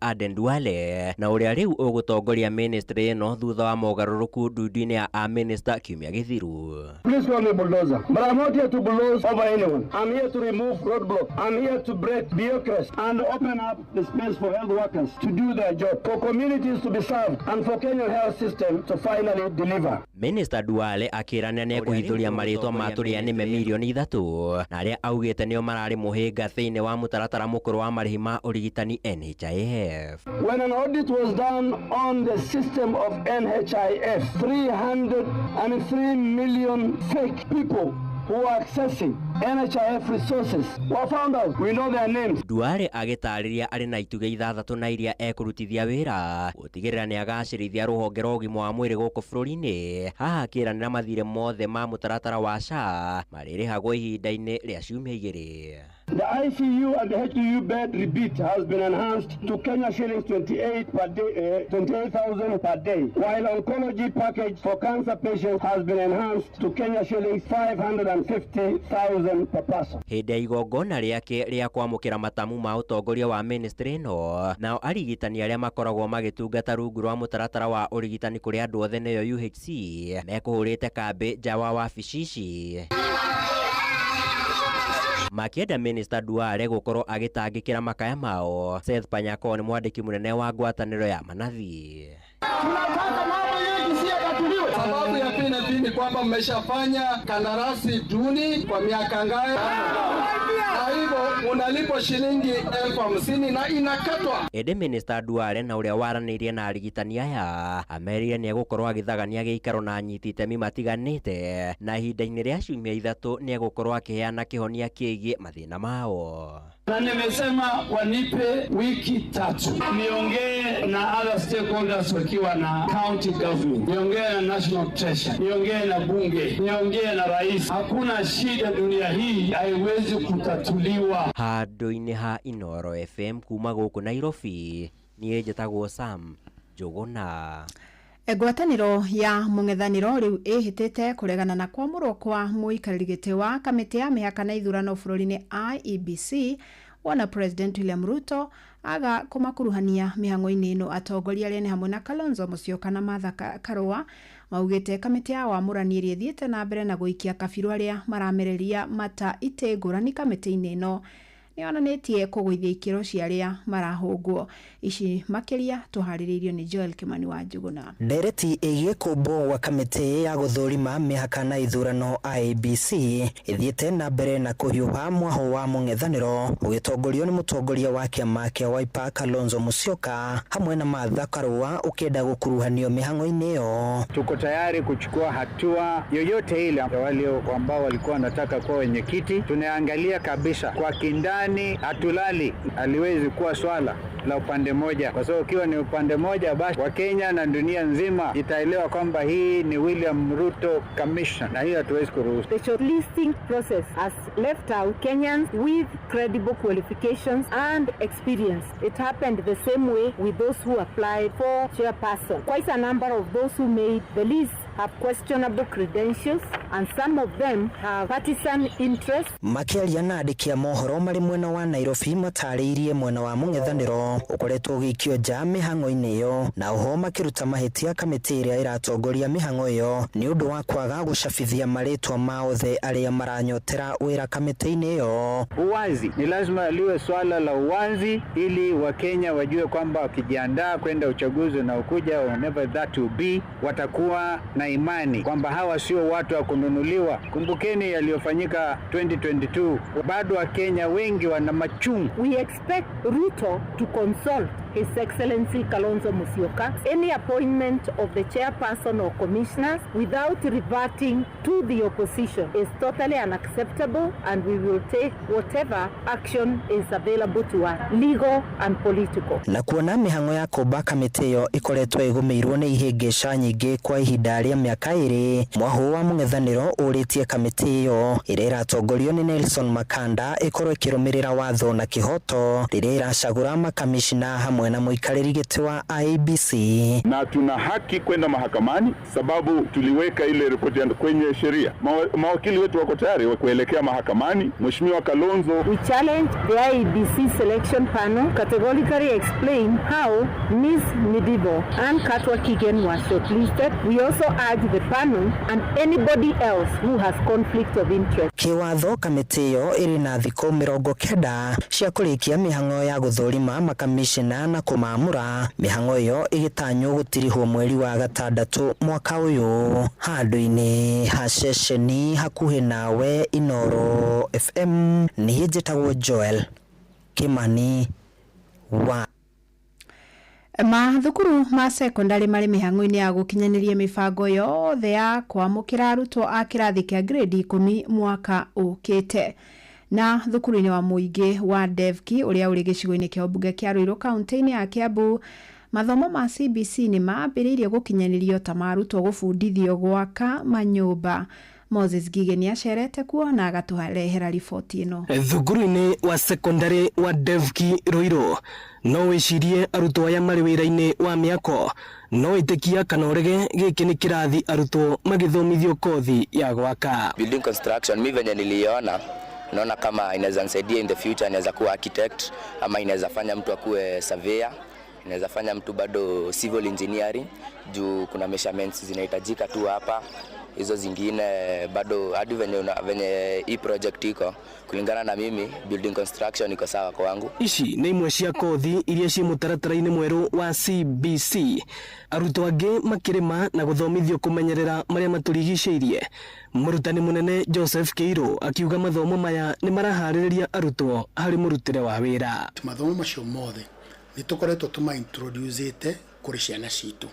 Aden Duale na uria riu ugutongoria ministry no thutha wa mogaruruku ndundu-ini ya minister kiumia githiru. Please call me bulldozer, but I'm not here to bulldoze over anyone. I'm here to remove roadblocks. I'm here to break bureaucracy and open up the space for health workers to do their job, for communities to be served, and for Kenyan health system to finally deliver. Minister Duale akirania ni kuhithuria maritwa maturia ni milioni 3 na aria augite nio marari muhinga thiini wa mutaratara mukuru wa marihi ma urigitani NHIF. When an audit was done on the system of NHIF, 303 million fake people who are accessing NHIF resources were found out. We know their names. Duale agitariria ari na ituge ithathatu na iria ekurutithia wira gutigirira ni agacirithia ruhonge rwa ugima wa mwiri guku bururi-ini. Haha akiranira mathire mothe ma mutaratara wa SHA maririhagwo ihinda-ini ria ciumia 2. The ICU and the HDU bed rebate has been enhanced to Kenya shillings 28,000 per day, while oncology package for cancer patients has been enhanced to Kenya shillings 550,000 per person. Hindi ya igongona riake ria kwamukira matamu ma utongoria wa ministry no nao arigitani aria makoragwo magitungata rungu rwa mutaratara wa urigitani kuri andu othe neyo UHC mekuhurite kambi nja wa wabici ici makienda Minister Duale gukorwo agitangikira makaya mao. Seth Panyako ni mwandiki munene wa ngwataniro ya manathi. Tunataka mambo yetu si yakatuliwe. Sababu ya pili ni kwamba mmeshafanya kandarasi duni kwa miaka ngapi? Na hivyo unalipo shilingi 50,000 na inakatwa. Ede Minister Duale na uria waranirie na arigitani aya amerire ni egukorwo agithagania giikaro na nyiti itemi matiganite na ihinda-ini ria ciumia 3 ni egukorwo akiheana kihonia kiigie mathina mao. Na nimesema wanipe wiki 3 niongee na other stakeholders wakiwa na county government, niongee na national treasury, niongee na bunge, niongee na rais. Hakuna shida dunia hii haiwezi kutatuliwa. Handu-ini ha Inoro FM kuma guku Nairobi ni njitagwo Sam Njuguna. Ngwataniro ya mung'ethaniro riu ihitite kuregana na kwamurwo kwa muikariri wa kamiti ya mihaka na ithurano bururi-ini IEBC wana President William Ruto aga kumakuruhania mihango-ini ino atongoria aria ni hamwe na Kalonzo Musyoka na Martha Karua maugite kamiti ya wamurani iria thiete na mbere na guikia kabiru aria maramereria mata ite ngurani kamiti-ini ino ni onanetie kugwithia ikiro ciaria marahungwo ici makiria tuhaririirio ni Joel Kimani wa Njuguna. Ndereti igie kumbo wa kamiti ya guthurima mihaka na ithurano IEBC ithiete na mbere na kuhiuha mwaho wa mung'ethaniro ugitongorio ni mutongoria wa kiama kia Wiper Kalonzo Musyoka hamwe na Martha Karua ukenda gukuruhanio mihango-ini iyo. Tuko tayari kuchukua hatua yoyote ile wale ambao walikuwa wanataka kuwa wenyekiti. Tunaangalia kabisa kwa kindani, hatulali aliwezi kuwa swala la upande moja, kwa sababu ukiwa ni upande moja basi Wakenya na dunia nzima itaelewa kwamba hii ni William Ruto Commission, na hiyo hatuwezi kuruhusu. The shortlisting process has left out Kenyans with credible qualifications and experience. It happened the same way with those who applied for chairperson. Quite a number of those who made the list have questionable credentials and some of them have partisan interests. Makiaria na andikia mohoro mari mwena wa Nairobi matariirie mwena wa mung'ethaniro ukoretwo gikio nja mihango-ini iyo na uho makiruta mahitia kamiti iria iratongoria mihango iyo ni undu wa kwaga gucabithia maritwa maothe aria maranyotera wira kamiti-ini iyo. Uwazi ni lazima liwe swala la uwazi ili Wakenya wajue kwamba wakijiandaa kwenda uchaguzi na ukuja whenever that will be watakuwa na imani kwamba hawa sio watu wa kununuliwa. Kumbukeni yaliyofanyika 2022, bado Wakenya wengi wana machungu. We expect Ruto to consult His Excellency Kalonzo Musyoka any appointment of the chairperson or commissioners without reverting to the opposition is totally unacceptable, and we will take whatever action is available to us, legal and political. Na kuona mihango ya kumba kamiti iyo ikoretwo igumirwo ni ihingica nyingi kwa ihinda ria miaka 2 mwaho wa mung'ethaniro uritie kamiti iyo iria iratongorio ni Nelson Makanda ikorwo ikirumirira watho na kihoto riria iracagura makamishina hamwe hamwe na muikariri giti wa IEBC. Na tuna haki kwenda mahakamani sababu tuliweka ile ripoti kwenye sheria. Mawakili wetu wako tayari kuelekea mahakamani. Mheshimiwa Kalonzo, we challenge the IEBC selection panel categorically explain how Ms. Midibo and Katwa Kigen were shortlisted. We also urge the panel and anybody else who has conflict of interest. Kiwatho kamiti yo iri na thikũ 90 cia kũrĩkia mĩhang'o ya gũthũrima makamishina na kũmamũra. Mĩhang'o ĩyo ĩgĩtanywo gũtirihwo mweri wa gatandatũ mwaka ũyũ. Handũ-inĩ ha ceceni hakuhĩ nawe Inoro FM, niĩ njĩtagwo Joel Kimani wa Mathukuru ma secondary marĩ mĩhang'o-inĩ ya gũkinyanĩria mĩbango yothe ya kwamũkĩra arutwo a kĩrathi kĩa grade 10 mwaka ũkĩte. Na thukuru-inĩ wa mũingĩ wa Devki ũrĩa ũrĩ gĩcigo-inĩ kĩa ũmbunge kĩa Ruiru kaunti-inĩ ya Kiambu, mathomo ma CBC nĩ mambĩrĩirie gũkinyanĩrio ta marutwo gũbundithio gwaka manyũmba. Moses Gigeni acerete kuo na agatũrehera riboti ĩno. Thukuru-inĩ wa secondary wa Devki Ruiru no wĩcirie arutwo aya marĩ wĩra-inĩ wa mĩako no ĩtĩkia kana ũrege gĩkĩ nĩ kĩrathi arutwo magĩthomithio kothi ya gwaka. Building construction mimi venye niliona naona kama inaweza nisaidia in the future, inaweza kuwa architect ama inaweza fanya mtu akuwe surveyor, inaweza fanya mtu bado civil engineering juu kuna measurements zinahitajika tu hapa. Hizo zingine bado hadi venye hii project iko kulingana na mimi building construction iko sawa kwangu. Ici nĩ imwe cia kothi iria ci mũtaratara-inĩ mwerũ wa CBC. Arutwo angĩ makĩrĩma na gũthomithio kũmenyerera marĩa matũrigicĩirie. Mũrutani mũnene Joseph Keiro akiuga mathomo maya nĩ maraharĩrĩria arutwo harĩ mũrutĩre wa wĩra. Mathomo macio mothe nĩ tũkoretwo tũmaintroducete kũrĩ ciana citũ,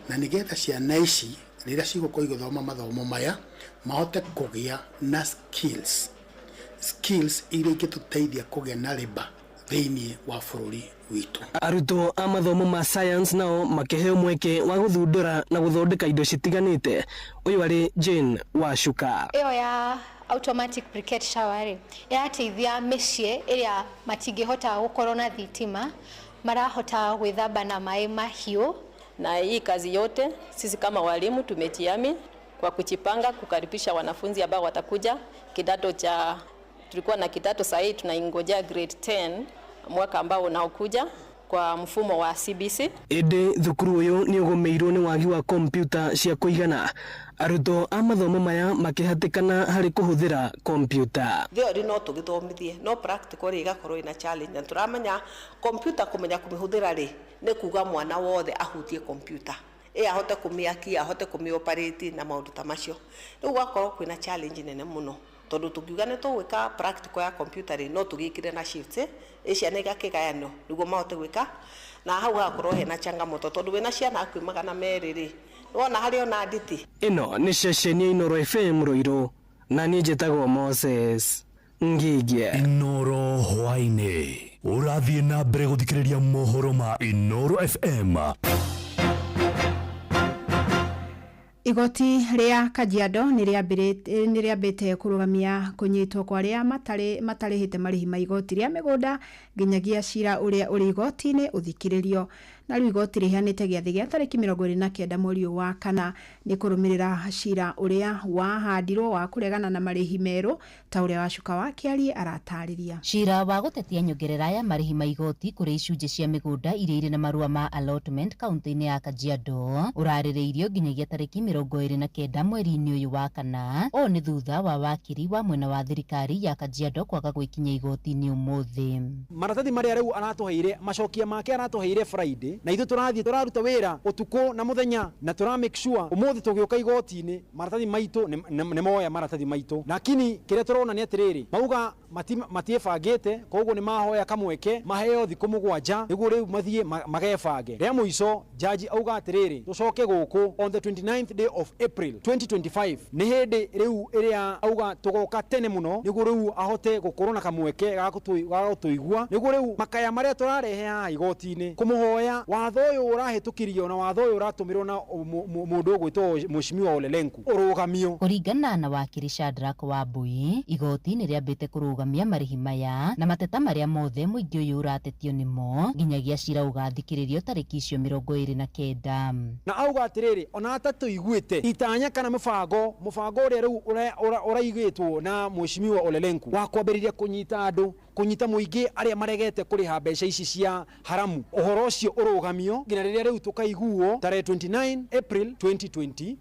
na nĩgetha ciana ici rĩrĩa cigũkorwo igĩthoma mathomo maya mahote kũgĩa na skills iria ingĩtũteithia kũgĩa na riba thĩinĩ wa bũrũri witũ. Arutwo a mathomo ma science nao makĩheo mweke wa gũthundũra na gũthondeka indo citiganĩte. Ũyũ arĩ Jane Wacuka. Ĩyo ya automatic briquette shower ĩrateithia mĩciĩ ĩrĩa matingĩhota gũkorwo na thitima marahota gwĩthamba na maĩ mahiũ. Na hii kazi yote sisi kama walimu tumetiami kwa kuchipanga kukaribisha wanafunzi ambao watakuja kidato cha, tulikuwa na kidato sasa hivi tunaingojea grade 10 mwaka ambao unaokuja kwa mfumo wa CBC. Ede thukuru uyu ni ugomeirwo ni wagi wa kompyuta cia kuigana. Arutwo a mathomo maya makĩhatĩkana harĩ kũhũthĩra kompyuta. Theory no tũgĩthomithie no practical igakorwo ina challenge. Na turamenya kompyuta kũmenya kũmĩhũthĩra rĩ nĩ kuga mwana wothe ahutie kompyuta. Ahote kũmĩakia, ahote kũmĩoperate na maũndũ ta macio. Rĩu gwakorwo kwĩna challenge nene mũno. Tondũ tukiuga nĩ tũgwĩka practical ya kompyuta rĩ no tũgĩkire na shifts ciana igakĩgayanio nĩguo mahote gwĩka, na hau hakorwo hena changamoto tondũ wĩna ciana hakuhĩ 200 rĩ wona harĩ ona nditi. Ĩno nĩ ceceni ya Inoro FM Ruiru na niĩ njĩtagwo Moses Ngigĩ. Inoro hwainĩ ũrathiĩ na mbere gũthikĩrĩria mohoro ma Inoro FM. Igoti rĩa Kajiado nĩrĩambĩte kũrũgamia kũnyitwo kwa arĩa matarĩhĩte marĩhi ma igoti rĩa mĩgũnda nginyagia cira ũrĩa ũrĩ igoti-inĩ ũthikĩrĩrio. Na rĩu igoti rĩhanĩte gĩathĩ gĩa tarĩki 29 mweri wa kana nĩ kũrũmĩrĩra cira ũrĩa wahandirwo wa kũregana na marĩhi merũ ta ũrĩa Wacuka wa Kĩari aratarĩria. Cira wa gũtetia nyongerera ya marĩhi ma igoti kũrĩ icunjĩ cia mĩgũnda iria irĩ na marũa ma allotment kaunti-inĩ ya Kajiado ũrarĩrĩirio nginyagia tarĩki 29 mweri-inĩ ũyũ wa kana. O nĩ thutha wa wakiri wa mwena wa thirikari ya Kajiado kwaga gwĩkinya igoti-inĩ ũmũthĩ. Maratathi marĩa rĩu aratũheire macokia make aratũheire Friday na ithu tũraruta wĩra ũtukũ na mũthenya na tũra make sure ũmũthĩ tũgĩũka igoti-inĩ maratathi maitũ nĩ moya maratathi maitũ. Lakini kĩrĩa tũrona nĩ atĩrĩrĩ mauga matiebangĩte koguo nĩ mahoya kamweke maheo thikũ 7 nĩguo rĩu mathiĩ magebange. Rĩa mũico jaji auga atĩrĩrĩ tũcoke gũkũ on the 29th day day of April 2025 ni hende riu iria auga tugoka tene muno nigu riu ahote gukorona kamweke gagutuigua nigu riu makaya maria turarehe ha igoti-ini kumuhoya watho uyu urahitukirio na watho uyu uratumirwo na mundu gwitwo Mheshimiwa Ole Lenku urugamio. Kuringana na wakiri Shadrack Wambui, igoti ni riambite kurugamia marihi maya na mateta maria mothe muingi uyu uratetio nimo nginyagia cira ugathikiririo tariki icio 29 na auga atiriri ona atatu iguite itanya kana mufango uria riu uraigitwo na Mheshimiwa Ole Lenku wa kwambiriria kunyita muingi aria maregete kuriha mbeca ici cia haramu uhoro ucio urugamio nginya riria riu tukaiguo tarehe 29 April 2025.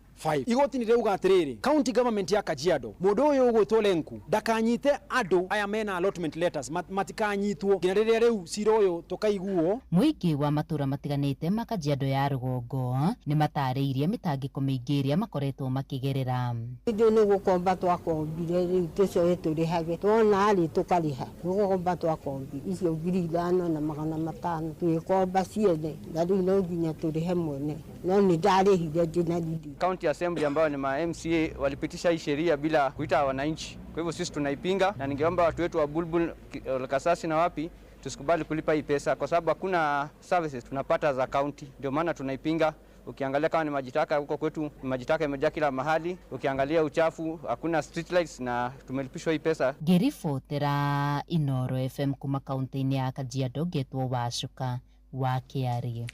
Igoti ni reuga atiriri county government ya Kajiado mundu uyu ugwitwo Lenku ndakanyite andu aya mena allotment letters matikanyitwo nginya riria riu cira uyu tukaiguo. Muingi wa matura matiganite ma Kajiado ya rugongo ni matariirie mitangiko miingi iria makoretwo makigerera. Ndio ni gukomba twakombire riu tucoe turihage twona ari tukariha gukomba twakombi icio 5,000 na 500 twikomba ciene na riu no nginya turihe mwene no ni ndarihire ndina didi. County Assembly ambao ni ma MCA walipitisha hii sheria bila kuita wananchi. Kwa hivyo sisi tunaipinga na ningeomba watu wetu wa Bulbul, Kasasi na wapi tusikubali kulipa hii pesa kwa sababu hakuna services tunapata za county. Ndio maana tunaipinga. Ukiangalia kama ni majitaka huko kwetu, majitaka yamejaa kila mahali. Ukiangalia uchafu, hakuna street lights na tumelipishwa hii pesa. Gerifotera Inoro FM kuma kaunti ya Kajiado getwo Wacuka wa Kiarie.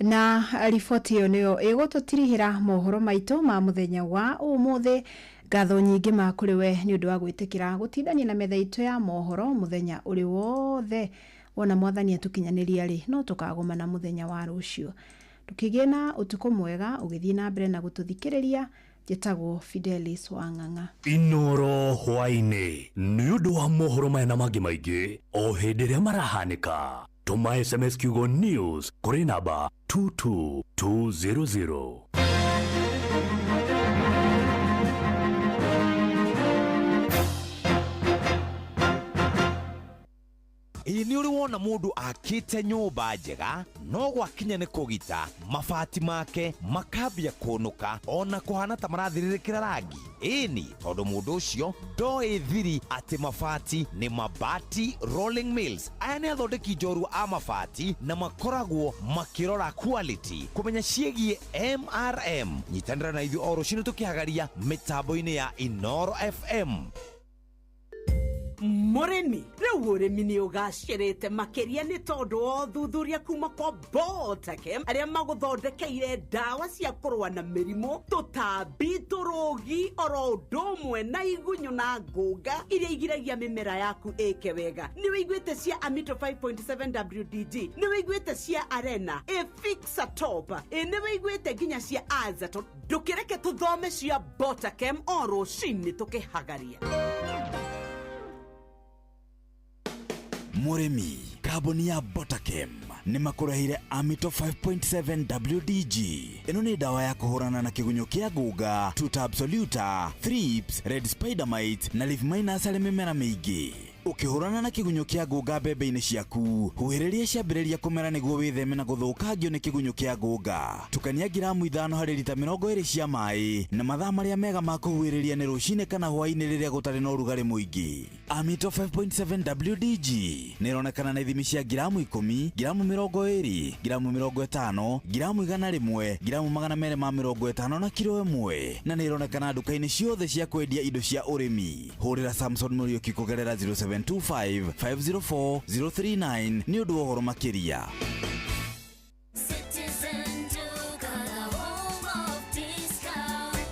Na riboti iyo niyo igututirihira mohoro maito ma muthenya wa umuthi. Ngatho nyingi makuriwe ni undu wa gwitikira gutindania na metha itu ya mohoro muthenya uri wothe wona mwathani atukinyaniria ri no tukagoma na muthenya wa rucio. Tukigena utuko mwega ugithii na mbere na gututhikiriria. Jetagwo Fidelis Wang'ang'a. Inoro hwaini ni undu wa mohoro maya na mangi maingi o hindi ria marahanika. Tuma SMS kiugo news kuri namba 22200. Ni uri wona mundu akite nyumba njega no gwakinya ni kugita mabati make makambia kunuka ona kuhana ta marathiririkira rangi. Ini tondu mundu ucio ndoi thiri ati mabati ni Mabati Rolling Mills. Aya ni athondeki njorua a mabati na makoragwo makirora quality kumenya ciegie MRM. Nyitanira na ithu o rucini tukihagaria mitambo-ini ya Inoro FM. Murimi riu urimi ni ugacirite makiria ni tondu o thuthuria kuma kwa Botakem aria maguthondekeire dawa cia kurua na mirimu tutambi turugi oro ndomwe na igunyu na ngunga iria igiragia mimera yaku eke wega. Ni wiguite cia Amito 5.7 WDG, ni wiguite cia Arena, Fixa Top, ni wiguite ginya cia Azato. Ndukireke tuthome cia Botakem oro shini tukihagaria. Murimi, kaboni ya Botakem ni makurahire Amito 5.7 WDG. Ino ni dawa ya kuhurana na kigunyo kia guga, tuta absoluta, thrips, red spider mite na leaf minus ale mimera mingi. Ukihurana na kigunyo kia guga mbembe-ini ciaku, huhiriria ciambiriria kumera niguo witheme na guthukangio ni kigunyo kia guga. Tukania gramu 5 hari lita 20 cia mai na mathaa maria mega ma kuhuhiriria ni rucine kana hwaini riria gutari na urugari muingi. Amito 5.7 WDG nironekana na ithimi cia gramu 10, gramu 20, gramu 50, gramu 100, gramu 250 na kilo 1, na nironekana duka-ini ciothe cia kwendia indo cia urimi. Hurira Samson Muriuki kugerera 0725-504-039 ni undu wa uhoro makiria.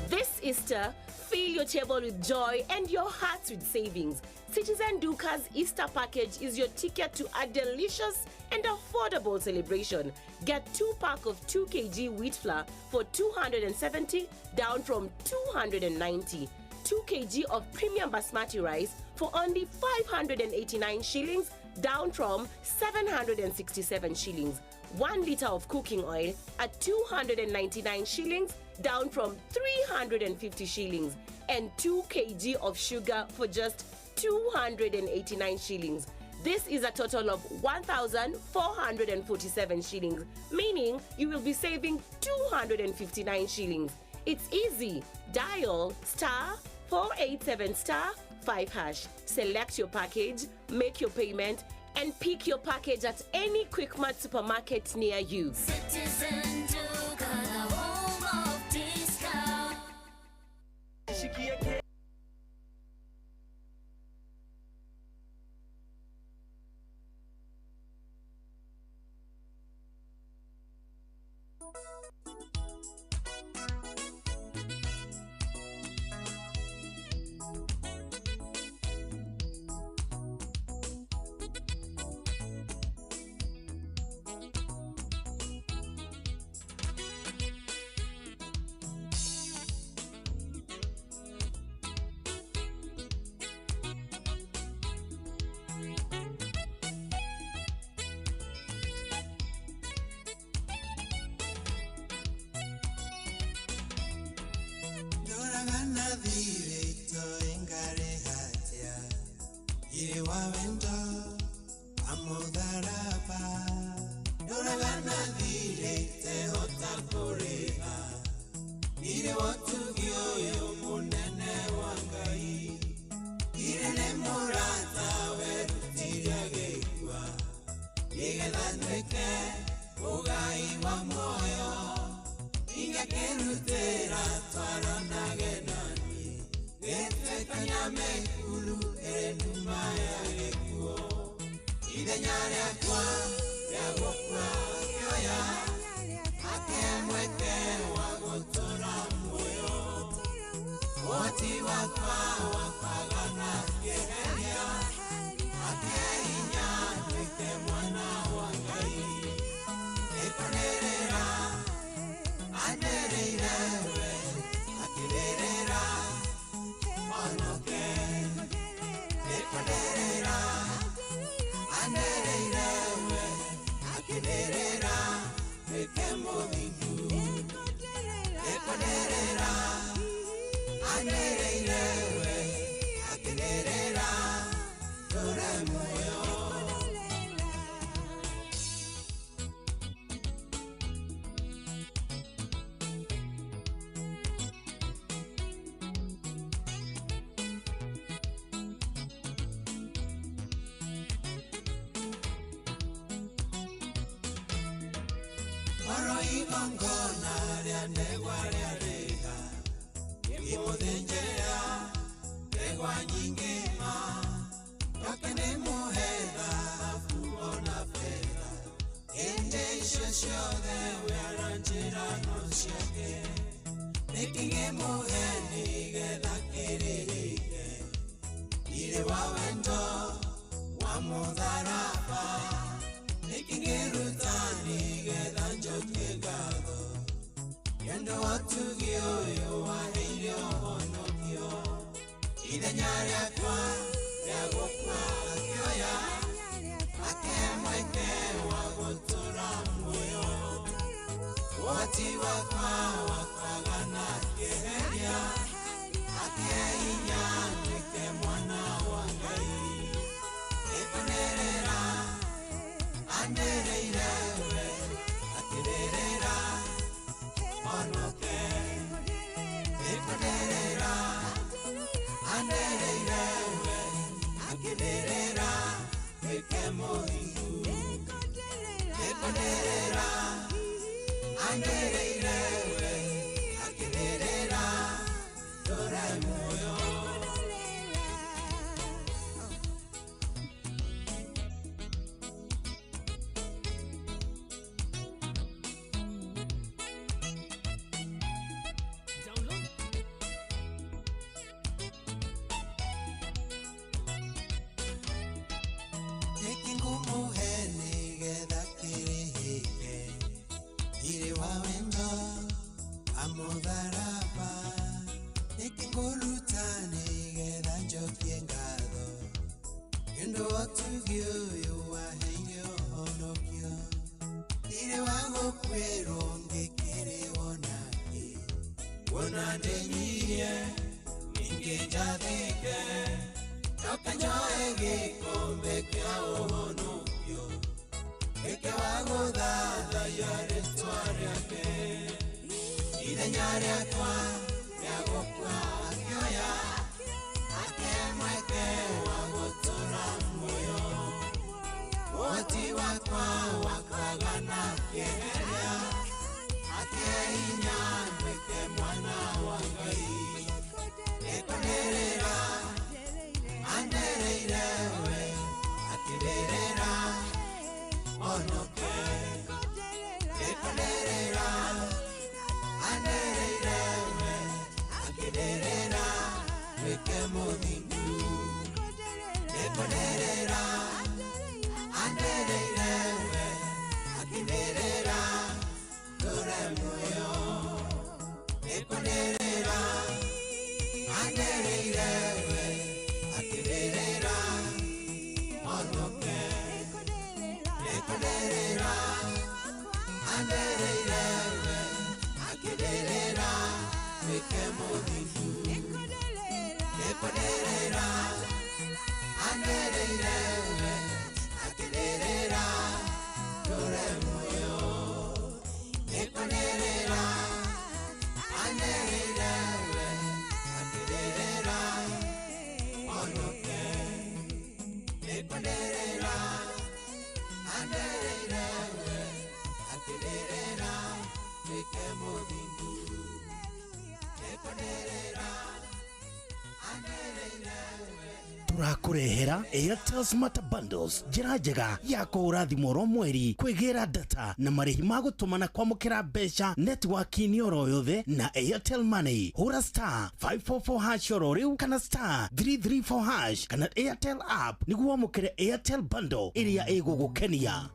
This Easter, fill your table with joy and your hearts with savings. Citizen Duka's Easter package is your ticket to a delicious and affordable celebration. Get 2-pack of 2 kg wheat flour for 270 down from 290. 2 kg of premium basmati rice for only 589 shillings down from 767 shillings. 1 liter of cooking oil at 299 shillings down from 350 shillings. And 2 kg of sugar for just 289 shillings. This is a total of 1,447 shillings, meaning you will be saving 259 shillings. It's easy. Dial *487*5#. Select your package, make your payment, and pick your package at any Quickmart supermarket near you. Citizen Duga, the home of discount. Idenya yakwa Turakurehera Airtel Smart Bundles, njira njega ya kũhũra thimũ oro mweri, kwĩgĩra data na marĩhi ma gũtũmana kwamũkĩra mbeca network-inĩ oro yothe na Airtel Money. Hũra *544# oro rĩu kana *334# kana Airtel app nĩguo wamũkĩre Airtel Bundle ĩrĩa ĩgũgũkenia.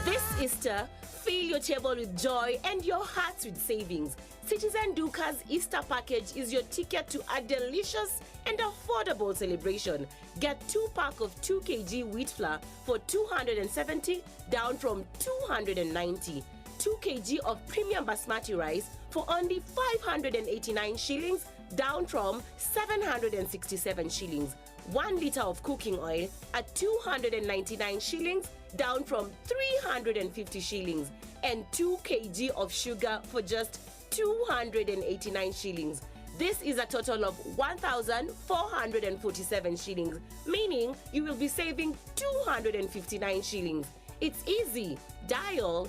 This Easter, fill your table with joy and your hearts with savings. Citizen Duca's Easter package is your ticket to a delicious and affordable celebration. Get 2-pack of 2 kg wheat flour for 270 down from 290. 2 kg of premium basmati rice for only 589 shillings down from 767 shillings. 1 liter of cooking oil at 299 shillings down from 350 shillings. And 2 kg of sugar for just 289 shillings. This is a total of 1,447 shillings, meaning you will be saving 259 shillings. It's easy. Dial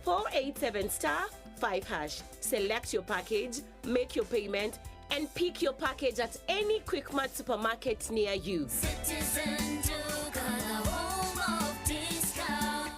*487*5#. Select your package, make your payment, and pick your package at any Quickmart supermarket near you. Citizen Duca, the home of discount.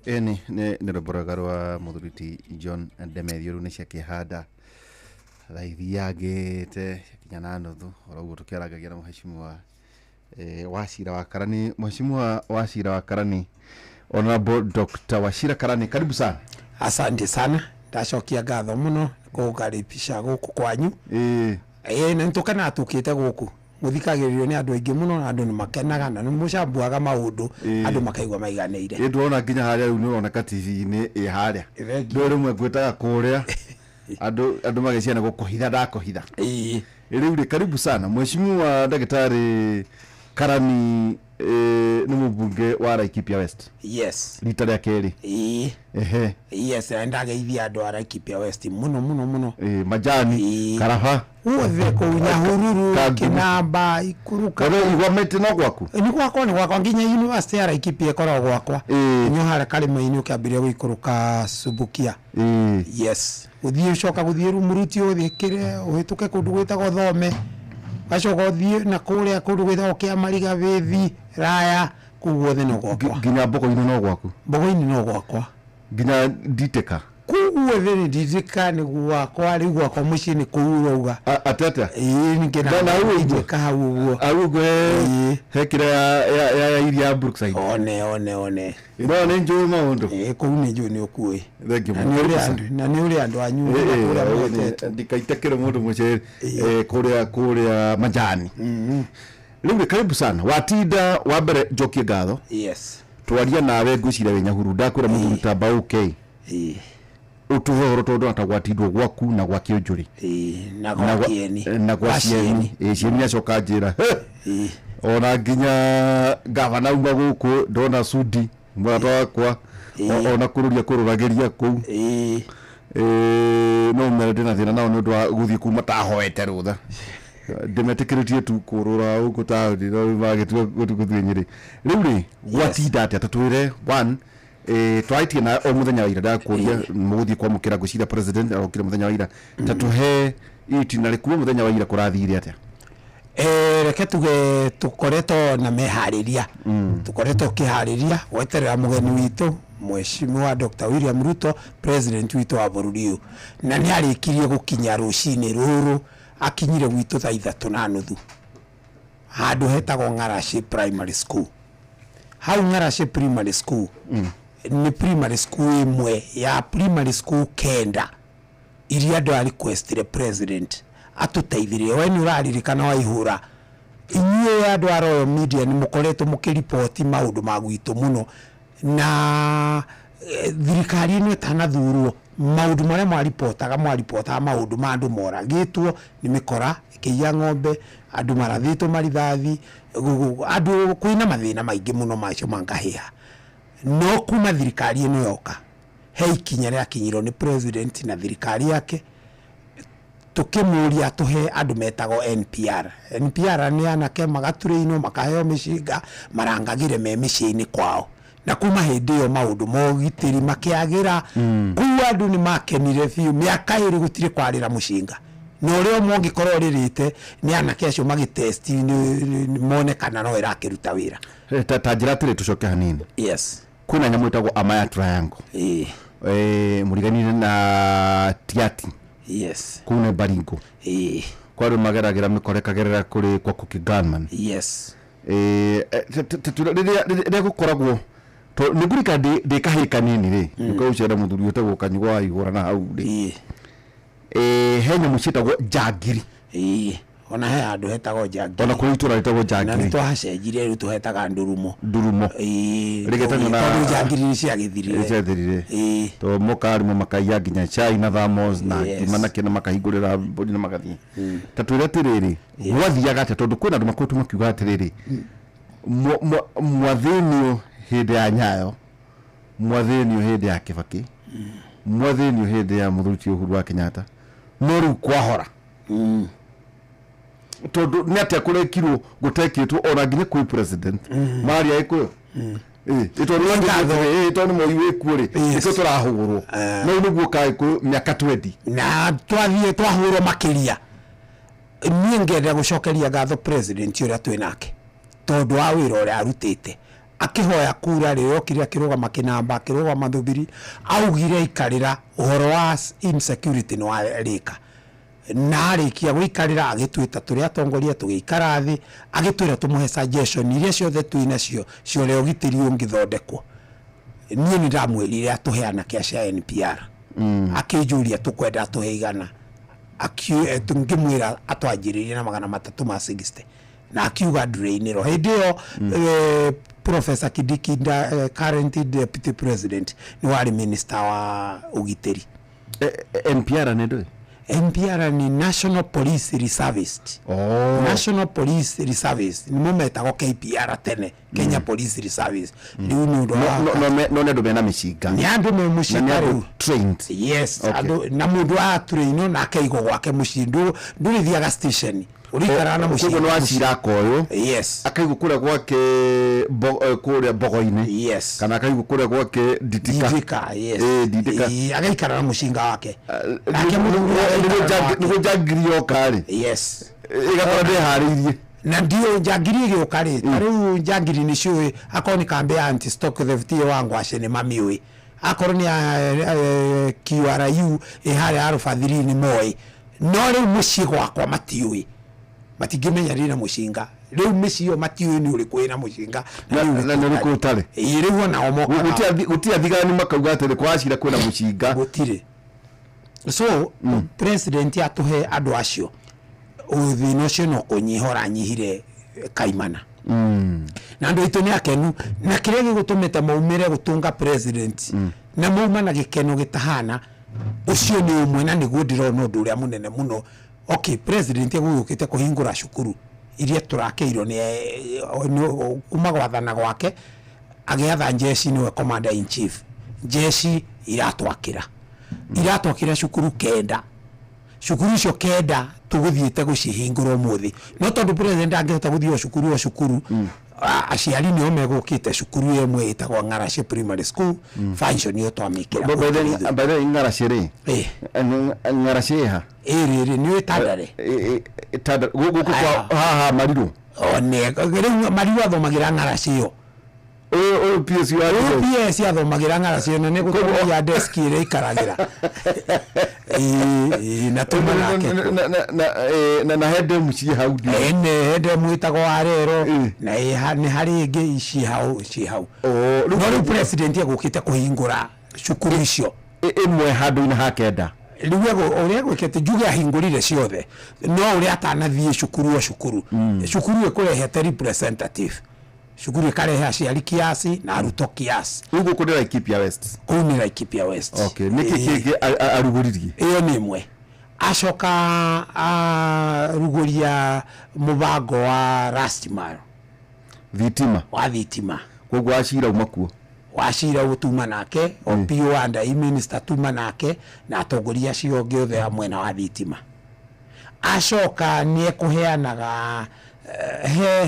Eni nä rå rwa muthuriti John Demethew rä u nä ciakihanda thaithi yangä te kinya na nuthu oroguo tå kä arangagia na mheshimiwa Wachira wa Karani. Mheshimiwa Wachira wa Karani, Honorable Dr. Wachira Karani, karibu sana. Asante sana, ndacokia ngatho muno kugaripisha guku kwanyu. Na ntukana tukite guku muthikagiririo ni andu aingi muno, andu ni makenaga na ni mucambuaga maundu, andu makaigwa maiganeire. Ndona nginya haria riu ni uroneka TV-ini haria ndo rimwe gwitaga kuria andu magiciana gukuhitha ndakuhitha. Riu ri karibu sana Mheshimiwa Daktari Karani, ni mbunge wa Laikipia West. Yes. Rita rĩa keri. Yes, ndageithia andu a Laikipia West muno. Majani, Karaha. Uothe ko Nyahururu, Kinamba, Ikuruka. Kare igwamete no gwaku. Ni gwakwa nginya university ya Laikipia korwo gwakwa. Nyo hara karima-ini ukiambiria guikuruka Subukia. Yes. Uthie coka guthie Rumuruti uthikire uhituke kundu gwitagwo Thome. Gacoka uthie na kuria kundu gwitagwo Kiamariga Bithi Raya kuguothe no gwakwa. Nginya Mbogo-ini no gwaku. Mbogo-ini no gwakwa. Nginya Nditeka. Kuguothe ni Nditeka ni gwakwa, ri gwakwa mucii ni kuuga. Ateta. Ngina na Nditeka hau uguo. Agugo hekire ya iria Brookside. One. Ino ni njui maundu. Kuu ni njui ni ukui. Thank you. Na ni uri andu anyu kuria mwetete. Ndikaitekere mundu mucere kuria Majani. Riu karibu sana. Watinda wa mbere njokie ngatho. Yes. Twaria nawe ngwicira we Nyahururu ndakwira mundu tamba okay. Utuhoro tondu atagwatindwo gwaku na gwa Kionjuri. Na gwa Kieni. Na gwa Kieni. Cieni acoka njira. Ona nginya gavana uma guku ndona Sudi mwana wakwa ona kururia kururagiria ku. No merede na thina nao ndu wa guthie kuma tahoete rutha. Ndimetikiritie tu kurura uko taudi no magitua guthie Nyeri. Riu ri gwatinda atia tatwire 1 twaitie na o muthenya wa ira ndakuria muguthie kwa mukira gucira president arokire muthenya wa ira tatuhe itina rikuo muthenya wa ira kurathire atia reke tuge tukoretwo na mehariria tukoretwo kihariria gweterera mugeni witu Mheshimiwa Dr. William Ruto president witu wa bururi na ni arikirie gukinya rucini ruru akinyire witu thaa 3:30 handu hetagwo Ngarashi Primary School. Hau Ngarashi Primary School ni primary school imwe ya primary school kenda iria andu a requestire president atuteithirie. We ni uraririkana wa ihura inyuĩ andu a Royal Media ni mukoretwo mukiripoti maundu ma gwitu muno na thirikari ĩno ĩtanathurwo maundu maria mwaripotaga maundu ma andu moragitwo ni mikora ikiia ng'ombe andu marathitwo marithathi andu kwina mathina maingi muno macio mangahiha no kuma thirikari ĩno yoka he ikinya rĩa kinyirwo ni president na thirikari yake tukimuria tuhe andu metagwo NPR ni anake magaturĩinwo makaheo mĩcinga marangagire me mĩciĩ-inĩ kwao na kuma hindi yo maundu mogitiri makiagira ku andu ni makenire fiu miaka iri gutire kwarira mushinga no rio mongikorwo ririte ni anake acio magitest ni mone kana no irakiruta wira tajira tire tucoke hanini. Yes, kuna nyamu itagwo Amaya Triangle muriganire na Tiati. Yes, kuna Baringo kwa ru mageragira mikorekagerera kuri kwa Cookie Gunman. Yes, rĩrĩa gũkoragwo nĩ ngurika ndĩkahĩka nini rĩ nĩkaucera mũthuri ũtagwo Kanyugwa wa igũra na hau rĩ he nyamũ ciĩtagwo njangiri. Ona he andũ hetagwo njangiri, ona kũrĩ itũra rĩtagwo njangiri, na nĩtwacenjirie rĩu tũhetaga ndurumo rĩgetano na tondũ njangiri nĩ ciagĩthirire to mokarimũ makaiya nginya chai na thamos na ngima na kĩna makahingũrĩra mbũri na magathiĩ ta twĩra atĩrĩrĩ gwathiaga atĩa tondũ kwĩna andũ makoretwo makiuga atĩrĩrĩ mwathĩnio hĩndĩ ya Nyayo, mwathĩnio hĩndĩ ya Kibaki, mwathĩnio hĩndĩ ya mũthuri Uhuru wa Kenyatta, no rĩu kwahora tondu nĩ atĩa kũrekirwo gũtekĩtwo ona nginya kwĩ president maria ĩkũyo ĩtondũ moi wĩkuo rĩ ĩtũ tũrahũrwo no nĩguo kaĩkũyo mĩaka 20 na twathiĩ twahũrwo makĩria. Niĩ ngenda gũcokeria ngatho president ũrĩa twĩ nake tondu wa wĩra ũrĩa arutĩte akihoya kura rĩrĩa okire akĩrũgama kĩnamba akĩrũgama thubiri augire ikarĩra ũhoro wa insecurity nĩ warĩka na arĩkia gũikarĩra agĩtwĩta tũrĩa atongoria tũgĩikara thĩ agĩtwĩra tũmũhe suggestion iria ciothe twĩnacio ciorĩa ũgitĩri ũngĩthondekwo. Niĩ nĩ ndamwĩrire atũheana kĩa cia NPR akĩnjũria tũkwenda atũhe igana ngĩmwĩra atwanjĩrĩrie na 360 na akiuga ndurĩinĩro hĩndĩ ĩyo Professor Kidiki current deputy president ni wari minister wa ugiteri. NPR nĩ ndũĩ? NPR ni National Police Reservist. National Police Reservist ni mumetagwo KPR tene Kenya Police Reservice. Riu ni ndo no nĩ andũ mena mĩcinga, ni andũ me mũcinga rĩu trained. Yes, andũ na mũndũ wa trained na akaigo gwake mũcindu ndũrithiaga station urikara na mũcinga wa cira koyo. Yes, akaigo kũrĩa gwake kũrĩa Bogo-inĩ. Yes, kana akaigo kũrĩa gwake Ditika. Yes, Ditika agaikara na mũcinga wake nake nĩguo njangiri yoka rĩ. Yes, ĩgakorwo ndĩharĩirie na ndio njangiri gĩoka rĩ tarĩu njangiri nĩ ciũĩ akorwo ni kambe ya anti stock theft wangu acene mamiũĩ akorwo ni QRU harĩa arũbathiri ni moĩ no rĩu mũciĩ gwakwa matiũĩ matingĩmenya rĩna mũcinga rĩu mĩciĩ matiũĩ nĩ ũrĩkũ ĩna mũcinga na nĩ ũrĩkũ ũtarĩ. Rĩu ona omoka gũtirĩ athigani makauga atĩ kwacira kwĩna mũcinga gũtirĩ. So president atũhe andũ acio uthino cio no kunyihora nyihire kaimana na andũ aitũ nĩ akenu na kĩrĩa gĩgũtũmĩte maumĩre gũtunga president na mauma na gĩkeno gĩtahana ucio nĩ ũmwe na nĩguo ndĩrona ũndũ ũrĩa mũnene mũno. Okay, president egũgĩũkĩte kũhingũra cukuru iria tũrakĩirwo nĩ kuma gwathana gwake agĩatha jeshi nĩwe commander in chief. Jeshi iratwakĩra cukuru kenda, cukuru icio kenda tũgũthiĩte gũcihingũra ũmũthĩ no tondũ president angĩhota gũthiĩ cukuru aciari nio megukite cukuru imwe itagwo Ng'araci Primary School function yo twamikira bado Ng'araci ri Ng'araci ha iri ni itandare gugu kwa haha Mariru one gere Mariru athomagira Ng'araci yo PS athomagira Ng'araci no ne gukorwo ya desk ire ikaragira na tuma na hede muci hau ne hede muitago arero na ni hari ingi ici hau no president agukite kuhingura cukuru icio imwe handu-ini hakenda riwego ore gwikete juge ahingurire ciothe no uri atanathie cukuru cukuru ikurehete representative cukuru ikarehe aciari kiasi na aruto kiasi ugu kuri Laikipia West kuni Laikipia West okay niki kiki aruguririe iyo ni imwe acoka ruguria mubango wa Rastmar thitima koguo acira umakuo wacira gutuma nake opio anda minister tuma nake na atongoria cio giothe hamwe na wa thitima acoka ni ekuheanaga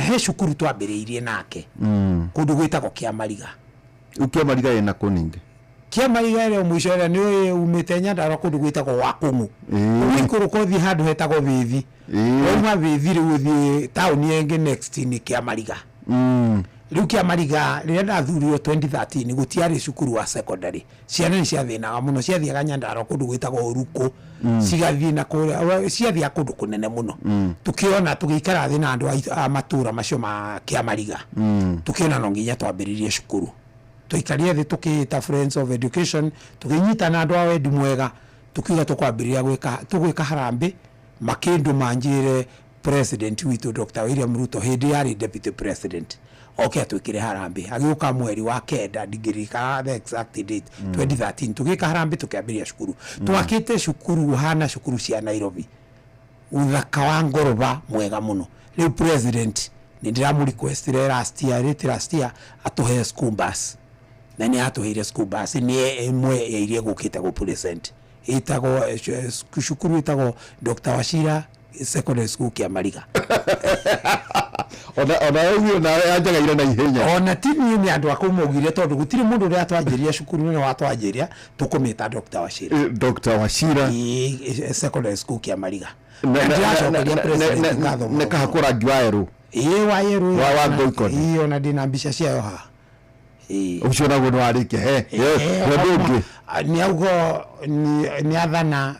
he cukuru twambiriirie nake kundu gwitagwo Kiamariga Kiamariga ena kuninge Kiamariga ere mwisho ere ni umite Nyandarua kundu gwitagwo Wakungu ukuru kothi handu hetagwo Bithi uma Bithi ri uthi town yengi next ni Kiamariga riu Kiamariga riria ndathurirwo 2013 gutiari cukuru wa secondary ciana ni ciathinaga muno ciathiaga Nyandarua kundu gwitagwo Uruku cigathie na kuria ciathia kundu kunene muno tukiona tugikara thi na andu a matura macio ma Kiamariga tukiona no nginya twambiririe cukuru tuikarie thi tukita Friends of Education tukinyita na andu a wendi mwega tukiuga tukwambiriria gwika harambe makindu manjire president witu Dr. William Ruto hindi yari deputy president okay twikire harambe agiuka mweri wa kenda ndigirika the exact date 2013 tugika harambe tukiambiria cukuru twakite cukuru hana cukuru cia Nairobi uthaka wa ngoroba mwega muno riu president ni ndiramu request last year atuhe school bus na ni atuheire school bus ni imwe irie gukite go present itago cukuru itago Dr. Wachira secondary school Kiamariga ona ajagaire na ihenya ona timu ni andu akumugire tondu gutiri mundu ria twanjiria cukuru ni watwanjiria tukumita Dr. Wachira Dr. Wachira secondary school Kiamariga na kahakura gwaero wa yeru wa goikoni iyo na dina mbisha cia yo ha ucio na gwe warike ndungi ni augo ni athana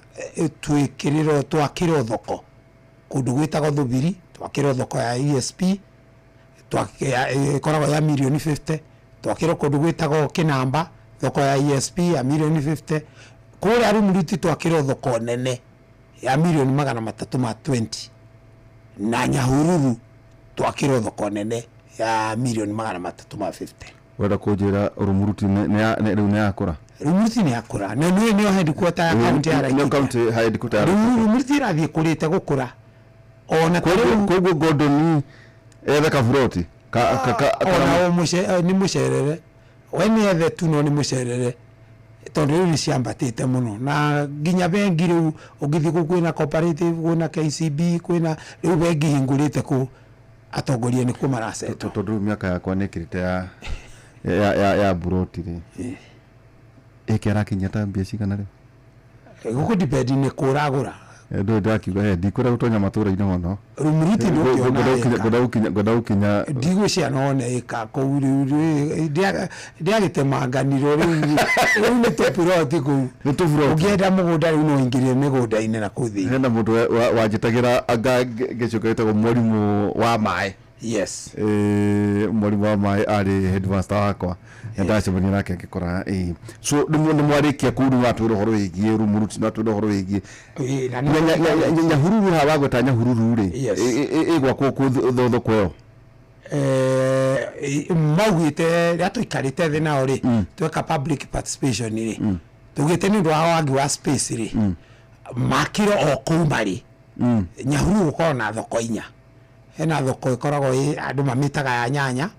twakirwo thoko kundu gwitagwo Thubiri twakirwo thoko ya ESP twakoragwo ya milioni 50 twakirwo kundu gwitagwo Kinamba thoko ya ESP ya milioni 50 kuria Rumuriti twakirwo thoko nene ya milioni 320 na Nyahururu twakirwo thoko nene ya milioni 350 wenda kunjira Rumuruti ne yakura Rumuruti ni akura na ni headquarter ya county ya Laikipia no county headquarter Rumuruti rathie kurite gukura ona koguo Gordon ethe kavuroti ona ni mucerere wene ethe tu no ni mucerere tondu ni ciambatite muno na nginya bengi riu ungithi kwina cooperative kwina KCB kwina riu bengi hingurite ku atongoria ni kumaraceto tondu miaka yakwa nekirite ya buroti ri ikera kinyata mbia cigana ri guku depend ni kuragura ndo ndakiuga ndikura gutonya matura-ini mono Rumuriti ngoda ukinya ndigo cia none ika kou ndiagitemanganiro riu ni tupuroti kou ni tupuroti ugienda mugunda riu no ingirie migunda-ini na kuthi hena mundu wanjitagira anga gicukite go mwarimu wa mai yes mwarimu wa mai ari headmaster wakwa ndacemania nake ngikora so ni mwarikia kuru watu rohoro wigie Rumuruti na tu rohoro wigie Nyahururu hawa gweta Nyahururu ri igwa ku thotho kwayo maugite ria tuikarite thi nao ri tweka public participation ri tugite ni ndo wangi wa space ri makiro o kou mari Nyahururu ukorwo na thoko inya hena thoko ikoragwo andu mamitaga ya nyanya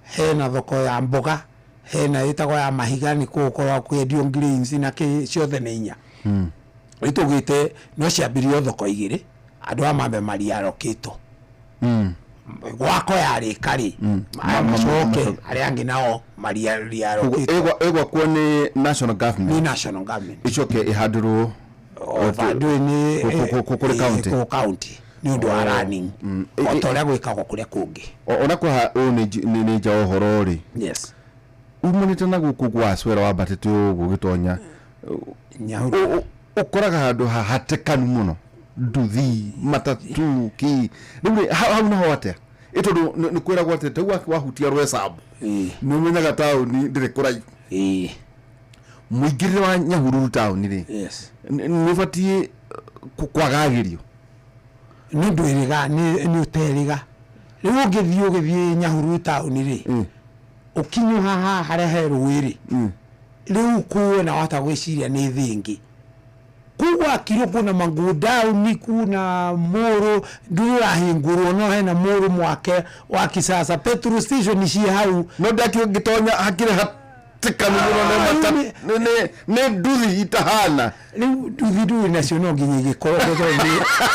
hena thoko ya mboga hena itagwo ya mahiga ni kukorwo kwendio greens na ciothe ni inya itugite no ciambirio thoko igiri andu amambe mari arokito gwako yari kari macoke aria angi nao maria egwa kuone national government ni national government icoke ihandurwo vandu ni kukuri county ni undu wa running otoria gwikagwo kuria kungi ona kwa ni nja ohoro ri yes umunite na guku gwacwera wabatete gugitonya nyahuru ukoraga handu hatekanu muno nduthi matatu ki nuri hau no hote ito ni kwera gwate tagwa wahutia rwesabu ni menyaga tauni ndire kurai muigirire wa Nyahururu tauni ri yes ni fatie kwagagirio ni ndwiriga ni uteriga riu ugithie Nyahururu tauni ri ukinyu haha haria heru wiri riu kuwe na wata gwiciria ni thingi kuwa kiro kuna mangudauni kuna moro ndura hinguru no hena moro mwake wa kisasa petrol station ishi hau no dakio gitonya hakire hatikanu muno ne nduthi itahana ni nduthi national nginyi koro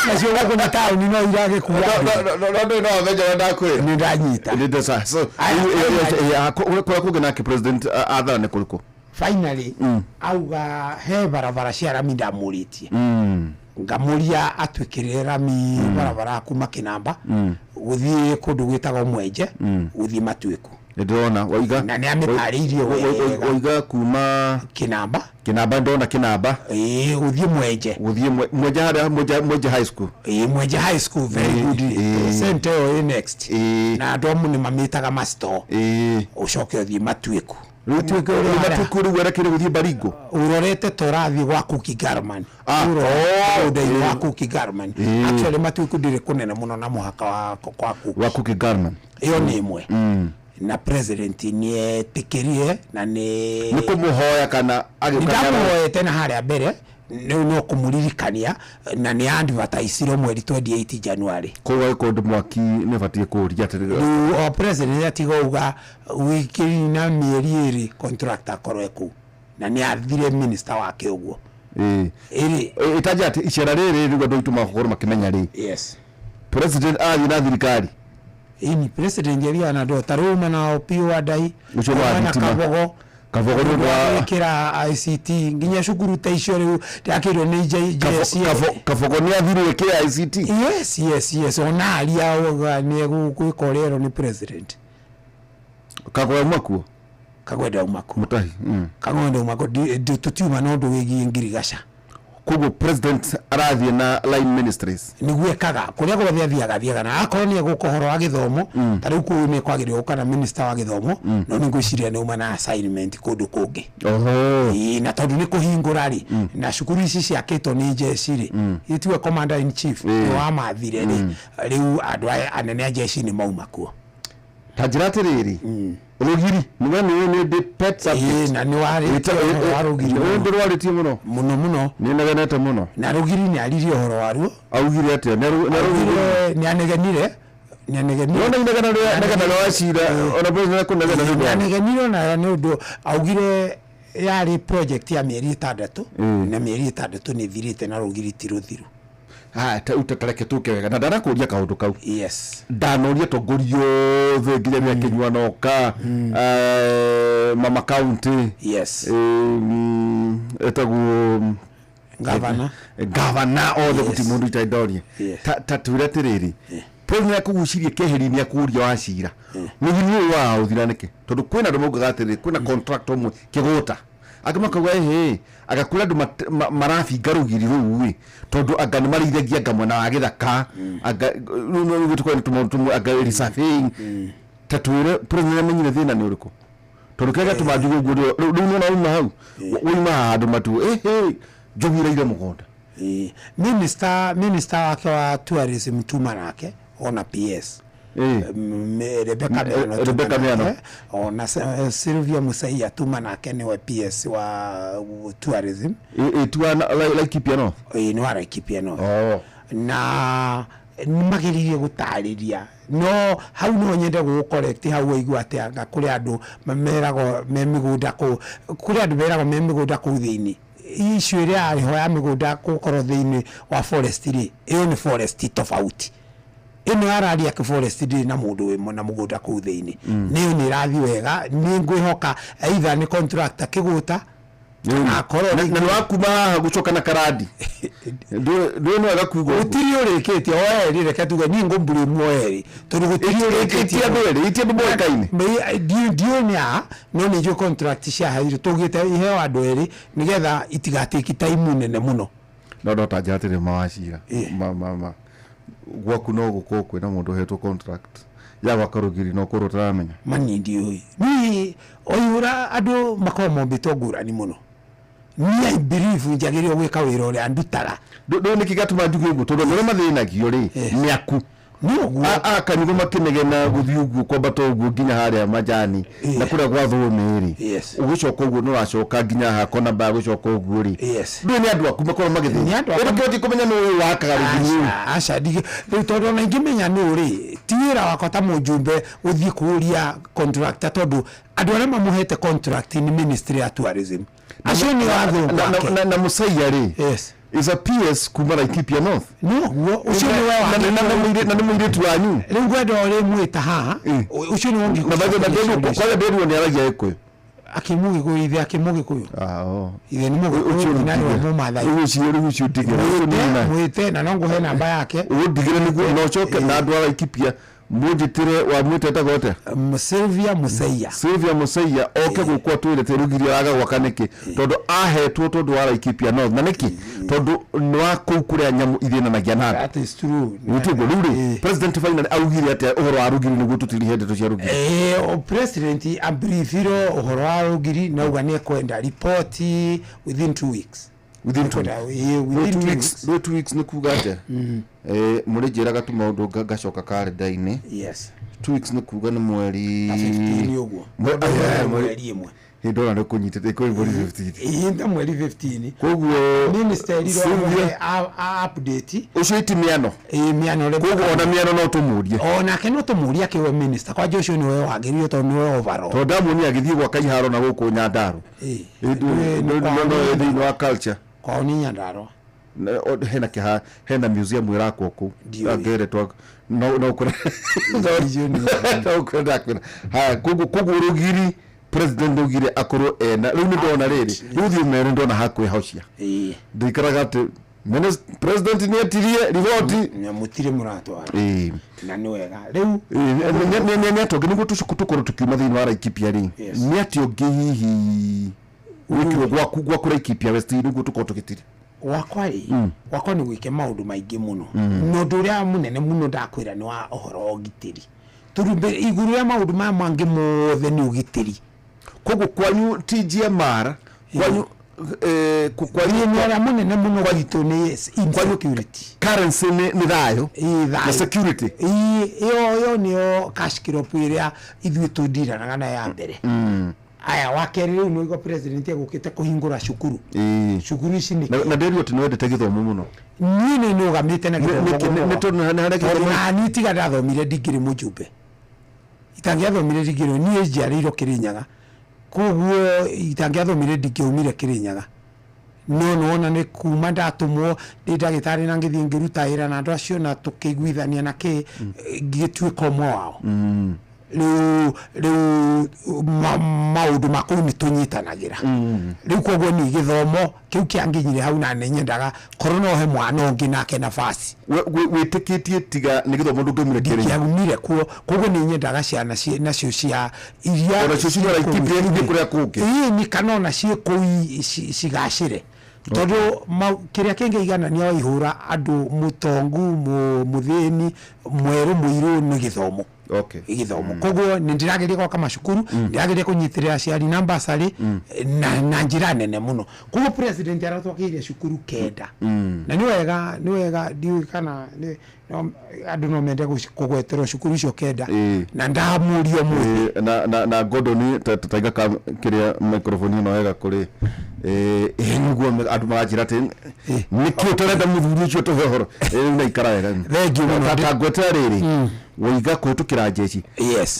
national kuna town no irage kuwa no veja ndakwe ni ndanyita ni ndesa so kwa kugena ki president adha ne kuliko finally auga he barabara cia rami ndamuritie ngamuria atwikirira rami barabara kuma Kinamba guthie kundu gwitagwo Mwenje guthie Matwiku ndona waiga na ni amitariirie waiga kuma Kinamba ndona Kinamba guthie Mwenje Mwenje hada Mwenje high school Mwenje high school very good center next na ndomu ni mamitaga masto ucoke uthie Matwiku Matwiku werekire guthie Baringo urorete torathi gwa Kuki Garman urorete gwa Kuki Garman actually Matwiku ndire kunene muno na muhaka wa Kuki Garman iyo ni imwe na president ni etikirie na ni kumuhoya kana agikanya tena haria mbere no kumuririkania na ni advertise mweri 28 January kwa kondu mwaki ne batie kuria o president atigoga wiki na mieri iri contractor korweku na ni athire minister wake uguo itaja ati icera riri rigo ndoituma gukoro makimenya ri yes president athi na thirikari ini president yeria na ndo taruma na opio adai ucio wa Kabogo wa kira ICT nginya shukuru taisho riu yakiro ni JS Kabogo ni athirwe kira ICT yes ona alia oga ni gukorero ni president kagwe mwakuo kagwenda umako mutahi kagwenda umako tutuma no ndo wigi ngirigasha kugo president arathie na line ministries niguo kaga kuria gwa thiaga na akorwo ni gukohoro wa githomo tariu ku ni kwagirio kana minister wa githomo no ni ngwiciria ni uma na assignment kundu kungi na tondu ni kuhingura ri na cukuru ici ciakitwo ni jeshi ri itiwe commander in chief wa mathire ri riu andu anene a jeshi ni mauma kuo tajirate riri rugiri niwe ni de pet subject na ni warugiri ndo rwaritie muno ni nagenete muno na rugiri ni aririe horo waruo augire ate na rugiri ni anegenire ona inegana wacira ona president kunegana anegenire na ndo augire yari project ya mieri 6 na mieri 6 ni thirite na rugiri tiruthiru utatareke tuke wega na ndarakuria kaundu kau yes ndanoria tongorio nginya ria Kinyua noka mama county yes etagu governor othe guti mundu itaidoria tatwire riri president akugucirie keheri-ini akuria wacira mugini wa uthiranike tondu kwina andu maugaga atiri kwina contract omwe kiguta akamakaga agakura andu marabinga rugiri ruu tondu anga ni marithagia anga mwena wa githaka anga gutukwa tumu anga resurveying tatwire president amenyire thina ni uriku tondu kega tumanjugu gurio riu nona uma hau uima handu matu jogira ile mugonda minister wake wa tourism tuma nake ona PS Rebecca Miano ona Sylvia Musai atuma nake ni wa PS wa tourism tuana like piano ni wa like piano na magiririe gutariria no hau no nyende go correct hau igwa ate anga kuri andu mamerago memigunda ku kuri andu merago memigunda ku thiini issue ria ari ho ya migunda ku koro thiini wa forestry iyo ni forest tofauti ino araria ke forest ndi na mundu we na mugunda ku thiini niyo ni rathi wega ni ngwihoka either ni contractor kiguta na korora na wakuma gucoka na karadi ndio no agakuigo utiri urikite oeri reke tuge ni ngomburi mwoeri tondu gutiri urikite abere itie bokaine dio nya no ni jo contract cia hairo tugite iheo andu eri nigetha itigatiki time nene muno no tajatire mawashira ma gwaku no guko kwina mundu hetwo contract ya wakarugiri no kuro taramenya mani ndio ni oyura andu makomo bitogura ni muno ni I believe njagirio gwika wira uri andutaga ndo nikigatuma njuge ugu tondu no mathinagia ri miaku no akanigo makinegena guthi ugu kwambata ugu nginya haria majani na kuria gwa thumiri ugucoka ugu no racoka nginya hakona ba gucoka ugu ri ndo ni andu aku makoro magithini uri kumenya no wakaga rugini aca dige tondu na ngimenya ni uri tira wakota mujumbe uthi kuria contractor tondu andu aria mamuhete contract ni ministry ya tourism acio ni wathu na Musaia ri is a PS kuma Laikipia North no ucio ni wa na mwire tu wanyu riu gwenda uri mwita haha ucio ni wongi na baadhi na kwa beru ni aragia ekwe akimugi ko ithe akimugi ko ithe ni mugi ucio ni nani wa mumathai ucio tigire mwite na nongo he namba yake udigire ni no choke na andu a Laikipia mujitire wa mwiteta gote Sylvia Musaia oke gukwa twirete rugiria aga gwakaniki tondu ahetwo tondu wa Laikipia North na niki tondu nwa kukuria nyamu ithina na giana that is true utigo ruri president finally augire ati uhoro wa rugiri ni gututiri hende to cia rugiri president abrifiro uhoro wa rugiri na uganie kwenda report within 2 weeks within 2 weeks ni kugate murijira gatuma undu gacoka kalenda-ini 2 weeks ni kuga ni mweri 15 uguo mweri imwe hindora ni kunyitete ko mweri 15 inda mweri 15 koguo minister iro update ucio itimiano miano koguo ona miano no tumurie ona ke no tumurie ke minister kwa Joshua ni wewe wagirio to ni wewe overall to damu ni agithie gwa kaiharo na guku Nyandaru no thini wa culture kwa ni Nyandaru hena museum irako ku agere to no kure no kure ha kugu rugiri president rugiri akoro ena riu ndona riri ruthi mere ndona hakwe haucia ndikaraga ati president ni atirie rivoti nyamutire muratwara na ni wega riu ni atoge ni gutukoro tukiuma thini wa Laikipia ri ni ati ogihi wikiro gwa kura Laikipia West ni gutukoro tukitire wakwa ni gwike maundu maingi muno no nduria munene muno ndakwira ni wa ohoro ogitiri turumbe iguru ya maundu ma mangi mothe ni ugitiri kogu kwanyu TGMR kwanyu kukwaria ni ara munene muno gitu ni insecurity currency ni thayo na security iyo niyo cash crop iria ithu tundiranaga na ya mbere aya wakeri riu no igo president agukite kuhingura cukuru cukuru ici ni na nderio ati nwendete githomo muno ni nugamite na githomo ni to na na ni tiga ndathomire digiri mujumbe itangiathomire digiri ni njiariro Kirinyaga koguo itangiathomire digiri umire Kirinyaga no ona ni kuma ndatumwo ndi ndagitari na ngithii ngiruta ira na andu acio na tukiguithania na ki gitue komo wao riu maundu makuu ni tunyitanagira riu koguo ni githomo kiu kianginyire hau na nenyendaga korona he mwana ungi nake nafasi witikitie tiga ni githomo ndungimire kiri kiagumire kuo koguo ni nyendaga ciana nacio cia iria ona cio ciora Laikipia ni kuria kungi ni kanona cie kui cigacire tondu kiria kingi igana ni oihura andu mutongu muthini mweru muiru ni githomo igithomo koguo ni ndirageria kwa kama cukuru ndirageria kunyitirira ciari na basari na njira nene muno koguo president aratwakiire cukuru kenda na ni wega ndiu kana andu no mende kugweterwo cukuru icio kenda na ndamurio mwe na Gordon tataiga kiria microphone no wega kuri nguo andu marajira ati nikio turenda muthuri ucio tuhoro na ikara wega thengiu tata gweta riri woiga kutukira jeshi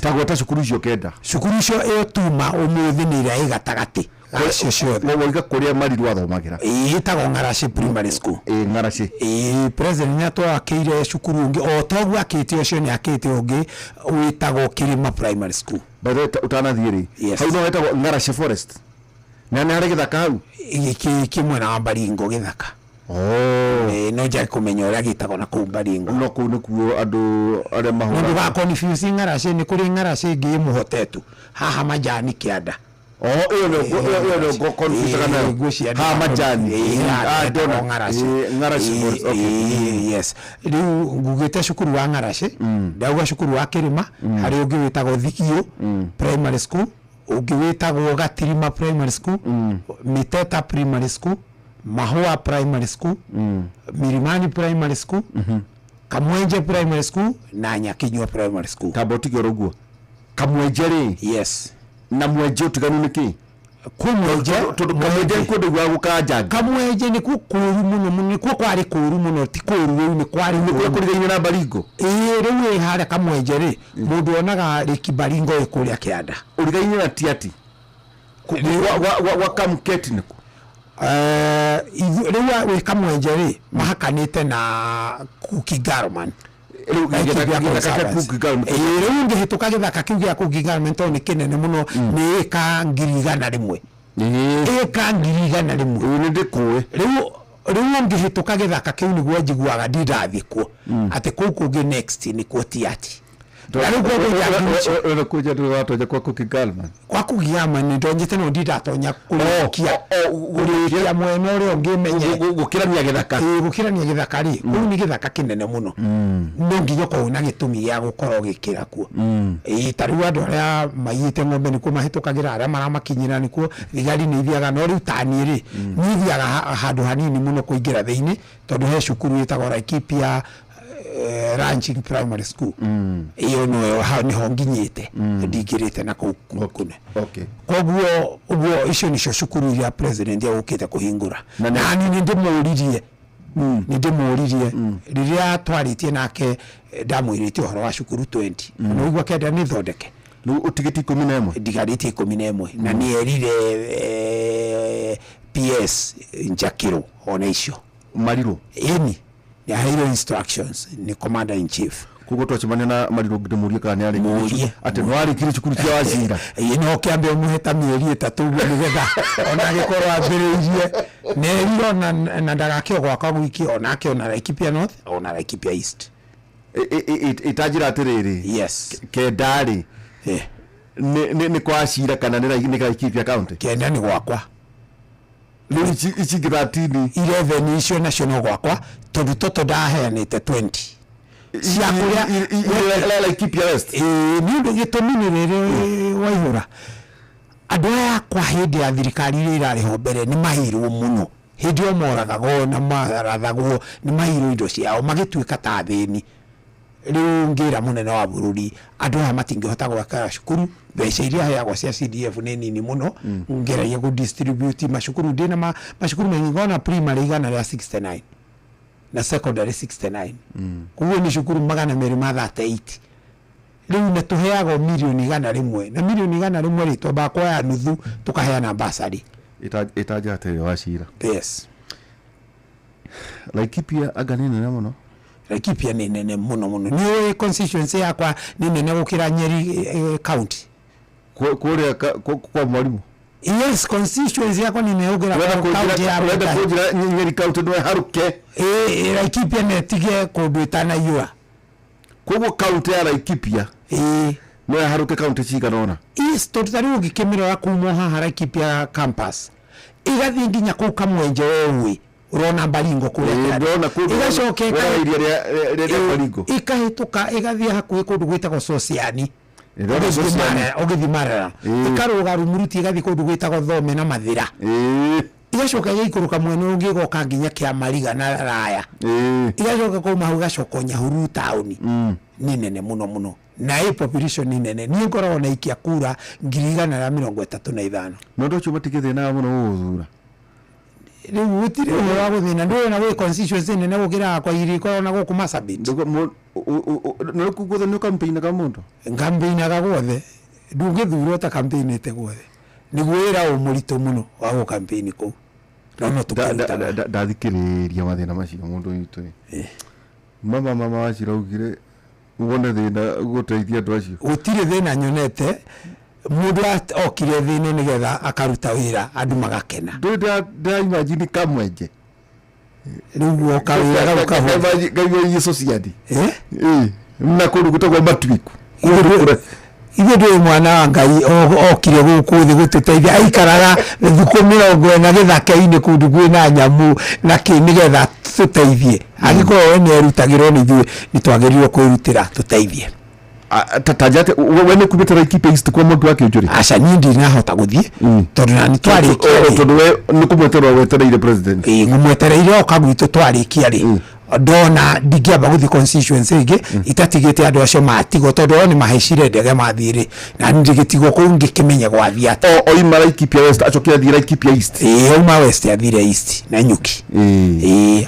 tagweta cukuru icio kenda cukuru icio iyo tuma umuthi ni ira igatagati gacio ciothe woiga kuria Mariru athomagira itagwo Ng'araci primary school Ng'araci president nĩatwakeire cukuru ungi o toguo akĩte ũcio nĩ akĩte ũngĩ wĩtagwo Kĩrĩma primary school bado utanathiĩ rĩ hau no wetagwo Ng'araci forest na nĩ harĩ gĩthaka hau gĩkĩ mwena wa Baringo gĩthaka no njari kumenya ũrĩa gĩtagwo na kũu Baringo no kũu nĩkuo andũ arĩa mahũra mũndũ ga confuse Ng'araci nĩ kũrĩ Ng'araci ĩngĩ mũhotetu haha Majani Kĩanda iyo ndio confuse kana ha Majani ndona Ng'araci yes rĩu ngugĩte cukuru wa Ng'araci ndauga cukuru wa Kĩrĩma harĩ ũngĩ wĩtagwo Thikio primary school ũngĩ wĩtagwo Gatirima primary school Miteta primary school Mahua primary school Milimani primary school Kamwenje primary school na Nyakinyua primary school Kabotigio roguo Kamwenje ri yes na Mwenje utiganu niki Kamwenje kundu gwa gukanja Kamwenje ni kukuru muno muno kwa kwari kuru muno ti kuru we ni kwari kurigaine na Baringo riu hara Kamwenje ri mundu onaga riki Baringo ikuria Kĩanda urigaine na tiati wa Kamketi niko riu we Kamwenje ri mahakanite na Kuki Garman riu ngĩhĩtũka gĩthaka kĩu gĩa Kuki Garman to nĩ kĩnene mũno nĩ ĩka 100,000 ĩka 100,000 nĩ ndĩkũĩ riu ngĩhĩtũka gĩthaka kĩu nĩguo njiguaga ndirathiĩ kuo atĩ kũu kũngĩ next nĩ kuo Tiati kwa Kuki Garman kwa Kuki Garman ndonyete no ndatonya kurikia mwena ũrĩa ũngĩmenye gũkĩrania gĩthaka gũkĩrania gĩthaka ri kũu nĩ gĩthaka kĩnene mũno no nginya kũu na gĩtũmi gĩa gũkorwo gĩkĩra kuo tarĩu andũ arĩa maiyĩte ng'ombe nĩkuo mahĩtũkagĩra arĩa maramakinyĩra nĩkuo thigari nĩ ithiaga no rĩu tani rĩ nĩ ithiaga handũ hanini mũno kũingĩra thĩinĩ tondũ he cukuru ĩtagwo Laikipia Ranching primary school iyo no niho nginyite ndigirite na kune koguo icio nicio cukuru ya president yagukite kuhingura na ni ndimuririe riria twaritie nake ndamwirite uhoro wa cukuru 20 no igwa kenda ni thondeke utigiti 11 ndigarite 11 na ni erire PS Njakiro ona icio Mariru eni ya hero instructions ni commander in chief kugo twachimane na Mariru ngimurie kana ari ati no ari kiri cukuru cia Wachira ino kiambe umuheta mieri 3 uguo nigetha ona gikorwo ambiriirie neriro na ndagakio gwakwa gwiki ona akio na Laikipia North ona Laikipia East itajira atiriri yes kendari ni kwa Wachira kana ni Laikipia county kenda ni gwakwa ici gratini 11 icio national gwakwa tondu toto ndaheanite 20 cia kuria Laikipia West ni undu gitumi ni riri waihura andu aya kwa hindi ya thirikari iri irariho mbere ni mahirwo muno hindi o moragagwo na marathagwo ni mahirwo indo ciao magituika ta thini riu ngira munene wa bururi andu aya matingihota gwaka cukuru mbeca iria heagwo cia CDF ni nini muno ngeragia ku distribute macukuru ndina macukuru mengona primary igana rĩa 69 na secondary 69 kuo ni cukuru magana meri ma 38 riu ne tuheagwo milioni igana rimwe na milioni igana rimwe ri to bakwa ya nuthu tukaheana basari itaja ate Wachira yes Laikipia aganene na muno Laikipia ni nene muno ni constituency yakwa ni nene gukira Nyeri county kuria kwa mwalimu yes constituency yakwa ni nene gukira county ya Nyeri county no haruke Laikipia netige kundu itana yua kugo county ya Laikipia no haruke county ciganona east totari ugikimira kumo haha Laikipia campus igathi nginya ku Kamwenje wewe urona Baringo kuria igacoke Baringo ikahituka igathi hakuhi kundu gwitagwo Sociani ogithimara ikaruga rumuruti igathi kundu gwitagwo Thome na Mathira igacoka igikuruka mwene ungi goka nginya kia Mariga na Raya igacoka kuma hau gacoka Nyahururu town ni nene muno na population ni nene ni ngoragwo na ikia kura 135 no ndocho batigithe na muno uthura riu utire wa guthina ndo na we constituency nene gukira kwa iriko na guku Marsabit no kugutha no campaign ka mundu campaign ka guothe ndungithurwo ta campaign ite guothe ni gwira umurito muno wa go campaign ko no tukaruta ndathikiriria mathina macio mundu witu mama waciraugire ubone thina guteithia andu acio gutire thina nyonete mundu okire thina nigetha akaruta wira andu magakena nda imagine kamwenje riu okawira gauka Yesu ciadi na kundu gutagwa matwiku ithe ndä mwana wa Ngai okire gå thä gå tå teithia aikaraga thukå 40 na gä thaka-inä kå ndå kwä na nyamu na kä nä getha tå teithie agä korwo we nä erutagä rwo nä ithuä nä twagä rirwo kwä rutä ra tå teithie tatajate we nä kumä te Laikipia East kwa må ndå wake njå aca niä ndinahota gå thiä tondå na nä twarä kia tondå we nä kå mweterwo wetereire president ngå mwetereire oka gwitå twarä kia rä ndona ndingĩamba gũthiĩ constituency ĩngĩ itatigĩte andũ acio matigwo tondũ o nĩ mahecire ndege mathiĩ-rĩ na ndigĩtigwo kũu ngĩkĩmenya gwathiĩ atĩa oima Laikipia West acoke athiĩ Laikipia East oima West athire East na Nyuki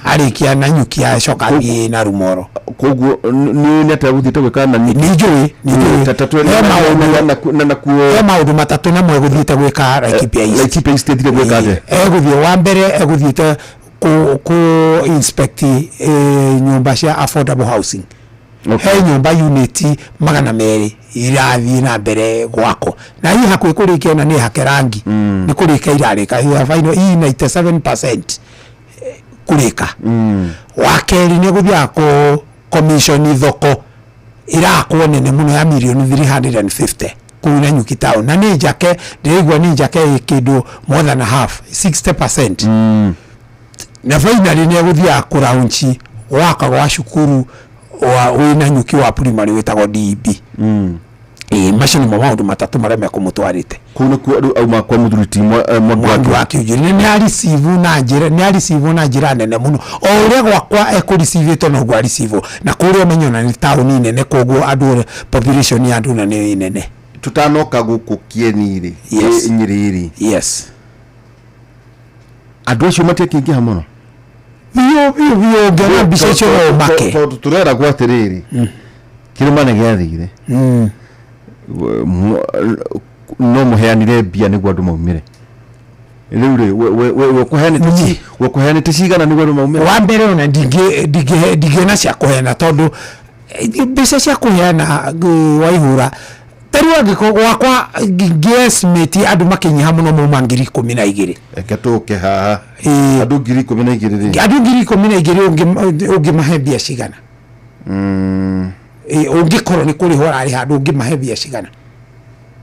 arĩkia na Nyuki acoka athiĩ na Rumoro koguo nĩ atĩa gũthiĩte gwĩka na Nyuki nĩnjũĩ he maũndũ matatũ na mwe gũthiĩte gwĩka Laikipia East athire gwĩka atĩa egũthiĩ wa mbere egũthiĩte ku inspect nyumba cia affordable housing he nyumba unit 200 irathii na mbere gwako na hii hakuĩ kũrĩkia na nĩ hake rangi nĩ kũrĩka irarĩka final 97% kũrĩka wa kerĩ nĩ gũthiaga ku commission thoko irakwo nene mũno ya milioni 350 kũu na Nyuki town na nĩ njake ndĩraigua nĩ njake kĩndũ more than half 60% na finally nĩ egũthiaga kũraunchi waka gwa cukuru wĩna Nyuki wa primary wĩtagwo DEB macio nĩmo maũndũ matatũ marĩa mekũmũtwarĩte kũu nĩkuo andũ auma kwa mũthuriti Mwangi wa Kĩũnjũri nĩ areceive na njĩra nene mũno o ũrĩa gwakwa ekũreceive noguo areceive na kũrĩa ũmenyona nĩ taũni nene koguo andũ population ya andũ na nĩ nene tutanoka gũkũ Kieni-rĩ Nyĩrĩ-rĩ andũ acio matiakĩingĩha mũno biũ ngena mbica icio no make tondũ tũrera gwa atĩrĩrĩ kĩrĩma nĩ gĩathire no mũheanire mbia nĩguo andũ maumĩre rĩu-rĩ wekũheanĩte cigana nĩguo andũ maumĩre wa mbere ona ndingĩona cia kũheana tondũ mbica cia kũheana waihũra tarĩu angĩkorwo gwakwa ngĩestimate andũ makĩnyiha mũno mauma 12,000 eke tũke haha andũ 12,000 andũ 12,000 ũngĩmahe mbia cigana ũngĩkorwo nĩ kũrĩho ararĩ handũ ũngĩmahe mbia cigana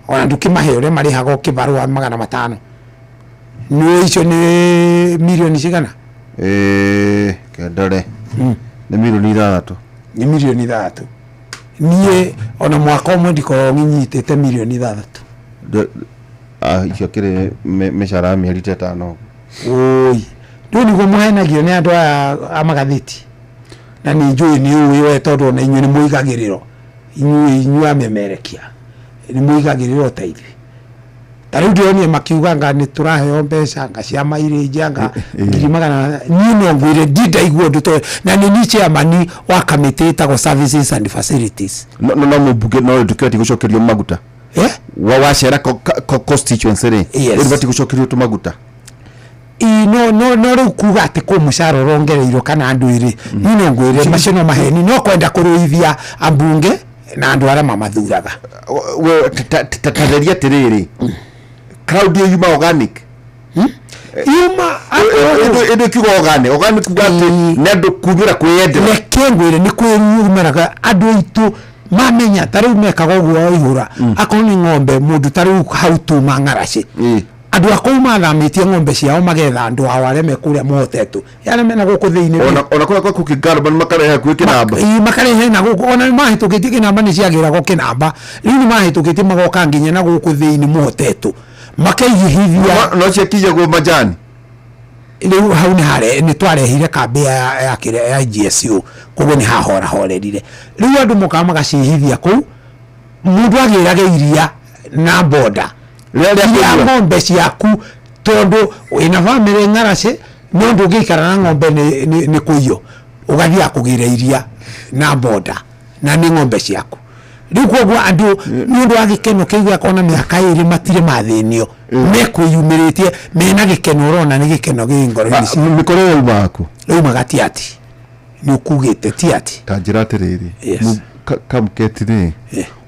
ona ndũkĩmahe ũrĩa marĩhaga ũkĩbarũa 500 nĩ icio nĩ milioni cigana kendore nĩ milioni 6 nĩ milioni 3 niĩ ona mwaka ũmwe ndikorwo ngĩnyitĩte milioni 3 icio kĩrĩ mĩcara mĩeri 5 oi rĩu nĩguo mũhenagio nĩ andũ a magathĩti na nĩ njũĩ nĩ ũĩ we tondũ ona inyuĩ nĩ mũigagĩrĩro inyuĩ amemerekia nĩ mũigagĩrĩro ũteithio tarĩu ndĩronire makiuganga nĩ tũraheo mbeca nga cia mairĩnja nga 200,000 niĩ no ngwĩre ndindaigua ũndũ to na nĩ ni chairman wa kamĩtĩ ĩtagwo services and facilities no mũmbunge no ndũkĩrati gũcokerio maguta wacera constituency-rĩ ndũbati gũcokerio tũmaguta no rĩu kuga atĩ kũ mũcara ũrongereirwo kana andũ ĩrĩ niĩ no ngwĩre macio no maheni no kwenda kũrũithia ambunge na andũ arĩa mamathuraga tatheria atĩrĩrĩ crowd yuma organic yuma ĩndũ kiuga organic kuga atĩ nĩ andũ kumĩra kwĩyendera reke ngwĩre nĩ kwĩyumĩraga andũ aitũ mamenya tarĩu mekaga ũguo waihũra akorwo nĩ ng'ombe mũndũ tarĩu hau tuma ng'araci andũ akũu mathamĩtie ng'ombe ciao magetha andũ ao arĩa mekũrĩa mohotetwo arĩa mena gũkũ thĩinĩ ona kũrĩa kwa kũkĩngarũba nĩmakarehe hakuhĩ kĩnamba makarehe na gũkũ ona nĩmahĩtũkĩtie kĩnamba nĩciagĩragwo kĩnamba rĩu nĩmahĩtũkĩtie magoka nginya na gũkũ thĩinĩ mohotetwo makaigithia no ciakĩigagwo majani rĩu hau nĩ twarehire kambĩ ya GSU koguo nĩ hahorahorerire rĩu andũ mokaga magacihithia kũu mũndũ agĩraga iria na boda rĩrĩa ng'ombe ciaku tondũ wĩna bamĩrĩ ng'araci no ndũngĩikara na ng'ombe nĩ kũiywo ũgathiaga kũgĩra iria na boda na nĩ ng'ombe ciaku riu koguo andu ni undu wa gikeno kiu akona miaka iri matire mathinio mekwiyumiritie mena gikeno urona ni gikeno gingoro-ini mikoro ya umako umaga ati ni ukugite ti ati tanjira atiriri kamuketire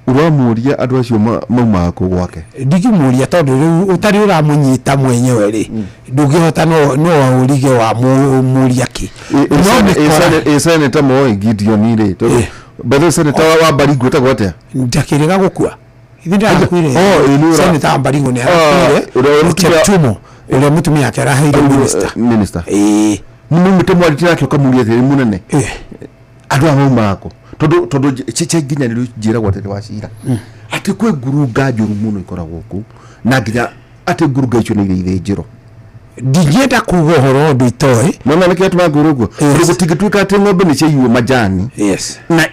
uramuria andu acio maumako gwake ndigimuria tondu riu utari uramunyita mwenyewe ri ndungihota no urige wa muria ki no senator Moi Gideon ri tondu bado senator wa Baringo tagwate ndakiriga gukua ithinda akwire senator Baringo ni akwire Chepchumo ule mutumia yake araheire minister ni mutemwa ritira kyo kamuria thiri munene andu amaumako tondu chiche ginya ni njira gwatete wa cira ati kwe ngurunga njuru muno ikoragwo ku na nginya ati ngurunga icio ni ithe njiro ndigienda kuga horo ndu itoe mwana nake atuma ngurungu gutigituika ati ng'ombe ni ciyu majani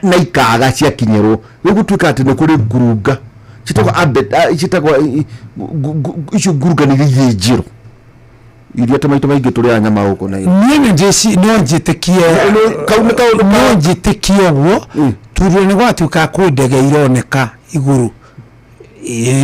na ikaga cia kinyero gutuika ati ni kuri ngurunga chitako abet chitako icio ngurunga ni ithe njiro iria tamaito maingi turi anyama huko na niene njeci no njitikie no njitikie guo turu ni gwatuka ku ndege ironeka iguru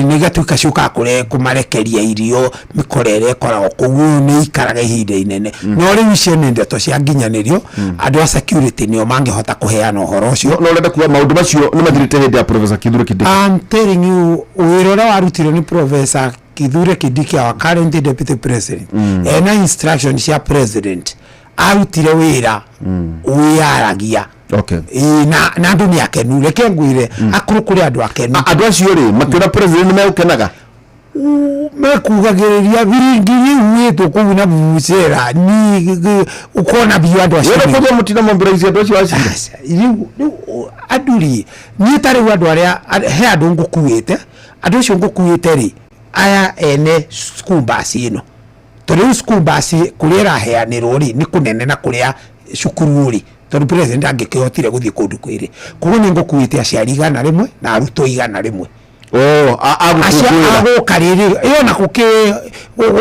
ni gatuka cuka kure kumarekeria irio mikorere koragwo kuguo ni ikaraga ihinda inene no riu icio ni ndeto cia nginyanirio andu a security nio mangihota kuheana uhoro ucio no urenda kuwa maundu macio ni mathirite hindi ya Professor Kithure Kindiki I'm telling you wirora warutire ni Professor Kithure Kindiki our current deputy president ena instruction cia president arutire wira uyaragia okay na andu ni akenu reke ngwire akuru kuri andu akenu andu acio ri makira president me ukenaga mekugagiriria biringiri wetu kubu na bucera ni ukona biyo andu acio wera kwa mutina mobilize andu acio acio aduri ni tare andu aria he andu ngukuite andu acio ngukuite ri aya ene school bus ino tori school bus kurira heanirwo ri ni kunene na kuria cukuru ri tori president angikihotire guthie kundu kwiri kugo ni ngukuite aciari igana rimwe na aruto igana rimwe agukariri iyo na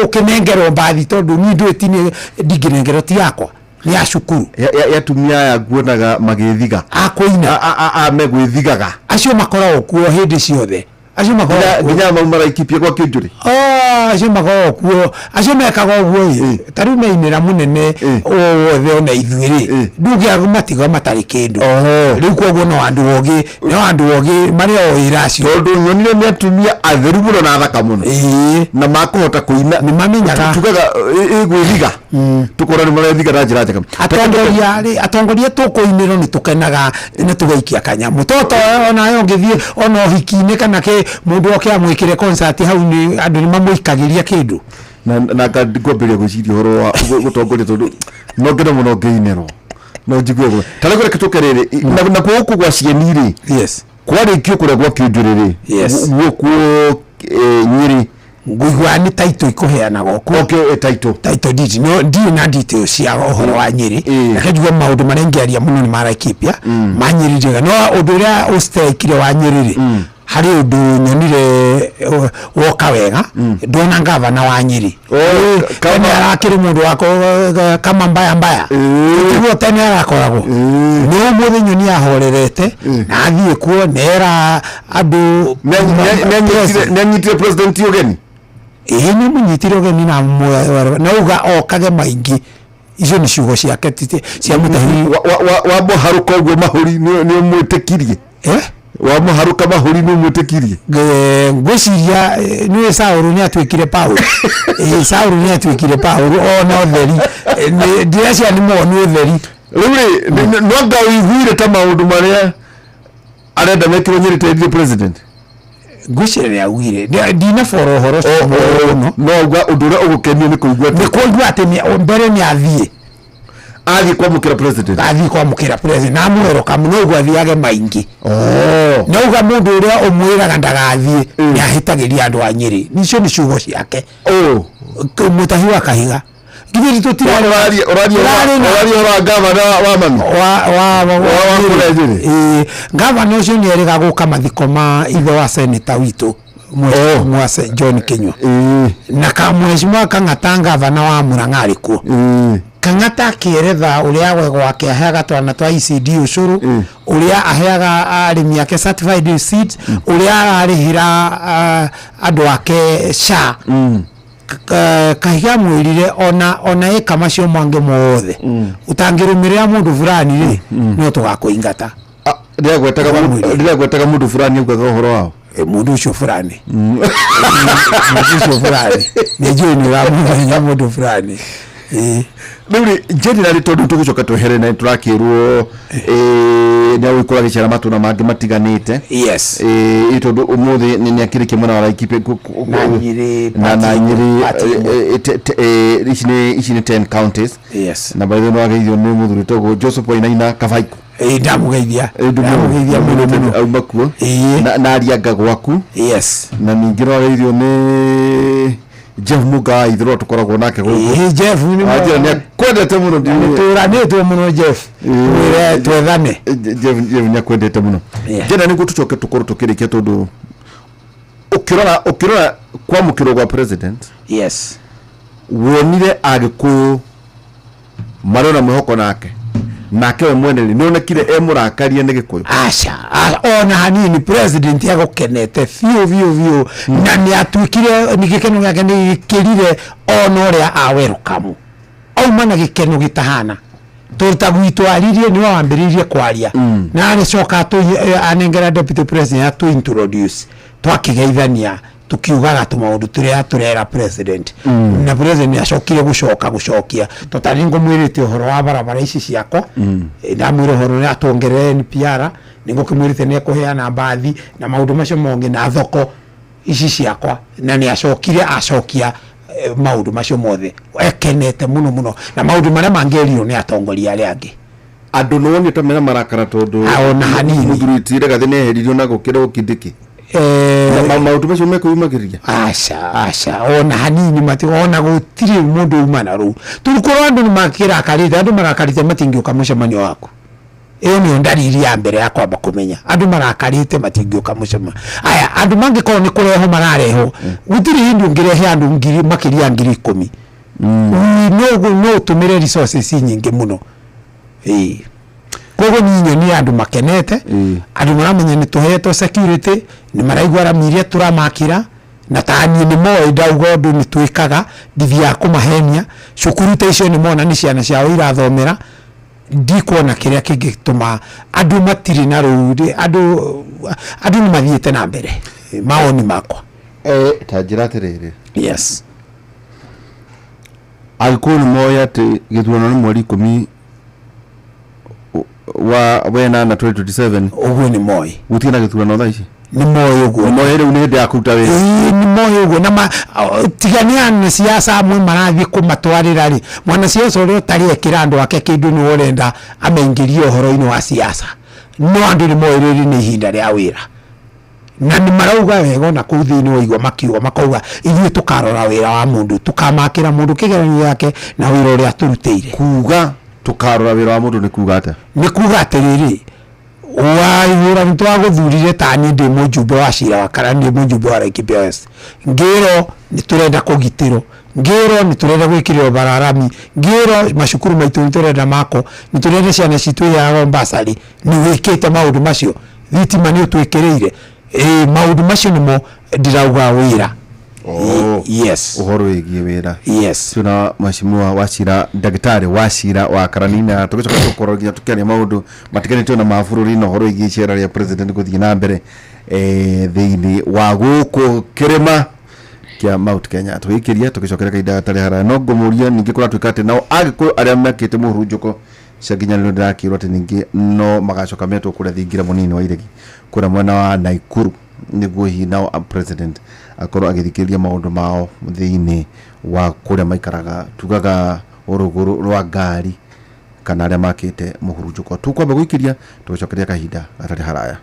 gukinengerwo mbathi tondu ni ndwetini ndinginengerwo ti yakwa ni ya cukuru yatumia ya guonaga magithiga akoina megwithigaga acio makoragwo kuo hindi ciothe acio makoragwo nginya maumara ikipia kwa Kinjuri acio makoragwo kuo acio mekaga uguo tariu meinira munene wothe ona ithuiri ndugia matiga matari kindu riu koguo no andu ogi mari oira acio tondu nyonire ni atumia atheru muno na thaka muno na makuhota kuina ni mamenyaga tugaga igwithiga tukora ni marethiga na njira njega atongoria tukuiniro ni tukenaga ni tugaikia kanyamu toto ona yongithie ona hikine kana ke mundu oke amwikire concert hau ni andu ni mamuikagiria kindu na ngwambiria gwiciria horo wa gutongoria tondu no ngena muno ngeinero no njigwe go tare kure kitukerere na kuku gwa cieni ri kwari kyo kure gwa Kinjuri guku Nyeri ngugwa ni taito ikuheana goku taito diti no ndi na detail cia uhoro wa Nyeri na kajugwa maundu marengeria muno ni marakipia manyiri njega no uduria usteikire wa Nyeri hari undu nyonire woka wega ndona gavana wa Nyeri kama arakiri mundu wako kama mbaya tuo tene arakoragwo no muthe nyoni ahorerete na athie kuo nera andu nyitire president yogeni ni munyitire ogeni na uga okage maingi icio ni ciugo ciake cia mutahiri wa haruka uguo mahuri ni mwitikirie wa muharuka mahuri ni mwitikirie ngwiciria ni Sauru ni atwikire Paulo Sauru ni atwikire Paulo ona otheri ndiacia ni monu otheri riu no ngawiguire ta maundu maria arenda mekirwo Nyeri teithie president ngwiciria augire ndina foro horo no gwa unduria ugukenio ni kuigua ati mbere ni athie kwa mukira president na muhoroka muno gwathiage maingi no uga mundu uria umwiraga ndagathie ni ahitagiria andu a Nyeri nicio ni ciugo ciake mutahi wa Kahiga ngithiri tutira ora gavana wa mami gavana ucio ni eriga guka mathiko ma ithe wa senator witu John Kinyua na kamweshimwa kang'ata gavana wa Murang'a arikuo Kang'ata akĩeretha ũrĩa we gwake aheaga twana twa ECD ũcũrũ, ũrĩa aheaga arĩmi ake certified seeds, ũrĩa ararĩhĩra andũ ake SHA. Kahiga mwĩrire ona eka macio mangĩ mothe utangĩrũmĩrĩra mũndũ fulani rĩ no tũgakũingata. Rĩrĩa gwetaga mũndũ fulani ũgatho ũhoro wao mũndũ ũcio fulani mũndũ ũcio fulani nĩnjũĩ nĩũramũmenya mũndũ fulani. Rĩu generally tondũ tũgũcoka twehere na tũrakĩrwo nĩ agũikũra gĩcera matũna mangĩ matiganĩte. Yes. Tondũ ũmũthĩ nĩ akĩrĩkia mwena wa Laikipia na Nyeri ici nĩ 10 counties. Yes. Na baadhi wageithio nĩ mũthuri togwo Joseph Wainaina Kabaiko. Ndamugeithia mũno auma kuo na arianga gwaku. Yes. Na ningĩ wageithio nĩ Jeff Mugai thro tukoragwo nake gũkũ. Jeff nĩ kwendete mũno tũranĩtwo mũno Jeff. Twethane. Jeff nĩ kwendete mũno. Jena nĩ gũtucoke tukorwo tukĩrĩkia tondũ ukirora kwa mukiro gwa president. Yes. Wonire Agĩkũyũ marona mwĩhoko nake we mwene nĩ onekire mũrakaria nĩ Gĩkũyũ. Aca ona hanini president yagokenete biũ na nĩ atuĩkire nĩ gĩkeno gĩake nĩ gĩkĩrire ona ũrĩa welcome auma na gĩkeno gĩtahana tũruta gwitũ aririe nĩ wambĩrĩirie kwaria na agĩcoka anengera deputy president to introduce twakĩgeithania tukiugaga tũmaũndũ tũrĩa turera president na president acokire gucokia totari ngomwirite uhoro wa barabara ici ciakwa na mwire uhoro ni atongerere NPR ningo kimwirite ni kuheana bathi na maũndũ macio monge na thoko ici ciakwa na ni acokia maũndũ macio mothe ekenete muno na maũndũ marĩa mangĩerirwo ni atongoria arĩa angĩ andũ no ni tamena marakara tondu ona hanini mũthurĩtire gathe nĩ eheririo na gũkĩra Kindiki. Maũndũ macio mekũmagĩrĩria aca ona hanini ona gũtirĩ mũndũ uma na rũu tũkorwo andũ nĩmakĩrakarĩte andũ marakarĩte matingĩũka mũcemanio waku ĩyo nĩ ndariri ya mbere ya kwamba kũmenya andũ marakarĩte matingĩũka mũcemanio aya andũ mangĩkorwo nĩ kũreho mararehwo gũtirĩ hĩndĩ ũngĩrehe andũ makĩria 10,000 no ũtũmĩre resources nyingĩ mũno. Kogo ninyo ni andu makenete andu maramenya ni tuhetwo security ni maraigwa ramiria turamakira na tani ni moyo ndauga ndu ni twikaga ndithia kumahenia cukuru ta icio ni mona ni ciana ciao irathomera ndikuona kiria kingituma andu matiri na rudi andu ni mathiete na mbere maoni makwa tajira tiriri. Yes. Agĩkũyũ nĩ moya atĩ gĩthurano nĩ mweri 10 wa wena na 2027 uguo ni moi gutina gĩthurano thaa ici ni moi uguo moi rĩu nĩ hĩndĩ ya kũruta wĩra ni moi uguo na tigania siasa amwe marathi kumatwarĩra rĩ mwana siasa ũrĩa ũtarĩ ekĩra andũ ake kĩndũ nĩ ũrenda amaingĩrie ũhoro-inĩ wa siasa no andũ nĩ moi rĩrĩ nĩ ihinda rĩa wĩra na nĩ marauga wega na kũu thĩinĩ waigua makiuga makauga ithuĩ tũkarora wĩra wa mũndũ tũkamakĩra mũndũ kĩgeranio yake na wĩra ũrĩa tũrutĩire kuga tukarora wĩra wa mũndũ nĩ kuga atĩa nĩ kuga atĩrĩrĩ waihũra nĩ twagũthurire tani ndĩ mũjumbe wa cira wa kana ndĩ mũjumbe wa Laikipia West ngĩrwo nĩ tũrenda kũgitĩrwo ngĩrwo nĩ tũrenda gwĩkĩrĩrwo bararami ngĩrwo macukuru maitũ nĩ tũrenda mako nĩ tũrenda ciana citũ ya mbasari nĩ wĩkĩte maũndũ macio thitima nĩ ũtwĩkĩrĩire maũndũ macio nĩmo ndirauga wĩra. Yes. Uhoro wĩgiĩ wĩra. Yes. Tuna mheshimiwa Wachira ndagĩtarĩ Wachira wa Karanina tũgĩcoka tũkorwo nginya tũkĩaria maũndũ matiganĩte na mabũrũri na uhoro wĩgiĩ icera rĩa president gũthiĩ na mbere thĩinĩ wa gũkũ kĩrĩma kĩa Mount Kenya tũgĩkĩria tũgĩcokera kahinda gatarĩ haraya no ngũmũria ningĩ kũratuĩka atĩ nao Agĩkũyũ arĩa mekĩte mũhurunjũko cia nginyanĩro ndĩrakĩrwo atĩ ningĩ no magacoka metwo kũrĩa thingira mũnini wa iregi kũrĩa mwena wa Naikuru nĩguo hihi nao president akorwo agĩthikĩrĩria maũndũ mao thĩinĩ wa kũrĩa maikaraga tugaga rũgũrũ rwa ngari kana arĩa makĩte mũhurunjũko tũkwamba gũikĩria tũgĩcokeria kahinda gatarĩ haraya.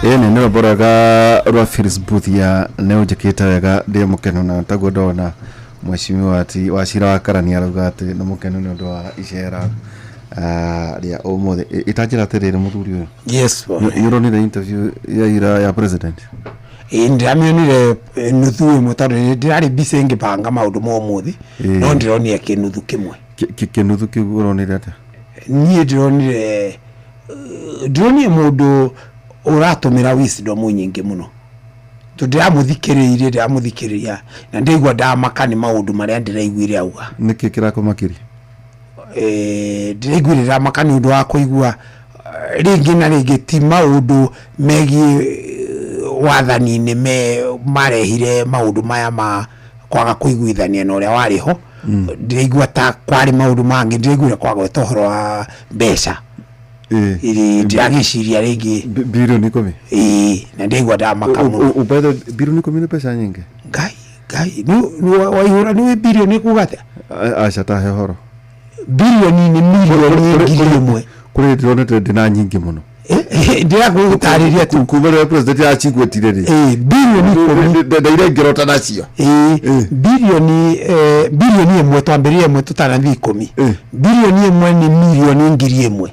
ene nä rwamboraga rwa Facebook ya nä å njä kä te wega ndä må keno na taguo ndona mwecimiwa ati Wachira wa Karani arauga atä nä må keno nä å ndå wa icera rä a å må thä itanjä ra atä rä rä må thuri å yes nä ronire interview ya ira ya president ndiramionire nuthu imwe tondu ndirari busy ngipanga maundu mo muthi no ndironire kinuthu kimwe kinuthu kiu uronire ata nie ndironire mundu uratumira wisdom nyingi muno ndiramuthikiriria na ndigwa ndamaka ni maundu maria ndiraiguire auga niki kirakumakiria ndiraiguire ndamaka ni undu wa kuigua ringi na ringi ti maundu megie wathani-inĩ marehire maundu maya ma kwaga kuiguithania na uria wari ho ndiraigua ta kwari maundu mangi ndiraiguire kwaga gweta uhoro wa mbeca ndiragiciria ringi bilioni 10 na ndiraigua ndamaka muno ubethe bilioni 10 ni pesa nyingi ngai waihura ni bilioni kugate acha tahe horo bilioni ni milioni ngiri imwe kuri ndionete ndina nyingi muno ndiragutarĩria tu kuma rä president acigwetire rĩ bilioni 10 ndaire ngirota nacio bilioni ĩmwe twambĩrĩrie ĩmwe tũtanathi 10 bilioni ĩmwe nĩ milioni ngiri ĩmwe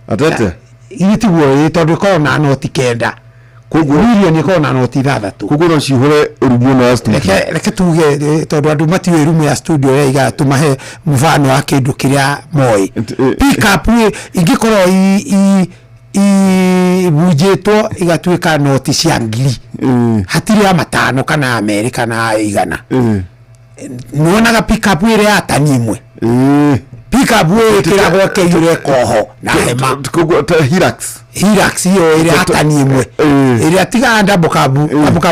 atete iri tiguo tondũ ikorwo na noti kenda koguo milioni ikorwo na noti 6 koguo no cihũre rumu ĩno ya studio reke tuge tondũ andũ matiũĩ rumu ya studio ya iga tumahe mfano wa kĩndũ kĩrĩa moĩ pick up ingĩkorwo ibujĩtwo igatuĩka noti cia ngiri hatirĩ ya 5 kana Amerika na igana nĩwonaga pick up ĩrĩa ya tani imwe pick up ĩkĩragwo kĩiyũre koho na hema Hilux iyo ĩrĩa ya tani imwe ĩrĩa tiga double cab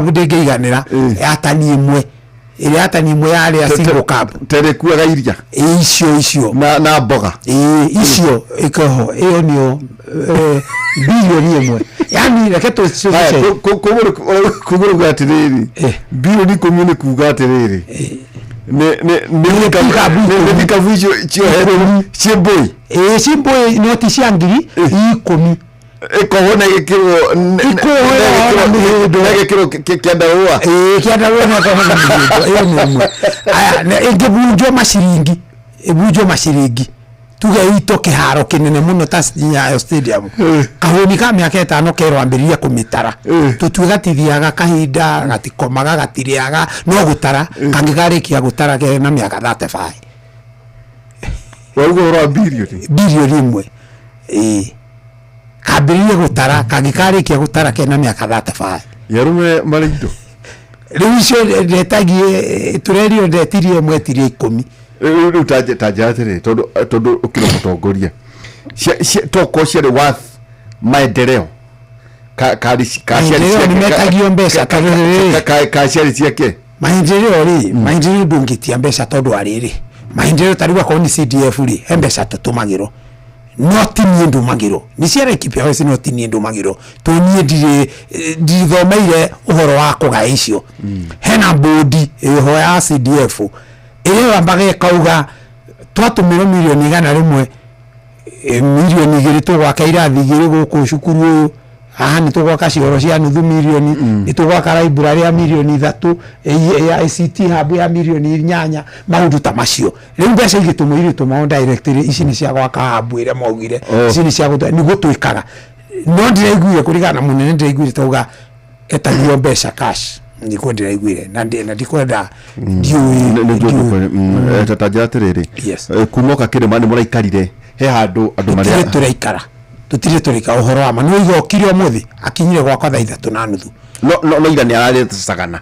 ndĩngĩiganĩra ya tani imwe ĩrĩa ya tani imwe yarĩa single cab terekuaga iria icio na mboga icio ikoho ĩyo nĩyo bilioni ĩmwe yani reke kũgũrũga atĩrĩrĩ bilioni 10 nĩ kuga atĩrĩrĩ nĩ kabu icio ciohetwo ciĩmbũĩ noti cia ngiri 10 ikoho na gĩkĩro kĩa ndaũa ĩyo nĩ ĩmwe ĩngĩbunjwo maciringi tuge ito kĩharo kĩnene mũno ta Nyayo stadium kahũni ka mĩaka 5 kerwambĩrĩria kũmĩtara tũtuĩgatithiaga kahinda gatikomaga gatirĩaga no gũtara kangĩkarĩkia gũtara kena mĩaka 35 warugo wa bilioni ĩmwe kambĩrĩrie gũtara kangĩkarĩkia gũtara kena mĩaka 35 yarume marindo rĩu icio ndetagie tũrerio ndetirie mwetirie 10 rĩu tanjĩra atĩrĩ tondũ ũkĩrĩ mũtongoria toko ciarĩ worth maendeleo nĩmetagio mbeca kaciarĩ ciake maendeleo ndũngĩtia mbeca tondũ arĩrĩ maendeleo tarĩu akorwo nĩ CDF rĩ he mbeca tũtũmagĩrwo no ti niĩ ndũmagĩrwo nĩ ciara ekipi yao no ti niĩ ndũmagĩrwo to niĩ ndithomeire ũhoro wa kũgaya icio hena bodi ĩho ya CDF ĩrĩa wambaga ĩkauga twatũmĩrwo milioni 100 milioni 2 tũgwaka irathi 2 gũkũ cukuru ũyũ haha nĩ tũgwaka cioro cia nuthu milioni nĩ tũgwaka library ya milioni 3 ya ICT hub ya milioni 8 maũndũ ta macio rĩu mbeca igĩtũmwo irĩtũmwo directly ici nĩ cia gwaka hub ĩrĩa maugire ici nĩ cia nĩ gũtwĩkaga no ndĩraiguire kũringana mũnene ndĩraiguire tauga etagio mbeca cash niko ndĩraiguire na ndikwenda ndiũĩ tatanjĩra atĩrĩrĩ kumoka kĩrĩma nĩ mũraikarire he handũ andũ marĩa tutire tũrĩka ũhoro wa ma nĩ igokire ũmũthĩ akinyire gwakwa 3:30 no ira nĩ ararĩte Sagana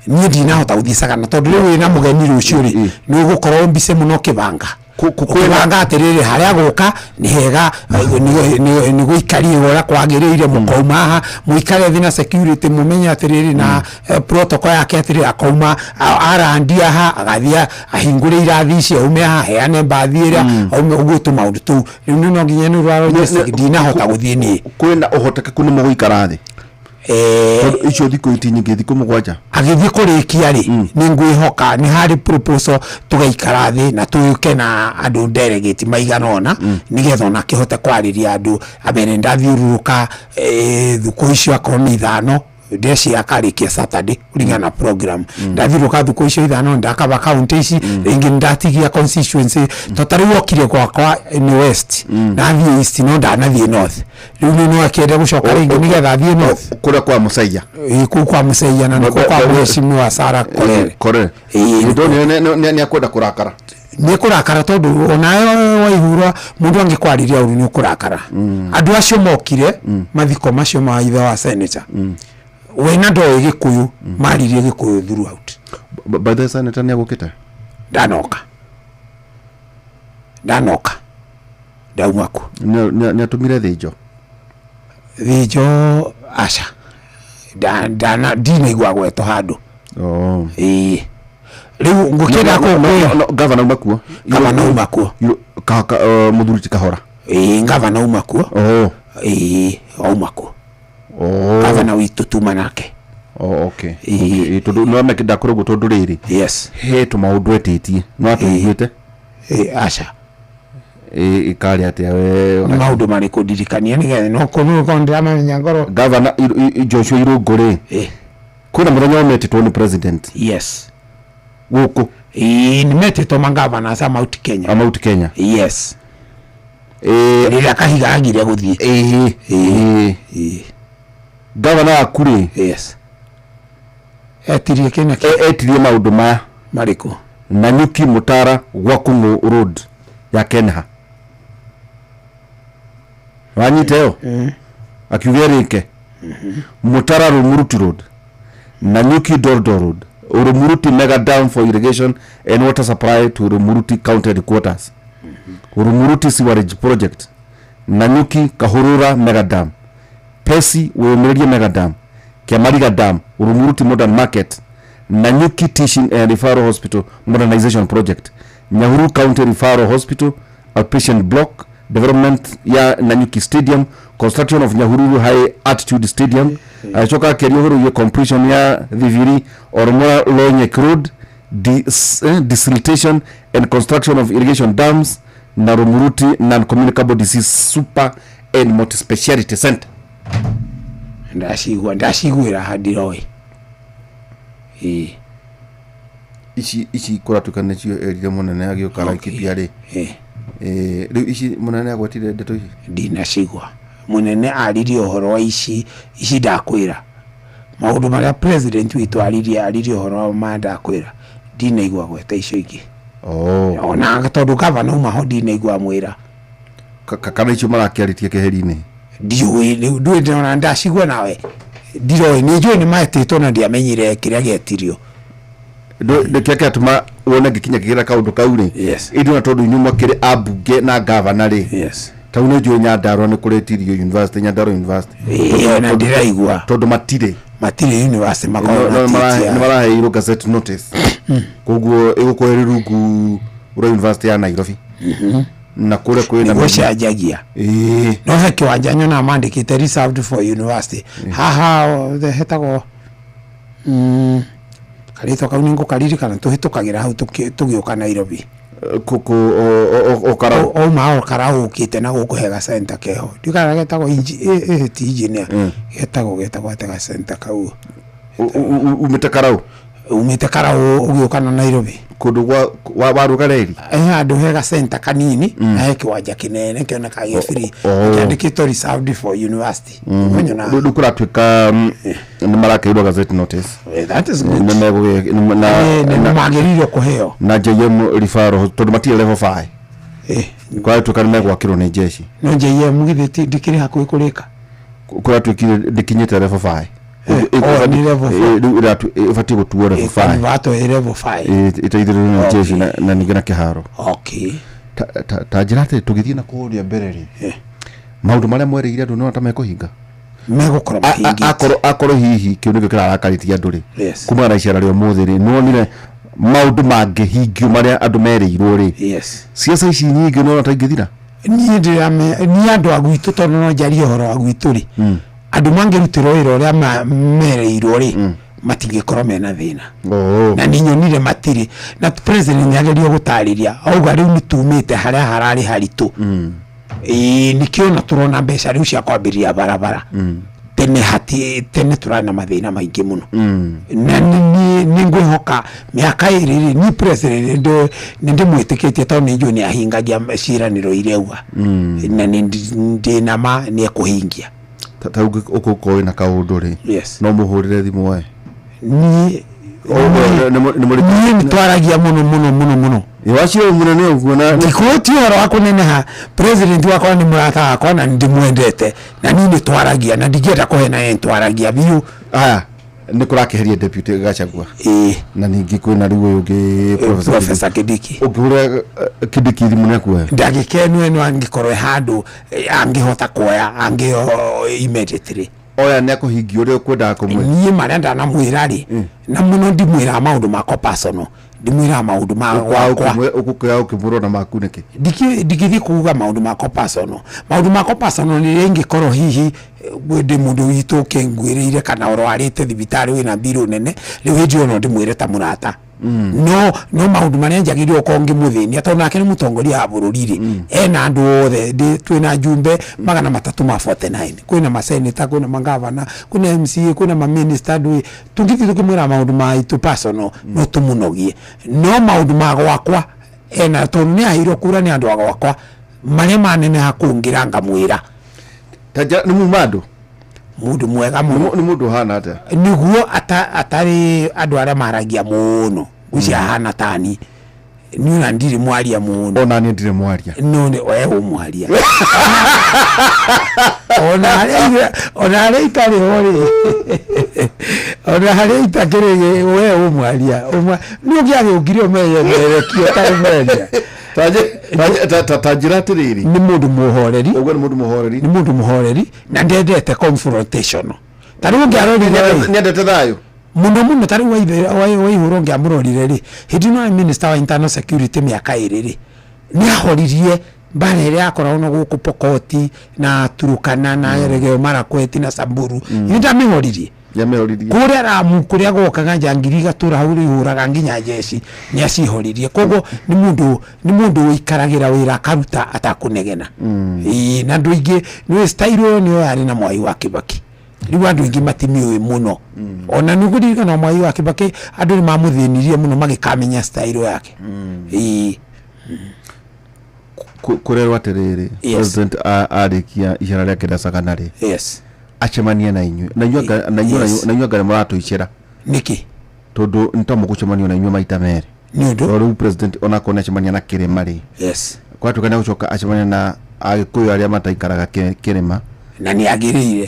niĩ ndinahota gũthiĩ Sagana tondũ rĩu wĩna mũgeni rũciũ rĩ nĩ ũgũkorwo mbice mũno kĩbanga kũbanga atĩrĩrĩ harĩa gũka nĩ hega nĩ gũikarie ũrĩa kwagĩrĩire mũkauma haha mũikare thĩ na security mũmenye atĩrĩrĩ na protocol yake atĩrĩrĩ akauma arandia haha agathiĩ ahingũre irathi icio aume haha heane mbathi ĩrĩa aume ũguo tũmaũndũ tũu rĩu no nginya nĩ ũrarwo ndinahota gũthiĩ niĩ kwĩna ũhotekeku nĩ mũgũikara thĩ icio thikũ itinyi thikũ mũgwanja agĩthiĩ kũrĩkia rĩ nĩ ngwĩhoka nĩ harĩ proposal tũgaikara thĩ na tũke na andũ delegate maigana ona nĩgetha ona kĩhote kwarĩria andũ abere ndathiũrũrũka thukũ icio akorwo nĩ ithano ndeci akarĩkia Saturday kũringana na program ndathiũrũrũka thukũ icio ithano ndakaba county ici rĩngĩ ndatigia constituency totariũ okire gwakwa ni west nathiĩ east no ndanathiĩ north rĩu nĩ no akĩenda gũcoka rĩngĩ nĩgetha athiĩ north kũrĩa kwa Mũsaiya kũu kwa Mũsaiya na nĩkuo kwa mheshimiwa Sarah Korere nĩ akwenda kũrakara nĩ kũrakara tondũ onayo waihura mũndũ angĩkwarĩria ũru nĩ kũrakara andũ acio mokire mathiko macio ma ithe wa senator wena ndoĩ Gĩkũyũ maririe Gĩkũyũ throughout by the senator nĩ agũkĩte ndanoka ndauma ku nĩ atumire thĩnjo aca ndinaigua gweto handũ rĩu ngũkĩenda gavana uma kuo mũthuri ti Kahora gavana uma kuo auma kuo gavana witũ tuma nake okay tondũ no ndakoragwo tondũ rĩrĩ he tũmaũndũ etĩtie no atũiguĩte aca ikarĩ atĩa we maũndũ marĩkũ ndirikania nĩgetha no kũnũka ndiramenya ngoro gavana Joshua Irũngũ rĩ kwĩna mũthenya ũmetĩtwo nĩ president gũkũ nĩmetĩtwo magavana sa Mount Kenya rĩrĩa Kahiga agire gũthiĩ gavana waku rĩ etirie maũndũ maya marĩkũ Nanyuki Mutara Gwakung'ũ road ya Kenha wanyita yo akiuga rĩke Mutara Rumuruti road Nanyuki Dordo road Rumuruti mega dam for irrigation and water supply to Rumuruti county headquarters Rumuruti sewerage project Nanyuki Kahurura mega dam Pesi Wemeridia mega dam Kiamariga dam Rumuruti modern market Nanyuki teaching and referral hospital modernization project Nyahururu county referral hospital outpatient block development ya Nanyuki stadium construction of Nyahururu high altitude stadium achoka Kerio ya completion ya Viviri Oromora Lonyek road desiltation and construction of irrigation dams na Rumuruti non-communicable disease super and multi-speciality center ndashiguĩra handiroi ici kũratuka nĩcio erire mũnene agĩũkara ikithia rĩ rĩu ici mũnene agwetire ndeto ici ndinacigua mũnene aririe ũhoro wa ici ndakwĩra maũndũ marĩa president witũ aririe ũhoro ma ndakwĩra ndinaigua gweta icio ingĩ ona tondũ gavana umaho ndinaigua mwĩra kana icio marakĩarĩtie keheri-inĩ ndiũĩ ndona ndacigua nawe ndiroĩ nĩnjũĩ nĩmaetĩtwo na ndiamenyire kĩrĩa gĩetirio ndĩkĩake atũma wone ngĩkinya kĩgĩra kaũndũ kau rĩ ĩndĩ na tondũ inyuĩ makĩrĩ ambunge na gavana rĩ tau nĩ njũĩ Nyandarua nĩ kũretirio university Nyandarua university na ndĩraigua tondũ matirĩ university nĩ maraheirwo gazette notice koguo ĩgũkũhe rungu ura university ya Nairobi na kũrĩa kwĩna gũcenjagia no he kĩwanja nyona mandĩkĩte reserved for university haha hetagwo karĩtwa kau nĩngũkaririkana tũhĩtũkagĩra hau tũgĩũka Nairobi okara ũkĩte na gũkũhega center keho ndikara getagwo engineer getagwo atega center kau umĩte karau ũgĩũka na Nairobi kũndũ waruga reri handũ hega center kanini na he kĩwanja kĩnene kĩoneka gĩ free kĩandĩkĩtwo reserved for university rĩu kũratuĩka nĩ marakĩirwo gazette notice that is good nĩ magĩrĩirwo kũheo na JM referral tondũ matirĩ level 5 kũratuĩka nĩ megwakĩrwo nĩ jeshi no JM githĩ ndikĩrĩ hakuhĩ kũrĩka kũratuĩkire ndĩkinyĩte level 5 ifati gũtuo level 5 vato level 5 itaithĩrĩrio nĩ jeshi na ningĩ na kĩharo ta njĩra atĩ tũgĩthiĩ na kũũria mbere rĩ maũndũ marĩa mwerĩire andũ no ta mekũhinga megũkorwo mahingĩte akorwo hihi kĩu nĩkĩo kĩrarakarĩtie andũ rĩ kumana na icera rĩa ũmũthĩ rĩ nĩwonire maũndũ mangĩhingio marĩa andũ merĩirwo rĩ ciaca ici nyingĩ no ta ingĩthira niĩ andũ a gwitũ tondũ no njarie ũhoro wa gwitũ rĩ andu mangirutira wira uria mereirwo ri matingikorwo mena thina na ninyonire matiri na president nyagerio gutariria auga riu nitumite haria harari haritu nikio na turona mbeca riu cia kwambiria barabara tene turana mathina maingi muno na ni ngwihoka miaka iriri ni president ndi mwitikitie to ni njuni ahingagia ciraniro ireuga na ndi nama ni ekuhingia tauge uko na kaundu ri no muhurire thimu we ni twaragia muno iwachire munene uguo na tikoti horo akuneneha president wakwa ni murata wakwa na ndimwendete na nini twaragia na ndigienda kuhena twaragia biu aya ni kurakeheria deputy Gachagua na ningi kwina riu yungi professor Kidiki ukura Kidiki munene kwa ndagikenu eno angikorwe handu angihota kuoya angio immediately oya ne kuhingio ri kwenda kumwe ni marenda na mwirari na muno ndimwira maundu mako personal ndimwira maundu makwa ukukoya ukiburo na makuneke dikithi kuuga maundu mako personal ni rengi koro hihi gwende mundu witu kengwirire kana orwarite thibitari wina biru nene riu ndio no ndimwire ta murata no maundu maria njagirio kongi muthini atona nake ni mutongoria wa bururi ena andu othe twina jumbe 349 kwina maseneta kwina mangavana kwina MCA kwina maminister tungithi tukimwira maundu maitu personal no tumunogie no maundu magwakwa ena tondu ni ahiro kura ni andu agwakwa maria manene hakungira ngamwira taja ni mumadu mundu mwega muno ni mundu hana ata niguo atari andu aria maragia muno ucia hana tani niuna ndiri mwaria muno ona ni ndiri mwaria no ni wewe mwaria ona ale itari hori ona ale itakire wewe mwaria ni ugiage ugirio meye kiotari mwaria tajira tiriri ni mundu muhoreri ogwe ni mundu muhoreri ni mundu muhoreri na ndendete confrontation tari ungiarorire nyendete thayo muno tari wa ihuro ngiamurorire ri hindi no minister wa internal security miaka iriri ni ahoririe bare ria akora no guku Pokoti na Turukana na Regeo Marakweti na Samburu nda mihoririe kuria Ramu kuria gokaga njangiri gatura hau ihuraga nginya jeshi ni acihoririe kogo ni mundu ikaragira wira akaruta atakunegena na ndu ingi ni style ni yari na Mwai wa Kibaki riu andu ingi matimiwe muno ona nugurika na Mwai wa Kibaki andu ni mamuthinirie muno magikamenya style yake kurerwa tiriri president arikia ishara rake da sakanari achemania na inyu na inyu ngare muratu ichera niki tondu ntamugucemania na inyu maita mere niondo ru president ona kona achemania na Kirima ri kwatu kana gucoka achemania na agikuyu aria mataikaraga Kirima na ni agirire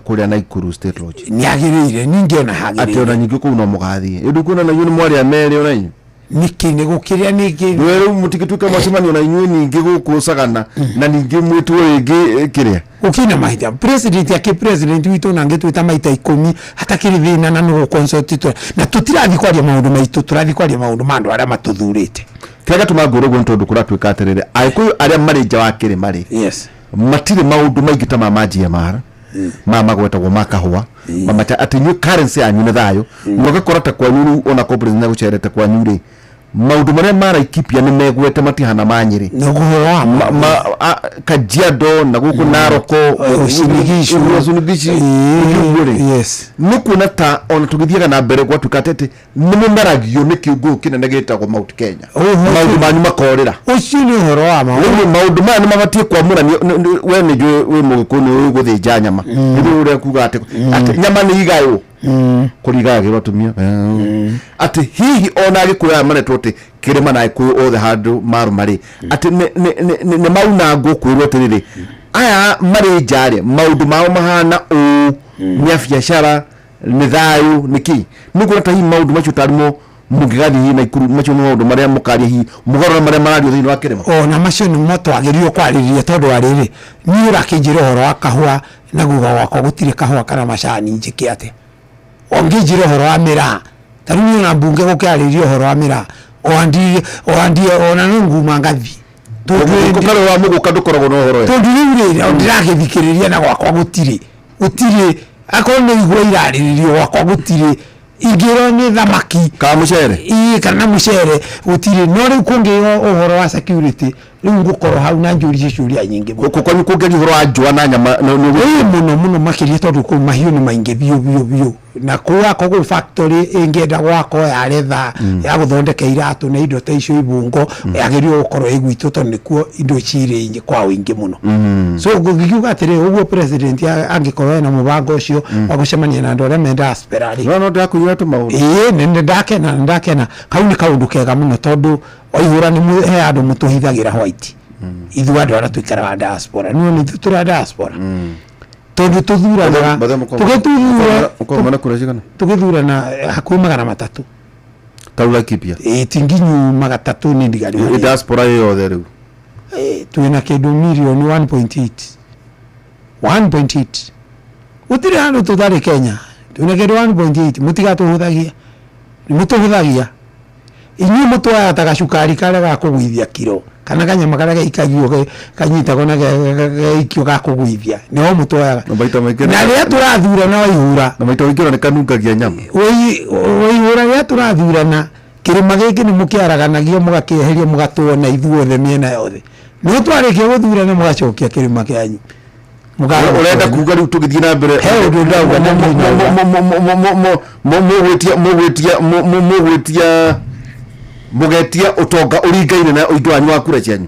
kuria na Ikuru State Lodge ni agirire ningi ona hagirire ati ona nyingi ku no mugathi ndu kuna na inyu mwari amere ona inyu niki nigukiria ningi wewe mutikituka mwacemania na inyu ningi gukusagana na ningi mwitu wingi kiria ukina maita president witu na ngitwita maita 10 hatakiri thina na no consult na tutirathi kwaria maundu maitu turathi kwaria maundu mandu aria matuthurite kega tumaguru gontondu kuratwika atirire aikuyu aria mari nja wa Kirima ri matire maundu maingi ta mamaji mara mama gwetagwo makahwa mamata ati new currency anyu ne thayo mugakorata kwa nyuru ona corporate na gucerete kwa nyuri maundu maria mara ikipia ni megwete matihana manyiri no guhora Kajiado na guku Naroko Sunigishu nukuna ta ona tugithiaga na mbere gwa tukatete ni mumeragio ni kiugo kinene gitagwo Mount Kenya maundu manyu makorera ucio ni horo wa maundu maya ni mabatie kwamura we ni jwe we mugukuni guthinja nyama ndi uria kuga ati nyama ni igayo kurigagirwo tumia ati hihi ona agikuya maretwo ati Kirima na Ikuyu othe handu maru mari ati ne mauna ngukwirwo tiriri aya mari njare maundu mao mahana ni biashara ni thayu niki nuko ta hi maundu macio tarimo mugigathi na Ikuru macio maundu maria mukaria hi mugoro maria marario thini wa Kirima na macio ni moto agirio kwariria tondu ariri ni urakinjira horo wa kahua na guga wako gutire kahua kana macani njiki ate ongijira horo wa mira taruni na bunge gukiaririo horo wa mira oandi ona nguma ngathi tukale wa muguka ndukorogo no horo tondu riure ndiragithikiriria na gwakwa gutire gutire akorwo igwa irariririo wakwa gutire igiro ni thamaki ka mucere kana mucere gutire no riu kungi uhoro wa security riu ngukorwo hau na njuri ciuria nyingi kwanyu kungi uhoro wa njua na nyama muno makiria tondu ku mahiu ni maingi bio na kuwa kogo factory ingenda gwako yaretha ya guthondeka iratu na indo ta icio ibungo yagirio gukorwo igwitu tondu nikuo indo ciri ingi kwa wingi muno so gugiuga atiri uguo president angikorwo na mubango ucio wa gucemania na andu aria menda asperari no ndakuira tu maundu nende ndakena kau ni kaundu kega muno tondu oihura ni he andu mutuhithagira white ithu andu aria tuikaraga diaspora no ni tutura diaspora tondu tuthurana tugithurana hakuhi 300 taula kipia tinginyu 300 ni ndigari diaspora yothe riu twina kindu milioni 1.8 utire handu tuthari Kenya twina kindu 1.8 mutigatuhuthagia ni mutuhuthagia inyu mutwaya ta gacukari kare ga kugwithia kiro kana kanyama kare gaikagio kanyita kona gaikio ga kugwithia no mutwaya na ria turathurana waihura na maito wikiro ni kanungagia nyama waihura ria turathurana kirima giki ni mukiaraganagio mugakeheria mugatuona ithuothe miena yothe no twarikia guthurana mugacokia kirima kianyu urenda kuga riu tugithie na mbere he undu ndauga na mugetia utonga uringaine na uindo wanyu wa kura cianyu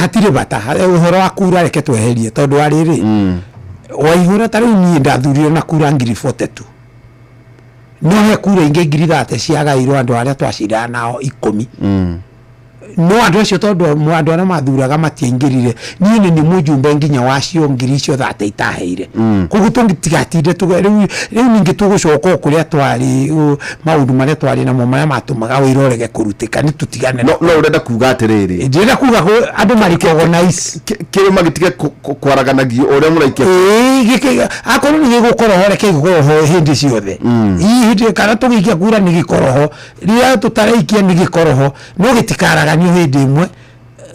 hatire bata uhoro wa kura reke tweherie tondu ariri waihura tari ni ndathurire na kura ngiri 42 no he kura ingi ngiri 30 ciagairwo andu aria twacira nao 10 no andu acio tondu andu aria mathuraga matiaingirire ni ni mujumbe nginya wacio ngiri icio 30 itaheire koguo tungitigatinde riu ningi tugucoka kuria twari maundu maria twari namo maria matumaga wirorege kurutika ni tutigane no urenda kuga atiriri ndira kuga andu marike organize kirima gitige kwaraganagio uria muraikia akorwo ni gigukorwo reke gigukorwo hindi ciothe hindi kana tugikia kura ni gikoroho ria tutaraikia ni gikoroho no gitikaraga ni hindi imwe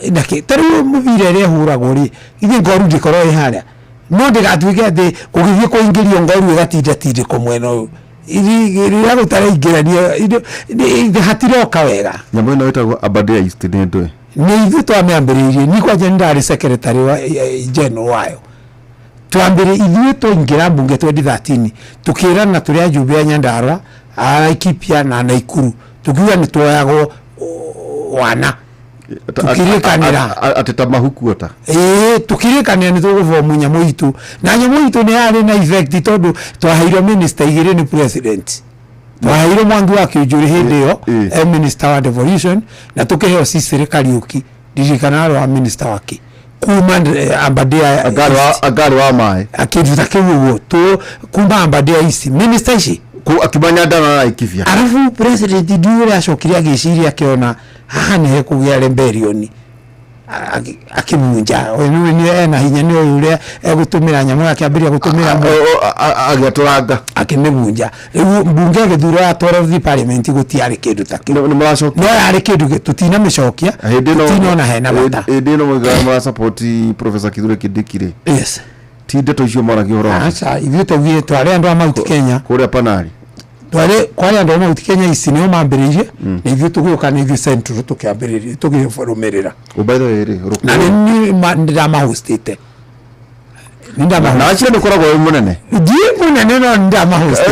ndake tari muvire ria huragwo ri ithe ngoru ndikorwo iharia no ndigatuike ati kugithie kuingirio ngoru igatinda tindi kumwena uyu ria gutaraingirania inde hatiroka wega nyambo ino wetagwo Aberdare East ni ndwe ni ithu twamĩambĩrĩirie ni kwa ndari secretary wa general wayo twambire ithuĩ twaingira bunge 2013 tukirana turi ajumbe ya Nyandarua Laikipia na Naikuru tukiuga ni twoyagwo wana tukirikanira ateta mahukuota tukirikanira ni tuguvomu nyamu itu na nyamu itu ni ari na effect tondu twaheirwo minister igiri ni president twaheirwo Mwangi wa Kiunjuri hindi yo minister wa devolution na tukiheo si serikali uki dirikana wa minister wake kuma Aberdare agari wa mai akivuta kiwo tu kuma Aberdare isi minister ici akimanya ndana na ikivia arafu president ndiure acokiria giciria akiona haha ni hekugia rebellion akibunja ni ena hinya ni uria egutumira nyamu akiambiria gutumira agiaturanga akimibunja riu bunge githura atwara thi parliament gutiari kindu takio ni muracokia no ari kindu tutina micokia tutina ona hena bata indi no mugama support Professor Kithure Kindiki yes tinde to icio mara gihoro acha ithuĩ tũthiĩ twari andu a Mount Kenya kuria Panari twari kwari andu a Mount Kenya ici nĩo mambĩrĩirie na ithuĩ tũgĩũka na ithuĩ central tũkĩambĩrĩria tũgĩrũmĩrĩra ubaitho na nĩ ndamahostete na acio nĩ koragwo munene ndiĩ munene no ndamahostete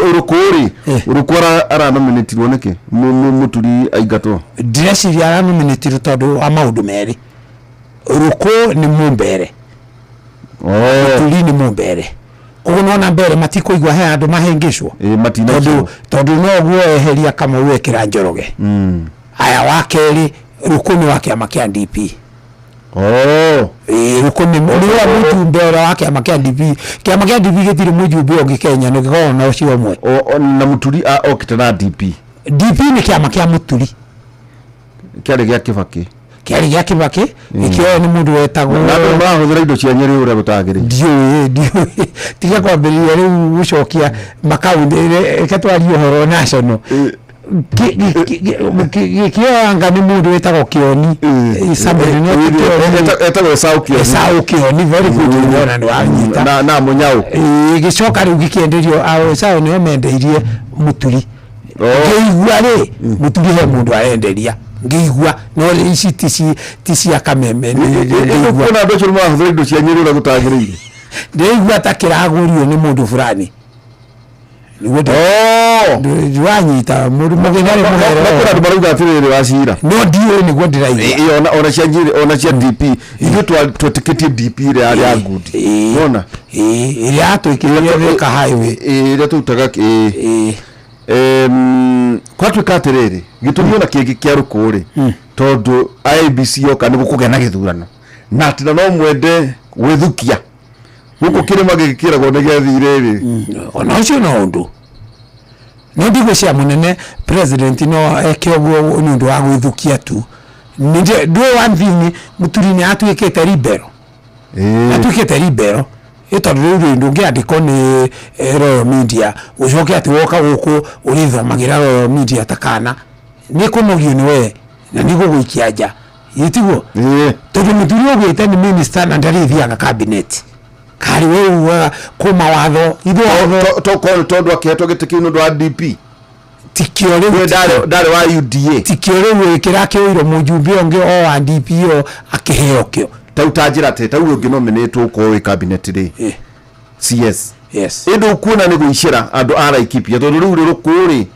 urukuri urukora ara nominatirwo niki muturi aingatwo ndĩreciria ara nominatirwo tondu wa maundu meri ruko ni mumbere tuli ni mumbere koguo nona mbere matikoigwa he andu mahengicwo tondu no guo eheria kama wekira Njoroge aya wakeri ruko ni wa kiama kia DP ruko ni wa mujumbe wa kiama kia DP kiama kia DP gitiri mujumbe ongi Kenya no gikorwo na ucio umwe na muturi okitana DP ni kiama kia muturi kiari gia Kibaki kiari gia Kibaki ikio ni mundu wetagwo na mahuthira indo cia Nyeri uria gutagiri ndio tiga kwambĩrĩria riu gucokia makaundi reke twarie horo national Kioanga ni mundu wetagwo Kioni Samuel no etagwo Esau Kioni very good wona ndo anyita na munyau gicoka riu gikienderio Esau ni omendeirie muturi ngeigua ri muturi he mundu arenderia ngeigua no ici tisi akameme ngeigua na ndo chuma hutho indo cia nyirura gutagiriire ngeigua takiragurio ni mundu fulani Juanyita mugenare muhero na maruga atirire wacira no dio ni gondiraigua ona cia njiri ona cia DP ithu twatikitie DP ire ya good wona ire atwikirire ka highway ire tutaga kwatuika atiriri gitumi ona kingi kia rukuri tondu IBC yoka ni gukugena githurano na tina no mwende withukia guko kirima gikiragwo ni gethire ri ona ucio no undu no ndigo cia munene president no ekegwo ni undu wa gwithukia tu ninde do one thing muturini atwikete libero atwikete libero itorero ndo ngiandiko ni Royal Media ucoke ati woka guku urithomagira Royal Media takana ni kunogio ni we na nigo gwikianja yitigo tondu muturi ogwite ni minister na ndarithiaga cabinet kari wewe kuma watho itho tondu akihetwo gitikiu ndo wa DP tikio riu ndare wa UDA tikio riu kirakioiro mujumbe onge o wa DP o akiheo kio tau tajira te tau ungi nominate ko we cabinet ri CS yes indu kuona ni guicira andu ara ikipia tondu riu rukuri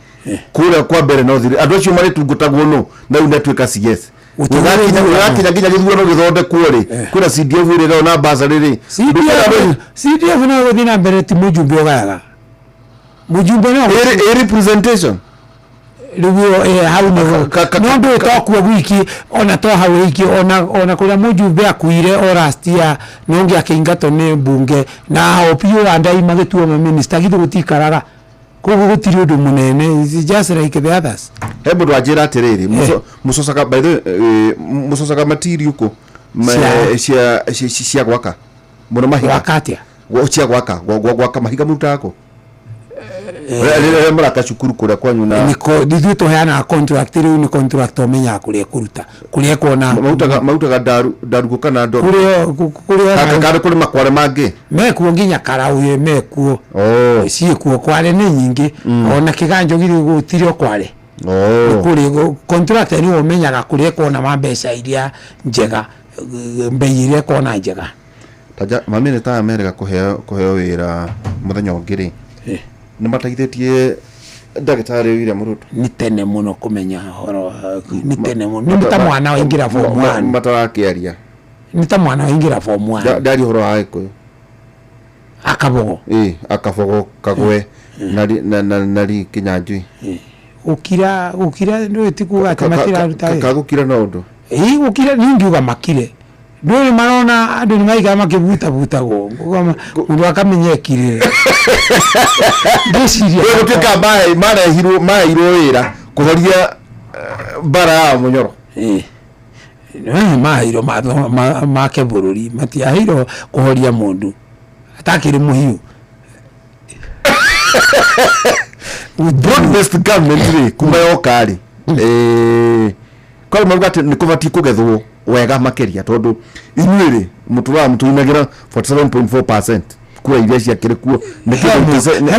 kura kwa mbere no thiri andu acio mari tungutagwo no na unetwika CS ugakinya nginya githuono githonde kuori kuna CDF ire na basari ri CDF no guthina mbere ti mujumbe ogaga mujumbe no representation rugio hau no ndo tokwo wiki ona to hau wiki ona kula mujumbe akuire o last year nongi akingato ni bunge na opio andai magituo ma minister githu gutikaraga kugu gutiri undu munene is just like the others hebo dwajira atiriri musosaka by the musosaka material ko cia gwaka muno mahiga wakatia cia gwaka mahiga mutako muraka cukuru kuria kwanyu na niko dithu to heana contract riu ni contract omenya kuria kuruta kuria kuona mautaga daru kana ndo kuria akakare kuri makware mangi mekuo nginya karauye mekuo ciekuo kware ni nyingi ona kiganjo giri gutirio kware kuri contract ni omenyaga kuria kuona mabesa iria njega mbeire kuona njega taja mamene ta America kuheo wira muthenya ungiri ni mataithitie ndagitari William Ruto ni tene muno kumenya horo ni tene muno ni ta mwana waingira form 1 matarakiaria ni ta mwana waingira form 1 ndari horo aiko akabogo akabogo kagwe nari kinyanjui ukira ndio tikuga ati makira ruta kagukira na undu ukira ni ngiuga makire ndio marona andu ni maiga makibuta go ndio akamenyekire ndesiria guteka maihiro wira kuhoria bara ya munyoro maihiro make bururi matiahiro kuhoria mundu atakire muhiu broad-based government kuma yokari kwa mugati ni kubati kugethwo wega makeria tondu inyuire mutuinagira 47.4% kwa iria cia kirikuo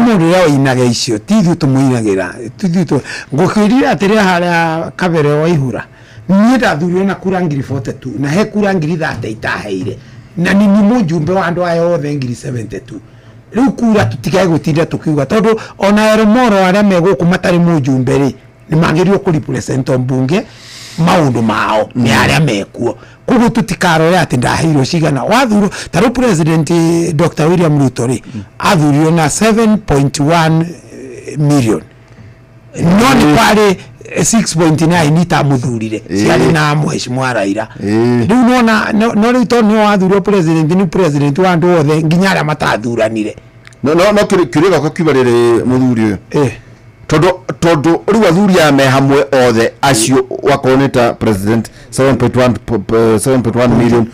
mundu yao inaga icio tithu tumuinagira tithu ngukirira atire haria kabere wa ihura ni ndathurio na kura ngiri 42 na he kura ngiri 30 itaheire na ni mujumbe wa andu ayo othe ngiri 72 riu kura tutikae gutinda tukiuga tondu ona eromoro aria meguku matari mujumbe ri ni magirio ku represent mbunge maundu mao ni aria mekuo kugu tutikarore ati ndahiro cigana wathuro taru president Dr. William Ruto ri athurio na 7.1 million no ni pale 6.9 nita muthurire ciari na mheshimiwa Raila riu no riu to ni wathurio president wa andu othe nginya aria matathuranire no kiriga kwa kibarire muthuri uyu todo riu athuria me hamwe othe acio wakoneta president 7.1 million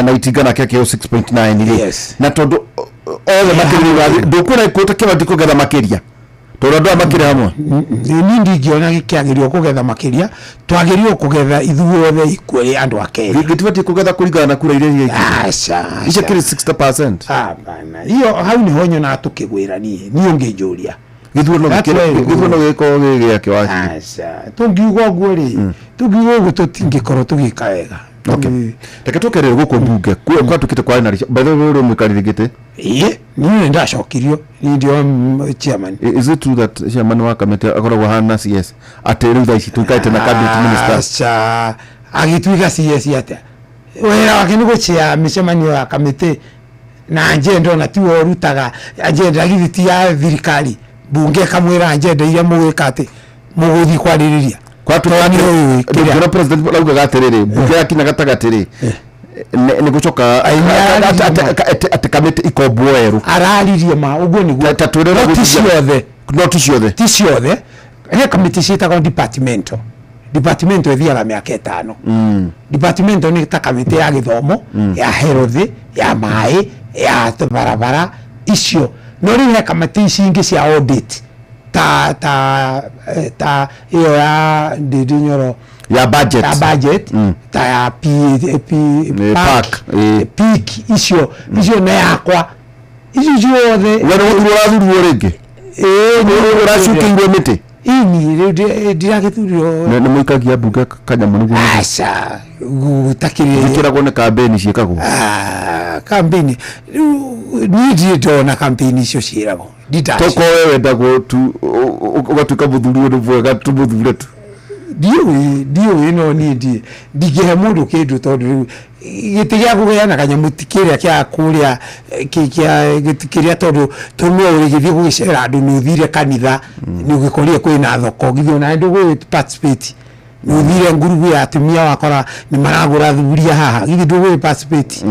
na itigana keke 6.9 ile na todo othe makirira ndukuna ikuta kiba ndiko getha makiria Torodo makire hamwe. Ni ndingiona gikiagirio kugetha makiria, twagirio kugetha ithuothe ikwere andu akeri. Gitibati kugetha kuringana na kura iria aca. Icio kiri 60%. Bana. Iyo hau ni honyo na tukigwiranie. Ni ungijuria. Githuno giko giake waci. Aca. Tungiuga guo ri. Tungiuga guo tutingikoro tugika wega. Okay. Reke tukerere guko mbunge. Kwa tukite kwa na by the way ro mwikarigite. Ni ndacokirio. Ni ndio chairman. Is it true that chairman wa kamete akoragwo hana CS? Ateru tha ici tukaite na cabinet minister. Aca. Agituiga CS ate. Wera wake ni gucia micemani wa kamete na agenda na tiwo rutaga agenda githiti ya thirikari. Bunge kamwira agenda iria mugikate muguthi kwaririria. Kwa tuwani kira president lauga gaterere bunge yakina gatagatiri ni gucoka ate kamete ikobweru araririe ma ugo ni gwa tatwere ti ciothe he kamete citagwo department ethiaga miaka 5 department ni ta kamete ya githomo ya health ya mai ya barabara icio no ri he kamete cingi cia audit ta iyo ya dinyoro ya budget ta ya peak icio na yakwa icio ciothe wewe urathuru rege uracukirwe miti ini ndiragithurio na muikagia bunge kanyamu nugu aca gutakiri ikiragwo ni campaign ciekagwo campaign ni ndona campaign icio ciiragwo toko wewe ndagwo tu ugatuka muthuri undu bwega tumuthure tu dio ino ni ndigihe mundu kindu tondu gitigia kugeana kanyamu tikiria kia kuria gitikiria tondu tumwe uri githie gugicera andu nuthire kanitha ni ugikorie kwina thoko githio na andu gwi participate nuthire ngurubu ya atumia wakora ni maragura thuria haha githi ndu participate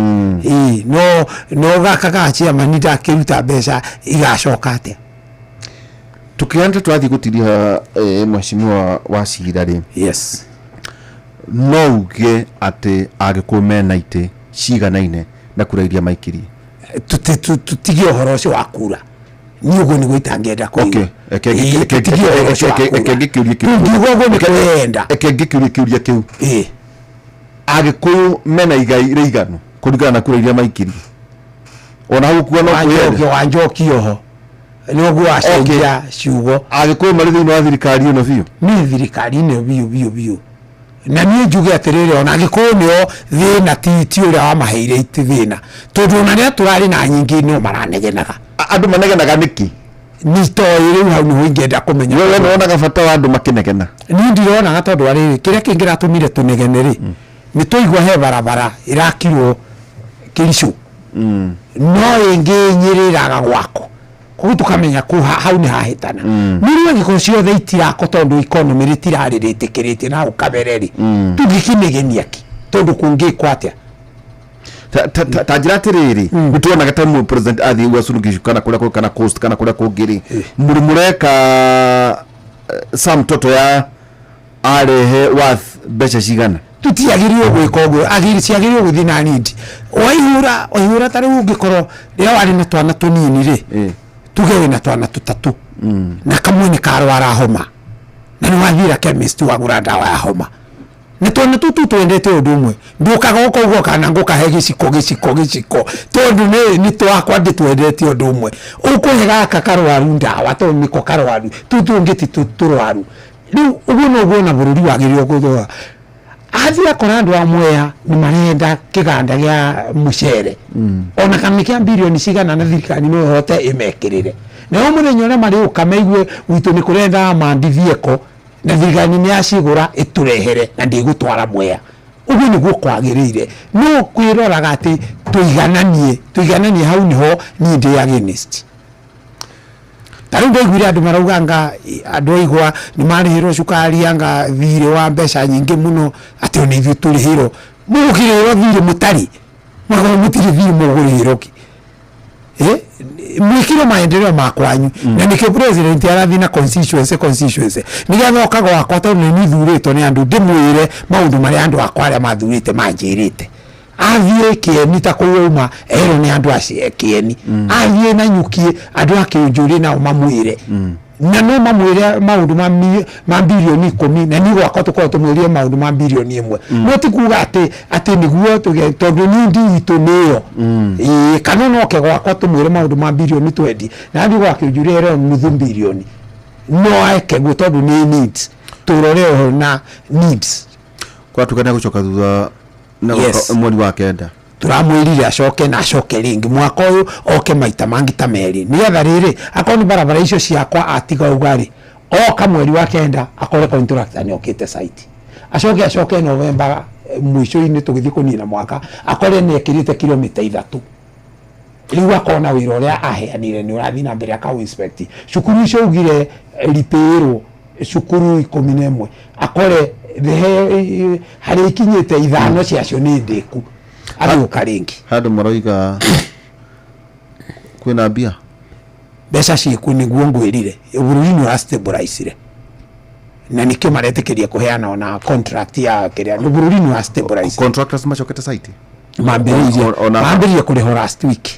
no gaka chairman ndakiruta mbeca igacoka ate tukianza twathi gutiria mheshimiwa wa Cira yes no uge ate agikumena ite ciganaine na kura iria maikirie tutigie uhoro ucio wa kura ni ugo ni gwitangenda kwa okay ekengikiuria kiu agikuyu mena igai reigano kurigana na kura iria maikirie ona hau kuona wanjokio ni ugo acenjia ciugo agikuyu mari thiini wa thirikari ino biu ni thirikari ino biu na ni njuge atiriri ona gikuyu nio thina ti uria wa maheire iti thina tondu na ria turari na nyingi no maranegenaga andu manegenaga niki ni toi riu hau ni ingenda kumenya wewe unaona gabata wa andu makinegena ni ndirona gatondu ari kiria kingira tumire tunegene ni tuigwa he barabara irakirwo Kericho no inginyiriraga gwako koguo tukamenya ku hau ni hahitana nirio ngiko ciothe itirako tondu economy ritirarirĩtĩkĩrĩte na ukabereri tugikinegenia ki tondu kungikwa atia ta njira atiriri gutona gatamu president athi wasurugishukana kula kana coast kana kula kugiri mureka sam toto ya arehe worth becha cigana tutiagirio gwika uguo ciagirio guthi na nindi waihura tari ungikoro ria wari na twana tunini ri tugewe na twana tutatu na kamwe ni karwara homa na ni wathira chemist wagura dawa ya homa ni twana tutu twendete undu umwe ndukaga uko ugo kana ngukahe giciko tondu ni twakwa nditwendete undu umwe ukuhe gaka karwaru ndawa tondu niko karwaru tutu ngiti turwaru riu uguo no guona bururi wagirio guthwa athi akora andu amwea ni marenda kiganda gia mucere ona kamikia bilioni cigana na thirikari no hote imekirire na muthenya ule mari ukameigue witu ni kurenda mandivieko na thirikari ni acigura iturehere na ndigutwara mwea uguo niguo kwagirire no kwiroraga ati tuigananie hau niho ni ndi against tari ndoigwire andu marauganga andu aigwa ni marihirwo cukari anga thire wa mbeca nyingi muno ati oni ithu turihirwo mugiriro thire mutari mwagwa mutiri thire muguriro ki mwikiro maendeleo makwanyu na nikio president arathi na constituency nigetha okaga wakwa tondu ni thurĩtwo ni andu ndimwire maundu maria andu akwa aria mathurĩte manjirĩte athie kieni ta kuuma ero ni andu acie kieni athie na nyukie andu akĩnjũri na mamwire na no mamwire maundu ma bilioni 10 na ni gwakwa tukorwo tumwirie maundu ma bilioni 1 no tikuga ati niguo tuge tondu ni ndi itu niyo kana no ke gwakwa tumwire maundu ma bilioni 20 na ndi gwakwa njurire nuthu bilioni no ake guo tondu ni needs turore na needs kwa tukana gucoka thutha na mweri wa kenda turamwirire acoke na acoke ringi mwaka uyu oke maita mangi ta meri nigetha riri akoni barabara icio ciakwa atiga ugari oka mweri wa kenda akore contractor ni okite site acoke November mwisho-ini tugithii kunina mwaka akore ni ekirite kilomita 3 riu akona wira uria aheanire ni urathi na mbere aka inspect cukuru icio ugire ripero cukuru 11 akore hari ikinyite 5 ciacio ni ndiku ari ukaringi handu maroiga kwina bia besa ciku niguo ngwirire bururi-ini wa stabilize na nikio maretekeria kuheana ona contract ya kiria bururi-ini wa stabilize contractors macokete site maambiririe kuriho last week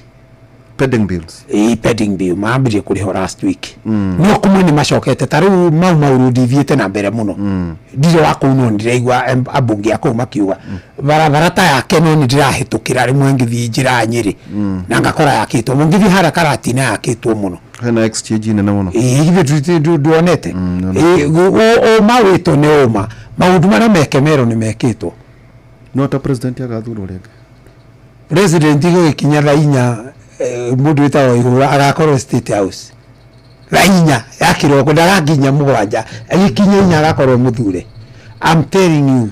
pending bills pending bill maambiririe kuriho last week no kumwe ni macokete taru mau dithiete na mbere muno ndire wakuno ndireigwa abunge akau makiuga barabara ta yake no ndirahitukira rimwe ngithi njira Nyeri na ngakora yakitwo mungithi hara karati na yakitwo muno hena exchange nene muno hivi duonete o mawito ne oma maundu mara mekemero ni mekitwo no ta president agathurwo rege president ikinya thainya mundu witawo igura agakorwo state house thainya yakiroko ndagakinya mugwanja agikinya inya agakorwo muthure. I'm telling you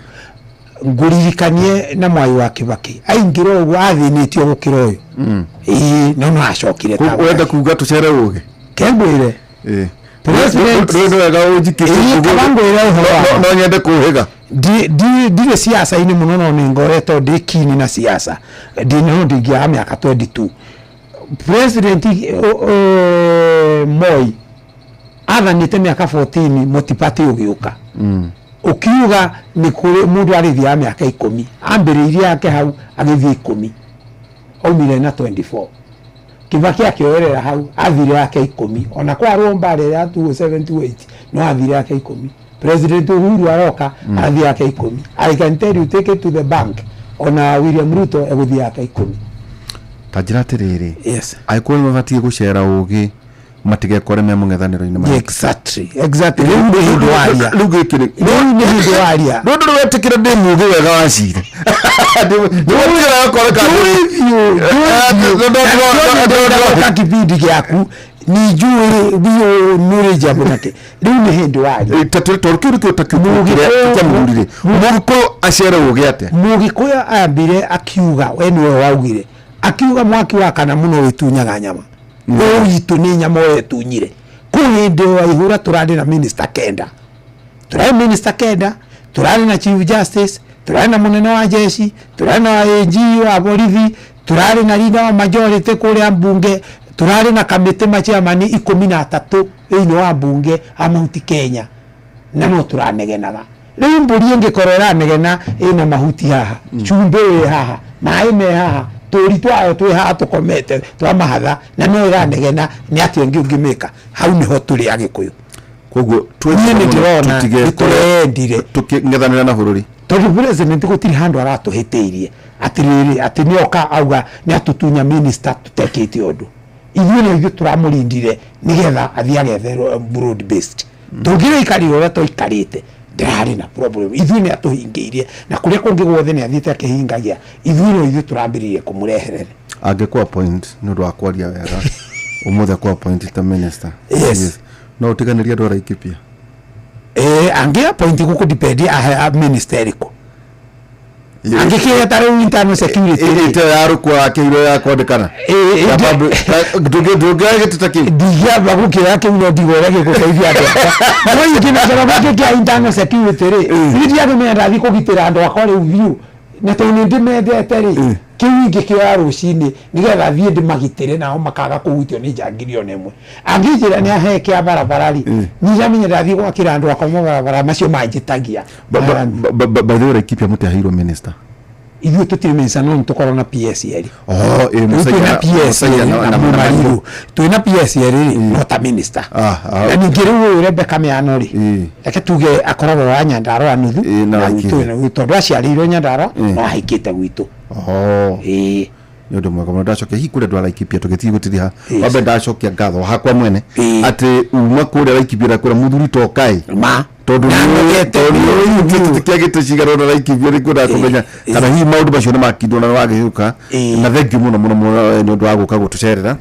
nguririkanie na mwai wa Kibaki aingiro ugu athinitio gukira uyu no acokire ta wenda kuga tucere uge kengwire president wega ujikite no nyende kuhiga dire siasa ini muno no ni ngoreto ndikini na siasa ndino ndigia miaka 22 president Moi athanite miaka 14 mutipati ugiuka ukiuga ni kuri mundu arithia miaka 10 ambiriria yake hau agithie 10 omire na 24 Kibaki akioerera hau athire yake 10 ona kwa rombare ya 278 no athire yake 10 president Uhuru aroka athire yake 10 I can tell you take it to the bank ona William Ruto eguthie yake 10 tajira tiriri yes aikuwa mabatie gucera ugi matige kore me mung'ethaniro-ini ma exactly riu ni hindu waria ndu wetikira ndi muge wega wacire ndimugira akoreka ndu kipindi giaku ni njui bio nuri jambo nake riu ni hindu waria torkiru takimugire tamurire mugiko acere ugi ate mugiko ambire akiuga wenwe waugire akiuga mwaki wa kana muno witunyaga nyama itu ni nyama wetunyire kuhinde wa ihura turari na minister Kenda turari na chief justice turari na munene wa jeshi turari na AG wa borithi turari na leader wa majority kule mbunge turari na kamite machairman 13 ino wa mbunge Mount Kenya na no turanegenaga riu mburi ngikorora negena ina mahuti haha chumbe haha maime haha turi twayo twi haha tukomete twa mahatha na no iranegena ni ati ngimika hau niho turi agikuyu koguo twini ndirona turendire tuking'ethanira na bururi tondu president gutiri handu aratuhitiirie atiriri ati nioka auga ni atutunya minister tutekete undu ithuĩ nĩ turamurindire nigetha athiage broad based tungire ikariro ria toikarite ndari na problem ithuĩ nĩ atuhingiirie na kuria kungi guothe nĩ athiĩte akihingagia ithuĩ turambiririe kumureherere angekuwa point nĩ ũndũ wa kwaria wega umuthe kwa point ta minister yes no utiganiria ndwara ikipia angia point guku depend a ministerial angikira taru internal security ite yaru kwa kiro ya kwandikana nduge tutaki digia bagu kira ke uno digora ke kuteithia andu no yikina sababu ke internal security ndia ke menda thiko gitira andu akore view na toni ndimendete ri kiwingi kia rucini nigetha thie ndimagitire nao makaga kuhutio ni njangiri nemwe angijira ni aheke barabara ri nijamenyera thie gwakira andu akoma barabara macio manjitagia bathura ikipia muti ahiro minister ithuĩ tũtirĩ no nĩtũkorwo na PSL Musaia PSL na Mũmariro twĩna PSL no ta minister na ningĩ rĩu Rebecca Mĩano rĩ reke tuge akoragwo wa Nyandarua nuthu na gwitũ tondũ aciarĩirwo Nyandarua no ahikĩte gwitũ nĩ ũndũ mwega mũno ndacokia hihi kũrĩa andũ Laikipia tũgĩthiĩ gũtithia wambe ndacokia ngatho hakwa mwene atĩ uma kũrĩa Laikipia na kũrĩa mũthuri tokai tondũ tũtiagĩte cigaro na Laikipia nĩ kwenda kũmenya kana hihi maũndũ macio nĩ makindwo na wagĩũka na thengiũ mũno nĩ ũndũ wa gũka gũtũcerera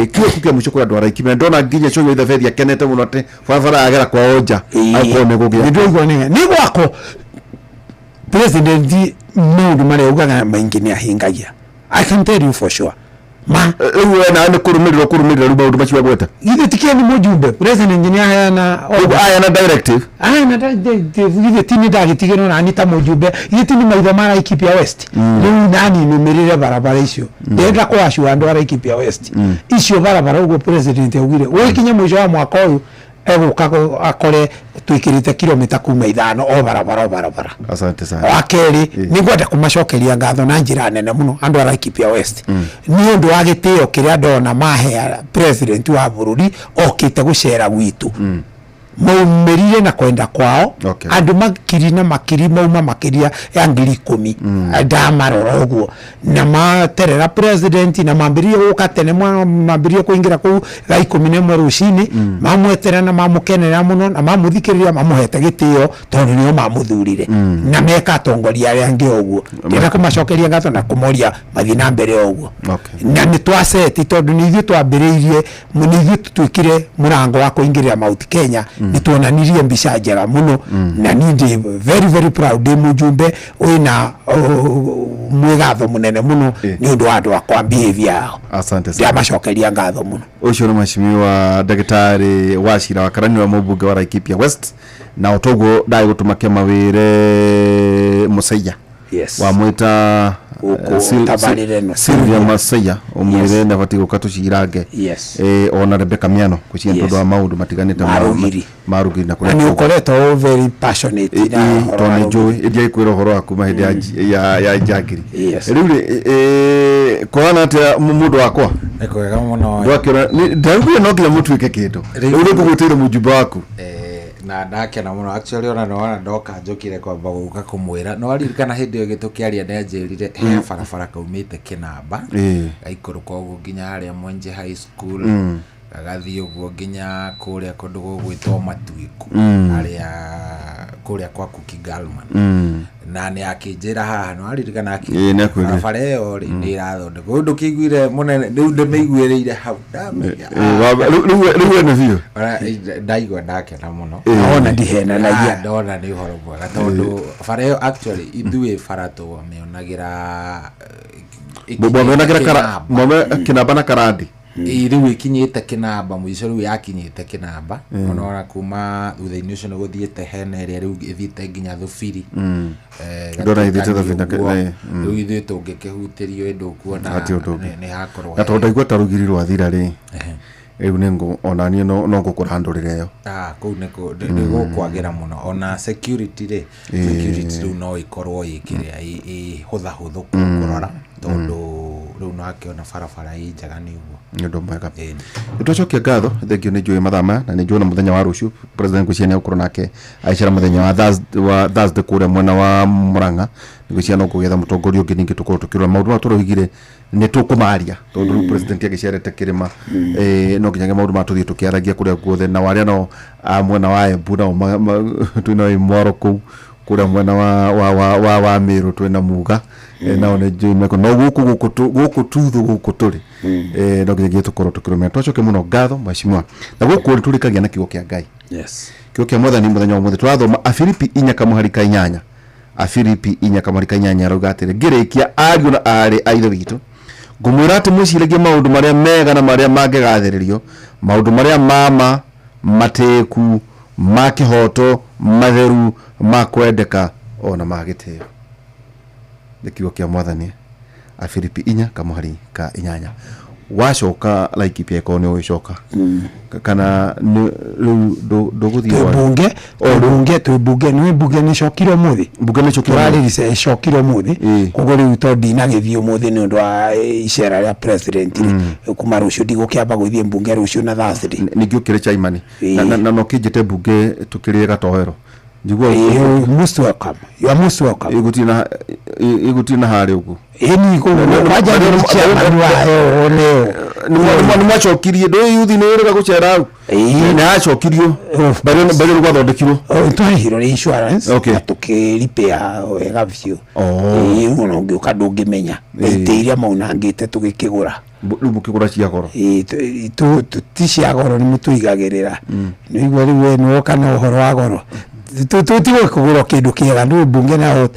kĩo kĩa mũico kũrĩa andũ Laikipia ndona nginya cũgũ ithabethi akenete mũno atĩ barabara agera kwao nja akorwo nĩ gũgĩa nĩ gwakwo president maũndũ marĩa ugaga maingĩ nĩ ahingagia. I can tell you for sure. Ewe na ane kurumiriro ruba maundu macio gweta. Githe tikeni mujumbe president engineer aya na directive. Na directive githe tini dagitigeno na anita mujumbe. Githe tini maitho mara Laikipia West. Riu nani numirire barabara icio. Ndenda kwa ashu andu ara Laikipia West. Icio barabara ugo president augire. We kinya mwisho wa mwaka uyu eguka akore twikirite kilomita 5 o barabara. Asante sana. Wakeri ni gwenda kumacokeria ngatho na njira nene muno andu ara Laikipia West. Ni undu wa gitio kiria ndona mahe president wa bururi okite gucera gwitu. Maumirire na kwenda kwao andu makiri na makiri mauma makiria ya 10,000 ndamarora uguo na materera president na mambirie guka tene mambirie kuingira ku 11 rucini mamwetera na mamukenera muno na mamuthikiriria mamuhete gitio tondu nio mamuthurire na meka atongoria aria angi uguo ndira kumacokeria ngatho na kumoria mathina mbere uguo na ni twaseti tondu ni ithu twambiriirie ni ithu twikire murango wa kuingirira Mount Kenya nituonanirie mbica njega muno na nindi very proud mujumbe wina mwigatho munene muno ni undu wa andu akwa behavior. Asante sana. Macokeria ngatho muno. Ucio ni mheshimiwa Daktari Wachira wa Karani wa mũmbunge wa Laikipia West na otogo ndai gutuma kia mawire Musaia wa mwita Sylvia Musaia omwire na bati gukatu cirange ona Rebecca Mĩano kucia ndodo wa maundu matiganite marugiri na kuria ni ukoretwo very passionate na tone joy idia ikwira horo waku mahindi ya jagiri riu kwana ate mundu wakwa ekwega muno ndakira ndagwe no kila mutu wike kindu riu ngugutira mujumbe waku na ndakena muno actually ona ndoka njokire kwamba guka kumwira no aririkana hindi yo gitukiaria ndenjirire he barabara kaumite Kinamba gaikuruka uguo nginya haria Mwenje High School agathii uguo nginya kuria kundu gugwitwo Matuiku haria kuria kwa Cookie Galman na ni akinjira haha no aririkana akinjira barabara yo ni irathonde kundu kiguire munene riu ndimiguireire hau riu ene vio ndaigwa ndakena muno ona ndihena na ya ndona ni uhoro mwega tondu bara yo actually ithuĩ bara tũmĩonagira Kinamba na Karandi riu ikinyite Kinamba mwico riu yakinyite Kinamba ona kuma thutha-inĩ ũcio nĩ gũthiĩte hena ĩrĩa riu ĩthiĩte nginya Thubiri ndona ithite thubiri riu ithuĩ tũngĩkĩhutĩrio ĩndũ kuona nĩ hakorwo gatondũ ndaigua ta rugiri rwa thira rĩ riu ningo ona ni no ngukurandurire yo kuu nĩ gũkwagĩra muno ona security security riu no ikorwo ikiria hũthahũthũ kurora tondu riu no akiona barabara njega ni uguo ni ndo mwega tutacokia ngatho thengio ni njui mathama na ni njui muthenya wa rucio president kuciana ukuru nake aicira muthenya wa Thursday kuria mwena wa Murang'a ni kuciana kugetha mutongoria ungi ningi tukorwo tukirwa maundu ma turuhigire ni tukumaria tondu president agicerete kirima no nginya maundu ma tuthie tukiaragia kuria guothe na waria no mwena wa Embu na twina imwaro kuria mwena wa Meru twina Muga na one njui meko no guku turi no nginya tukorwo tukirumira twacoke muno ngatho mheshimiwa na guku turikagia na kigo kia Ngai kigo kia mwathani muthenya wa twathoma Afilipi 4:8 Afilipi 4:8 raugatire ngirikia ariu na ari aitho witu ngumwira ati mwiciragie maundu maria mega na maria mangegathiririo maundu maria mama mateku makihoto matheru makwendeka ona magitio nikigo kia mwathani Afilipi 4:8 wacoka Laikipia ko ni wicoka kana nduguthi bunge ni cokiro muthi turaririce cokiro muthi kogo riu to ndina githio muthi ni undu wa icera ria president kuma rucio ndigukiamba gwithie bunge rucio na Thursday ningi ukire chaimani na no kijete bunge tukiri gatohero njigua most welcome you are most welcome igutina hari ugu eni ko waja ni chairman wa leo ni macokirie ndo yuthi ni rega gucera na acokirio bari gwa thondekirwo twahiro insurance tukiripea wega biu uno ngiuka ndungimenya itiria maunangite tugikigura mukigura cia goro ti cia goro ni mutuigagirira ni igwa riwe no kana uhoro wa goro tutiwe kugura kindu kiega ndu bunge na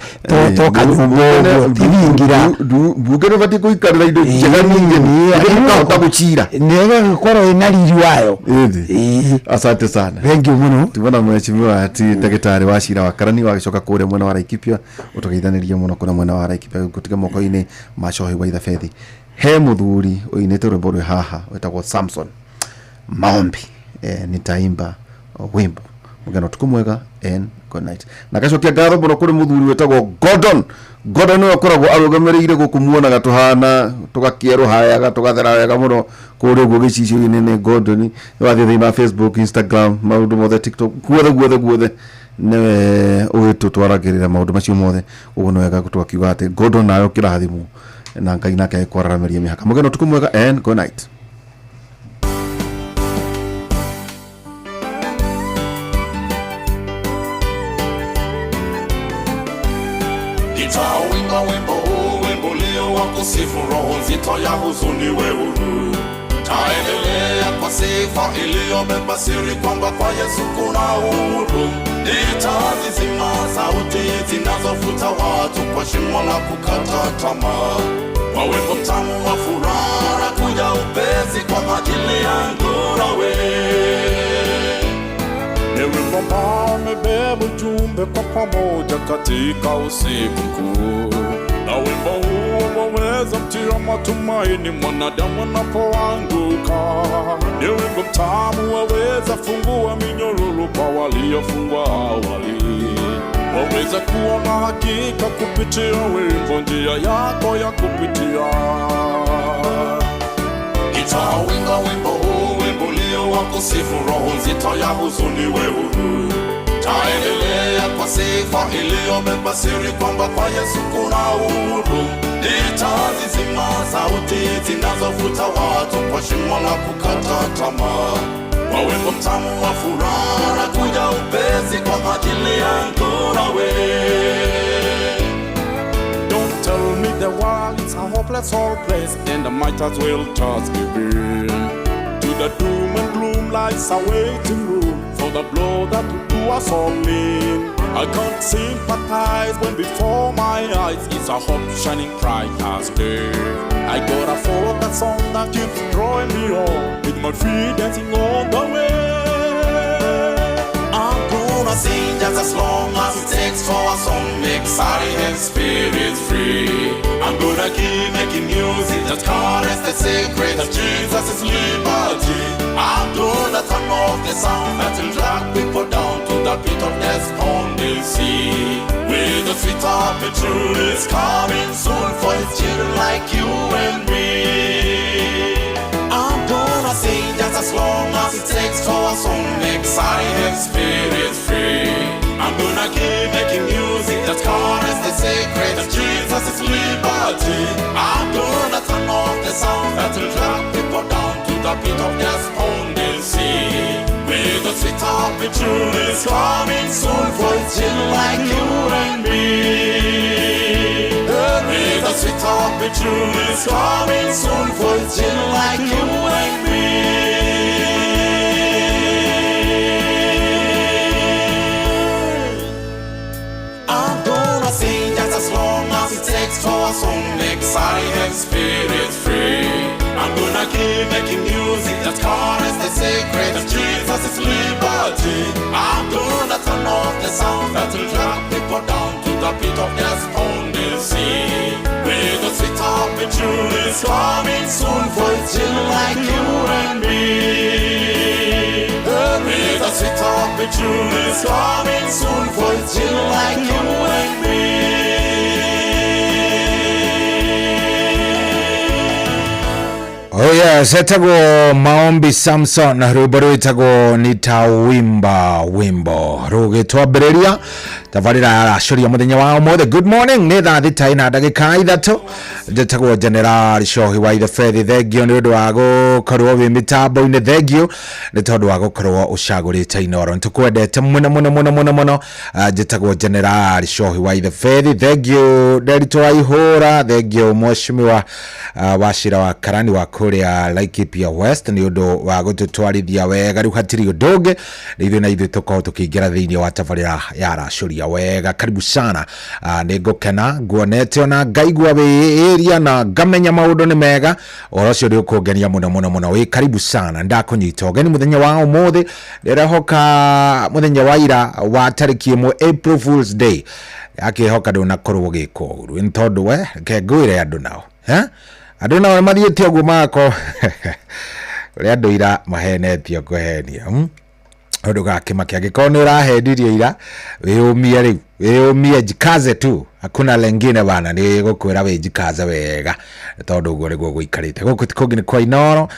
to kanyumbo tivingira bunge no bati kuikarira indo njega nyingi ni kahota guchira nega gukoro ina riri wayo asante sana thank you muno tubona mheshimiwa ati ndagitari wa cira wa karani wagicoka kure mwena wa Laikipia utugeithanirie muno kuna mwena wa Laikipia gutiga moko-ini macohi wa Ithabedi he muthuri uinete rwimbo rwe haha wetagwo Samson Maombi nitaimba wimbo mugano tukumwega good night na gacokia ngatho muno kuri muthuri wetagwo Gordon no akoragwo arugamirire gukumuona gatuhana tugakieru hayaga tugathera wega muno kuri guo gicicio-ini ni Gordon wathi thina Facebook Instagram maundu mothe TikTok guothe newe ugitutwaragirira maundu macio mothe uguo no wega gutwakiuga ati Gordon nayo kirathimwo na Ngai nake kwararamiria mihaka mugano tukumwega good night. Nitauimba wimbo huu, wimbo leo wa kusifu, roho nzito ya huzuni we huru. Taendelea kwa sifa iliyobeba siri kwamba kwa Yesu kuna uhuru. Nitazizima sauti zinazofuta watu kwa shimo la kukata tamaa. Kwa wimbo mtamu wa furaha kuja upesi kwa ajili yangu nawe. Ni wimbo ambao umebeba ujumbe kwa pamoja katika usiku mkuu. Na wimbo huu waweza mtia matumaini mwanadamu anapoanguka. Ni wimbo mtamu waweza fungua minyororo kwa waliofungwa awali. Waweza kuwa na hakika kupitia wimbo njia yako ya kupitia. Nitauimba wimbo huu, wimbo leo wa kusifu, roho nzito ya huzuni we huru. Taendelea kwa sifa iliyobeba siri kwamba kwa Yesu kuna uhuru. Nitazizima sauti zinazofuta watu kwa shimo la kukata tamaa. Kwa wimbo mtamu wa furaha kuja upesi kwa ajili yangu nawe. Don't tell me the world is a hopeless whole place, then I might as well just give in to the doom and gloom lies a waiting room for the blow that will do us all in. I can't sympathize when before my eyes is a hope shining bright as day. I gotta follow that song that keeps drawing me on, with my feet dancing on the way. I'm gonna sing just as long as it takes for a song make sorry and spirits free. I'm gonna keep making music that carries the secret of Jesus' liberty. I'm gonna turn off the sound that will drag people down to the pit of death on the sea. With the sweet happy truth is coming soon for his children like you and me. I'm gonna sing just as long as it takes for a song make sorry and spirits free. I'm gonna keep making music that carries the secret of Jesus' liberty. I'm gonna turn off the sound that will drag people down to the pit of death on the sea. With the sweet happy truth is coming soon for his children like you and me. With the sweet happy truth is coming soon for his children like you and me. I'm gonna sing just as long as it takes for a song make sorry and spirits free. I'm gonna keep making music that carries the secret of Jesus' liberty. I'm gonna turn off the sound that will drag people down to the pit of death on the sea. With the sweet happy truth is coming soon for his children happy tune is coming soon for children like you and me. Oh yes, etago Maombi Samson na rwimbo rwitagwo nitawimba wimbo rugitwambiriria tabarira aracũria muthenya wa ũmũthĩ. Good morning, nĩ thaa thita ina ndagĩka ithatũ. Njĩtagwo General Shohi wa the Faith. Thengio nĩ ũndũ wa gũkorwo wĩ mĩtambo-inĩ. Thengio nĩ tondũ wa gũkorwo ũcagũrĩte Inoro. Nĩtũkwendete mũno. Njĩtagwo General Shohi wa the Faith. Thengio Nderitu wa Ihũra. Thengio Mheshimiwa Wachira wa Karani wa kũrĩa Laikipia West nĩ ũndũ wa gũtũtwarithia wega. Rĩu hatirĩ ũndũ ũngĩ ithuĩ na ithuĩ tũkorwo tũkĩingĩra thĩinĩ wa tabarĩra ya aracũria wega. Karibu sana. Nĩ ngũkena nguonete ona ngaigua wĩĩria na ngamenya maũndũ nĩ mega. Ũhoro ũcio nĩ ũkũngenia mũno. Wĩ karibu sana. Ndakũnyita ũgeni mũthenya wa ũmũthĩ. Ndĩrehoka mũthenya wa ira wa tarĩki 1 April Fool's Day. Akĩhoka ndũnakorwo gĩko ũru nĩ tondũ we ngwĩre andũ nao andũ nao mathiĩte ũguo mako ũrĩa andũ ira mahenetio kũhenia ũndũ gakĩmakia angĩkorwo nĩ ũrahendirie ira wĩyũmie rĩu wĩyũmie jikaze tu hakuna lengine bana nĩ gũkwĩra wĩ jikaze wega tondũ ũguo nĩguo gũikarĩte gũkũ ti kũngĩ nĩ kwa Inoro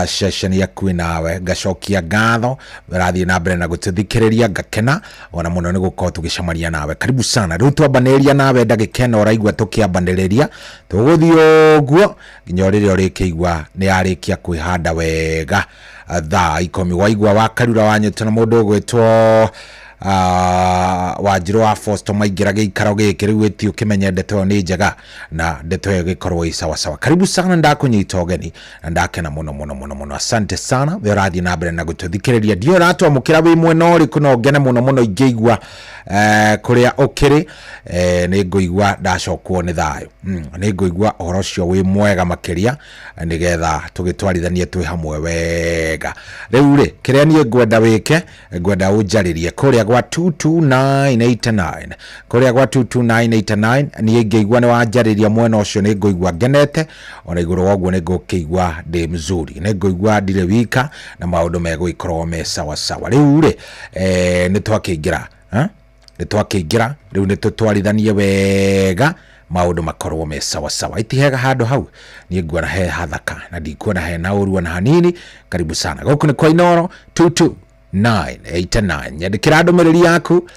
session yaku nawe ngacokia ngatho rathiĩ na mbere na gũtũthikĩrĩria ngakena ona mũno nĩ gũkorwo tũgĩcemania nawe. Karibu sana. Rĩu twambanĩrĩria nawe ndagĩka ĩno ũraigua tũkĩambanĩrĩria tũgũthiĩ ũguo nginya rĩrĩa ũrĩkĩigua nĩ arĩkia kwĩhanda wega thaa 10 waigua wakarura wanyitana mũndũ ũgwĩtwo Wanjiru wa Fosto maingĩra gĩikaro gĩkĩ rĩu ĩtio kĩmenye ndeto nĩ njega na ndeto ĩyo gĩkorwo ĩ sawa. Karibu sana. Ndakũnyita ũgeni na ndakena mũno. Asante sana. We ũrathiĩ na mbere na gũtũthikĩrĩria. Ndio ratwamũkĩra wĩ mwena ũrĩkũ no ngene mũno ingĩigua kũrĩa ũkĩrĩ nĩ ngũigua ndacokwo nĩ thayũ. Nĩ ngũigua ũhoro ũcio wĩ mwega makĩria nĩgetha tũgĩtwarithanie twĩ hamwe wega. Rĩu rĩ kĩrĩa niĩ ngwenda wĩke ngwenda ũnjarĩrie kũrĩa gwa 22989 kũrĩa gwa 22989 niĩ ngĩigua nĩ wanjarĩria mwena ũcio nĩ ngũigua ngenete ona igũrũ wa ũguo nĩ ngũkĩigua ndĩ mzuri nĩ ngũigua ndirĩ wika na maũndũ megũikorwo me sawa. Rĩu rĩ nĩ twakĩingĩra rĩu nĩ tũtwarithanie wega maũndũ makorwo me sawa. Itihega handũ hau niĩ nguona he hathaka na ndikuona he na ũru na hanini. Karibu sana. Gũkũ nĩ kwa Inoro 22989 nyandĩkĩra ndũmĩrĩri yaku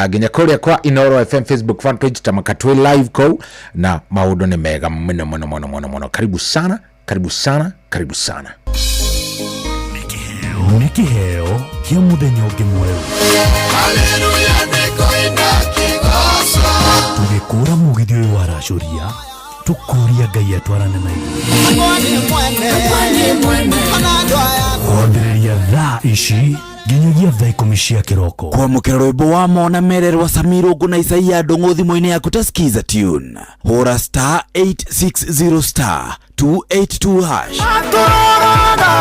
nginya kũrĩa kwa Inoro FM Facebook fan page tamakatwe live call na maũndũ nĩ mega mũno. Karibu sana. Nĩ kĩheo kĩa mũthenya ũngĩ mwerũ. Hallelujah, nĩkũina kĩgoco. Tũgĩkũra mũgithi ũyũ wa aracũria tũkũria Ngai atwarane na ithuĩ. Kwambĩrĩria thaa ici nginyagia thaa 10 cia kĩroko. Kwamũkĩra rwĩmbo wa Mona Mererwa Samirungu na Isaia Ndung'u thimũ-inĩ yaku ta skiza tune. Hũra *860 *282#. Atũroraga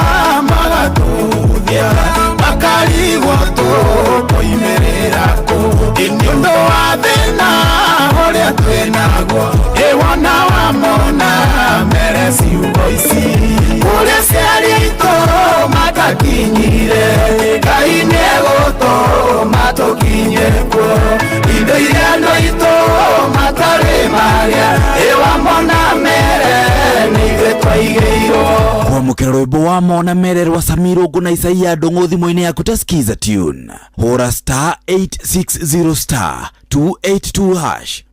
magatũthia makarigwo tũkoimĩrĩra kũ. Ũndũ wa thĩna ũrĩa twĩnaguo ĩwona wa Mona Mere ciugo ici ũrĩa ciari aitũ matakinyire Ngai nĩegũtũma tũkinye kuo. Indo iria andũ aitũ matarĩ marĩa ĩwa Mona Mere nĩithuĩ twaigĩirwo. Kwamũkĩra rwĩmbo wa Mona Mererwa Samirungu na Isaia Ndung'u thimũ-inĩ yaku ta skiza tune. Hũra *860 *282#.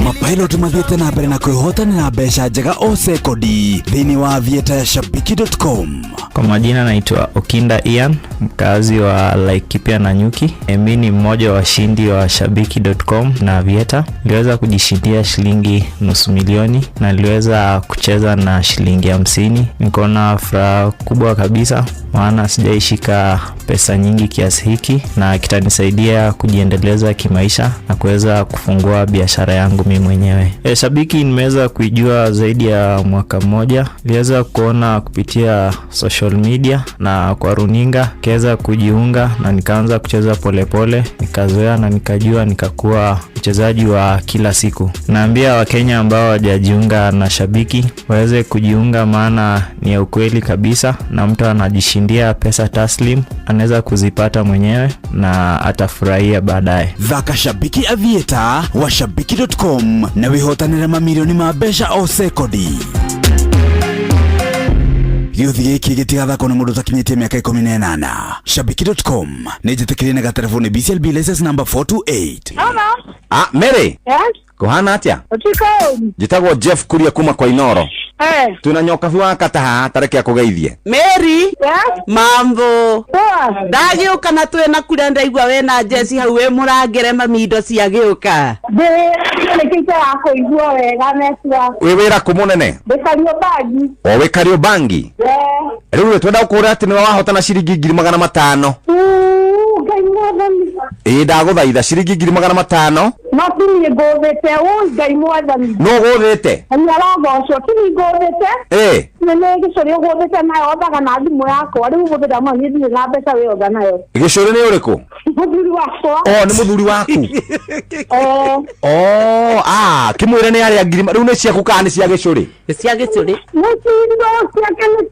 Mapilot mathiĩte na mbere na kwĩhotanĩra mbeca njega o sekodi thĩinĩ wa avieta ya shabiki.com. Kwa majina naitwa Okinda Ian, mkazi wa Laikipia na Nyuki. Mimi ni mmoja wa washindi wa shabiki.com na Avieta. Niliweza kujishindia shilingi $500,000 na niliweza kucheza na shilingi 50. Niko na furaha kubwa kabisa maana sijaishika pesa nyingi kiasi hiki na kitanisaidia kujiendeleza kimaisha na kuweza kufungua biashara yangu mimi mwenyewe. Shabiki nimeweza kuijua zaidi ya mwaka mmoja. Niliweza kuona kupitia social media na kwa runinga, kaweza kujiunga na nikaanza kucheza polepole, nikazoea na nikajua, nikakuwa uchezaji wa kila siku. Naambia Wakenya ambao hawajajiunga na Shabiki waweze kujiunga, maana ni ya ukweli kabisa, na mtu anajishindia pesa taslim, anaweza kuzipata mwenyewe na atafurahia baadaye. Thaka Shabiki Aviator wa shabiki.com na wihotanira mamilioni ma mbeca o sekodi. Gĩuthi gĩkĩ gĩtigathakwo nĩ mũndũ ũtakinyĩtie mĩaka 18. Shabiki.com nĩ njĩtĩkĩrie na gatelefoni BCLB license number 428. Mama. Mary. Yes. Kuhana atia? Utiko. Njĩtagwo Jeff Kuria kuma kwa Inoro. Tuna nyoka viwaka taha tareke ya kugeithie. Mary. Yes. Mambo. Ndagĩũka na twena kuria ndaigua we na Jesse hau we mũrangere mami indo cia gĩũka. Ndĩkĩte yako igua wega meswa. We wĩra kũ mũnene? Kariobangi. O we Kariobangi? Rĩu twenda gũkũra atĩ nĩ wahotana ciringi 500,000. Ndagũthaitha ciringi 500,000. Matini ngũthĩte Ngai mwathani. No gũthĩte? Nyaragocwo kini ngũthĩte. Nene gĩcũrĩ ũgũthĩte nayo othaga na thimũ yakwa rĩu gũthĩra mami thiĩ na mbeca we otha nayo. Gĩcũrĩ nĩ ũrĩkũ? Mũthuri wakwa. Nĩ mũthuri waku. Kĩmwĩre nĩ arĩa ngirima rĩu nĩ ciaku kana nĩ cia gĩcũrĩ? Cia gĩcũrĩ. Mũcindo ciake nĩ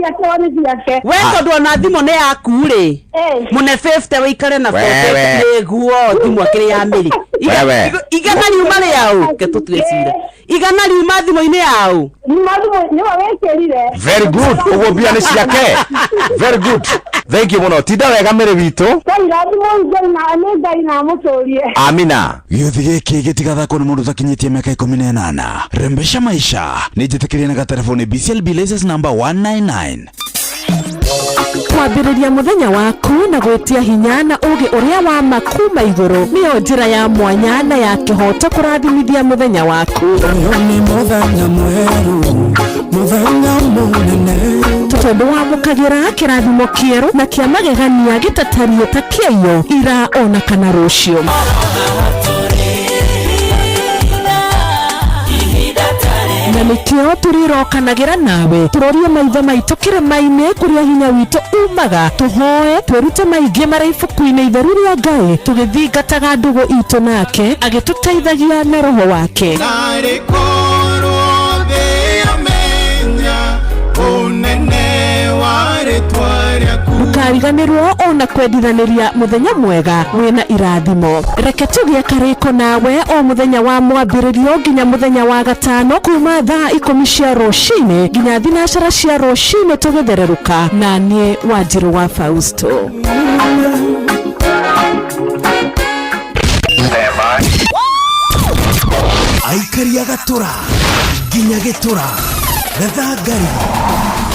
ciakwa nĩ ciake. We tondũ ona thimũ nĩ yaku rĩ. Mũne 50 wĩikare na 40 nĩguo thimũ akĩrĩ ya Mary. Igana riuma rĩaũ ke tũtwĩcire. Igana riuma thimũ-inĩ yaũ. Nĩ wawĩkĩrire. Very good. Ũguo mbia nĩ ciake. Very good. Thank you mũno. Tinda wega Mary witũ. Ngai na mũtũrie. Amina. Gĩuthi gĩkĩ gĩtigathakwo nĩ mũndũ ũtakinyĩtie mĩaka 18. Rembesha maisha nĩ njĩtĩkĩrie na gatelefoni BCLB license number 199. Kwambĩrĩria mũthenya waku na gwĩtia hinya na ũgĩ ũrĩa wa makuma igũrũ nĩyo njĩra ya mwanya na ya kĩhoto kũrathimithia mũthenya waku. Nĩ mũthenya mwerũ, mũthenya mũnene, tondũ wamũkagĩra kĩrathimo kĩerũ na kĩa magegania gĩtatarie ta kĩayo ira ona kana rũciũ. Na nĩkĩo tũrirokanagĩra nawe tũrorie maitho maitũ kĩrĩma-inĩ kũrĩa hinya witũ umaga, tũhoe twĩrute maingĩ marĩ ibuku-inĩ itheru rĩa Ngai tũgĩthingataga ndũgũ itũ nake agĩtũteithagia na roho wake. Ndũkariganĩrwo ona kwendithanĩria mũthenya mwega wĩna irathimo. Reke tũgĩe karĩko nawe o mũthenya wa mwambĩrĩrio nginya mũthenya wa gatano kuma thaa 10 cia rũcinĩ nginya thinacara cia rũcinĩ tũgĩthererũka na niĩ Wanjirũ wa Fausto. Aikari Gatura nginya Gĩtura Gathangari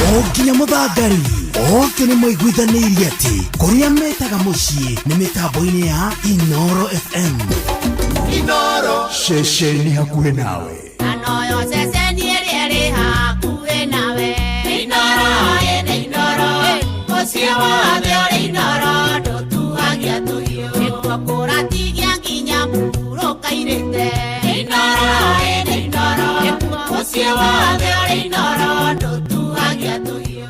o nginya Mũthangari oke nĩ maiguithanĩirie atĩ kũrĩa metaga mũciĩ nĩ mĩtambo-inĩ ya Inoro FM. Inoro ceceni hakuhĩ nawe. Anoyo ceceni ĩrĩa ĩrĩ hakuhĩ nawe. Inoro ĩnĩ Inoro mũciĩ wothe ũrĩ Inoro ndũtuhagia tũhiũ nĩguo kũratigia nginya mũhurũka irĩte. Inoro ĩnĩ Inoro mũciĩ wothe ũrĩ Inoro ndũtuhagia tũhiũ.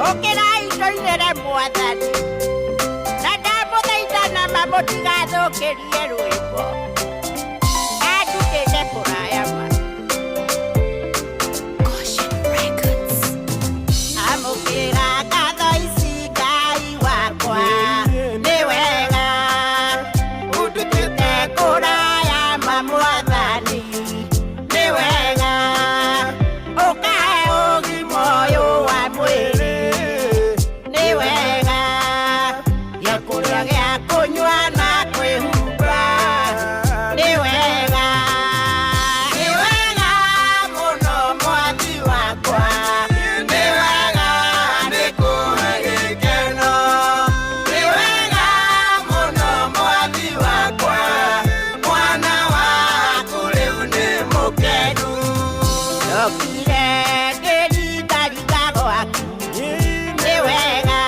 Ũkĩrai tũinĩre Mwathani na ndamũthaitha na mamũtigathũkĩrie rwĩmbo andutĩte kũraya ma amũkĩra ngatho ici Ngai wakwa nĩ wega ũndutĩte kũraya ma Mwathani nĩ wega ũkahe ũgima ũyũ wa mwĩrĩ nĩ wega gĩa kũrĩa gĩa kũnyua na kwĩhumba nĩ wega mũno Mwathi wakwa nĩ wega nĩkũhe gĩkeno nĩ wega mũno Mwathi wakwa mwana waku rĩu nĩ mũkenu ndokire ndĩringaringa gwaku nĩ wega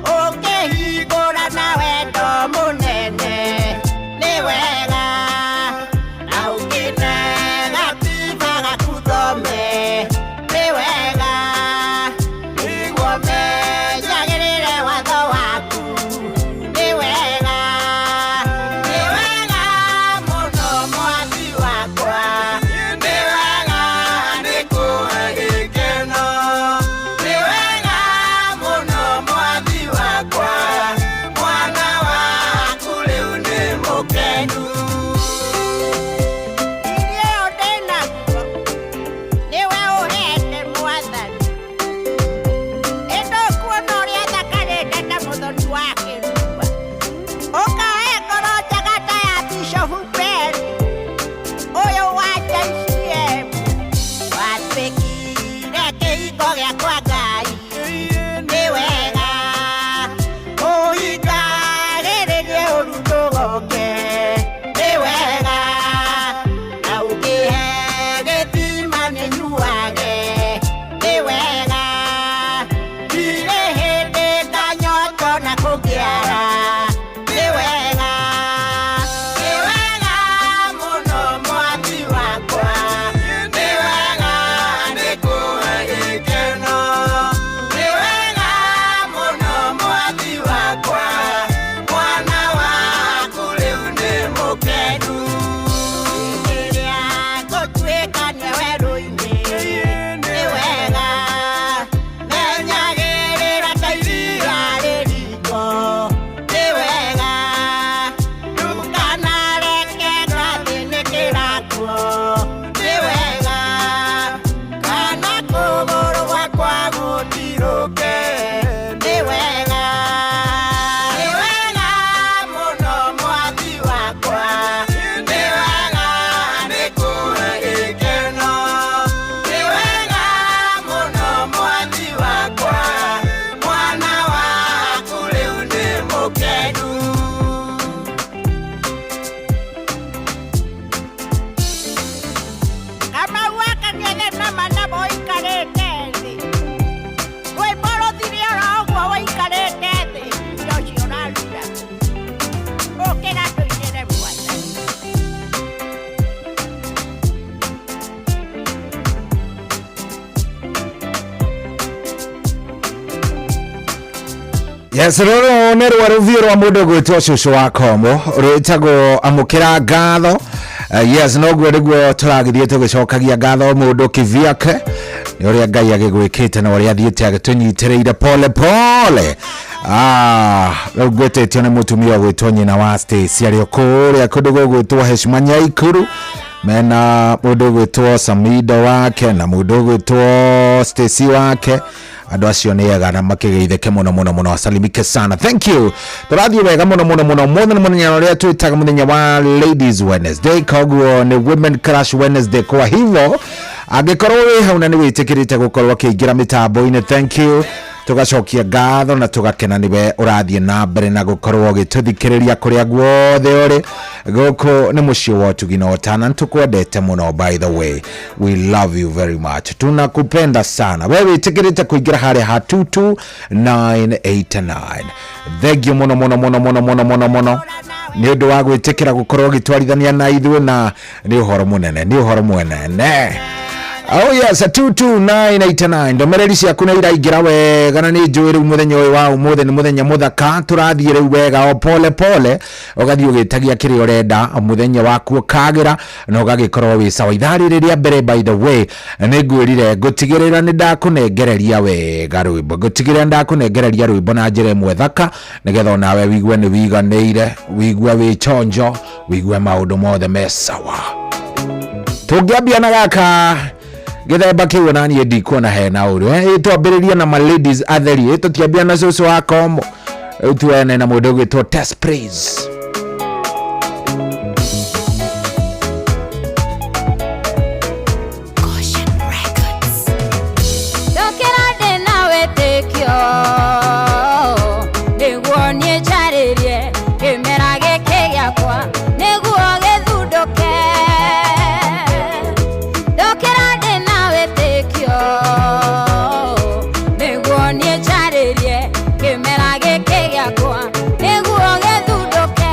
ũkĩhingũra na wendo mũnene nĩ wega na ũkĩnega tiba gaku thome nĩ wega nĩguo Yes, roro nerwa ruvio rwa mundu gwitwo cucu wa Kombo rwitagwo amukira ngatho. Yes, no gwe niguo turagithie tugicokagia ngatho mundu kiviake ni uria Ngai agigwikite na uria athiite agitunyitireire pole pole. Gwetetio ni mutumia gwitwo nyina wa Stacy ario kuria kundu gwitwo Heshima Nyaikuru mena mundu gwitwo Samido wake na mundu gwitwo Stacy wake. Andu acio ni ega na makigeitheke muno asalimike sana. Thank you. Turathie wega muno muthenya uria twitaga muthenya wa Ladies Wednesday, koguo ni Women Crush Wednesday. Kwa hivyo agikorwo wi hau na ni witikirite gukorwo kiingira mitambo-ini, thank you. Tugacokia ngatho na tugakena niwe urathie na mbere na gukorwo gituthikiriria kuria guothe uri guku ni mucio wa Tugina Otana. Tukwendete muno, by the way, we love you very much, tunakupenda sana. Wewe witikirite kuingira haria ha 22989. Thank you muno ni undu wa gwitikira gukorwo gitwarithania na ithuĩ na ni uhoro munene. Oh yes, 22989. Ndomereri ciaku nĩ iraingira wega na nĩ njũĩ rĩu mũthenya ũyũ wa ũmũthĩ nĩ mũthenya mũthaka. Tũrathiĩ rĩu wega o pole pole, ũgathiĩ ũgĩtagia kĩrĩa ũrenda mũthenya waku ũkagĩra na ũgagĩkorwo wĩ sawa. Ithaa rĩrĩ rĩa mbere, by the way, nĩ ngwĩrire ngũtigĩrĩra nĩ ndakũnengereria wega rwĩmbo, ngũtigĩrĩra ndakũnengereria rwĩmbo na njĩra ĩmwe thaka nĩgetha nawe wigue nĩ wiganĩire, wigue wĩ chonjo, wigue maũndũ mothe me sawa. Tũngĩambia na gaka githemba kiu na nie ndikuona hena uru twambiriria na ma ladies atheri tutiambia na cucu wa Kombo tuene na mundu gwitwo Test Praise. Kimera geke gyakwa niguo githuduke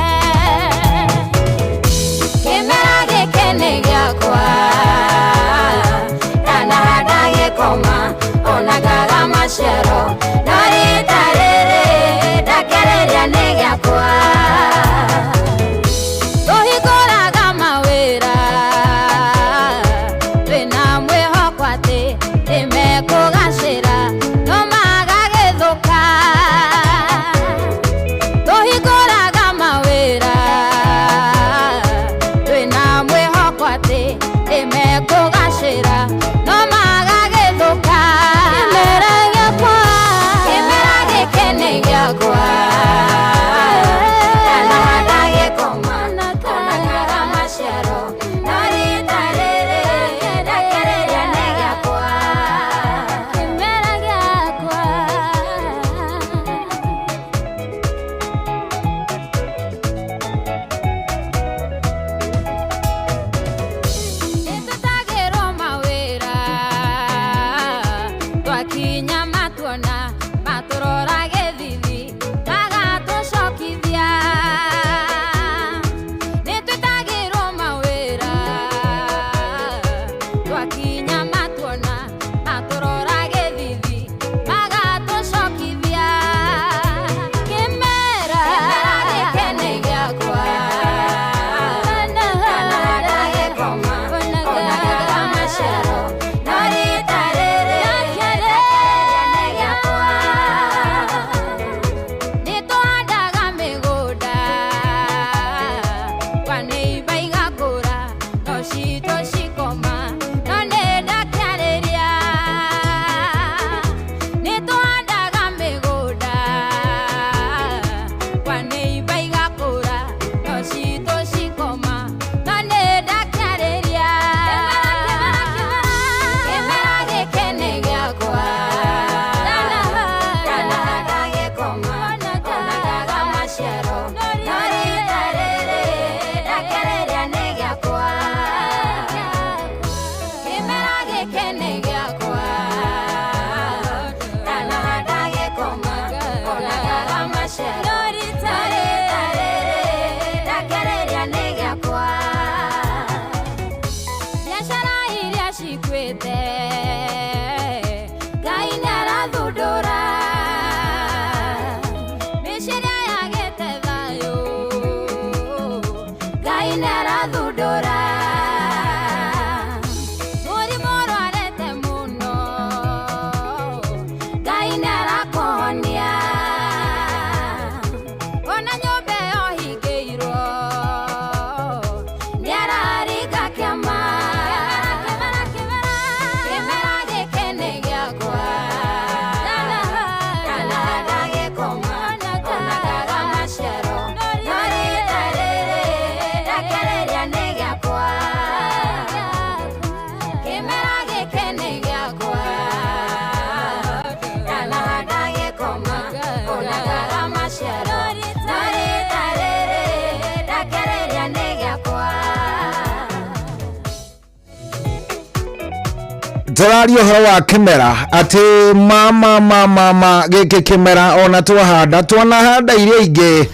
turario horo wa kimera ati mama giki kimera ona twahanda twanahanda iria ingi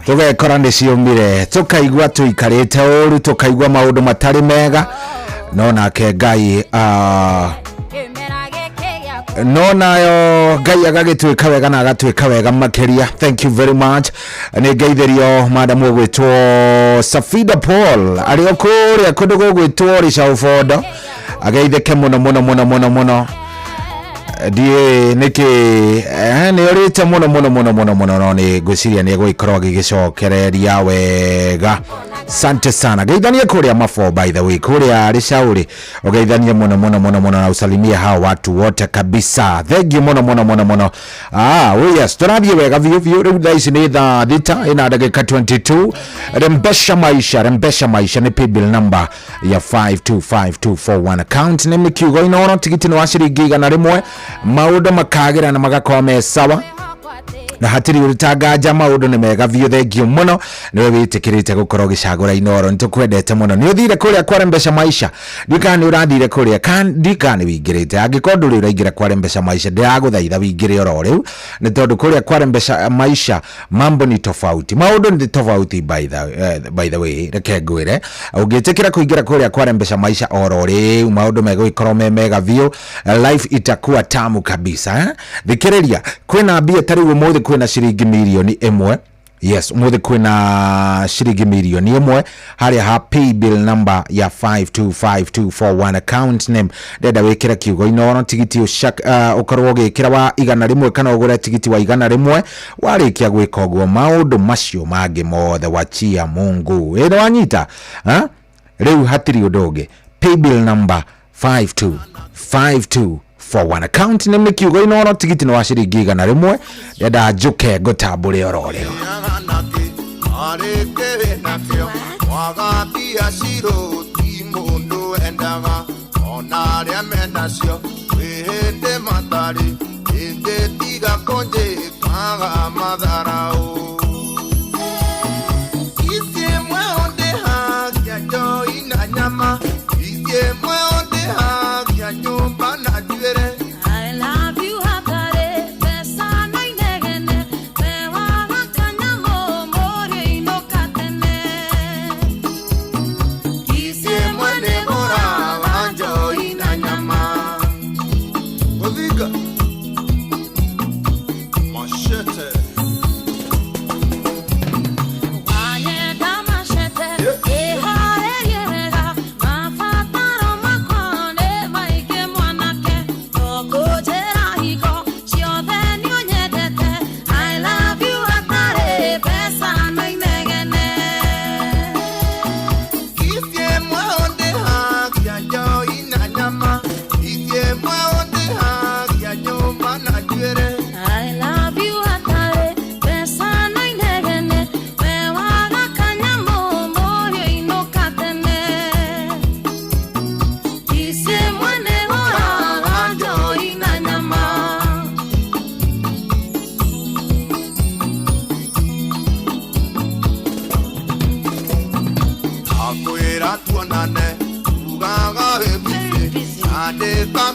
tugekora ni ciumire tukaigua tuikarite uru tukaigua maundu matari mega no nake Ngai no nayo Ngai agagitwika wega na agatwika wega makiria. Thank you very much. Ni ngeithirio madam ogwitwo Safida Paul ari okuria kundu gugwitwo Rishaufodo ageitheke muno die niki ni orite muno no ni gwiciria ni gwikorwo gigicokereria wega. Sante sana geithanie kuria mafo by the way kuria Rishauri ogeithanie muno na usalimia hao watu wote kabisa. Thank you muno. Oh yes, tunathie wega view riu ni thaa thita ina dakika 22. Rembesha maisha ni paybill number ya 525241 account ni mikiugo inono tigiti ni wa ciringi igana rimwe maundu makagira na magakorwo me sawa na hatiri urutangaja maundu ni mega view. Thank you muno niwe witikirite gukorwo gicagura inoro nitukwendete muno ni uthire kuria kwa Rembesha maisha ndikani urathire kuria ndikani wingirite angikorwo uri uraingira kwa Rembesha maisha ndiraguthaitha wingire oro riu ni tondu kuria kwa Rembesha maisha mambo ni tofauti maundu ni tofauti by the way reke ngwire ungitikira kuingira kuria kwa Rembesha maisha oro riu maundu megwikorwo me mega view life itakuwa tamu kabisa thikiriria kwina mbia tari umuthi kwina shiringi milioni imwe. Yes, umuthi kwina shiringi milioni imwe haria ha paybill number ya 525241 account name ndenda wikira kiugo inono tigiti ukorwo gikira wa igana rimwe kana ugure tigiti wa igana rimwe warikia gwika uguo maundu macio mangi mothe wachia Mungu ino wanyita riu hatiri undoge paybill number 525241 account name kiugo inono tigiti wa shiringi igana rimwe ndenda njuke ngutambure oro leo areke nakio wagatia shiro timundu endaga onaria menacio wihinde matari inde tiga konje kaga madharau isemwe onde hagia joi na nyama isemwe onde hagia nyumba na jwere. I love you hatare pesa na inegene pewa wakanyamo mori no katene isemwe ne bora wanjo ina nyama Oviga machete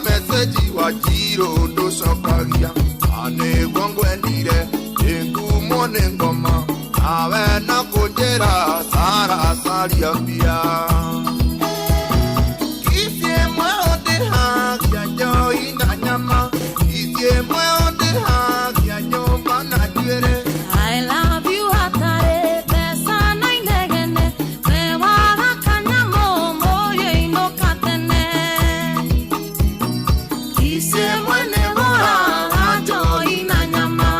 message wa jiro ndo sokagia ane gwangwendire engumone ngoma awe na kujera sara saria pia isemwe onde hagia joi na nyama isemwe onde hagia nyumba na jwere. I love you hatare pesa na inegene pewa wakanyamo moyo inokatene isemwe ne bora wanjo ina nyama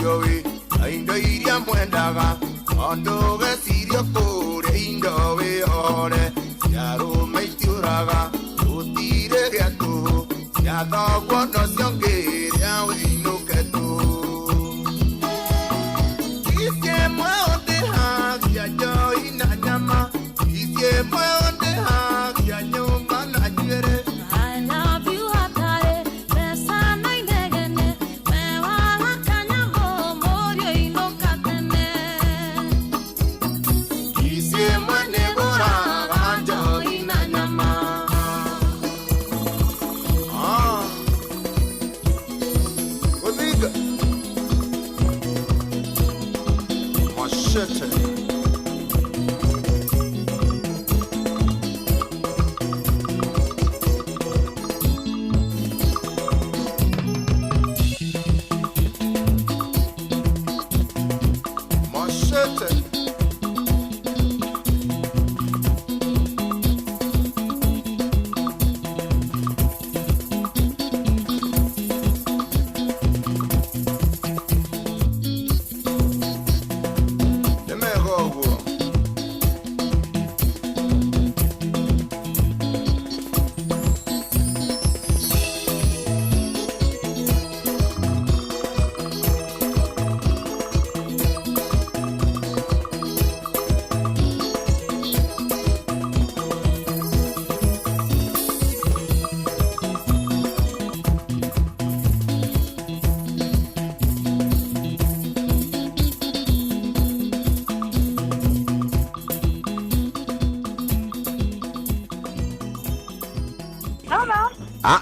ucio wi indo iria mwendaga ondo gecirio kure indo wi ore yarume itiuraga utire giatu yathogwo no ciongiria winuke tu isie mweonde hagia joi na nyama isie mweonde hagia nyumba na nywele. I love you hatare pesa na inegene mewa kanyago morio inokatene isie mwene bora anjo ina nyama Odiga Machete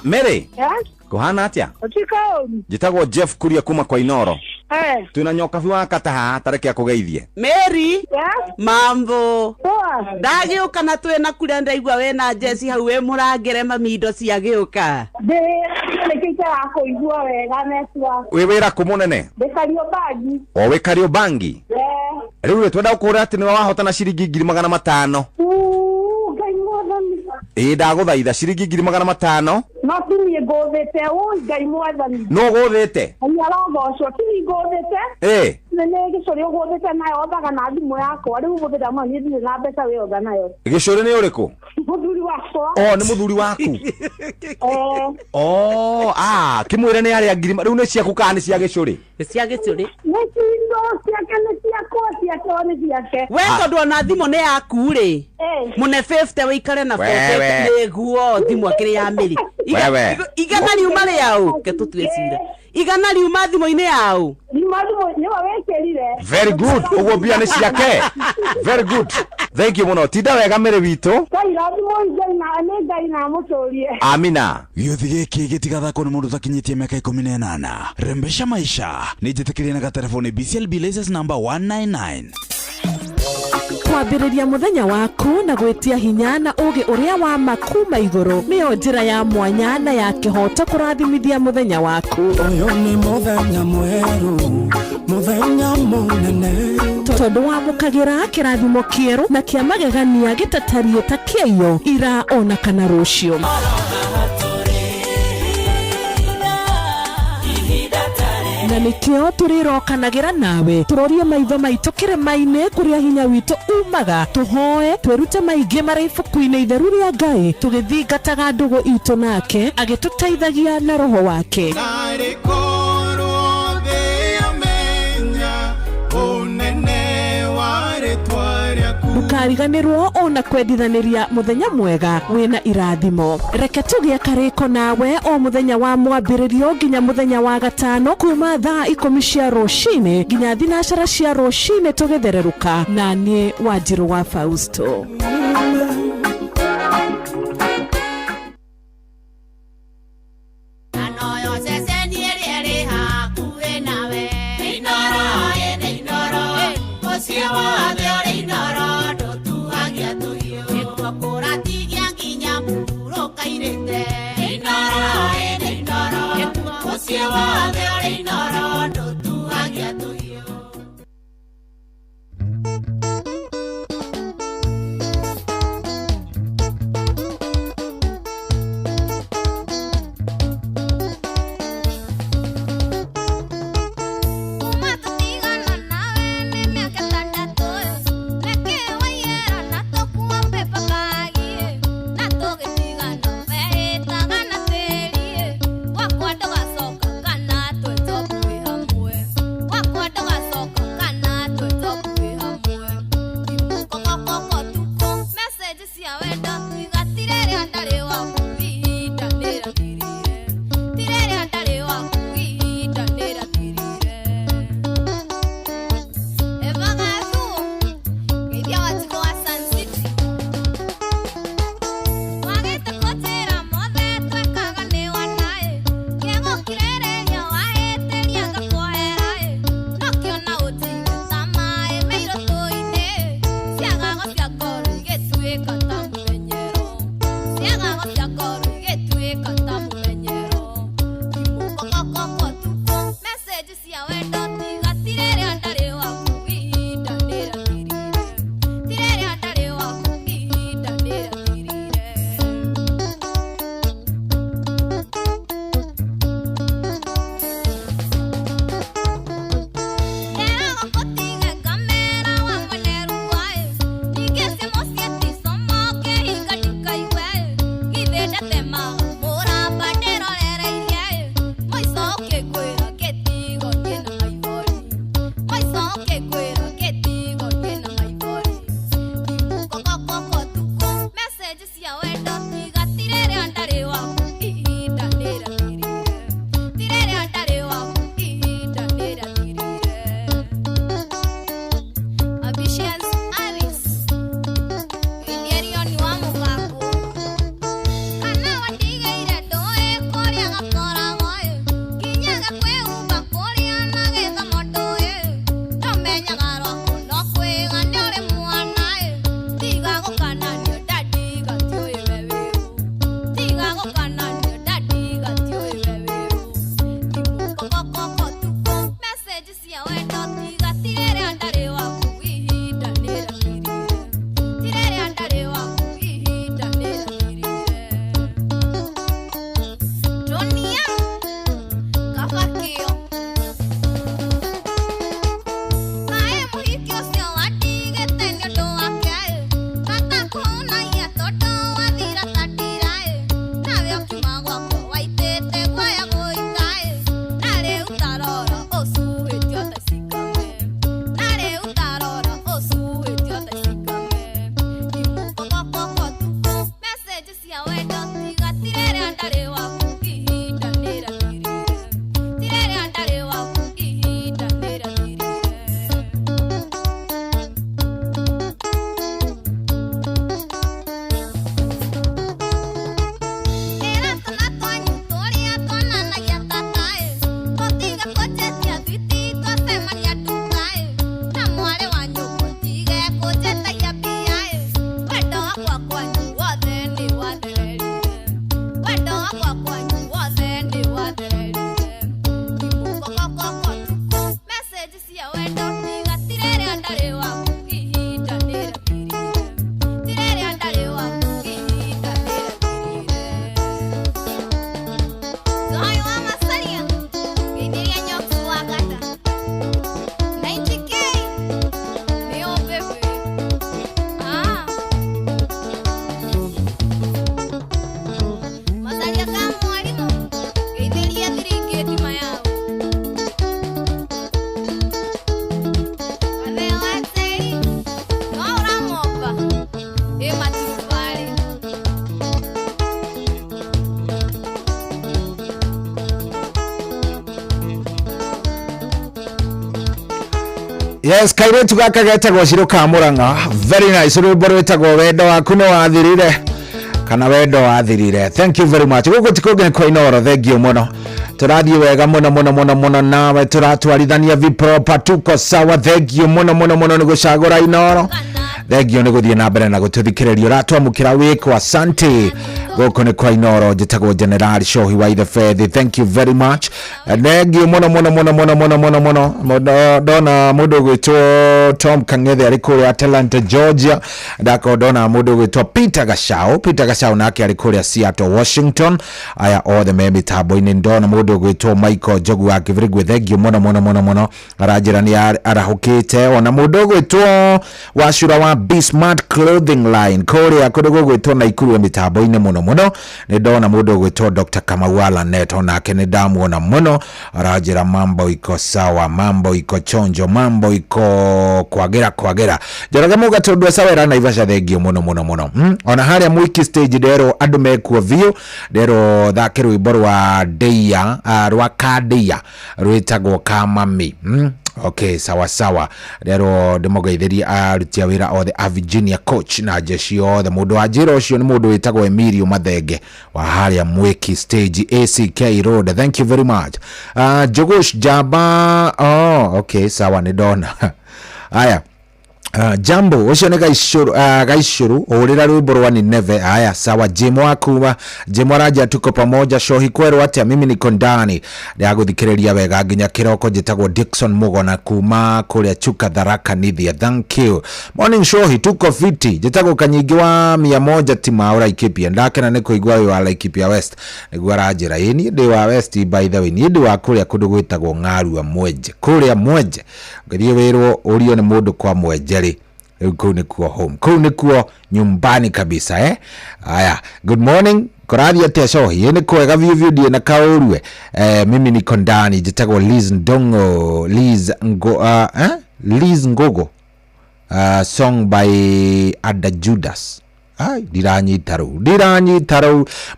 Mary. Yes? Kuhana atia? Otika Jitagwo Jeff Kuria kuma kwa Inoro. Tuna nyoka biwa kataha tareke akugeithie. Mary. Yes? Mambo. Ndagiuka na twena kuria ndaigua we na Jesse hau we murangere mamindo cia giuka. Nikita kuigua wega neswa. We wira kumunene. Bekario bangi. O we kario bangi. Riu we twenda ukura ati ni wahotana ciringi 500. Ndaguthaitha ciringi 500. No tini gothete ngai mwathani. No gothete. Nyarogocwo tini gothete. Nene gicorio gothete nayo othaga na thimu yakwa riu muthira ma hithi na mbeca we otha nayo. Gicorio ni uriku? Muthuri wakwa. Ni muthuri waku. Kimwire ni ari ngiri riu ni ciaku kana ni cia gicuri? Cia gicuri. Ni cindo ciake ni ciakwa ciake ni ciake. We tondu na thimu ni yaku ri. Mune 50 wikare na 40 niguo thimu akiri ya Mary. Igana riuma riau ke tutwecira. Igana riuma thimu-ini yau. Very good. Ugo bia ni ciake. Very good. Thank you muno. Tinda wega Mary wito. Amina. Gĩuthi gĩkĩ gĩtigathakwo nĩ mũndũ ũtakinyĩtie mĩaka 18. Rembesha maisha. Nĩ njĩtĩkĩrie na gatelefoni BCLB license number 199. Kwambĩrĩria mũthenya waku na gwĩtia hinya na ũgĩ ũrĩa wa makuma igũrũ nĩyo njĩra ya mwanya na ya kĩhoto kũrathimithia mũthenya waku. Ũyũ nĩ mũthenya mwerũ, mũthenya mũnene, tondũ wamũkagĩra kĩrathimo kĩerũ na kĩa magegania gĩtatarie ta kĩayo ira ona kana rũciũ. Na nikio turirokanagĩra nawe turorie maitho maitũ kĩrĩma-inĩ kũrĩa hinya witũ umaga tuhoe twĩrute maingĩ marĩ ibuku-inĩ itheru rĩa Ngai tũgĩthingataga ndũgũ itũ nake agĩtũteithagia na roho wake. Ndukariganĩrwo ona kwendithanĩria mũthenya mwega wĩna irathimo. Reke tũgĩe karĩko nawe o mũthenya wa mwambĩrĩrio nginya mũthenya wa gatano kuma thaa 10 cia rũcinĩ nginya thinacara cia rũcinĩ tũgĩthererũka na niĩ Wanjirũ wa Fausto. Yes, kairetu gaka getagwo Ciruka Muranga. Very nice. Rwimbo rwetagwo Wendo waku no wathirire kana wendo wathirire. Thank you very much. Gugu tikuge kwa Inoro, thank you muno. Turathie wega muno nawe turatwarithania vipropa tuko sawa. Thank you muno ni gucagura Inoro. Thank you ni guthie na mbere na gututhikiriria ratwamukira wiko. Asante. Guku ni kwa Inoro, jitagwo General Shohi wa the Faith. Thank you very much. Thank you muno. Dona mundu gwitwo Tom Kangethe ari kuria Atlanta, Georgia. Ndako dona mundu gwitwo Peter Gashau nake ari kuria Seattle, Washington. Aya othe me mitambo-ini. Ndona mundu gwitwo Michael Jogu wa Kivigwe. Thank you muno. Arajira ni arahukite. Ona mundu gwitwo Wacura wa Bismarck Clothing Line kuria kundu gwitwo Naikuru mitambo-ini muno. Ni ndona mundu gwitwo Dr. Kamawala Neto nake ni ndamuona muno. Arajira mambo iko sawa, mambo iko chonjo, mambo iko kwagera. Jaraga muga tondwa sawa era Naivasha. Thank you muno. Ona haria mwiki stage dero andu mekuo view dero thake rwimbo rwa Deia rwa Kadeia rwitagwo Kamami. Okay, sawa. Dero demogeitheri arutia wira othe a Virginia Coach na jeshi othe. Mundu wa njira ucio ni mundu witagwo Emilio Mathenge wa haria mwiki stage ACK Road. Thank you very much. Jogosh Jaba. Oh, okay, sawa ni dona. Aya. Jambo ucio ni gaicuru urira rwimbo rwa ni neve. Haya sawa, Jemo akuma Jemo raja tuko pamoja shohi kweru atia mimi niko ndani ya guthikiriria wega nginya kiroko jitagwo Dickson Mugona kuma kuria Chuka Tharaka Nithia. Thank you. Morning shohi tuko fiti jitagwo Kanyingi wa 100 tima ora Ikipia ndakena ni kuigwa wa Laikipia West niguo ranjira ini ndi wa West by the way ni ndi wa kuria kundu gwitagwo Ngaru wa Mwenje kuria Mwenje ngithie wirwo urio ni mundu kwa Mwenjeri kuu ni kuo home kuu ni kuo nyumbani kabisa Aya, good morning korathi atia shohi yene kwega view die na kaurwe mimi niko ndani jitagwo Liz Ndongo Liz Ngogo song by Ada Judas. Ai diranyitaru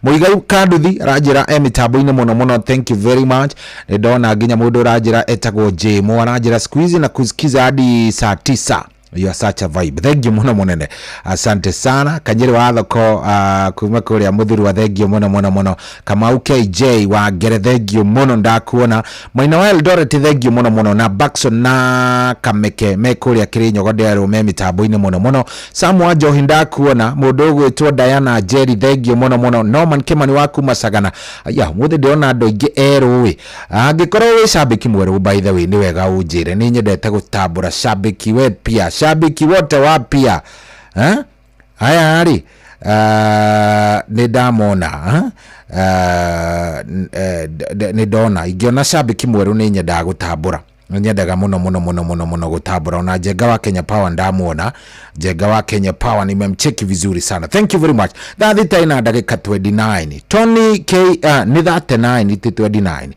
muigai kanduthi rajira mitambo-ini muno thank you very much. Ndona nginya mundu rajira etagwo Jemo rajira squeeze na kusikiza hadi saa 9. You are such a vibe. Thank you muno munene. Asante sana. Kanyeri wa thoko kuma kuria muthuru wa thank you muno. Kamau KJ wa Gere thank you muno ndakuona. Maina wa Eldoret thank you muno na Baxon na Kameke me kuria Kirinyo godero me mitambo-ini muno. Samu wa Johi ndakuona. Mundu gwitwo Diana Jerry thank you muno. Norman Kimani wa kuma Sagana. Aya muthe ndiona andu ingi erui. Angikorwo wi shabiki mweru by the way ni wega unjire ni nyendete gutambura shabiki we pia shabiki wote wapia haya hali nidamona nidona igiona shabiki mweru ni nyenda gutambura nyendaga muno gutambura ona Jenga wa Kenya Power ndamuona Jenga wa Kenya Power nimemcheki vizuri sana. Thank you very much. Thita ina dakika 29 Tony K ni 39 iti 29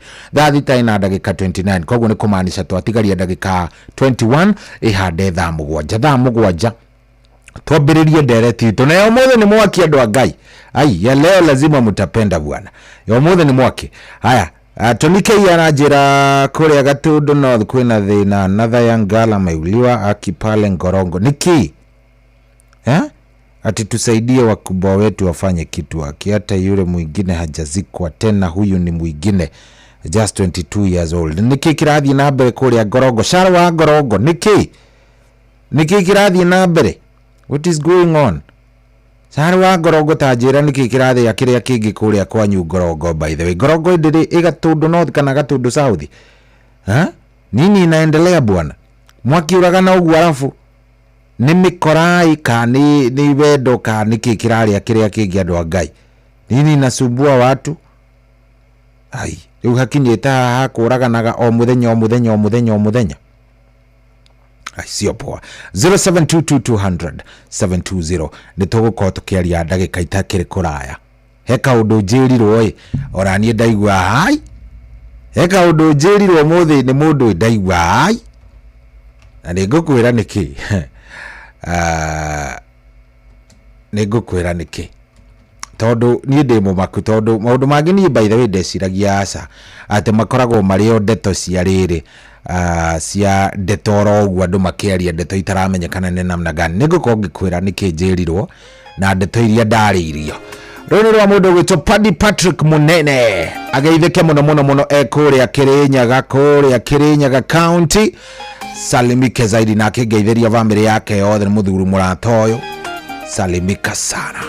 thita ina dakika 29 koguo ni kumaanisha twatigaria dakika 21 ihande thaa mugwanja twambiririe ndereti itu na umuthe ni mwaki andu a Ngai. Ai ya leo lazima mutapenda bwana. Ya umuthe ni mwaki. Haya Tonike yanajira kuria Gatundu North kwina thina another young girl ameuliwa akipale Ngorongo. Niki ati tusaidie wakubwa wetu wafanye kitu hata yule mwingine hajazikwa tena, huyu ni mwingine just 22 years old. Niki kirathi na mbere kuria Ngorongo sharo wa Ngorongo. Niki kirathi na mbere, what is going on? Sari wa Ngorongo tajira niki kirathi ya kiria kingi kuria kwanyu Ngorongo. By the way Ngorongo ndiri Gatundu North kana Gatundu South nini inaendelea bwana? Mwakiuragana ugu alafu ni mikorai ka ni wendo ka niki kiraria kiria kingi andu a Ngai nini inasumbua watu? Ai riu hakinyita hakuraganaga o muthenya sio poa. 0722200720 nitugukorwo tukiaria ndagika itakiri kuraya. Heka undu njirirwo oranie ndaigua hai. Heka undu njirirwo muthi ni mundu ndaigua hai. Na nigukwira niki nigukwira niki tondu ni ndi mumaku tondu maundu mangi ni by the way ndeciragia aca ati makoragwo mari o ndeto cia riri cia ndetoro ugu andu makiaria ndeto itaramenyekana ni namna gani. Nigukorwo ngikwira niki njirirwo na ndeto iria ndariirio. Rũni rwa mũndũ gwĩtwo Paddy Patrick Munene ageithĩke mũno kuria Kirinyaga County. Salimike zaidi na akĩngeithĩria family yake yothe mũthuru mũrata ũyũ. Salimika sana.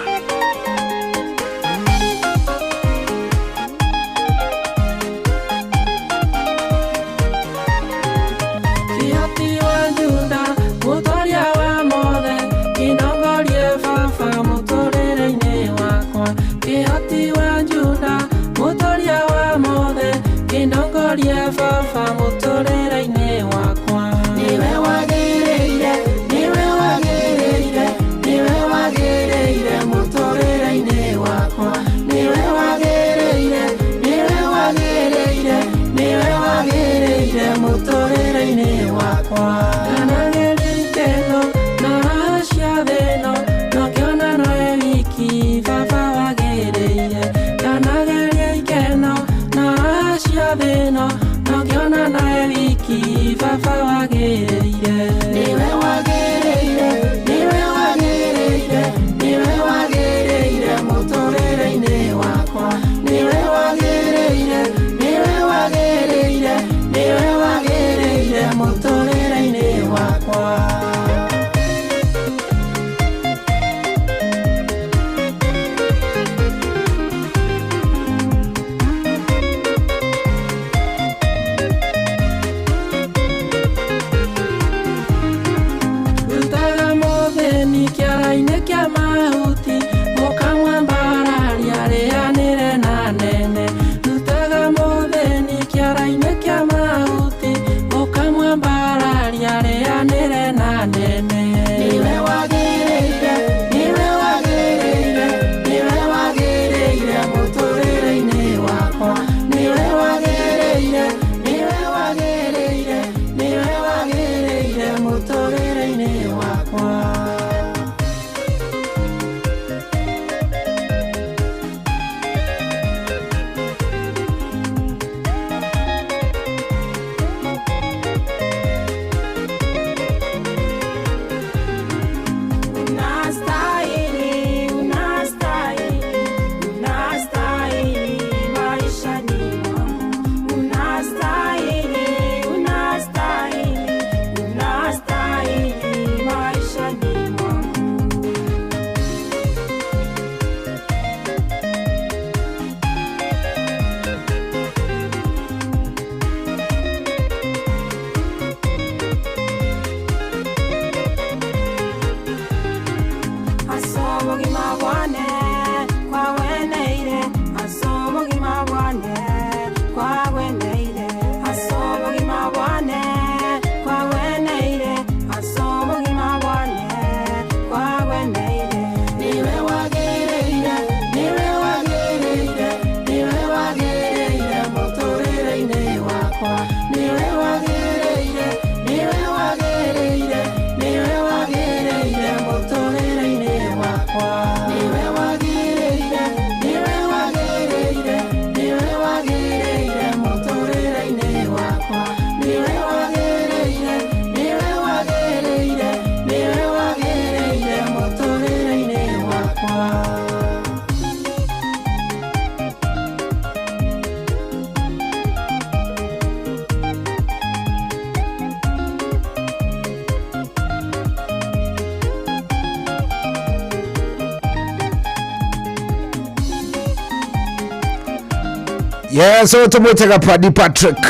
Yes, so tumwitaga Paddy Patrick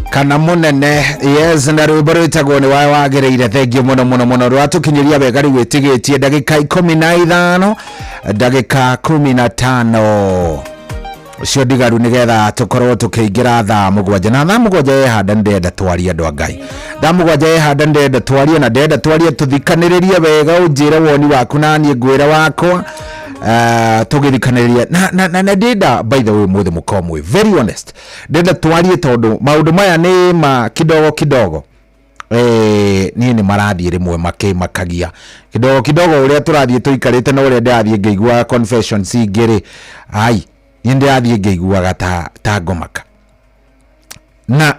kana munene. Yes, na rwimbo rwitagwo ni wae wagereire. Thengio muno muno muno rwatukinyiria wega rwitigitie ndagika 15 ndagika 15 cio ndigaru nigetha tukorwo tukiingira thaa mugwanja na thaa mugwanja yehanda ndenda twaria andu a Ngai. Thaa mugwanja yehanda ndenda twaria na ndenda twaria tuthikaniririe wega unjire woni waku na nie ngwira wakwa tugithikaniria na ndenda by the way muthe mukomwe very honest ndenda twarie tondu maundu maya ni ma kidogo ni marathie rimwe makagia kidogo uria turathie tuikarite na uria ndathie ngeigua confessions ingiri ai ninde athie ngeiguaga ta ngomaka na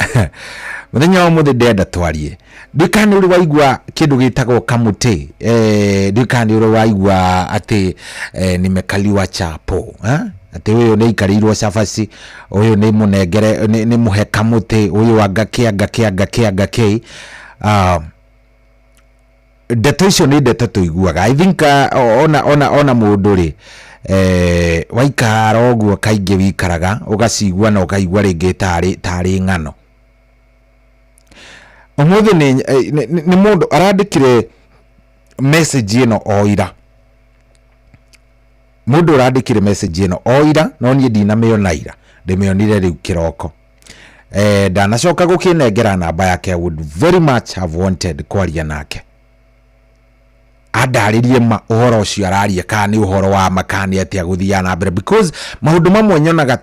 muthenya muthe ndenda twarie ndikani uri waigua kindu gitagwo kamuti ndikani uri waigua ati nimekaliwa chapo ati uyu ni ikarirwo cabaci uyu ni munengere ni muhe kamuti uyu angake ndeto icio ni ndeto tuiguaga. I think ona mundu ri waikara oguo kaingi wikaraga ugacigua na ukaigua ringi tari ngano. Umuthi ni mundu arandikire message ino oira. Mundu arandikire message ino oira no nie ndinamiona ira ndimionire riu kiroko. Ndanacoka gukinengera namba yake. I would very much have wanted kwaria nake adaririe uhoro ucio araria kana ni uhoro wa makani atia guthia na mbere because maundu mamwe nyonaga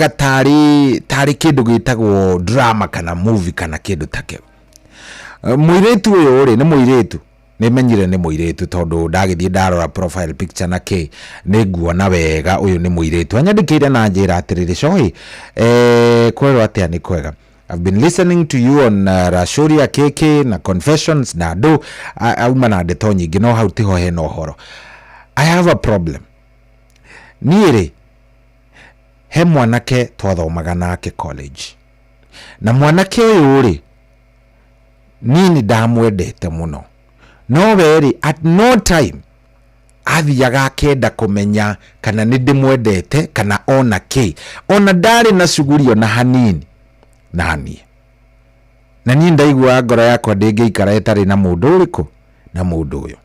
tari kindu gitagwo drama kana movie kana kindu take. Muiretu uyu uri ni muiretu nimenyire ni muiretu tondu ndagithie ndarora profile picture nake niguona wega uyu ni muiretu anyandikire na njira atiriri cohi kwero atia ni kwega. I've been listening to you on Rashuria KK na Confessions na do auma na ndeto nyingi no hau tiho he no horo. I have a problem. Niire he mwanake twathomaga nake college na mwanake uyu ri nini ndamwendete muno no weri at no time athiaga akenda kumenya kana ni ndimwendete kana ona ona ndari na shughuli ona hanini nani na ni ndaigua ngoro yakwa ndingiikara etari na mundu uriku na mundu uyu.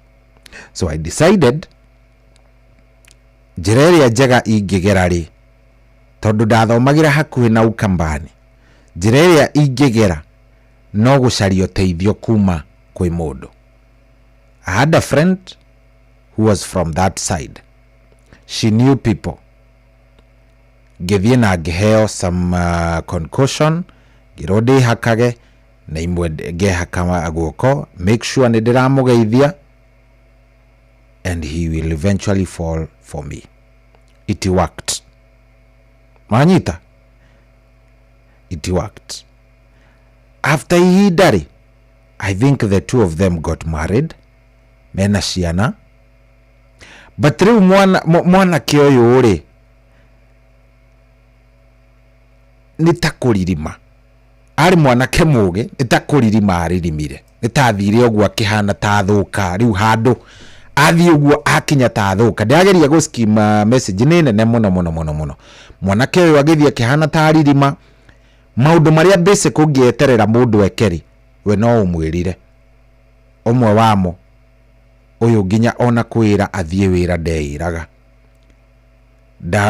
So I decided njira iria njega ingigera ri tondu ndathomagira hakuhi na Ukambani njira iria ingigera no gucaria uteithio kuma kwi mundu. I had a friend who was from that side. She knew people. Ngithie na ngiheo some concussion girode hakage na imwe ngehaka aguoko make sure ni ndiramugeithia and he will eventually fall for me. It worked. Manyita. It worked. After he died, I think the two of them got married. Mena ciana. But riu mwana kioyo uri nitakuririma ari mwanake muge nitakuririma aririmire nitathire ogwo akihana ta thuka riu handu athi ogwo akinya ta thuka ndageria guskima message nene muno mwanake uyu agithia akihana ta aririma maundu maria basic ungieterera mundu ekeri we no umwirire umwe wamo uyu nginya ona kwira athie wira ndeiraga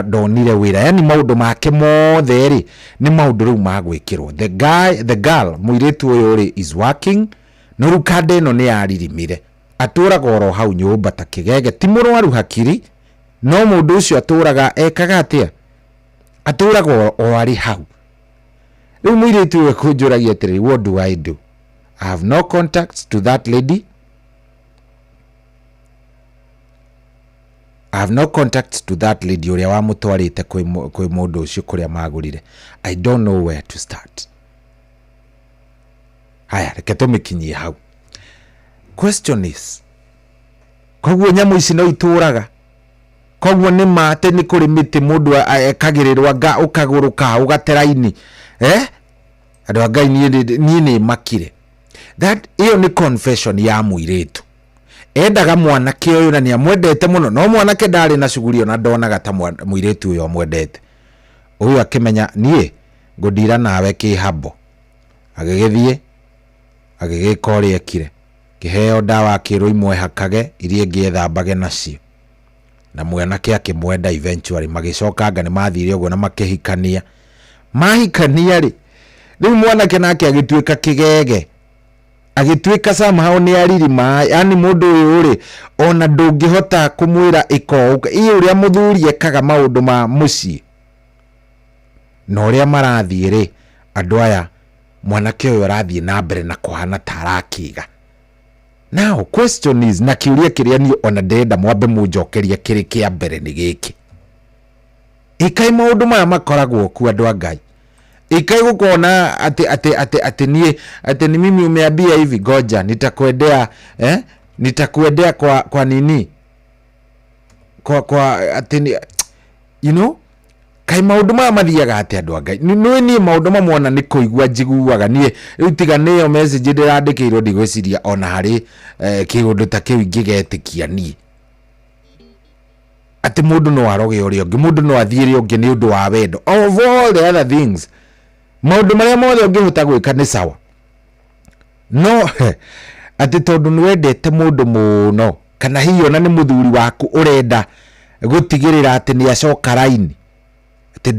ndonire wira yani maundu make mothe ri ni maundu riu magwikirwo. The girl muiretu uyu ri is working no rukande no ni aririmire aturaga oro hau nyumba ta kigege ti murwaru hakiri no mundu ucio aturaga ekaga atia aturaga o ari hau. Riu muiretu uyu kunjuragia atiri what do I do? I have no contacts to that lady. I have no contacts to that lady uria wa mutwarite kwi mundu ucio kuria magurire. I don't know where to start. Haya reke tumikinyie hau. Question is koguo nyamu ici no ituraga koguo ni mate ni kuri miti mundu ekagirirwa nga ukaguruka ugateraini andu Ngai ni makire. That iyo ni confession ya muiretu endaga mwanake uyu na ni amwendete muno no mwanake ndari na shughuli ona ndonaga ta muiretu uyu amwendete uyu akimenya nie ngudira nawe kihabo agigithie agigikori ekire kiheo dawa kiro imwe hakage irie ngethambage nacio na mwanake akimwenda eventually magicokanga ni mathire uguo na makihikania mahikania ri riu mwanake nake agituika kigege agituika somehow ni aririma yani mundu uyu ri ona ndungihota kumwira iko iyo uria muthuri ekaga maundu ma muci no uria marathie ri andu aya mwanake uyu arathie na mbere na kuhana tarakiga. Now question is na kiuria kiria ni ona ndenda mwambe munjokeria kiri kia mbere ni giki ikai maundu maya makoragwo ku andu a Ngai ikai gukona ati ni mimi umeambia hivi goja nitakuendea nitakuendea kwa nini kwa ati you know kai maundu maya mathiaga ati andu a Ngai ni maundu mamwona ni kuigua njiguaga nie riu tiga niyo message ndirandikirwo ndigwiciria ona hari kiundu ta kiu ingigetikia nie ati mundu no aroge uri ungi mundu no athiire ungi ni undu wa wendo of all the other things maundu maria mothe ungihota gwika ni sawa no ati tondu ni wendete mundu muno kana hiyo na ni muthuri waku urenda gutigirira ati ni acoka raini ati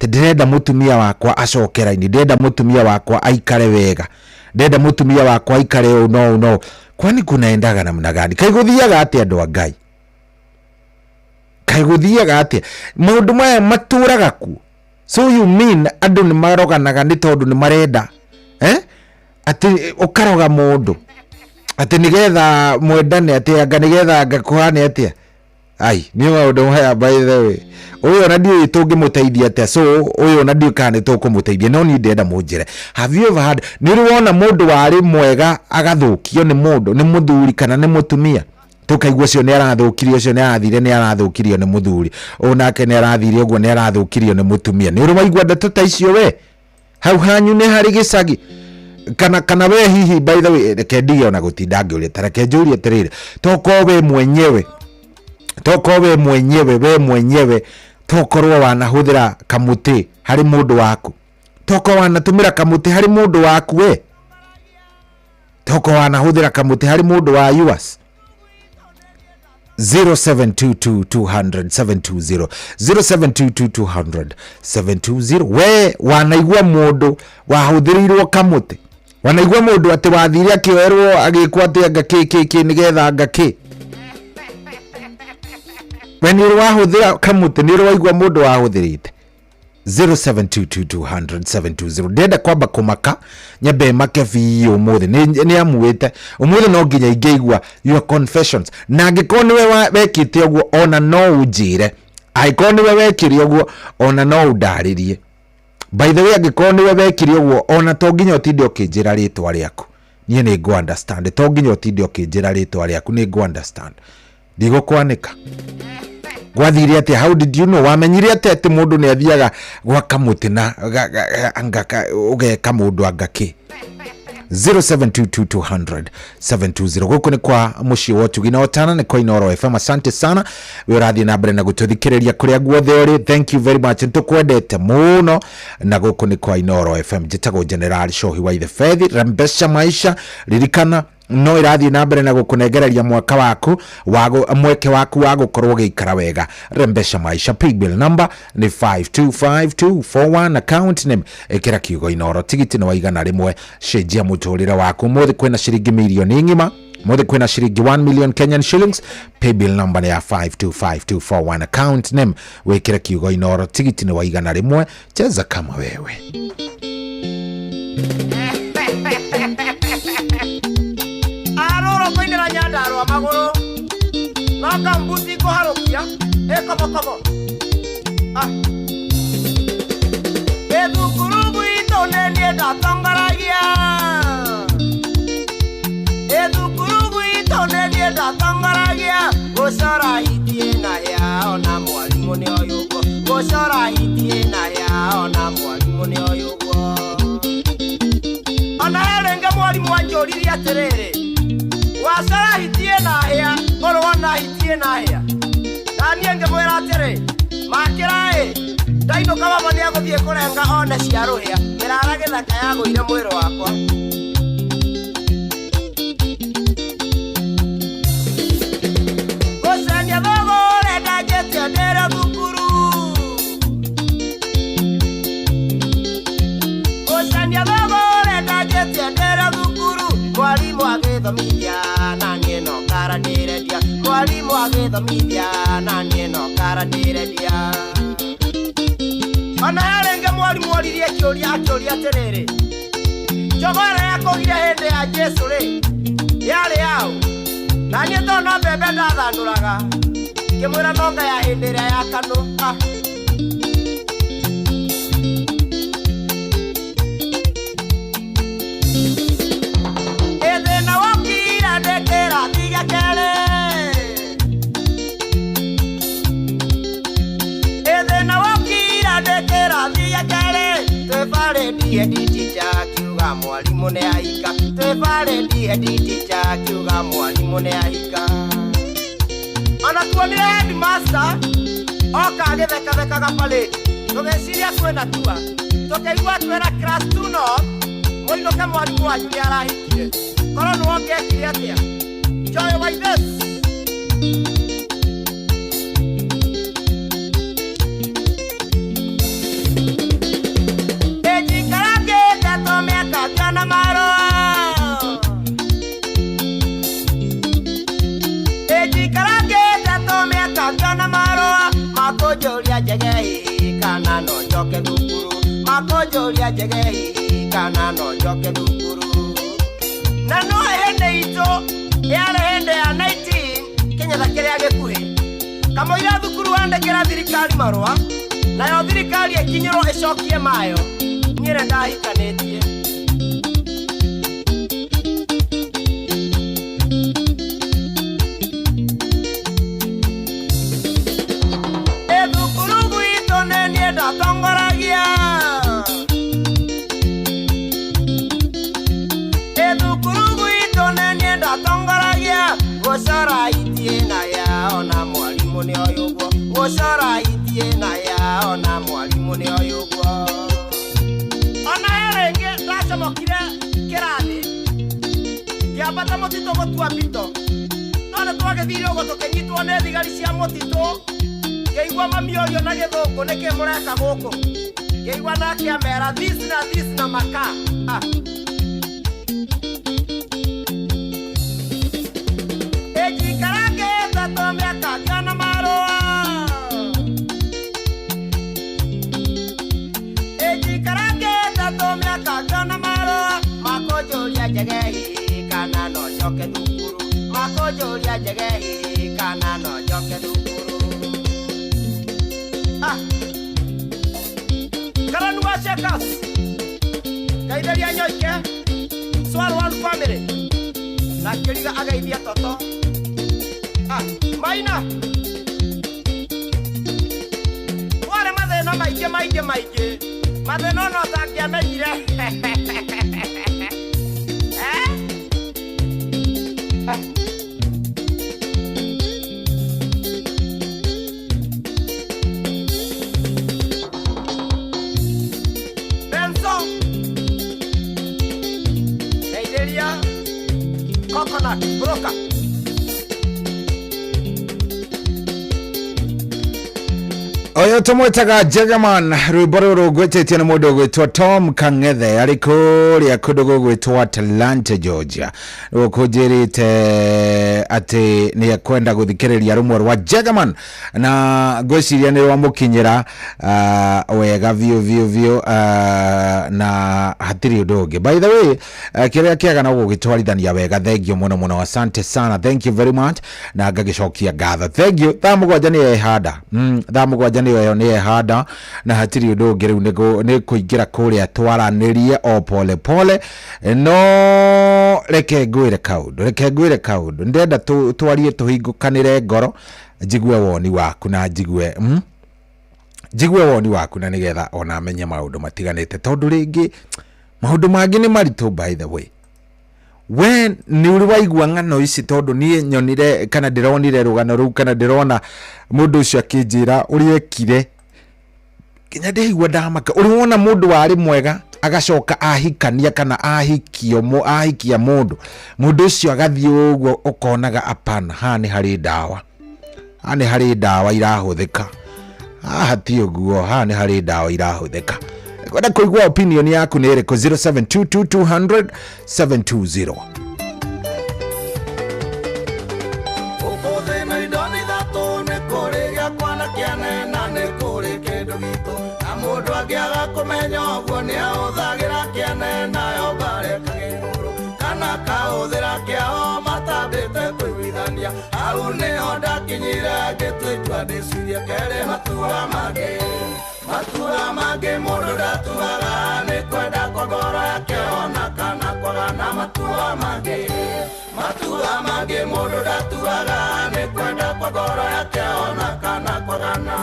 ndirenda mutumia wakwa acoke raini ndirenda mutumia wakwa aikare wega ndirenda mutumia wakwa aikare no kwani kunaendaga namna gani kai guthiaga ati andu a Ngai kai guthiaga ati maundu maya maturaga ku so you mean andu ni maroganaga ni tondu ni marenda ati ukaroga mundu ati nigetha mwendane ati anga nigetha ngakuhane ati ai ni maundu maya by the way uyu na ndio tungimuteithia ati so uyu na ndio kana tukumuteithia no ni ndenda munjire have you ever had ni ruona mundu wari mwega agathukio ni mundu ni muthuri kana ni mutumia tukaigua cio ni arathukirio cio ni arathire ni arathukirio ni muthuri onake ni arathire uguo ni arathukirio ni mutumia ni urumaigua ndeto ta icio we hau hanyu ni hari gicagi kana we hihi by the way kendige ona gutinda ngiuria tareke njurie tirire toko we mwenyewe tokorwo wanahuthira kamuti hari mundu waku toko wanatumira kamuti hari mundu waku we toko wanahuthira kamuti hari mundu wa yours 0722200720 0722200720 we wanaigua mundu wahuthirirwo kamuti wanaigua mundu ati wathire akioerwo agikwa ati anga ki nigetha anga ki when you wahuthira kamuti ni waigua mundu wahuthirite 0722200720 ndenda kwamba kumaka nyambe make biyo umuthi ni amuite umuthi no nginya ingeigua your confessions na angiko ni we wekite uguo ona no unjire angiko ni we wekire uguo ona no undaririe by the way angiko ni we wekire uguo ona to nginya utinde ukinjira ritwa riaku nie ni go understand to nginya utinde ukinjira ritwa riaku ni go understand ndigukwanika gwathire ati how did you know wamenyire ati mundu ni athiaga gwa kamuti na anga ugeka mundu angaki 0722200720 guku ni kwa mushi wotu gina otana ni kwa Inoro FM. Asante sana we urathi na mbere na gututhikiriria kuria guothe uri. Thank you very much ntukwendete muno na guku ni kwa Inoro FM. Jitago General Shohi wa the Faith rembesha maisha ririkana no irathi na mbere na gukunegereria mwaka waku mweke waku wa gukorwo giikara wega. Rembesha maisha pay bill number ni 525241 account name ekira kiugo Inoro tigiti na waigana rimwe cenjia muturire waku muthi kwina shiringi milioni ngima muthi kwina shiringi 1 million Kenyan shillings pay bill number ni ya 525241 account name wekira kiugo Inoro tigiti na waigana rimwe cheza kama wewe. Nyandaro amagoro naka mbuzi ko harokia komo kurubu ito nene datangaragia kurubu ito nene datangaragia gosara hitie na ya ona mwalimu ni oyugo gosara hitie na ya ona mwalimu ni oyugo ona erenge mwalimu wanjoriria terere wasara hitie na hea orwana hitie na hea nani ngemwera atere makirae ndaino kama mani aguthie kurenga one cia ruhia mirara githaka yago ire mwiro wakwa gocania thogore ndajetia ndera thukuru gocania thogore ndajetia ndera thukuru mwalimu agithomithia nanie no karanĩre mwalimu agithomithia nanie no karanĩre ndia ona yarenge mwalimu oririe kĩũria akĩũria atĩrĩrĩ njogora yakũgire hĩndĩ ya Jesu rĩ yarĩ yaũ na niĩ tondũ mbembe ndathandũraga ngĩmwĩra nonga ya hĩndĩ ĩrĩa ya kanũ ĩthĩna wokire ndĩkĩra thiga kerĩ ĩthĩna wokire ndĩkĩra thiga kerĩ twĩbarĩndie nditicha kiuga mwalimu nĩ ahika twĩbarĩndie nditicha kiuga mwalimu nĩ ahika ona tuonire headmaster oka agĩthekathekaga parade tũgeciria kwenda tua tũkĩigua twĩra class 2 north mũinũke mwalimu wanyu nĩ arahikire korwo nĩ wongekire atĩa joy like this na marua ejikarage tome akagana marua makojoria jegei kana no joke thukuru makojoria jegei kana no joke thukuru na no hende ito yale hende ya 19 Kenya takiria gekuhi kama ira thukuru andekera thirikari marua nayo thirikari ekinyiro ecokie mayo nyire ndahikanĩtie Tongoragia edukurugu itone nienda tongoragia gocora itie na ya ona mwalimu ni oyugwo gocora itie na ya ona mwalimu ni oyugwo ona erenge ndacamokire kirathi ngiambata mutito gutua mbito none twagethire ugo tukenyitwo ni thigari cia mutito Keigwa mamiorio na githũngũ nĩkĩ mũreka gũkũ Keigwa nake amera this na maka Ejikarage tato miaka kana marua Ejikarage tato miaka kana marua Makojoria jegei kana no joke thukuru Makojoria jegei kana no joke thukuru Karanu wa Shekas Kaideria nyoike Swar one family Na kiriga agaithia toto Maina Wale mathĩna maingĩ Mathĩna no tangĩamenyire Coconut, broka. Oyo tumwetaga Jagaman rwimbo ruru gwetetie na mundu gwitwa Tom Kang'ethe ari kuria kundu gugwitwa Atlanta Georgia ukujirite ati ni akwenda guthikiriria rumwe rwa Jagaman na gwiciria ni wamukinyira wega vio na hatiri undu ungi. By the way kiria kiaga na gugitwarithania wega, thank you muno asante sana, thank you very much na ngagicokia ngatho, thank you. Thamugwanja ni ehanda thamugwanja ni ehanda na hatiri undu ungi riu ni kuingira kuria twaranirie o pole pole no reke ngwire kaundu ndenda twarie tuhingukanire ngoro jigue woni waku na jigue woni waku na nigetha ona amenye maundu matiganite tondu ringi maundu mangi ni maritu. By the way we nĩ ũrĩ waigua ng'ano ici tondũ niĩ nyonire kana ndĩronire rũgano rũu kana ndĩrona mũndũ ũcio akĩnjĩra ũrĩa ekire kinya ndĩigua ndamaka ũrĩ wona mũndũ warĩ mwega agacoka ahikania kana ahikia mũndũ ũcio agathiĩ ũguo ũkonaga apana ha nĩ harĩ ndawa irahũthĩka haha ti ũguo ha nĩ harĩ ndawa irahũthĩka kwenda kũigua opinion yaku nĩ ĩrĩkũ 0722200720 Angĩaga kũmenya ũguo nĩ ahũthagĩra kĩene nayo mbareka igũrũ kana kahũthĩra kĩao matambĩte kũiguithania hau nĩho ndakinyire ngĩtua itua ndĩcirie kerĩ matua mangĩ mũndũ ndatuaga nĩ kwenda kwa ngoro yake ona kana kwagana matua mangĩ mũndũ ndatuaga nĩ kwenda kwa ngoro yake ona kana kwagana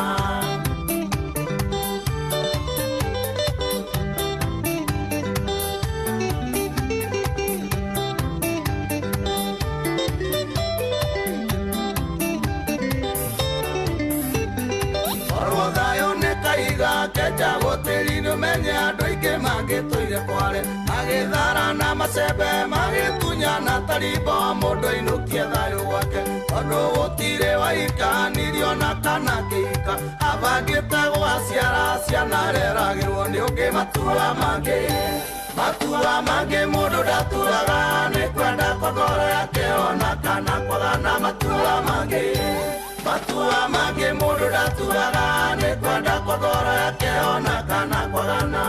Keja goteri menye andũ aingĩ mangĩtũire kware magĩthara na macembe magĩtunya na tarimbo mũndũ ainũkie thayũ gwake tondũ gũtirĩ waikanirio na kana kĩhika abangĩte gwaciara ciana reragĩrwo nĩ ũngĩ matua mangĩ mũndũ ndatuaga nĩ kwenda kwa ngoro yake ona kana kwagana matua mangĩ mũndũ ndatuaga nĩ kwenda kwa ngoro yake ona kana kwagana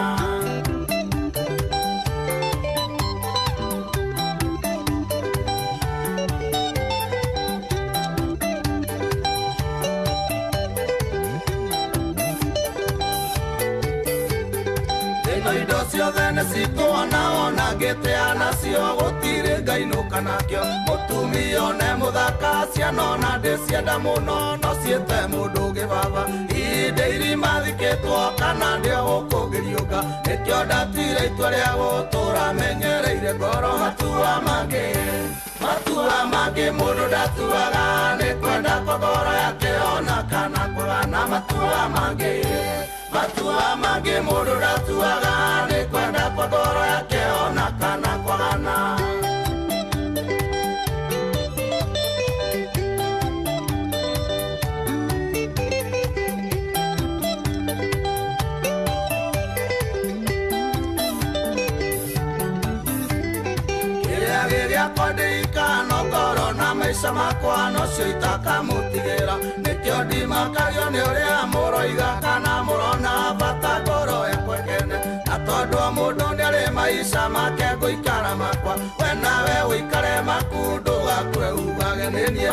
indo ciothe nĩ citũona ona ngĩtĩa nacio gũtirĩ ngainũka nakĩo mũtumia one mũthaka ciana ona ndĩcienda mũno no ciĩte mũndũ ũngĩ baba inde irima thikĩtwo kana ndĩo gũkũngĩriũka nĩkĩo ndatuire itua rĩa gũtũra menyereire ngoro matua mangĩ mũndũ ndatuaga nĩ kwenda kwa ngoro yake ona kana kwagana matua mangĩ mũndũ ndatuaga nĩ kwenda kwa ngoro yake ona kana kwagana kĩrĩa kwandĩka no ngoro na maica makwa no cio itakamũtigĩra nĩkĩo ndimakagio nĩ ũrĩa mũroiga kana mũrona bata ngoro yakwa kene na tondũ mũndũ nĩ arĩ maica make ngũikara makwa we nawe ũikare maku ndũgakue ugage nĩ niĩ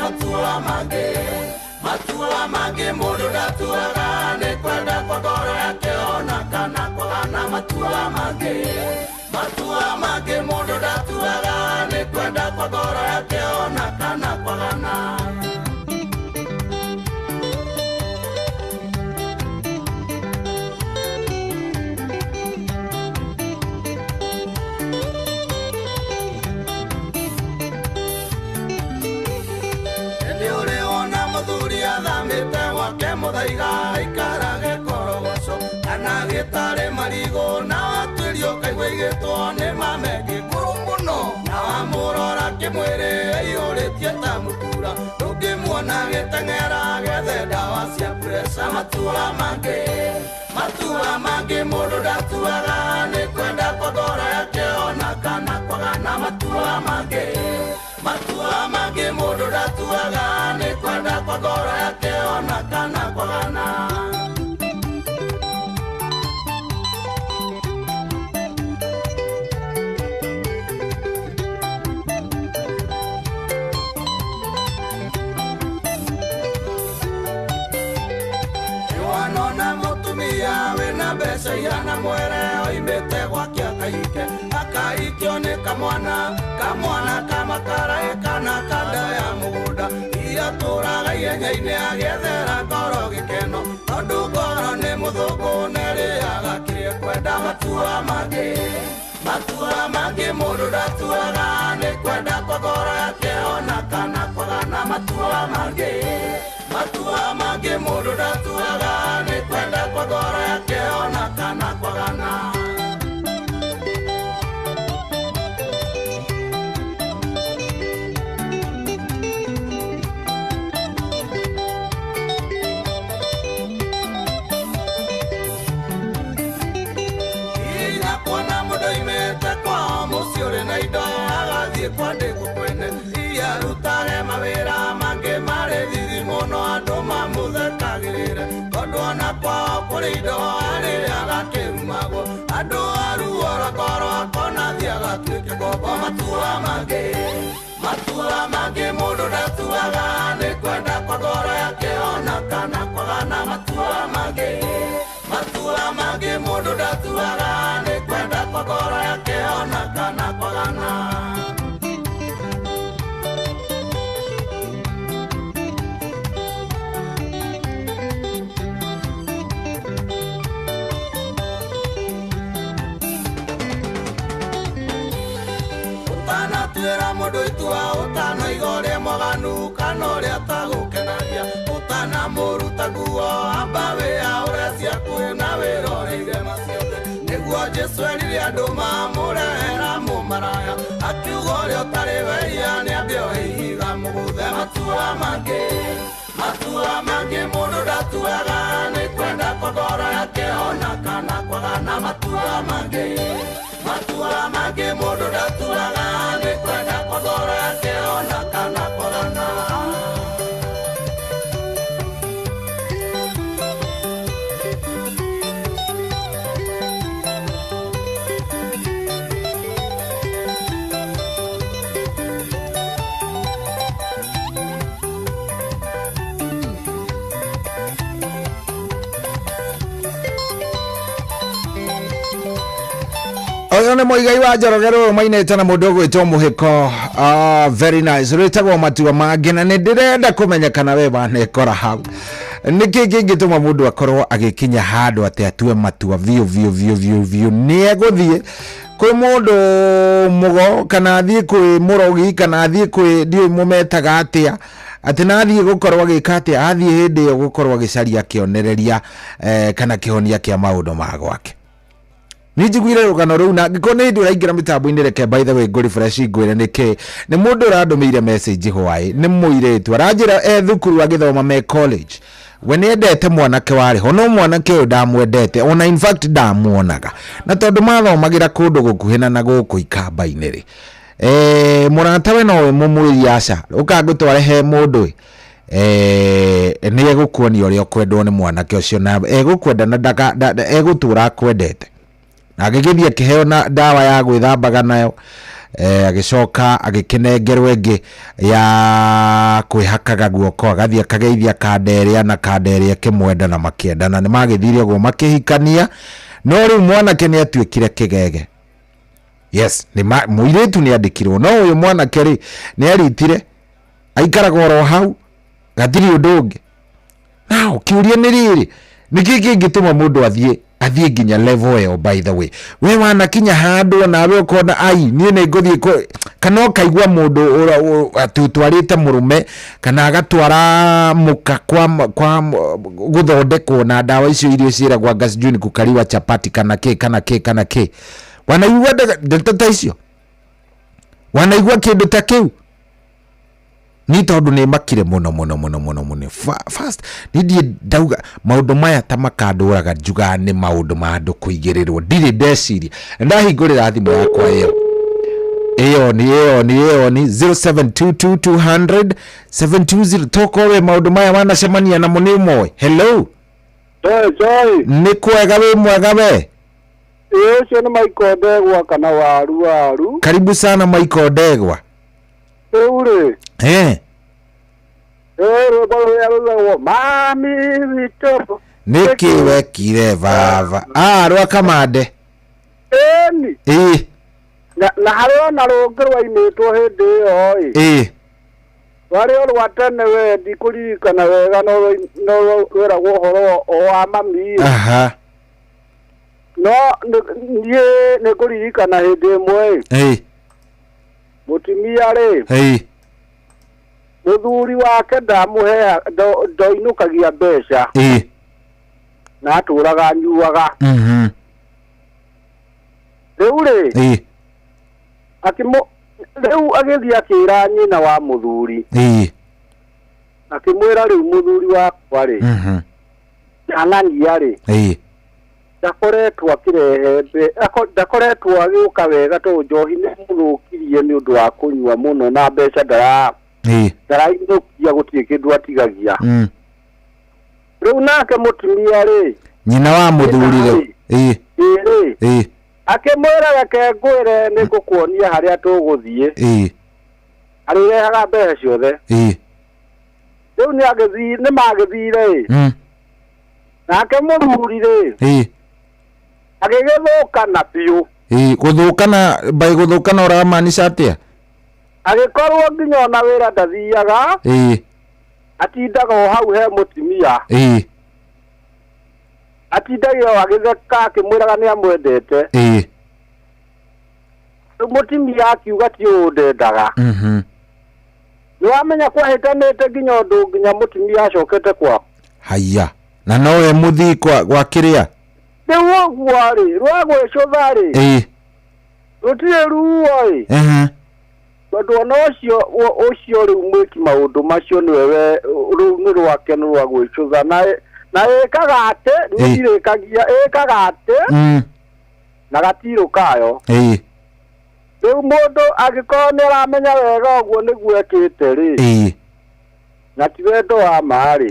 matua mangĩ mũndũ ndatuaga nĩ kwenda kwa ngoro yake ona kana kwagana matua mangĩ mũndũ ndatuaga nĩ kwenda kwa ngoro yake ona kana kwagana mũthaiga ikarage korogoco kana gĩtarĩ marigũ na watuĩrio kaigua igĩtwo nĩ mamengĩ kũrũ mũno na wamũrora kĩmwĩrĩ aihũrĩtie ta mũtura ndũngĩmuona gĩteng'era gethe ndawa cia pureca matua mangĩ mũndũ ndatuaga nĩ kwenda kwa ngoro yake ona kana kwagana matua mangĩ mũndũ ndatuaga nĩ kwenda kwa ngoro yake ona kana kwagana wanona mũtumia wĩna mbeca ihana mwere oimĩte gwakia akaikio nĩ kamwana kamakaraĩ kana kanda ya mũgũnda iria tũraga ihenya-inĩ agĩethera ngoro gĩkeno tondũ ngoro nĩ mũthũngũ nerĩaga kĩrĩa kwenda matua mangĩ mũndũ ndatuaga nĩ matua mangĩ mũndũ ndatuaga nĩ kwenda kwa ngoro yake ona kana kwagana. Inya kuona mũndũ imĩte kwao mũciĩ ũrĩ na indo agathiĩ kwandĩkwo kwene iarutare mawĩra mangĩ marĩ thithi mũno andũ mamũthekagĩrĩre tondũ ona kwao kũrĩ indo arĩrĩa agakĩrumagwo andũ aruora ngoro akona thiĩ agatuĩke ngombo. Matua mangĩ mũndũ ndatuaga nĩ kwenda kwa ngoro yake ona kana kwagana. Matua mangĩ mũndũ ndatuaga nĩ kwenda kwa ngoro yake ona kana kwagana. Utanatuĩra mũndũ itua ũtanoiga ũrĩa mwaganu kana ũrĩa atagũkenagia ũtanamũruta nguo amba wĩyaũre ciaku na wĩroreire maciothe nĩguo Jesũ erire andũ mamũrehera mũmaraya akiuga ũrĩa ũtarĩ wehia nĩambĩoe ihiga mũgũthe. Matua mangĩ mũndũ ndatuaga nĩ kwenda kwa ngoro yake ona kana kwagana. Matua mangĩ mũndũ ndatuaga nĩ kwenda kwa ngoro yake ona kana kwagana. Oyo nĩ mũigai wa Njoroge mainĩte na mũndũ ũgwĩtwo Mũhĩko. Very nice. Rwĩtagwo matua mangĩ na nĩ ndĩrenda kũmenya kana we wanekora hau. Nĩkĩ kĩngĩtũma mũndũ akorwo agĩkinya handũ atĩ atue matua biũ nĩ egũthiĩ kwĩ mũndũ mũgo kana athiĩ kwĩ mũrogi kana athiĩ kwĩ ndiũĩ mũmetaga atĩa atĩ nathiĩ gũkorwo agĩka atĩa athiĩ hĩndĩ ĩyo gũkorwo agĩcaria kĩonereria kana kĩhonia kĩa maũndũ ma gwake. Nijiguire rugano rũu na ngĩkorwo nĩ hĩndĩ ũraingĩra mĩtambo-inĩ reke by the way ngũ refresh ngwĩre nĩkĩ nĩ mũndũ ũrandũmĩire message hwaĩ nĩ mũirĩtu aranjĩra thukuru agĩthoma me college we nĩendete mwanake warĩ ho no mwanake ũyũ ndamwendete ona in fact ndamuonaga na tondũ mathomagĩra kũndũ gũkuhĩ na gũkũ ikamba-inĩ rĩ mũrata we nowe mũmwĩri aca ũkangũtware he mũndũ nĩ egũkuonia ũrĩa ũkwendwo nĩ mwanake ũcio na egũkwenda na egũtũra akwendete na agĩgĩthia kĩheo na dawa ya gwĩthambaga nayo agĩcoka agĩkĩnengerwo ĩngĩ ya kwĩhakaga guoko agathia akageithia kanderia na kanderia kĩmwenda na makĩendana nĩ magĩthire ũguo makĩhikania no rĩu mwanake nĩ atuĩkire kĩgege. Yes nĩ mũirĩtu nĩ andĩkirwo no ũyũ mwanake rĩ nĩ aritire aikaraga oro hau gatirĩ ũndũ ũngĩ. Nao kĩũria nĩ rĩrĩ nĩkĩ kĩngĩtũma mũndũ athiĩ nginya level ĩyo by the way we wanakinya handũ nawe ũkona ai niĩ nĩ ngũthiĩ kana ũkaigua mũndũ atutwarĩte mũrũme kana agatwara mũka kwa gũthondekwo na ndawa icio irio ciĩragwo gasjuni kukariwa chapati kana kĩ wanaigua ndeto icio wanaigua kĩndũ ta kĩu ni tondu nĩ makire mũno fast nindie ndauga maũndũ maya ta makandũraga njuga nĩ maũndũ ma andũ kũigĩrĩrwo ndirĩ ndeciria ndahingũrĩra thimũ yakwa ĩyo ni 0722200720 tokowe maũndũ maya wanacemania namo nĩ ũmoĩ. Hello nĩ kwega wĩ mwega we ũcio nĩ Michael Ndegwa kana waru karibu sana Michael Ndegwa. Ure. Mami wito. Niki wekire baba. Rwa kamande. Na harona rũngĩrwa imĩtwo hĩndĩ ĩyo wari rwatene we ndikũririkana wega no rweragwo ũhoro wa mami. No niĩ nĩ kũririkana hĩndĩ ĩmwe mũtumia rĩ muthuri wake ndamuhe ndoinukagia mbeca na aturaga nyuaga riu ri riu agithia akira nyina wa muthuri akimwira riu muthuri wakwa ri anania ri ndakoretwo akirehe ndakoretwo agiuka wega to njohi ni muthukirie ni undu wa kunyua muno na mbeca ndaraindukia gutie kindu atigagia riu nake mutumia ri nyina wa muthuri ri akimwira reke ngwire ni ngukuonia haria tuguthie arirehaga mbeca ciothe riu ni magithire nake muthuri ri agigithukana biu guthukana bai guthukana uramaanisha atia agikorwo nginya ona wira ndathiaga atindaga o hau he mutumia atindaga agitheka akimwiraga ni amwendete mutumia akiuga ti undendaga niwamenya kwahitanite nginya undu nginya mutumia acokete kwa haya na nowe muthi gwa kiria riu guo ri rwa gwicutha ri rutire ruo ri tondu ona ucio riu mwiki maundu macio niwe riu ni rwake ni rwa gwicutha na ikaga ate ndirikagia ikaga ate na gatiru kayo riu mundu agikorwo ni aramenya wega uguo niguo ekite ri na ti wendo wa ma ri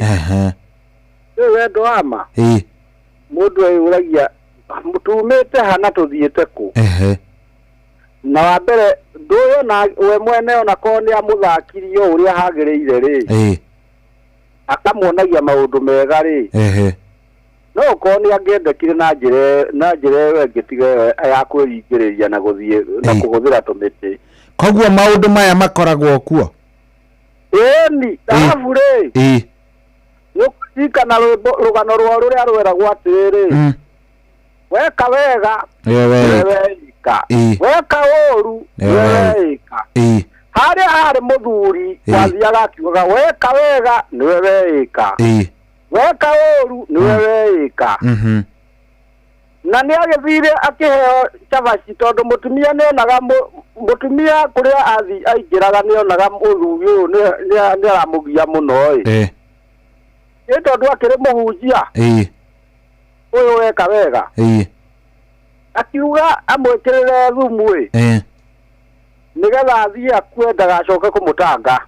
ni wendo wa ma mundu ayuragia mutumite hana tuthiite ku na wa mbere nduyo na we mwene ona ko ni amuthakirio uria hagiriire ri akamuonagia maundu mega ri no ko ni angendekire na njire we ngitiga ya kwiringiriria na guthie na kuhuthira tumiti koguo maundu maya makoragwo kuo ni arabu ri nukikana rugano rwa ruria rweragwo atiriri weka wega weika weka oru weika haria hari muthuri wathiaga akiugaga weka wega niwe weika weka oru niwe weika na ni agithire akiheo chabaci tondu mutumia ni onaga mutumia kuria aingiraga ni onaga muthuri uyu ni aramugia muno ni tondu akiri muhunjia uyu weka wega akiuga amwikirire thumu nigetha athie akue ndagacoke kumutanga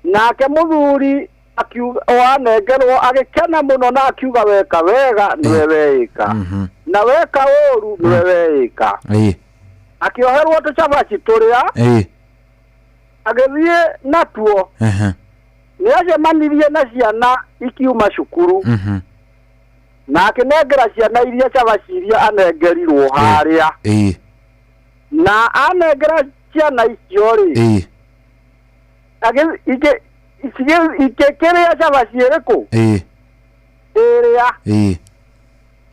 nake muthuri akiuga wanengerwo agikena muno na akiuga weka wega niwe weika na weka oru niwe weika akioherwo tucabaci turia agithie natuo ni acemanirie na ciana ikiuma cukuru na akinengera ciana iria cabaci iria anengerirwo haria na anengera ciana icio ri ikekeria cabaci iriku iria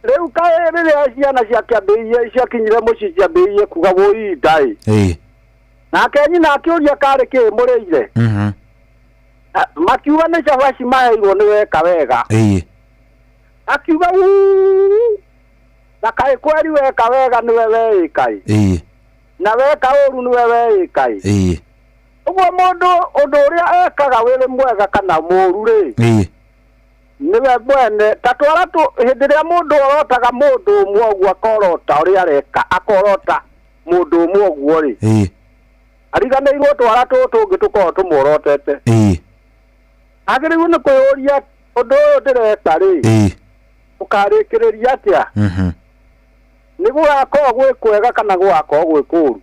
riu kae riria ciana ciakiambirie ciakinyire mucii ciambirie kuga guinda nake nyina akiuria kari ki muriire makiuga ni cabaci maheirwo ni weka wega akiuga na kae kweri weka wega niwe weikai na weka oru niwe weikai uguo mundu undu uria ekaga wiri mwega kana muru ri niwe mwene tatwara tu hindi ria mundu orotaga mundu umwe uguo akorota uria areka akorota mundu umwe uguo ri ariganirwo twara tungi tukorwo tumworotete agiriwe ni kuyuria undu uyu ndireka ri ukarikiriria atia ni gugakorwo gwi kwega kana gugakorwo gwi kuru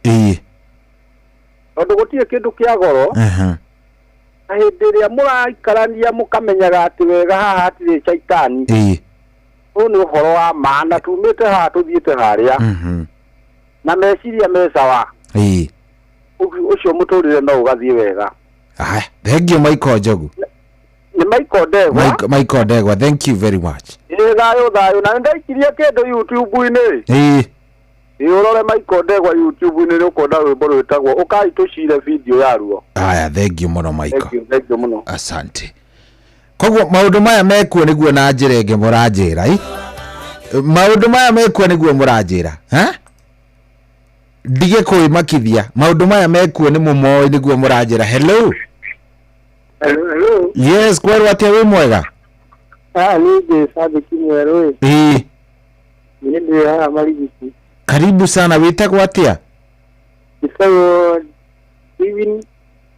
tondu gutie kindu kia goro na hindi ria muraikarania mukamenyaga ati wega haha hatiri caitani uyu ni uhoro wa maana tumite haha tuthiite haria na meciria mesawa ucio muturire no ugathie wega thank you Michael Njogu ni Michael Ndegwa thank you very much thayo na ndaikirie kindu YouTube-ini Urore Michael Ndegwa YouTube ni ukonda rwimbo rwitagwo ukai tucire video yaruo. Aya, thank you muno Michael. Thank you muno. Asante. Koguo maundu maya mekuo niguo na njira ingi muranjira maundu maya mekuo niguo muranjira ndige kuimakithia maundu maya mekuo ni mumoi niguo muranjira. Hello. Hello. Yes, kweru atia wi mwega? Nije sabiki mweru. Ni ndio marigiti. Karibu sana, witagwo atia? Isayo Steven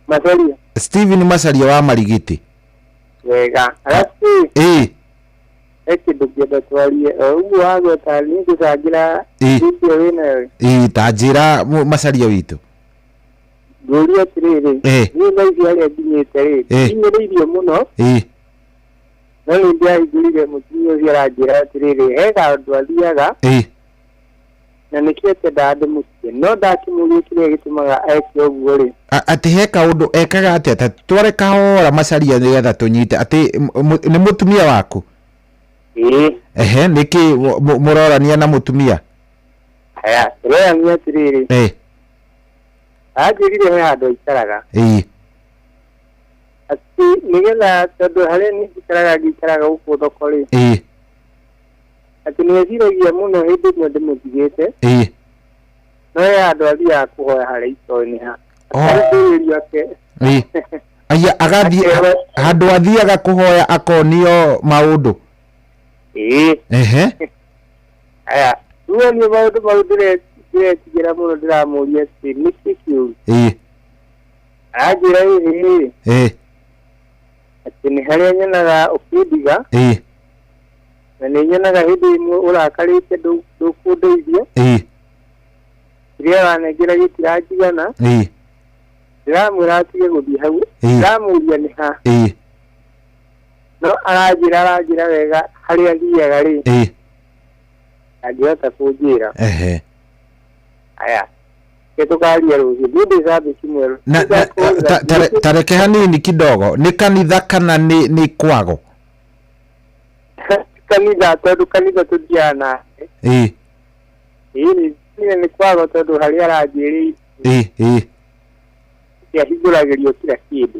Masaria. Steven Masaria wa Marigiti. Wega. Alafu ekidu kienda twarie ugu wago tani kusagira video wena. Tajira Masaria witu. Guria tirire. Ni ngai yale dinyete ri. Dinyereirio muno. Nani ndia igurire mutinyo yaragira tirire. Ega ndwaliaga. Na nikiete ndade mutie no ndakimurie kire gitumaga eke uguo ri ati he kaundu ekaga atia ta tware kahora Masaria nigetha tunyite ati ni mutumia waku? Niki murorania na mutumia? Aya turorania tiriri ajirire he handu ikaraga ati nigetha tondu hare ni ikaraga uko thoko ri ati nĩeciragia mũno hĩndĩ ĩmwe ndĩmũtigĩte no ya andũ athiaga kũhoya harĩa itoinĩ ha arĩkĩrĩrio ake aya agathie handũ athiaga kũhoya akonio maũndũ aya ruo nĩ maũndũ mau ndĩretigĩra mũno ndĩramũria atĩ nĩkĩ kĩũru anjĩra atĩ nĩ harĩa nyonaga ũkĩndiga na nĩnyonaga hĩndĩ ĩmwe ũrakarĩte ndũkũndeithia kĩrĩa wanengera gĩtiranjigana ndĩramwĩra atige gũthiĩ hau ndĩramũria nĩ ha no aranjĩra wega harĩa thiaga rĩ angĩhota kũnjĩra aya gĩtũkaria rũciũ ndĩ sabiki mwerũ tareke hanini kidogo nĩ kanitha kana nĩ kwago? Kanitha tondu kanitha tuthiana ni kwago tondu harĩa aranjĩrĩire hingũragĩrio kila kĩndũ.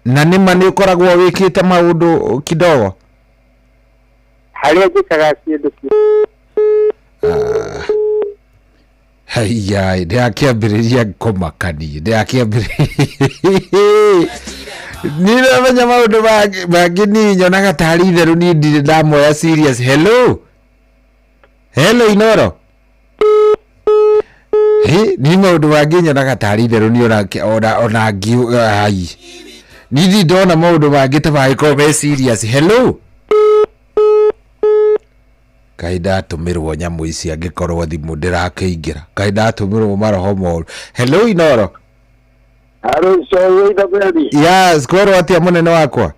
Na nĩma nĩ ũkoragwo wĩkĩte maũndũ kidogo harĩa njĩkaga kĩndũ haiya ndĩrakĩambĩrĩria kũmakania nĩramenya maũndũ mangĩ niĩ nyonaga tarĩ itherũ niĩ ndirĩ ndamoya serious. Hello Inoro. Niĩ maũndũ mangĩ nyonaga tarĩ itherũ niĩ ona ngiuga ai niĩ ndirĩ ndona maũndũ mangĩ ta mangĩkorwo me serious. Hello kaĩ ndatũmĩrwo nyamũ ici angĩkorwo thimũ ndĩrakĩingĩra kaĩ ndatũmĩrwo maroho moru. Hello Inoro. Yes, kwero atia munene wakwa?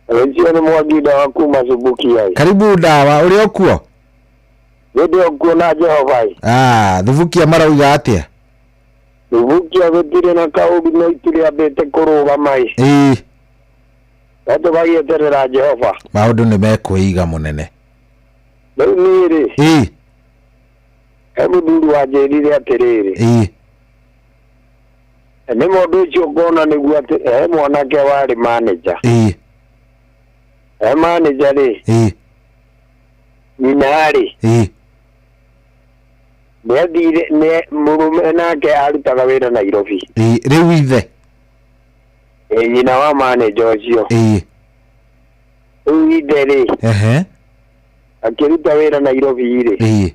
Wenjio ni Mwangi Dawa kuma Subukia. Karibu Dawa, uri okuo? Wende okuo na Jehova. Thubukia marauga atia? Thubukia gutire na kaubi no itire abete kuruga mai. Watu bagieterera Jehova. Maundu ni mekuiga munene. Riu niri. Mundu wanjirire atiriri. Nĩ mũndũ ũcio ngona nĩguo atĩ mwanake warĩ manager. Manager rĩ nyina rĩ nĩathire mũrũme nake arutaga wĩra Nairobi. Rĩu ithe nyina wa manager ũcio rĩu ithe rĩ akĩruta wĩra Nairobi rĩ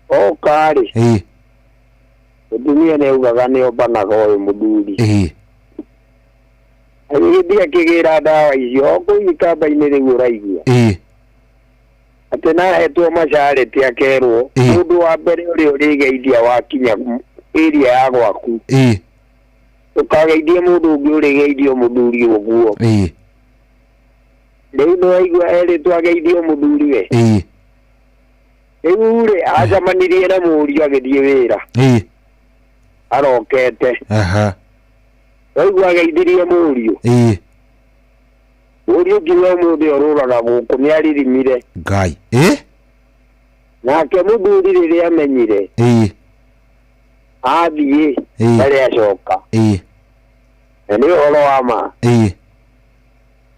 oka rĩ mutumia nĩ augaga nĩ ombanaga ũyũ mũthuri agĩthiĩ akĩgĩra ndawa icio kũu ikamba-inĩ rĩu ũraigua atĩ nahetwo macarĩti akerwo mũndũ wa mbere ũrĩa ũrĩgeithia wakinya area ya gwaku ũkageithie mũndũ ũngĩ ũrĩgeithio mũthuri ũguo rĩu nĩwaigua erĩtwo ageithio mũthuri we rĩu rĩ acamanirie na mũriũ agĩthiĩ wĩra arokete waigua ageithirie mũriũ mũriũ nginya ũmũthĩ ũrũraga gũkũ nĩ aririmire Ngai nake muthuri riria amenyire athie ndari acoka na nĩ ũhoro wa ma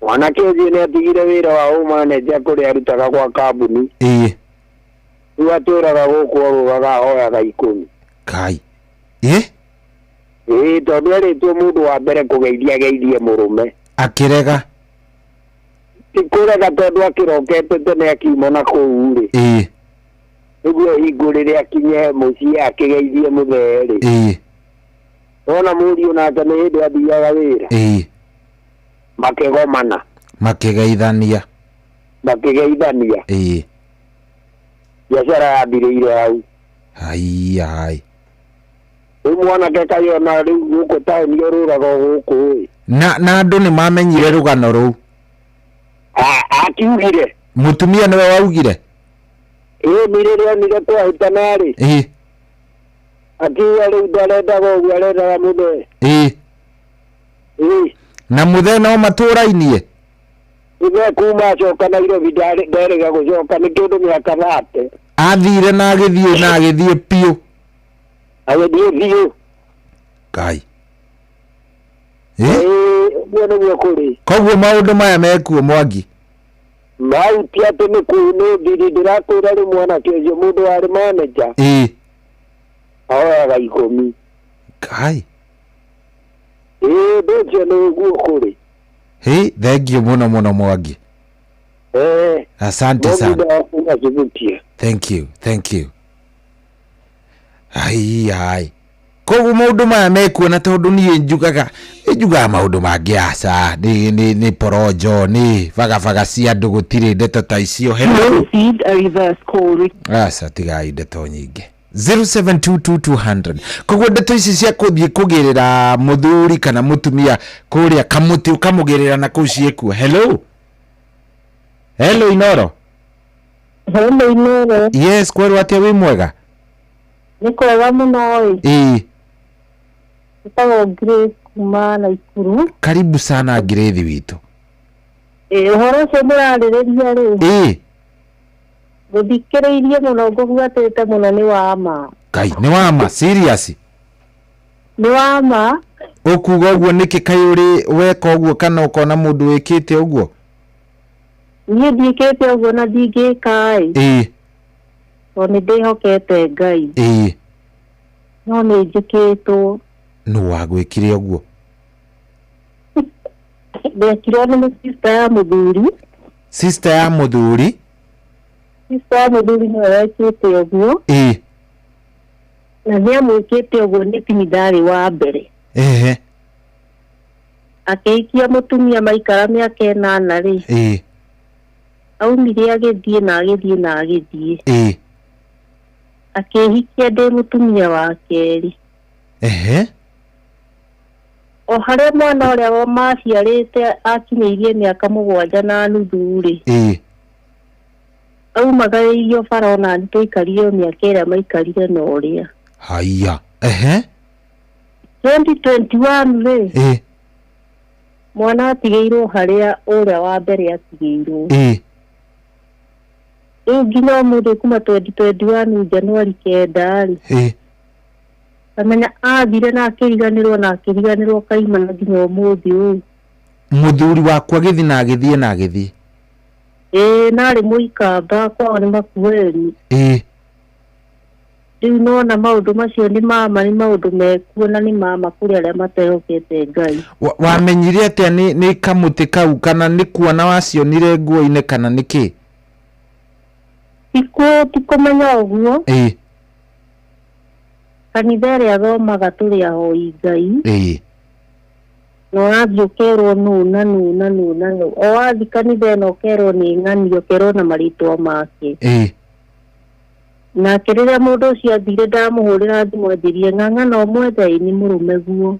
mwanake ũcio nĩ atigire wĩra wa ũmaneja kũrĩa arutaga gwa kambuni rĩu atũraga gũkũ orũgaga ahoyaga 10 kai tondũ erĩtwo mũndũ wa mbere kũgeithie mũrũme akĩrega tikũrega tondũ akĩrokete tene akiuma na kũu rĩ nĩguo hingũrĩre akinye mũciĩ akĩgeithie mũthee rĩ ona mũriũ nake nĩ hĩndĩ athiaga wĩra makĩgomana makĩgeithania biacara yambĩrĩire hau ai rĩu mwanake kayona rĩu gũkũ taũni ũrũraga gũkũ na andũ nĩ mamenyire rũgano rũu akiugire mũtumia nĩwe waugire nĩ rĩrĩa onire twahĩtana rĩ akiuga rĩu ndarendaga ũguo arendaga mũthee na mũthee no matũrainie mũthee kuma acoka Nairobi nderĩga gũcoka nĩ kĩndũ mĩaka 30 athire na agĩthiĩ piũ kai ũguo nĩguo kũrĩ koguo maũndũ maya mekuo Mwangi mau ti atĩ nĩ kũu nĩ thiri ndĩrakwĩra rĩ mwanake ũcio mũndũ warĩ maneja ahoyaga 10 kai ndũcio nĩ ũguo kũrĩ thank you mũno Mwangi asante sana thank you ai koguo maũndũ maya mekuona tondũ niĩ njugaga maũndũ mangĩ aca nĩ porojo nĩ bagabaga cia andũ gũtirĩ ndeto ta icio aca tigai ndeto nyingĩ 072200 koguo ndeto ici cia kũthiĩ kũgĩrĩra mũthuri kana mũtumia kũrĩa kamũtĩ ũkamũgĩrĩra na kũu ciĩkuo hello Inoro yes kwerwo atĩa wĩ mwega nĩ kwega mũno Nitagwo Grace kuma Naikuru. Karibu sana Grace witũ. Ũhoro ũcio mũrarĩrĩria rĩ. Gũthikĩrĩirie mũno ngũbuatĩte mũno nĩ wa ma. Kai, nĩ wa ma serious? Nĩ wa ma. Ũkuga ũguo nĩkĩ kai ũrĩ weka ũguo kana ũkona mũndũ wĩkĩte ũguo? Niĩ ndiĩkĩte ũguo na ndingĩka ĩ. O nĩ ndĩhokete Ngai. No nĩ njĩkĩtwo. Nũ wagwĩkire ũguo? Ndekirwo nĩ sister ya mũthuri. Sister ya mũthuri? Sister ya mũthuri nĩwe wekĩte ũguo. Na nĩamwĩkĩte ũguo nĩ timidarĩ wa mbere. Akĩikia mũtumia maikara mĩaka 8 rĩ. Aumire agĩthiĩ na agĩthiĩ na agĩthiĩ. Akĩhikia ndĩ mũtumia wa kerĩ. O harĩa mwana ũrĩa wa maciarĩte akinyĩirie mĩaka 7 na nuthu rĩ. Aumagaririo barona nĩtũikarire mĩaka ĩrĩa maikarire na ũrĩa. Haiya. 2021 rĩ. Mwana atigĩirwo harĩa ũrĩa wa mbere atigĩirwo. Rĩu nginya mũndũ kuma 2021 Januari 9 rĩ. Amenya athire na akĩriganĩrwo kaima na nginya ũmũthĩ ũyũ. Mũthuri wakwa gĩthi na agĩthiĩ na agĩthiĩ. Narĩ mũikamba kwao nĩ Makueni. Rĩu nona maũndũ macio nĩ mama nĩ maũndũ mekuo na nĩ mama kũrĩ arĩa matehokete Ngai. Wamenyire atĩa nĩ kamũtĩ kau kana nĩ kuona wacionire nguo-inĩ kana nĩkĩ? Tikũmenya ũguo. Kanitha ĩrĩa athomaga tũrĩ ahoi Ngai. No athiĩ ũkerwo nũ. O wathi kanitha ĩno ũkerwo nĩ ng'ani ũkerwo na marĩtwa make. Nake rĩrĩa mũndũ ũcio athire ndamũhũrĩra thimũ anjĩrie ng'ang'ana ũmwethe nĩ mũrũme guo.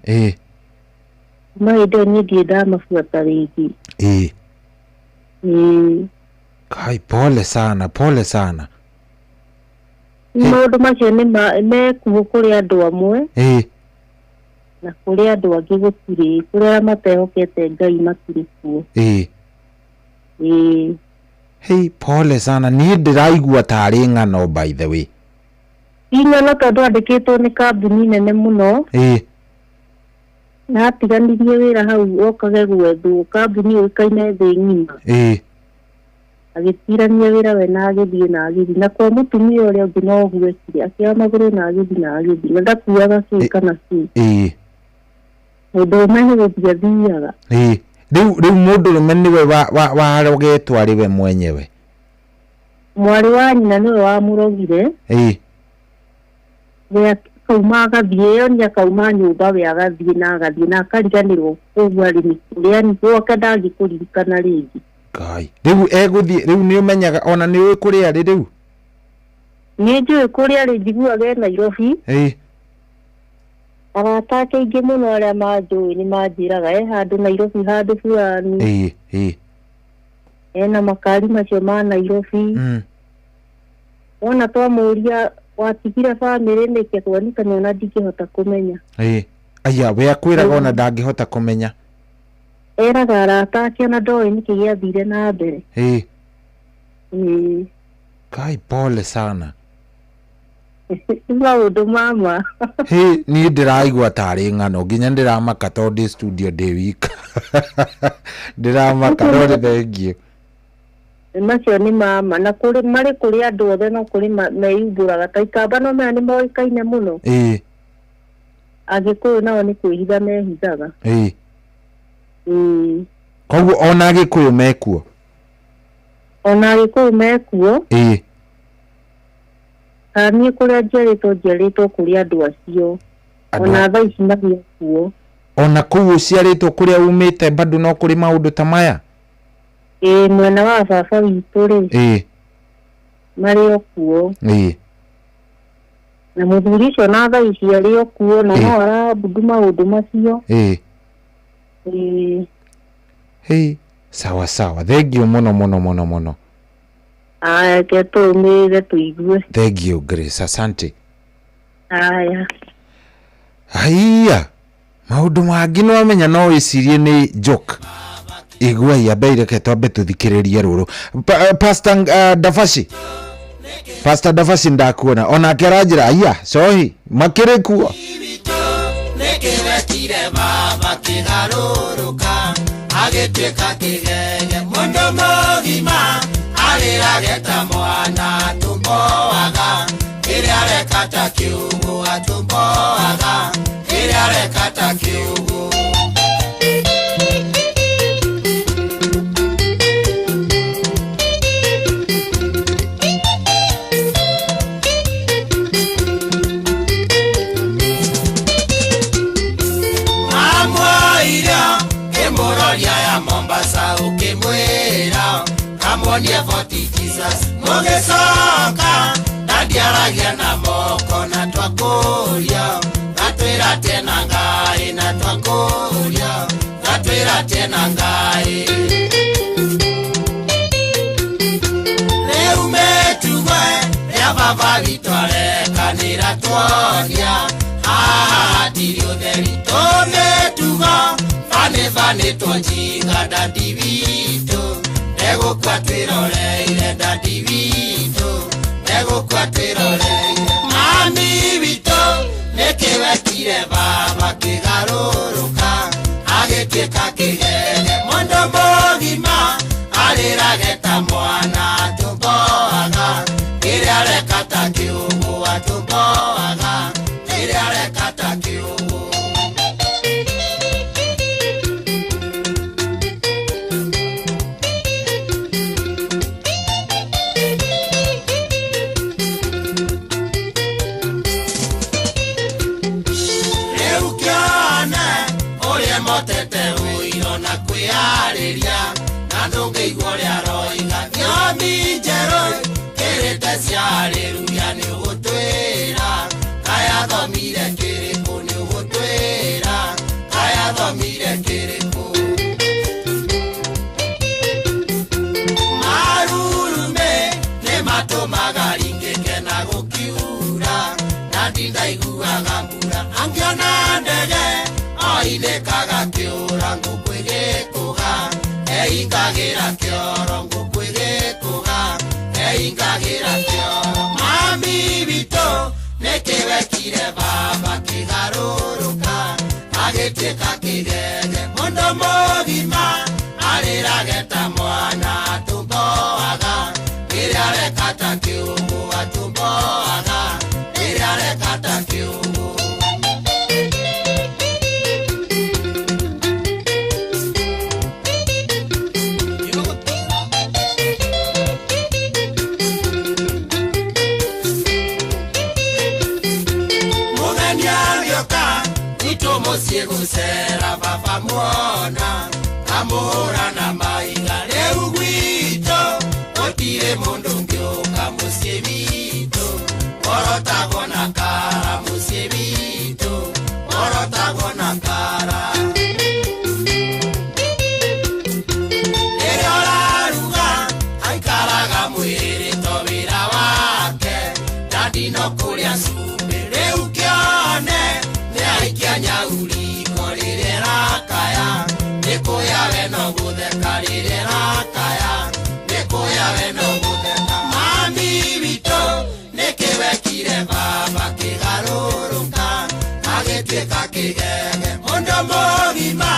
Mahinda niĩ ndirĩ ndamabuata rĩngĩ. Kai, pole sana. Maũndũ macio nĩ mekuo kũrĩ andũ amwe. Na kũrĩ andũ angĩ gũtirĩ, kũrĩ arĩa matehokete Ngai matirĩ kuo. Hey, pole sana. Ni ndiraigua tari ngano by the way. Ing'ano tondu andikitwo ni kambuni nene muno. Na atiganirie wira hau okage gwethwo kambuni uikaine thi ng'ima. Agitirania wira we na agithie na agithi na kwa mutumia uria ungi no gwekire akia maguru na agithi na agithi na ndakuaga ki kana ki. Mundu umehe guthia thiaga. Riu mundu rume niwe warogetwo ari we mwenyewe. Mwari wa nyina niwe wamurogire. We kauma agathie yo ni akauma nyumba we agathie na akariganirwo kugwa rimi kuria ni woka ndangikuririkana ringi. Kai. Riu ni umenyaga ona ni wi kuria ri riu. Ni njui kuria ri njiguaga Nairobi. Arata ake aingĩ mũno arĩa manjũĩ nĩ manjĩraga handũ Nairobi handũ fulani. Ena makari macio ma Nairobi. Wona twamũria watigire bamĩrĩ nĩkĩ kuonekana ona ndingĩhota kũmenya. Aya we akwĩraga ona ndangĩhota kũmenya. Eraga arata ake ona ndoĩ nĩkĩ gĩathire na mbere. Kai, pole sana. Maundu mama. Ni ndiraigua tari ng'ano nginya ndiramaka tondu studio ndi wika. Ndiramaka rore thengio. Macio ni mama na kuri mari kuri andu othe no kuri meyumburaga ta ikamba no mea ni moikaine muno. Agikuyu nao ni kwihitha mehithaga. Koguo ona Agikuyu mekuo. Ona Agikuyu mekuo. Niĩ kũrĩa njiarĩtwo kũrĩ andũ acio ona thaa ici marĩ kuo. Ona kũu ũciarĩtwo kũrĩa umĩte bado no kũrĩ maũndũ ta maya? Mwena wa baba witũ rĩ marĩ o kuo. Na mũthuri ũcio na thaa ici arĩ o kuo na no arabundu maũndũ macio. Sawa sawa, thengio mũno. Aya ke tumire tuigue. Thank you Grace, asante. Aya. Haiya. Maundu mangi no amenya no wicirie ni joke. Igua ya beire ke twambe tuthikiririe ruru. Pastor Dafashi. Pastor Dafashi ndakuona ona keranjira aya sohi makire kuo. Nekewetire baba kigaruruka agitwika kigege mundu mugima alirageta mwana tumboaga iria rekata kiugu atumboaga iria rekata kiugu. Amwaira emororia ya Mombasa ukimwira kamonie voti Jesus mugicoka ndandiaragia na moko na twakuria gatwira tena ngai na twakuria gatwira tena ngai reumetugwe ya baba vitwarekanira tworia ndiri utheri tumetuga fane twonjinga dadi witu negukwa twiroreire dadi witu negukwa twiroreire mami witu nikiwetire baba kigaruruka agitwika kigege mundu mugima alirageta mwana tumboaga iria rekata kiugu atumboaga iria rekata kiugu. Motete uiro na kwĩarĩria na ndũngĩigua ũrĩa aroiga thiomi njerũ kĩrĩte ciarĩruya nĩ ũgũtwĩra kaya thomire kĩrĩkũ nĩ ũgũtwĩra kaya thomire kĩrĩkũ marurume nĩ matũmaga ringĩke na gũkiura na ndindaiguaga mbura angĩona ndege oinĩkaga kĩũra ngũkũ ĩgĩkũga eingagĩra kĩoro ngũkũ ĩgĩkũga aingagira kĩoro mami witũ nĩkĩwekire baba kĩgarũrũka agĩtuĩka kĩgege mũndũ mũgima arĩrage ta mwana tumboaga rĩrĩa areka ta kĩũmũ atumboaga rĩrĩa areka ta kĩũmũ muciĩ gũcera baba muona amũhũra na maiga rĩu gwitũ gũtirĩ mũndũ ũngĩũka mũciĩ witũ orotagwo na kara mũciĩ witũ orotagwo na kara rĩrĩa ũraruga aikaraga mwĩrĩto wĩra wake ndandino kũrĩa cumbĩ rĩu kĩone aikia nyauriko rĩrĩ rakaya nĩkũya we no gũtheka rĩrĩ rakaya nĩkũya we no gũtheka mami witũ nĩkĩwekire baba kĩgarũrũka agĩtuĩka kĩgege mũndũ mũgima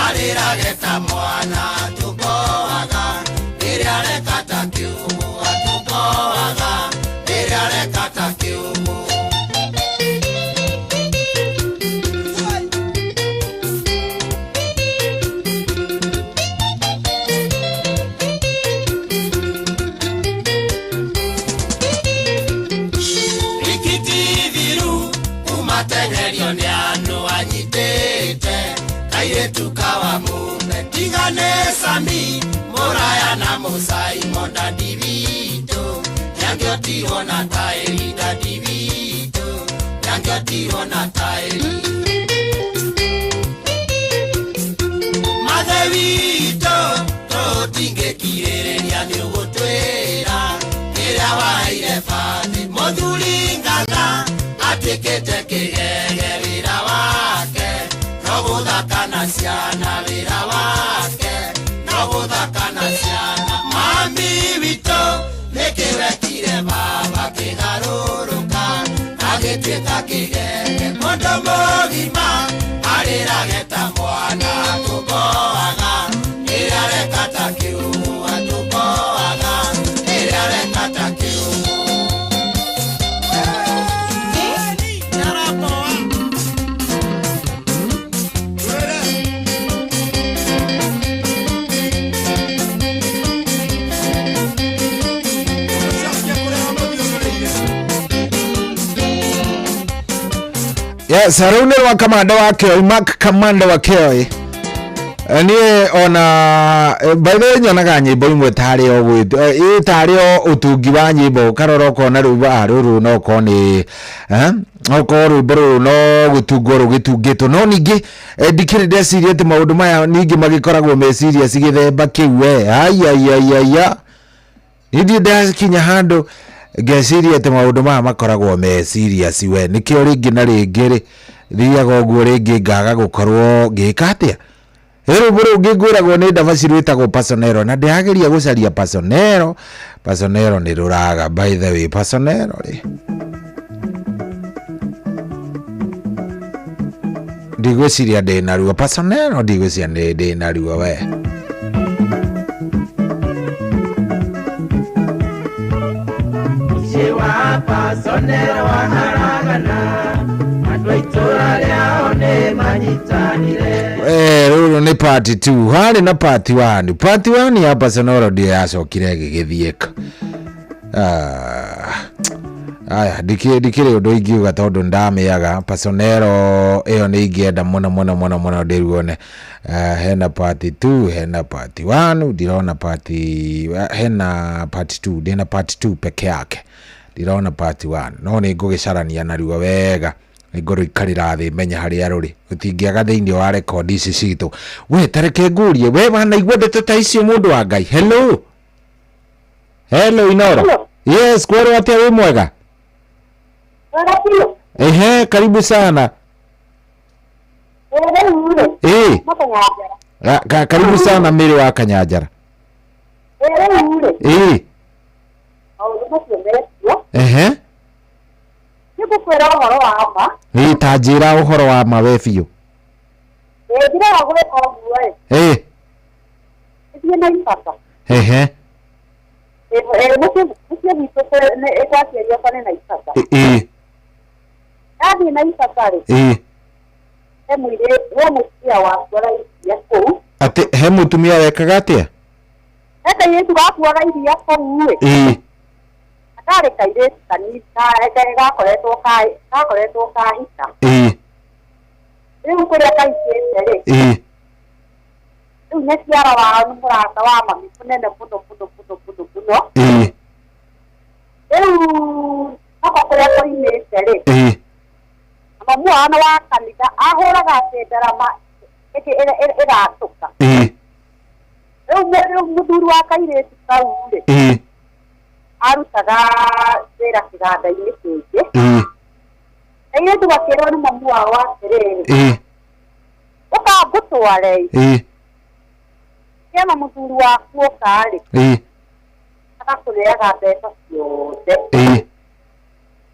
arĩrage ta mwana tumboaga rĩrĩa areka ta kĩũmũ atumboaga rĩrĩa areka ta kĩũmũ tukawa mume tigane sami moraya na mosai monda divito yangyo tiro na tairi da divito yangyo tiro na tairi madevito to tinge kirere ya nyugotwera kira waire fati modulingaga atekete kigege vira wake noguthaka na ciana wĩra wake noguthaka na ciana mami witũ nĩkĩwekire baba kĩgarũrũka agĩtuĩka kĩgege mũndũ mũgima arĩrage ta mwana tumboaga rĩrĩa areka ta kĩũmũ atumboaga rĩrĩa areka ta kĩũmũ Yes, Haruna wa kamanda wake Mark kamanda wake niä ona baithe nyonaga nyimbo imwe tarä o gwä tarä o utungi wa nyimbo karora ukona rwimbo ruru no ko ni okorwo rwimbo ruru no gutungwo rugitungitwo no ningĩ ndikĩrĩ ndeciria atĩ maũndũ maya ningĩ magĩkoragwo meciria cigĩthemba kĩu ayayayaya nindĩ ndakinya handũ ngeciria atĩ maũndũ maya makoragwo meciria ciwe nĩkĩo rĩngĩ na rĩngĩ thiaga ũguo rĩngĩ ngaga gũkorwo ngĩka atĩa rĩu ngĩngwĩragwo nĩ ndabaci rwĩtagwo Pasonero na ndĩrageria gũcaria Pasonero nĩ rũraga by the way Pasonero rĩ ndigwĩciria ndĩna ruo Pasonero ndigwĩciria ndĩna ruo we wa Pasonero waharagana andwaitura leo ne manyitanire ruru ni part 2 hari na part 1 part 1 ya Pasonero ndio yacokire gĩgĩthiĩka aya ndikĩrĩ ũndũ ingiuga tondũ ndamĩaga Pasonero ĩyo nĩ ingĩenda mũno ndĩruone hena part 2 hena part 1 ndirona hena part 2 ndĩna part 2 peke yake ndirona part 1 no nĩ ngũgĩcarania narua wega nĩngũrũikarĩra thĩ menya harĩa rũrĩ ũtingĩaga thĩinĩ wa record ici citũ we tareke ngũrie we wanaigua ndeto ta icio mũndũ wa Ngai hello Inoro yes kwero atia wĩ mwega karibu sana karibu sana Mĩrĩ wa Kanyanjara maũndũ macio mekio nĩngũkwĩra ũhoro wa ma ta njĩra ũhoro wa ma we biũ njĩra ya gwĩka ũguo ĩthiĩ na ibata mũciĩ gwitũ ĩtwaciaria kwane na ibata yathiĩ na ibata-rĩ he mũtumia wakuaga iria kũu atĩ he mũtumia wekaga atĩa he kairĩtu gakuaga iria kũu-ĩ akarĩ kairĩtu kanini gakoretwo kahika rĩu kũrĩa kahikĩte-rĩ rĩu nĩ ciara wao nĩ mũrata wa mami mũnene mũno rĩu hako kũrĩa kũimĩte-rĩ mamu wao nĩ wa kanitha ahũraga ndarama ĩgatũka rĩu mũthuri wa kairĩtu kau-rĩ arutaga wĩra kĩganda-inĩ kĩngĩ kairĩtu gakĩrwo nĩ mamu wao atĩrĩrĩ ũka ngũtware kena mũthuri waku ũka-rĩ agakũneaga mbeca ciothe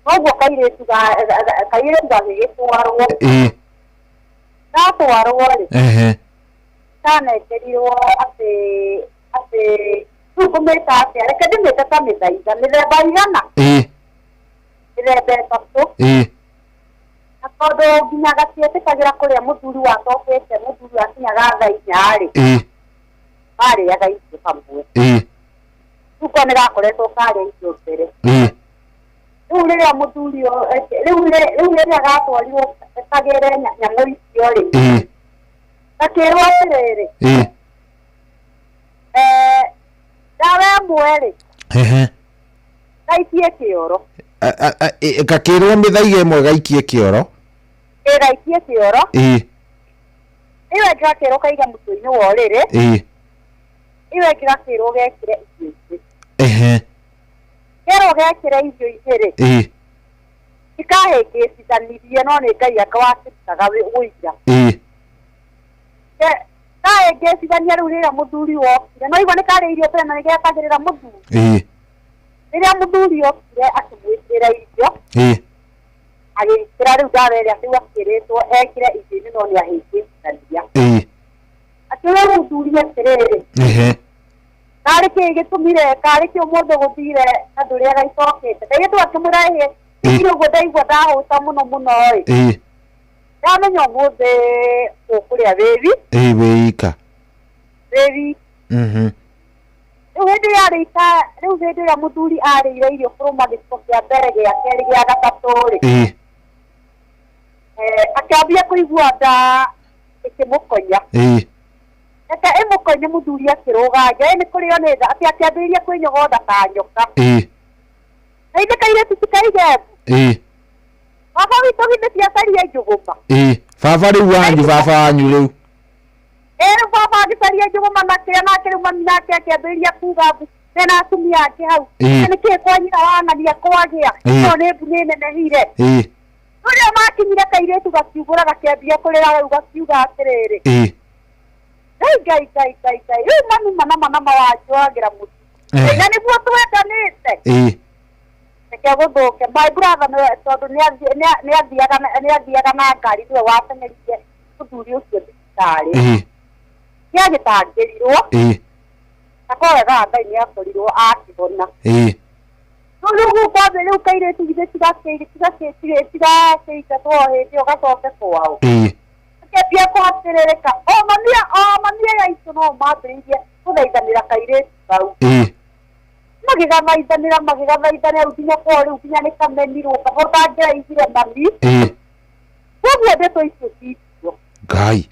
noguo kairĩtu gagĩgĩtwarwo gatwarwo-rĩ kanekerirwo atĩ rĩu ngũmĩta atĩa reke ndĩmĩte ta mĩthaiga mĩthemba igana mĩthemba ĩtatũ na tondũ nginya gatietĩkagĩra kũrĩa mũthuri watokete mũthuri akinyaga thaa inya-rĩ marĩaga irio hamwe rĩu ko nĩ gakoretwo karĩa irio mbere rĩu rĩrĩa mũthuri rĩu rĩrĩa gatwarirwo kagĩre nyamũ icio-rĩ gakĩrwo atĩrĩrĩ ndawa ĩmwe-rĩ gaikie kĩoro gakĩrwo mĩthaiga ĩmwe gaikie kĩoro gaikie kĩoro ĩyo ĩngĩ gakĩrwo kaiga mũtwe-inĩ wa ũrĩrĩ ĩyo ĩngĩ gakĩrwo gekĩre irio ingĩ kerwo gekĩre irio igĩrĩ ikahĩngĩcithanirie no nĩ Ngai akawacitaga wũira kahĩngĩcithania rĩu rĩrĩa mũthuri wokire no igua nĩ karĩa irio mbere na nĩ getagĩrĩra mũthuri rĩrĩa mũthuri okire akĩmwĩkĩra irio agĩkĩra rĩu ndawa ĩrĩa rĩu akĩrĩtwo ekĩre irio-inĩ no nĩ ahĩngĩcithania akĩrwo mũthuri atĩrĩrĩ karĩ kĩĩ gĩtũmire karĩ kĩo mũndũ gũthire andũ rĩa gaicokete kairĩtu akĩmwĩra irio ũguo ndaigua ndahũta mũno-ĩ ndamenya ũmũthĩ ũkũrĩa wĩika rĩu hĩndĩ ĩrĩa mũthuri arĩire irio kũrũma gĩciko kĩa mbere gĩa kerĩ gĩa gatatũ-rĩ akĩambia kũigua nda ĩkĩmũkonya reke ĩmũkonye mũthuri akĩrũganja nĩ kũrĩo nĩ nda atĩ akĩambĩrĩria kwĩnyogotha ta nyoka na ithĩ kairĩtu ti kaigembu baba witũ githĩ ciacaria njũgũma baba rĩu wanyu baba wanyu rĩu rĩu baba agĩcaria njũgũma nake rĩu mami nake akĩambĩrĩria kuga mena atumia ake hau nĩkĩĩ kwa nyina wanania kwagĩa no nĩ mbu nĩ nenehire rĩrĩa makinyire kairĩtu gakiumbũra gakĩambia kũrĩra rĩu gakiuga atĩrĩrĩ Ngai rĩu mami manama wanjwagĩra mũtu na nĩguo twendanĩte reke gũthũke my brother tondũ nĩathiaga na ngari nĩwe wateng'eririe mũthuri ũcio thibitarĩ nĩagĩtangĩrirwo na kwega Ngai nĩakorirwo akĩhona rĩu kwambĩ rĩu kairĩtu githĩ tigakĩingatwo hĩndĩ ĩyo gacoke kwao akĩambia kwatĩrĩrĩka o mamia yaitũ no mambĩrĩirie gũthaithanĩra kairĩtu kau magĩgathaithanĩra rĩu nginya kwao rĩu nginya nĩ kamenirwo kahota ngĩraigire mami koguo ndeto icio citio Ngai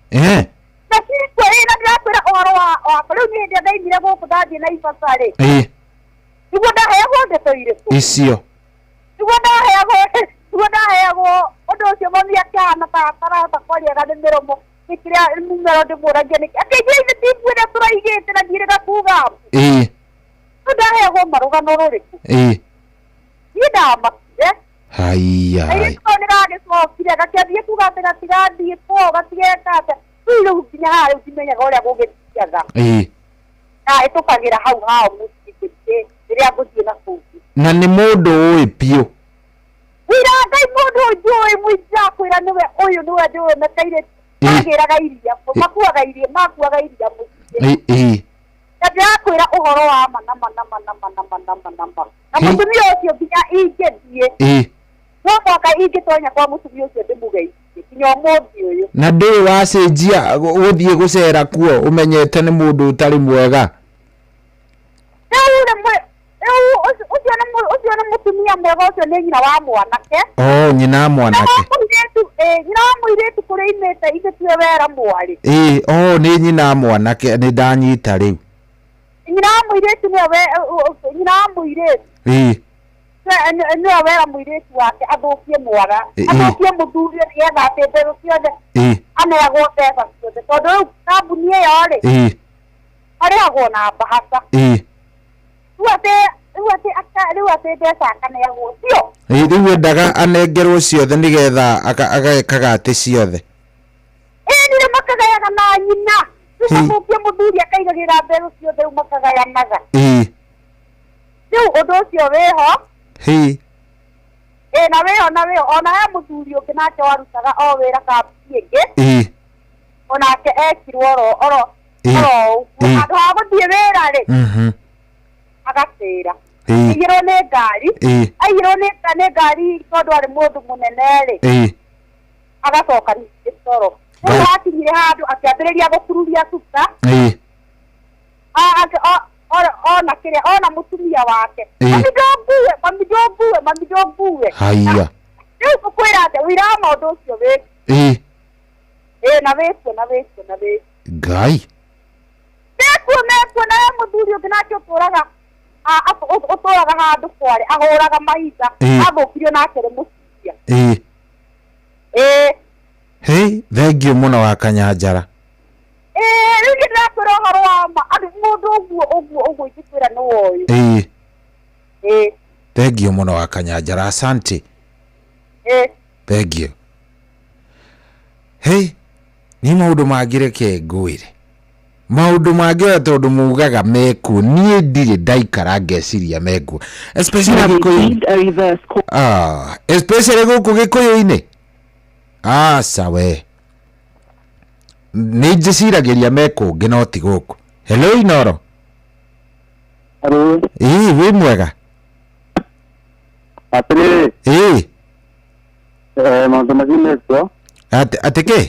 na citio na ndĩrakwĩra ũhoro wakwa rĩu niĩ hĩndĩ ĩrĩa ndaimire gũkũ ndathiĩ na ibasa-rĩ nĩguo ndaheagwo ndeto irĩkũ icio nĩguo ndaheagwo ũndũ ũcio mami akĩhana ta atarahota kwariaga nĩ mĩromo gĩkĩrĩa mũmero ndĩmũragia nĩkĩ akĩnjia ithĩ tibuĩre tũraigĩte na ndirĩga kuga ndaheagwo marũgano rũrĩkũ niĩ ndamakire nĩ gagĩcokire gakĩambia kuga atĩ gatigathiĩ kwao gatigeka atĩ rĩu nginya haha rĩu ndimenyaga ũrĩa gũgĩthiaga na hĩtũkagĩra hau hao mũciĩ rĩrĩa ngũthiĩ na kũu na nĩ mũndũ ũĩ piũ wira ngai mũndũ njũĩ mũija kwĩra niwe ũyũ niwe njũĩ mekaire agĩraga iria makuaga iria mũciĩ ndakwĩra ũhoro wa nama na mũtumia ũcio nginya ingĩthiĩ no mwaka ingĩtonya kwa mũtumia ũcio ndĩmũgeithie nginya ũmũthĩ ũyũ na ndĩrĩ wacenjia gũthiĩ gũcera kuo ũmenyete nĩ mũndũ ũtarĩ mwega ucio nĩ mũtumia mwega ũcio nĩ nyina wa mwanake nyina wa mwanake nyina wa mũirĩtu kũrĩa imĩte ithe tiwe wera mwarĩ nĩ nyina wa mwanake nĩ ndanyita rĩu nyina wa mũirĩtu nyina wa mũirĩtu nĩwe wera mũirĩtu wake athũkie mwaga athũkie mũthuri nĩgetha atĩ mbegũ ciothe aneagwo mbeca ciothe tondũ rĩu kambuni ĩyo-rĩ arĩagwo na mbahaca rĩu atĩ mbeca akaneagwo cio rĩu endaga anengerwo ciothe nĩgetha agekaga atĩ ciothe nĩrĩ makagayaga na nyina rĩu mũthuri akaigagĩra mbegũ ciothe rĩu makagayanaga rĩu ũndũ ũcio wĩho na wĩho ona he mũthuri ũngĩ nake warutaga o wĩra kambuni ĩngĩ onake ekirwo oro handũ ha gũthiĩ wĩra-rĩ agatĩra aigĩrwo nĩ ngari nĩ ngari tondũ arĩ mũndũ mũnene-rĩ agacoka ningĩ toro rĩu hakinyire handũ akĩambĩrĩria gũkururia cuka ona mũtumia wake mami ndũngue haiya rĩu ũkwĩra atĩ wĩra wa maũndũ ũcio wĩkuo na wĩkuo ngai mekuo na we mũthuri ũngĩ nake ũtũraga handũ kware ahũraga mahiga athũkirio nake nĩ mũtumia thengiũ mũno wa Kanyanjara rĩu ndĩrakwĩra ũhoro wa ma andũ mũndũ ũguo ingĩkwĩra nĩ woĩ thengiũ mũno wa Kanyanjara asante thengiũ nĩ maũndũ mangĩreke ngwĩre maũndũ mangĩ tondũ mugaga mekuo niĩ ndirĩ ndaikara ngeciria mekuo especially gũkũ Gĩkũyũ-inĩ sawe nĩ njĩciragĩria mekũngĩ no ti gũkũ hello Inoro wĩ mwega maũndũ magimekuo atĩ kĩ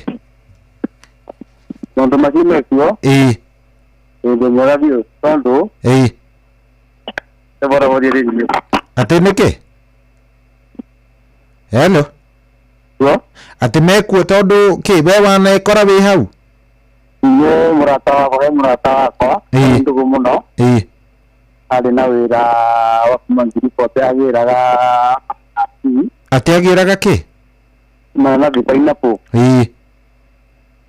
maũndũ magimekuo ndĩ mwega biũ tondũ eboragoririe atĩ nĩkĩ hello atĩ mekuo tondũ kĩ we wanekora wĩ hau iye mũrata wakwa ndũgũ mũno arĩ na wĩra wa kuma ngiriboti agĩraga atĩ agĩraga kĩ na pineapple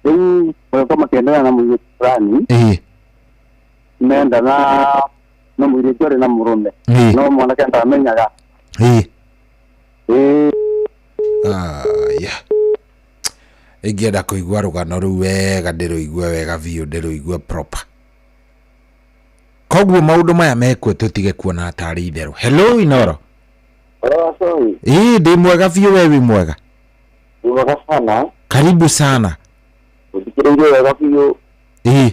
rĩu mũreka makĩendelea na mũirĩtu fulani menda na mũirĩtu arĩ na mũrũme no mwanake ndamenyaga ingĩenda kũigua rũgano rũu wega ndĩrũigue wega biũ ndĩrũigue proper koguo maũndũ maya mekuo tũtige kuona tarĩ itherũ hello Inoro ndĩ mwega biũ we wĩ mwega mwega sana karibu sana ũthikĩrĩirie wega biũ nĩ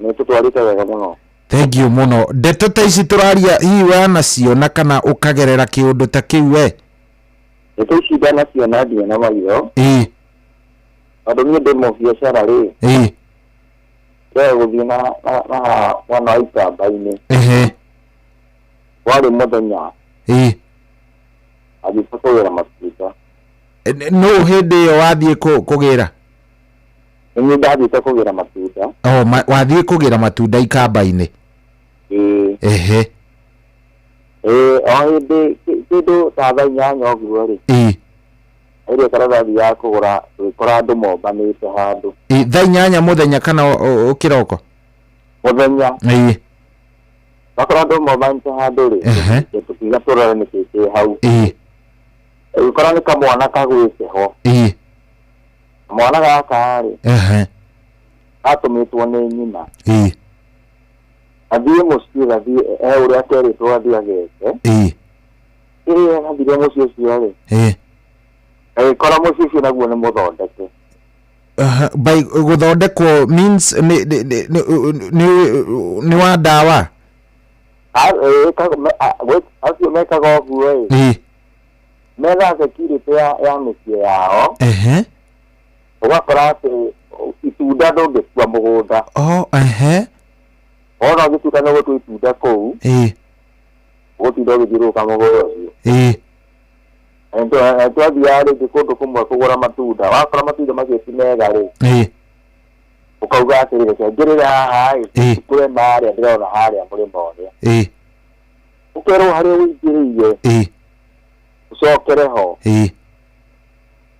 tũtwarĩte wega mũno thengiũ mũno ndeto ta ici tũraria hihi wanaciona kana ũkagerera kĩũndũ ta kĩu we ndeto ici ndanaciona ndirĩ na maitho tondũ niĩ ndĩ mũbiacara-rĩ ndĩrĩ gũthiĩ na mwana wa ikamba-inĩ warĩ mũthenya agĩũka kũgĩra matunda no hĩndĩ ĩyo wathiĩ kũgĩra niĩ ndathiĩte kũgĩra matunda wathiĩ kũgĩra matunda ikamba-inĩ o hĩndĩ kĩndũ ta thaa inyanya ũguo-rĩ ĩrĩa karatathi ya kũgũra gwĩkora andũ mombanĩte handũ thaa inyanya mũthenya kana kĩroko mũthenya wakorwo andũ mombanĩte handũ-rĩ tũkiuga tũrore nĩkĩ kĩ hau ũgĩkora nĩ kamwana kagwĩte ho mwana gaka-rĩ atũmĩtwo nĩ nyina Athie mucio athie uria keri to athie agete. Athire mucio cio ri. Kora mucio cio naguo ni muthondeke. By guthondekwo means ni wa dawa. Acio mekaga ũguo metha security ya mĩciĩ yao. Ũgakora atĩ itunda ndũngĩtua mũgũnda. Ona ũgĩtuĩka nĩ gũtua itunda kũu gũtinda ũgĩthiũrũrũka mũgũnda ũcio. Twathiaga rĩngĩ kũndũ kũmwe kũgũra matunda, wakora matunda macio ti mega rĩ, ũkauga atĩrĩ reke ngĩrĩre haha kũrĩ marĩa ndĩrona harĩa mũrĩmo ũrĩa, ũkerwo harĩa ũingĩrĩire ũcokere ho.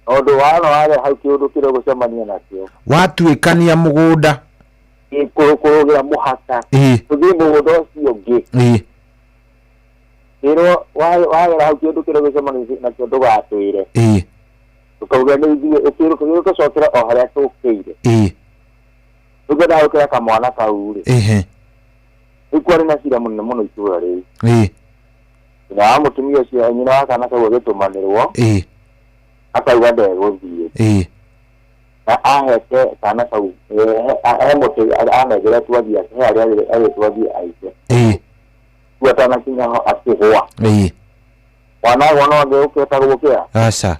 Ũndũ wano harĩa hau kĩũndũ kĩrĩa ũgũcemania nakĩo watuĩkania mũgũnda kũrũgĩra mũhaka ũthiĩ mũgũnda ũcio ũngĩ, ĩrwo wagera hau kĩũndũ kĩrĩa ũgũcemania nakĩo ndũgatwĩre, ũkauga nĩ ithuĩ ũgũcokera o harĩa tũkĩire, ũngĩenda gũkĩra kamwana kau rĩ, rĩu kwarĩ na cira mũnene mũno itũũra rĩu. Nyina wa mũtumia ũcio, nyina wa kana kau agĩtũmanĩrwo akauga ndegũthiĩ, na ahete kana kau he mũtĩ anengere twathiĩ he harĩa agĩtwathiĩ aite tu atanakinya ho akĩgũa. Mwana guo no angĩũkĩta gũkĩra aca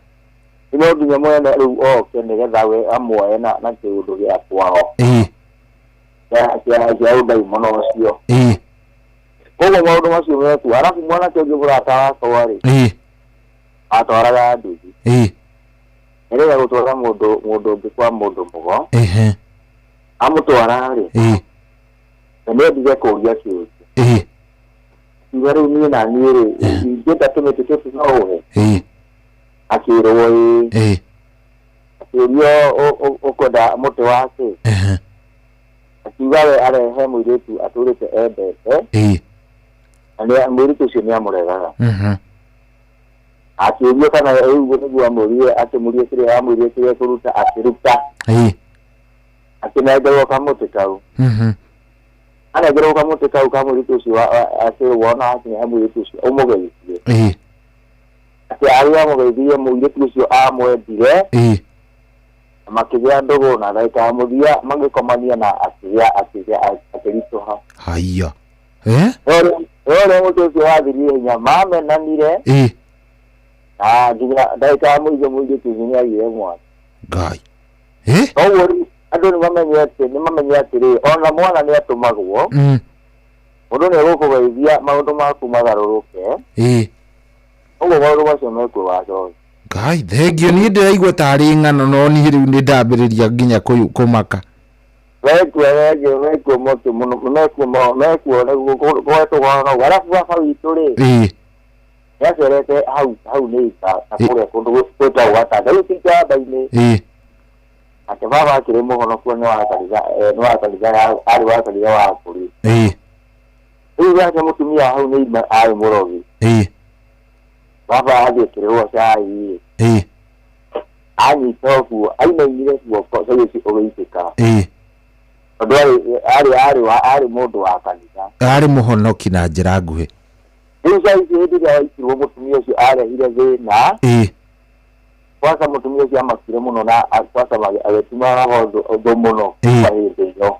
no nginya mwene rĩu oke nĩgetha we amuoye na kĩũndũ gĩa kwao kĩa ũndaimono ũcio. Koguo maũndũ macio metu, arabu mwanake ũngĩ mũrata wakwa rĩ atwaraga nduthi nĩgetha gũtwara mũndũ ũngĩ kwa mũndũ mũgo, amũtwara rĩ na nĩendire kũũria kĩũria, kiuga rĩu niĩ na niĩ rĩ ingĩenda tũmĩtĩ tũtũ no ũhe, akĩrwo akĩũrio ũkwenda mũtĩ wake, akiuga we arehe mũirĩtu atũrĩte endete na mũirĩtu ũcio nĩ amũregaga. Akĩũrio kana rĩu nĩguo amũrie, akĩmũria kĩrĩa amũrie kĩrĩa kũruta akĩruta, akĩnengerwo kamũtĩ kau, anengerwo kamũtĩ kau ka mũirĩtu ũcio akĩrwo ona hakinya he mũirĩtu ũcio ũmũgeithie, atĩ arĩa amũgeithirie mũirĩtu ũcio amwendire na makĩgĩa ndũgũ na ndagĩka ya mũthia magĩkomania na akĩritũha. Haiya ũrĩa mũtĩ ũcio wathirie hinya mamenanire na nginya ndagĩka ya mũico mũirĩtu ũcio nĩagire mwana. Ngai koguo andũ nĩmamenye atĩrĩ ona mwana nĩatũmagwo, mũndũ nĩegũkũgeithia maũndũ maku magarũrũke, ũguo maũndũ macio mekuo wacoki. Ngai thengio, niĩ ndĩraigua tarĩ ng'ano no niĩ rĩu nĩ ndambĩrĩria nginya kũmaka. Mekuo motu mũno, mekuo gwetũgona, arabu baba witũ rĩ nĩacerete hau nĩ ita na kũrĩa kũndũ gwĩtagwo Gatanda, rĩu ti Njamba-inĩ, ake baba akĩrĩ mũhonoku nĩ wa kanitha arĩ wa kanitha wa Akũri. Rĩu gake mũtumia hau nĩ arĩ mũrogi, baba agĩkĩrĩrwo cai anyita ũguo ainainire guoko ũgĩitĩka, tondũ arĩ mũndũ wa kanitha, arĩ mũhonoki na njĩra nguhĩ. Rĩu cai icio hĩndĩ ĩrĩa waitirwo mũtumia ũcio arehire thĩna, kwanza mũtumia ũcio amakire mũno na kwanza agĩtuma ũndũ mũno kwa hĩndĩ ĩyo,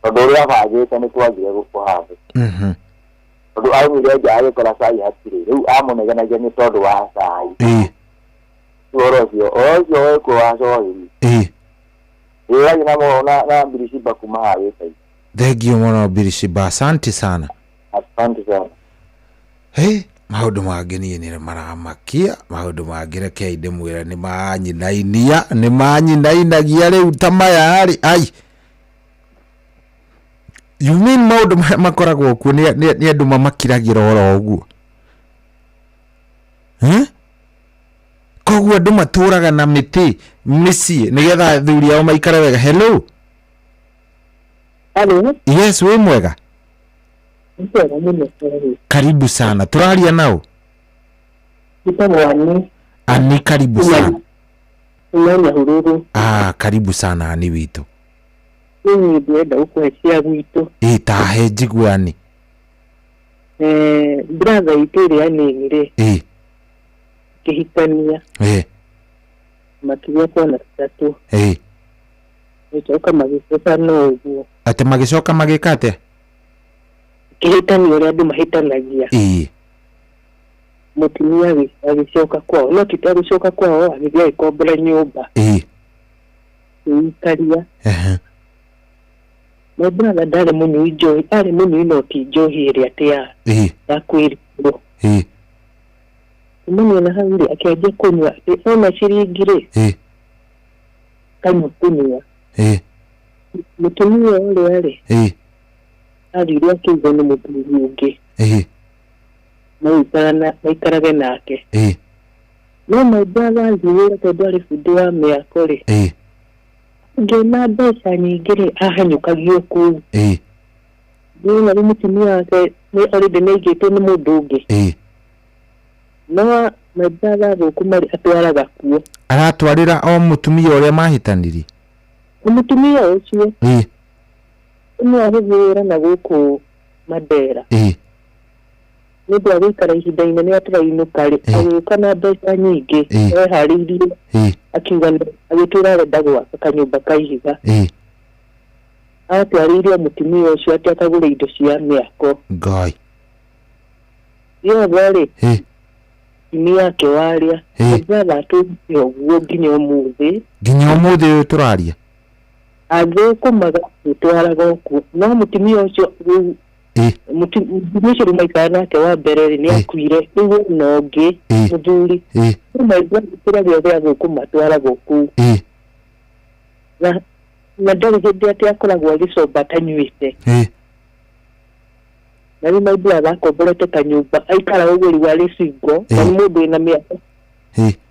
tondũ ũrĩa abangĩte nĩ twagire kũhandwo, tondũ aumire nja agĩkora cai hatirĩ, rĩu amũnegenagia nĩ tondũ wa cai. Ũhoro ũcio wekuo wacohiri ĩragĩ na Birishiba kuma hawe sai. Thengio mũno Birishiba, asante sana. Asante sana. Maũndũ mangĩ niĩ nĩ maramakia, maũndũ mangĩ reke ndĩmwĩre nĩ manyinainagia rĩu ta maya rĩ. Ai, you mean maũndũ marĩa makoragwo kuo nĩ andũ mamakiragĩra oro ũguo? Koguo andũ matũraga na mĩtĩ mĩciĩ nĩgetha athuri ao maikare wega. Hello. Yes, wĩ mwega? Karibu sana. Turaria nao? Ani, karibu sana. Karibu sana ani witũ. Ni ndenda ukwecia gwitũ. Tahe njiguani. Brother itĩrĩa nĩngire. Kĩhikania. Makĩria kwana 3. Gĩcoka magĩcoka no ũguo. Atĩ magĩcoka magĩka atĩa? Kĩhĩtanio ũrĩa andũ mahĩtanagia. Mũtumia agĩcoka kwao, no ti agĩcoka kwao, agĩthiĩ agĩkombora nyũmba. Ikaria. My brother ndarĩ mũnyui njohi, arĩ mũnyui no ti njohi ĩrĩa atĩ ya kwĩrĩrwo. Kumania na hau rĩ akĩanjia kũnyua, ona ciringi-rĩ kanyua kũnyua. Mũtumia ũrĩa rĩ athire akĩigua nĩ mũthuri ũngĩ. Maikarage nake. No my brother athire tondũ arĩ bundi wa mĩako rĩ. Ngĩona mbeca nyingĩ-rĩ ahanyũkagio kũu. Ndĩrona rĩu mũtumia wake already nĩaigĩtwo nĩ mũndũ ũngĩ. No my brother thũkũma atwaraga kuo. Aratwarĩra o mũtumia ũrĩa mahĩtanirie. Mũtumia ũcio nĩ agĩthĩra na gũkũ Mandera. Nĩ ũndũ wa gũikara ihinda inene atarainũka rĩ agĩũka na mbeca nyingĩ eharĩirie akiuga agĩtwĩra arenda gwaka kanyũmba ka ihiga. Atwarĩire mũtumia ũcio atĩ akagũra indo cia mĩako. Ngai. Yothe rĩ ini yake warĩa brother atũrĩte ũguo nginya ũmũthĩ. Nginya ũmũthĩ ũyũ tũraria. Agĩkũmaga gũtwaraga ũkuo no mũtumia ũcio mũtumia ũcio maikara nake wa mbere rĩ nĩakuire rĩu no ũngĩ mũthuri maigua kĩrĩa gĩothe agũkũma atwaraga ũkuo. Na ndarĩ hĩndĩ atĩ akoragwo agĩcomba atanyuĩte. Na rĩu my brother akomborete kanyũmba aikara ũgũri wa rĩcingo na nĩ mũndũ wĩna mĩaka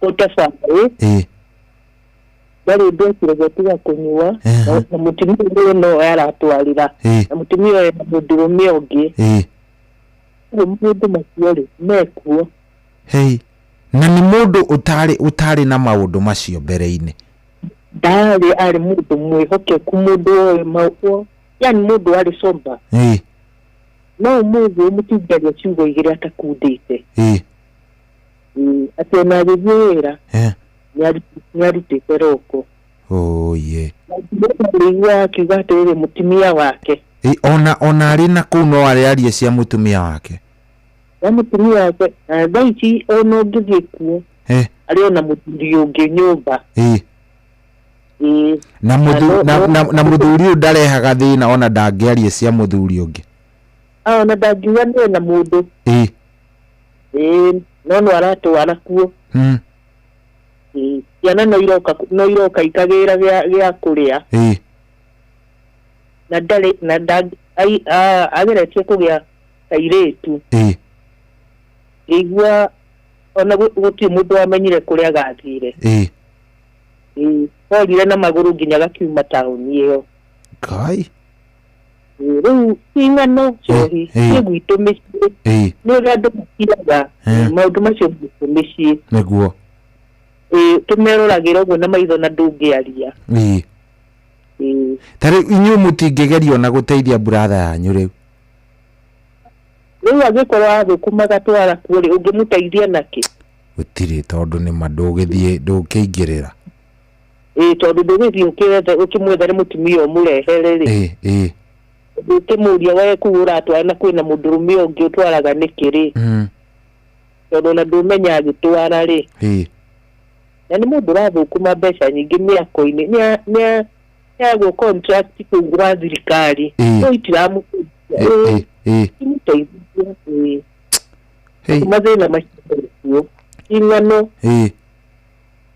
ũtabarĩ. Ndarĩ ndekire gũtiga kũnyua na mũtumia ũyũ no aratwarĩra na mũtumia ũyũ na mũndũrũme ũngĩ. Mũndũ macio rĩ mekuo. Na nĩ mũndũ ũtarĩ na maũndũ macio mbere-inĩ. Ndarĩ arĩ mũndũ mwĩhokeku mũndũ ũyũ mauo yani mũndũ arĩ somba. No mũndũ mũtingaria ciugo igĩrĩ atakundĩte. Atĩ ona agĩthiĩ wĩra nĩarutĩte roko. Nĩigua akiuga atĩrĩrĩ mũtumia wake. Ona arĩ na kũu no arĩarie cia mũtumia wake. Ya mũtumia wake thaa ici ona ũngĩthiĩ kuo arĩ ona mũthuri ũngĩ nyũmba. Na mũthuri ũyũ ndarehaga thĩna ona ndangĩaria cia mũthuri ũngĩ. Ona ndangiuga nĩ na mũndũ. No aratwara kuo. Ciana no iroka ikagĩra gĩa kũrĩa. Na ndarĩ ageretie kũgĩa kairĩtu. Igua ona gũtirĩ mũndũ wamenyire kũrĩa agathire. Orire na magũrũ nginya gakiuma taũni ĩyo. Ngai. Rĩu ing'ano cohi nĩ gwitũ mĩciĩ nĩ ũrĩa andũ makiraga maũndũ macio gwitũ mĩciĩ. Nĩguo. Tũmeroragĩra ũguo na maitho na ndũngĩaria. Tarĩ inyuĩ mũtingĩgerio na gũteithia brother yanyu rĩu. Rĩu agĩkorwo athũkũmaga twara kuo rĩ ũngĩmũteithia nakĩ? Gũtirĩ tondũ nĩ mandũgĩthiĩ ndũkĩingĩrĩra. Tondũ ndũgĩthiĩ ũkĩmwethere mũtumia ũmũrehere rĩ. Ũkĩmũria we kũu ũratwara na kwĩna mũndũrũme ũngĩ ũtwaraga nĩkĩ rĩ. Tondũ ona ndũmenya agĩtwara rĩ. Na nĩ mũndũ ũrathũkũma mbeca nyingĩ mĩako-inĩ nĩagwo contract kũu gwa thirikari. No itiramũteithia. Imũteithia. Mathĩna macio kuo. Ing'ano.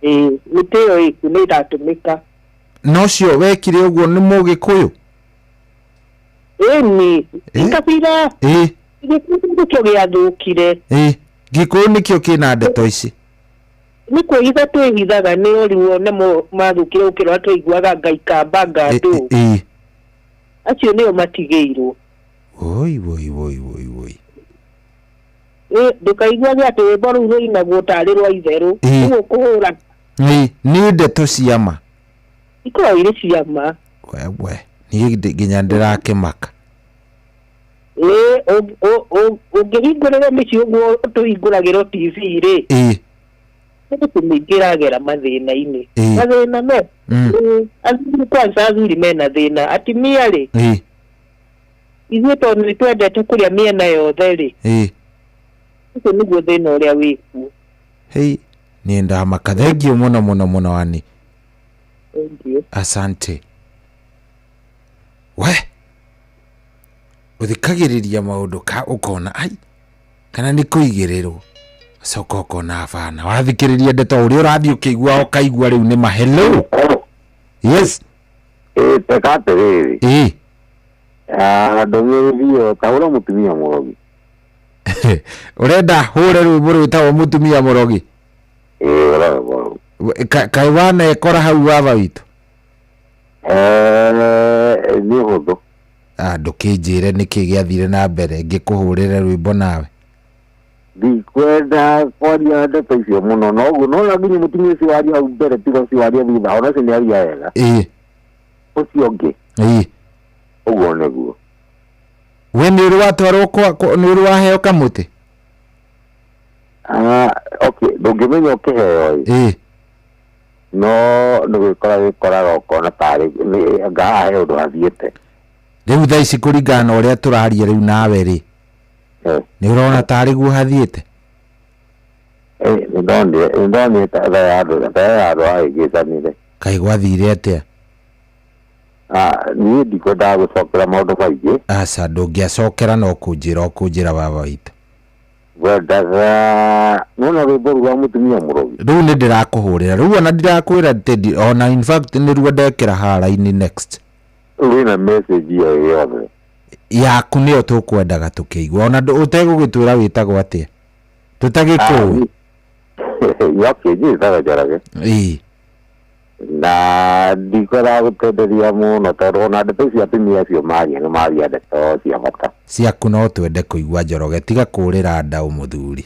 Mĩtĩ ĩyo ĩkuo nĩ ĩratũmĩka. Nocio wekire ũguo nĩ Mũgĩkũyũ? Ĩni ikabira. Gĩkũyũ nĩkĩo gĩathũkire. Gĩkũyũ nĩkĩo kĩna ndeto ici. Nĩ kwĩhitha twĩhithaga nĩ ũriwo namo mathũkire gũkĩra twaiguaga Ngai kamba ngatũ. Acio nĩo matigĩirwo. Ndũkaiguage atĩ rwĩmbo rũu rũinagwo tarĩ rwa itherũ. Ũguo kũhũra. Nĩ ndeto cia ma. Ikoragwo irĩ cia ma. Nĩ Niĩ nginya ndĩrakĩmaka. Ũngĩhingũrĩra mĩciĩ ũguo tũhingũragĩrwo TV rĩ. Nĩtũmĩingĩragĩra mathĩna-inĩ. Mathĩna me. Athuri kwanza athuri mena thĩna. Atimia rĩ. Ithuĩ tondũ nĩtwendete kũrĩa mĩena yothe rĩ. Ũcio nĩguo thĩna ũrĩa wĩkuo. Niĩ ndamaka. Thengio mũno wani. Thank you. Asante. We uthikagiriria maundu ka ukona ai kana ni kuigiriro coka ukona abana wathikiriria ndeto uri urathi ukigua ukaigua riu ni mahelo. Yes tekatereri ndũmĩrĩrio ta ũrĩa mũtumia mũrogi. Urenda hũre rwĩmbo rwĩtagwo mũtumia mũrogi? Kaĩ wanekora hau wava witũ? Nĩ hũthũ. Ndũkĩnjĩre nĩkĩ gĩathire na mbere ngĩkũhũrĩre rwĩmbo nawe. Ndikwenda kwaria ndeto icio mũno no ũguo no nginya mũtumia ũcio waria hau mbere tiga ũcio waria thutha ona ũcio nĩ aria wega. Ũcio ũngĩ ũguo nĩguo. We nĩ ũrĩ watwarwo nĩ ũrĩ waheo kamũtĩ? Okay, ndũngĩmenya ũkĩheo no nĩgwĩkoraga ũkona tarĩ ngahe ũndũ hathiĩte. Rĩu thaa ici kũringana na ũrĩa tũraria rĩu nawe rĩ, nĩ ũrona tarĩ guo hathiĩte? Nĩndonire thaa ya andũ agĩgĩtanire. Kaĩ gwathire atĩa? Niĩ ndikwendaga gũcokera maũndũ maingĩ. Aca ndũngĩacokera no kũnjĩra baba witũ. Wendaga nona rwĩmbo rwa mũtumia mũrogi. Rĩu nĩ ndĩrakũhũrĩra rĩu ona ndirakwĩra Teddy ona in fact nĩ ruo ndekĩra hara-inĩ next. Wĩna message ĩyo yothe yaku nĩyo tũkwendaga tũkĩigua ona ũtegũgĩtwĩra wĩtagwo atĩa tũtagĩkũĩ. Njĩtaga Njoroge. Na ndikwendaga gũtenderia mũno tondũ ona ndeto cia atumia acio maria nĩ maria ndeto cia bata. Ciaku no twende kũigua Njoroge tiga kũrĩra ndaũ mũthuri.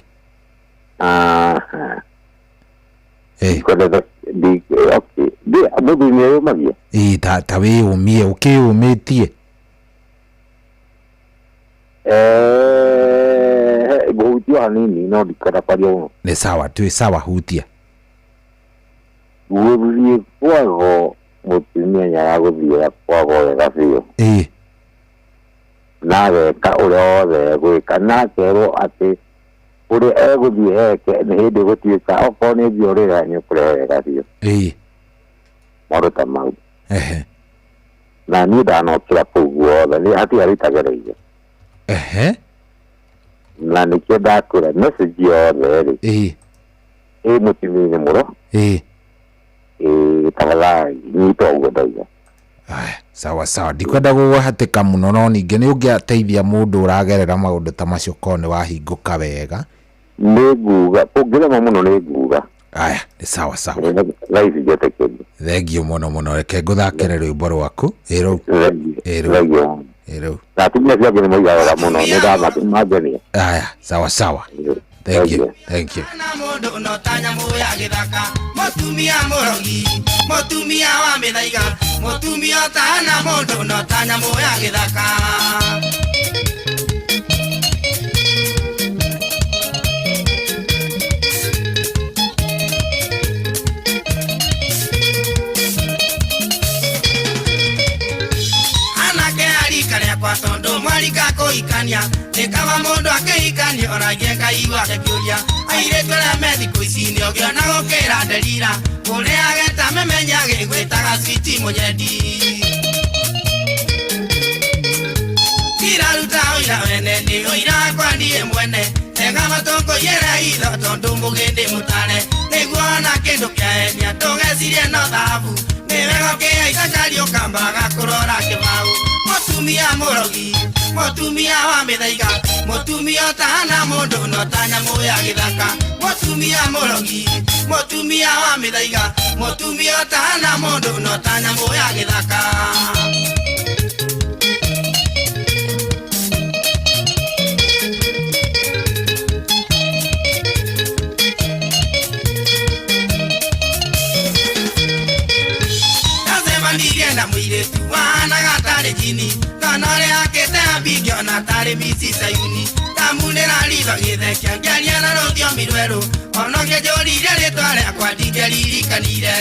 Mũthuri nĩyũmagia. Ta wĩyũmie ũkĩyũmĩtie. Ngũhutia hanini no ndikwenda kwaria mũno. Nĩ sawa twĩ sawa hutia. Gũthiĩ kwago mũtumia nyaga gũthiĩ kwago wega biũ. Nageka ũrĩa wothe gwĩka nakerwo atĩ ũrĩa egũthiĩ eke nĩ hĩndĩ gũtuĩka okorwo nĩ ngiorĩra nĩũkũrehe wega biũ. Maũndũ ta mau. Na niĩ ndanokĩra kũu guothe nĩ hatirĩ itagereire. Na nĩkĩo ndakwĩra message yothe rĩ mũtumia-inĩ mũro tafadhali nyita ũguo ndauga. Sawa ndikwenda gũgũhatĩka mũno no ningĩ nĩ ũngĩateithia mũndũ ũragerera maũndũ ta macio korwo nĩ wahingũka wega. Nĩ nguga ũngĩrema mũno nĩ nguga. Nĩ sawa raithi njetĩkĩria. Thengio mũno reke ngũthakĩre rwĩmbo rwaku ĩrũ. Na atumia ciake nĩ moigaga wega mũno nĩ ndamangenia. Sawa. Thank you. Mũndũ no ta nyamũ ya gĩthaka mũtumia mũrogi mũtumia wa mĩthaiga mũtumia ũtahana mũndũ no ta nyamũ ya gĩthaka. Anake arika rĩakwa tondũ mwarika kũhikania nĩkaba mũndũ akĩhikania oragie Ngai wake kĩũria. Airĩtu arĩa me thikũ ici nĩũngĩona gũkĩra nderira kũrĩa ageta memenya gĩgwĩtaga switi mũnyendi. Tiraruta ũira wene nĩ ũira wakwa niĩ mwene ega matũngũiyĩre itho tondũ mũgĩndĩ mũtare nĩguo ona kĩndũ kĩahenia ndũgecirie no thahabu nĩ wega ũkĩhaica kariũka mbaga kũrora kĩbaũ. Mũtumia mũrogi mũtumia wa mĩthaiga mũtumia ũtahana mũndũ no ta nyamũ ya gĩthaka. Mũtumia mũrogi mũtumia wa mĩthaiga mũtumia ũtahana mũndũ no ta nyamũ ya gĩthaka. Ndirie na mũirĩtu wahanaga tarĩ tare jini kanare akete abigyo na tare misi sayuni tamune na liba githe kyangalia na rodio mirwero ono ke jori ile tare kwa digeri kanire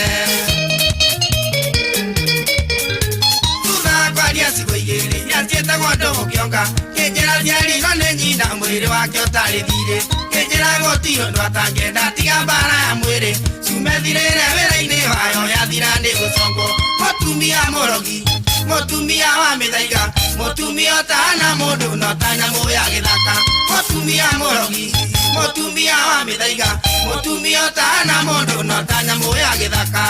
tuna kwa dia sigoigere ya tieta godo kionga kejera diari no nyina mwire wake otare dire kejera gotio ndo atangenda tiga bara ya mwire sumethirere wera-ini wayo yathira ni gusongo motumia morogi motumia wa mithaiga motumia otana mundu no tanyamũ ya gĩthaka motumia morogi motumia wa mithaiga motumia otana mundu no tanyamũ ya gĩthaka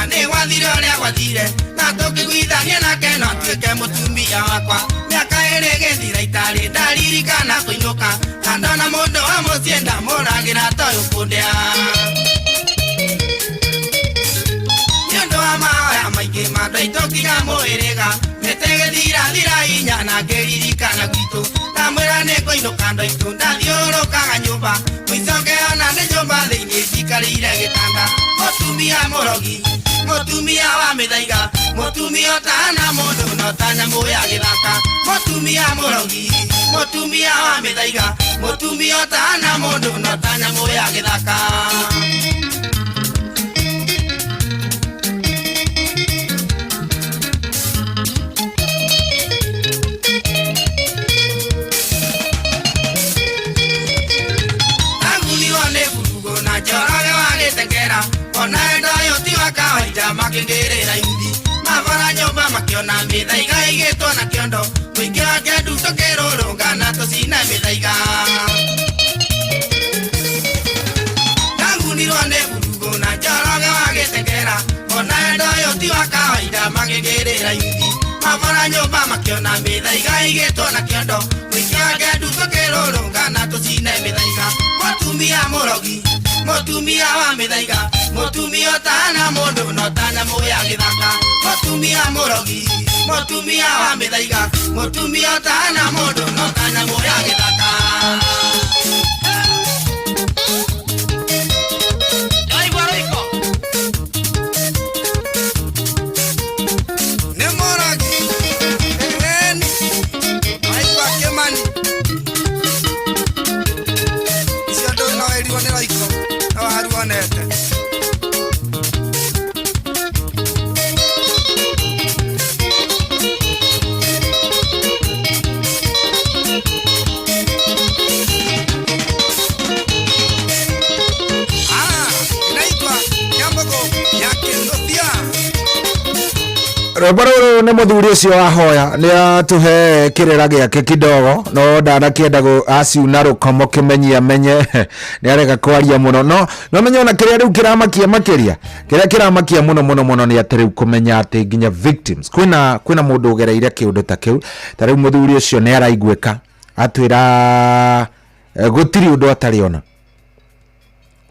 ne wathire oria gwathire na tukiguithania nake no tuike mutumia wakwa miaka iri githira itari ndaririkana kuinuka na ndona mundu wa mucii ndamuragira toyu kundea nĩũndũ wa mahoya maingĩ mandũ aitũkiga mwĩrĩga mĩtegethirathira inya na ngĩririkana gwitũ ndamwĩra nĩngũinũka andũ aitũ ndathiũrũkaga nyũmba mũicoke ona nĩ nyũmba thĩinĩ njikarĩire gĩtanda mũtumia mũrogi motumia wa mithaiga motumia otana mundu no tanyamũ ya gĩthaka motumia mũrogi motumia wa mithaiga motumia otana mundu no tanyamũ ya gĩthaka aguniwa nĩ burugo na njoroge wa gĩtengera ona endayo tiwa kawaida makĩngĩrĩra yuthi mabara nyũmba makĩona mĩthaiga ĩigĩtwo na kĩondo mũingĩ wake ndu tũkĩrũrũnga na tũcine mĩthaiga ndangunirwo nĩ burugu na njoroge wa gĩtengera ona endayo tiwa kawaida makĩngĩrĩra yuthi mabara nyũmba makĩona mĩthaiga ĩigĩtwo na kĩondo mũingĩ wake ndu tũkĩrũrũnga na tũcine mĩthaiga mũtumia mũrogi motumia wa mithaiga motumia otana mundu no tanyamũ ya gĩthaka motumia mũrogi motumia wa mithaiga motumia otana mundu no tanyamũ ya gĩthaka nĩ mũrogi eni aigua kĩmani icio ndũ no erirwo nĩ roiko waruonete inaitwa nyambogo ya Kinduthia rwĩmbo rũrũ nĩ mũthuri ũcio wahoya nĩ atũhe kĩrĩra gĩake kidogo no ndanakĩenda aciuna rũkomo kĩmenyia menye nĩ arega kwaria mũno no menye ona kĩrĩa rĩu kĩramakia makĩria kĩrĩa kĩramakia mũno nĩ atĩ rĩu kũmenya atĩ nginya victims kwĩna mũndũ ũgereire kĩũndũ ta kĩu ta rĩu mũthuri ũcio nĩ araiguĩka atwĩra gũtirĩ ũndũ atarĩ ona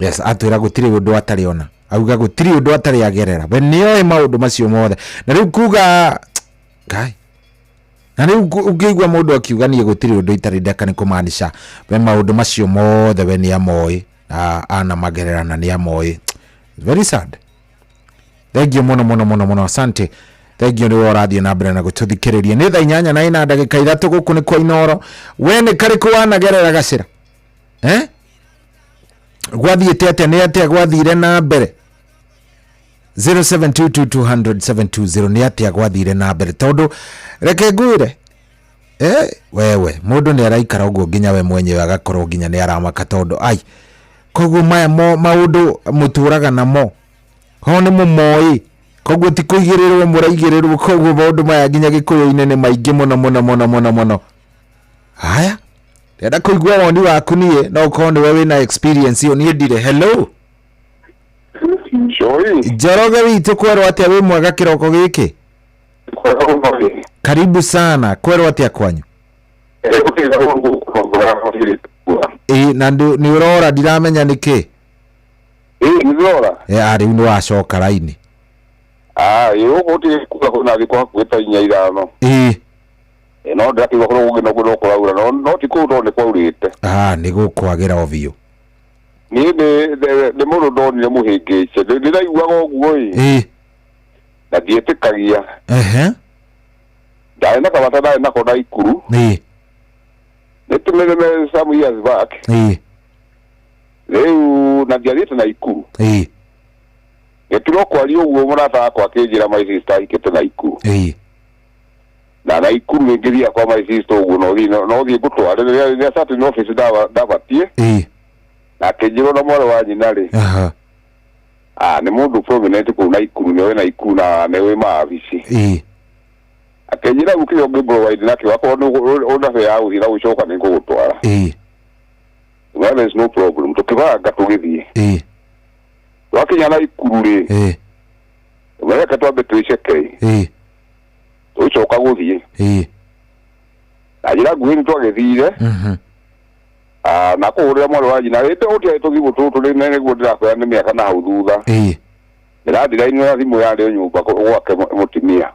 yes atwĩra gũtirĩ ũndũ atarĩ ona auga gũtirĩ ũndũ atarĩ agerera we nĩoĩ maũndũ macio mothe na rĩu kuga kai na rĩu ũngĩigua mũndũ akiuga niĩ gũtirĩ ũndũ itarĩ ndeka nĩ kũmaanisha we maũndũ macio mothe we nĩ amoĩ ana magerera na nĩ amoĩ very sad thengiũ mũno asante thengiũ nĩ ũrathiĩ na mbere na gũtũthikĩrĩria nĩ thaa 8 na ndagĩka 3 gũkũ nĩ kwa Inooro we nĩ karĩkũ wanagerera gacĩra gwathiĩte atĩa nĩ atĩa gwathire na mbere 0722200720 nĩ atĩa gwathire na mbere tondũ reke ngwĩre wewe mũndũ nĩ araikara ũguo nginya we mwenyewe agakorwo nginya nĩ aramaka tondũ ai koguo maya maũndũ mũtũraga namo ho nĩ mũmoĩ koguo ti kũigĩrĩrwo mũraigĩrĩrwo koguo maũndũ maya nginya gĩkũyũ-inĩ nĩ maingĩ mũno haya ndenda kũigua woni waku niĩ no ũkorwo nĩwe wĩna experience ĩyo niĩ ndirĩ hello Njoroge witũ kwerwo atĩa wĩ mwega kĩroko gĩkĩ karibu sana kwerwo atĩa kwanyu na nĩ ũrora ndiramenya nĩkĩ nĩũrora rĩu nĩ wacoka raini ũgũtĩ kuga kuna thikũ hakuhĩ ta 5 no ndakiuga korwo gugino kuraura no ti kundo ni kwaurite ni gukwagira ovio ni mundu ndonire muhingice ndiraiguaga uguo na ndietikagia ndari na kabata ndari nako na ikuru nitumire some years back riu na ndiarite na ikuru gitiro kwaria uguo murata wakwa akinjira my sister ikite na ikuru na ikuru ngiria kwa my sister uguo no thie gutware riria sati no office ndabatie na kinjiro na mwaro wa nyina ri ni mundu prominent ku na ikuru ni we na ikuru na newe maabisi akinjira gukio ngibro wide nake wako ona fe ya uthira ucoka ni ngugutwara well, there's no problem tukibanga tugithie wakinya na ikuru ri wewe katwambe twiceke ucoka guthie ajira nguini twagithire na kuhurira mwaro wa nyina rite utia tuthibu tutu ri nene gudira kwa ni miaka na hau thutha ndirathira ino ya thimu ya ri nyumba gwake mutimia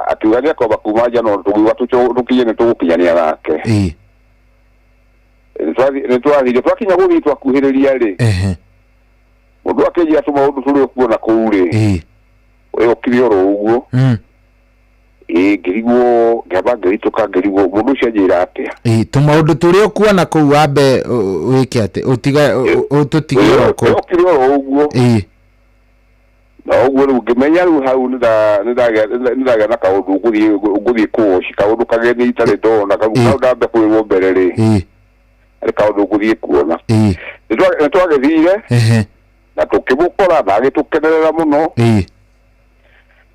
akiugaria kwa bakumaja no tugiwa tukiye ni tugukinyania nake nitwathire twakinya guthii twakuhiriria ri mundu akinjia tuma undu turi kuona kuu ri uyo kirioro uguo ngiriguo ngamba ngirituka ngiriguo mundu ucio njira atia tumaundu turia kuona kuu wambe wike ati utiga ututigiro ko kirioro uguo na uguo riu ngimenya riu hau nidaga na kaundu nguthii kuoci kaundu kageni itari ndona kau ndambe kwirwo mbere ri ari kaundu nguthii kuona nitwagithire na tukimukora na agitukenerera muno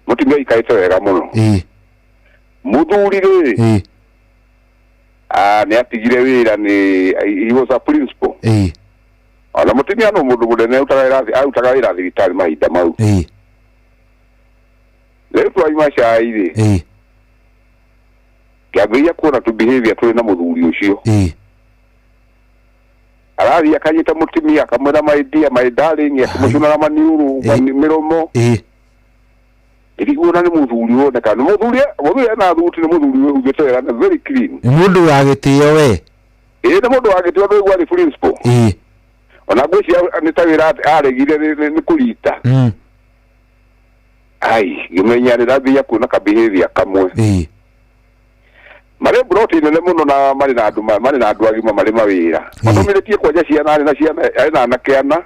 mutimia ikaite wega muno muthuri ri ni atigire wira ni he was a principal ona mutimia no mundu munene autaga wira thibitari mahinda mau riu twaima cai ri kiambiria kuona tu behavior turi na muthuri ucio arathi akanyita mutimia akamwira my darling akamucunara maniuru miromo iriguo na ni muthuri woneka ni muthuri na thuti ni muthuri ugite wega na very clean mundu wa gitio we ni mundu wa gitio we gwari principal ona gwici ni tawira aregire ni kurita ai gimenya ni rabia kuona ka behavior kamwe mare broti nene muno na mari na andu agima mari mawira matomiritie kwaja ciana na ciana na nakiana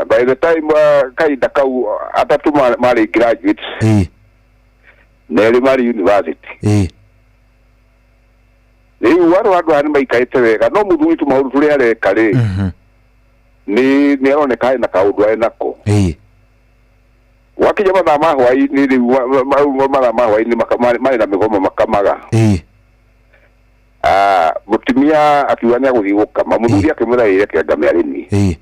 by the time kaida kau atatu mari graduates neri mari university riu waro ani maikaite wega no muthuri tu maundu turi areka ri ni aroneka na kaundu ari nako wakija mathaa ma hwaini riu mathaa ma hwaini mari na migomo makamaga mutimia akiuga ni aguthii gukama muthuri akimwira ire kiangame arini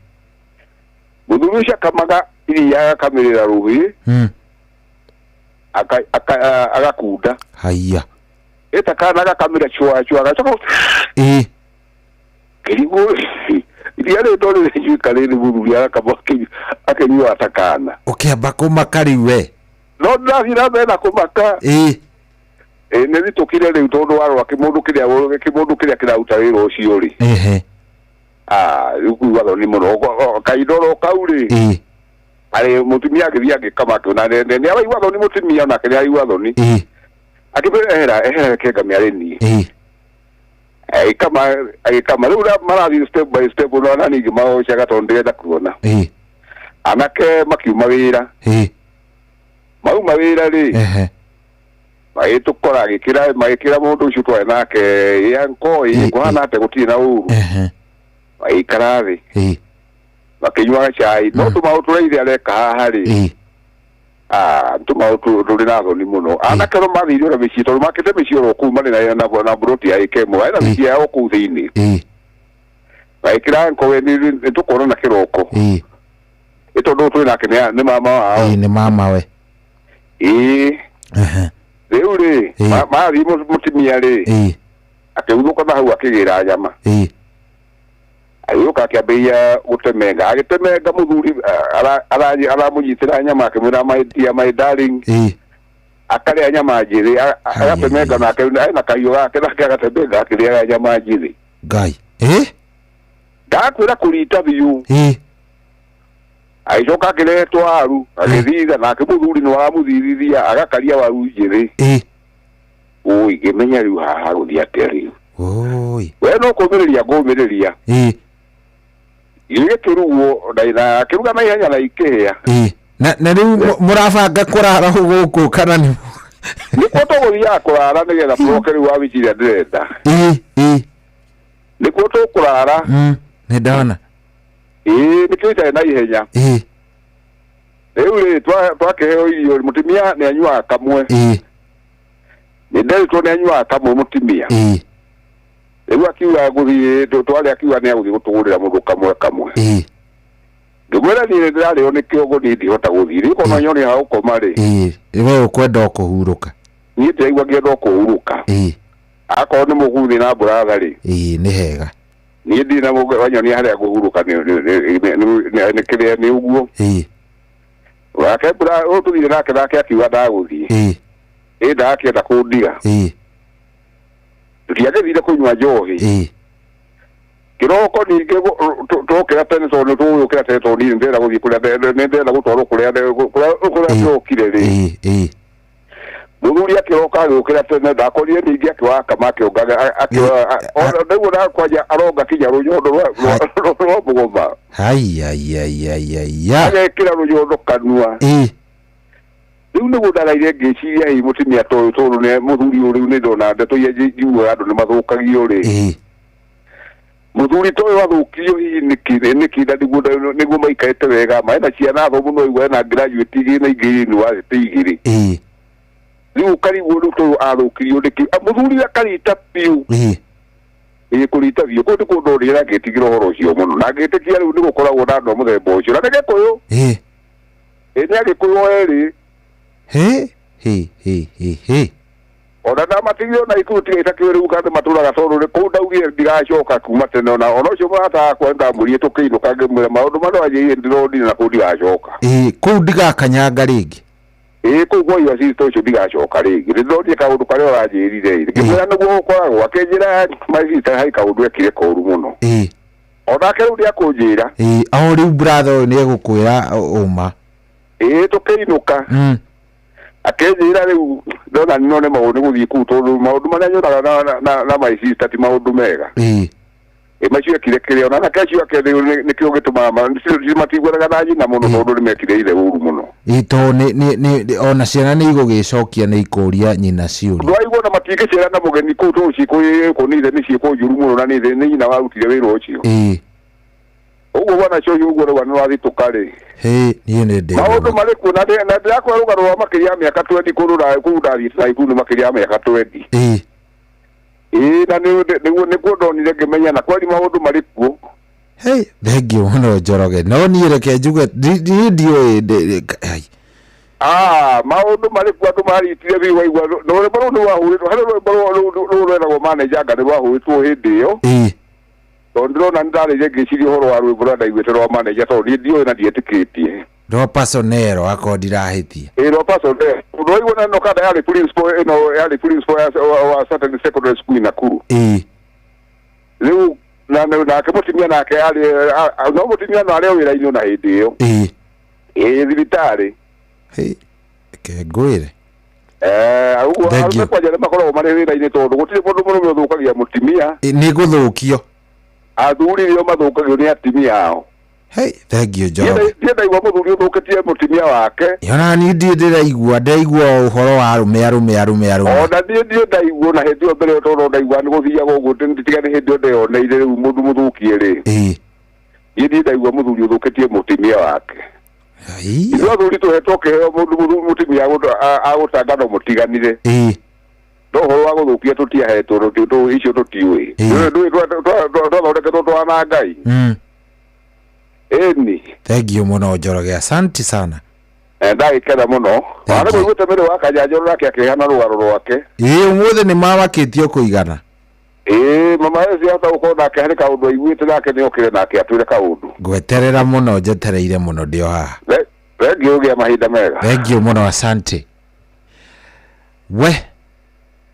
muthuri ucio akamaga iria agakamirira ruhi agakunda haiya eta kana agakamira chua agacoka kirigu iria ri ndori rijuikariri muthuri agakamaki akinyua atakana ukiamba kumakari we no ndathira mbere kumaka nä rä rä u tondå warwa kä må ndå kä rä a kä rauta wä ra å cio rä rä u kugatho nä må no kaindoro kau rä arä må tumia agä thiä agä kama kä ona nä araiguatho nä må tumia onake nä araiguatho nä akä ehera kengamä arä niä agä kama rä u marathiä step by step ona ningä maocaga tondå ndärenda kuona anake makiuma wä ra mauma wä ra rä magĩtũkora magĩkĩra mũndũ ũcio twarĩ nake yankoi kũhana atĩ gũtirĩ na ũru magĩikara thĩ makĩnyuaga cai no tũmaũndũ tũrĩa areka haha rĩ tũmaũndũ tũrĩ na thoni mũno anake no mathire ona mĩciĩ tondũ makĩte mĩciĩ oro kũu marĩ na mburoti ya ĩka ĩmwe na mĩciĩ yao kũu thĩinĩ magĩkĩra nkowe nĩ tũkuona na kĩroko ĩ tondũ tũrĩ nake nĩ mama wao nĩ mama we riu ri mathi mutimia ri akiunuka na hau akigera nyama ayuka akiambia gutemenga agitemenga muthuri aramunyitira nyama akimwira my darling Akale nyama njiri agatemega nake na kayo gake nake agatemega akĩrĩa nyama njiri. Ngai ndakwĩra kũrita biũ aicoka akĩretwo waru agĩthitha nake mũthuri nĩ waramũthithithia agakaria waru njĩrĩ ũĩ ngĩmenya rĩu haha gũthiĩ atĩa rĩu we no kũmĩrĩria ngũmĩrĩria igĩkĩrugwo na akĩruga na ihenya na ikĩhĩa na rĩu mũrabanga kũrara gũkũ kana nĩ nĩkuo tũgũthiaga kũrara nĩgetha tũroke rĩu wabici ĩrĩa ndĩrenda nĩkuo tũkũrara nĩ ndona nĩkĩo itarĩ na ihenya rĩu rĩ twakĩheo irio mũtumia nĩ anyuaga kamwe nĩ nderitwo nĩ anyuaga kamwe mũtumia rĩu akiuga gũthiĩ twarĩ akiuga nĩ agũthiĩ gũtũgũrĩra mũndũ kamwe ngĩmwĩra niĩ ndĩrarĩo nĩ kĩongo niĩ ndihota gũthiĩ rĩko no nyone ha gũkoma rĩ we ũkwenda kũhurũka niĩ ndĩraigua ngĩenda kũhurũka akorwo nĩ mũguthi na mbũratha rĩ nĩ hega niĩ ndĩ na wanyonia harĩa kũhurũka nĩ kĩrĩa nĩ ũguo wake mbura tũthire nake akiuga ndagũthiĩ ndakĩenda kũndiga tũtiagĩthire kũnyua njohi kĩroko ningĩ tũkĩra tene tondũ tũgũkĩra tene tondũ niĩ ndĩrenda gũthiĩ kũrĩa ndĩrenda gũtwarwo kũrĩa ndokire rĩ mũthuri akĩroka agĩũkĩra tene ndakorire ningĩ akĩwakama akĩongaga nĩguo ndakwanja aronga kinya rũnyondo rwa mũgoma agekĩra rũnyondo kanua rĩu nĩguo ndaraire ngĩciria hi mũtumia toyũ tondũ nĩ mũthuri ũyũ rĩu nĩ ndona ndeto iria njiuaga andũ nĩ mathũkagio rĩ mũthuri toyũ athũkirio hihi nĩkĩ nĩguo maikarĩte wega mena ciana thomu no igua na graduate igĩrĩ na ingĩ university igĩrĩ rĩu karigwo rĩu toyũ athũkirio nĩkĩ mũthuri akarita piũ kũrita biũ kũu nĩ kũndũ ndĩra ngĩtigĩra ũhoro ũcio mũno na ngĩtĩkia rĩu nĩ gũkoragwo na andũ a mũthemba ũcio na nĩ gĩkũyũ nĩ agĩkũyũ erĩ ona ndamatigire ona ikuru tiga itakĩwe rĩu kandi matũraga tondũ rĩ kũu ndaugire ndigacoka kuma tene ona ũcio mũrata wakwa ndamũrie tũkĩinũka ngĩmwĩra maũndũ marĩa wanjĩrĩire ndĩrondire na kũu ndigacoka kũu ndigakanyanga rĩngĩ kũu gwa UAC ũcio ndigacoka rĩngĩ ndĩrondire kaũndũ karĩa ũranjĩrire ngĩmwĩra nĩguo gũkoragwo akĩnjĩra maicita hai kaũndũ ekire koru mũno onake rĩu ndiakũnjĩra o rĩu brother ũyũ nĩ egũkwĩra ũma tũkĩinũka akĩnjĩra rĩu ndona none maũndũ gũthiĩ kũu tondũ maũndũ marĩa nyonaga na maicita ti maũndũ mega macio ekire kĩrĩa ona nake acio ake nĩkĩo gĩtũmaga matiguanaga na nyina mũno tondũ nĩ mekire ithe ũru mũno tondũ ona ciana nĩ igũgĩcokia nĩ ikũria nyina ciũria ndwaigua na matingĩcera na mũgeni kũu tondũ ciĩkũ nĩ ithe nĩ ciĩkwo njũru mũno na nĩ nyina warutire wĩra ũcio ũguo bwana cocio ũguo rĩu nĩ wathitũka rĩ niĩ nĩ ndĩ maũndũ marĩ kuo na ndĩrakora rũgano rwa makĩria ya mĩaka 20 kũu ndathiĩte na ikuru nĩ makĩria ya mĩaka 20 na nĩguo ndonire ngĩmenya na kwari maũndũ marĩ kuo thengiũ mũno Njoroge no niĩ reke njuge ndiũĩ maũndũ marĩ kuo andũ maritire biũ waigua rwĩmbo rũu nĩ wahũrĩtwo harĩ rwĩmbo rũu rwetagwo manager anga nĩ rwahũrĩtwo hĩndĩ ĩyo tondũ ndĩrona nĩ ndarĩire ngĩciria ũhoro wa rwĩmbo rũrĩa ndaiguĩte rwa manager tondũ niĩ ndiũĩ na ndietĩkĩtie rwa personero akorwo ndirahĩtia rwa personero ndwaigua na nokanda yarĩ principal wa certain secondary school Nakuru rĩu nake mũtumia nake no mũtumia no arĩ wĩra-inĩ na hĩndĩ ĩyo thibitarĩ ngwĩre ũguo arũme kwanja nĩ makoragwo marĩ wĩra-inĩ tondũ gũtirĩ mũndũ mũrũme ũthũkagia mũtumia nĩ gũthũkio athuri nĩo mathũkagio nĩ atumia ao thengiũ Njoroge ndiendaigua mũthuri ũthũkĩtie mũtumia wake ona niĩ ndĩraigua ũhoro wa arũme ona niĩ ndaigua na hĩndĩ ĩyo mbere ĩyo tondũ ndaigua nĩ gũthiaga ũguo tiga nĩ hĩndĩ ĩyo ndeyoneire rĩu mũndũ mũthũkie rĩ niĩ ndaigua mũthuri ũthũkĩtie mũtumia wake ithuĩ athuri tũhetwo kĩheo mũndũ mũtumia agũtanga no mũtiganire no ũhoro wa gũthũkia tũtiahetwo icio tũtiũĩ twathondeketwo twana Ngai thengiũ mũno Njoroge asanti sana ndagĩkena mũno arĩ mũiguĩte mĩrĩ wa Kanyanjũrũ nake akĩheana rũgano rwake ũmũthĩ nĩ mawakĩtio kũigana mama eci ahota gũkorwo nake harĩ kaũndũ aiguĩte nake nĩ okĩre nake atwĩre kaũndũ ngweterera mũno njetereire mũno ndĩ o haha thengiũ gĩa mahinda mega thengiũ mũno asante we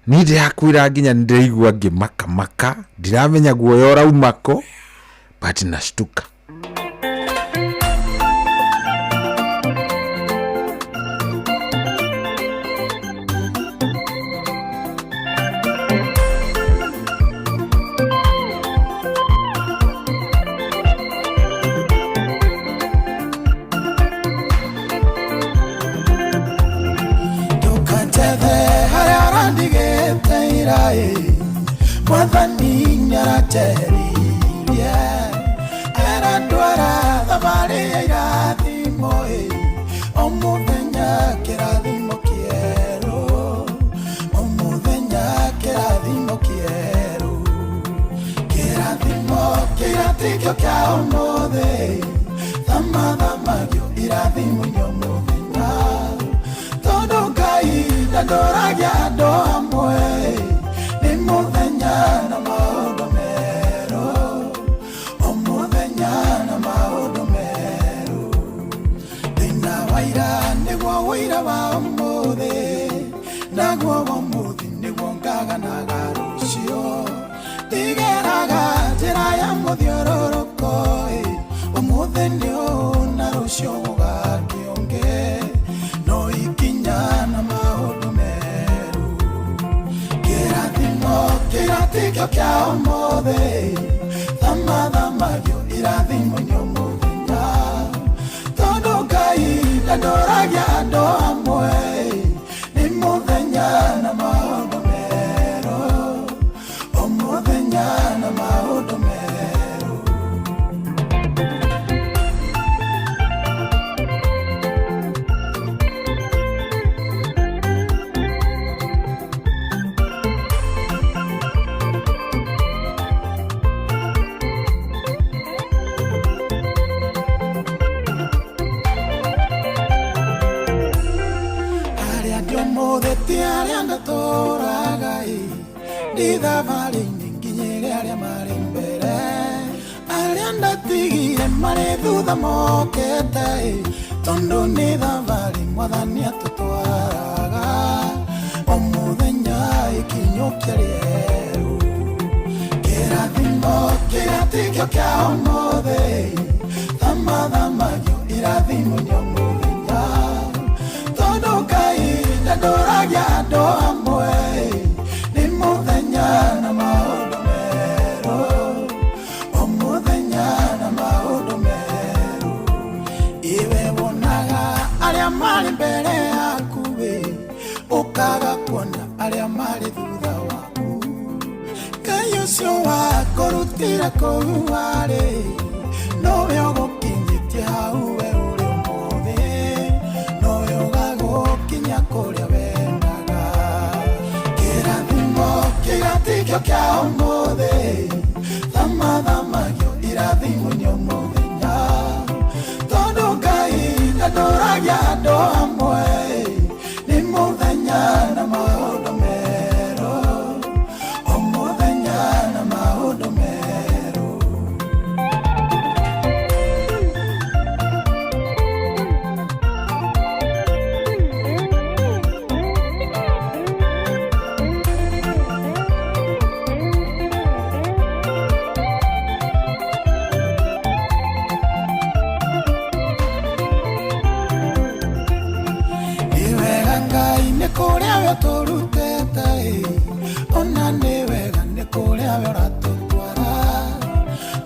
ni ndirakwira nginya ndiraigua ngimaka ndiramenya guoya uraumako but nashtuka. Mwathani nyarateririe arandwara thabari ya irathimo o muthenya kirathimo kieru o muthenya kirathimo kieru kirathimo kiratikio kia umuthi thamathamagio irathimo nyo muthenya tondu Ngai ndandoragia andu amwe na maundu meru o muthenya na maundu meru thina waira niguo wira wa umuthi naguo wa umuthi niguo ngaganaga rucio ndigeraga njira ya muthiururuko umuthi niu na rucio gugakionge no ikinya na maundu meru kirathimo kia umuthi thamathamagio irathimo nyo muthenya tondu Ngai ndandoragia andu amwe ni muthenya na maundu meru o muthenya na maundu meru. Thavari nginyire aria mari mbere aria ndatigire mari thutha mokete tondu ni thavari Mwathani atutwaraga o muthenya ikinyukia rieru kirathimo kiratikio kia umuthi thamathamagio irathimo nyo muthenya tondu Ngai ndandoragia andu amwe na maundu meru o muthenya na maundu meru iwe wonaga aria mari mbere yaku ukaga kuona aria mari thutha waku Ngai ucio wakurutira kou ari nowe ugukinyitie hau we uri umuthi nowe ugagukinya kuria wendaga kirathimo kia umuthi thamathamagio irathimo nyo muthenya tondu Ngai ndandoragia andu amwe ni muthenya na maundu meru o muthenya na maundu meru. Kuria we turutete ona ni wega ni kuria we uratutwara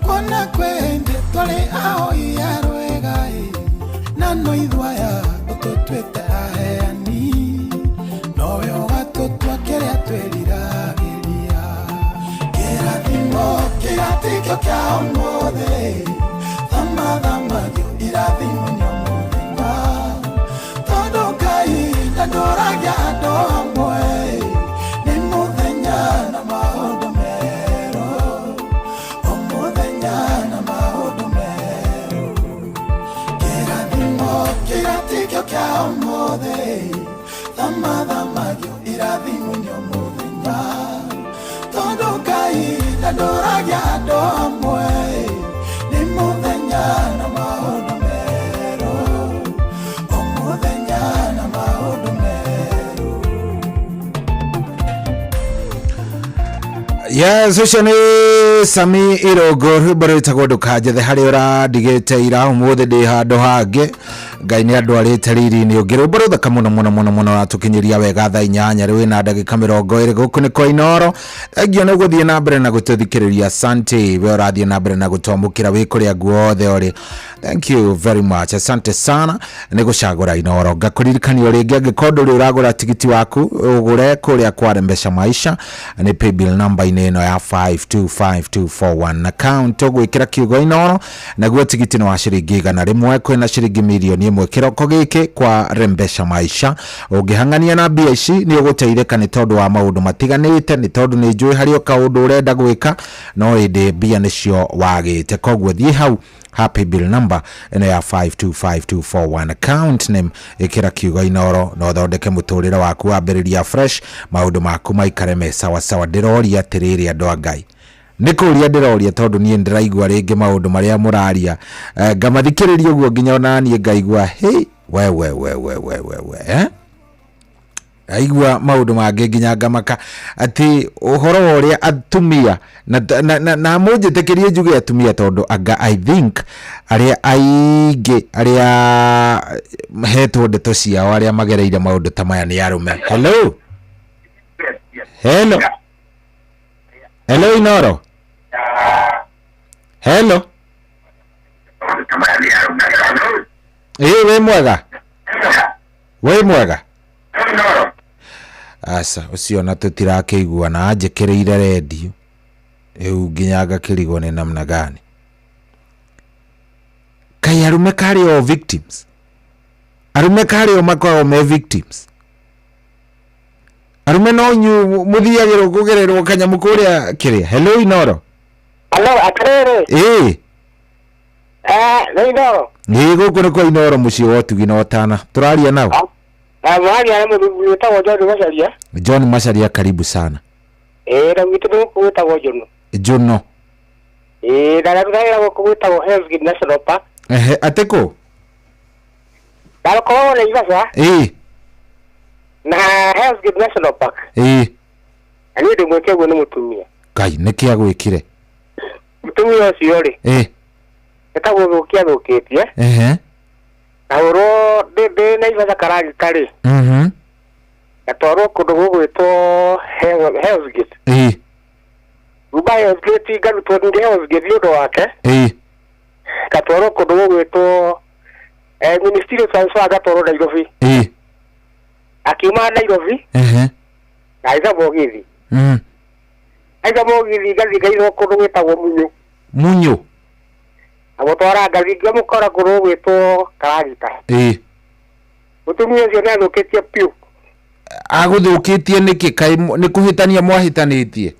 kona kwende tuli ahoi arwega na no ithwaya ututwite aheani nowe ugatutwa kiria twiriragiria kirathimo kiratikio kia umuthi thamathamagio irathimo nyo muthenya tondu Ngai ndandoragia andu amwe ni muthenya na maundu meru o muthenya na maundu meru kirathimo kiratikio kia umuthi thamathamagio irathimo nyo muthenya tondu Ngai ndandoragia andu amwe ni muthenya na maundu meru o muthenya na maundu meru Yes, ucio ni Sami Irogo rwĩmbo ndũkanjethe harĩa ũrandigĩte ira ũmũthĩ ndĩ handũ hangĩ Ngai nĩ andwarĩte riri-inĩ ũngĩ rwĩmbo rũthaka mũno ratũkinyĩria wega thaa 8 rĩu na ndagĩka 20 gũkũ nĩ kwa Inooro. Thengio nĩ gũthiĩ na mbere na gũtũthikĩrĩria. Asante we ũrathiĩ na mbere na gũtwamũkĩra wĩ kũrĩa guothe ũrĩ. Thank you very much. Asante sana nĩ gũcagũra Inooro. Ngakũririkania rĩngĩ angĩkorwo ndũrĩ ũragũra tigiti waku ũgũre kũrĩa kwa Rembesha Maisha nĩ paybill number ino ya 525241 account ũgwĩkĩra kiugo Inooro naguo tigiti nĩ wa ciringi 100 kwĩna ciringi milioni 1 kĩroko gĩkĩ kwa Rembesha Maisha. Ũngĩhang'ania na mbia ici nĩ ũgũteithĩka nĩ tondũ wa maũndũ matiganĩte, nĩ tondũ nĩ njũĩ harĩ kaũndũ ũrenda gwĩka no ĩndĩ mbia nĩcio wagĩte. Koguo thiĩ hau happy bill number ino ya 525241 account name ikira kiugo Inooro no thondeke mũtũrĩre waku wambĩrĩria fresh, maũndũ maku maikare me sawa sawa. Ndĩroria atĩrĩrĩ andũ a Ngai, nĩkũria ndĩroria tondũ niĩ ndĩraigua rĩngĩ maũndũ marĩa mũraria ngamathikĩrĩria ũguo nginya ona niĩ ngaigua hey we aigua maũndũ mangĩ nginya ngamaka atĩ ũhoro wa ũrĩa atumia na mũnjĩtĩkĩrie njuge atumia tondũ anga I think arĩa aingĩ arĩa hetwo ndeto ciao arĩa magereire maũndũ ta maya nĩ arũme. Hello Inooro. Hello. We mwega. Asa ucio na tutirakĩigua na njĩkĩrĩire redio rĩu nginya ngakĩrigwo nĩ namna gani. Kai arume kari o victims, arume kari o makoragwo me victims. Arume no nyu muthiagĩrwo kũgererwo kanyamu kũrĩa kĩrĩa. Hello Inooro. Hello atarere. Nĩ Inooro. Nĩ gũkũ nĩ kwa Inooro mũciĩ wa Ũtugi na Otana. Tũraria nao. Mwaria na mũthuri wĩtagwo John Macharia. John Macharia, karibu sana. Na wĩtagwo wĩtagwo Jono. Na rũgaĩra wĩtagwo Hell's Gate National Park. Ateko. Ndakoragwo na Ivasa. Na Hell's Gate National Park. Ani ndĩ mwĩkegwo nĩ mũtumia. Ngai nĩkĩ agwĩkire? Mũtumia ũcio rĩ. Etagwo thũkĩtie. Na ũro ndĩ na Ivasa karagi karĩ. Gatwarwo kũndũ gũgwĩtwo Hell's Gate. Ruba Hell's Gate ngarutwo nĩ Hell's Gate nĩ ũndũ wake. Gatwarwo kũndũ gũgwĩtwo Ministry of Transfer gatwarwo Nairobi. Akiuma Nairobi. Aiza Mogithi. Aiza Mogithi gathigĩirwo kũndũ gwĩtagwo Munyo. Agotwara gathigĩ mũkora kũndũ gwĩtwo Karagita. Mũtumia ũcio nĩ athũkĩtie piũ. Agũthũkĩtie nĩkĩ? Kaĩ nĩ kũhĩtania mwahĩtanĩtie?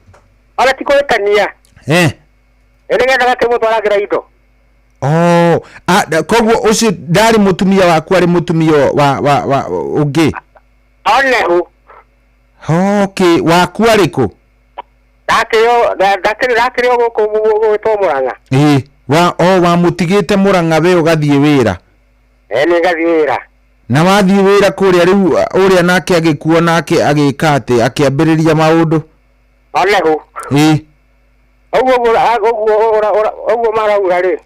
Ona ti kũhĩtania. Nĩgetha gakĩmũtwaragĩra indo. Koguo ũcio ndarĩ mũtumia waku arĩ mũtumia wa ũngĩ? Onehu. Okay, waku arĩkũ? Ndakĩrĩo gũkũ gwĩtwo Mũrang'a. Wa mũtigĩte Mũrang'a we ũgathiĩ wĩra? Nĩ ngathiĩ wĩra. Na wathiĩ wĩra kũrĩa rĩu ũrĩa nake agĩkuo nake agĩka atĩ akĩambĩrĩria maũndũ? Onehu. Ũguo maraura rĩ.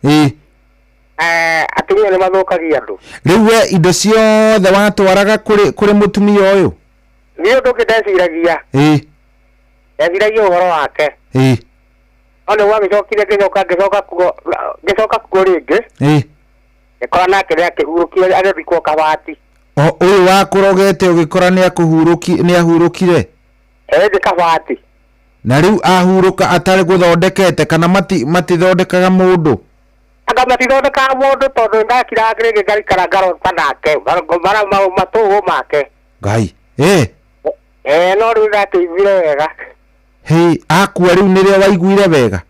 Atumia nĩ mathũkagia andũ. Rĩu we indo ciothe watwaraga kũrĩ mũtumia ũyũ? Nĩ ũndũ ũngĩ ndeciragia. Ndeciragia ũhoro wake. Ona wagĩcokire ngĩcoka kuo rĩngĩ. Ngĩkora nake nĩ akĩhurũkire agĩthikwo Kabati. Ũyũ wakũrogete ũgĩkora nĩ ahurũkire? Ĩndĩ Kabati. Na rĩu ahurũka atarĩ gũthondekete kana matithondekaga mũndũ? Anga matithondekaga mũndũ tondũ ndakiraga rĩngĩ ngaikara ngarota nake matũgũ make. Ngai. No rĩu ndateithire wega. Akua rĩu nĩrĩo waiguire wega?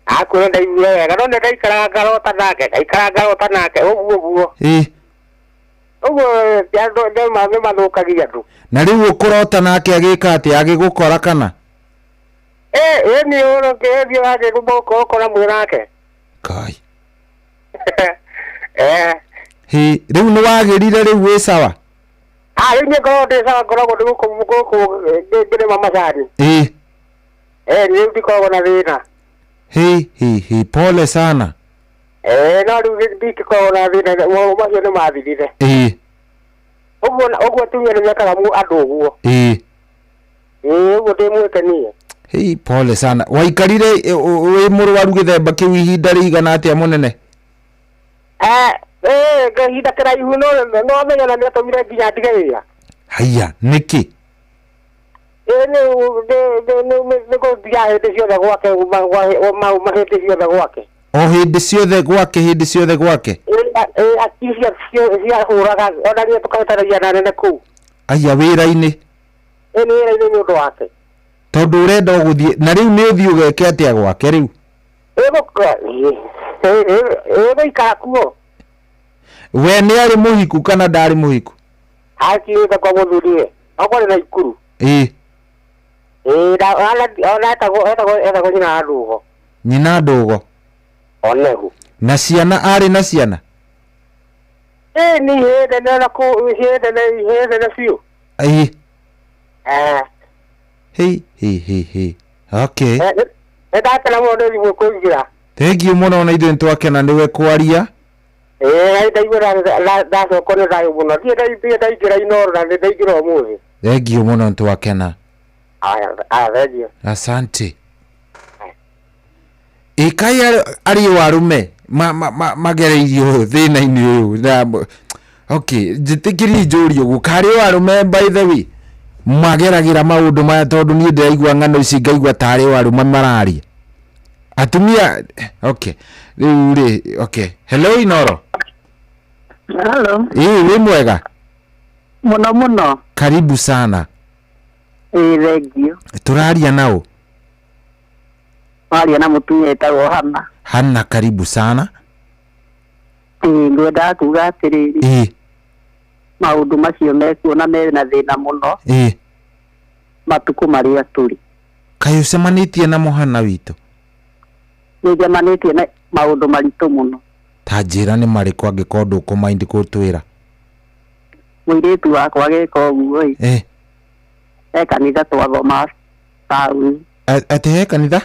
Akua ndaiguire wega no nĩ ndaikaraga ngarota nake ũguo. Ũguo nĩ mathũkagia andũ. Na rĩu ũkũrota nake agĩka atĩ agĩgũkora kana? Nĩ ũrũngĩthio agĩgũkora mwĩ nake. Ngai. Rĩu nĩ wagĩrire rĩu wĩ sawa? Rĩu nĩ ngoragwo ndĩ sawa, ngoragwo ndĩ gũkũ ngĩrĩma macani. Ni ndiko na thina. Hei, pole sana. No ndiko na thina, macio ni mathirire. Ogwo tumia ni mekaga mu andu ogwo. Ogwo ndimwekenie. Hei, pole sana. Waikarire wi murwaru githemba kiu ihinda rigana atia munene? Gahinda kiraihu no menya na niatumire nginya ndige wira. Haya, niki? Niko ndia hindi ciothe gwake mahindi ciothe gwake. O hindi ciothe gwake? Akisia cia huraga ona ria tukahitanagia na nene kuu. Aya, wira-ini? Ni wira-ini ni undu wake. Tondu urenda guthie na riu ni uthie ugeke atia gwake riu? Ikara kuo. We ni ari muhiku kana ndari muhiku? Akiita kwa muthuriwe. Akore na ikuru. Ona etago nyina ndugo. Nyina ndugo? Onehu. Na ciana ari na ciana? Ni hede na ku hede na fiu. Hei. Okay. Ndakena muno ni mukugira. Thank you muno na ithuĩ twakena niwe kwaria. Ndaigua ndacokwo nĩ thayũ mũno. Thiĩ ndaingĩra Inooro na ndaingĩra ũmũthĩ. Thank you muno twakena. Thank you. Asante. Ikai ari warume magereirio thĩna-inĩ ũyũ. Okay, njĩtĩkĩrie njũrie gũkarĩ warume by the way. Mageragira maundu maya tondu ni ndiraigua ng'ano ici ngaigua tari warume mararia. Atumia, okay. Okay. Hello Inoro. Hello. Wi mwega? Muno. Karibu sana. Thank you. Turaria nao. Waria na mutumia etagwo Hana. Hana, karibu sana. Ngwenda kuga atiriri. Maundu macio mekuona mena thina muno. Matuku maria turi. Kaĩ ucemanitie na Hana witũ? Nĩnjemanitie na maundu maritu muno. Ta njĩra nĩ marĩkũ angĩkorwo ndũkũmaindi gũtwĩra? Mũirĩtu wakwa geka ũguo kanitha twathoma taũni. Atĩ he kanitha?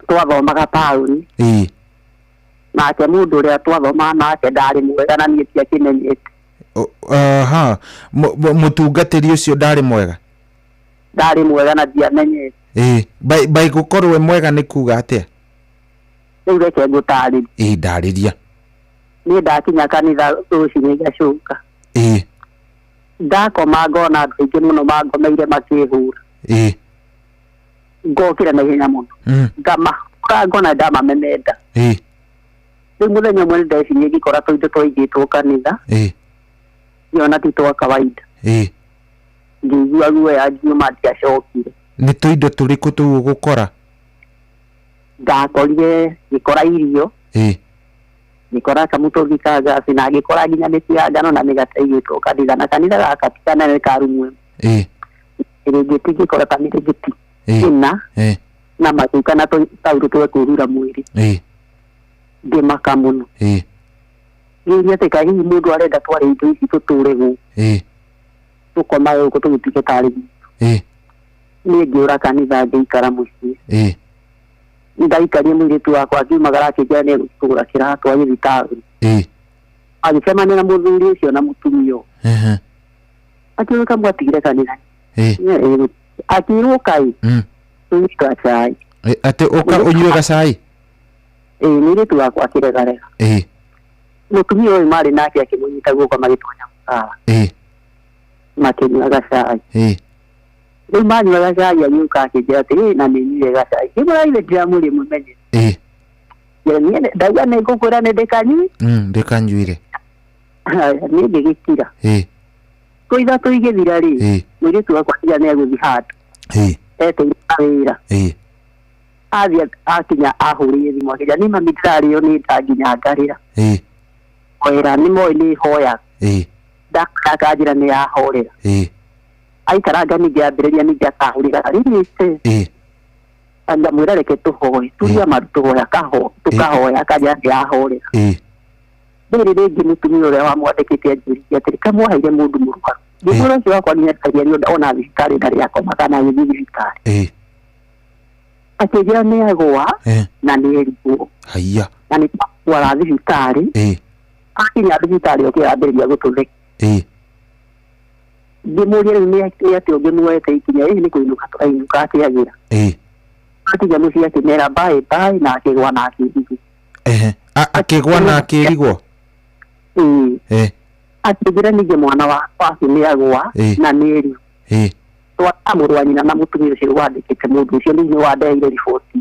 Twathomaga taũni. Nake mũndũ ũrĩa twathoma nake ndarĩ mwega na niĩ ndiakĩmenyete. Mũtungatĩri ũcio ndarĩ mwega? Ndarĩ mwega na ndiamenyete. Bai gũkorwo mwega nĩ kuga atĩa? Rĩu reke ngũtarĩrie. Ndarĩria. Niĩ ndakinya kanitha rũcinĩ ngacoka. Ndakoma ngona andũ aingĩ mũno mangomeire makĩhũra. Ngokĩra na ihenya mũno. Ngona ndamamemenda. Rĩu mũthenya ũmwe nĩndeciria ngĩkora tũindo twaigĩtwo kanitha. Yona ti twa kawaida. Ngĩigua guoya ngiuma ndiacokire. Nĩ tũindo tũrĩkũ tũu ũgũkora? Ndakorire ngĩkora irio. Ngĩkora kamũtũngi ka ngaci na ngĩkora nginya mĩtu ya ngano na mĩgate ĩigĩtwo kanitha, na kanitha gaka ti kanene ka rumu ĩmwe. Rĩngĩti ngĩkora kamĩrĩngĩti ĩna na macuka na tũtaurũ twa kũhura mwĩrĩ. Ngĩmaka mũno. Ngĩũria atĩ kaĩ hihi mũndũ arenda tware indo ici tũtũre gũkũ. Tũkoma gũkũ tũgĩtuĩke tarĩ gwitũ. Niĩ ngĩũra kanitha ngĩikara mũciĩ. Ndaikaria mũirĩtu wakwa akiumagara akĩnjĩra nĩ egũtũgũra kĩratũ agĩthiĩ taũni. Agĩcemania na mũthuri ũcio na mũtumia ũyũ. Akiuga kamũgatigire kanitha. Akĩirwo kaĩ tũnyuaga cai. Atĩ ũka ũnyue gacai? Mũirĩtu wakwa akĩregarega. Mũtumia ũyũ marĩ nake akĩmũnyita guoko magĩtonya mũkawa. Makĩnyuaga cai. Rĩu manyuaga cai agĩũka akĩnjĩra atĩ na nĩnyuire gacai. Kĩmũraire ndiramũrĩ mũmenye. Ndauga nĩngũkwĩra nĩ ndĩkanyui. Ndĩkanyuire. Niĩ ngĩgĩkira. Tũitha tũigĩthira rĩ, mũirĩtu wakwa nginya nĩegũthiĩ handũ. Eteire wĩra. Athiĩ akinya ahũrĩire thimũ akĩnjĩra nĩ mami ndĩrarĩo nĩ nda nginya ngarĩra. Wĩra nĩ moĩ nĩ hoya. Ndakanjĩra nĩ yahorera. Aikaranga ningĩ ambĩrĩria ningĩ akahũrĩra rĩrĩte. Ngamwĩra reke tũhoe, turia maru tũhoya tũkahoya akanja nĩ yahorera. Rĩrĩ rĩngĩ mũtumia ũrĩa wamwandĩkĩte anjĩrĩria atĩ kamwoheire mũndũ mũrũaru. Ngĩmwĩra ũcio wakwa nĩ ekaria ona thibitarĩ ndarĩ akoma kana agĩthiĩ thibitarĩ. akĩnjĩra nĩ agũa na nĩ erigwo haiya na nĩ twatwara thibitarĩ akinya thibitarĩ ũkĩambĩrĩria gũtũtheka ngĩmũria rĩu nĩ atĩ ũngĩmuoete ikinya rĩrĩ nĩ kũinũka tũrainũka akĩagĩra akinya mũciĩ akĩmera bye na akĩgwa na akĩrigwo akĩgwa na akĩrigwo akĩnjĩra ningĩ mwana wake nĩ agũa na nĩ erigwo twamũrũ wa nyina na mũtumia ũcio wandĩkĩte mũndũ ũcio thĩinĩ wa ndeire riboti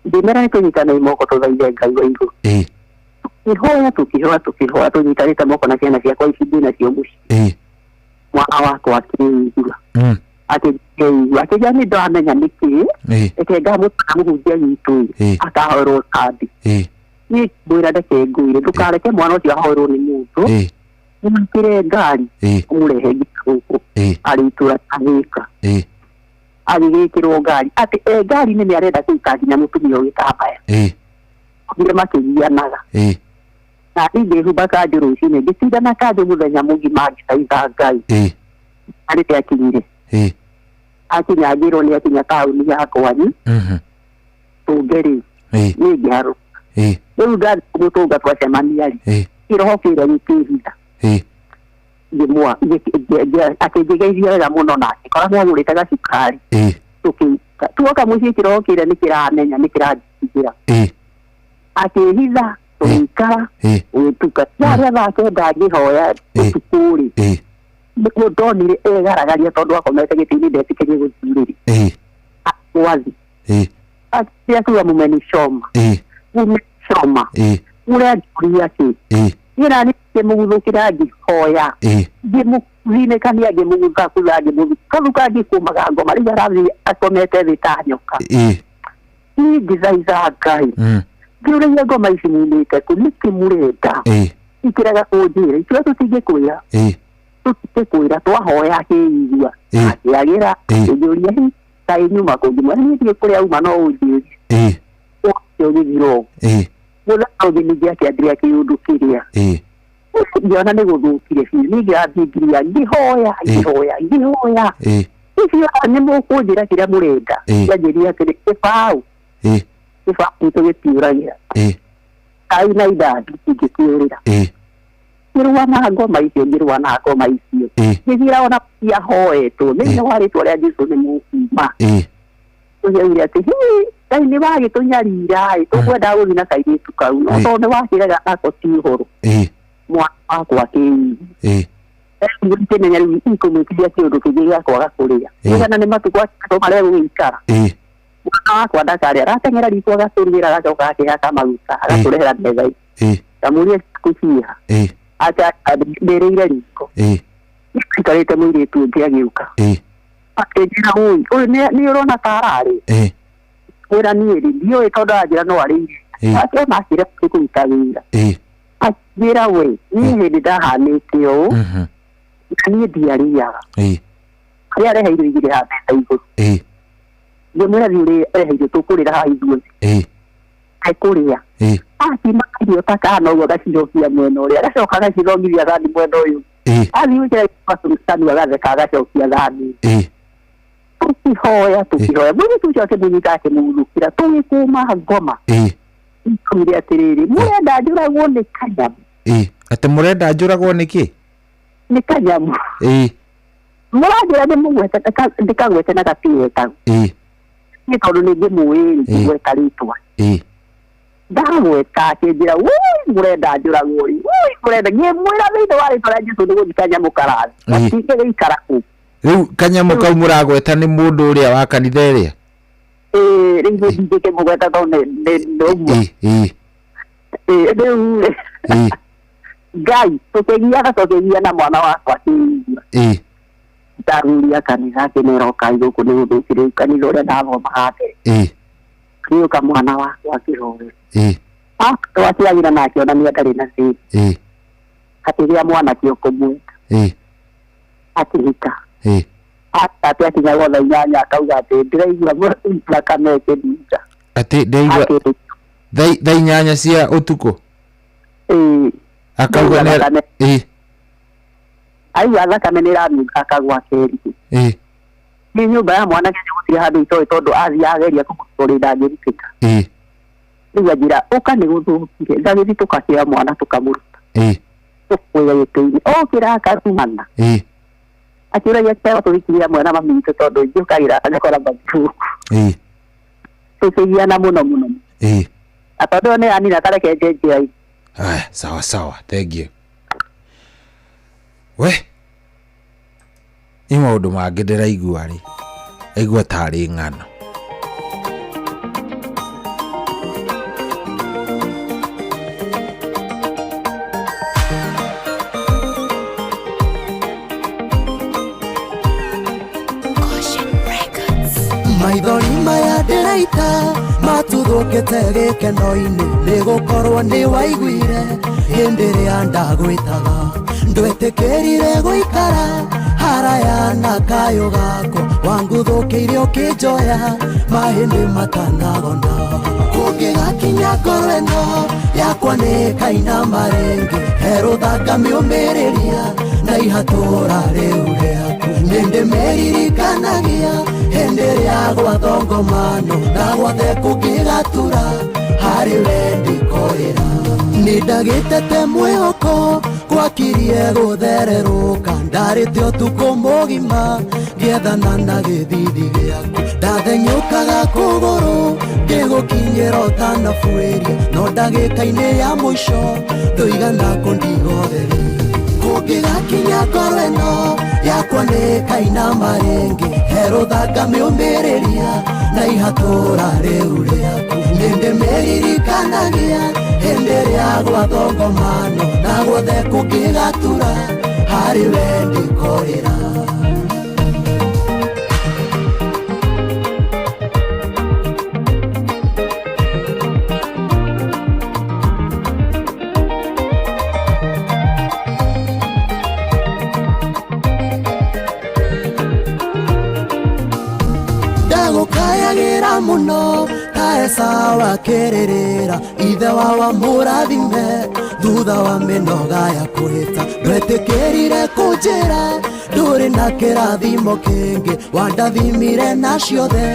ndĩmera nĩ tũnyitana imoko tũthaithe Ngai wa igũrũ tũkĩhoya tũnyitanĩte moko na ciana ciakwa ici ndĩ nacio mũciĩ mwana wakwa akĩigua akĩnjĩra nĩ ndamenya nĩkĩ reke ngamũtara mũhunjia witũ akahoerwo kandi niĩ ngwĩra ndeke ngũire ndũkareke mwana ũcio ahoerwo nĩ mũndũ ũmũkĩre ngari ũmũrehe nginya gũkũ arĩ itũra Thika agĩgĩkĩrwo ngari atĩ ngari-inĩ nĩ arenda kũruta nginya mũtumia ũyũ gĩtambaya ngire makĩgianaga na niĩ ngĩhumba kanjũ rũcinĩ ngĩtinda na kanjũ mũthenya mũgima ngĩthaitha Ngai arĩte akinyire akinya ngĩrwo nĩ akinya taũni ya kwanyu tũnge-rĩ niĩ ngĩharũka rĩu ngathiĩ kũmũtũnga twacemania kĩroho kĩrĩa gĩkĩhitha akĩnjĩgeithia wega mũno na akĩkora nĩ agũrĩte gacukari tuoka mũciĩ kĩroho kĩrĩa nĩ kĩramenya nĩ kĩranjigĩra akĩhitha tũgĩikara gũgĩtuka arĩa thaa kenda ngĩhoya ũtukũ-rĩ nĩguo ndonire egaragaria tondũ akomete gĩtĩ-inĩ ndetĩkĩrie gũthurĩria akwathi akĩatua mũmenishoma ũrĩa ngĩũria kĩ nĩra nĩ ngĩmũguthũkĩra ngĩhoya ngĩmũthinĩkania ngĩmũgutha kutha ngĩmũthuka ngĩkũmaga ngoma rĩu arathiĩ akomete thĩ ta nyoka niĩ ngĩthaitha Ngai ngĩũrĩria ngoma ici nyumĩte kũ nĩkĩ mũrenda ikĩrega kũnjĩra ithuĩ tũtingĩkwĩra tũtingĩkwĩra twahoya akĩigua akĩagĩra akĩnjũria kaĩ nyuma kũngĩmwĩra niĩ ndiĩ kũrĩa uma no ũnjĩrie ũgĩthira ũguo mũthenya ũngĩ ningĩ akĩambĩrĩria kĩũndũ kĩrĩa ngĩona nĩ gũthũkire biũ niĩ ngĩrathingiria ngĩhoya icio nĩ mũkũnjĩra kĩrĩa mũrenda ngĩanjĩria atĩrĩ kĩbaũ tũgĩtiũragĩra kaĩ na idadi ingĩkĩũrĩra ngĩrũa na ngoma icio ngĩthiĩra ona ciahoetwo thĩinĩ wa rĩtwa rĩa Jesũ nĩ mũkuma tũgeire atĩ Ngai nĩ wagĩtũnyarira tũkwenda gũthiĩ na kairĩtu kau no tondũ nĩ wakĩrega nako ti ũhoro mwana wakwa akĩigua ngĩmenya rĩu ikũmwĩtithia kĩũndũ kĩngĩ gĩa kwaga kũrĩa nĩgetha nĩ matukũ atatũ marĩa gũgĩikara mwana wakwa ndakarĩ arateng'era riko agatũrugĩra agacoka akĩhaka maguta agatũrehera metha-inĩ ngamũria gũciha ndĩrĩire riko ikarĩte mũirĩtu ũngĩ agĩũka akĩnjĩra ũyũ nĩ ũrona ta ararĩ wĩra niĩ rĩ ndiũĩ tondũ anjĩra no arĩire akĩona akĩrĩa kũruta wĩra akĩnjĩra we niĩ hĩndĩ ndahanĩte ũũ na niĩ ndiarĩaga harĩa areheirwo igĩrĩ ha mbeca igũrũ ngĩmwĩra thiĩ ũreheirwo tũkũrĩra haha ithuothe akũrĩa akima irio ta kana ũguo agacirokia mwena ũrĩa agacoka agacithongithia thani mwena ũyũ athiĩ gwĩkĩra maturutani agatheka agacokia thani tũkĩhoya mũirĩtu ũcio akĩmũnyita akĩmũguthũkĩra tũgĩkũma ngoma tũire atĩrĩrĩ mũrenda njũragwo nĩ kanyamu atĩ mũrenda njũragwo nĩkĩ nĩ kanyamu mũranjĩra ndĩmũgwete ndĩkagwete na gatiwetagwo nĩ tondũ nĩ ngĩmũĩ ngĩgweta rĩtwa ndagweta akĩnjĩra mũrenda njũragwo mũrenda ngĩmwĩra thĩinĩ wa rĩtwa rĩa Jesũ nĩ gũthiĩ kanyamu karathi gatingĩgĩikara kũu rĩu kanyamu kau mũragweta nĩ mũndũ ũrĩa wa kanitha ĩrĩa rĩu ndingĩkĩmũgweta tondũ nĩ ũguo rĩu Ngai tũkĩgia na mwana wakwa akĩigua ndaruria kanitha akĩmera ũkai gũkũ nĩ gũthũkire kanitha ũrĩa ndathomaga mbere gĩũka mwana wakwa akĩhorera twaciagĩra na akĩonania ndarĩ na thĩna akĩgĩa mwanake ũkũmwenda akĩhika atĩ akinya gwa thaa inyanya akauga atĩ ndĩraigua thakame ĩkĩninga atĩ ndaigua thaa inyanya cia ũtukũ akauga aigua thakame nĩ ĩranunga akagwa keri ni nyumba ya mwana kenya gutire handu itoe tondu athiageria kumuturi ndangirutĩka rĩu anjĩra ũka nĩ gũthũkire ngagĩthiĩ tũgakĩoya mwana tũkamũruta tũkũiga gĩtĩ-inĩ okĩra akarumana akĩũragia kĩao tũgĩkiria mwana mami witũ tondũ njũkagĩra agakora mbabu tũkĩgiana mũno na tondũ nĩ anina tarekenje njĩra-inĩ. Sawa thank you. We ima maũndũ mangĩ ndĩraigua rĩ aigua tarĩ ng'ano. maithori maya ndĩraita matũthũkĩte gĩkeno-inĩ nĩgũkorwo nĩ waiguire hĩndĩ ĩrĩa ndagwĩtaga ndwetĩkĩrire gũikara haraya na kayũ gako wanguthũkĩire ũkĩnjoya mahĩndĩ matanagona kũngĩgakinya ngoro ĩno yakwa nĩ kaina marĩngĩ herũthanga mĩũmĩrĩria na ihatũra rĩu rĩaku nĩndĩmeririkanagia hĩndĩ ĩrĩa gwathongomano na gwothe kũngĩgatura harĩ we ndikorĩra nĩndagĩtete mwĩhoko gwakirie gũthererũka ndarĩte ũtukũ mũgima ngĩethana na gĩthithi gĩaku ndathenyũkaga kũgũrũ ngĩgũkinyĩra ũtanabuĩria no ndagĩka-inĩ ya mũico ndũigana kũndigotheri kũngĩgakinya ngoro ĩno yakwa nĩ kaina marĩngĩ herũthanga mĩũmĩrĩria na ihatũra rĩu rĩaku nĩndĩmeririkanagia hĩndĩ ĩrĩa gwathongomano na gwothe kũngĩgatura harĩ we ndikorĩra. ndagũkayagĩra mũno ta Esawa akĩrĩrĩra ithe wa mũrathime thutha wa mĩnoga ya kwĩta ndwetĩkĩrire kũnjĩra ndũrĩ na kĩrathimo kĩngĩ wandathimire na ciothe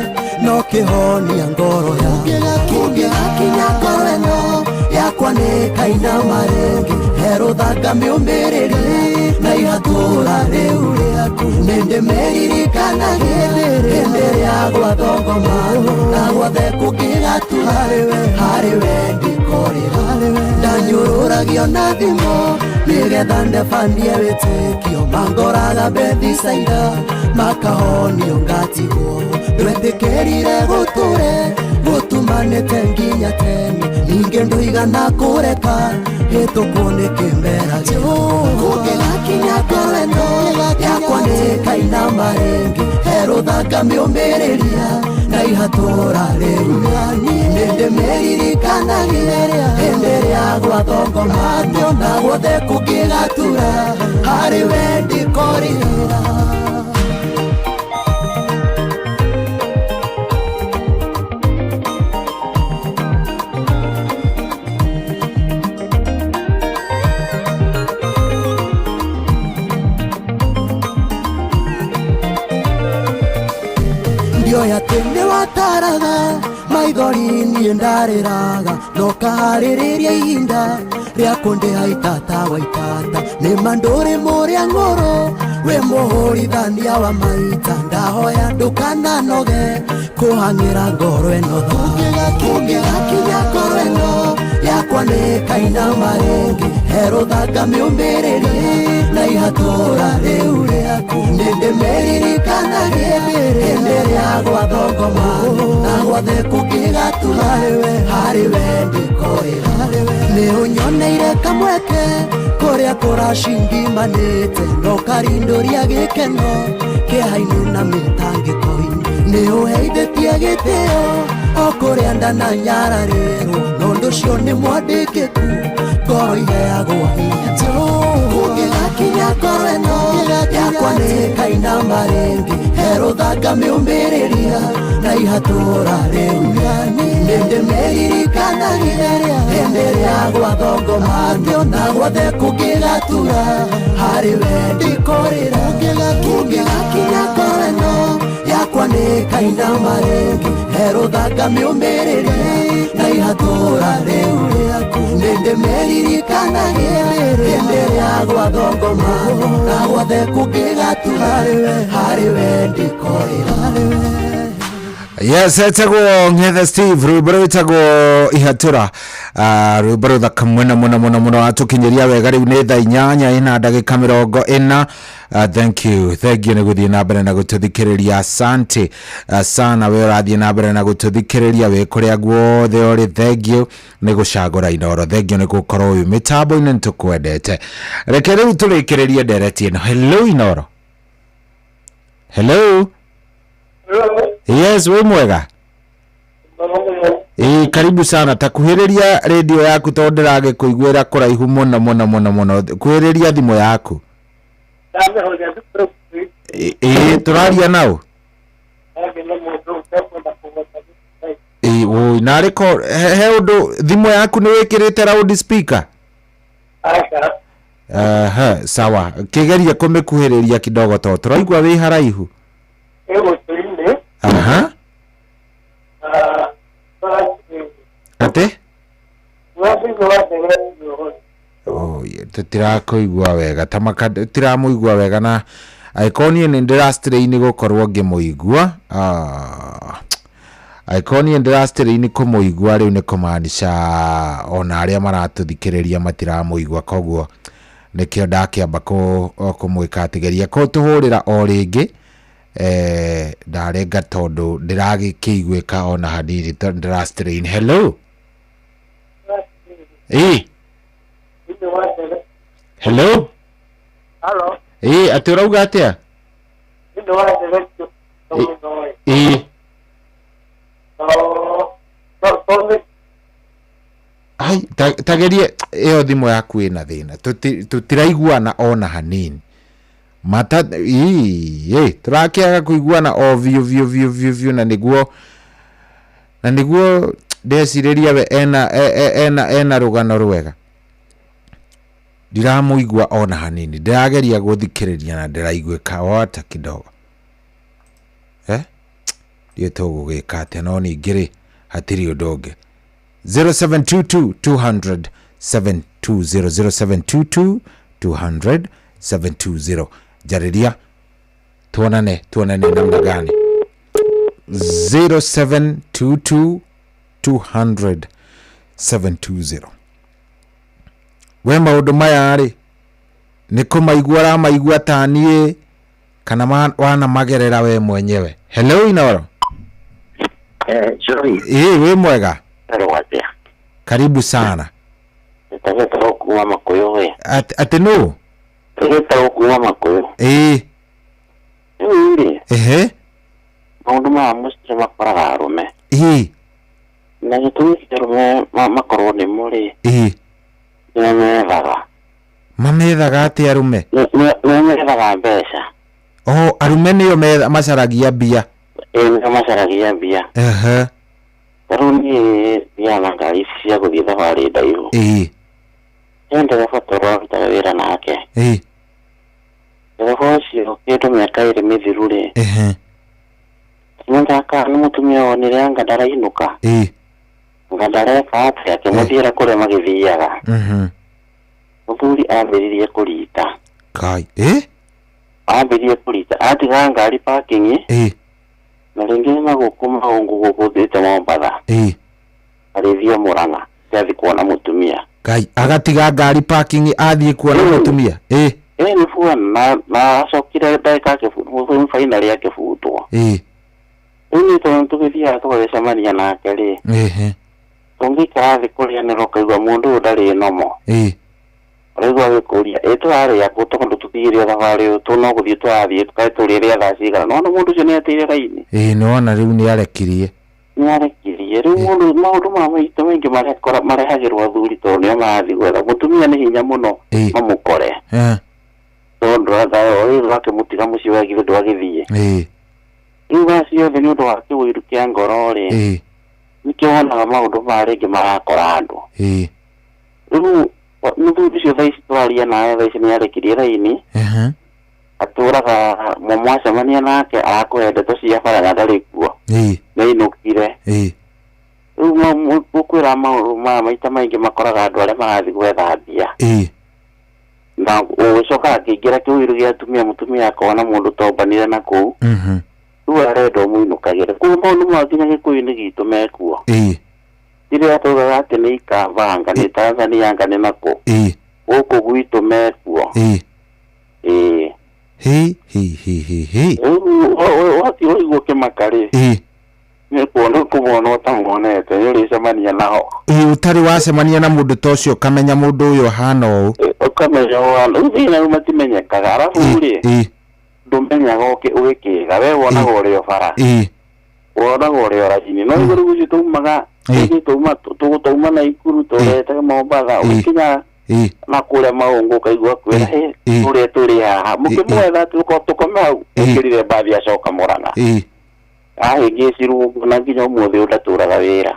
no kĩhonia ngoro ya kũngĩgakinya ngoro ĩno yakwa nĩ kaina marĩngĩ herũthanga mĩũmĩrĩria na ihatũra rĩu rĩaku nĩndĩmeririkanagia hĩndĩ ĩrĩa gwathongomano na gwothe kũngĩgatura harĩ we ndikorĩra ndanyũrũragio na thimũ nĩgetha ndebanie wĩtĩkio mangoraga Bethisaida makahonio ngatigwo ndwetĩkĩrire gũtũre gũtumanĩte nginya tene ningĩ ndũigana kũreka hĩtũkwo nĩ kĩmera kũngĩgakinya ngoro ĩno yakwa nĩ kaina marĩngĩ herũthanga mĩũmĩrĩria na ihatũra rĩu nĩndĩmeririkanagia hĩndĩ ĩrĩa gwathongomano na gwothe kũngĩgatura harĩ we ndikorĩra. ndioya tene wataraga maithori niĩ ndarĩraga no kaharĩrĩria ihinda rĩa kũndĩha itata wa itata nĩma ndũrĩ mũrĩa ng'ũrũ wĩ mũhũrithania wa maita ndahoya ndũkananoge kũhang'ĩra ngoro ĩno kũngĩgakinya ngoro ĩno yakwa nĩ kaina marĩngĩ herũthanga mĩũmĩrĩria na ihatũra rĩu rĩaku nĩndĩmeririkanagia hĩndĩ ĩrĩa gwathongomano na gwothe kũngĩgatura harĩ we ndikorĩra nĩũnyoneire kamweke kũrĩa kũracingimanĩte no karindũria gĩkeno kĩeha-inĩ na mĩtangĩko-inĩ nĩũheithĩtie gĩtĩo o kũrĩa ndananyararĩrwo no ũndũ ũcio nĩ mwandĩkĩku ngoro iheagwo hinya kũngĩgakinya ngoro ĩno yakwa nĩ kaina marĩngĩ herũthanga mĩũmĩrĩria na ihatũra rĩu nĩndĩmeririkanagia hĩndĩ ĩrĩa gwathongomano na gwothe kũngĩgatura harĩ we ndikorĩra kũngĩgakinya ngoro ĩno kaina marenge hero thanga miumiriri na ihatura riu riaku ninde meririkana hende ya gwathongoma na gwathe kungigatura hariwe ndikorira. Yes, etagwo Ngethe Steve rwibaro etagwo ihatura rwibaro thaka muno atukinyeria wega riu ni thaa 8 ina ndagika 40. Thank you ni guthie na mbere na gututhikiriria. Asante sana we rathie na mbere na gututhikiriria we kuria guothe uri. Thank you ni gucagura Inoro. Thank you ni gukorwo uyu mitambo ine ntukwendete. Reke riu turikiririe ndereti ino. Hello Inoro. Hello. Yes, we mwega. Karibu sana. Takuhiriria radio yaku to ndirage kuigwira kuraihu muno. Kuhiriria thimo yaku. Turaria nao. Oi na reko he undu thimo yaku ni wikirite loud speaker. Sawa. Kigeria kumikuhiriria kidogo to turaigwa wi haraihu. Ate? Tirakuigwa wega tamaka tiramuigwa wega na iconi ni ndirastrei gukorwo ngimuigwa. Iconi ndirastrei ni kumuigwa riu ni kumaanisha ona aria maratuthikiriria matiramuigwa koguo nikio ndakiamba kumwika atigeria ko tuhurira o ringi ndarenga tondu ndiragikiguika ona hanini ndirastrain. Hello. Hello. Aturauga atia? Ai tagerie iyo thimo yaku ina thina tutiraiguana ona hanini mata turakiaga kuiguana o vio na niguo ndeciriria we ena rugano rwega ndiramuigua ona hanini ndirageria guthikiriria na ndiraiguika wata kidogo ndiye tugugika atia no ningiri hatiri udonge 0722 200 720 jariria tuonane namna gani. 0722 200 we maundu maya ri ni kumaigua ra maigua tanie kana wana magerera we mwenyewe. Hello Inoro. Sorry. We mwega. Watia. Karibu sana. Nitaweza kuwa makoyo we. Ate no. Nitaweza kuwa makoyo. Maundu ma mustre makora arume. Na gitumi kirume makorwo ni muri. Mamethaga ati arume. Mamethaga mbeca. Arume niyo macaragia mbia. Macaragia mbia. Taruni ya ngari cia guthie thabari ndaihu. Ende fatoro rutagawira nake. Ndio kitu miaka iri mithirure. Nindaka ni mutumia wonire anga darainuka. Ngandare fati yake muthira kure magithiaga. Muthuri ambiririe kurita. Kai. Ambiririe kurita atiga ngari parking. Na ringi magukuma ungu guthite Mombasa. Arithia Muranga yathi kuona mutumia. Kai agatiga ngari parking athie kuona mutumia. Ni fuana na sokire daika ke futu final yake futwa. Ni tugithia tugecemania nake ri. Tungikara thi kuria ni rokaigwa mundu ndari nomo. Regwa wikuria etware ya kutondo tuthire thavari tuno guthie twathie tukaituriria thacigana no mundu cio ni atire raini. Nona riu ni arekirie. Riu mundu maundu ma maito maingi marehagirwo athuri to nio mathi gwetha mutumia ni hinya muno mamukore. Tondo thayo wake mutiga muci wa githu ndwagithie. Riu bacio ni undu wake wiru kia ngoro ri. Nikiona maundu maringi marakora andu. Riu muthuri cio thaici twaria nawe thaici ni arekirie raini. aturaga mwacemania nake arakuhe ndeto cia bara na ndarĩ kuo nĩ inũkire rĩu gũkwĩra maũndũ maya maita maingĩ makoraga andũ arĩa marathiĩ gwetha mbia na ũgũcoka akĩingĩra kĩũirũ gĩa atumia mũtumia akona mũndũ tombanire na kũu rĩu arenda ũmũinũkagĩre kũu maũndũ ma nginya gĩkũyũ-inĩ gitũ mekuo rĩrĩa taugaga atĩ nĩ ikabanga nĩ Tanzania anga nĩ nakũ gũkũ gwitũ mekuo wati ũiguo kĩmakarĩ nĩ kuona kũmona ũtamuonete nĩ ũrĩcemania naho ũtarĩ wacemania na mũndũ ta ũcio ũkamenya mũndũ ũyũ ahana ũũ ũkamenya rĩu thĩna rĩu matimenyekaga arabu rĩ ndũmenyaga ũgĩkĩga we wonaga ũrĩ o bara wonaga ũrĩ o raini no igũrũ gũcio taumaga tũgũtauma na Ikuru tũrete Mombatha ũgĩkinya na kũrĩa maũngũ ũkaigua kwĩra ũrĩa tũrĩ haha mũkĩmwetha tũkome hau ũkĩrire mbathi acoka Mũrang'a ahĩngĩcirwo na nginya ũmũthĩ ũndatũraga wĩra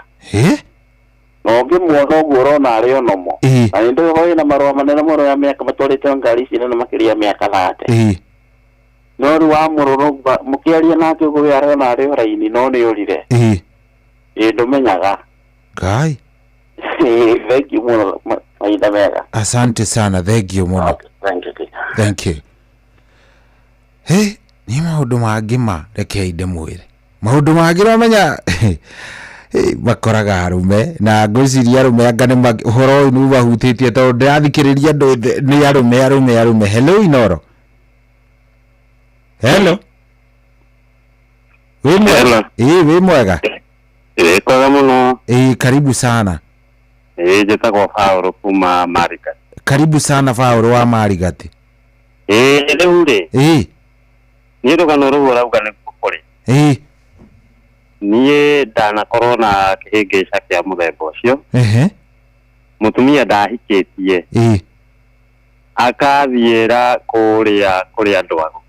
no ngĩmuona ũguo ũrona arĩ o nomo na nĩ ndĩrĩ na marũa manene mũno ya mĩaka matwarĩte ngari ici nene makĩria mĩaka 30 no rĩu wa mũrũrũmba mũkĩaria nake ũguo we arona arĩ o raini no nĩ ũrire ndũmenyaga Ngai thank you mũno mahinda mega asante sana thank you mũno thank you nĩ maũndũ mangĩ ma reke inde mwĩre maũndũ mangĩ nomenya makoraga arũme na ngwĩciria arũme anga nĩ ũhoro ũyũ nĩ ũbahutĩtie tondũ ndĩrathikĩrĩria andũ nĩ arũme hello Inoro hello wĩ mwega kwega mũno karibu sana njĩtagwo Paul kuma Marigati karibu sana Paul wa Marigati rĩu rĩ niĩ rũgano rũu ũrauga nĩ kũrĩ niĩ ndanakorwo na kĩhĩngĩca kĩa mũthemba ũcio mũtumia ndahikĩtie akathiĩra kũrĩa andũ ago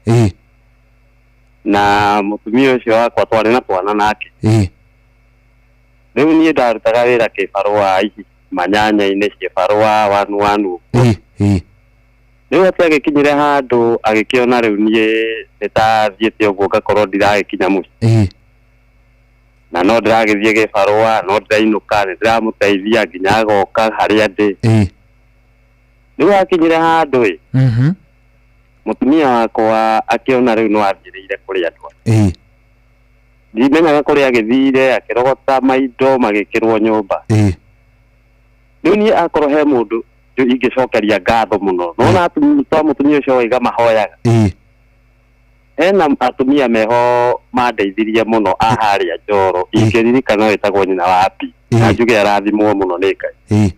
na mũtumia ũcio wakwa twarĩ na twana nake rĩu niĩ ndarutaga wĩra kĩbarũa ici manyanya-inĩ kĩbarũa wanu rĩu atĩ agĩkinyire handũ agĩkĩona rĩu niĩ nĩtathiĩte ũguo ngakorwo ndiragĩkinya mũciĩ na no ndĩragĩthiĩ gĩbarũa no ndĩrainũka nĩ ndĩramũteithia nginya agoka harĩa ndĩ rĩu akinyire handũ mũtumia wakwa akĩona rĩu no athiĩrĩire kũrĩ andũ ndimenyaga kũrĩa agĩthire akĩrogota maindo magĩkĩrwo nyũmba rĩu niĩ akorwo he mũndũ ingĩcokeria ngatho mũno nona mũtumia ũcio waiga mahoyaga hena atumia meho mandeithirie mũno aharĩa Njoro ingĩririkana wĩtagwo nyina wa Pi na njuge arathimwo mũno nĩ Ngai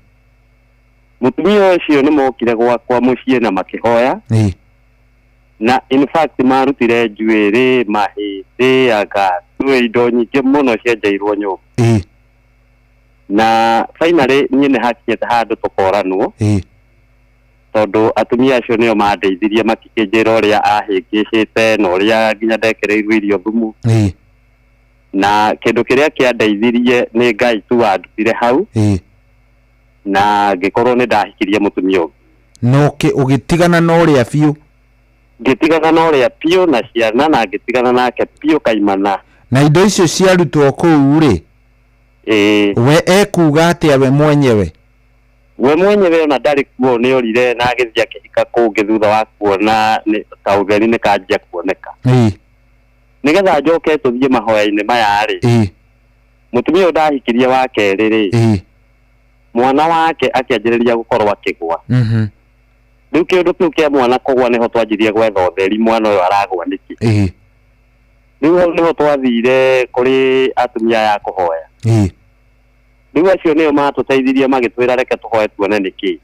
mũtumia ũcio nĩ mokire gwakwa mũciĩ na makĩhoya na in fact marutire njuĩrĩ mahĩndĩ agatũ indo nyingĩ mũno cienjeirwo nyũmba na finally niĩ nĩ hakinyĩte handũ tũkoranwo tondũ atumia acio nĩo mandeithirie makĩnjĩra ũrĩa ahĩngĩcĩte na ũrĩa nginya ndekereirwo irio thumu na kĩndũ kĩrĩa kĩandeithirie nĩ Ngai tu wandutire hau na ngĩkorwo nĩ ndahikirie mũtumia ũngĩ no ũgĩtigana na ũrĩa biũ ngĩtigana na ũrĩa biũ na ciana na ngĩtigana nake biũ kaimana na indo icio ciarutwo kũu rĩ we ekuga atĩa we mwenyewe ona ndarĩ kuo nĩ orire na agĩthiĩ akĩhika kũngĩ thutha wa kuona ta ũtheri nĩ kanjia kuoneka nĩgetha njoke tũthiĩ mahoya-inĩ maya rĩ mũtumia ũyũ ndahikirie wa kerĩ rĩ mwana wake akĩanjĩrĩria gũkorwo akĩgwa rĩu kĩndũ kĩu kĩa mwana kũgwa nĩho twanjirie gwetha ũtheri mwana ũyũ aragwa nĩkĩ rĩu hau nĩho twathire kũrĩ atumia ya kũhoya rĩu acio nĩo matũteithirie magĩtwĩra reke tũhoe tuone nĩkĩ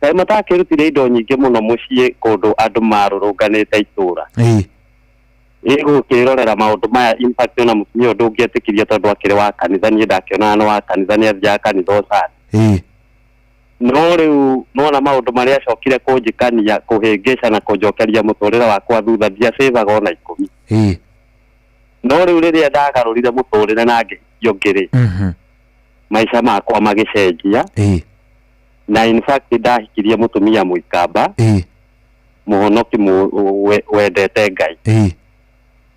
kaĩ matakĩrutire indo nyingĩ mũno mũciĩ kũndũ andũ marũrũnganĩte itũũra gũkĩrorera maũndũ maya in fact ona mũtumia ũndũ ũngĩetĩkirie tondũ akĩrĩ wa kanitha niĩ ndakĩonaga nĩ wa kanitha nĩ athiaga kanitha ũcani no rĩu nona maũndũ marĩa acokire kũnjĩkania kũhĩngĩca na kũnjokeria mũtũrĩre wakwa thutha ndiacabaga ona 10 no rĩu rĩrĩa ndagarũrire mũtũrĩre na ngĩhikio ngĩrĩ maica makwa magĩcenjia na in fact ndahikirie mũtumia mũikamba muhonoki wendete Ngai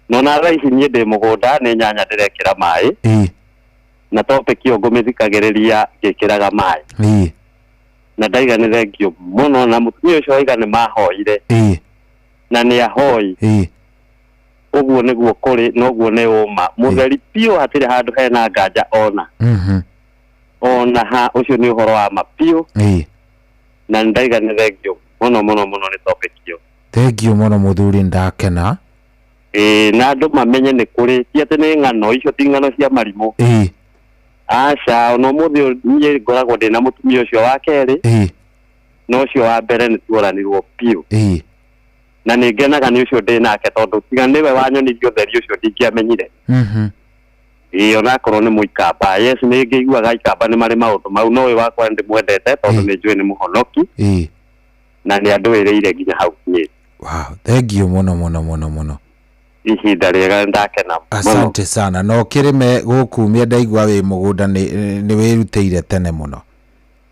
no na raici nie ndi mugunda ni nyanya ndirekira mai na topic yo ngumithikagiriria ngikiraga mai na ndaiga ni thengio muno na mutumia ucio aiga ni mahoire na ni ahoi uguo niguo kuri noguo ni uma mutheri pio hatire handu hena nganja ona ona ha ucio ni uhoro wa mapio na ndaiga ni thengio muno ni topic yo thengio muno muthuri ndakena na andu mamenye ni kuri ti ati ni ngano icio ti ngano cia marimo aca no muthio nie ngoragwo ndina mutumia ucio wa keri no ucio wa mbere ni tuoranirwo pio na ningenaga ni ucio ndinake tondu tiga niwe wanyonirie utheri ucio ndingiamenyire ona korwo ni muikamba yes ni ngiguaga ikamba ni mari maundu mau no we wakwa ndi mwendete tondu ni njui ni muhonoki na ni andu iriire nginya hau kinyiri thank you muno ihinda riega ndakena asante sana no kirime gukumia ndaigua wi mugunda ni wirutĩire tene muno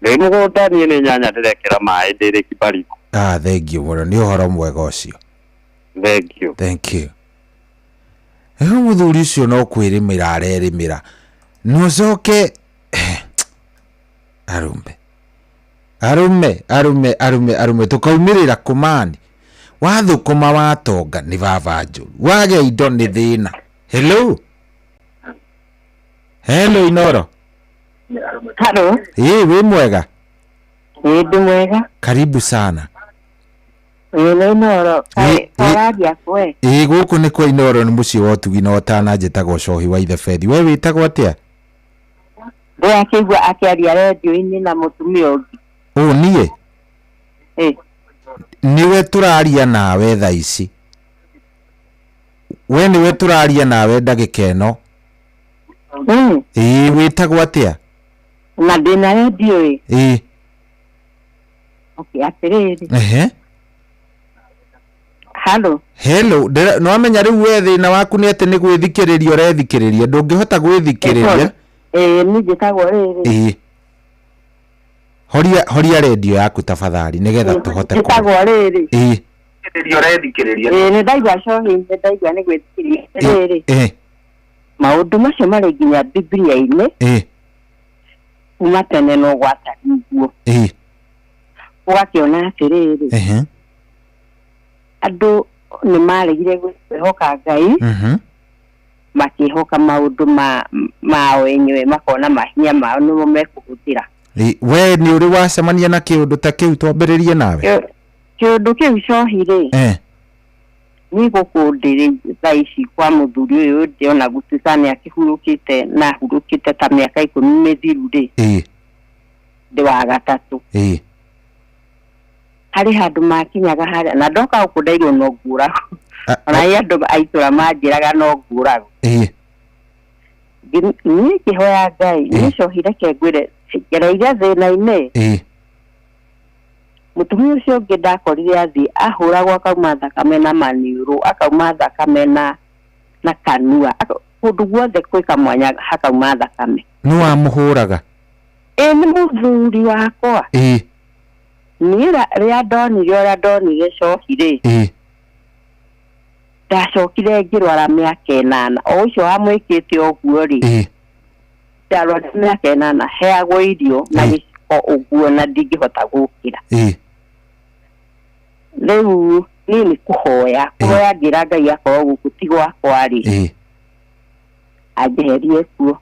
ndi mugunda ni nyanya ndirekera mai ndiri kibariku thank you muno ni uhoro mwega ucio thank you muthuri ucio no kwirimira arerimira no coke arume tukaumirira kumani wathukuma watonga ni baba njuru wage indo ni thina hello Inoro Hello wi mwega ndi mwega karibu sana Inoro aragia kwe guku ni kwa Inoro ni muci wa Tugi no tana njitagwo cohi wa ithe Fethi we witagwo atia ndi akigwa akiaria radio-ini na mutumia ungi nie niwe turaria nawe tha ici we niwe turaria nawe ndagika ino witagwo atia na ndina radio okay atiriri hello no amenya riu we thina waku ni ati ni gwithikiriria urethikiriria ndungihota gwithikiriria ni njitagwo riri horia radio yaku tafadhali nigetha tuhote njitagwo riri ni ndaigua cohi ni ndaigua ni gwithikiriria riri maundu macio mari nginya Biblia-ini kuma tene no gwataniguo ugakiona atiriri andu ni maregire gwihoka Ngai makihoka maundu mao enyewe makona mahinya mao nimo mekuhutira we ni uri wacemania na kiundu ta kiu twambiririe nawe kiundu kiu cohire ni gukundiri thaici kwa muthuri uyu ndiona gutukania akihurukite na hurukite ta miaka 10 mithiru ri ndi wa gatatu hari handu makinyaga haria na ndoka ukundairwo no ngura ona yandu aitura manjiraga no ngura ni kihoya Ngai ni cohire kengwire gereire thina-ini mutumia ucio ungi ndakorire athi ahuragwo akauma thakame na maniuru akauma thakame na kanua kundu guothe kwika mwanya hakauma thakame no amuhuraga ni muthuri wakwa ni ria ndonire cohire ndacokire ngirwara miaka 8 o ucio wamwikite oguo ri ndarwara miaka 8 heagwo irio na giciko uguo na ndingihota gukira riu ni kuhoya ngira Ngai akorwo guku ti gwakwa ri anjeherie kuo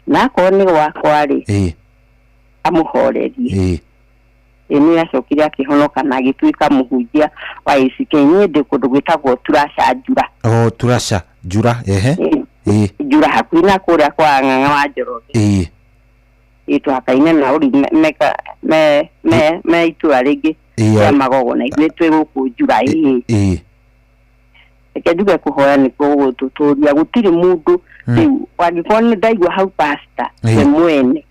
na akorwo ni gwakwa ri amuhorerie ni acokire akihonoka na agituika muhunjia wa ICK nyende kundu gwitagwo Turasha Njura Turasha Njura Njura hakuhi na kuria kwa Ng'ang'a wa Njoroge itwakaine na uri me itura ringi ya magogo na ithuĩ twĩ gũkũ Njura reke njuge kũhoya nĩkuo gũgũtũtũria gũtirĩ mũndũ rĩu wangĩkorwo nĩ ndaigua hau pastor we mwene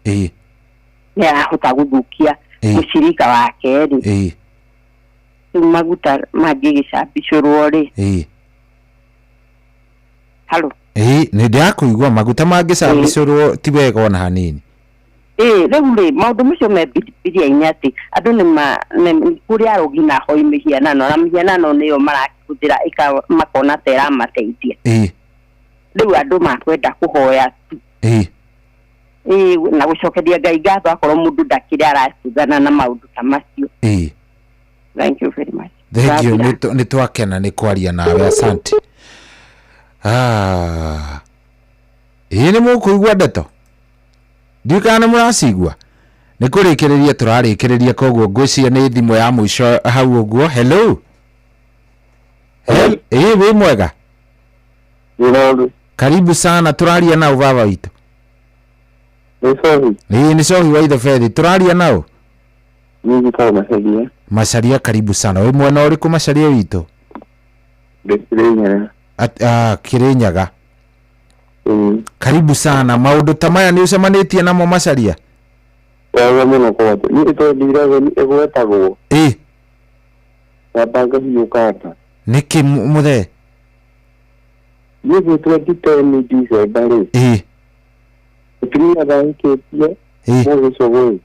nĩ arahota gũthũkia mũcirika wake rĩ rĩu maguta mangĩgĩcambicũrwo rĩ halo nĩ ndĩrakũigua maguta mangĩcambicũrwo ti wega ona hanini rĩu rĩ maũndũ macio me bibilia-inĩ atĩ andũ kũrĩa arũgina hoi mĩhianano na mĩhianano nĩyo marakĩhũthĩra makona ta ĩramateithia rĩu andũ makwenda kũhoya tu na gũcokeria Ngai ngatho akorwo mũndũ ndakĩrĩ aracugana na maũndũ ta macio. Thank you very much. Thank you. Nĩ twakena nĩ kwaria nawe, asante. Nĩ mũkũigua ndeto ndikana mũracigua nĩ kũrĩkĩrĩria tũrarĩkĩrĩria koguo ngwĩcia nĩ thimũ ya mũico hau ũguo. Hello. Wĩ mwega? Karibu sana, tũraria nao baba witũ. Nĩ Sohi wa Ithofethi, tũraria nao? Macharia, karibu sana. Wĩ mwena ũrĩkũ Macharia witũ? Kirinyaga. Karibu sana. Maũndũ ta maya nĩ ũcemanĩtie namo Macharia? Mũno kwa nĩ tondire nĩ egwetagwo yabanga hiũkata nĩkĩ mũthe nĩ 2010 December rĩ Tumia dhaikĩtie mũgĩcogoi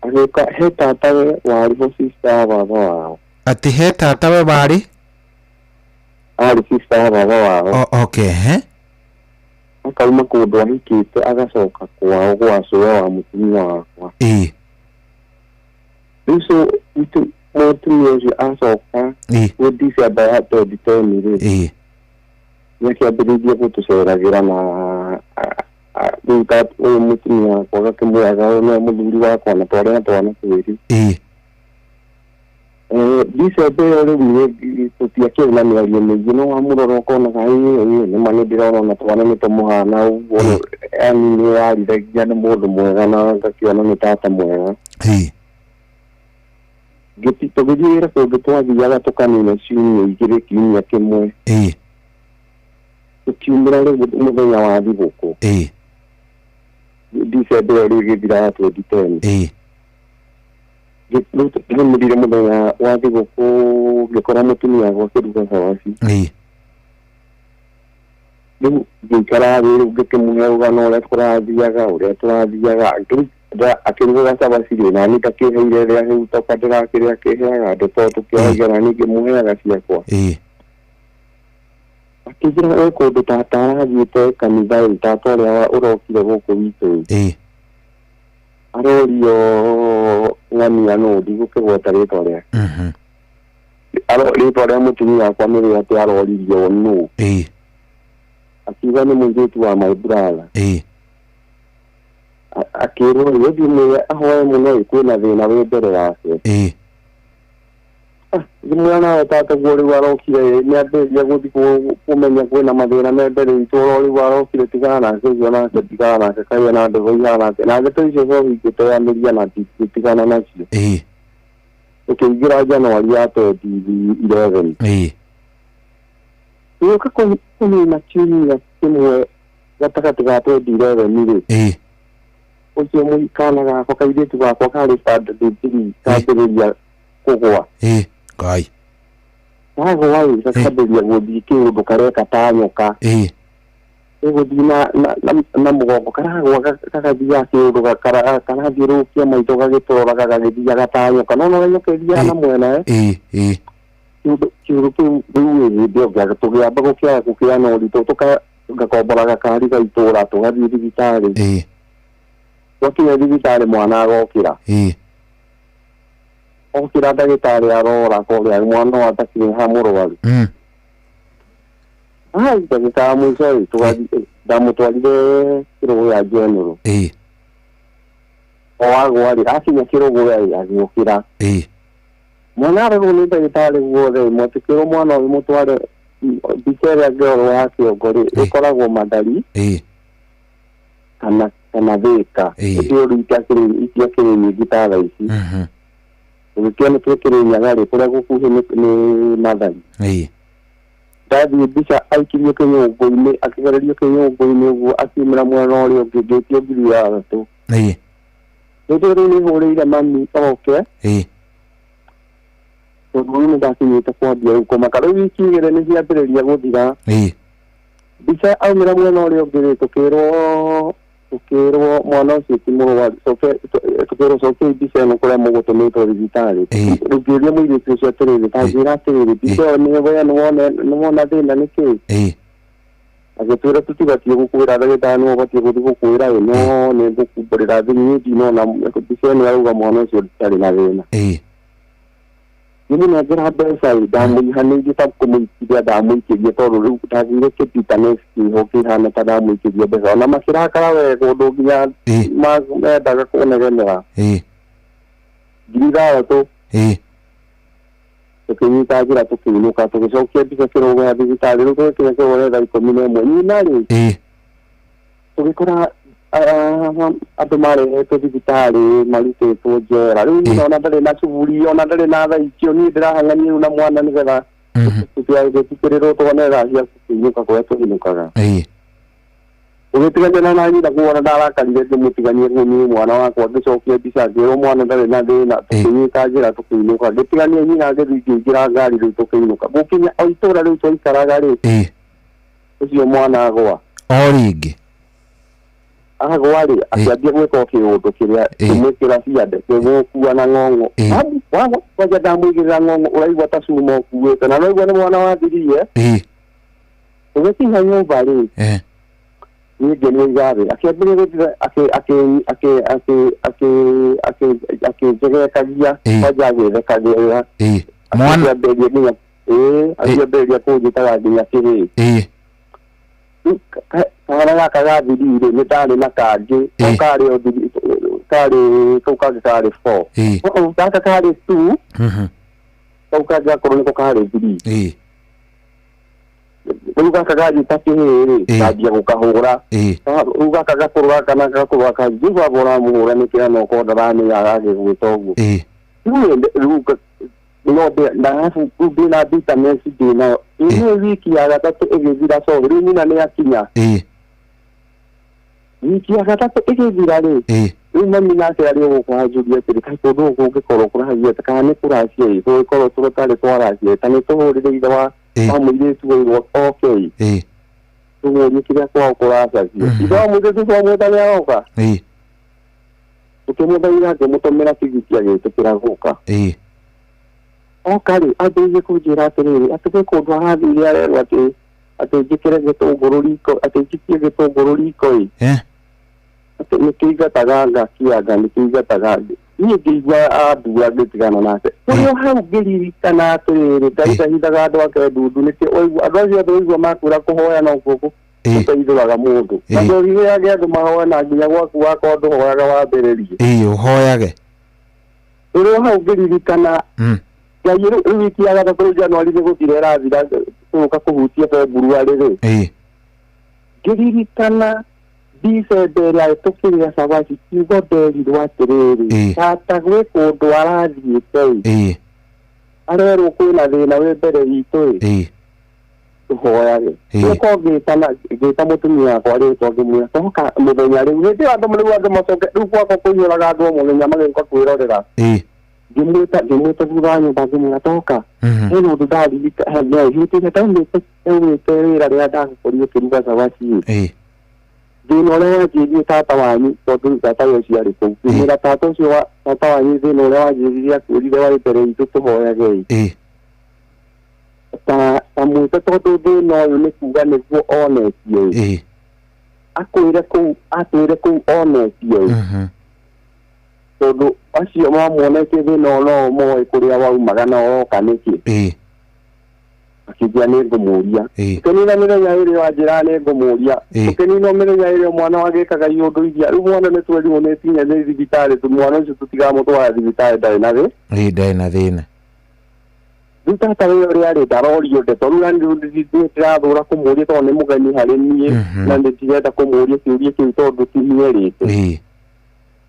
agĩka he tatawe warĩ ho sister baba wao. Ati he tatawe warĩ arĩ sister baba wao. Okay, akauma kũndũ ahikĩte agacoka kwao gwa cũwe wa mũtumia wakwa. Rĩu mũtumia ũcio acoka gwĩ December ya 2010 rĩ nĩakĩambĩrĩirie gũtũceragĩra na ũyũ mũtumia wakwa agakĩmwĩraga nĩwe mũthuri wakwa na twarĩ na twana twĩrĩ. December ĩyo rĩu tũtiakĩrĩ na mĩario mĩingĩ no wamũrora ũkonaga nĩma nĩ ndĩrona na twana nĩ tũmũhana ũguo yani nĩ yariragia nĩ mũndũ mwega na ngakĩona nĩ tata mwega. Tũgĩthiĩ wĩra kũndũ twathiaga tũkanina ciumia igĩrĩ kiumia kĩmwe tukiumĩra rĩu mũthenya wa thigũkũ December ĩyo ĩgĩthira ya 2010 gĩtũmĩrire mũthenya wa thigũkũ ngĩkora mũtumia wakwa akĩruga cabaci rĩu ngĩikara thĩ rĩu ngĩkĩmũhe rũgano ũrĩa tũrathiaga akĩrugaga cabaci rĩ na niĩ ndakĩheire rĩa rĩu toka ndĩrakĩrĩa akĩheaga andũ tondũ tũkĩoyaga na niĩ ngĩmũheaga ciakwa. Akĩnjĩra kũndũ tata arathiĩte kanitha rĩ tata ũrĩa ũrokire gũkũ witũ arorio ng'ania no ndigũkĩgweta rĩtwa rĩake rĩtwa rĩa mũtumia wakwa nĩ rĩo atĩ aroririo no akiuga nĩ mũirĩtu wa my brother akĩrwo rĩ ũthiĩ ahoe mũno kwĩna thĩna wĩ mbere wake. Thimũra nawe tata guo rĩu arokire nĩambĩrĩria gũthiĩ kũmenya kwĩna mathĩna me mbere witũ rĩu arokire tigana nake ũcio nake tigana nake kaia na ndĩgo ihana nake na ndeto icio cio ingĩteanĩria na tigana nacio ũkĩingĩra January ya 2011 gĩũka kũnina kiumia kĩmwe gatagatĩ ga 2011 rĩ ũcio mũikana gakwa kairĩtu gakwa karĩ standard kambĩrĩria kũgũa Ngai wagũa rĩ gakambĩrĩria gũthiĩ kĩũndũ kareka ta nyoka gũthiĩ na mũgongo karagũa gagathiaga kĩũndũ karathiũrũrũkia maitho gagĩtororaga gagĩthiaga ta nyoka no nyoka ĩthiaga na mwena kĩũndũ kĩu rĩu hĩndĩ tũgĩamba gũkĩaga gũkĩana ũritũ ngakombora gakari gaitũra tũgathiĩ thibitarĩ twakinya thibitarĩ mwana agokĩra okĩra ndagĩtarĩ arora kũrĩa mwana wa atakĩrĩ ha mũrwaru ndagĩtarĩ mũico tũgathiĩ ndamũtwarire kĩrũgũ ya general wagũa rĩ akinya kĩrũgũ agĩũkĩra mwana arerwo nĩ ndagĩtarĩ guothe mwatĩkĩrwo mwana ũyũ mũtware mbica ĩrĩa ngĩorwo ya kĩongo rĩ ĩkoragwo Mathari kana Thĩka icio itakĩrĩ nyingĩ ta thaa ici ũgĩkĩona twĩkĩrĩ Nyaga rĩ kũrĩa gũkuhĩ nĩ Mathari ndathiĩ mbica aikirie kĩnyũngũ-inĩ akĩgererio kĩnyũngũ-inĩ ũguo akiumĩra mwena ũrĩa ũngĩ ngĩtio ngiri ya gatatũ rĩu rĩu nĩhũrĩire mami oke tondũ rĩu nĩndakinyĩte kwambia rĩu kũmaka rĩu wiki igĩrĩ nĩ ciambĩrĩria gũthira bisa aumira mwena uria ungi tukirwo mwana ucio ti murwaru tukirwo coke bisa ino kuria mugutumitwo thibitari rugiria muiritu ucio atiriri tanjira atiriri bisa io niwona thina niki agitwira tutigatie gukwira ndagitari no batie guthi gukwira no ni ngukumburira thini ndinona bisa ino arauga mwana ucio ndari na thina Yini nagera mbeca ndamuihanĩirie ta kũmũikithia ndamuikithia tondũ rĩu ndagire kĩpita nĩci hokĩhana ta ndamuikithia mbeca ona makĩrakara wega ũndũ nginya mendaga kũnegenera ngiri ithathatũ tũkĩnyita njĩra tũkĩinũka tũgĩcokia mbica kĩrũgo ya thibitarĩ rĩu tũgĩkinya kĩrũgo thaa 11 nyina-rĩ tũgĩkora andũ marehetwo thibitarĩ marutĩtwo njera rĩu ona ndarĩ na cuguri ona ndarĩ na thaa icio niĩ ndĩrahang'ania rĩu na mwana nĩgetha tũtigagĩtukĩrĩrwo tuone thaa cia kũinũka kũrĩa tũinũkaga tũgĩtigania na nyina kuona ndarakarire ngĩmũtigania niĩ mwana wakwa ngĩcokia mbica ngĩrwo mwana ndarĩ na thĩna tũkĩnyita njĩra tũkĩinũka ngĩtigania nyina ngĩthiĩ ngĩingĩra ngari rĩu tũkĩinũka gũkinya o itũũra rĩu twaikaraga-rĩ ũcio mwana agwa o rĩngĩ agwa-rĩ akĩambia gwĩka kĩũndũ kĩrĩa kĩmwĩkĩra ciande kĩgũkua na ng'ong'o kwanja ndamũigĩrĩra ng'ong'o ũraigua ta cuma ũkuĩte na noigua nĩ mwana wathirie tũgĩkinya nyũmba-rĩ niĩ ngĩmũiga thĩ akĩambĩrĩria akĩnjegekagia kwanja agĩthekagĩrĩra akĩambĩrĩria nginya akĩambĩrĩria kũnjĩtaga nginya kĩrĩ kana gaka gathiri-rĩ nĩ ndarĩ na kangĩ kau kangĩ karĩ 4 gaka karĩ 2 kau kangĩ gakorwo nĩko karĩ 3 rĩu gaka ganyita kĩhĩ-rĩ ngambia gũkahũra rĩu gaka gakũrũra kana gakũrũra kanjigua mũramũhũra nĩkĩra no korwo ndaramenya gagĩgwĩta ũguo rĩu no ndahabu ndina vitamins ndinayo ĩno wiki ya gatatũ ĩgĩthira coge rĩu nyina nĩ akinya wiki ya gatatũ ĩgĩthira-rĩ rĩu mami nake arĩ gũkwanjũria atĩrĩ kaĩ kũndũ gũkũ gũgĩkorwo kũrahiĩte kana nĩ kũracia tũgĩkorwo tũtarĩ twaracia ta nĩ tũhũrĩre ithe wa mũirĩtu ũyũ okay tũmũrie kĩrĩa kwao kũracacia ithe wa mũirĩtu twamwĩta nĩaroka tũkĩmũthaitha ngĩmũtũmĩra tigiti agĩtĩkĩra gũka oka-rĩ ambĩrĩrie kũnjĩra atĩrĩrĩ atĩ gwĩ kũndũ arathire arerwo atĩ njĩkĩre gĩtũngũrũ riko atĩ njikie gĩtũngũrũ riko-ĩ atĩ nĩkĩingataga ngakianga nĩkĩingataga niĩ ngĩigua andura ngĩtigana nake ũrĩa hau ngĩririkana atĩrĩrĩ Ngai ndahithaga andũ ake ndundu nĩkĩ andũ acio othe ũigua makwĩra kũhoya no guo gũteithũraga mũndũ na ndũrigĩage andũ mahoya na nginya gwaku wakorwo ndũhoyaga wambĩrĩrie ũhoyage ũrĩa hau ngĩririkana Ngai rĩu wiki ya gatatũ Januari nĩgũthira ĩrathira tũgũka kũhutia February-rĩ ngĩririkana December ĩrĩa tũkĩrĩa cabaci kiugo nderirwo atĩrĩrĩ tata gwĩ kũndũ arathiĩte arerwo kwĩna thĩna wĩ mbere witũ tũhoyage ngĩta mũtumia wakwa rĩtwa ngĩmwĩra toka mũthenya rĩu hĩndĩ ĩyo andũ macoke rĩu gwakwa kũiyũraga andũ o mũthenya magĩũka kwĩrorera ngĩmwĩta thutha wa nyũmba ngĩmwĩra toka hena ũndũ ndaririkana hĩndĩ ĩrĩa ndaumĩte wĩra rĩrĩa ndagũkorirwo ũkĩruga cabaci thĩna ũrĩa wanjĩrire tata wanyu tondũ tata ũyũ ciarĩ kũu ngĩmwĩra tata ũcio wa tata wanyu thĩna ũrĩa wanjĩrire akwĩrire warĩ mbere witũ tũhoyage ta mwĩte tondũ thĩna ũyũ nĩ kuga nĩguo onetie akwĩre kũu onetie tondũ acio mamuonetie thĩna no moĩ kũrĩa waumaga na ũroka nĩkĩ akĩnjia nĩ ngũmũria tũkĩnina mĩthenya ĩrĩ wa njĩra nĩ ngũmũria tũkĩnina mĩthenya ĩrĩ mwana wagĩkaga iũndũ iria rĩu mwana nĩ twerirwo nĩ tinye nĩ thibitarĩ mwana ũcio tũtigamũtwara thibitarĩ ndarĩ na thĩna rĩu tata wĩyo rĩarĩ ndarorio ndeto rĩu nani ndĩrathũra kũmũria tondũ nĩ mũgeni harĩ niĩ na ndĩtirenda kũmũria kĩũria kĩu tondũ tinierĩte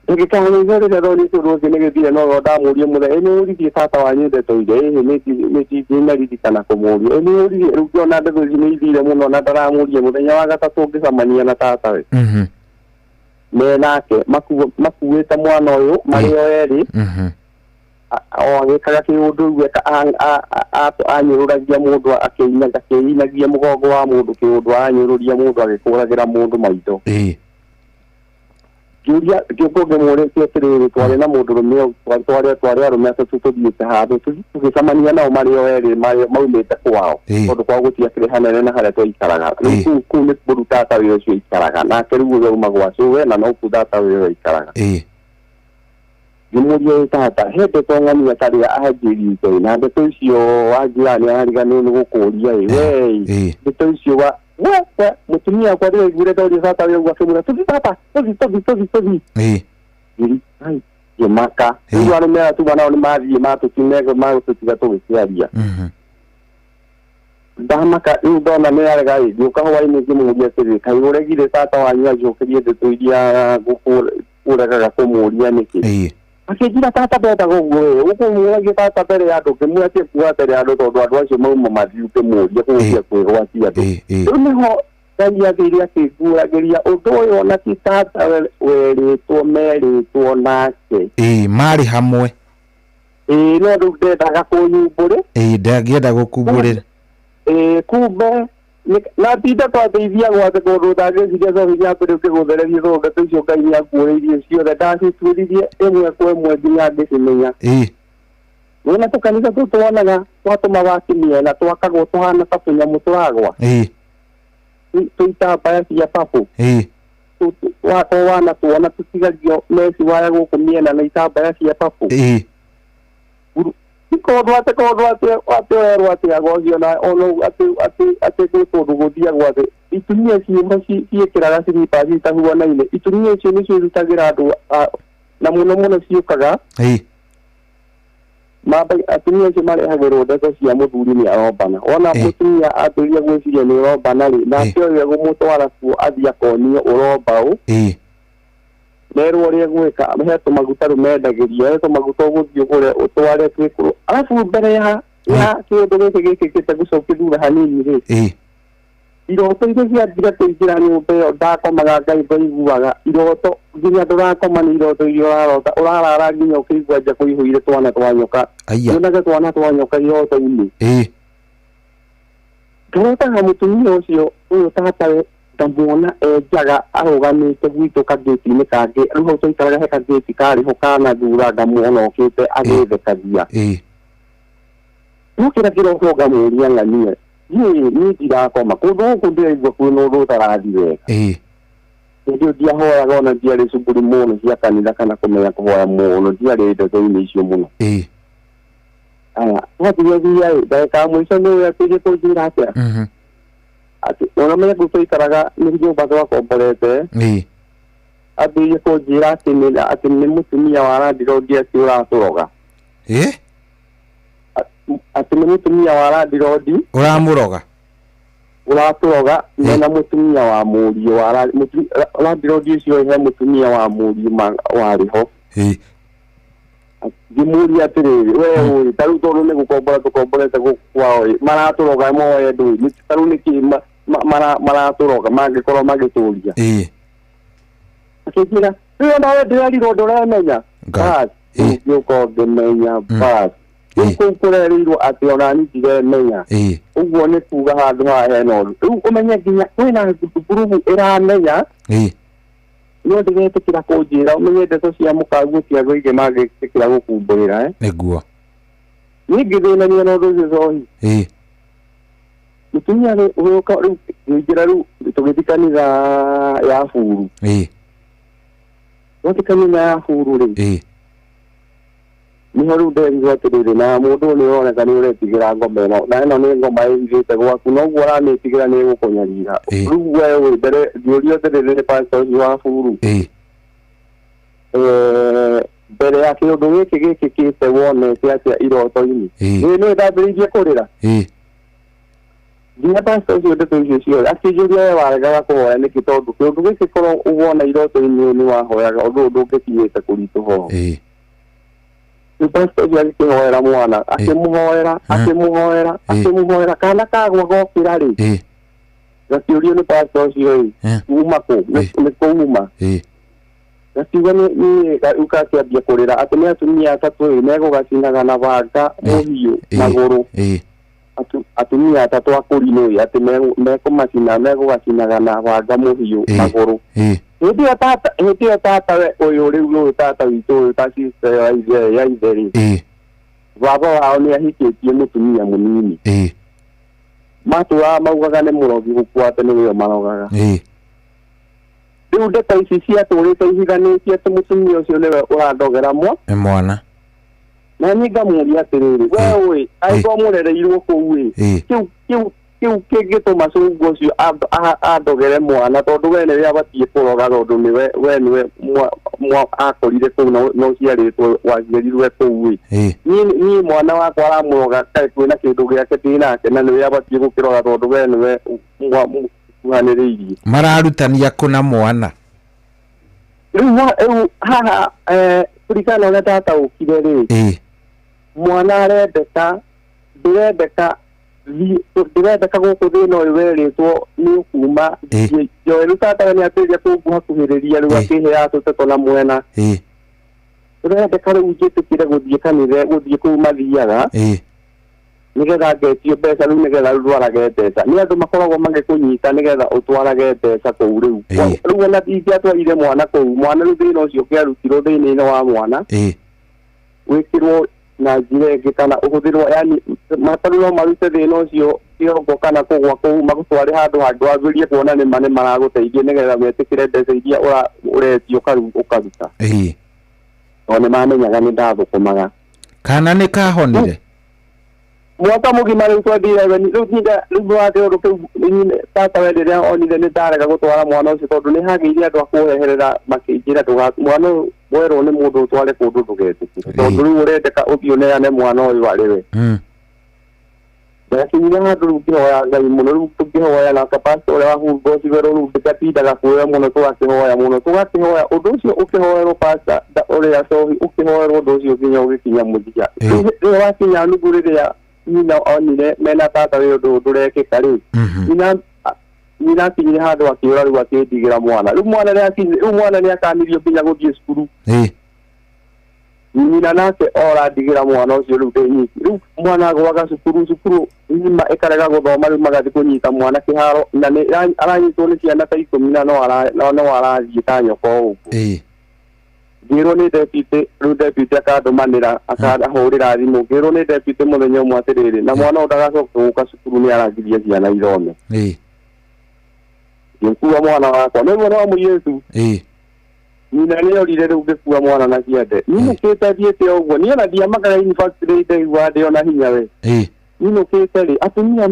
ndagĩkanĩire rĩrĩa thonĩtwo rũciũ nĩgĩthire no ndamũrie mũthenya nĩũririe tata wanyu ndeto ire nĩndaririkana kũmũria nĩũririe rĩu ngĩona ndeto ici nĩ ithire mũno na ndaramũrie mũthenya wa gatatũ ngĩcemania na tatawe me nake makuĩte mwana ũyũ marĩ o erĩ agĩkaga kĩũndũ gweka anyũrũragia mũndũ akĩinagia mũgongo wa mũndũ kĩũndũ anyũrũria mũndũ agĩkũragĩra mũndũ maitho Julia ngĩmũrĩtie atĩrĩrĩ twarĩ na mũndũrũme twarĩ arũme atatũ tũthiĩte handũ tũgĩcemania nao marĩ o erĩ maumĩte kwao tondũ kwao gũtiakĩrĩ hanene na harĩa twaikaraga rĩu kũu nĩ kũndũ tata wĩra ũcio aikaraga nake rĩu ũgauma gwacio we na no kũu tata wĩra ũcio aikaraga ngĩmũria tata hĩndĩ tong'ania tarĩa anjĩrĩte na ndeto icio wa njirani ariganĩrwo nĩ gũkũria we ndeto icio wa mutumia kwa ndio igure ndio tata wewe akimura tuzi tata tuzi yemaka ndio arumea tu bana ni mathi matukinego magutiga tugiciaria ndamaka ndona nĩ arega yuka hwainĩ ngĩmũria atĩrĩ kaĩ ũregire tata wanyu ajokerie ndeto iria gũkũragaga kũmũria nĩkĩ akĩnjira tata ndendagwo guo ũkũmũragia tata mbere ya andũ ngĩmwĩtia kuga mbere ya andũ tondũ andũ acio mauma mathiu kĩmũria kũgia kwĩgwatia andũ rĩu nĩho ndangiathiire akĩnguragĩria ũndũ ũyũ ona ti tata werĩtwo merĩtwo nake marĩ hamwe no rĩu ndendaga kũnyumbũrĩ ndangĩenda gũkumbũrĩra kumbe na tinda twateithia gwate tondũ ndangĩciria hinya atĩ rĩu kĩgũthererie tondũ ndeto icio Ngai nĩakuũrĩirie ciothe ndacituĩririe ĩmwe kwa ĩmwe nginya ngĩcimenya wona tũkanitha tũu tuonaga twatũmaga kĩmiena twakagwo tũhana ta tũnyamũ tũragwa tũitambaya cia papu wakorwo wana tuona tũtigagio meci waya gũkũ miena na itambaya cia papu ikondo ate werwo atĩ agocio na ono atĩ gwĩkũndũ gũthiagwo atĩ itumia ciĩmba ciĩkĩraga ciripa citahuanaine itumia icio nĩcio irutagĩra andũ na mũno ciũkaga atumia acio marehagĩrwo ndeto cia mũthuri nĩ arombana ona mũtumia ambĩrĩria gwĩciria nĩ ũrombana rĩ nake ũyũ egũmũtwara kuo athiĩ akonio ũromba ũ nerwo ũrĩa gwĩka he tũmaguta rũmendagĩria he tũmaguta ũgũthiĩ ũgũre ũtware twĩkũrũ arabu mbere ya kĩũndũ gĩkĩ gĩkĩkĩte gũcokia thutha hanini rĩ iroto iria ciathira kũingĩra nyũmba ĩyo ndakomaga Ngai ndaiguaga iroto nginya ndũrakoma nĩ iroto iria ũrarota ũrarara nginya ũkĩigua nja kũihũire twana twa nyoka nyonaga twana twa nyoka iroto-inĩ ngarotaga mũtumia ũcio ũyũ tatawe ndamuona enjaga arũgamĩte gwitũ kagĩti-inĩ kangĩ rĩu hau twaikaraga he kagĩti karĩho kanathura ngamuona ũkĩte agĩthekagia no kĩrĩa kĩroka ngamũria ng'ania niĩ ndirakoma kũndũ gũkũ ndĩraigua kwĩna ũndũ ũtarathi wega hĩndĩ ndiahoyaga ona ndiarĩ cuguri mũno cia kanitha kana kũmenya kũhoya mũno ndiarĩ ndeto-inĩ icio mũno aya twathiathia ndagĩka mũico nĩwe atĩrie kũnjĩra atĩa atĩ ona menya kũu twaikaraga nĩ nyũmba twakomborete ambĩrĩrie kũnjĩra atĩ nĩ mũtumia wa randirodi acio ũratũroga atĩ nĩ mũtumia wa randirodi ũramũroga ũratũroga mena mũtumia wa mũriũ wa randirodi ũcio he mũtumia wa mũriũ warĩho ngĩmũria atĩrĩrĩ we ũĩ tarĩu tondũ nĩ gũkombora tũkomborete gũkũ kwao maratũroga moe ndũĩ tarĩu nĩkĩ maratũroga mangĩkorwo magĩtũria akĩnjĩra rĩu nawe ndĩrerirwo ndũremenya basi ngĩũka ngĩmenya basi kũu kũrerĩirwo atĩ ona niĩ ndiremenya ũguo nĩ kuga handũ haha hena ũndũ rĩu ũmenye nginya kwĩna ngurubu ĩramenya no ndĩgetĩkĩra kũnjĩra ũmenye ndeto cia mũkaguo cia andũ aingĩ mangĩtĩkĩra gũkumbũrĩra nĩguo niĩ ngĩthĩnania na ũndũ ũcio cohi mũtumia ũgĩũka rĩu ngĩingĩra rĩu tũgĩthiĩ kanitha ya buru twathiĩ kanitha ya buru rĩ niho rĩu nderirwo atĩrĩrĩ na mũndũ nĩ ũroneka nĩ ũretigĩra ngoma ĩno na ĩno nĩ ngoma ĩigĩte gwaku noguo ũramĩtigĩra nĩ ĩgũkũnyarira rĩu we wĩ mbere ngĩũrio atĩrĩrĩ nĩ pastor ũcio wa buru mbere ya kĩũndũ gĩkĩ gĩkĩkĩte wonete atĩa iroto-inĩ nĩ ndambĩrĩirie kũrĩra nginya pastor ũcio ndeto icio ciothe akĩnjũria we waregaga kũhoya nĩkĩ tondũ kĩũndũ gĩkĩ korwo ũwona iroto-inĩ nĩ wahoyaga ũndũ ndũngĩkinyĩte kũritũho pastor ũcio agĩkĩhoera mwana akĩmũhoera kana kagwa gokĩra rĩ gakĩũrio nĩ pastor ũcio kuma kũ nĩ kũuma Gatiga ni ukakiambia kurira ati ni atumia atatu nego gacinaga na banga muhiu maguru atumia atatu akurino ati meko macina nego gacinaga na banga muhiu maguru hĩndĩ tata we ũyũ rĩu tata witũ ta sister ya itheri baba wao nĩ ahikĩtie mũtumia mũnini matũra maugaga nĩ mũrogi gũkwate nĩwe marogaga rĩu ndeto ici ciatũrĩte ihiganĩtie atĩ mũtumia ũcio nĩwe ũrandogera mwana na niĩ ngamũria atĩrĩrĩ we ĩ angĩkorwo mũrereirwo kũu kĩu kĩngĩtũma cũngũ ũcio andogere mwana tondũ we nĩwe abatiĩ kũroga tondũ we nĩwe akorire kũu no ciarĩtwo waciarirwe kũu niĩ mwana wakwa aramũroga kaĩ kwĩna kĩndũ gĩake ndĩnake na nĩwe abatiĩ gũkĩroga tondũ we nĩwe mũkuhanĩrĩirie mararutania kũna mwana rĩu haha kũringana na tata ũkire rĩ mwana arendeka ndĩrendeka gũkũ thĩna ũyũ werĩtwo nĩ ũkuma Joel tata nĩ atĩria kũhakuhĩrĩria rĩu akĩhea tũteto na mwena tũrendeka rĩu njĩtĩkire gũthiĩ kanitha gũthiĩ kũu mathiaga nĩgetha ngetio mbeca rĩu nĩgetha rũtwarage mbeca nĩ andũ makoragwo magĩkũnyita nĩgetha ũtwarage mbeca kũu rĩu ona ndingĩatwarire mwana kũu mwana rĩu thĩna ũcio ũkĩarutirwo thĩinĩ wa mwana wĩkĩrwo na njĩra ĩngĩ kana ũhũthĩrwo yani matarũ no marute thĩna ũcio kĩongo kana kũgwa kũu magũtware handũ hangĩ wambĩrĩrie kuona nĩ maragũteithia nĩgetha metĩkĩre mbeca iria ũretio ũkaruta no nĩ mamenyaga nĩ ndathũkũmaga kana nĩ kahonire mwaka mũgima rĩu twathire rĩu watĩ ũndũ kĩu tata we rĩrĩa onire nĩ ndarega gũtwara mwana ũcio tondũ nĩ hagĩire andũ akũheherera makĩnjĩra mwana ũyũ werwo nĩ mũndũ ũtware kũndũ ndũgetĩkĩre tondũ rĩu ũrendeka ũthiĩ ũneane mwana ũyũ arĩ we ndakinyire handũ rĩu ngĩhoya Ngai mũno rĩu tũkĩhoya na kapasitɔ ũrĩa wahunga ũcio rĩu ndĩgatindaga kuoya mũno tũgakĩhoya ũndũ ũcio ũkĩhoerwo pasta ũrĩa cohi ũkĩhoerwo ũndũ ũcio nginya ũgĩkinya mũthia rĩrĩa wakinya nuthu rĩrĩa nyina onire mena tata wĩ ũndũ ndũrekĩka rĩu nyina akinyire handũ akĩũra rĩu akĩndigĩra mwana rĩu mwana nĩ akanirio nginya gũthiĩ cukuru nyina nake ora ndigĩra mwana ũcio rĩu ndĩnyiki rĩu mwana agwaga cukuru nyima ĩkarega gũthoma rĩu magathiĩ kũnyita mwana kĩharo na aranyitwo nĩ ciana ta 10 no arathiĩ ta nyoko ũguo ngĩrwo nĩ deputy akandũmanĩra akahũrĩra thimũ ngĩrwo nĩ deputy mũthenya ũmwe atĩrĩrĩ na mwana ũyũ ndagacoke gũka cukuru nĩ arangiria ciana ithome ngĩkua mwana wakwa nĩ mwana wa mũirĩtu nyina nĩ orire rĩu ngĩkua mwana na ciande ninũkĩte thiĩte ũguo niĩ ona ndiamakaga university ndaigua ndĩ ona hinya we ninũkĩte rĩ atumia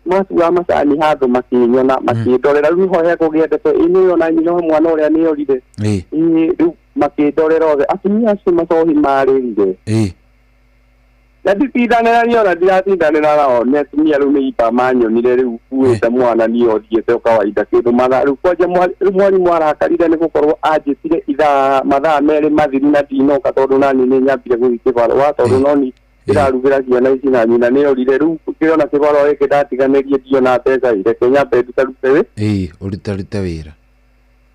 matuga macani handũ makĩnyona makĩndorera rĩu hoya kũgĩa ndeto nĩ ona nyina wa mwana ũrĩa nĩ orire rĩu makĩndorera othe atumia acio macohi marĩrire na nditindanĩra niĩ ona ndiratindanĩra nao nĩ atumia rĩu nĩ iba manyonire rĩu kuĩte mwana niĩ othiĩte kawaida kĩndũ mathaa rĩu kwanja rĩu mwarimũ arakarire nĩ gũkorwo anjĩtire mathaa merĩ mathiru na ndinoka tondũ nani nĩ nyambire gũthiĩ kĩbaro tondũ noni ndĩrarugĩra ciana ici na nyina nĩ orire rĩu ngĩona kĩbaro gĩkĩ ndatiganĩrie ndiona mbeca reke nyambe ndutarute ũrutarute wĩra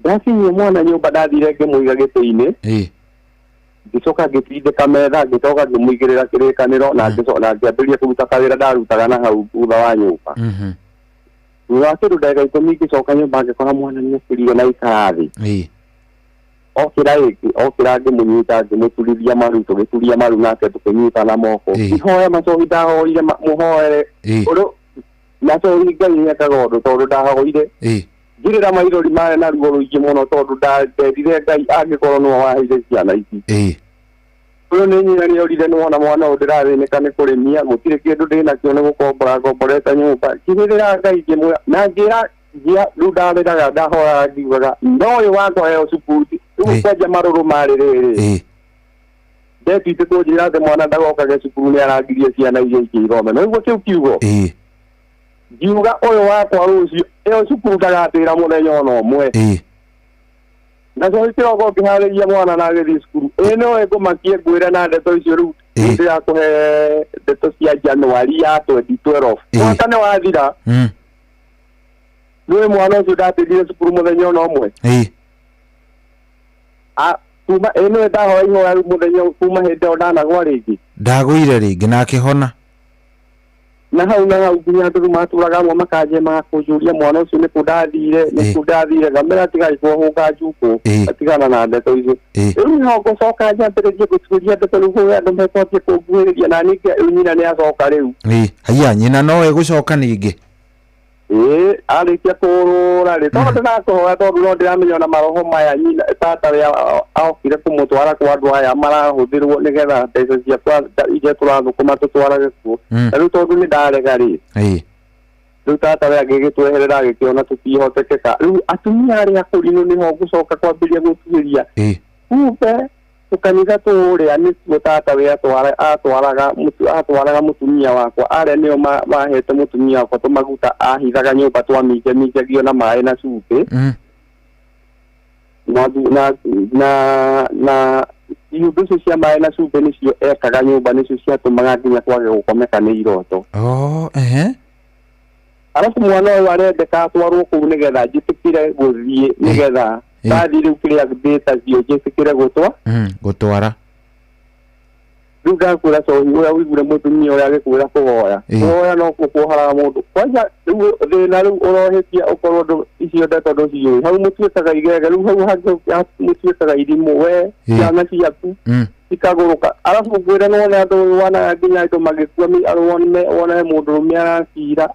ndakinyia mwana nyũmba ndathire ngĩmũiga gĩtĩ-inĩ ngĩcoka ngĩtindĩka metha ngĩcoka ngĩmũigĩrĩra kĩrĩkanĩro na ngĩambĩrĩria kũruta kawĩra ndarutaga na hau thutha wa nyũmba thutha wa kĩndũ ndagĩka ikũmi ngĩcoka nyũmba ngĩkora mwana nĩ ũkĩrire na ikara thĩ okĩra ngĩmũnyita ngĩmũturithia maru tũgĩturia maru nake tũkĩnyita na moko ihoya macohi ndahoire mũhoere nacohi Ngai nĩekaga ũndũ tondũ ndahoire ngirĩra maithori marĩ na ruo rũingĩ mũno tondũ ndendire Ngai angĩkorwo nĩwe waheire ciana ici ũyũ nĩ nyina nĩ orire nĩ wona mwana ũyũ ndĩrathĩnĩka nĩ kũrĩmia gũtirĩ kĩndũ ndĩnakĩo nĩ gũkombora ngomborete nyũmba ngirĩra Ngai ngĩmwĩra na ngĩra rĩu ndarĩraga ndahoyaga ngiugaga no ũyũ wakwa heo cukuru rĩu kwenja marũrũ marĩ rĩrĩ deputy kũnjĩra atĩ mwana ndagokage cukuru nĩ arangirie ciana iria ingĩ ithome na ũguo kĩu kiugo ngiuga ũyũ wakwa rũciũ ĩyo cukuru ndagatĩra mũthenya ona ũmwe na cohi kĩroko ngĩharĩria mwana na agĩthiĩ cukuru nĩwe ngũmakie ngwĩre na ndeto icio rĩu ndĩrakũhe ndeto cia Januari ya 2012 mwaka nĩ wathira nĩwe mwana ũcio ndatĩrire cukuru mũthenya ona ũmwe kuma eno ndahoya ihoya muthenya kuma hindi ndanagwa ringi ndagwire ringi na akihona na hau nginya andu maturaga amwe makaje makunjuria mwana ucio ni kundathire gamera tigai kuhunga njuku atigana na ndeto icio riu no gucoka njambiririe guturia ndeto riu andu mekotie kunguhiriria na ninge nyina ni acoka riu haya nyina no egucoka ningi arikia kurura ri tondu ndakuhoya tondu no ndiramenya na maroho maya nyina tata ria aokire kumutwara kwa andu aya marahuthirwo nigetha mbeca ciakwa ije turathukuma tutwarage kuo riu tondu ni ndarega ri riu tata ria ngigitweherera agikiona tutihotekeka riu atumia aria kurinu niho gucoka kwambiria gutuiria kumbe tukanitha turia nituo tata we atwaraga mutumia wakwa aria nio mahete mutumia wakwa tumaguta ahithaga nyumba twamingegio na maĩ na cumbĩ na iundu icio cia maĩ na cumbĩ nicio ekaga nyumba nicio ciatũmaga nginya kwage gũkomeka nĩ iroto arabu mwana ũyũ arendeka atwarwo kũu nĩgetha njĩtĩkire gũthiĩ nĩgetha ndathi riu kiria ndĩtacio njĩtĩkire gũtwara riu ndakwĩra cohi ũrĩa wĩigure mũtumia ũrĩa agĩkwĩra kũhoya kũhoya no kuoharaga mũndũ kwanja riu thĩna riu ũrohĩtia ũkorwo ndũ icio ndeto ndũciũĩ hau mũtuĩkaga igege riu hau hangĩ mũtuĩkaga irimũ we ciana ciaku ikagũrũka arabu ngwĩre none andũ wanaga nginya andũ magĩkua wone mũndũrũme arakira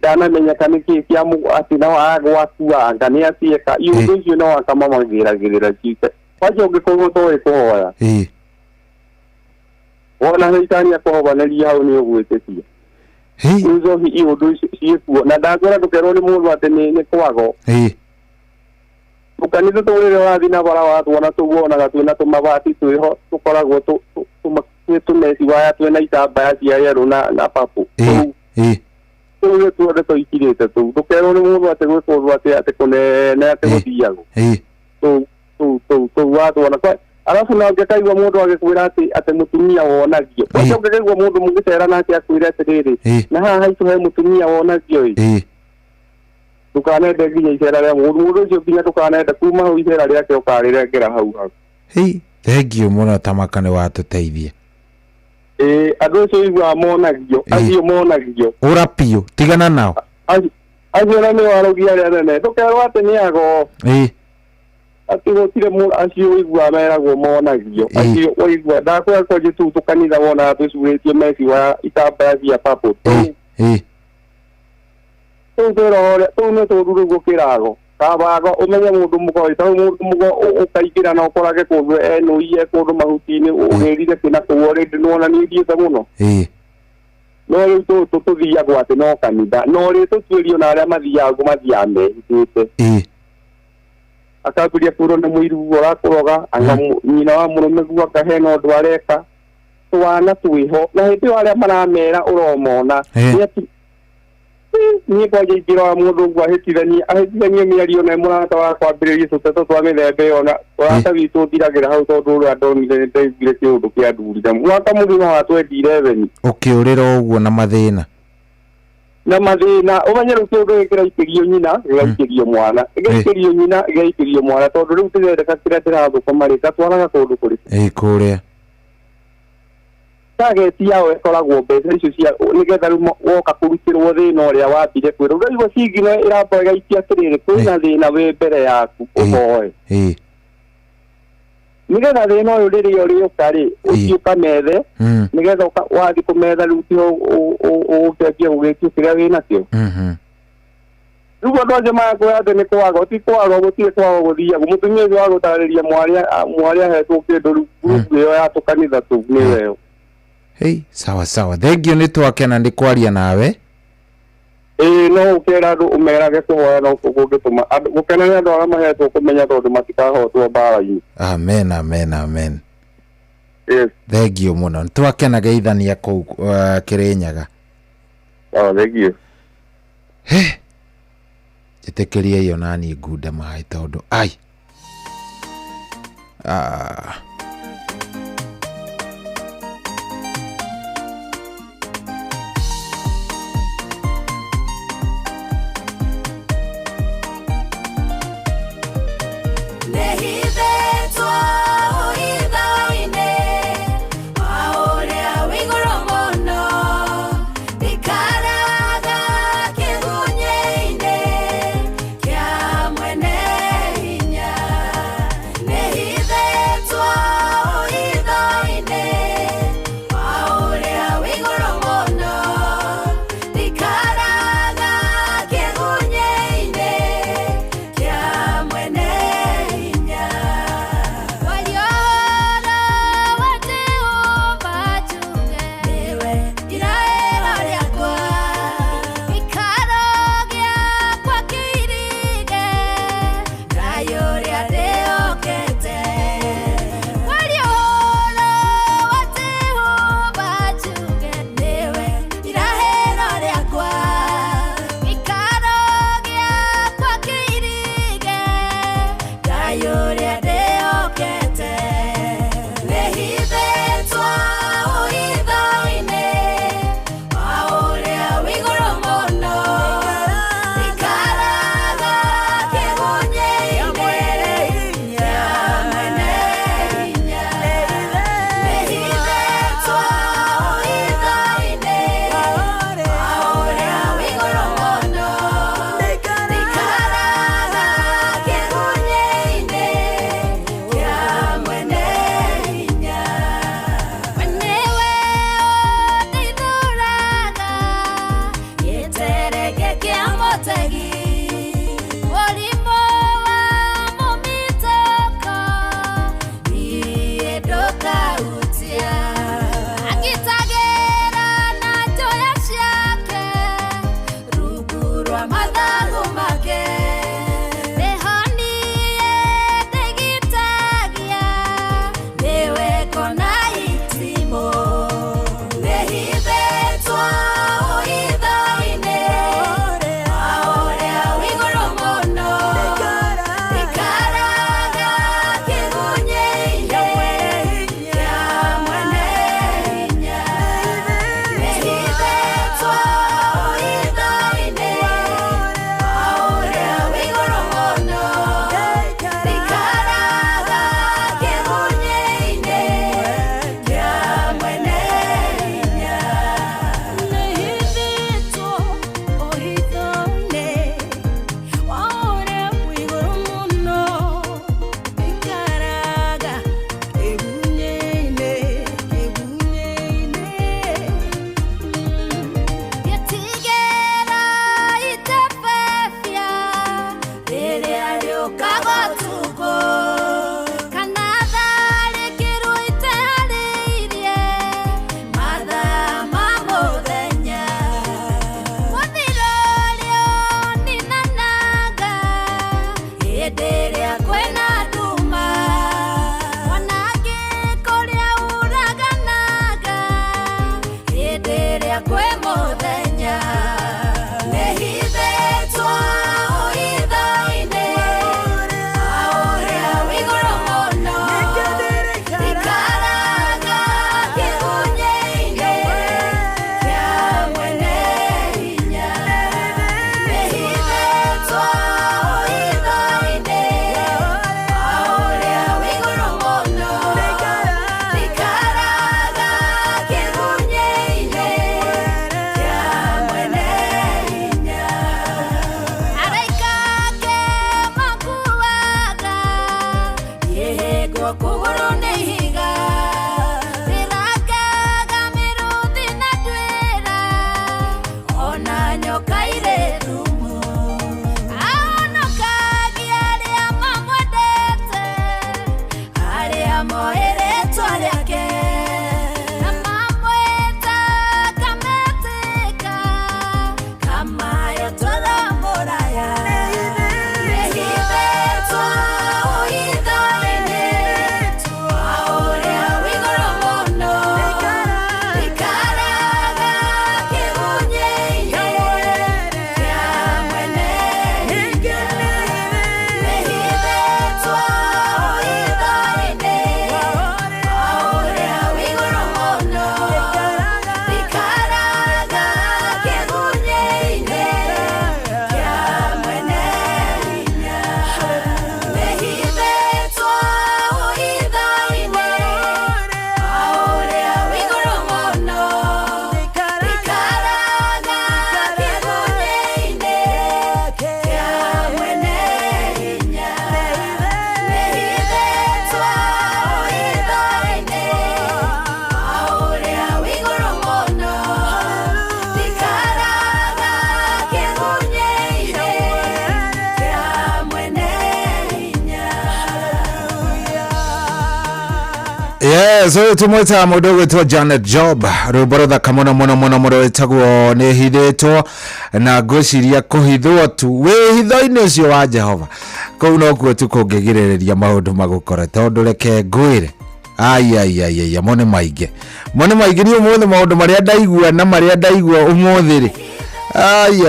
ndanamenyeka nĩkĩ kĩa atĩ no agwakuanga nĩ atieka iũndũ icio no akamamagĩragĩrĩra ciite kwanja ũngĩkorwo toĩ kũhoya wona heitania kũhobanĩria hau nĩ ũgwĩtĩkia njohi iũndũ icio ciĩkuo na ndakwĩra ndũkerwo nĩ mũndũ atĩ nĩ kwago tũkanitha tũrĩrĩ wathiĩ na bara watwona tũguonaga twĩna tũmabati twĩho tũkoragwo twĩ tũmeci waya twĩna itambaya cia yerũ na papu tũrĩ tuothe tũikirĩte tũu ndũkerwo nĩ mũndũ atĩ gwĩka ũndũ atĩ kũnene atĩ gũthiagwo tũu watwona arabu na ũngĩkaigua mũndũ agĩkwĩra atĩ mũtumia wonagio ũcio ũngĩkaigua mũndũ mũgĩcera nake akwĩre atĩrĩrĩ na haha haitũ he mũtumia wonagio ndũkanende nginya icera rĩa mũndũ ũcio nginya ndũkanende kuma hau icera rĩake ũkarĩrengera hau thengiũ mũno Tamaka nĩ watũteithia andũ acio iguaga monagio acio monagio ũra piũ tigana nao acio na nĩo araugia arĩa nene ndũkerwo atĩ nĩ ago atĩ gũtirĩ acio ũiguaga meragwo monagio acio ũigua ndakwĩra kwanjĩ tu tũkanitha wona twĩcurĩtie meci wa itambaya cia papo tũu nĩ tũndũ rĩu gũkĩrago kabago ũmenye mũndũ mũgoi tondũ mũndũ mũgo ũkaingĩra na ũkorage kũndũ enũiye kũndũ mahuti-inĩ ũgĩrire kĩna kũu rĩndĩ nĩwona nĩ ũthiĩte mũno no rĩu tũthiagwo atĩ no kanitha no rĩ tũtuĩrio na arĩa mathiaga mathiaga mehithĩte akambĩria kwĩrwo nĩ mũiru ũrakũroga anga nyina wa mũrũme guo hena ũndũ areka twana twĩho na hĩndĩ ĩyo arĩa maramera ũromona niĩ kwanja ingĩrora mũndũ ũguo ahĩtithanie mĩario na mũrata wa kwambĩrĩria tũteto twa mĩthemba ĩyo na ũrata witũ ũthiragĩra hau tondũ ũrĩa ndonire nĩ ndaiguire kĩũndũ kĩa ndurire mwaka mũthima wa 2011 ũkĩũrĩra ũguo na mathĩna ũmenye rĩu kĩũndũ gĩkĩraikĩrio nyina gĩgaikĩrio mwana gĩgaikĩrio nyina gĩgaikĩrio mwana tondũ rĩu tũrendeka kĩrĩa kĩrathũkũma rĩ gatwaraga kũndũ kũrĩ kũrĩa tageti yao ĩkoragwo mbeca icio cia nĩgetha rĩu woka kũrutĩrwo thĩna ũrĩa wambire kwĩrwo ũraigua cingino ĩramba ĩgaikia atĩrĩrĩ kwĩna thĩna wĩ mbere yaku ũhoe nĩgetha thĩna ũyũ rĩrĩa ũrĩũka rĩ ũthiĩ ũkamethe nĩgetha wathiĩ kũmetha rĩu tiho ũgũkĩambia gũgĩtio kĩrĩa wĩnakĩo rĩu andũ acio magakwĩra atĩ nĩ kwago ti kwago gũtirĩ kwago gũthiagwo mũtumia ũcio wa gũtarĩria mwarĩ ahetwo kĩndũ rĩu ngurubu ĩyo ya tũkanitha tũu nĩyo sawa sawa thengiũ nĩ twakena nĩ kwaria nawe no ũkĩra andũ ũmerage kũhoya no gũgĩtũma gũkena nĩ andũ arĩa mahetwo kũmenya tondũ matikahotwo mbara-inĩ amen amen amen thengiũ mũno nĩ twakena geithania kũu Kĩrĩnyaga thengiũ njĩtĩkĩria iyo naniĩ ngunde maĩ tondũ Nehithĩtwo Yes, so tumweta mudogo to Janet Job ruborotha kamono mono etagwo ni hithetwo na ngociria kuhithwo tu we hitho-ini ucio wa Jehova kou no kuo tu kungigiriria maundu magukora tondu reke ngwire ai mone maige ni umuthi maundu maria ndaigua na maria ndaigua umuthi ri ai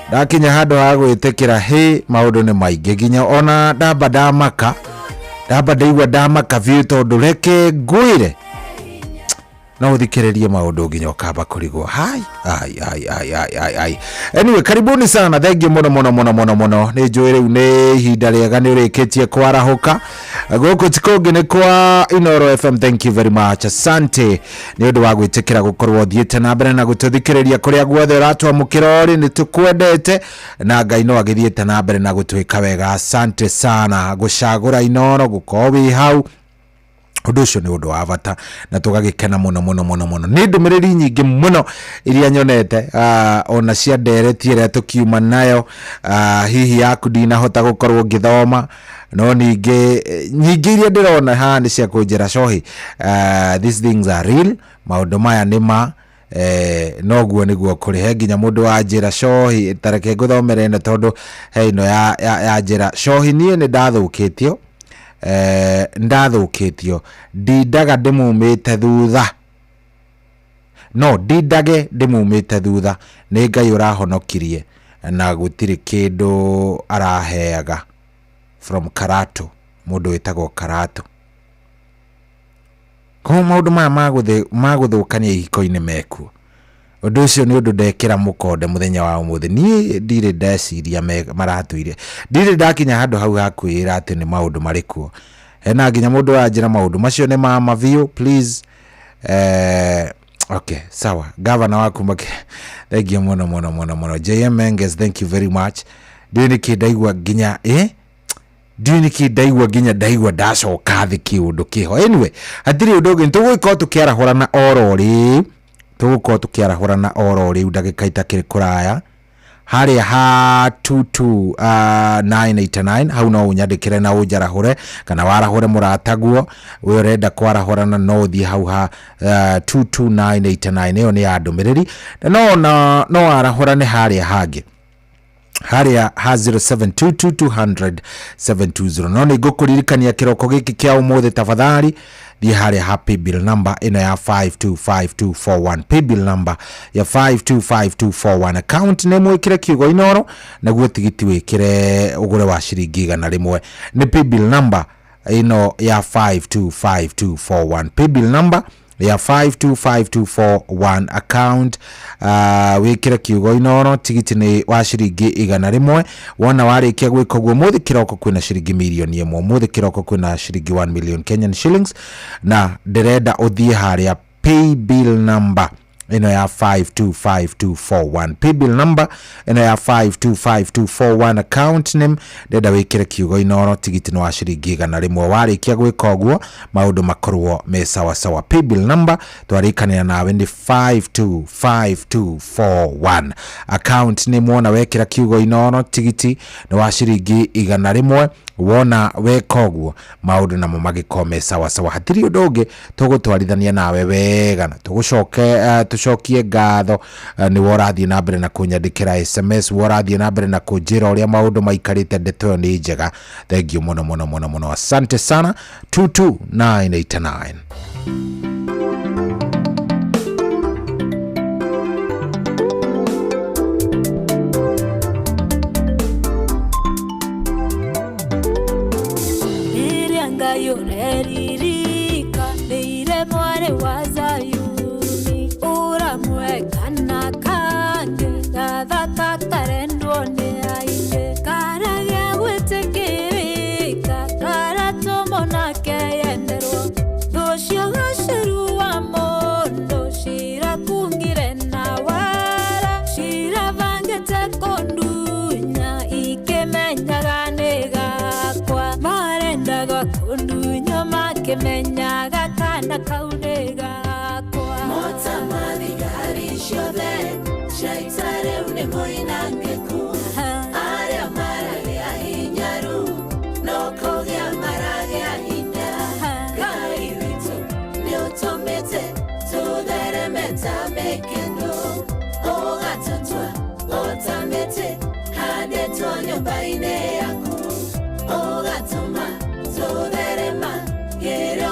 ndakinya handu ha gwitikira maundu ni maige ginya ona ndamba ndaigua ndamaka biu tondu reke ngwire no uthikiririe maundu ginya ukamba kurigwo ai anyway karibuni sana thank you muno ni njui riu ni ihinda riega ni urikitie kwarahuka guku tikongi ni kwa Inoro FM. Thank you very much, asante ni undu wa gwitikira gukorwo thiete na mbere na gututhikiriria kuria guothe uratwa mukirori ni tukwendete na Ngai no agithiete na mbere na gutwika wega. Asante sana gucagura Inoro gukowi hau undu ucio ni undu wa bata na tugagikena muno ni ndumiriri nyingi muno iria nyonete ona cia ndereti iria tukiuma nayo hihi yaku ndinahota gukorwo ngithoma no nyingi iria ndirona ha ni cia kunjira cohi these things are real maundu maya ni ma noguo niguo kuri he nginya mundu wa njira cohi tareke nguthomere na tondu he ino ya njira cohi nie ni ndathukitio ndindaga ndimumite thutha ni Ngai urahonokirie na gutiri kindu araheaga from Karatu mundu witagwo Karatu ko maundu maya maguthukania ihiko-ini mekuo undu ucio ni undu ndekira mukonde muthenya wa umuthi ni ndire ndeciria maratuire ndire ndakinya handu hau hakwira ati ni maundu marikuo hena nginya mundu wanjira maundu macio ni mama view please okay sawa governor waku make thank you muno JM Menges thank you very much ndini kindaigwa nginya ndaigwa ndacoka thi kiundu kiho anyway hatiri undu ungi tugwika tukiarahurana orori ndagika itakiri kuraya haria ha 22989 hau no unyandikire na ujarahure kana warahure murataguo we urenda kwarahurana no thie hau ha 22989 iyo ni ya ndumiriri no arahurane haria hangi haria ha 0722200720 no ni ngukuririkania kiroko giki kia umuthi tafadhali thie haria ha paybill number ino ya 525241 paybill number ya 525241 account name wikire kiugo Inoro naguo tigiti wikire ugure wa ciringi 100 ni paybill number ino ya 525241 paybill number ya 525241 account wikire kiugo Inoro tigiti ni wa ciringi 100 wona warikia gwika guo muthi kiroko kwina ciringi milioni 1 muthi kiroko kwina ciringi 1 million Kenyan shillings na ndirenda uthie haria paybill number ino ya 525241 paybill number ino ya 525241 account name ndenda wikire kiugo Inoro tigiti ni wa ciringi 100 warikia gwika guo maundu makorwo me sawa paybill number twarikania nawe ni 525241 account name wona wekira kiugo Inoro tigiti ni wa ciringi 100 wona wekoguo maundu namo magikome sawa hatiri undu ungi tugutwarithania nawe wega na tucokie ngatho ni worathie na mbere na kunyandikira SMS worathie na mbere na kunjira uria maundu maikarite ndeto ni njega thank you muno asante sana 22989 Yoreririka neire mware wa Zayuni uramwekana kanje dathaka karendwo ni ainde karagia gwitikirika karatomo nake yenderwo thucio gaceru wa mundu cira kungire na wara cira vangete kondunya ikemenyaga ni gakwa marendaga kundunya makemenyaga kana kaunega kwa mota madigari shode shaitare une moinange ku aria marale ahinyaru no kogia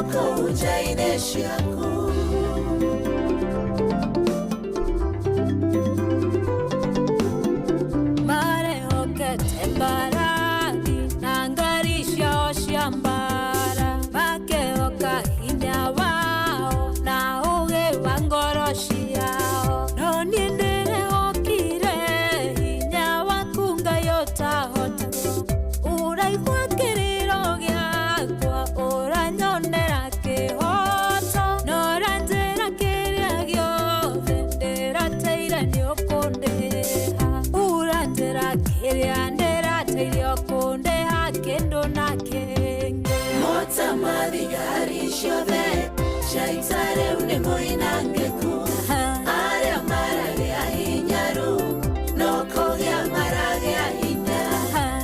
Yeroko ujaine shaku Mare okete baradi nangarisha oshambara Make oka hinya wao na uge wangoroshi yao No niendere okire hinya wakunga yota hota Uraigwa kiriro gyakwa uranyonera kihoto Norandera kiria giothe ndirateire niokundeha Urandera kiria ndirateire okundeha kendo na kenge Mota madigari shove Shaitare unemoinangeku Aria marage ahinyaru Noko gya marage ahinya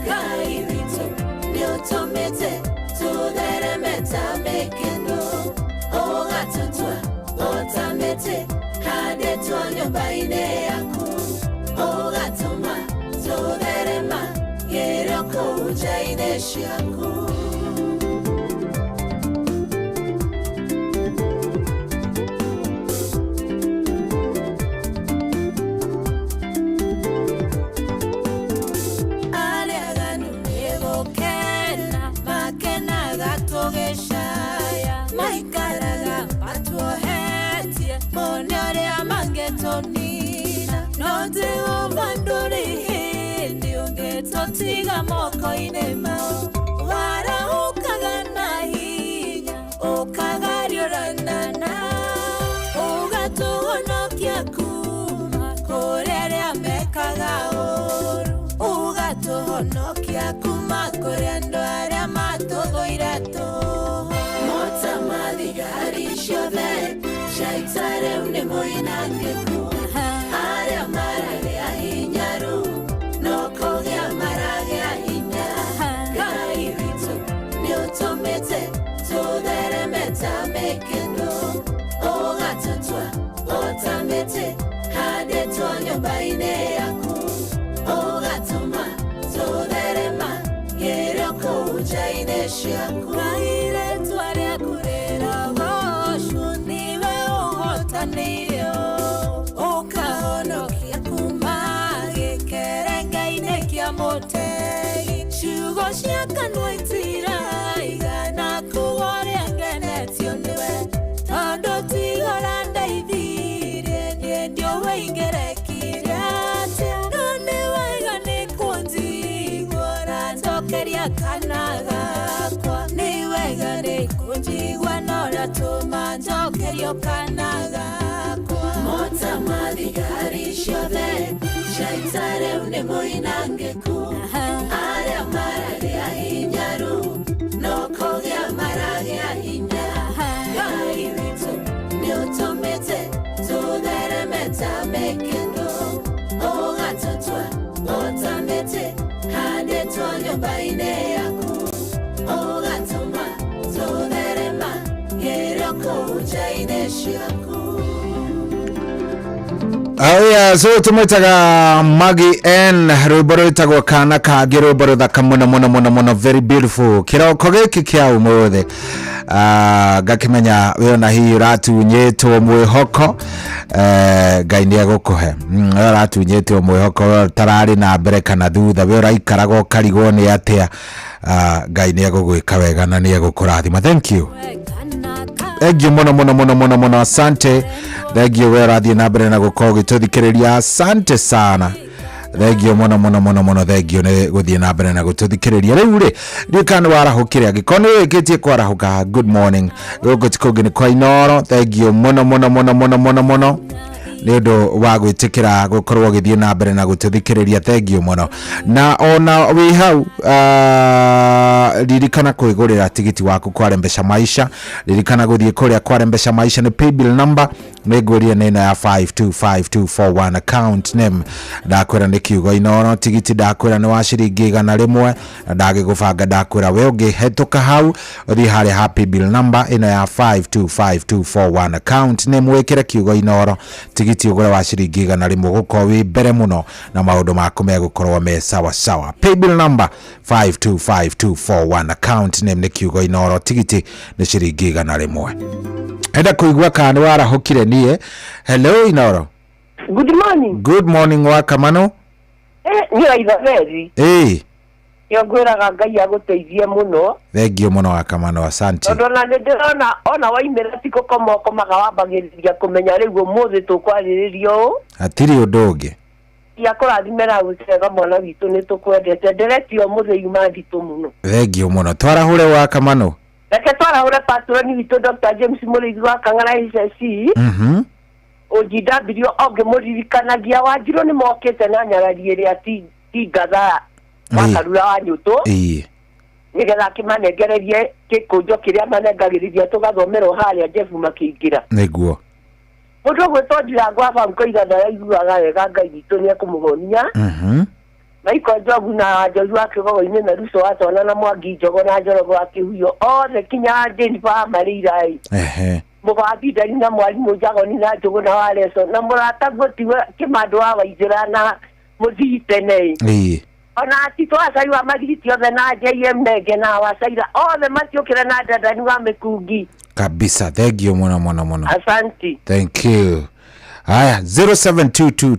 Kairitu Niotomete Tuderemeta mekendo Oga tutwa Otamete Hade tuanyo baine yaku Oga tuma Tuderema Yeroko ujaine shaku Tiga moko inema Wara ukagana hinya Ukagario ranana Ugato honokia kuma Korere amekaga oru Ugato honokia kuma Koreando aria matogo irato Mota madigari shove Shaitare unemoinangeku Aria marage ahinyaru Noko gya marage ahinya Kairitu Niotomete Tuderemeta mekendo Oga tutwa Otamete Hade tuanyo baine yaku Oga tuma Tuderema Yeroko ujaine shaku Kaire tuaria kurera Goshu niwe uhota niyo Oka honokia kumage Kerenga inekia motegi Shugo shiaka nuitira Igana kuwari angenetio niwe Tondo tigoranda idhire Niendio weingere kiriatia None waigane kunzi Gwara tokeria kanaga Kwa niwegane kunzi Gwanora tuma tokerio kanaga Mota madigari shove Shaitare unemoinangeku Aria marage ahinyaru Noko gya marage ahinya Kairitu Niotomete Tuderemeta mekendo Oga tutwa Otamete Hade tuanyo baine yaku Oga tuma Tuderema Yeroko ujaine shaku Aya, so tumetaga Maggie N rwiboro itagwa kana kage rwiboro thaka muno very beautiful kiroko giki kia umuthe gakimenya wona hi ratunyetwo mwihoko Ngai ni agukuhe ratunyetwo mwihoko tarari na mbere kana thutha we raikaraga ukarigwo ni atia Ngai ni agugwika wega na ni agukurathima. Thank you. Thank you mono asante. Thank you wera thie na mbere na gukorwo gituthikiriria asante sana. Thank you mono thank you ne guthie na mbere na gututhikiriria riu ri rikana warahukire agikoni wikitie kwarahuka. Good morning guko tikoge ni kwa Inoro. Thank you mono ni undu wa gwitikira gukorwo githie na mbere na gututhikiriria. Thank you mono na ona wi hau ririkana kwigurira tigiti waku kwa Rembesha Maisha. Ririkana guthie kuria kwa Rembesha Maisha ni paybill number Negoria nena ya 525241 account name ndakwira ni kiugo Inoro tigiti ndakwira ni wa ciringi 100 na ndagigubanga ndakwira we ungihetuka hau uthi hari happy bill number ina ya 525241 account name wekire kiugo Inoro tigiti ugure wa ciringi 100 guko wi mbere muno na maundu maku megukorwo me sawa sawa. Pay bill number 525241 account name ni kiugo Inoro tigiti ni ciringi 100. Enda kuigua kana warahukire nie. Hello Inoro. Good morning. Good morning wa Kamano. Ni Aithaveri. Yongwiraga Ngai aguteithie muno. Thengio muno wa Kamano, asante. Ndona ndirona ona waimira tiko komoko magawambagiriria kumenya riu umuthi tukwaririo. Atiri undoge. Ya kurathimera gusega mwana witu ni tukwendete ndireti umuthi yuma nditu muno. Thengio muno. Twarahure wa Kamano. Reke twarahure patroni witu Dr. James Mulithi wa Kang'ara ICC. Ojidabrio oge muririkanagia Wanjiru ni mokete na nyarari iria tigatha makarura wa nyuto nigetha kimanengererie kikunjo kiria manengagiriria tugathomerwo haria Jefu makiingira niguo mundu gwitondira gwafa mkoiga ndaiguaga wega Ngai witu ni akumuhonia Maiko Njogu na Joshua Kigogo-ini na Ruso watona na Mwangi Njogo na Njoroge wa Kihuyo othe kinya Jennifer Marirai Mugathi Ndari na Mwalimu Njagoni na Njogu na Waleso na murata Gotiwe Kimandu wa Waithira na Muthitene ona atitwacai wa Magiriti othe na JM Nenge na Wacaira othe matiukire na Ndandani wa Mikungi kabisa. Thengio muno muno muno, asante. Thank you. Haya 0722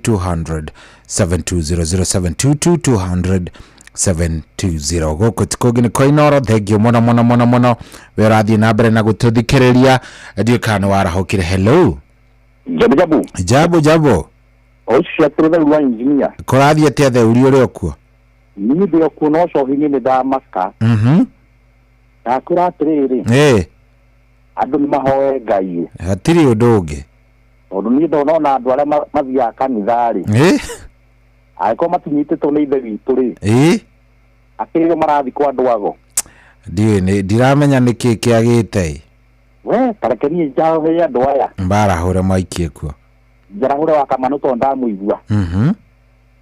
200 720 goko tikogini kwa Inoro. Thengio muno muno muno muno werathi na mbere na gututhikiriria ndio kana warahukire. Hello jabo ocia turutha wa engineer korathi atia the uri uri okuo ni ndio kuno so hingi ni Damaska akura atiriri andu ni mahoe Ngai hatiri unduge ondu ni ndo na andu aria mathia kanithari aiko matinyititwo ni ithe witu ri akiriyo marathi kwa andu ago ndiramenya niki kiagite we tarekeni njao he andu aya mbarahure maikie kuo njarahure wa Kamano to ndamuigua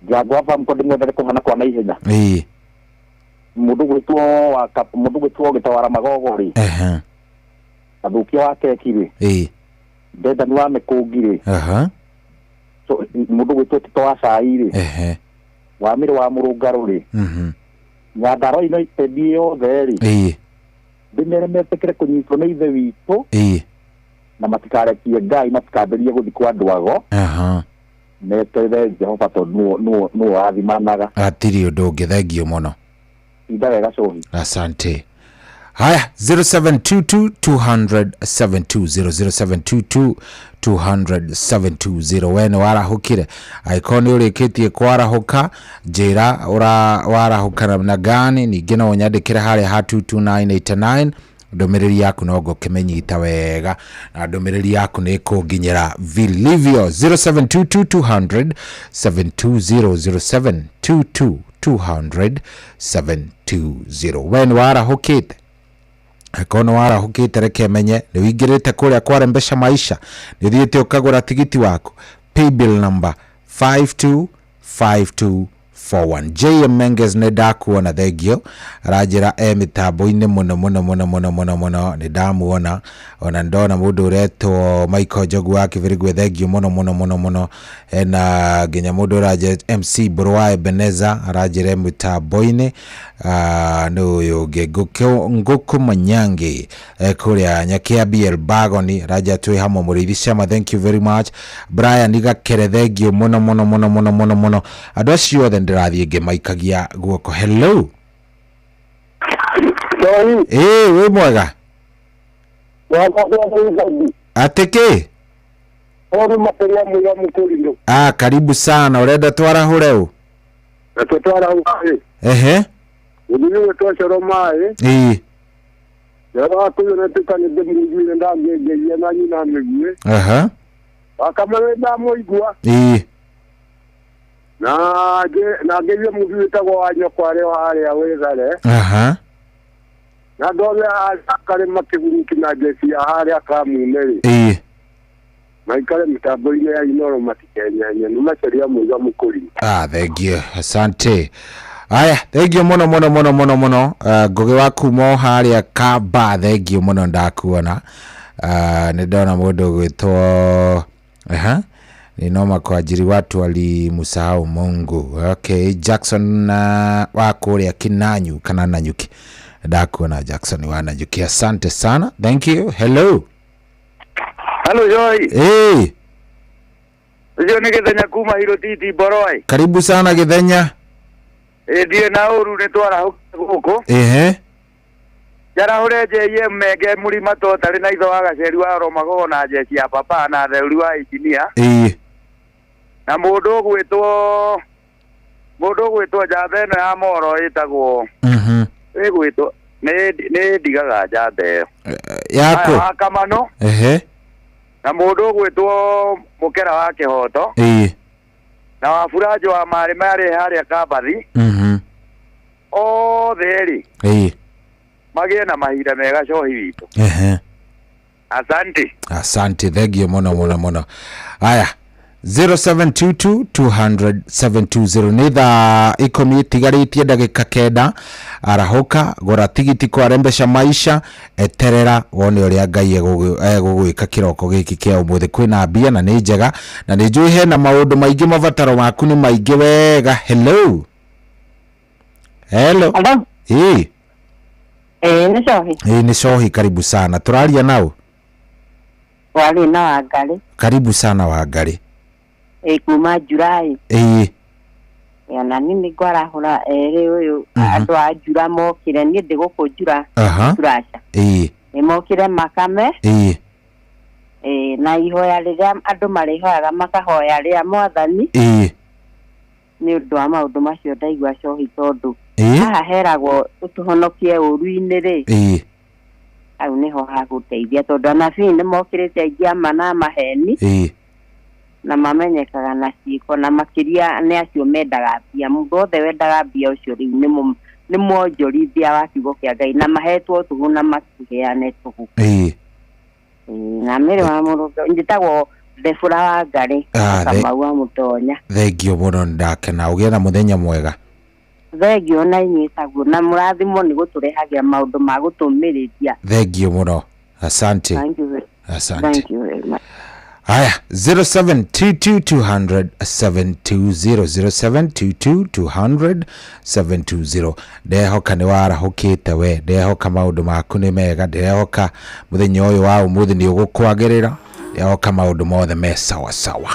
jagwa fa mko ndimwendere kumana kwa naihenya mundu gwitwo gitawara magogo ri athukia wake kiri ndenda ni wa Mikungi so mundu gwitwo Tito wa Cai ri wamire wa Murungaru ri nyandaro ino itebio theri ndimere metekere kunyitwo ni ithe witu na matikarekie Ngai matikaberie guthi kwa andu ago metere Jehova to no athimanaga atiri undu thengio muno ida wega cohi asante. Haya 0722 200 720 200 wene warahukire aikoni urikitie kwarahuka njira warahukana na gani ningi no nyandikire haria ha 22989 ndomereri yaku no gokimenyita wega na ndomereri yaku ni kunginyira vilivyo 0722 200 720 720 wene warahukite kono warahukite reke menye ni wingirite kuria kwa Mpesa Maisha ni thiete ukagura tigiti wako. Pay bill number 525241 JM Menges ne ndakuona thengio arajira mitambo-ini muno ni ndamuona ona ndona mundu uretwo Michael Njogu wa Kibirigwe thengio muno ena ginya mundu raje MC Burwa Ebeneza arajira mitambo-ini no yoge nguku manyangi kuria nyakia BL Bagoni raja twi hamo muridhisha thank you very much. Brian igakere thengio muno andu acio othe ndirathie ngemaikagia guoko. Hello we mwega ateke karibu sana urenda twarahure u Udiwe toshero mae. Yara kuyo netukane demugwire ndangege yana nyina megwe. Akamare ndamoigwa. Nageye mugwire tago anyo kware hare awezare. Na dole akare makiguru kinajesia hare akamumere. maikare mitambo-inĩ ya Inooro matikenyanye nĩ macaria mwega mũkũri. Thank you. Asante. Aya, thank you muno. Ngugi waku mo haria Kamba, thank you muno ndakuona. Nĩ ndona mũndũ gwĩtwo ni noma kwa ajili watu walimusahau Mungu. Okay, Jackson wa kuria Kinanyu kana Nanyuki. Ndakuona Jackson wa Nanyuki. Asante sana. Thank you. Hello. Hello Joy. Hey. Ndio ni Githenya kuma Hirotiti Boroi. Karibu sana Githenya. Ndiye na uru ne twara huko. Jara ureje ye mege muri mato tari na itho agaceri wa Romago na jeshi ya papa na theuri wa engineer. Na mundu gwitwo Jathe na Moro itagwo. Gwitwo ne digaga Jathe. Yako. Kamano. Na mundu gwitwo Mukera wa Kihoto. Na wafurajo wa mari haria Kabathi. Theri. Magie na mahinda mega cohi witũ. Asante. Thank you muno. Aya 0722200720 nĩ thaa 10 tigarĩtie ndagĩka 9 arahoka gora tigiti kwa Rembesha Maisha eterera wone ũrĩa Ngai egũgwĩka kĩroko gĩkĩ kĩa ũmũthĩ. Kwĩna mbia na nĩ njega na nĩ njũĩ hena maũndũ maingĩ, mabataro maku nĩ maingĩ wega. Hello. Ni Cohi. Ni Cohi, karibu sana. Turaria nao? Wali na Wangari. Karibu sana Wangari. Kuma Julai. Na nini ngwarahura uyu andu a Jura mokire ni ndi guku Jura. Turaca. Ni mokire Makame. Na ihoya riria andu marihoyaga makahoya ria Mwathani. Ni undu wa maundu macio ndaigua Cohi tondu haha heragwo utuhonokie uru-inĩ rĩ au niho haguteithia tondu anabii nĩ mokĩrĩte aingĩ amana maheni na mamenyekaga na ciĩko na makĩria nĩ acio mendaga mbia. Mũndũ wothe wendaga mbia ũcio rĩu nĩ mwonjorithia wa kiugo kĩa Ngai na mahetwo tũhũ na makĩheane tũhũ. Na mĩrĩ wa mũndũ njĩtagwo Ndebura Wangari Kamau wa Mũtonya. Thengio mũno ndakena, ũgĩe na mũthenya mwega. Thengio na inyitaguo na mũrathimo nĩ gũtũrehagira maũndũ ma gũtũmĩrĩria. Thengio mũno. Asante. Thank you very much. Aya 0722200720 0722200720 ndehoka nĩ warahũkĩte we, ndehoka maũndũ maku nĩ mega, ndehoka mũthenya ũyũ wa ũmũthĩ nĩ ũgũkwagĩrĩra, ndehoka maũndũ mothe me sawa sawa.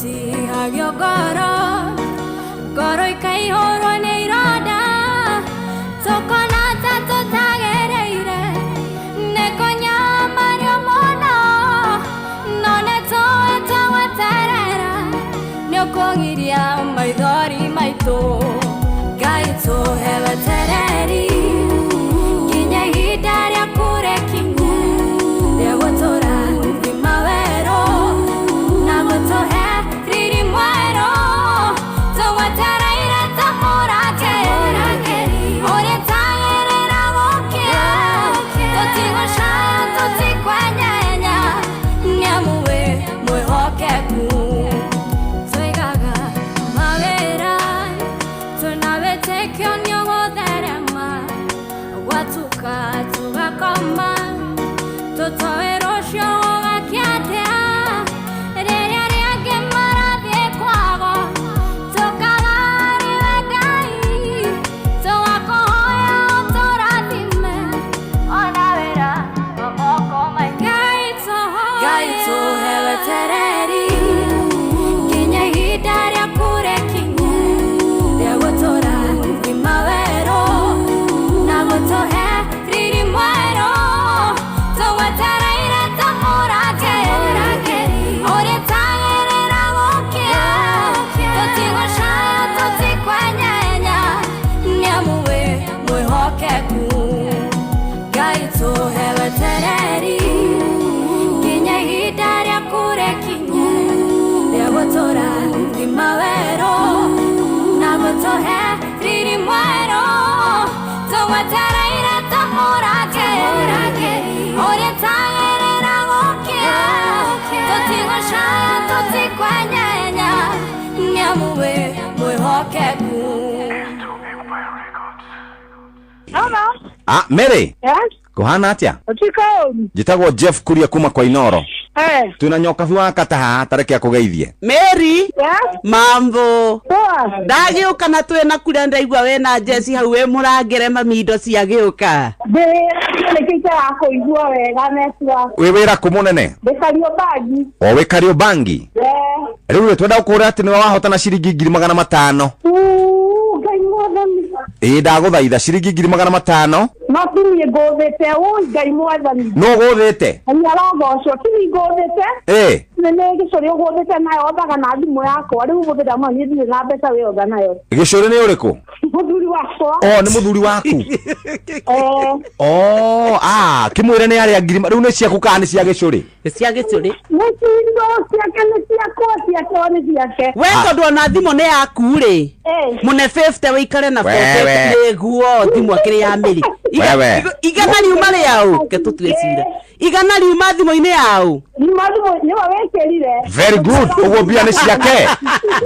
tihagio ngoro ikaihũrwo nĩ ironda tũkona ta tũtagereire nĩ kũnyamario mũno no nĩ tũĩ gweterera nĩ ũkũgiria maithori maitũ Ngai tũhe wetereri nginya ihinda rĩa kũrekinyu rĩa gũtũra thima werũ na gũtũhe riri mwerũ tũgwetereire ta mũrangĩri ũrĩa tagĩrĩra gũkĩa tũtigũcaya tũtikwenyenya nĩamu wĩ mwĩhokeku tũigaga mawĩra tunawĩtĩkio nĩ ũgũtherema gwatuka tũgakoma tũtoĩ rũciũ gũgakĩatĩa rĩrĩa rĩangĩ marathiĩ kwao tũkagarĩre Ngai tũgakũhoya ũtũrathime ona wĩra wa moko maitũ Ngai tũhe wetereri nginya ihinda rĩa kũrekinyu rĩa gũtũra thima werũ na gũtũhe riri mwerũ tũgwetereire ta mũrangĩri ũrĩa tagĩrĩra gũkĩa tũtigũcaya tũtikwenyenya nĩamu wĩ mwĩhokeku Ngai tũhe wetereri nginya ihinda rĩa kũrekinyu rĩa gũtũra thima werũ na gũtũhe riri mwerũ tũgwetereire ta mũrangĩri ũrĩa tagĩrĩra gũkĩa tũtigũcaya tũtikwenyenya nĩamu wĩ mwĩhokeku Mary. Yes? Kuhana atia? Utika ũru. Njĩtagwo Jeff Kuria kuma kwa Inoro. Twina nyoka waka haha tareke kũgeithie. Mary. Yes? Mambo. Ndagĩũka na twĩna kuria ndaigua wena Jesse hau we mũrangĩre mami indo cia gĩũka. Nĩkĩte akũigua wega network. Wĩ wĩra kũ mũnene? Kariobangi. O wĩ Kariobangi? Rĩu twenda gũkũũria atĩ nĩwe wahotana ciringi 500,000. Ngai mwathani. Ndagũthaitha ciringi 500,000. No tini ngũthĩte Ngai mwathani. No gũthĩte? Nyarogocwo tini ngũthĩte. Nĩ gĩcũrĩ ũgũthĩte nayo othaga na thimũ yakwa rĩu mũthĩra mwe nĩthiĩ na mbeca wĩ otha nayo. Gĩcũrĩ nĩ ũrĩkũ? Mũthuri wakwa. Nĩ mũthuri waku. Kĩmwĩre nĩ arĩa ngirima rĩu nĩ ciaku kana nĩ cia gĩcũrĩ? Nĩ cia gĩcũrĩ. Nĩ ciake nĩ ciakwa nĩ ciake. We tondũ ona thimũ nĩ yaku rĩ. Mũne 50 wĩikare na 40 nĩguo thimũ akĩrĩ ya Mary. Igana riuma rĩaũ ke tũtwĩcire. Igana riuma thimũ-inĩ yaũ. Very good. Ũguo mbia nĩ ciake.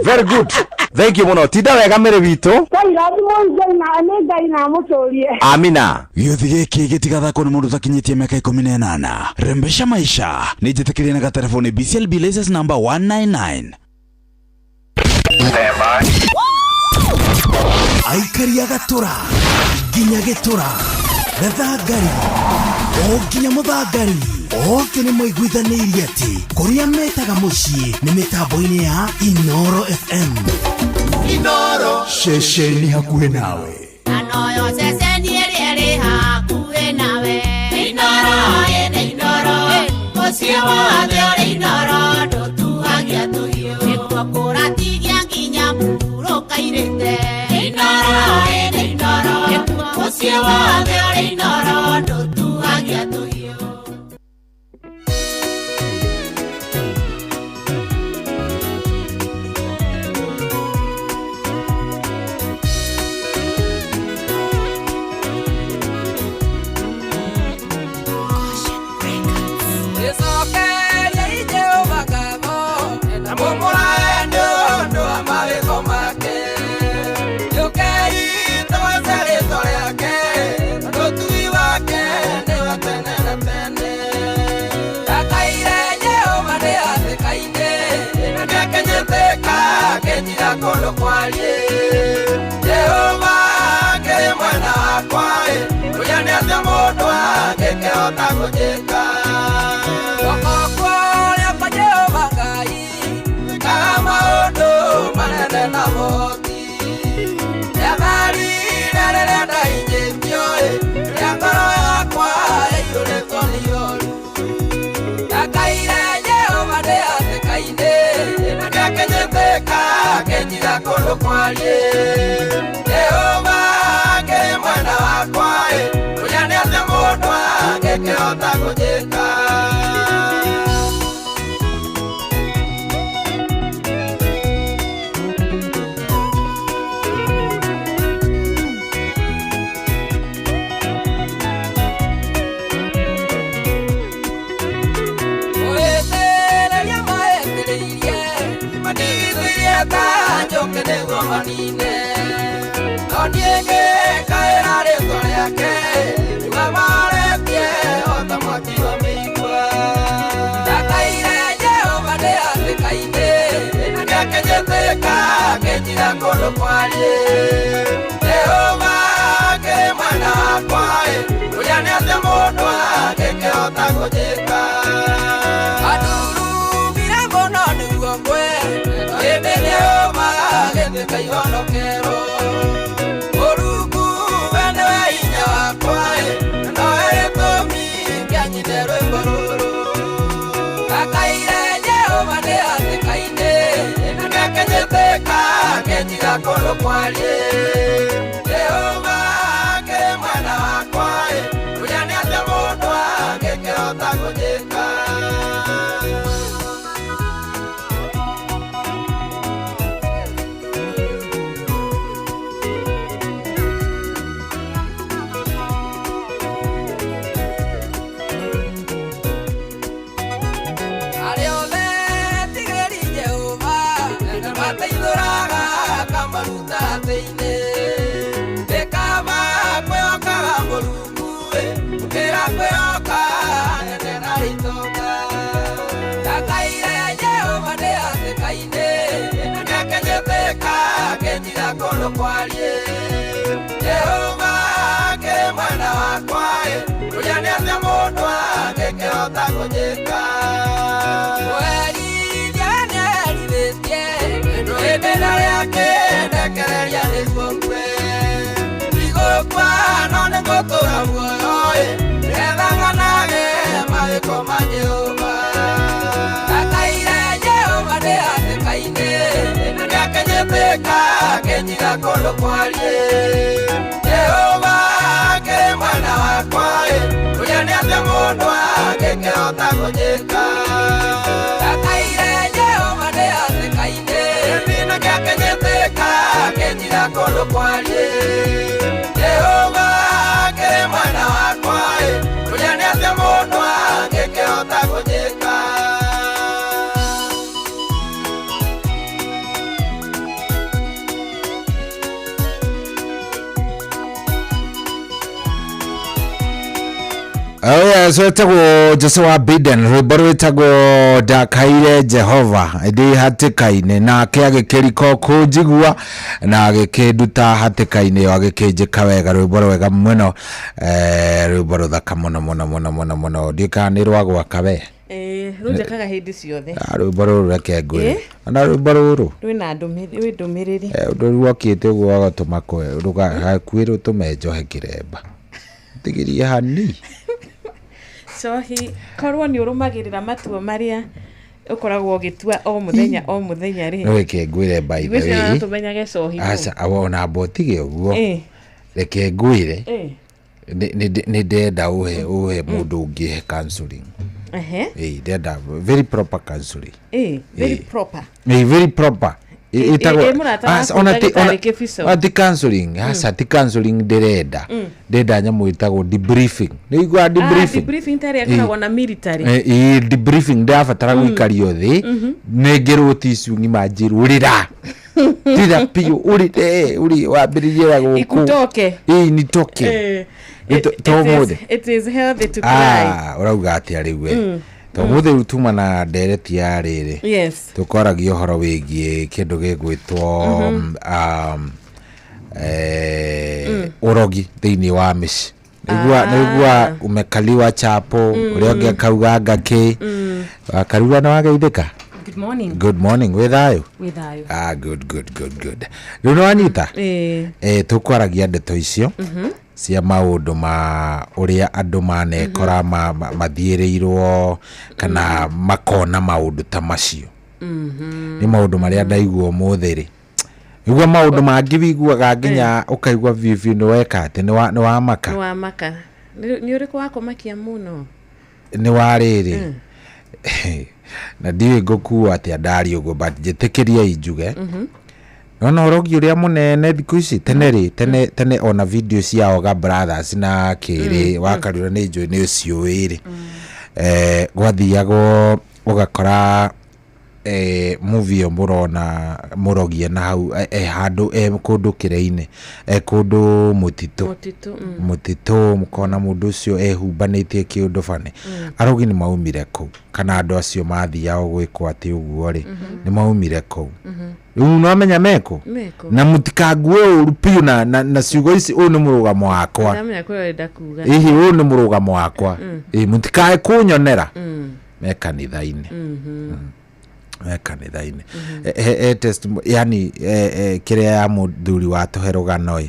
Very good. Thank you mũno. Tinda wega Mary witũ. Amina. Gĩothi gĩkĩ gĩtigathakwo nĩ mũndũ ũtakinyĩtie mĩaka 18. Rembesha maisha nĩ njĩtĩkĩrie na gatelefoni BCLB license number 199. Aikaria Gatura nginya Gĩtura Gathangari nginya Mũthangari othe nĩ moiguithanĩirie atĩ kũrĩa metaga mũciĩ nĩ mĩtambo-inĩ ya Inoro FM. Inoro ceceni hakuhĩ nawe. Anoyo ceceni ĩrĩa hakuhĩ nawe. Inoro ĩnĩ Inoro mũciĩ wothe ũrĩ Inoro ndũtuhagia tũhiũ nĩkuo kũratigia nginya mũhuro kairĩte. Inoro ĩnĩ Inoro mũciĩ wothe ũrĩ Inoro ndũtuhagia tũhiũ. Kono kwalie Jehova ke mwana wakwae Uyane atya mundu angĩkĩhota gũjĩka Gũkũ kũrĩa kwa Jehova Ngai Kama kaine na kenyeteka kenyira kondo kwalie Jehova ke mwana wakwa uyane ate mundu angekehota kujika Oniege kaera reto yake Mamare pie otamaki wa mikwa Takaire Jehova de ate kaine Nakakenyeteka kenyira kondo kwalie Jehova ke mwana wakwae Uyane ate mundu angekehota kujika Aduru mirambo nonu ngwe Ende Jehova gete kaihono kero Orugu bende wa inya wakwae Noere tomi kianyidero imbororo Kakaire Jehova de ate kaine Nakakenyeteka kenyira kondo kwalie Jehova ke mwana wakwae Uyane ate mundu angekehota kujika Kondo kwalie Jehova ke mwana wakwae Uyane ate mundu angekehota kujika Weri jane alibetie Endo ebena yake ndekereria nifokwe Igokwa none ngotura muoyoe Edhanganage magiko ma Jehova Takaire Jehova de ate kaine Nakakenyeteka kenyira kondo kwalie Jehova ke mwana wakwae Uyane ate mundu angekehota kujika Takaire Jehova de ate kaine Nakakenyeteka kenyira kondo kwalie Jehova ke mwana wakwae Uyane ate mundu angekehota kujika so etagwo Jose wa Biden rwimbo rwitagwo Ndakaire Jehova ndi hatikaine na agĩkĩriko kũnjigua na agĩkĩnduta hatikaine yo agĩkĩnjĩka wega rwimbo rwega mũno rwimbo rũthaka mũno ndika nĩ rwa gwaka we runjakaga hindi ciothe rwimbo rũrũ reke ngwĩre na rwimbo rũrũ rwĩna ndũmĩrĩri ũndũ rwakĩte ũguo agatũma kwĩrwo tũme njohe kĩremba tigirie hani Sohi korwo ni urumagirira matuo maria ukoragwo gitua o muthenya ri no reke ngwire by the way tumenyage sohi aca awona botige uguo reke ngwire ni ndenda uhe mundu ungihe counseling ndenda very proper counseling very proper ti counseling hasa ti counseling ndenda nyamu itagwo debriefing ni igwa debriefing tare akoragwo na military debriefing ndabatara guikario thi nengerwo tishu ngima njiru rira tira pio uri wambiririe guku ikutoke nitoke it is healthy to cry urauga atia riu to muthe rutuma na ndereti ya riri tukoragio horo wigie kindu gigwitwo urogi thiini wa mici nigua umekaliwa chapo uria ungi akauga ngaki akaruga na wageithika good morning withayo good riu no anyita tukwaragia ndeto icio cia maundu ma uria andu manekora mathiĩrĩirwo kana makona maundu ta macio ni maundu maria ndaigua muthiri igua maundu mangi wiguaga nginya ukaigua vivi ni weka ati ni wa maka ni uri kwa kumakia muno ni wariri na ndiwe goku ati andari ugo but jetikiria ijuge no rogi uria munene thiku ici tene ona video cia Oga Brothers na Kiri wakarura ni njui ni ucio wiri gwathiago ugakora movie murona murogie na hau handu kundu kireine kundu mutitu mukona mundu ucio ehumbanĩtie kiundu bane arogi ni maumire ku kana andu acio mathiao gwikwa ati uguo ri ni maumire ku riu no menya meko na mutikangue urupiu na ciugo ici u ni murugamo wakwa ndamenya kwe wenda kuga ihi u ni murugamo wakwa mutikae kunyonera me kanitha-ini kanitha-ini test yani kiria ya muthuri wa tuherugano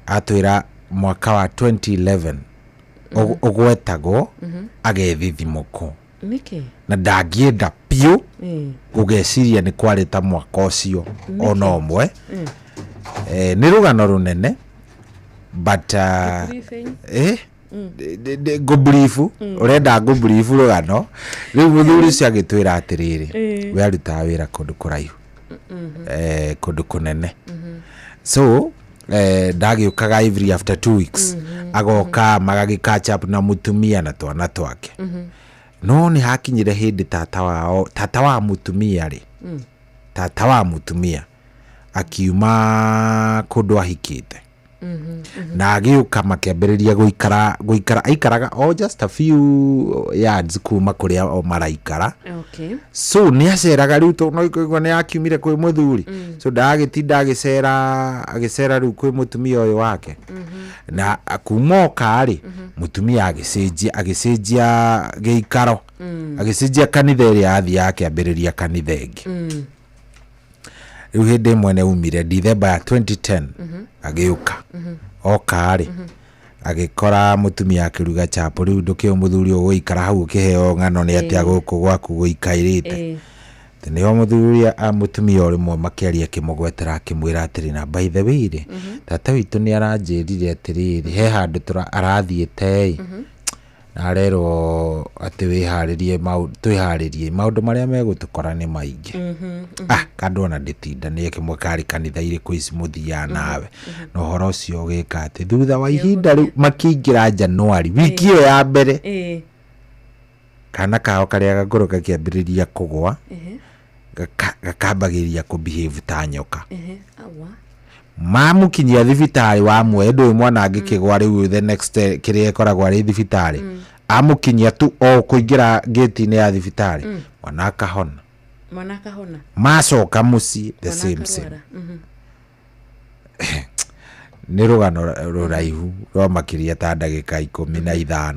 atwira mwaka wa 2011 ugwetagwo agethithimoko niki na ndagienda piu gugeciria ni kwarita mwaka ucio ona omwe ni rugano runene but go briefu urenda go briefu rugano riu muthuri ucio agitwira atiriri we aruta wira kundu kuraihu kundu kunene so ndagiukaga every after 2 weeks agoka magagi catch up na mutumia na twana twake no ni hakinyire hindi tata wa mutumia ri tata wa mutumia akiuma kundu ahikite na agiuka makiambiriria guikara aikaraga just a few yards kuma kuria o maraikara so ni aceraga riu to no ikuigwa ni akiumire kwi muthuri so ndagitinda agicera riu kwi mutumia uyu wake na akumoka ri mutumia agicenjia giikaro agicenjia kanitha iria athi yake ambiriria kanitha ingi riu hindi mwene umire December ya 2010 agiuka oka ri agikora mutumia akiruga chapo riu ndukio muthuri uguikara hau ukiheo ngano ni atia guku gwaku guikairite nio muthuri mutumia rimwe makiaria kimugwetera kimwira atiri na by the way ri tata witu ni aranjirire atiriri he handu arathiite na rero ati wiharirie maundu maria megutukora ni maingi kandu ona nditinda ni kimwe kari kanitha iriku ici muthia nawe no horo ucio gika ati thutha wa ihinda riu makiingira Januari wiki iyo ya mbere kana kao karia gakuru gakiambiriria kugwa gakambagiria kubehave ta nyoka mamukinyia thibitari wa mwendu mwana angikigwa riu the next kiria ikoragwa ri thibitari amukinyia tu o kuingira gate-ini ya thibitari mwana akahona macoka muci the same ni rugano ruraihu rwa makiria ta ndagika 15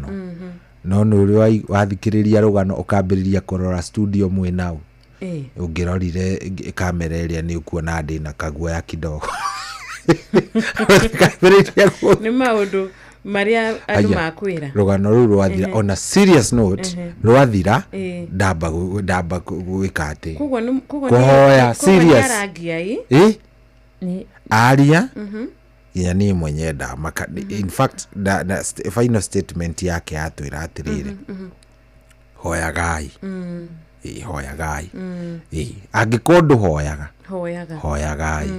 no nuri wathikiriria rugano ukambiriria kurora studio mwenau ungirorire kamera iria ni ukuona ndi na kaguoya kidogo ni maundu maria andu makwira rugano ruru rwathira on a serious note rwathira ndamba gwikate kuhoya serious ni aria yani mwenye maka in fact the final statement yake atwira atirire hoyagai hoyagai agikondu hoyagai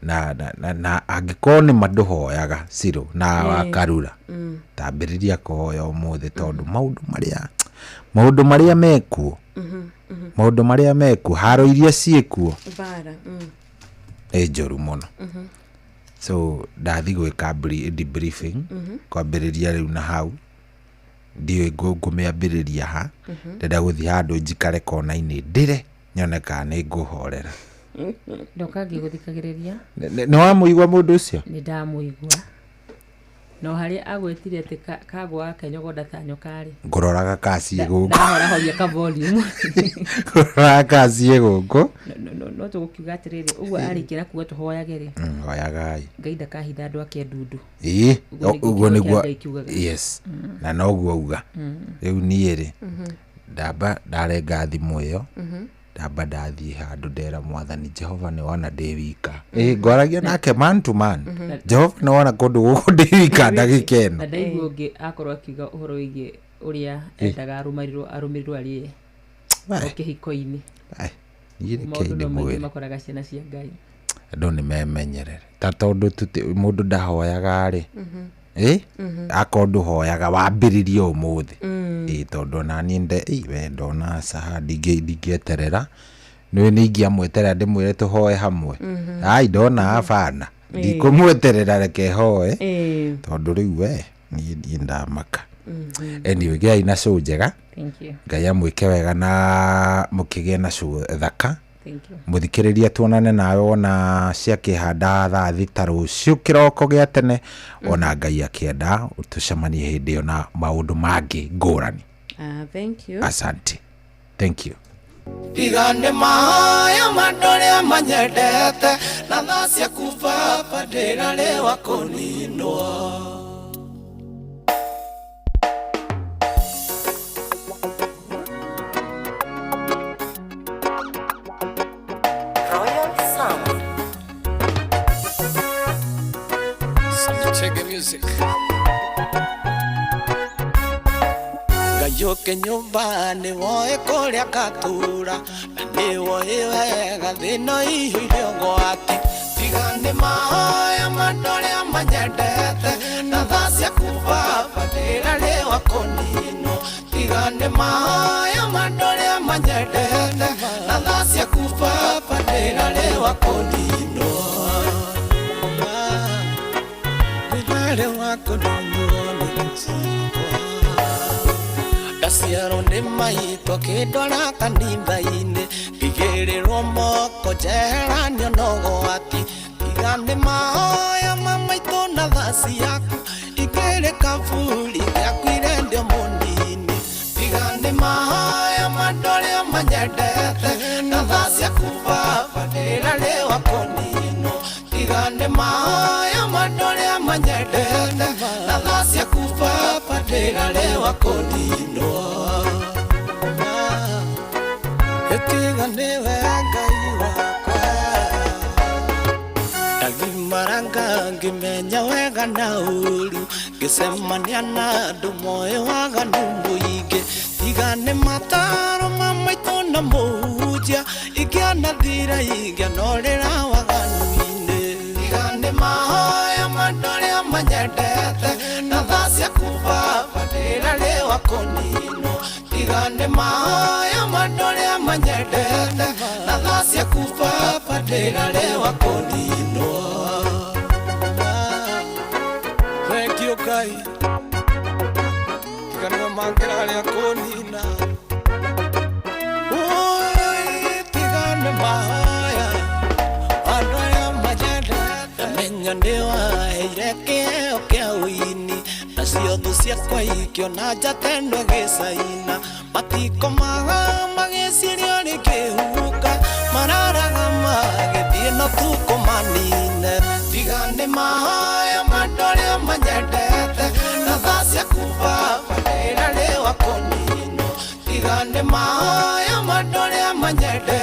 na agikone maduhoyaga siro na wakarura tambiriria kuhoya umuthi tondu maundu maria mekuo maundu maria mekuo haro iria ciekuo bara ejoru muno so ndathi gwika debriefing kwambiriria riu na hau ndiwe ngumeambiriria ha ndenda guthi handu njikare kona-ini ndire nyone kana ni nguhorera ndokangi guthikagiriria no amuigwa mundu ucio ni ndamuigwa no hari agwetire ati kagwa kenyogoda tanyokari nguroraga kacie guku ndahora horia ka volume nguroraga kacie guku no tugukiuga atiriri uguo arikira kuga tuhoyagere hoyagai ngaida kahitha andu ake ndundu uguo niguo yes na no guo uga riu nie ri ndamba ndarenga thimu iyo ndamba ndathie handu ndera mwathani Jehova ni wona ndi wika ngoragia nake man to man Jehova ni wona kundu guku ndi wika ndagikeno ndaigua ungi akorwo akiuga uhoro wige uria endaga arumirirwo ari okihiko-ini ni mwiri makoraga ciana cia Ngai andu ni memenyerere ta tondu mundu ndahoyaga ri akondu hoyaga wambiririe umuthi tondu nani we ndona saha ndingieterera niwe ningia mweterera ndimwire tuhoe hamwe ai ndona afana ndikumweterera reke hoe tondu riu we ni ndamaka anyway Ngai na show njega Ngai amwike wega na mukigie na show thaka muthikiriria tuonane nawe wona cia kihanda thaa thita ruciu kiroko gia tene ona Ngai akienda utucemanie hindi yo na maundu mangi ngurani. Thank you. Asante. Thank you. Tigane maya mandoria manyendete na thaa cia kuva padera lewa kuninwa music Gayoke nyumbani woe kuria katura ni woe wega thino ihirio gwati tigane mahaya mandoria manyendete na thaa cia kuva padera lewa kunino tigane mahaya mandoria manyendete na thaa cia kuva padera lewa kunino Dasiaro ni maito kidora kanimba-ini Igirirwo moko jeheranio nogo ati Tigane mahoya mamaito na thasi yaku Igiri kavuli yaku irendio munini Tigane mahoya mandoria manyendete na thasi yaku vavadira lewa konino Tigane mahoya mandoria manyendete na thasi yaku vavadira lewa konino Etigane Ngai wakwa Ndagimaranga ngimenya wega na uru Ngicemania na andu moe waganu muingi Tigane mataro mamaito na muhunjia Ingĩanathira ingĩanorĩra waganu-inĩ Tigane mahoya mandoria manyendete na thaa cia kuva padera lewa konino Tigane mahoya mandoria manyendete na thaa cia kuva padera lewa konino Thank you Ngai Tigane mangera ria konina Tigane mahoya mandoria manyendete menya ndiwaheire kĩheo kĩa ũini nacio thũ ciakwa ikĩona njatendwo gĩcaina matikomaga magĩciria rĩkĩhuka mararaga magĩthiĩ no tukũmanine Tigane mahoya mandoria manyendete na thaa cia kuva padera lewa konino Tigane mahoya mandoria manyendete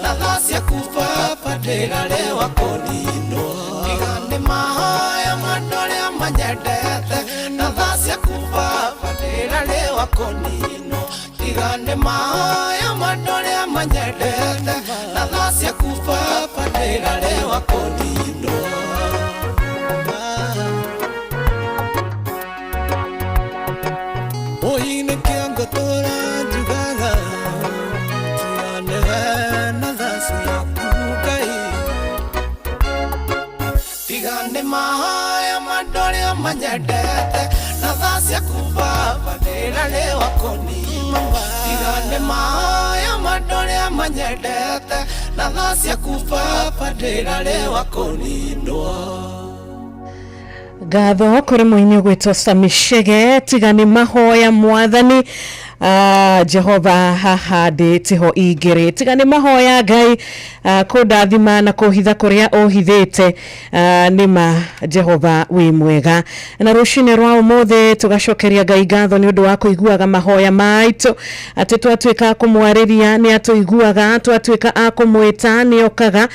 na thaa cia kuva padera lewa konino Tigane mahoya mandoria manyendete na thaa cia kuva padera lewa konino Tigane mahoya mandoria manyendete na thaa cia kuva padera lewa konino Oine kĩongo tũranjugaga Tigane na thaa ciaku Ngai Tigane mahoya mandoria manyendete na thaa cia kuva padera lewa konino Tigane mahoya mandoria manyendete na thaa cia kuva padera lewa konino Ngatho kuri muini gwitwo Sammy Chege Tigane mahoya mwathani Jehova haha de tiho igere tigane mahoya Ngai kudathima na kuhitha kuria ohithite nima Jehova wi mwega na rushine rwa umothe tugacokeria Ngai ngatho ni undu wa kuiguaga mahoya maitu ati twatuika kumwariria ni atuiguaga twatuika akumwita ni okaga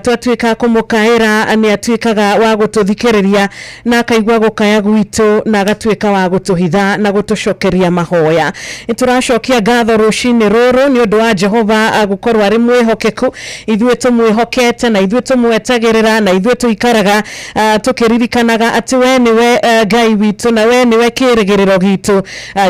twatuika kumukaira ni atuikaga wa gututhikiriria na akaigua gukaya gwitu na agatuika wa gutuhitha na gutucokeria mahoya ituracokia ngatho rushine ruru ni undu wa Jehova gukorwa ari mwihokeku ithuĩ tumwihokete na ithuĩ tumwetagĩrĩra na ithuĩ tuikaraga tukiririkanaga ati we niwe Ngai witu na we niwe kĩrĩgĩrĩro gitu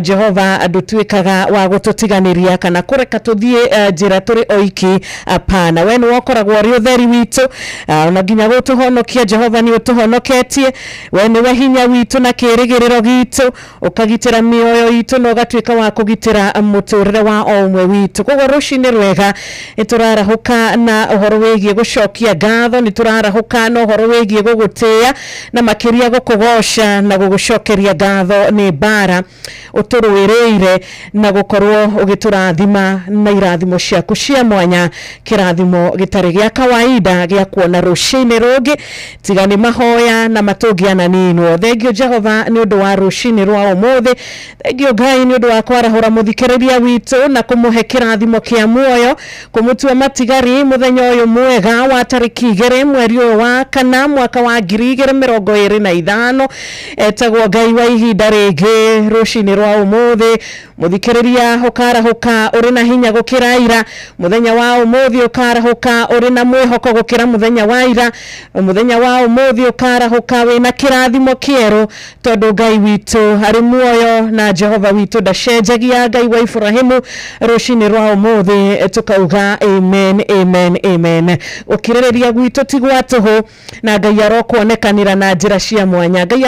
Jehova ndutuĩkaga wa gũtũtiganĩria kana kũreka tuthie njĩra turi oiki apana we niwe ũkoragwo ũrĩ ũtheri witu na nginya gũtũhonokia Jehova ni ũtũhonoketie we niwe hinya witu na kĩrĩgĩrĩro gitu ũkagitĩra mĩoyo itu na ũgatuĩka wa kũgitĩra mũtũrĩre wa o ũmwe witu koguo rũcinĩ rwega nĩtũrarahuka na ũhoro wĩgiĩ gũcokia ngatho nĩtũrarahuka na ũhoro wĩgiĩ gũgũtĩa na makĩria gũkũgoca na gũgũcokeria ngatho nĩ bara ũtũrũĩrĩire na gũkorwo ũgĩtũrathima na irathimo ciaku cia mwanya kĩrathimo gĩtarĩ gĩa kawaida gĩa kuona rũcinĩ rũngĩ tiga nĩ mahoya na matũngiana ninwo thengio Jehova nĩ ũndũ wa rũcinĩ rwa ũmũthĩ thengio Ngai nĩ ũndũ wa kwarahũra mũthikĩrĩria witũ na kũmũhe kĩrathimo kĩa muoyo kũmũtua matigari muthenya ũyũ mwega wa tariki 2 mweri wa kana mwaka wa 2025 etagwo Ngai wa ihinda rĩngĩ rũcinĩ rwa ũmũthĩ muthikĩrĩria ukarahuka uri na hinya gukira ira muthenya wa ũmũthĩ ukarahuka uri na mwĩhoko gukira muthenya wa ira muthenya wa ũmũthĩ ukarahuka wina kĩrathimo kĩerũ tondu Ngai witũ ari muoyo na Jehova witũ ndacenjagia Ngai wa Ibrahimu rũcinĩ rwa ũmũthĩ tukauga amen amen amen ukirĩrĩria gwitũ tigwa tũhũ na Ngai arokuonekanĩra na njĩra cia mwanya Ngai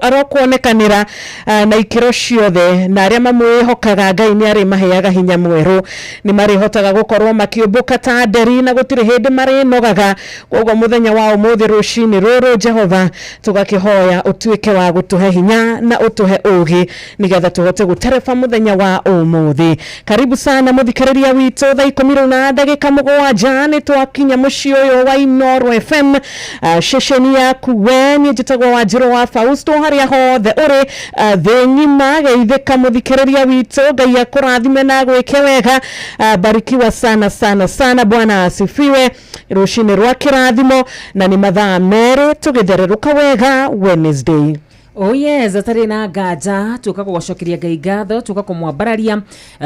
arokuonekanĩra na ikĩro ciothe na arĩa mamwĩhokaga Ngai nĩ arĩ maheaga hinya mwerũ nĩ marihotaga gũkorwo makĩũmbũka ta nderi na gũtirĩ hĩndĩ marĩnogaga koguo mũthenya wa ũmũthĩ rũcinĩ rũrũ Jehova tũgakĩhoya ũtuĩke wa gũtũhe hinya na ũtũhe ũgĩ nĩgetha tũhote gũtereba mũthenya wa ũmũthĩ karibu sana mũthikĩrĩria witũ thaa 10:07 nĩ twakinya mũciĩ ũyũ wa Inooro FM ceceni yaku we nĩ njĩtagwo Wanjirũ wa Fausto harĩa hothe ũrĩ thĩ ng'ima geithĩka mũthikĩrĩria witũ Ngai akũrathime na gwĩke wega barikiwa sana sana sana Bwana asifiwe rũcinĩ rwa kĩrathimo na nĩ mathaa merĩ tũgĩthererũka wega Wednesday. Oh yes, atari na nganja tuka kugocokeria Ngai ngatho tuka kumwambararia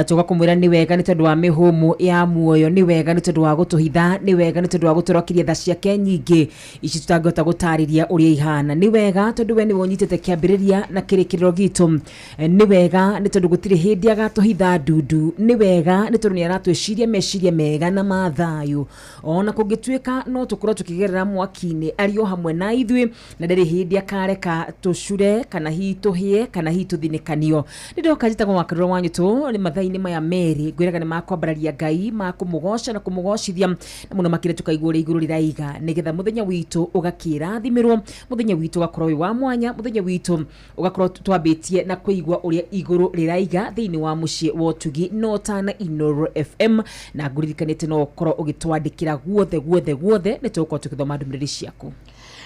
tuka kumwira ni wega ni tondu wa mihumu ya muoyo ni wega ni tondu wa gutuhitha ni wega ni tondu wa guturokiria tha ciake nyingi ici tutangota gutariria uria ihana ni wega tondu we ni wonyitete kiambiriria na kirikiriro gitu ni wega ni tondu gutiri hindi agatuhitha ndundu ni wega ni tondu ni aratwiciria meciria mega na mathayu ona kungituika no tukorwo tukigerera mwaki-ini ario hamwe na ithui na ndari hindi akareka tushu kana hituhie kana hituthinekanio ndidoka jitagwo makariro wanyu tu ni mathaini maya meri gwiraga ni makwambararia Ngai makumugoca na kumugoshithia na muno makire tukaigura iguru riraiga nigetha muthenya witu ugakĩrathimirwo muthenya witu ugakorwo wa mwanya muthenya witu ugakorwo twambitie na kuigwa uria iguru riraiga thiini wa mucie wotugi notana Inooro FM na nguririkanite no ukorwo ugitwandikira guothe ni tukorwo tukithoma ndũmĩrĩri ciaku.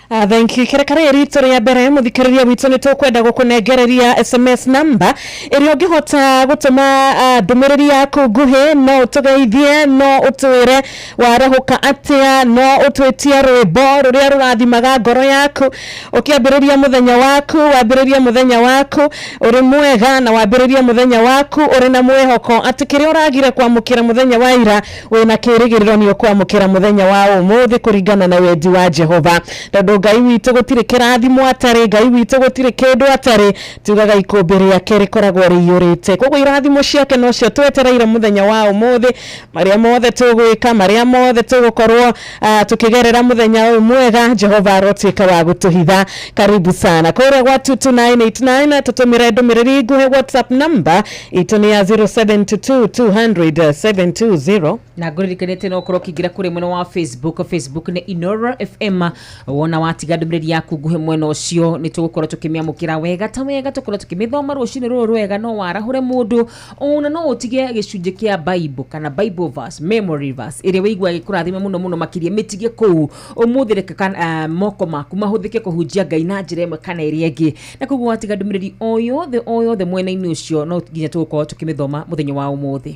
Thank you. Kĩrekare rito rĩa mbere mũthikĩrĩria witũ nĩ tũkwenda gũkũnengereria SMS number ĩrĩa ũngĩhota gũtũma ndũmĩrĩri yaku nguhĩ no ũtũgeithie no ũtwĩre warahũka atĩa no ũtwĩtie rwĩmbo rũrĩa rũrathimaga ngoro yaku ũkĩambĩrĩria mũthenya waku wambĩrĩria mũthenya waku ũrĩ mwega na wambĩrĩria mũthenya waku ũrĩ na mwĩhoko atĩ kĩrĩa ũragire kwamũkĩra mũthenya wa ira wĩna kĩrĩgĩrĩro nĩ ũkwamũkĩra mũthenya wa ũmũthĩ kũringana na wendi wa Jehova tondũ Ngai witũ gũtirĩ kĩrathimo atarĩ Ngai witũ gũtirĩ kĩndũ atarĩ tugaga ikũmbĩ rĩake rĩkoragwo rĩiyũrĩte koguo irathimo ciake nocio twetereire mũthenya wa ũmũthĩ marĩa mothe tũgwĩka marĩa mothe tũgũkorwo tũkĩgerera mũthenya ũyũ mwega Jehova arotuĩka wa gũtũhitha karibu sana kũrĩa gwa 22989 tũtũmĩre ndũmĩrĩri nguhĩ WhatsApp number itũ nĩ ya 0722200720 na ngũririkanĩte no ũkorwo ũkĩingĩra kũrĩ mwena wa Facebook ni Inooro FM wona watiga ndumĩrĩri yaku nguhĩ mwena ũcio nĩ tũgũkorwo tũkĩmĩamũkĩra wega ta wega tũkorwo tũkĩmĩthoma rũcinĩ rũrũ rwega no warahũre mũndũ ona no ũtige gĩcunjĩ kĩa Bible kana Bible verse memory verse ĩrĩa wĩigua gĩkũrathime mũno makĩria mĩtige kũu ũmũthĩ reka moko maku mahũthĩke kũhunjia Ngai na njĩra ĩmwe kana ĩrĩa ĩngĩ na koguo watiga ndumĩrĩri o yothe mwena-inĩ ũcio no nginya tũgũkorwo tũkĩmĩthoma mũthenya wa ũmũthĩ.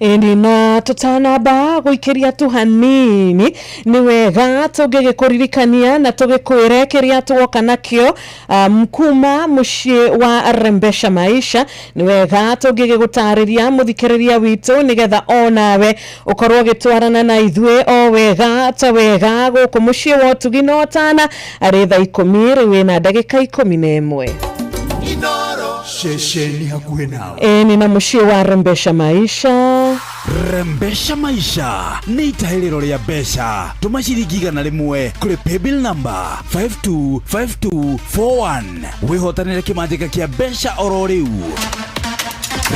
Eni na tutanamba guikiria tu hanini ni wega tugigikuririkania na tugikwire kiria tuoka nakio mkuma mucii wa Rembesha Maisha ni wega tugigutariria muthikiriria witu nigetha onawe ukorwo gitwarana na ithwe o wega ta wega guku mucii wa tuginotana ari thaa 10 riwe na ndagika 11 Shesheni hakuhe nao. Eni na mucii wa Rembesha Maisha. Rembesha Maisha ni itahĩrĩro rĩa mbeca tũma ciringi 100 kũrĩ paybill number 525241 wĩhotanĩre kĩmanjĩka kĩa mbeca oro rĩu.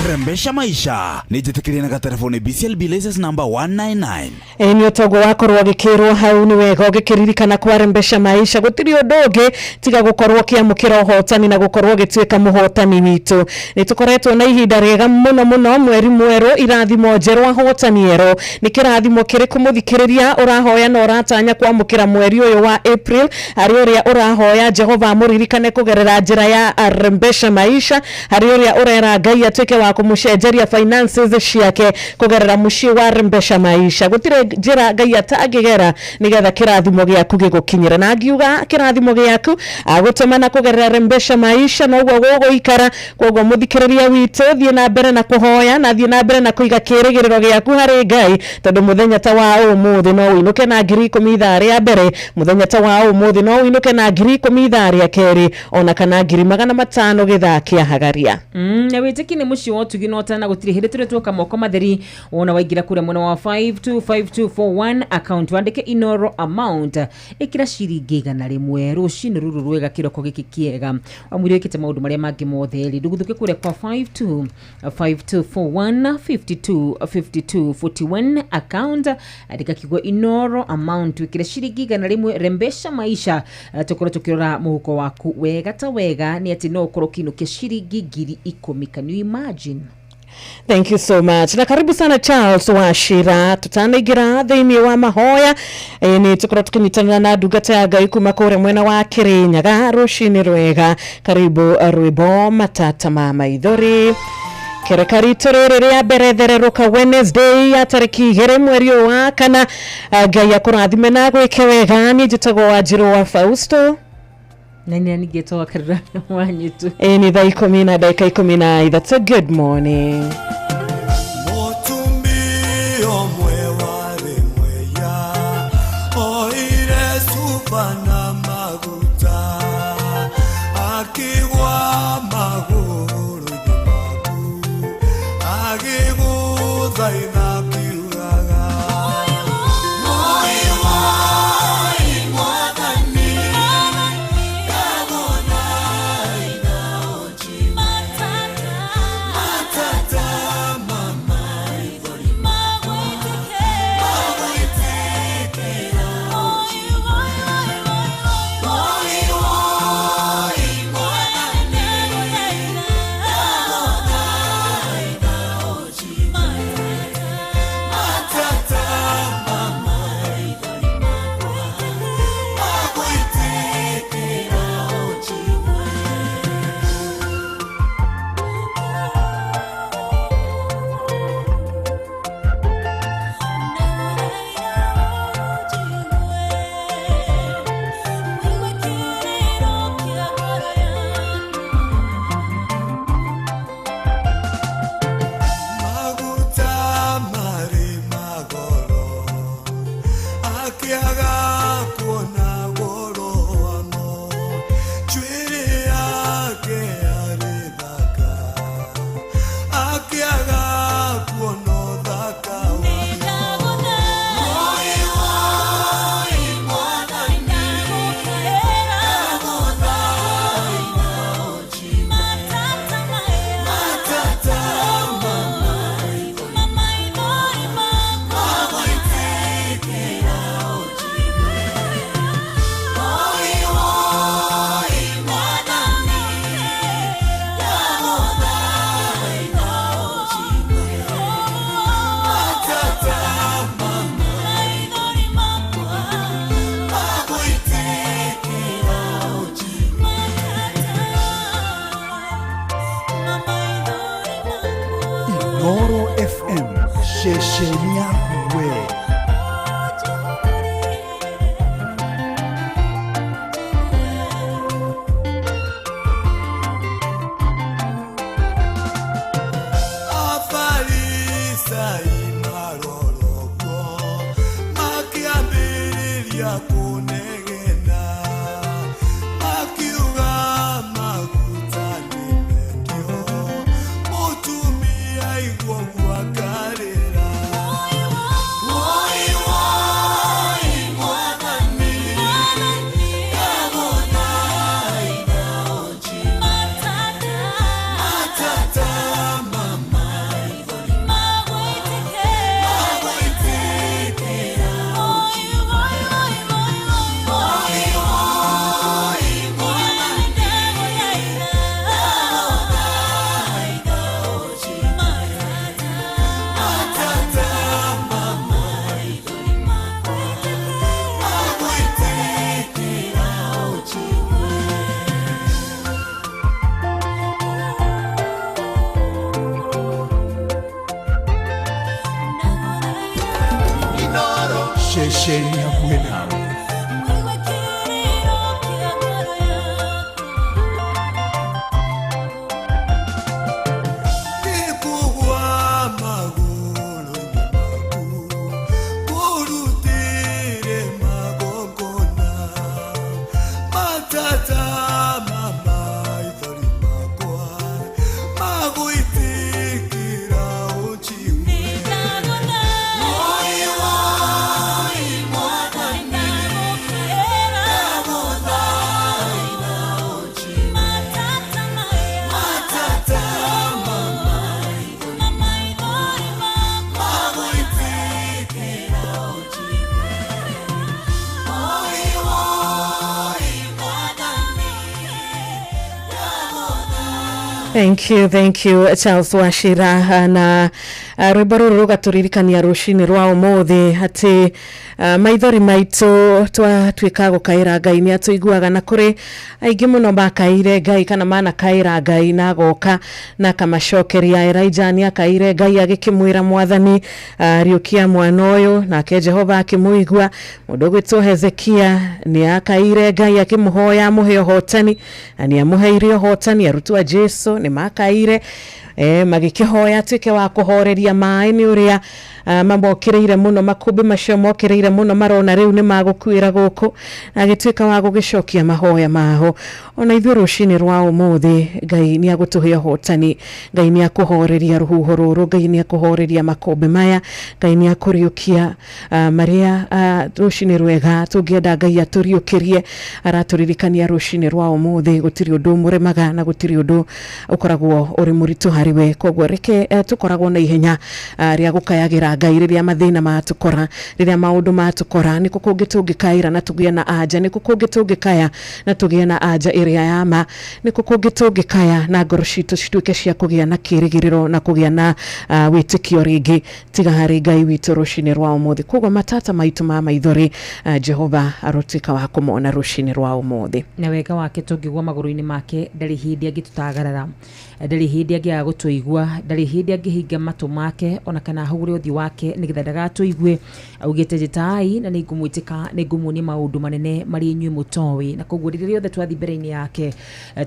Rembesha Maisha ni njĩtĩkĩrie na telefoni BCLB license number 199. Eni otogo wakorwo gĩkĩrwo hau ni wega ũgĩkĩririkana kwa Rembesha Maisha gũtirĩ ũndũ ũngĩ tiga gũkorwo kĩamũkĩra ũhotani na gũkorwo gĩtuĩka mũhotani witũ. Nĩ tũkoretwo na ihinda rĩega mũno mweri mwerũ irathimo njerũ ahotani erũ nĩ kĩrathimo kĩrĩkũ mũthikĩrĩria ũrahoya na ũratanya kwamũkĩra mweri ũyũ wa April harĩ ũrĩa ũrahoya Jehova mũririkane kũgerera njĩra ya Rembesha Maisha harĩ ũrĩa ũrera Ngai atuĩke wa kumucenjeria finances ciake kugerera mucii wa Rembesha Maisha gutire njira Ngai atangigera nigetha kirathimo giaku gigukinyira na ngiuga kirathimo giaku agutũmana kugerera Rembesha Maisha no gwo gũgũikara koguo muthikiriria witu thie na mbere na kuhoya na thie na mbere na kuiga kĩrĩgĩrĩro giaku harĩ Ngai tondu muthenya ta wa ũmũthĩ no uinuke na 10,000 ithaa rĩa mbere muthenya ta wa ũmũthĩ no uinuke na 10,000 ithaa rĩa kerĩ ona kana 500 githaa kĩa hagaria na wĩtĩki nĩ mucii wa tuginotana gũtirĩ hĩndĩ tũrĩ tuoka moko matheri wona waingira kũrĩa mwena wa 525241 account wandĩke Inoro amount ĩkĩra ciringi 100 rũcinĩ rũrũ rwega kĩroko gĩkĩ kĩega wamwĩrĩ wĩkĩte maũndũ marĩa mangĩ mothe rĩ ndũgũthuke kũrĩa kwa 5241 525241 account andĩka kiugo Inoro amount wĩkĩra ciringi 100 Rembesha Maisha tũkorwo tũkĩrora mũhuko waku wega ta wega nĩ atĩ no ũkorwo kĩinũkia ciringi 10,000. Can you imagine? Thank you so much. Na karibu sana Charles Wachira. Tutanaingira thĩinĩ wa mahoya. Ni tukorwo tukinyitana na ndungata ya Ngai kuma kũrĩa mwena wa Kĩrĩnyaga rũcinĩ rwega. Karibu rwĩmbo matata ma maithori. Kerekarito rĩrĩ rĩa mbere thererũka Wednesday ya tarĩki 2 mweri wa kana. Ngai akũrathime na gwĩke wega. Niĩ njĩtagwo Wanjirũ wa Fausto. Nani anigetoa karara wanyitu. Ni thaa 10 na dakika 10. That's a good morning. Matata Shesheni ya kwena Thank you Charles Wachira na rwimbo ruru rugaturirikania rucini rwa umuthi ati maithori maitu twatuika gukaira Ngai ni atuiguaga na kuri aingi muno makaire Ngai kana mana kaira Ngai na goka na kamacokeria Elijah ni akaire Ngai agikimwira mwathani riukia mwana uyu nake Jehova akimuigua mundu gwitwo Hezekia ni akaire Ngai akimuhoya muhe hotani ani amuheire hotani arutwa Jesu ni makaire magikihoya tuike wa kuhoreria mai ni uria mamokireire muno makumbi macio mokireire muno marona riu ni magukwira guku agituika wa gugicokia mahoya maho ona ithuĩ rucini rwa umuthi Ngai ni agutuhe hotani Ngai ni akuhoreria ruhuho ruru Ngai ni akuhoreria makumbi maya Ngai ni akuriukia maria rucini rwega tungienda Ngai aturiukirie araturirikania rucini rwa umuthi gutiri undu muremaga na gutiri undu ukoragwo uri muritu hariwe kogwo reke tukoragwo na ihenya ria gukayagira Ngai riria mathina matukora riria maundu matukora niko kungi tungikaira na tugie na anja niko kungi tungikaya na tugie na anja iria yama niko kungi tungikaya na ngoro citu cituike cia kugia na kirigiriro na kugia na witikio ringi tiga hari Ngai witu rucini rwa umuthi kogwo matata maitu ma maithori Jehova arotuika wa kumona rucini rwa umuthi na wega wake tungigwa maguru-ini make ndari hindi agitutagarara ndari hindi agia gutuigua ndari hindi agihinga matu make ona kana hugure uthi wake nigetha ndagatuigue augite jitai na ningumwitika ningumunia maundu manene mari nywe mutowi na kogwo riria riothe twathi mbere-ini yake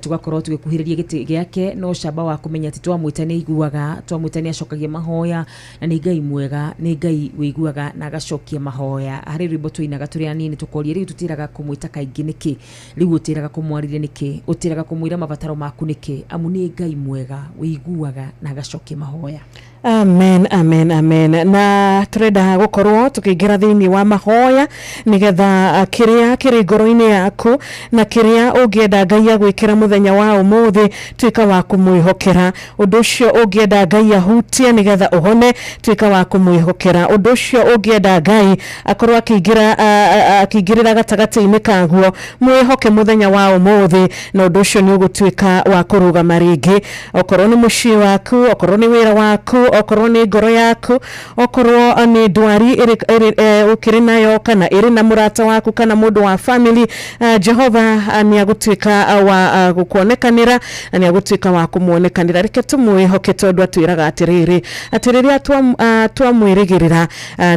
tugakorwo tugikuhiriria giti giake no camba wa kumenya ati twamwitania iguaga twamwitania acokagia mahoya na ni Ngai mwega ni Ngai wiguaga na agacokia mahoya hari rwimbo tuinaga turi anini tukoria riu tutiraga kumwita kaingi niki riu utiraga kumwariria niki utiraga kumwira mabataro maku niki amu ni Ngai mwega wiguaga na agacokia mahoya. Amen, amen, amen. Na turenda gukorwo tukiingira thiini wa mahoya nigetha kiria kiri ngoro-ini yaku na kiria ungienda Ngai agwikira muthenya wa umuthi tuika wa kumwihokera undu ucio ungienda Ngai ahutie nigetha uhone tuika wa kumwihokera undu ucio ungienda Ngai akorwo akingirira gatagati-ini kaguo mwihoke muthenya wa umuthi na undu ucio ni ugutuika wa kurugama ringi okorwo ni mucii waku okorwo ni wira waku okorwo ni ngoro yaku okorwo ni ndwari ukiri nayo kana iri na murata waku kana mundu wa family Jehova ni agutwika wa gukuonekanira ni agutwika wa kumuonekanira reke tumwihoke tondu atwiraga atiriri twamwirigirira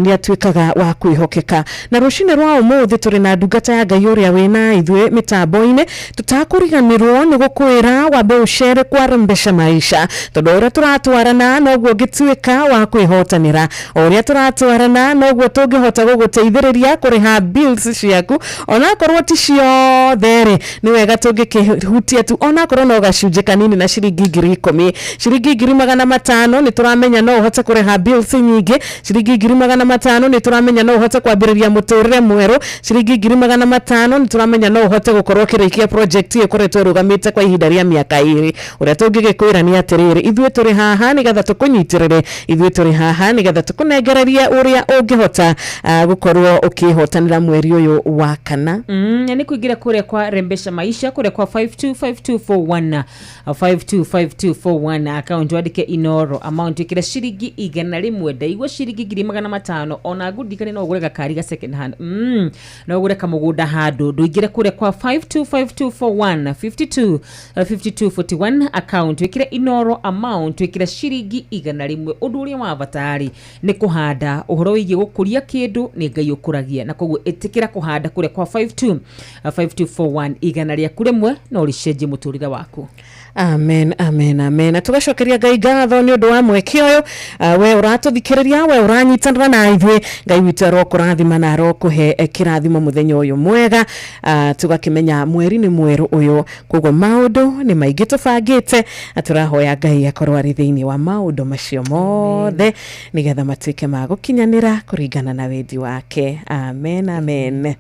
ni atwikaga wa kwihokeka na rucine rwa umuthi turi na ndungata ya Ngai uria wina ithwe mitambo-ine tutakuriganirwo ni gukwira wambe uchere kwa Rembesha Maisha tondu uria turatwarana noguo ngitwika wa kwihotanira uria turatwarana noguo tungihota guguteithiriria kuriha bills ciaku ona korwo ti ciothe ni wega tungikihutia tu ona korwo no gacunje kanini na ciringi 10,000 ciringi 500 ni turamenya no uhote kuriha bills nyingi ciringi 500 ni turamenya no uhote kwambiriria muturire mweru ciringi 500 ni turamenya no uhote gukorwo kirikia project ikoretwo rugamite kwa ihinda ria miaka 2 uria tungigikwira ni atiriri ithwe turi haha ni gatha tukunyitirire ithwe turi haha ni gatha tukunengereria uria ungihota gukorwo ukihotanira mweri uyu wa kana ni kuingira kuria kwa Rembesha Maisha kuria kwa 525241 525241 account wadike Inoro amount ikira ciringi 100 ndaigwa ciringi 500 ona ngudikane no gurega kari ga second hand no gureka mugunda handu nduingire kuria kwa 525241 5241 account ikira Inoro amount ikira ciringi 100 undu uria wa batari ni kuhanda uhoro wigi gukuria kindu ni Ngai ukuragia na koguo itikira kuhanda kuria kwa 5241 igana ria kuremwe no ricenje muturire waku. Amen, amen, amen. Tugacokeria Ngai ngatho ni undu wa mweke uyu we uratuthikiriria we uranyitanira na ithwe Ngai witu arokurathima na arokuhe kirathimo muthenya uyu mwega tugakimenya mweri ni mweru uyu koguo maundu ni maingi tubangite turahoya Ngai akorwo ari thiini wa maundu macio mothe nigetha matwike ma gukinyanira kuringana na wendi wake. Amen, amen.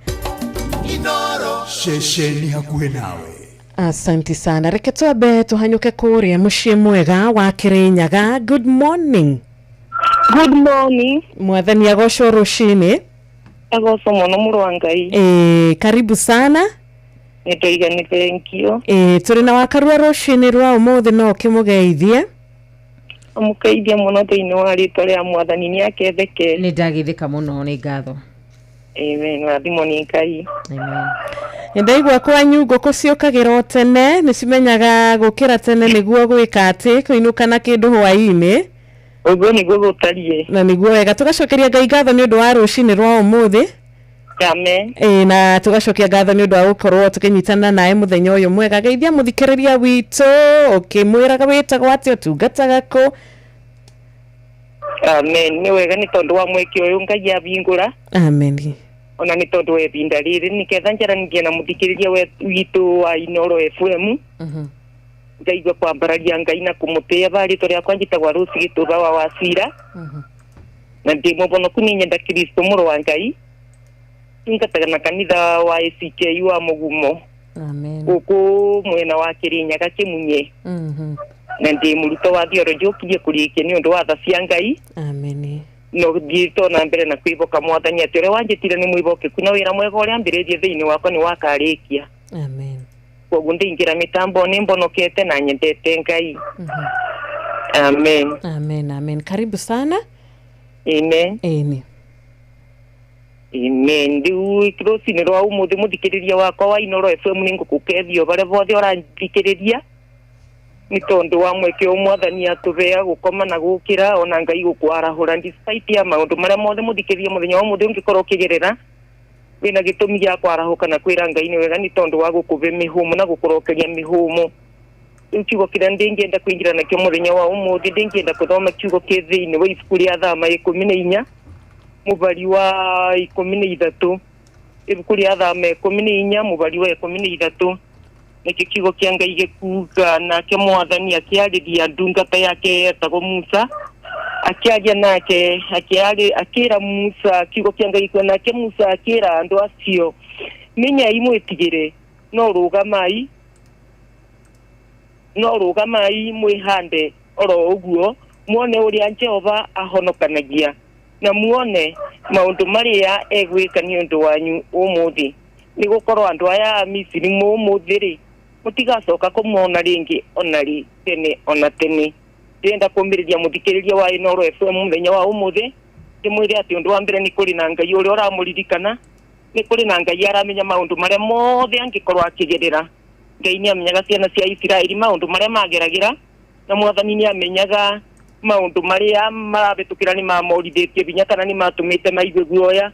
Inoro shesheni hakuhe nawe. Asante sana. Reke twambe tuhanyuke kuria mucii mwega wa Kirinyaga. Good morning. Good morning. Mwathani agocwo rucini. Agocwo muno muru wa Ngai. Karibu sana. Nitoigani thank you. Turi na wakarua rucini rwa umuthi no kimugeithie. Amukeithia muno thiini wa ritwa ria Mwathani ni aketheke. Ni ndagithika muno ni ngatho. Amen. Wathimo ni Ngai. Amen. Ndaigwa kwanyu ngũkũ ciũkagĩra tene nĩ cimenyaga gũkĩra tene nĩguo gwĩka atĩ kũinũka na kĩndũ hwaĩ-inĩ ũguo nĩguo gũtariĩ na nĩguo wega tugacokeria Ngai ngatho nĩ ũndũ wa rũcinĩ rwa ũmũthĩ. Amen. Na tugacokia ngatho nĩ ũndũ wa gũkorwo tũkĩnyitana nawe mũthenya ũyũ mwega. Geithia mũthikĩrĩria witũ ũkĩmwĩraga wĩtagwo atĩ ũtungataga kũ. Amen. Nĩ wega nĩ tondũ wa mweke ũyũ Ngai abingũra. Amen. Ona ni tondu we binda riri ni ketha njaranirie na muthikiriria witu wa Inoro FM ngaigua kwambararia Ngai na kumutia bari turi akwa njitagwa Rusi Gituba wa Wasira na ndi mubonoku ni nyenda Kristo muru wa Ngai ngataga na kanitha wa ACK wa Mugumo. Amen. Guku mwena wa Kirinyaga Kimunye na ndi muruto wa theology ukirie kurikia ni undu wa tha cia Ngai. Amen. No dito na mbere na kwiboka Mwathani ati ore wanjitire ni mwiboke kuna wira mwega uri ambiririe thiini wakwa ni wakarikia. Amen. Koguo ndingira mitambo ni mbonokete na nyendete Ngai. Amen. Amen, amen. Karibu sana. Amen. Amen. Amen. Ndiu ikrosi ni rwa umuthi muthikiriria wakwa wa Inoro FM ni ngukukethio bare bothe oranthikiriria ni tondu wa mweke Mwathani atubea gukoma na gukira ona Ngai gukwarahura despite ya maundu maria mothe muthikiriria muthenya wa muthi ungikorwo kigerera wina gitumi gya kwarahuka na kwira Ngai ni wega ni tondu wa gukuve mihumu na gukorokeria mihumu. Ikiugo kira ndingienda kuingira nakio muthenya wa umuthi ndingienda kuthoma kiugo ki thiini wa ibuku ria Thama 14 mubari wa 13 ibuku ria Thama 14 mubari wa 13 niki kiugo kia Ngai gikuga nake Mwathani akiariria ndungata yake etagwo Musa akiaria nake akira Musa kiugo kia Ngai kwa nake Musa akira andu acio menya imwetigire no rugamai mwihande oro uguo muone uria Jehova ahonokanagia na muone maundu maria egwika ni undu wanyu umuthi ni gukorwo andu aya Misiri umuthi ri mutigacoka kumona ringi onari tene ona tene ndenda kumiriria muthikiriria wa Inoro FM muthenya wa umuthi ndimwire ati undu wa mbere ni kuri na Ngai uri uramuririkana ni kuri na Ngai aramenya maundu maria mothe angikorwa akigerera Ngai ni amenyaga ciana cia Isiraeli maundu maria mageragira na Mwathani ni amenyaga maundu maria marabitukira ni mamorithetie binya kana ni matumite maigwe guoya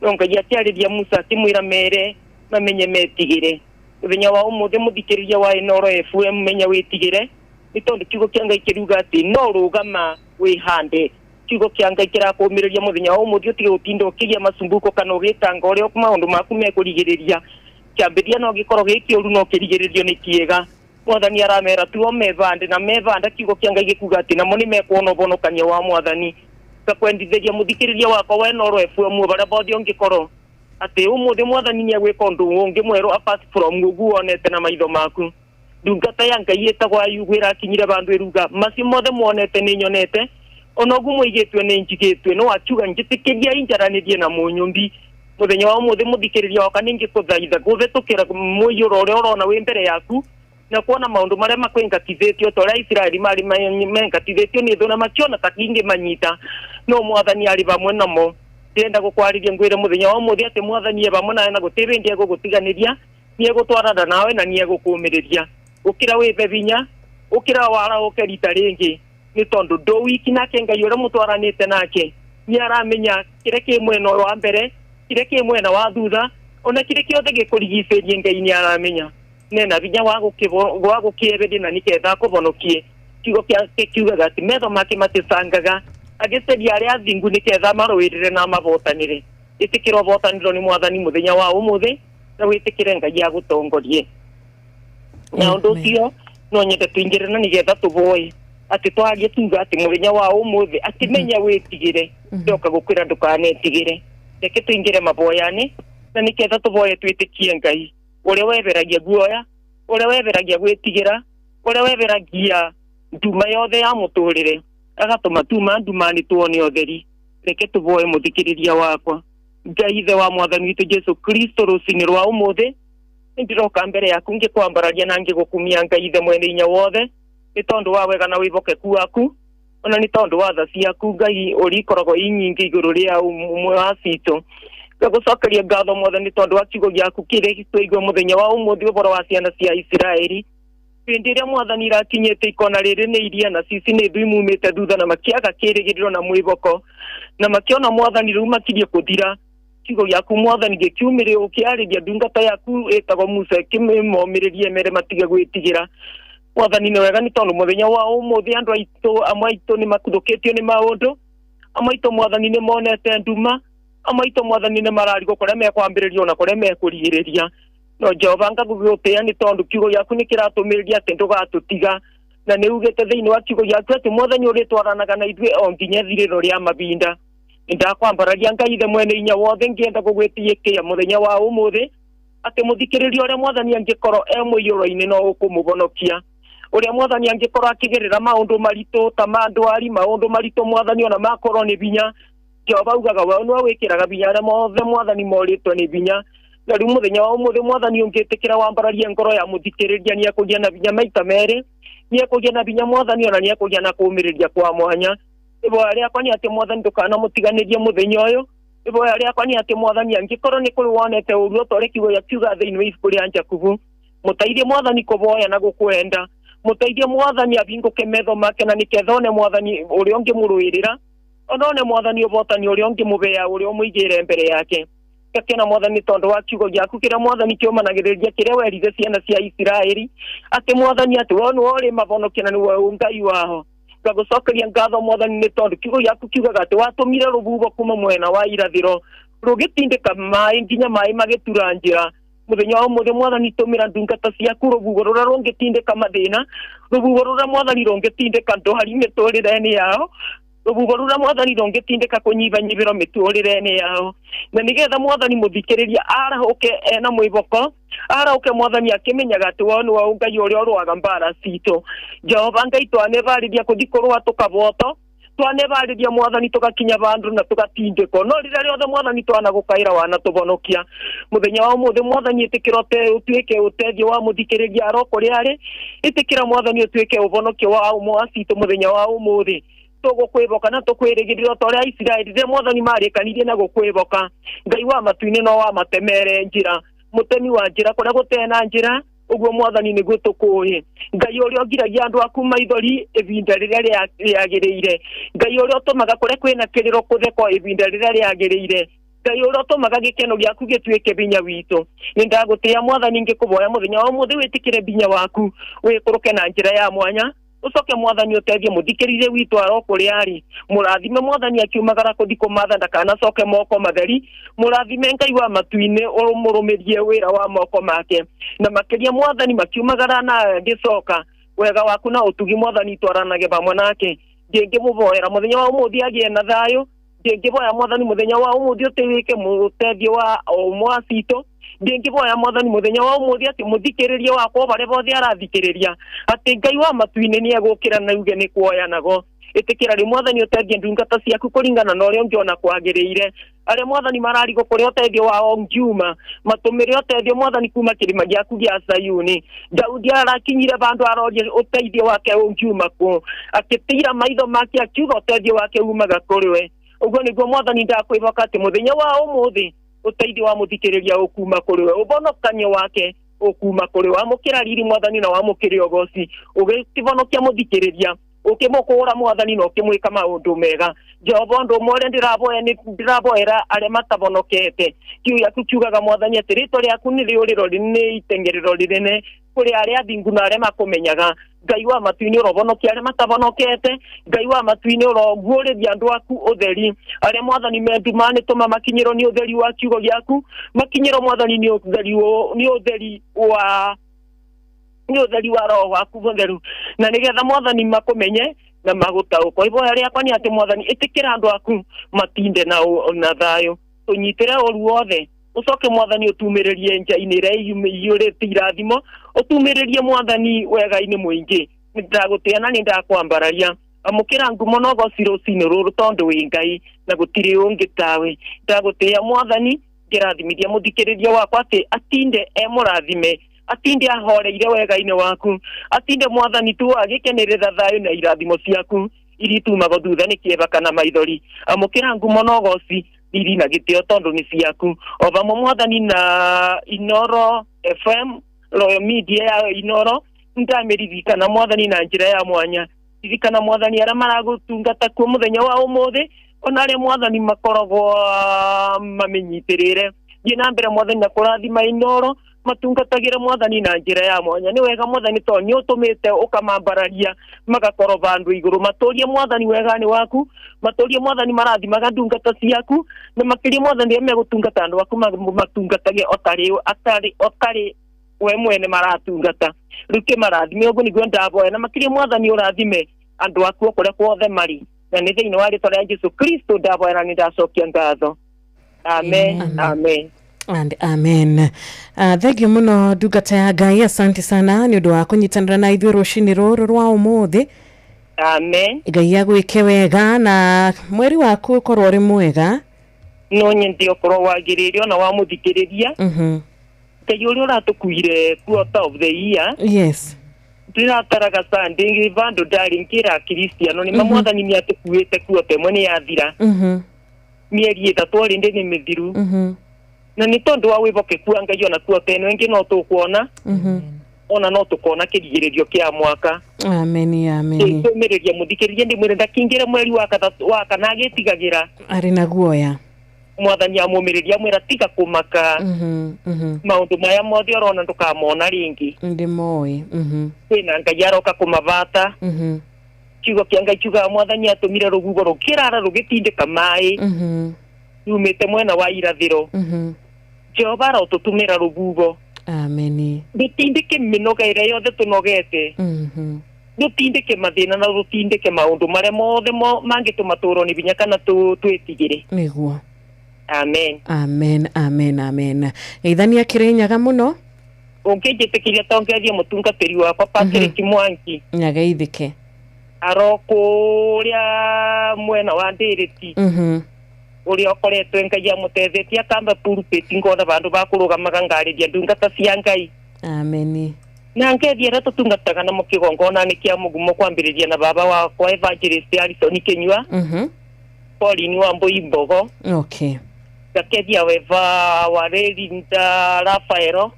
no Ngai atiariria Musa akimwira mere mamenye metigire muthenya wa umuthi muthikiriria wa Inoro FM menya witigire ni tondu kiugo kia Ngai kiruga ati no rugama wihande kiugo kia Ngai kirakumiriria muthenya wa umuthi utige utinda ukigia masumbuko kana ugitanga uria maundu maku mekurigiriria kiambiria no gikorwo gikiuru no kirigiririo ni kiega Mwathani aramera tuo mevande na mevanda kiugo kia Ngai gikuga ati namo ni mekuona ubonokania wa Mwathani kakwendithia muthikiriria wakwa wa Inoro FM bara bodi ongikorwo ati umuthi Mwathani ni agwika undu ungi mweru apart from gugu onete na maitho maku ndungata ya Ngai etagwa yugwira kinyire bandu eruga masi mothe muonete ni nyonete onogu muigetwe ni njigitwe no achuga njitikiria injaranirie na munyumbi muthenya wa umuthi muthikiriria waka ningi kuthaitha guthetukira muyuro uria urona wi mbere yaku na kuona maundu maria makwengatithitio toria Isiraeli mari mengatithitio ni thona makiona takingi manyita no Mwathani ari bamwe namo ndenda gukwariria ngwire muthenya wa umuthi ati Mwathani e bamwe nawe na gutirindia gugutiganiria nie gutwarana nawe na nie gukumiriria ukira wibe binya ukira wara ukerita ringi ni tondu do wiki nake Ngai uria mutwaranite nake ni aramenya kire ki mwena wa mbere kire ki mwena wa thutha ona kire kiothe gikurigicĩrie Ngai ni aramenya nena binya wa gukiebedi na niketha kubonokie kiugo kia kiugaga ati metho make maticangaga agiceria aria athingu niketha marũĩrĩre na mabotanire itikira botaniro ni Mwathani muthenya wa umuthi na witikire Ngai agutongorie na undu ucio no nyende tuingire na nigetha tuvoe ati twagie tuga ati muthenya wa umuthi ati menya witigire ndoka gukwira ndukanetigire reke tuingire maboyane na niketha tuvoe twitikie Ngai uria weberagia guoya uria weberagia gwitigira uria weberagia nduma yothe ya muturire agatuma tuma nduma ni tuone otheri reke tuvoe muthikiriria wakwa Ngai ithe wa Mwathani witu Jesu Kristo rucini rwa umuthi ndiroka mbere yaku ngikwambararia na ngigukumia Ngai ithe mwene inya wothe ni tondu wa wega na wibokeku waku ona ni tondu wa tha ciaku Ngai uri koragwo inyingi iguru ria umwe wa cito ngagucokeria ngatho Mwathani ni tondu wa kiugo giaku kire tuigwe muthenya wa umuthi uboro wa ciana cia Isiraeli hindi ria Mwathani irakinyite ikona riri ni iria na cici ni thui mumite thutha na makiaga kirigiriro na mwiboko na makiona Mwathani riu makirie kuthira kiugo giaku Mwathani gikiumire ukiariria ndungata yaku etagwo Musa kimomiririe mere matige gwitigira Mwathani ni wega ni tondu muthenya wa umuthi andu aitu amaitu ni makuthukitio ni maundu amaitu Mwathani ni monete nduma amaitu Mwathani ni mararigo kuria mekwambiririo na kuria mekurigiriria no Jehova ngagugutia ni tondu kiugo giaku ni kiratumiriria ati ndugatutiga na ni ugite thiini wa kiugo giaku ati Mwathani uri twaranaga na ithwe o nginya thiriro ria mabinda ndakwambararia Ngai ithe mwene inya wothe ngienda gugwitiikia muthenya wa umuthi ati muthikiriria uria Mwathani angikorwo muiyuro-ini no ukumubonokia uria Mwathani angikorwo akigerera maundu maritu ta mandwari maundu maritu Mwathani ona makorwo ni binya Jehova ugaga we no wikiraga binya aria mothe Mwathani moritwo ni binya na riu muthenya wa umuthi Mwathani ungitikira wambararia ngoro ya muthikiriria ni akugia na binya maita mere ni akugia na binya Mwathani ona ni akugia na kumiriria kwa mwanya ibo aria kwani ati Mwathani ndukana mutiganirie muthenya uyu ibo aria kwani ati Mwathani angikorwo ni kuri wonete uruo tore kiugo ya kiuga thiini wa ibuku ria Jakubu mutaithie Mwathani kuvoya na gukwenda mutaithie Mwathani abinguke metho make na nikethone Mwathani uria ungimuruirira onone Mwathani ubotani uria ungimubea uria umuigire mbere yake kakena Mwathani tondu wa kiugo giaku kira Mwathani kiomanagiriria kiria werire ciana cia Isiraeli ati Mwathani ati we no uri mabonokena ni we Ngai waho ngagucokeria ngatho Mwathani ni tondu kiugo giaku kiugaga ati watumire rubugo kuma mwena wa irathiro rugitindika mai nginya mai magitura njira muthenya wa umuthi Mwathani tumira ndungata ciaku rubugo ruria rungitindika mathina rubugo ruria Mwathani rungitindika ndohari miturire-ini yao rubugo ruria Mwathani rungitindika kunyivanyiviro miturire-ini yao na nigetha Mwathani muthikiriria arahuke ena mwiboko arahuke Mwathani akimenyaga ati we niwe Ngai uria urwaga mbara citu Jehova Ngai twanivariria kuthikorwa tukaboto twanebariria mwathani tugakinya bandu na tugatindiko no rira riothe mwathani twana gukaira wana tubonokia muthenya wa muthe mwathani itikira utuike utethio wa muthikiriria aroko riari itikira mwathani utuike ubonokio wa umwasitu muthenya wa umuthi tugukwiboka na tukwirigirira toria Israeli ria mwathani marikanirie na gukwiboka ngai wa matuine no wa matemere njira mutemi wa njira kuria gutena njira uguo mwathani niguo tukuye ngai uria ngiragia andu aku maithori ibinda riria riagiriire ngai uria utumaga kuria kwina kiriro kutheko ibinda riria riagiriire ngai uria utumaga gikeno giaku gituike binya witu nindagutia mwathani ngikuboya muthenya wa muthe witikire binya waku wikuruke na njira ya mwanya ucoke mwathani utethie muthikiririe witu aroko riari murathime mwathani akiumagara kuthiko matha ndakana coke moko matheri murathime ngai wa matuine urumurumirie wira wa moko make na makiria mwathani makiumagara na gicoka wega waku na utugi mwathani twaranage bamwe nake ngimuboera muthenya wa umuthi agie na thayo ngiboya mwathani muthenya wa umuthi utiwike mutethio wa umwasito ngiboya mwathani muthenya wa umuthi ati muthikiririe wakwa bare bothe arathikiriria ati ngai wa matuine ni agukira na uge ni kuoya nago itikira ri mwathani utethie ndungata ciaku kuringana na uria ungiona kwagiriire aria mwathani mararigo kuria utethio wa Njuma matumire utethio mwathani kuma kirima giaku gia Sayuni Daudi arakinyire bandu arorie utethio wake Njuma ku akitira maitho make akiuga utethio wake umaga kuriwe ugo niguo mwathani ndakwiboka ati muthenya wa umuthi utethio wa muthikiriria ukuma kuriwe ubonokania wake ukuma kuriwe amukira riri mwathani na wamukire ogoci ugitibonokia muthikiriria ukimukura mwathani no kimwika maundu mega Jehova ndo mwore ndiraboera aria matabonokete kiuya kukiugaga mwathani ati rito riaku ni riuriro rinene itengerero rinene kuri aria thingu na aria makumenyaga ngai wa matuini urobonokia aria matabonokete ngai wa matuini uroguurithia andu aku utheri aria mwathani mendumani tuma makinyiro ni utheri wa kiugo giaku makinyiro mwathani ni utheri wa roho waku mutheru na nigetha mwathani makumenye na magutauko iboya riakwa ni ati mwathani itikira andu aku matinde na thayo tunyitire oru wothe ucoke mwathani utumiririe njaini ire irathimo utumiririe mwathani wega-ini muingi ndagutia na nindakwambararia amukira ngumo no gociro cino ruru tondu wi ngai na gutiri ungi tawe ndagutia mwathani ngirathimithia muthikiriria wakwa ati atinde murathime atinde ahoreire wega-ini waku atinde mwathani tu agikenerera thayo na irathimo ciaku iritumaga thutha ni kiebaka na maithori amukira ngumo no goci iri na gitio tondu ni ciaku ova mwathani na Inoro FM Royal Media ya Inoro ndameririkana mwathani na njira ya mwanya ririkana mwathani aria maragutungata ku muthenya wa umuthi ona aria mwathani makoragwo mamenyitirire thie na mbere mwathani na kurathima Inoro matungatagira mwathani na njira ya mwanya ni wega mwathani to ni utumite ukamambararia magakorwo bandu iguru maturie mwathani wegani waku maturie mwathani marathimaga ndungata ciaku na makiria mwathani megutungata andu aku matungatage otari we mwene maratungata ruke marathime ugu niguo ndaboya na makiria mwathani urathime andu aku kuria kwothe mari na ni thiini wa ritwa ria Jesu Kristo ndaboya na nindacokia ngatho amen amen and amen. Thank you muno ndungata ya Ngai, asante sana ni undu wa kunyitanira na ithuĩ rucini ruru rwa umuthi. Amen. Ngai agwike wega na mweri waku ukorwo uri mwega. No nyende ukorwo wagiririo na wa muthikiriria. Ngai uria uratukuire quarter of the year. Yes. Ndirataraga Sunday vandu ndari nkira Kristiano ni mwathani ni atukuite quarter imwe ni yathira. Mieri 3 ri ndi ni mithiru. Na ni tondu wa wibokeku Ngai ona quarter ino ingi no tukuona. Ona no tukona kirigiririo kia mwaka. Amen amen. Tumereria muthikiririe ndi mwire ndakingire mweri wa kana agitigagira ari na guoya mwathani amumiriria mwira tiga kumaka maundu maya mothe orona ndukamona ringi ndi moi kwina Ngai aroka kumavata kiugo kia Ngai kiuga mwathani atumire rugugo rukirara rugitindika mai yumite mwena wa irathiro Jehova arotutumira rugugo. Amen. Dutindike minoga ire yothe tunogete. Dutindike mathina na dutindike maundu maria mothe mangitumaturo ni binya kana twetigire. Niguo. Amen. Amen amen amen. Geithania kirinyaga muno. Ungijitikire tongethia mutungatiri wa Patrick Mwangi. Nyageithike. aroko ria mwena wa ndiriti uri okoretwe ngai ya mutethetie akamba pulpit ngona bandu bakurugamaga ngariria ndungata cia ngai. Amen. Na ngethia tutungataga na mukigongona ni kia mugumo kwambiriria na baba wakwa Evangelist Alison Kenyua. Pauline Wambui Mbogo. Okay. Ngakethia weva Warelinda Rafaelo.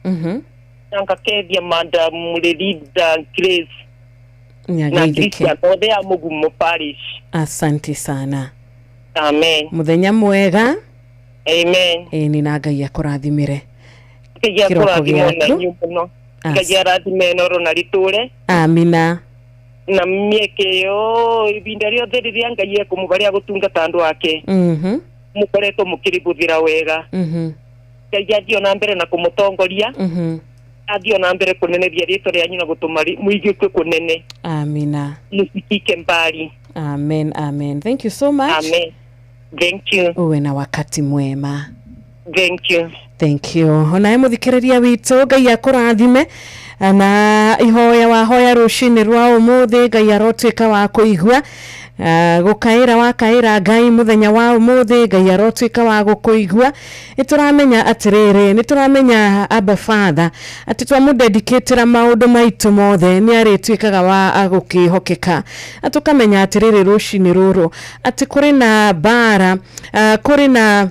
Na ngakethia Madam Mulelinda Grace. Na Christian Ode ya Mugumo Parish. Asante sana. Amen. Muthenya mwega. Amen. Ni na Ngai akurathimire. Ngai akurathimire na nyumo. Ngai arathime noro na riture. Amina. Na mieke yo ibinda ryo theriria Ngai ekumubaria gutungata andu ake. Mukoretwo mukiributhira wega. Ngai athio na mbere na kumutongoria. Athio na mbere kuneneria rito ria nyina gutumari muigitwe kunene. Amina. Musikike mbali. Amen, amen. Thank you so much. Amen. Thank you. Uwe na wakati mwema. Thank you. Thank you. Onae muthikiriria witu Ngai akurathime na ihoya wahoya rucini rwa umuthi Ngai arotwika wa kuigua gukaira wakaira Ngai muthenya wa umuthi Ngai arotwika wa gukuigua. Ituramenya atiriri ni turamenya Abba Father ati twamudedicatera maundu maitu mothe ni aritwikaga wa agukihokeka. Atukamenya atiriri rucini ruru ati kuri na bara kuri na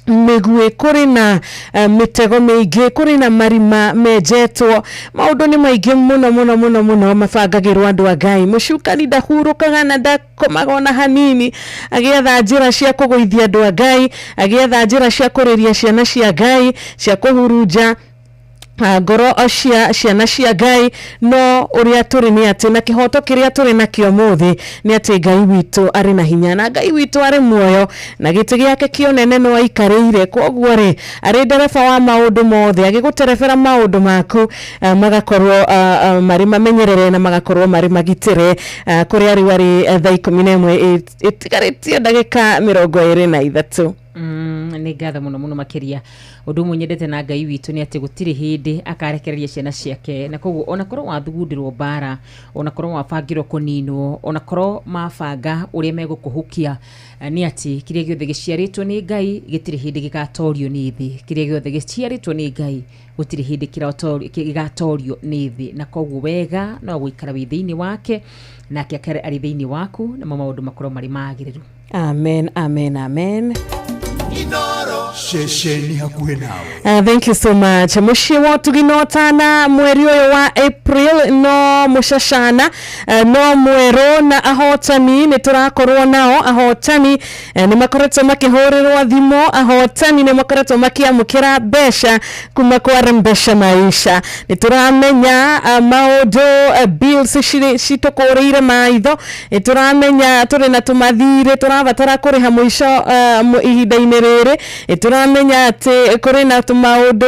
migwe kuri na mitego meige kuri na marima mejetwo maundu ni maige muno mabangagirwo andu a Ngai. Mucukani ndahurukaga na ndakomagona hanini agietha njira cia kuguithia andu a Ngai, agietha njira cia kuriria ciana cia Ngai, cia kuhurunja ngoro ciana cia Ngai. No uria turi ni ati na kihoto kiria turi na kio muthi ni ati Ngai witu ari na hinya na Ngai witu ari muoyo na giti giake kionene no aikarire. Koguo ri ari ndereba wa maundu mothe agiguterefera maundu maku magakorwo mari mamenyerere na magakorwo mari magitire kuri ari wari thaa 11 itigaritie ndagika 23. Ni ngatha muno makiria undu munyendete na Ngai witu ni ati gutiri hindi akarekereria ciana ciake. Na koguo ona korwo wathugundirwo bara, ona korwo wabangirwo kuninwo, ona korwo mabanga uria megukuhukia, ni ati kiria giothe giciaritwo ni Ngai gitiri hindi gigatorio ni thi. Kiria giothe giciaritwo ni Ngai gutiri hindi gigatorio ni thi. Na koguo wega no guikara wi thiini wake nake akare ari thiini waku na maundu makorwo mari magiriru. Amen, amen, amen. Shesheni hakuhe nawe. Thank you so much. Mushie watu ginotana mweri uyu wa April no mushashana no mwero na ahotani ni turakorwo nao. Ahotani ni makoretwo makihurirwo thimu, ahotani ni makoretwo makiamukira besha kuma kwa Rembesha Maisha. Ni turamenya maundu bills citokoreire maitho, ni turamenya turi na tumathire turabatara kuriha muico ihinda-ini riri. Turamenya ati kuri na tumaundu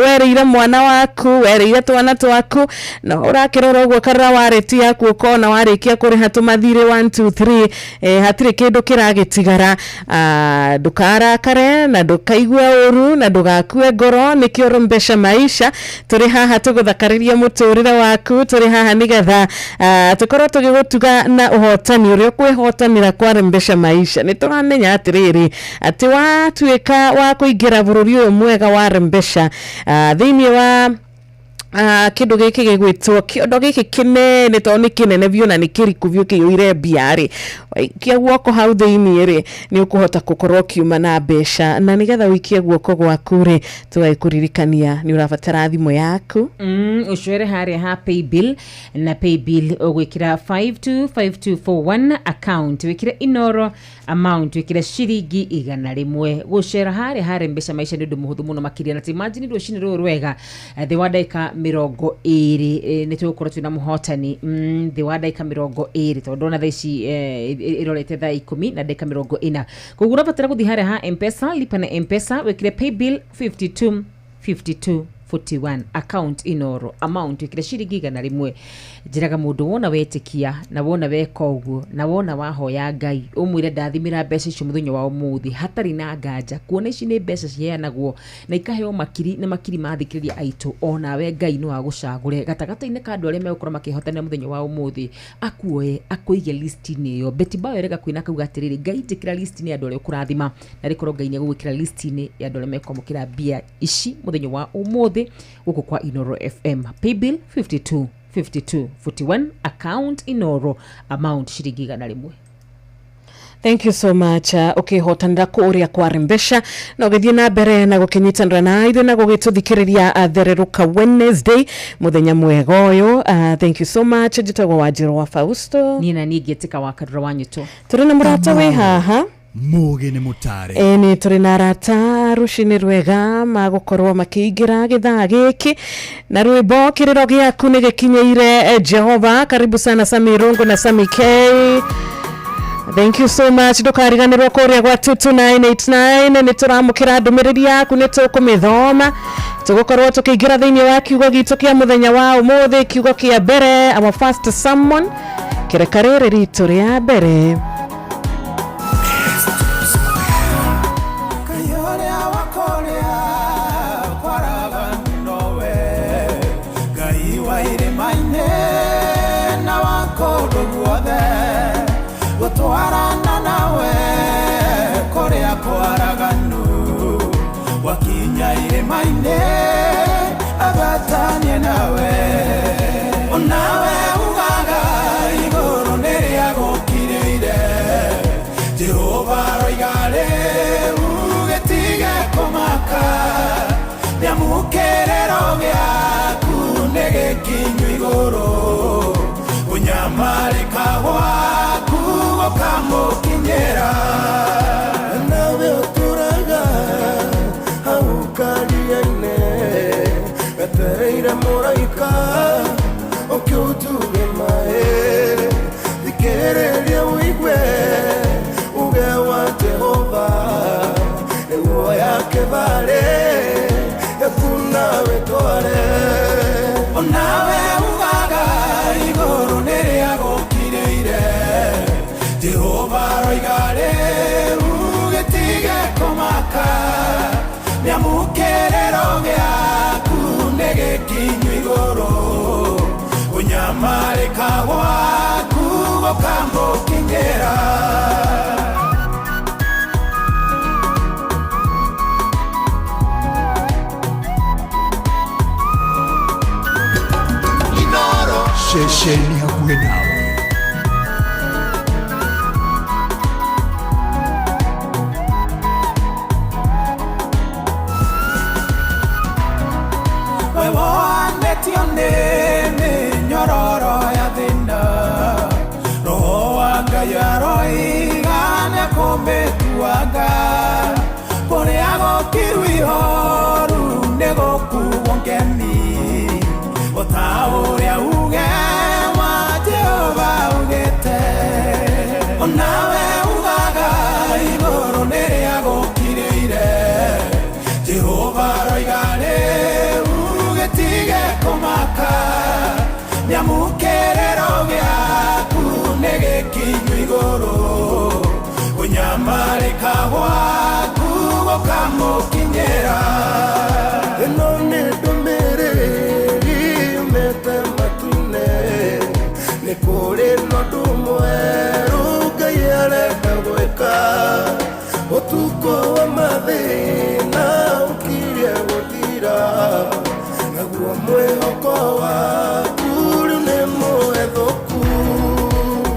wereire mwana waku, wereire twana twaku na urakirora uguo karra wareti yaku ukona warikia kuri hatumathire 1 2 3 hatire kindu kiragitigara. Ndukarakare na ndukaigue uru na ndugakue ngoro. Nikio Rembesha Maisha turi haha tuguthakariria muturire waku, turi haha nigetha tukorwo tugigutuga na uhotani uria kwihotanira kwa Rembesha Maisha. Ni turamenya atiriri ati watuika wa kuingira bururi uyu mwega wa Rembesha thiini wa kindu giki gigwitwo kiondo giki kinene to ni kinene biu na ni kiriku biu kiyuire biari kia guoko hau thiini ri ni ukuhota gukorwo kiuma na besha na nigetha wikie guoko gwaku ri tugaikuririkania ni urabatara thimu yaku ucwere haria ha paybill na paybill ugwikira 525241 account wikire inoro amount wikire shiringi 100 gucera haria ha Rembesha Maisha ni ndu muhuthu muno makiria na imagine ndu cini rwega the wadaika 20 ni tugukorwo twina muhotani the wadaika 20 tondu ona thaici irorete thaa 10 na ndeka 40. Koguo urabatara guthi haria ha M-Pesa, lipa na M-Pesa wikire paybill 525241 41 account Inoro amount ikira ciringi 100 njiraga mundu wona wetikia na wona weka uguo na wona wahoya Ngai umwire ndathimira mbeca icio muthenya wa umuthi hatari na nganja kuona ici ni mbeca ciheanagwo na ikaheo makiri na makiri mathikiriria aitu ona we Ngai no agucagure gatagata-ini ka andu aria megukora makihotana muthenya wa umuthi akuoe akuige list-ini iyo Betty Bao erega kwina kuga atiriri Ngai tikira list-ini andu aria ukurathima na rikorwo Ngai ni gugikira list-ini ya andu aria mekwamukira mbia ici muthenya wa umuthi guku kwa Inoro FM paybill 5241 account Inoro amount ciringi 100. Thank you so much. Hotanira kuria kwa rimbesha na githie na mbere na gukinyitanira na ithu na gugituthikiriria thereruka Wednesday muthenya mwega uyu. Thank you so much. Jitagwo Wanjiru wa Fausto nina nigietika wa Kadra Wanyuto turi na murata we haha muge ni mutare ni turi na rata rushini rwega magukorwo makiingira githaa giki na rwimbo kiriro giaku ni gikinyeire Jehova. Karibu sana Sami Rungu na Sami K. Thank you so much. Ndukariganirwo kuria gwa 22989 ni turamukira ndumiriri yaku ni tukumithoma tugukorwo tukiingira thiini wa kiugo gitu kia muthenya wa umuthi kiugo kia mbere our first sermon kirekariri ritu ria mbere Twarana nawe korea kwaraganu wakinya iremaine agatanye nawe onawe ugaga igoro neria gokireire Jehova roigare ugetige komaka nyamukerero gyaku negekinyu igoro unyamarika gwaku kamukinyera nawe oturaga haukaliaine gatereire muraika okiutuge mae thikereria uigwe uge wa Jehova eguo yake vale yakuna wetware onawe ugaga igoro neria gokireire Jehova roigare ugetige komaka nyamukerero gyaku negekinyu igoro unyamarika gwaku gokamukinyera Inoro shesheni hakuwe nawe nyororo ya thina roho wanga yaroigane kumetuanga kuria gokiru ihoru negokuo ngemi otauria uge wa Jehova ugete onawe ugaga igoro neria gokireire Jehova roigane ugetige komaka nyamukerero gyaku negekinyu igoro unyamarika gwaku gokamukinyera eno ni ndumiriri umete matune ni kuri nondu mweru Ngai arenda gwika utuko wa mathina ukirie guthira naguo mwihoko waku riu ni mwethuku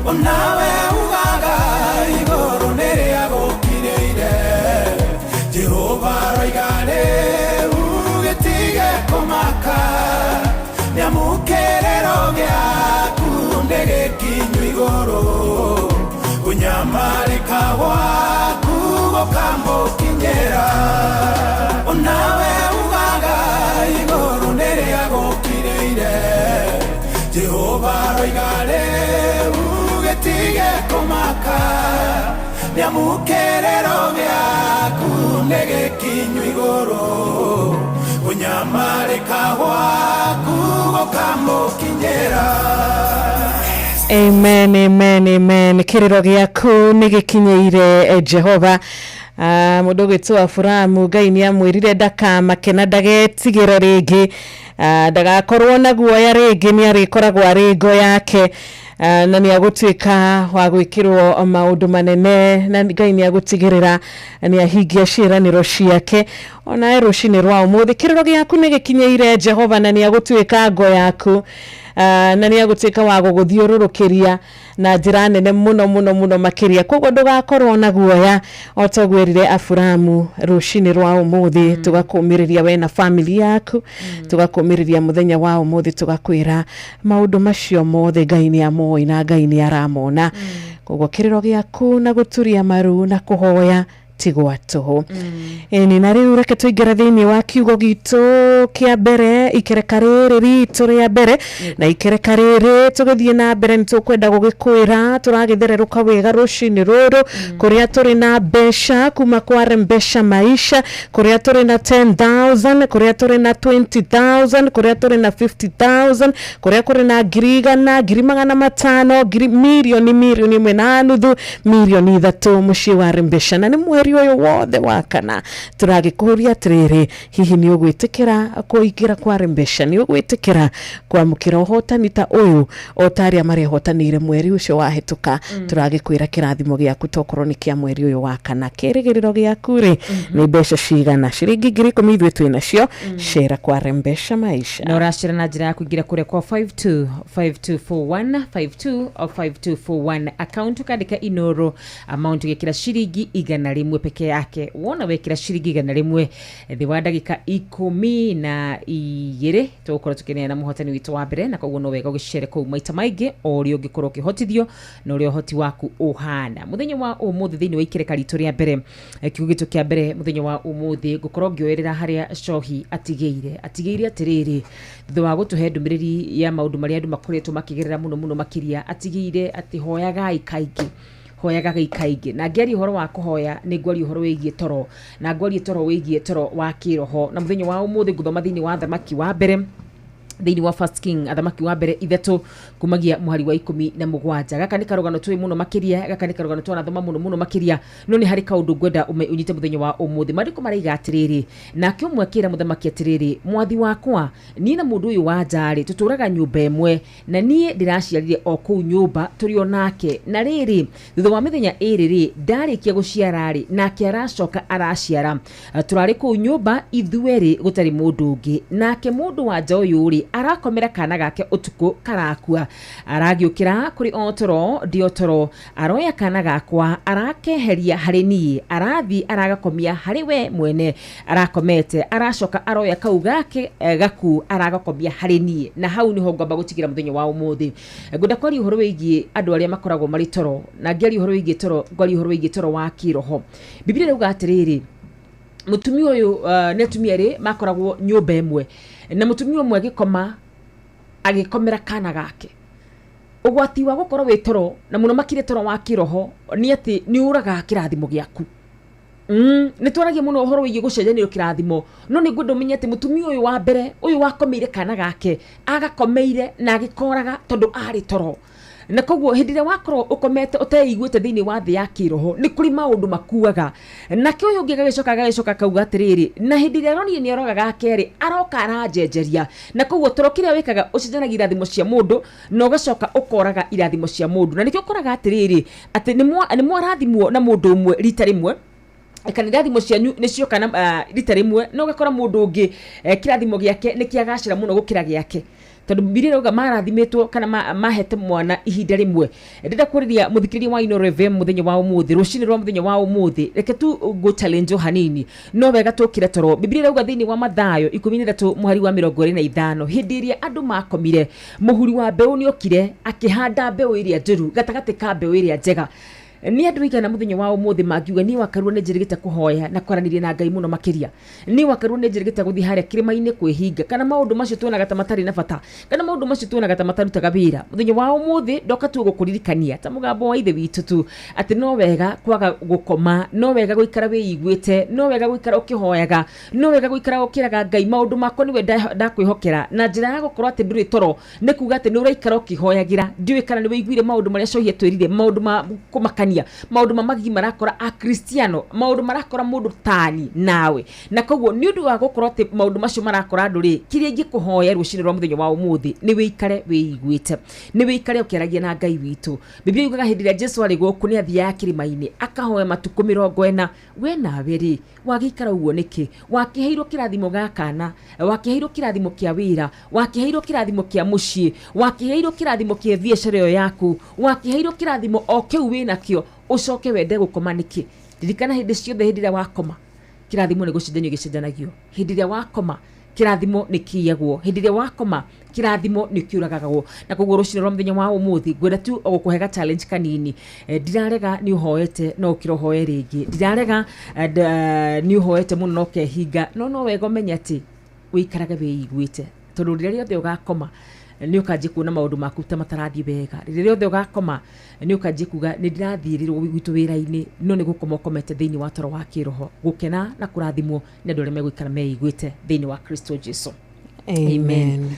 onawe ugaga igoro neria gokireire Jehova roigare ugetige komaka nyamukerero gyaku negekinyu igoro unyamarika gwaku gokamukinyera onawe ugaga igoro neria gokireire Jehova roigare ugetige komaka nyamukerero gyaku negekinyu igoro kunyamarika gwaku gukamukinyira. Amen, amen, amen. Kiriro giaku nigikinyeire Jehova. Mundu gwitwa Furamu Ngai ni amwirire ndakamake ndagetigire ringi, ndagakorwo na guoya ringi, ni arikoragwo ari ngo yake, na ni agutwika wa gwikirwo maundu manene, na Ngai ni agutigirira ni ahingia ciiraniro ciake. Ona rucini rwa umuthi kiriro giaku nigikinyeire Jehova, na ni agutwika ngo yaku, na ni agutwika wa guguthiururukiria na njira nene muno makiria. Koguo ndugakorwo na guoya, otogwerire Afuramu rucini rwa umuthi, tugakumiriria we na family yaku, tugakumiriria muthenya wa umuthi, tugakwira maundu macio mothe Ngai ni amoi na Ngai ni aramona. Koguo kiriro giaku na guturia maru na kuhoya tigwa toho. Ni na riu reke tuingire thiini wa kiugo gitu kia mbere, ikereka riri ritu ria mbere, na ikereka riri tugithie na mbere nitukwenda gugikwira turagithireruka wega rucini ruru, kuria turi na besha kuma kwa Rembesha Maisha, kuria turi na 10,000, kuria turi na 20,000, kuria turi na 50,000, kuria kuri na girigana, girimagana matano, milioni 1.5 milioni 3 muci wa Rembesha. Na ni mweri uyu wothe wa kana turagikuria atiriri, hihi ni ugwitikira kuingira kwa Rembesha, ni ugwitikira kwamukira uhotani ta uyu otaria mari hotanire mweri ucio wahituka. Turagikwira kirathimo giaku tokorwo ni kia mweri uyu wa kana. Kirigiriro giaku ri ni mbeca cigana? Ciringi 10,000 ithwe twinacio, share kwa Rembesha Maisha. Na urashira na njira ya kuingira kure kwa 5241 5241 account, ukandika inoro amount gikira ciringi 100 peke yake. Wona wekira ciringi 100 thi wa ndagika 12 tukorwo tukinea na muhotani witu wa mbere, na koguo no wega ugicere kou maita maingi ori ungikorwo ukihotithio na uri hoti waku uhana. Muthenya wa umuthi thiini wa ikireka ritu ria mbere, kiugo gitu kia mbere muthenya wa umuthi gukorwo ngioerera haria Cohi atigeire atiriri thutha wa gutuhe ndumiriri ya maundu maria andu makoretwo makigerera muno makiria. Atigeire ati hoyaga ikaingi na ngeri horo wa kuhoya ni ngori horo wigie toro, na ngori toro wigie toro wa kiroho. Na muthenya wa umuthi guthoma thiini wa thamaki wa mbere, thiini wa First King athamaki wa mbere 3 kumagia muhari wa 17. Gaka ni karugano twi muno makiria, gaka ni karugano twana thoma muno makiria, no ni hari kaundu ngwenda unyite muthenya wa umuthi. Mariko maraiga atiriri, na kiumwe kira muthamaki atiriri, mwathi wakwa ni na mundu uyu wa njari tuturaga nyumba imwe, na nie ndiraciarire o kuu nyumba turio nake. Na riri thutha wa mithenya iri ndarikia guciarari nake aracoka araciara, turari kuu nyumba ithueri gutari mundu ungi, nake mundu wa nja uyu ri arakomera kana gake utuku karakua. Aragiukira kuri otoro diotoro, aroya kana gakwa arakeheria hari nie, arathi aragakomia hari we mwene arakomete, aracoka aroya kau gake gaku aragakomia hari nie. Na hau niho ngomba gutigira muthenya wa umuthi. Ngunda kwari uhoro wigie andu aria makoragwo mari toro, na ngeri uhoro wigie toro, ngori uhoro wigie toro wa kiroho. Biblia rauga atiriri, mutumia uyu ne tumia ri makoragwo nyumba imwe, na mutumia umwe agikomera kana gake. Ugwati wa gukorwo wi toro na muno makire toro wa kiroho ni ati ni uraga kirathimo giaku. Ni twaragia muno horo wigie gucenjanio kirathimo, no ni ngwenda umenye ati mutumia uyu wa mbere uyu wakomeire kana gake agakomeire na agikoraga tondu ari toro. Na koguo hindire wakorwo ukomete uteiguite thiini wa thi ya kiroho ni kuri maundu makuaga, na kyo uyu gagicoka kauga atiriri, na hindire aroni ni arogaga keri aroka arajenjeria. Na koguo torokire wikaga ucenjanagia irathimo cia mundu no gacoka ukoraga irathimo cia mundu, na nikyo koraga atiriri ati ni mwarathimwo na mundu umwe rita rimwe, kanirathimo cianyu nicio kana rita rimwe, no gakora mundu ungi kirathimo giake ni kiagacira muno gukira giake. Tondu Biblia rauga marathimitwo kana mahete mwana ihinda rimwe. Ndenda kuriria muthikiriria wa Inoro FM muthenya wa umuthi, rucini rwa muthenya wa umuthi, reke tu go challenge hanini, no wega tukire toro. Biblia rauga thiini wa Mathayo 13 muhari wa 25, hindi iria andu makomire, muhuri wa mbeu ni okire akihanda mbeu iria njuru gatagati ka mbeu iria njega. ni andu igana muthenya wa umuthi mangiuga ni wakarua ne njirigite kuhoya na kwaranirie na Ngai muno makiria ni wakarua ne njirigite guthi haria kirima-ini kwihinga kana maundu macio tuonaga ta matari na bata kana maundu macio tuonaga ta matarutaga wira muthenya wa umuthi ndoka tu gukuririkania ta mugambo wa ithe witu tu ati no wega kwaga gukoma no wega guikara wiiguite no wega guikara ukihoyaga no wega guikara ukiraga Ngai maundu makwa niwe ndakwihokera na njira ya gukorwo ati nduri toro ne kuga ati ni uraikara ukihoyagira ndiwe kana ni wiguire maundu maria cohia twirire maundu ma kumakania maundu mamagi marakora a Cristiano maundu marakora mundu tani nawe na koguo ni undu wa gukorwo ati maundu macio marakora nduri kiria ingikuhoya rucini rwa muthenya wa umuthi ni wikare wiiguite ni wikare ukiragia na Ngai witu Biblia yugaga hindi ria Jesu ari guku ni athia kirima-ini akahoya matuku 40 we nawe ri wagikara uguo niki wakiheirwo kirathimo gakana wakiheirwo kirathimo kia wira wakiheirwo kirathimo kia mucii wakiheirwo kirathimo kia biacara yo yaku wakiheirwo kirathimo o kiu wina kio ucoke wende gukoma niki ririkana hindi ciothe hindi ria wakoma kirathimo ni gucenjanio gicenjanagio hindi ria wakoma kirathimo ni kiyagwo hindi ria wakoma kirathimo ni kiuragagwo na koguo rucini rwa muthenya wa umuthi gwenda tu gukuhega challenge kanini ndirarega ni uhoete no kirohoe ringi ndirarega ni uhoete muno no kehinga no wega menya ati wikaraga wiiguite tondu riria riothe ugakoma ni ukanjie kuona maundu maku ta matarathie wega riria riothe ugakoma ni ukanjie kuga ni ndirathirirwo gwitu wira-ini no ni gukoma ukomete thiini wa toro wa kiroho gukena na kurathimwo ni andu aria megwikara meiguite thiini wa Kristo Jesu. Amen.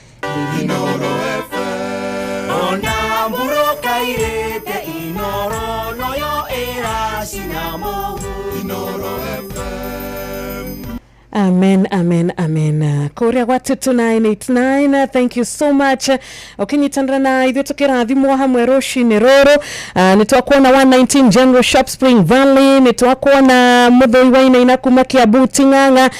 Inoro FM ona mburoka irete inoro noyo era sinamo Inoro FM. Amen, amen, amen. Korea gwa 2989, thank you so much. Ukinyitandra na ithuĩ tukirathimwo hamwe rucini ruru. Nitwakuona 119 General Shop Spring Valley, nitwakuona Muthoi wa Inaina kuma Kiambu Ting'ang'a,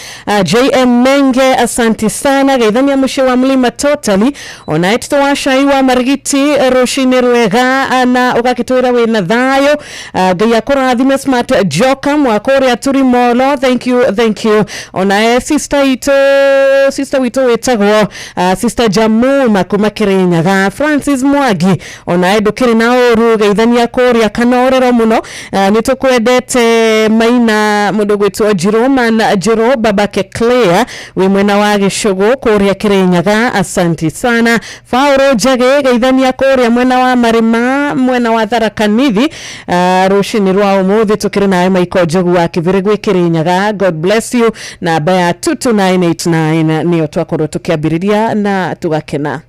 JM Menge, asanti sana. Geithania muciĩ wa Mlima totally. Ona itito washaiwa Marigiti rucini rwega na ugakitwira wina thayo. Ngai akũrathime Smart Joka mwakuria turi molo. Thank you. Ona sister wito wetagwo sister Jamu makuma Kirinyaga Francis Mwagi ona edukire na oru geithania kuria kanorero muno nitukwendete maina mundu gwitwo Jiroman Jiro babake Claire we mwena wa Gicugu kuria Kirinyaga asanti sana. Fauro Jage geithania kuria mwena wa Marima mwena wa Tharaka Nithi rucini rwa umuthi tukire nae Maiko Jogu wa Kibirigwi Kirinyaga. God bless you na baya 22989 niyo twakorwo tukiambiriria na tugakena.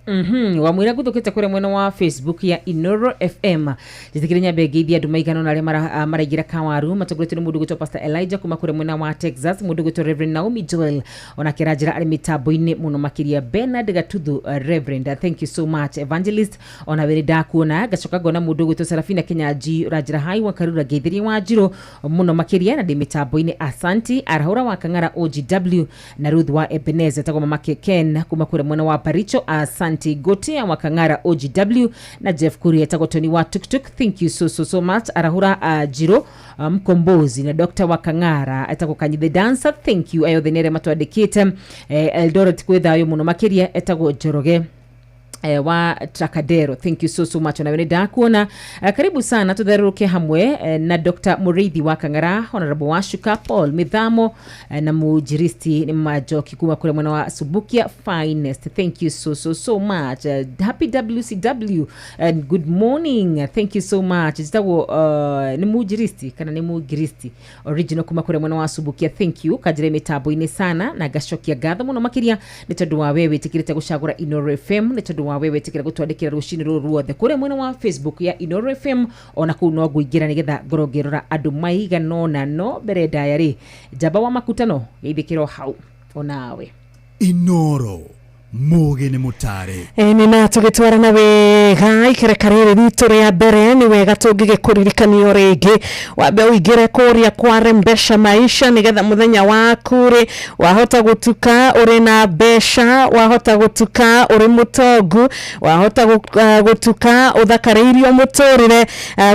Wamwira guthukite kure mwena wa Facebook ya Inoro FM jitikire nyambe ngeithia andu maigana na aria maraigira kawaru matugurite mundu gwitwo Pastor Elijah kuma kure mwena wa Texas mundu gwitwo Reverend Naomi Joel ona kiranjira ari mitambo-ini muno makiria Bernard Gatuthu Reverend thank you so much Evangelist ona wiri ndakuona gacoka ngona mundu gwitwo Serafina Kenyaji ranjira hai wa Karura geithiria wa Njiro muno makiria na ndi mitambo-ini asanti arahura wa Kang'ara OGW na Ruth wa Ebenezer tago mama Ken kuma kure mwena wa Paricho asanti Gotea wa Kang'ara OGW na Jeff Kuria tago Tony wa Tuktuk thank you so much arahura Jiro mkombozi na Dr. wa Kang'ara atago Kanyi the dancer thank you ayo thenere matwadikite Eldoret kwethayo muno makiria etago Joroge wa Tracadero thank you so much na wene dakuona karibu sana tutharuke hamwe na Dr. Muriithi wa Kang'ara Honorable Washuka Paul Mithamo na mujiristi ni Majoki kuma kule mwana wa Subukia Finest thank you so much happy WCW and good morning thank you so much zitawo ni mujiristi kana ni mugiristi original kuma kule mwana wa Subukia thank you kajire mitambo-ini sana na gacokia gatho muno makiria ni tondu wa wewe tikirite gucagura Inoro FM ni tondu wa wewe tikira gutwandikira rucini ruothe kure mwena wa Facebook ya Inoro FM ona kuu no guingira nigetha ngorogerora andu maigana no mbere diary jamba wa makutano geithikiro hau onawe Inoro muge ni mutare ni na tugitwarana wega ikerekarire ritu ria mbere ni wega tungigikuririkania ringi wambe uigire kuria kware mbesha maisha nigetha muthenya waku ri wahota gutuka uri na besha wahota gutuka uri mutongu wahota gutuka uthakariirio muturire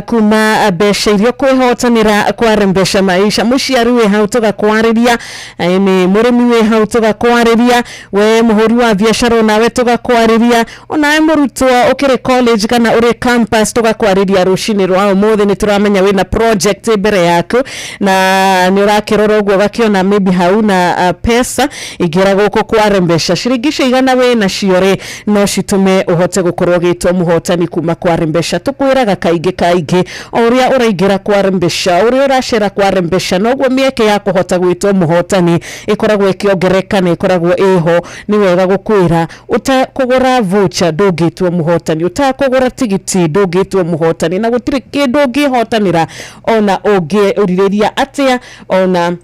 kuma besha irio kwihotanira kware mbesha maisha muciari we hau tugakwariria ni murimi we hau tugakwariria we muhuri wa biashara nawe tugakwariria onawe murutwo ukiri college kana uri campus tugakwariria rushini rwa umuthe ni turamenya wina project mbere yaku na ni urakirora uguo gakiona maybe hauna pesa igira guko kwarembesha shirigisha igana we na ciore no citume uhote gukorwo gitwo muhotani kuma kwarembesha tukwiraga kaige uria uraigira kwarembesha uria urashera kwarembesha noguo mieke ya kuhota gwitwo muhotani ikoragwo ikiongereka na ikoragwo iho ni wega gukwira utakugura voucher ndungitwo muhotani utakugura tigiti ndungitwo muhotani na gutire kindu ngihotanira ona ungiriria atia ona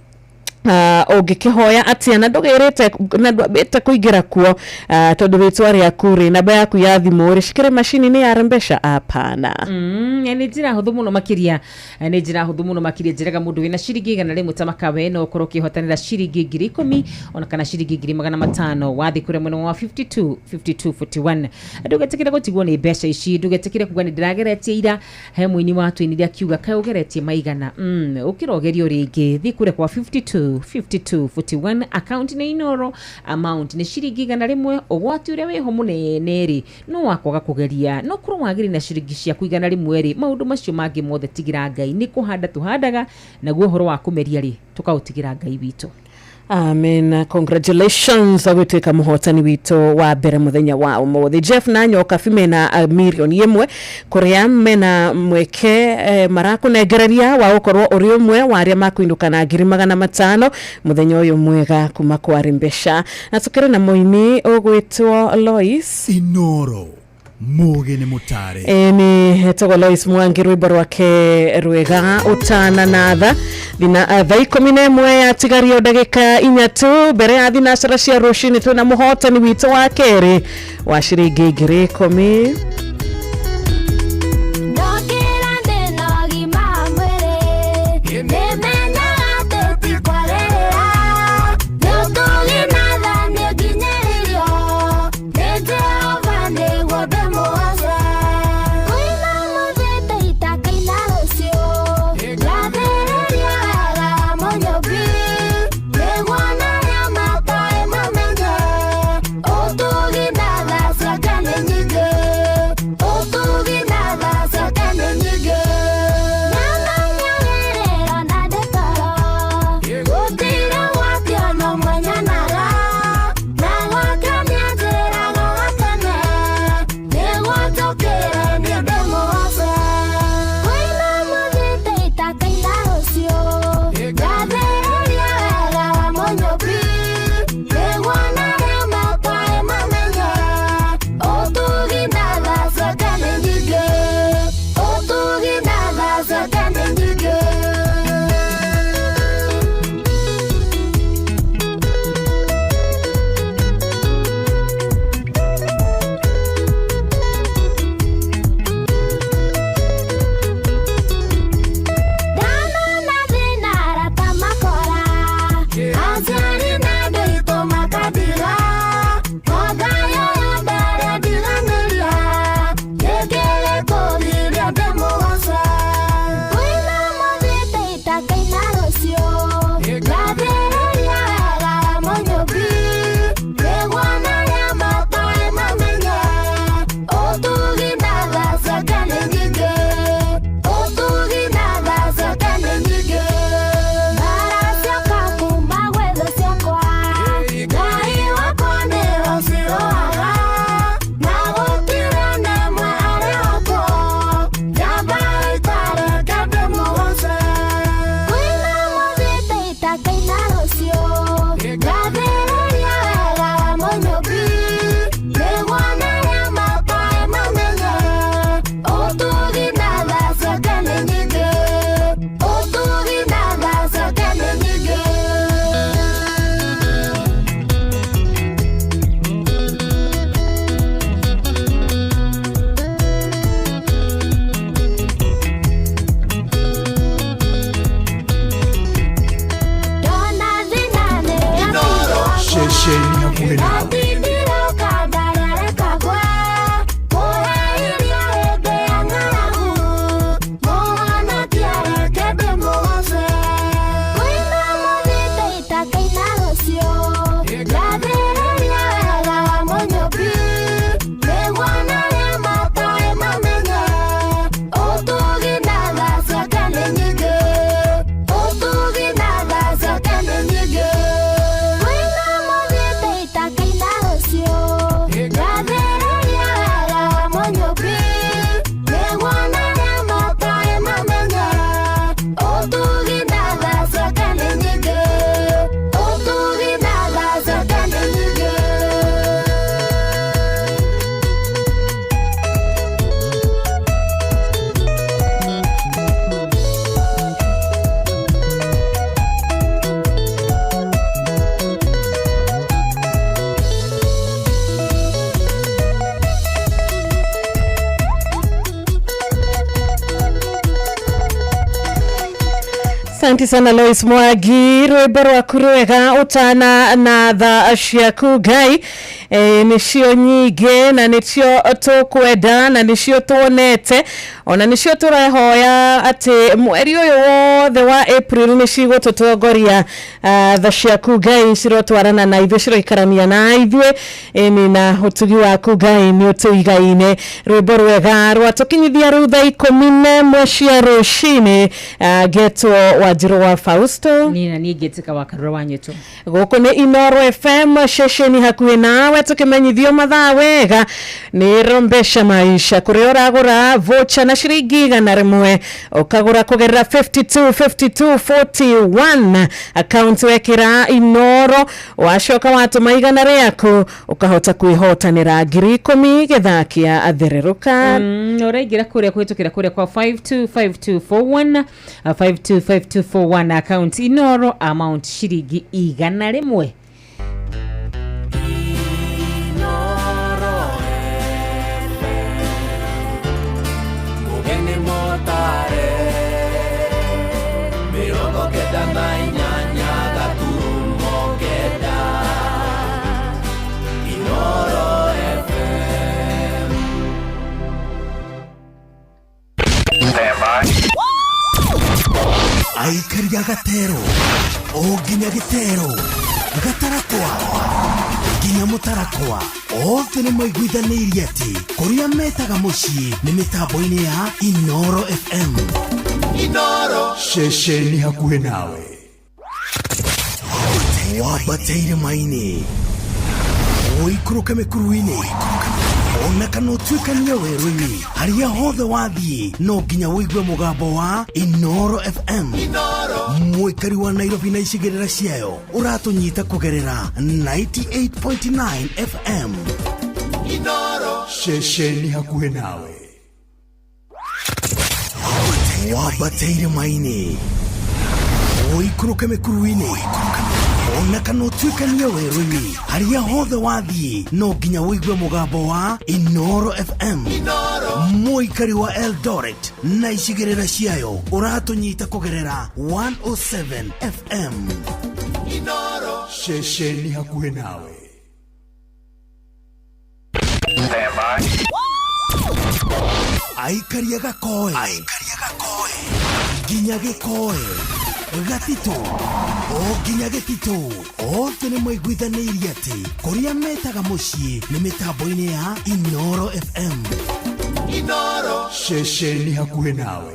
ugikihoya atia na ndugirite na ndwabite kuigira kuo tondu ritwa ria kuri namba yaku ya thimu ri shikire machine ni yarembesha apana ni njira huthu muno makiria njiraga mundu wina ciringi igana rimwe tamakawe no ukoro kihotanira ciringi 10,000 ona kana ciringi 500 wathi kure muno wa 5241 ndugetikire gutigwo ni besha ici ndugetikire kugwa ni ndirageretie ira he muini watu iniria kiuga kai ugeretie maigana ukirogerio ringi thi kure kwa 5241 account ni inoro amount ni ciringi igana rimwe ugwati uria wiho munene ri no wakoga kugeria no kuru wagiri na ciringi cia kuigana rimwe ri maundu macio mangi mothe tigira Ngai ni kuhanda tuhandaga na guo horo wa kumeria ri tukautigira Ngai witu. Amen. Congratulations agwitwika muhotani wito wa mbere muthenya wa umuthi. Jeff Nanyoka fimena milioni imwe kuria mena mweke marakunegereria wa gukorwo uri umwe wa aria makuindukana 500 muthenya uyu mwega kuma kwarimbesha na tukire na muini ugwitwo Lois Inoro Muge ni mutare ni togo Lois Mwangi rwimbo rwake rwega utana natha thina thaa 11 yatigario ndagika 4 mbere ya thinacara cia rucini twina muhotani wito wa keri wa ciringi 10,000 Asante sana Lois Mwagi. Rwimbo rwaku rwega utana na tha ciaku Ngai nicio nyingi na nicio tukwenda na nicio tuonete ona nicio turahoya ati mweri uyu wothe wa April nicigo tutongoria tha ciaku Ngai cirotwarana na ithu ciroikarania na ithue ni na utugi waku Ngai ni utuigaine. Rwimbo rwega rwatukinyithia rutha 10 cia rucini getwo Wanjiru wa Fausto nina nigetika wakarura wanyetu guku ni Inoro FM shesheni hakuhi nawe tukimenyithio mathaa wega ni rombesha maisha kuria uragura vocha na shiringi na rimwe ukagura kugerera 5241 account wekira Inoro washoka watu maigana riaku ukahota kuihotanira ngiri 10 gethakia athereruka uregira kuria kwitukira kuria kwa 525241 525241 account Inoro amount shiringi 100 Aikaria gatero oginya gitero gatarakwa ginya mutarakwa othe ni maiguithanirie ati kuria metaga mucii ni mitambo-ini ya Inoro FM. Inoro shesheni hakuhi nawe wabateire maini oikuruka mikuruini ona kana utuikania werũ-inĩ haria hothe wathiĩ no nginya wĩigue mũgambo wa Inoro FM. Mwĩkari wa Nairobi na icigĩrĩra ciayo ũratũnyita kũgerera 98.9 FM. Inoro shesheni hakuhi nawe wabateire maini oikuruka mikuruini ona kana utuikania werũ-inĩ haria hothe wathiĩ no nginya wĩigue mũgambo wa Inoro FM. Mũikari wa Eldoret na icigĩrĩra ciayo ũratũnyita kũgerera 107 FM. Inoro shesheni hakuhi nawe. Aikaria gakoe nginya gĩkoe gatito oginya gitito othe ni maiguithanirie ati kuria metaga mucii ni mitambo-ini ya Inoro FM. Inoro shesheni hakuhi nawe.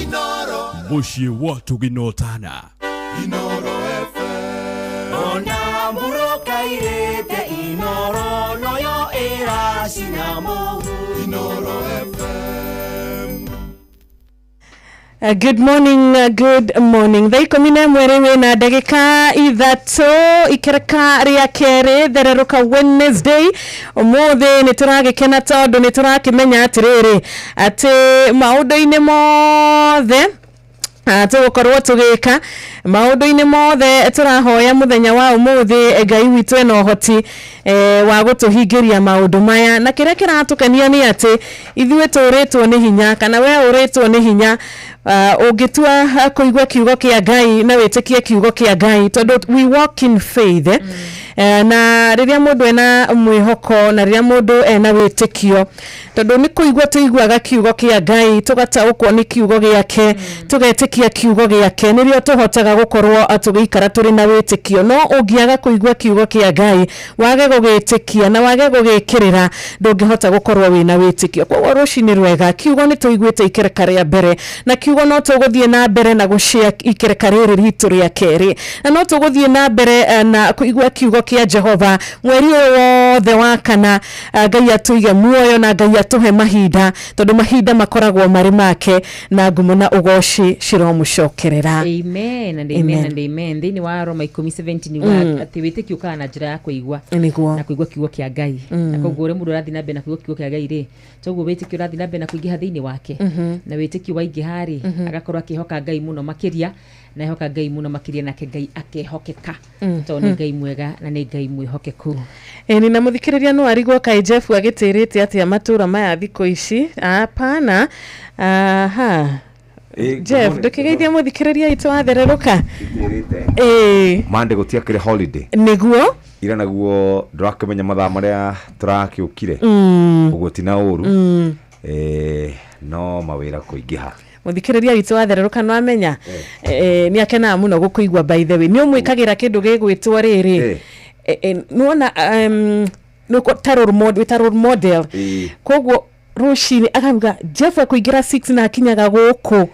Inoro mucii watu ginotana Inoro FM. Ona muroka irete Inoro noyo era sinamu. Inoro FM. Good morning. Thaiko mine mwerewe na ndagika ithatũ ikereka ria keri thereruka Wednesday umuthi ni turagikena tondu ni turakimenya atiriri ati maundu-ini mothe tugukorwo tugika maundu-ini mothe turahoya muthenya wa umuthi Ngai witu ena uhoti wa gutuhingiria maundu maya na kiria kiratukania ni ati ithuĩ turitwo ni hinya kana we uritwo ni hinya ungitua kuigwa kiugo kia Ngai na witikie kiugo kia Ngai tondu we walk in faith na riria mundu ena mwihoko na riria mundu ena witikio tondu ni kuigwa tuiguaga kiugo kia Ngai tugataukwo ni kiugo giake tugetikia kiugo giake nirio tuhotaga gukorwo atugikara turi na witikio no ungiaga kuigwa kiugo kia Ngai wage gugitikia na wage gugikirira ndungihota gukorwo wina witikio kwa rucini rwega kiugo ni tuiguite ikereka ria mbere na kiugo no tuguthie na mbere na gushia ikereka riri ritu ria keri na no tuguthie na mbere na kuigwa kiugo kia Jehova mweri wothe wa kana Ngai atuige muoyo na Ngai atuhe mahinda tondu mahinda makoragwo mari make na ngumo na ugoci ciromucokerera. Amen and amen and amen. Thini wa Roma 10:17 ni wa ati witikio kana njira ya kuigwa na kuigwa kiugo kia Ngai na koguo uri mundu rathi na mbere na kuigwa kiugo kia Ngai ri toguo witikio rathi na mbere na kuingiha thiini wake na witikio waingi hari agakorwo akihoka Ngai muno makiria na ehoka Ngai muno makiria nake Ngai akehokeka tondu ni Ngai mwega na ni Ngai mwihokeku. Ni na muthikiriria no arigwo kai Jeff agitirite ati amatura maya thiko ici hapana Jeff ndukigeithia muthikiriria itu wathereruka mande gutiakire holiday niguo ira naguo ndrakimenya mathaa maria turakiukire uguo tina uru no mawira kuingiha muthikiriria witu wathereruka no amenya ni akena muno gukuigwa by the way ni umwikagira kindu gigwitwo riri nuona no tarot model koguo rushini akavuga Jeff akuigira 6 na akinyaga guku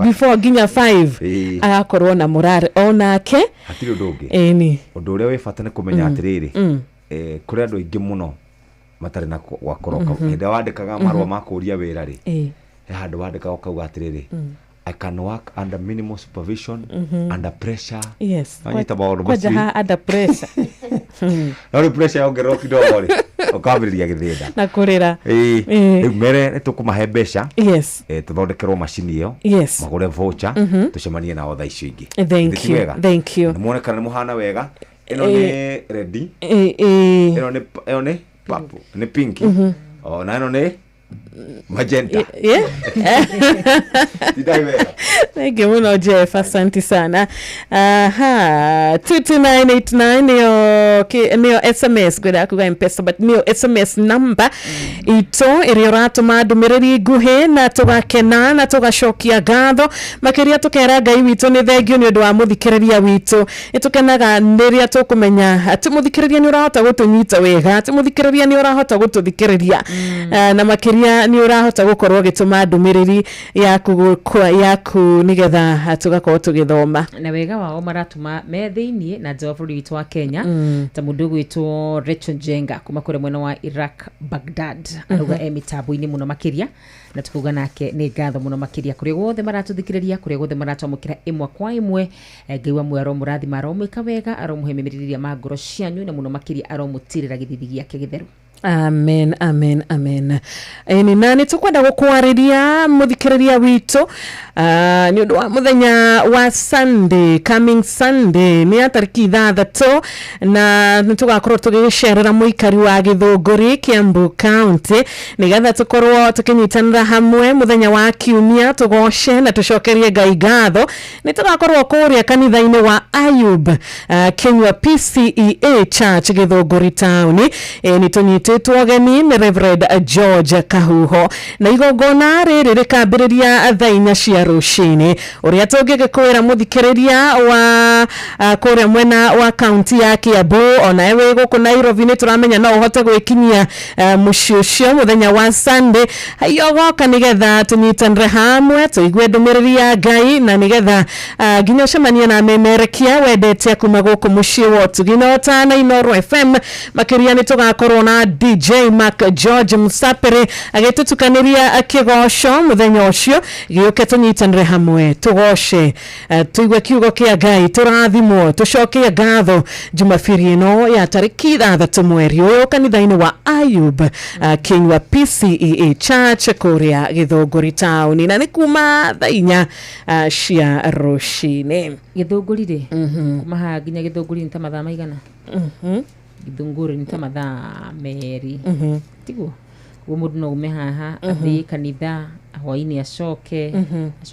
before ginya 5 agakorwo na morale onake hatiri ndungi ni undu uria wifatane kumenya atiriri kuri andu ingi muno matari na gwakoroka hinde wandikaga marwa makuria wira ri he handu wandikaga ukauga atiriri I can work under minimal supervision, under pressure. Yes. Kwa jaha under pressure. No pressure ongerwo kidogo ri. Ukambiriria githida. Na kurira. Mere nitukumahe mbeca. Yes. Tuthondekerwo machine iyo. Yes. Magure voucher. Tucemanie nao thaa icio ingi. Thank you. Thank you. Muonekana ni muhana wega. Ino ni ready. Ino ni purple. Ni pink. Na ino ni magenta. Thank you muno Jeff, asante sana. 22989 niyo SMS gwira kuga M-Pesa but niyo SMS number ito irioratu madumiriri guhe na tugakena na tugacokia gatho makiria tukera Ngai witu ni thengio ni undu wa muthikiriria witu itukenaga niria tukumenya ati muthikiriria ni urahota gutunyita wega ati muthikiriria ni urahota gututhikiriria na makiria ni urahota gukorwo gituma ndumiriri yaku nigetha tugakorwo tugithoma na wega wao maratuma me thiini na Jofri witu wa Kenya ta mundu gwitwo Rachel Jenga kuma kure mwena wa Iraq Baghdad aruga emitabu-ini muno makiria na tukuga nake ni ngatho muno makiria kuri guothe maratuthikiriria kuri guothe maratomukira imwe kwa imwe Ngai wa mwaro murathi maromwika wega aromuhemiriria magoro cianyu na muno makiria aromutirira githithi giake githeru. Amen, amen, amen. Ni nani tukwenda gukwariria muthikiriria witu ni undu wa muthenya wa Sunday, coming Sunday ni atariki 3 na nitugakorwo tugicerera muikari wa Githunguri Kiambu County nigetha tukorwo tukinyitanira hamwe muthenya wa Kiumia tugoshe na tucokerie Ngai ngatho nitugakorwo kuria kanitha-ini wa Ayub Kenya PCEA Church Githunguri Town ni tunyite twogeni ni Reverend George Kahuho na igongona riri rikambiriria thaa 4 cia rucini uria tungigikwira muthikiriria wa kuria mwena wa county ya Kiambu ona ewe guku Nairobi ni turamenya no uhote gwikinyia muciucio muthenya wa Sunday ayogoka nigetha tunyitanire hamwe tuigue ndumiriri ya Ngai na nigetha ginya cemania na memerekia wendete kuma guku mucii wa Tugino na Inoro FM makiria ni tugakorwo na DJ Mark George Musapere agitutukaniria akigoco muthenya ucio giuke tunyitanire hamwe tugoshe tuigue kiugo kia Ngai turathimwo tucokie ngatho Jumapili ino ya tariki 3 mweri uyu kanitha-ini wa Ayub Kenya PCEA Church kuria Githunguri Town na ni kuma thaa 4 cia rucini. Githunguri ri kuma ha ginya Githunguri ni ta mathaa maigana? Githunguri ni ta mathaa meri tiguo mundu no ume haha athi kanitha hwaini acoke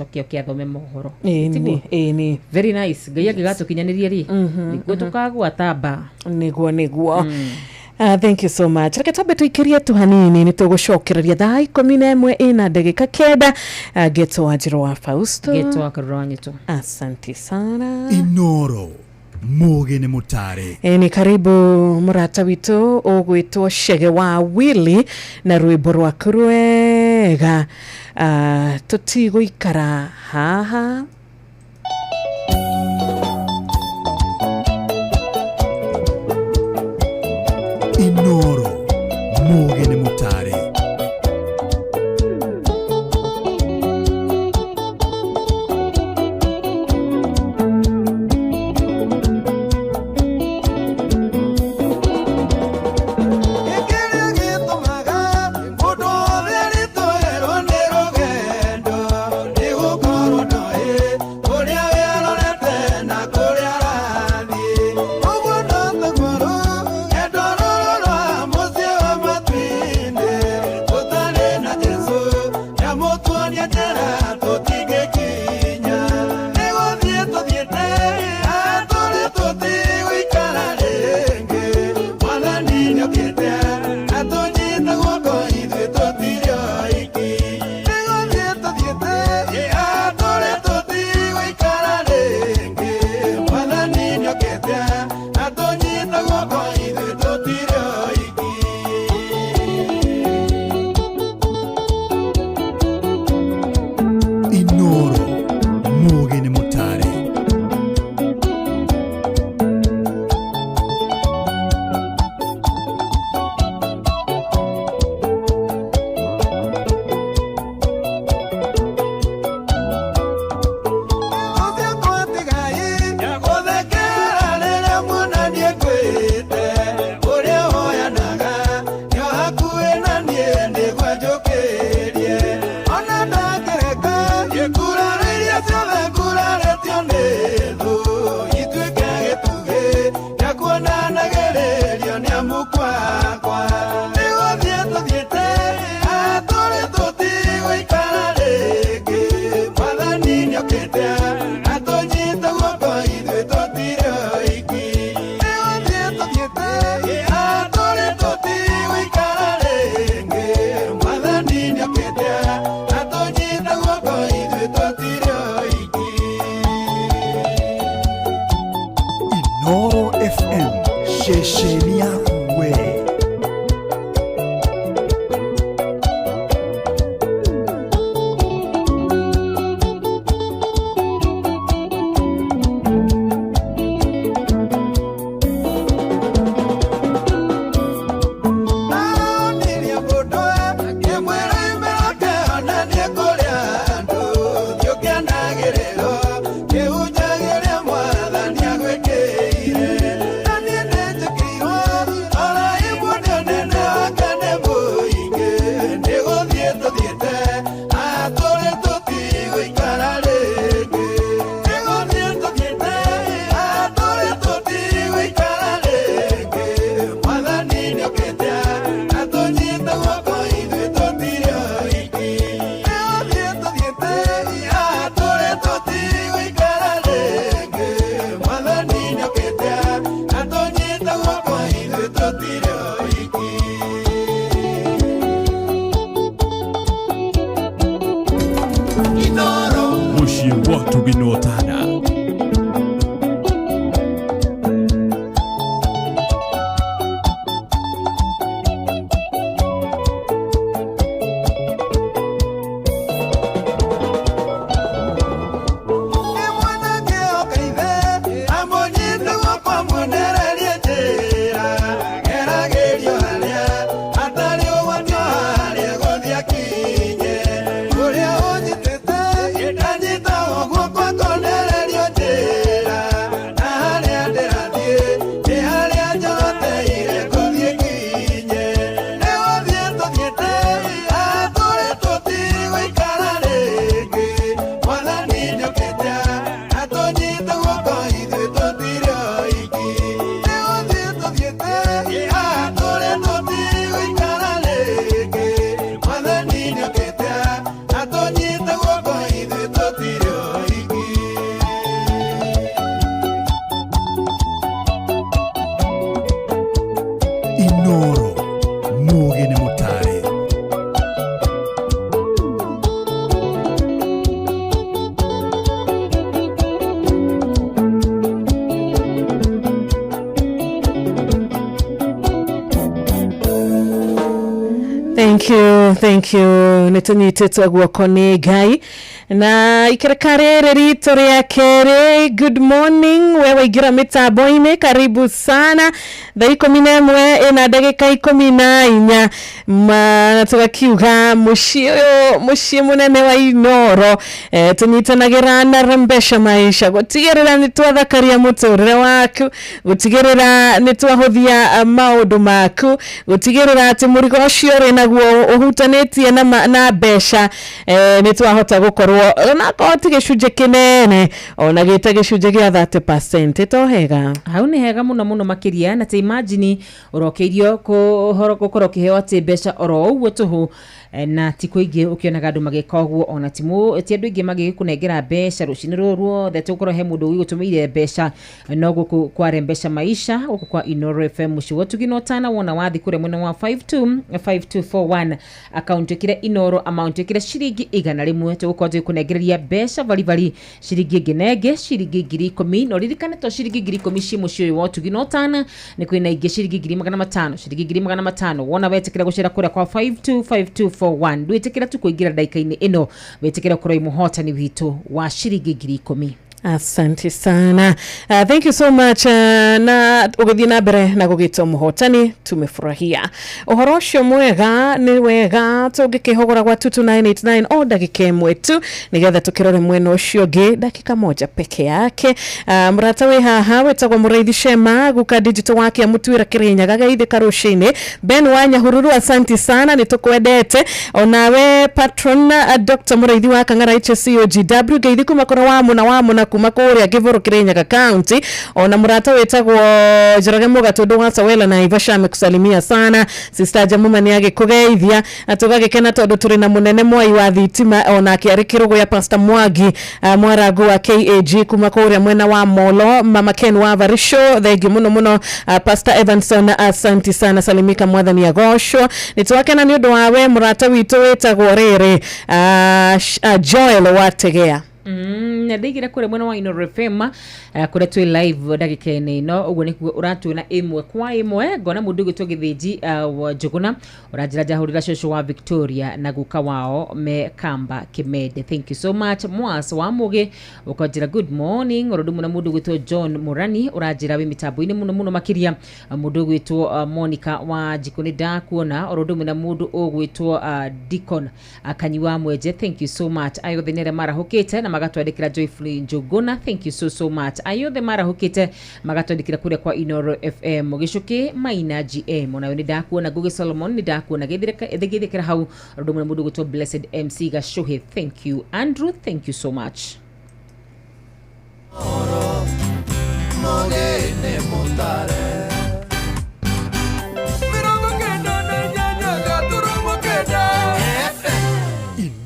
oke athome mohoro ni very nice Ngai agigatukinyaniria ri niguo tukagwa tamba niguo thank you so much. Reke twabe tuikirie tu hanini ni tugucokereria thaa 11 ina ndagika 9 geto Wanjiru wa Fausto geto akaranyitu. Asante sana. Inoro Muge Mutare. Ni karibu murata witu ugwitwo Shege wa Willy na rwimbo rwa kurwega tutigũikara haha Inoro Muge Mutare. Hey FM shesheni yakuwe. Thank you. Nitunyititwe guoko ni Ngai na ikirekarere rito ria kere. Good morning wewe igira mitambo-ini, karibu sana. Thaa 11 ina ndagika 14 na tugakiuga mushie munene wa Inoro tunyitanagira na rembesha maisha gutigirira nitwathakaria muturire waku, gutigirira nitwahuthia maundu maku, gutigirira ati murigo ucio ri naguo uhutanetie na besha nitwahota gukorwo na koti gicunje kinene ona gite gicunje gia 30% tohega. Hau ni hega muno makiria na te imagine urokeirio gukorwo kiheo ati besha oro uguo tuhu na tikuingi ukionaga andu mageka uguo ona ti andu ingi magikunengera besha rucini ruo the tukorwo he mundu wigutumeire besha no guku kwa rembesha maisha guku kwa Inoro FM mucio tuginotana wona wathi kure mwena wa 5241 account kire Inoro amount kire shiringi 100 tugukorwo kunengereria besha bali shiringi nginenge shiringi 10,000 no ririkane to shiringi 10,000 ci mucio wo tuginotana ni kwina ingi shiringi 500 shiringi 500 wona wetikira gucira kure kwa 525241 ndwitikira tukuingira daika-ini ino wetikira kuroi muhotani witu wa shiringi 10,000. Asante sana. Thank you so much. Na ugithina mbere na gugitwo muhotani tumefurahia. Uhorosho mwega ni wega tugikihogora gwa 2989 o dakika imwe tu nigetha tukirore mweno ucio ngi dakika moja peke yake. Murata we haha wetagwa Muraithi Shema guka digital wake ya Mutwira Kirinyaga gaithe karushine. Ben Wanya Hururu, asante sana nitukwendete. Onawe patron Dr. Muraithi wa Kangara HCOGW gaithe kumakora wamu na kumakoria Kivoro Kirinyaga County. Ona murata wetagwo Njoroge Mugatondo wa Sawela na Ivasha amekusalimia sana. Sister Jamuma ni yake kugeithia atugagikena tondu turi na munene Mwai wa thitima ona akiari kirugo ya Pastor Mwagi Mwaragu wa KAG kumakoria mwena wa Molo. Mama Ken wa Varisho thegi muno Pastor Evanson asante sana salimika mwathani ya gosho nitwakena ni undu wawe murata witu wetagwo riri Joel Wategea Ndigire kure mwena wa Ino FM kure twi live ndagika-ini no uguo nikuo uratuna imwe kwa imwe ngona mundu gwitwo Githiji wa Njuguna uranjira jahurira shosho wa Victoria na guka wao me Kamba Kimede. Thank you so much. Mwas wa Muge ukanjira good morning urudumu na mundu gwitwo John Murani uranjira wi mitambo-ini muno makiria mundu gwitwo Monica wa Jikoni da kuona urudumu na mundu ugwitwo Deacon Akanyiwa Mweje. Thank you so much. Ayo thenere marahukite na magatwandikira Joyfully Njuguna. Thank you so much. Ayo the marahukite magatwandikira kure kwa Inoro FM Gicuki Maina GM ona ni ndakuona Gugi Solomon ni ndakuona githirikira hau urudumu na mundu gwitwo Blessed MC Gashuhi. Thank you Andrew. Thank you so much.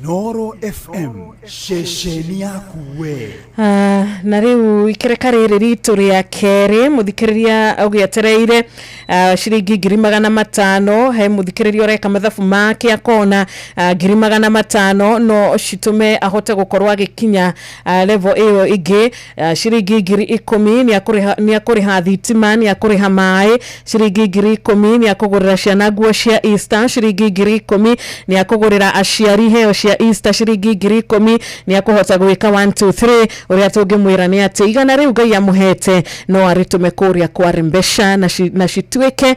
Inoro FM shesheni yakuwe na riu ikereka riri ritu ria keri muthikiriria augietereire shiringi 500 he muthikiriria ureka mathabu make akona 500 no shitume ahote gukorwa gikinya level iyo igi shiringi 10,000 ni akuriha thitima ni akuriha mai shiringi 10,000 ni akugurira ciana nguo cia Easter shiringi 10,000 ni akugurira aciari heo cia Easter shiringi 10,000 ni akuhota gwika 1 2 3 uria tungimwira ni ati igana riu Ngai amuhete no aritume kuria kwa rimbesha na cituike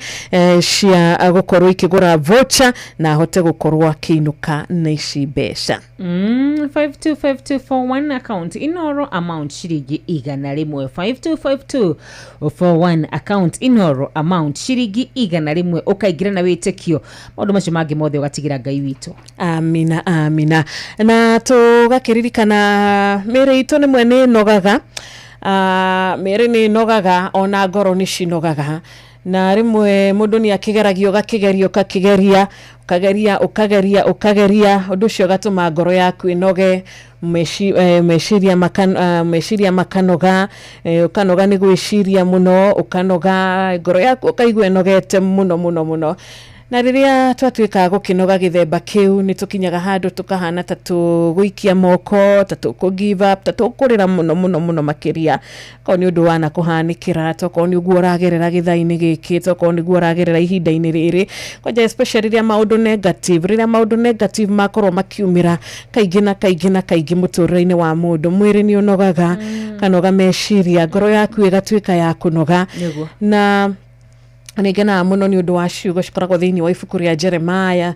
cia gukorwo ikigura voucher na ahote gukorwo akinuka na ici mbeca 525241 account Inoro amount shiringi igana rimwe 525241 account Inoro amount shiringi igana rimwe ukaigira na witekio maundu macio mangi mothe ugatigira Ngai witu. Amina amina na tugakiririkana mere itu ni mwene nogaga mere ni nogaga ona ngoro ni cinogaga na rimwe mundu ni akigeragio gakigeria ukageria undu cio gatuma ngoro yaku inoge meshiria makanoga ukanoga ni gwiciria muno ukanoga ngoro yaku ukaigua inogete muno na riria twatuika gukinoga githemba kiu ni tukinyaga handu tukahana tatu guikia moko tatu ku give up tatu kurira muno makiria ko ni undu wana kuhanikira to ko ni uguo ragerera githaini giki to ko ni uguo ragerera ihinda-ini riri kwaja especially ria maundu negative makorwo makiumira kaingi muturire-ini wa mundu mwiri ni unogaga kanoga meciria ngoro yaku igatuika ya kunoga na anigena muno ni undu wa ciugo cikoragwo thiini wa ibuku ria Jeremiah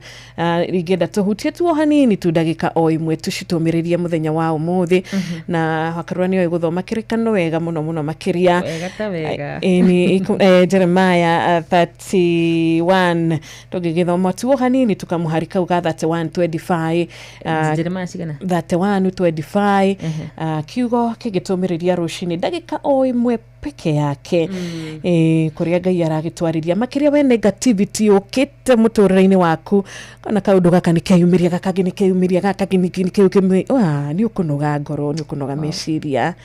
rigenda tuhutie tuo hanini tu ndagika o imwe tucitumiririe muthenya wa umuthi na hakarwa ni guthoma kirikano wega muno makiria ni Jeremiah 31 tugigithoma tuo hanini tukamuharika uga 31:25 Jeremiah sigana 31:25 kiugo kigitumiriria rucini ndagika o imwe peke yake kuria Ngai aragitwariria makiria we negativity ukite muturire-ini waku kana kaundu gaka ni keyumiria gaka ni keyumiria ni ukunoga ngoro ni ukunoga meciria.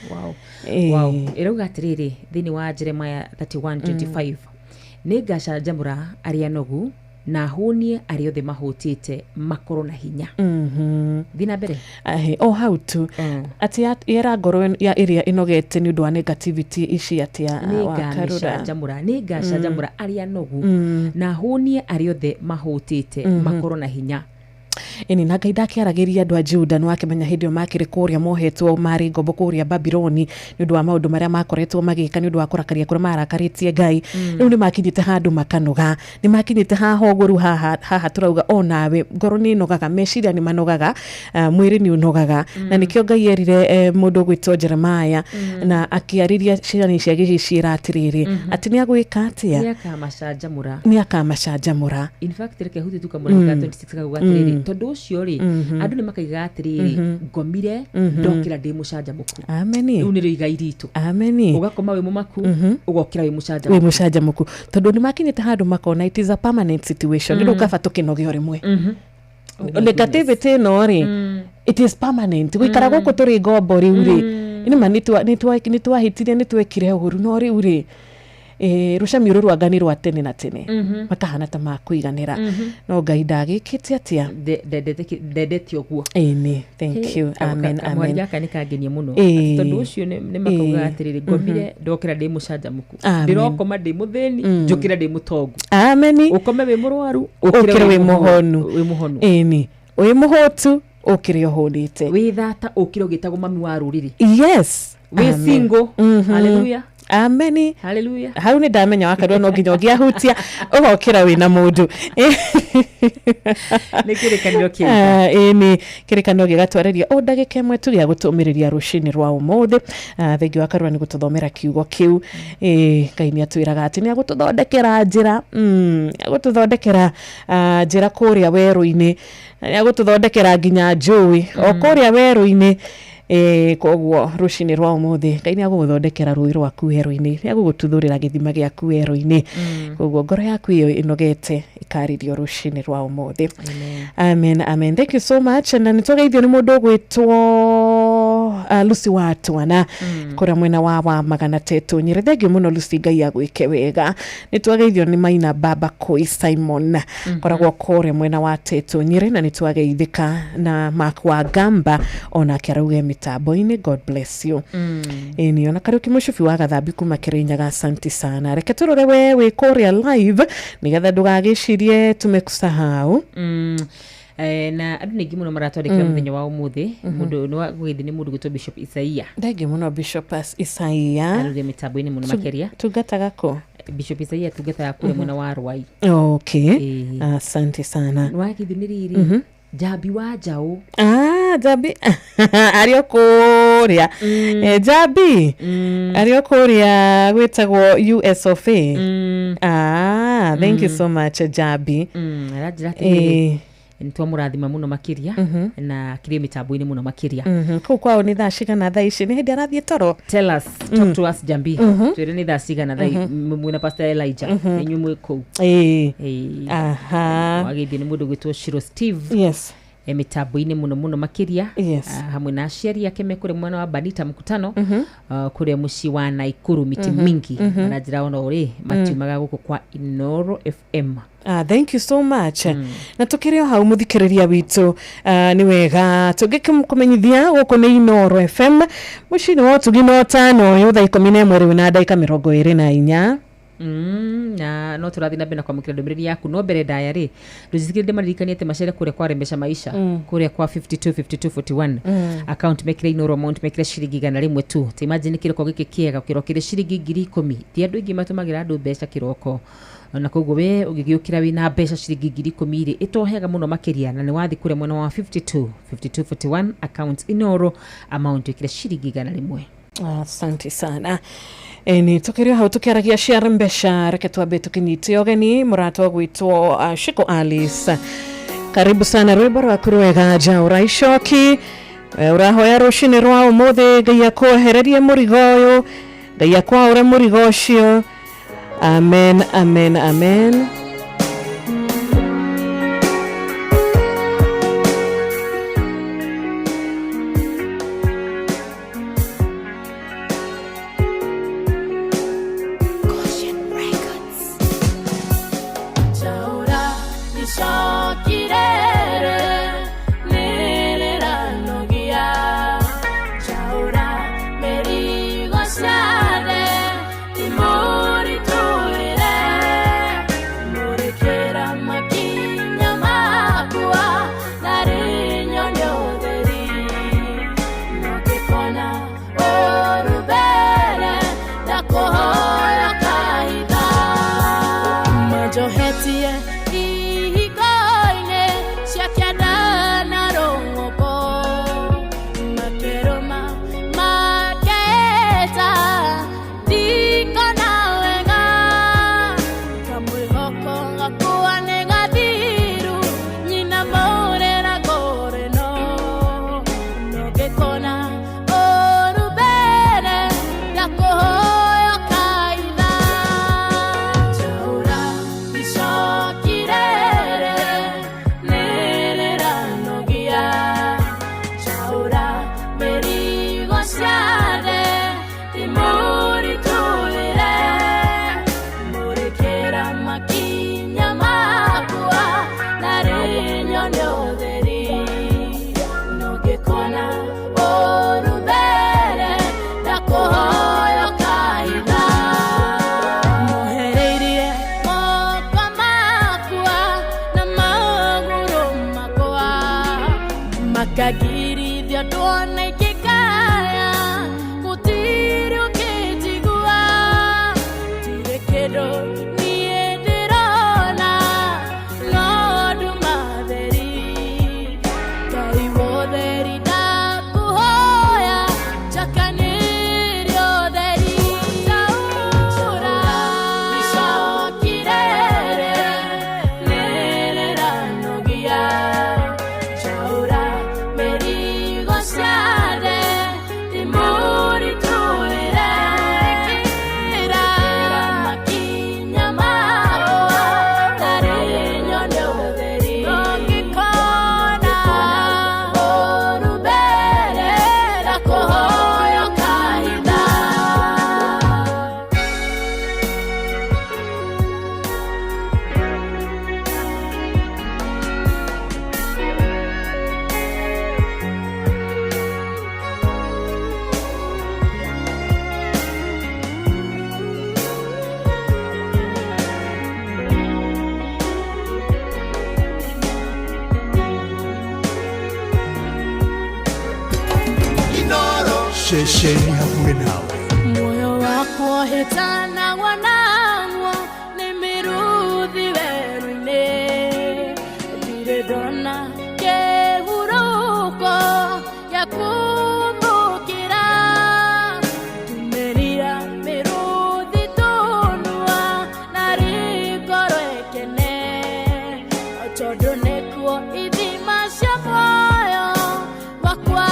Wow irauga atiriri thini wa Jeremiah 31:25 ni ngacajamura aria nogu na hunie ariothe mahutite makoro na hinya thina mbere how to ati era ngoro ya iria inogete ni undu wa negativity ici atia wakarura ni ngacajamura aria nogu na hunie ariothe mahutite makoro na hinya ini na Ngai ndakiaragiria andu a Juda no akimenya hindio makiri kuria mohetwo mari ngombo kuria Babyloni ni undu wa maundu maria makoretwo magika ni undu wa kurakaria kuria marakaritie Ngai riu ni makinyite handu makanoga ni makinyite haha oguru haha turauga onawe ngoro ni nogaga meciria ni manogaga mwiri ni unogaga na nikio Ngai erire mundu gwitwo Jeremiah na akiariria ciani cia gicira atiriri ati ni agwika atia ni akamacajamura in fact reke huti tukamurika 26 kaguga atiriri tondu ucio ri andu ni makaiga atiriri ngomire ndokira ndi mucanjamuku ameni riu ni rigai ritu ameni ugakoma wi mumaku ugokira wi mucanjamuku tondu ni makinyite handu makona it is a permanent situation ndu kaba tukinoge rimwe negativity no ri it is permanent gwikara guku turi ngombo riu ri ni ma ni twahitirie ni twekire uru no riu ri rucami rurwangani rwa tene na tene makahana ta makuiganira no Ngai ndagikite atia ndendetio guo ni thank you amen amen yaka nikangenia muno tondu ucio ni makuga atiriri ngomire ndokira ndi mucanjamuku ndirokoma ndi mutheni njukira ndi mutongu amen ukome wi murwaru ukire wi muhonu ni wi muhotu ukire ohonite wi thata ukire ugitagwo mami wa ruriri yes wi single hallelujah amen hallelujah hau ni ndamenya wakarwa no nginya ngiahutia ugokira wina mundu ni kirikanio kiega ni kirikanio gigatwareria o ndagika imwe tu gia gutumiriria rucini rwa umuthi thengi wakarwa ni gututhomera kiugo kiu Ngai ni atwiraga ati ni agututhondekera njira agututhondekera njira kuria weru-ini agututhondekera nginya njui o kuria weru-ini koguo rucini rwa umuthi Ngai ni aguguthondekera rui rwaku weru-ini ni agugututhurira githima giaku weru-ini koguo ngoro yaku iyo inogete ikaririo rucini rwa umuthi amen amen thank you so much na nitogeithio ni mundu gwitwo Lucy Watwana kura mwena wa magana tetu nyire thengio muno Lucy Ngai agwike wega nitwageithio ni Maina Baba Koi Simon koragwo kore mwena wa tetu nyire na nitwageithika na Mark wa Gamba ona kirauge mitambo-ini God bless you ni ona Kariuki Mushufi wa Gathambi kuma Kirinyaga asante sana reke turore we kore live nigetha ndugagicirie tumekusahau na andu ningi muno maratwandikira muthenya wa umuthi mundu no gwithi ni mundu gwitwo Bishop Isaia ndenge muno Bishop Isaia aruge mitambo-ini muno makeria tugataga ko Bishop Isaia tugataga kure muno wa Rwai okay asante sana wagithi ni riri Jabi wa Jao Jabi ario kuria Jabi ario kuria gwetagwo US of A thank you so much Jabi rajira nitwa murathima muno makiria na kirie mitambo-ini muno makiria ku kwao ni thaa cigana thaa ici ni hindi arathie toro tell us talk to us Jambi twire ni thaa cigana thaa mwina Pastor Elijah enyu mwe ku wagithi ni mundu gwitwo Shiro Steve yes mitambo-ini muno makiria hamwe na aciari ake me kure mwana wa Banita mkutano kure muci wa Naikuru miti mingi na njira ona uri matiumaga guku kwa Inoro FM thank you so much na tukirio hau muthikiriria witu ni wega tugikumenyithia guku ni Inoro FM mucini wa tugino tano yo thaa 11 na dakika 24 na no turathi na bena kwa mukira ndomiriri yaku no mbere ndaya ri nduzikirinde maririkanie te macere kure kwa rembesha maisha kure kwa 5241 account mekire Inoro amount mekire ciringi 100 tu te imagine kiroko giki kiega kirokire ciringi 10,000 ti andu ingi matumagira andu mbeca kiroko na koguo we ugigiukira wina mbeca ciringi 10,000 ri itohega muno makiria na ni wathi kure mwena wa 5241 account Inoro amount mekire ciringi 100 asante sana ni tukirio hau tukiaragia ciara mbeca reke twambe tukinyite ogeni murato gwitwo Shiko Alice karibu sana rwimbo rwaku rwega Jao Raicoki urahoya rucini rwa umuthi Ngai akwehererie murigo uyu Ngai akwaure murigo ucio amen amen amen Shock shesheni hakuwe nawe. Moyo wako hetana wanangwa nimirudhi werune dire dona ke huruko ya kumbukira tumeria mirudhi tonwa narigoro ekene otodone ko idima shamoyo wakwa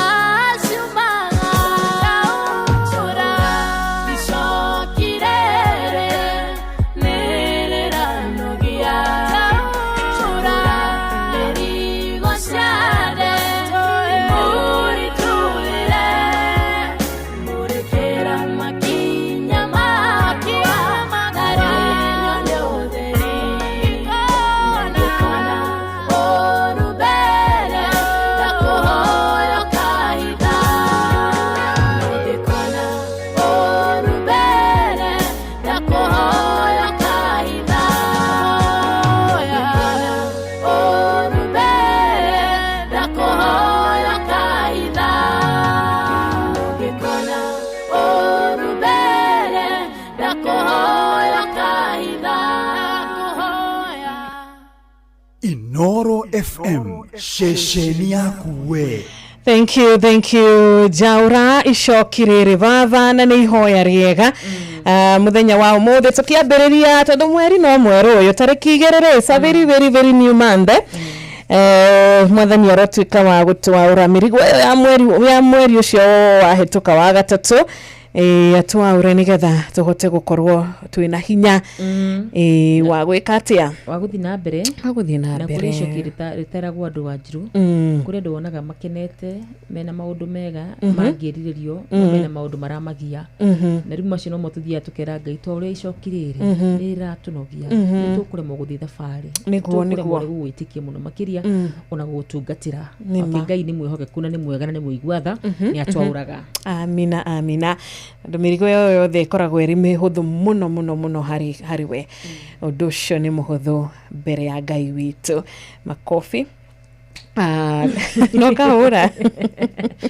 Inoro FM shesheni yakuwe. Thank you Jaura icokirire vava na ni hoya riega muthenya wa umuthe tukiambiriria tondu mweri no mweru uyu tariki igerere sa very new month mwathani arotwika wa gutwaura mirigo ya mweri ucio wahituka wa gatatu atwaure nigetha tuhote gukorwo twina hinya wa gwika atia wa guthi na mbere na kuri cokirita riteragwo andu wanjiru kuri andu wonaga makenete mena maundu mega mangiriririo mena maundu maramagia na riu macio no motuthia tukera Ngai to uri icokirire ira tunogia tukuremwo guthi thabari niguo gwitikia muno makiria ona gutungatira Ngai ni mwihokeku na ni mwega na ni muigwatha ni atwauraga. Amina ndumirigo yothe ikoragwo iri mihuthu muno hari we undu ucio ni muhuthu mbere ya Ngai witu. Makofi no kahura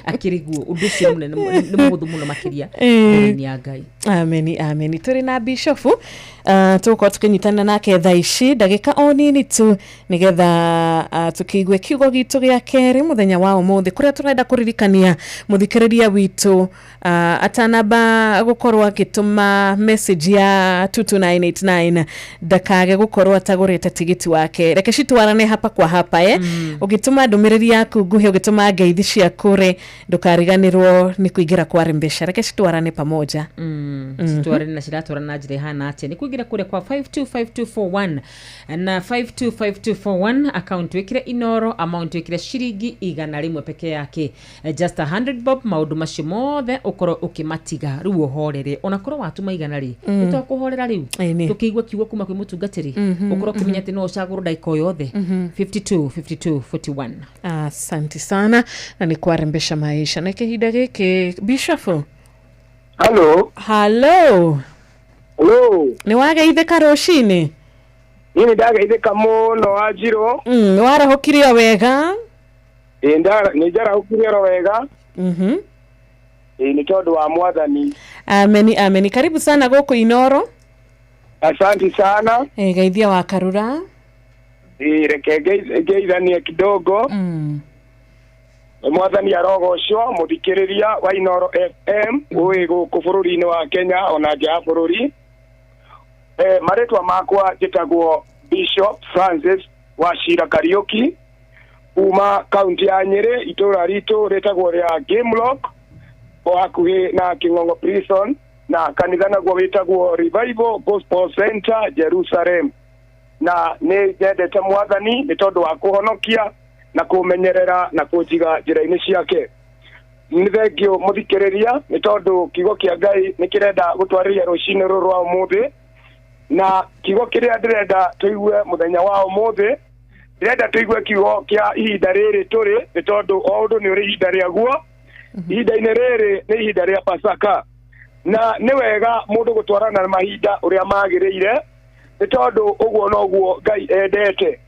akiriguo undu ucio ni muhuthu muno makiria ni ya Ngai. Amen. Turi na bishofu tuko tukinyitana nake thaa ici ndagika o nini tu nigetha tukiigwe kiugo gitu gya keri muthenya wa umuthi kuria turenda kuririkania muthikiriria witu atanaba gukorwa gituma message ya 22989 dakage gukorwa atagurite tigiti wake reke citwarane hapa kwa hapa ugituma ndumiriri yaku nguhi ugituma ngeithi cia kure ndukariganirwo ni kuingira kwa rembesha reke citwarane pamoja citwarane na ciratwarana na njira hana atia ni kuingira kure kwa 525241 na 525241 account wekire Inoro amount wekire shiringi 100 peke yake just 100 bob maundu macio mothe ukoro ukimatiga riu ohorere ona koro watuma 100 ri nitwakuhorera riu tukigwa kiugo kuma kwi mutungatiri ukoro kimenya ati no ucaguru ndaiko yothe 525241. Asante sana na ni kwarembesha maisha na kihinda giki bishofu. Hello. Ni wageithika rucini? Ni ndageithika muno Wanjiru. Warahukirio wega? Ni njarahukirio wega. Ni tondu wa Mwathani. Amen. Karibu sana guku Inoro. Asante sana. Geithia wa Karura. Reke geithanie kidogo. Mwathani arogocwo muthikiriria wa Inoro FM uwi guku bururi-ini wa Kenya ona nja ya bururi. Maretwa makwa jitagwo Bishop Francis Wachira Kariuki kuma kaunti ya Nyeri itura ritu retagwo ria Gamelock hakuhi na King'ong'o Prison na kanitha naguo witagwo Revival Gospel Center Jerusalem na ni nyendete Mwathani ni tondu wa kuhonokia na kumenyerera na kujiga njira-ini ciake. Ni thengio muthikiriria ni tondu kiugo kia Ngai ni kirenda gutwariria rucini ruru rwa umuthi na kiugo kiria ndirenda tuigue muthenya wa umuthi ndirenda tuigue kiugo kia ihinda riri turi ni tondu o undu ni uri ihinda riaguo. Ihinda-ini riri ni ihinda ria Pasaka na ni wega mundu gutwarana na mahinda uria magiriire ni tondu uguo noguo Ngai endete.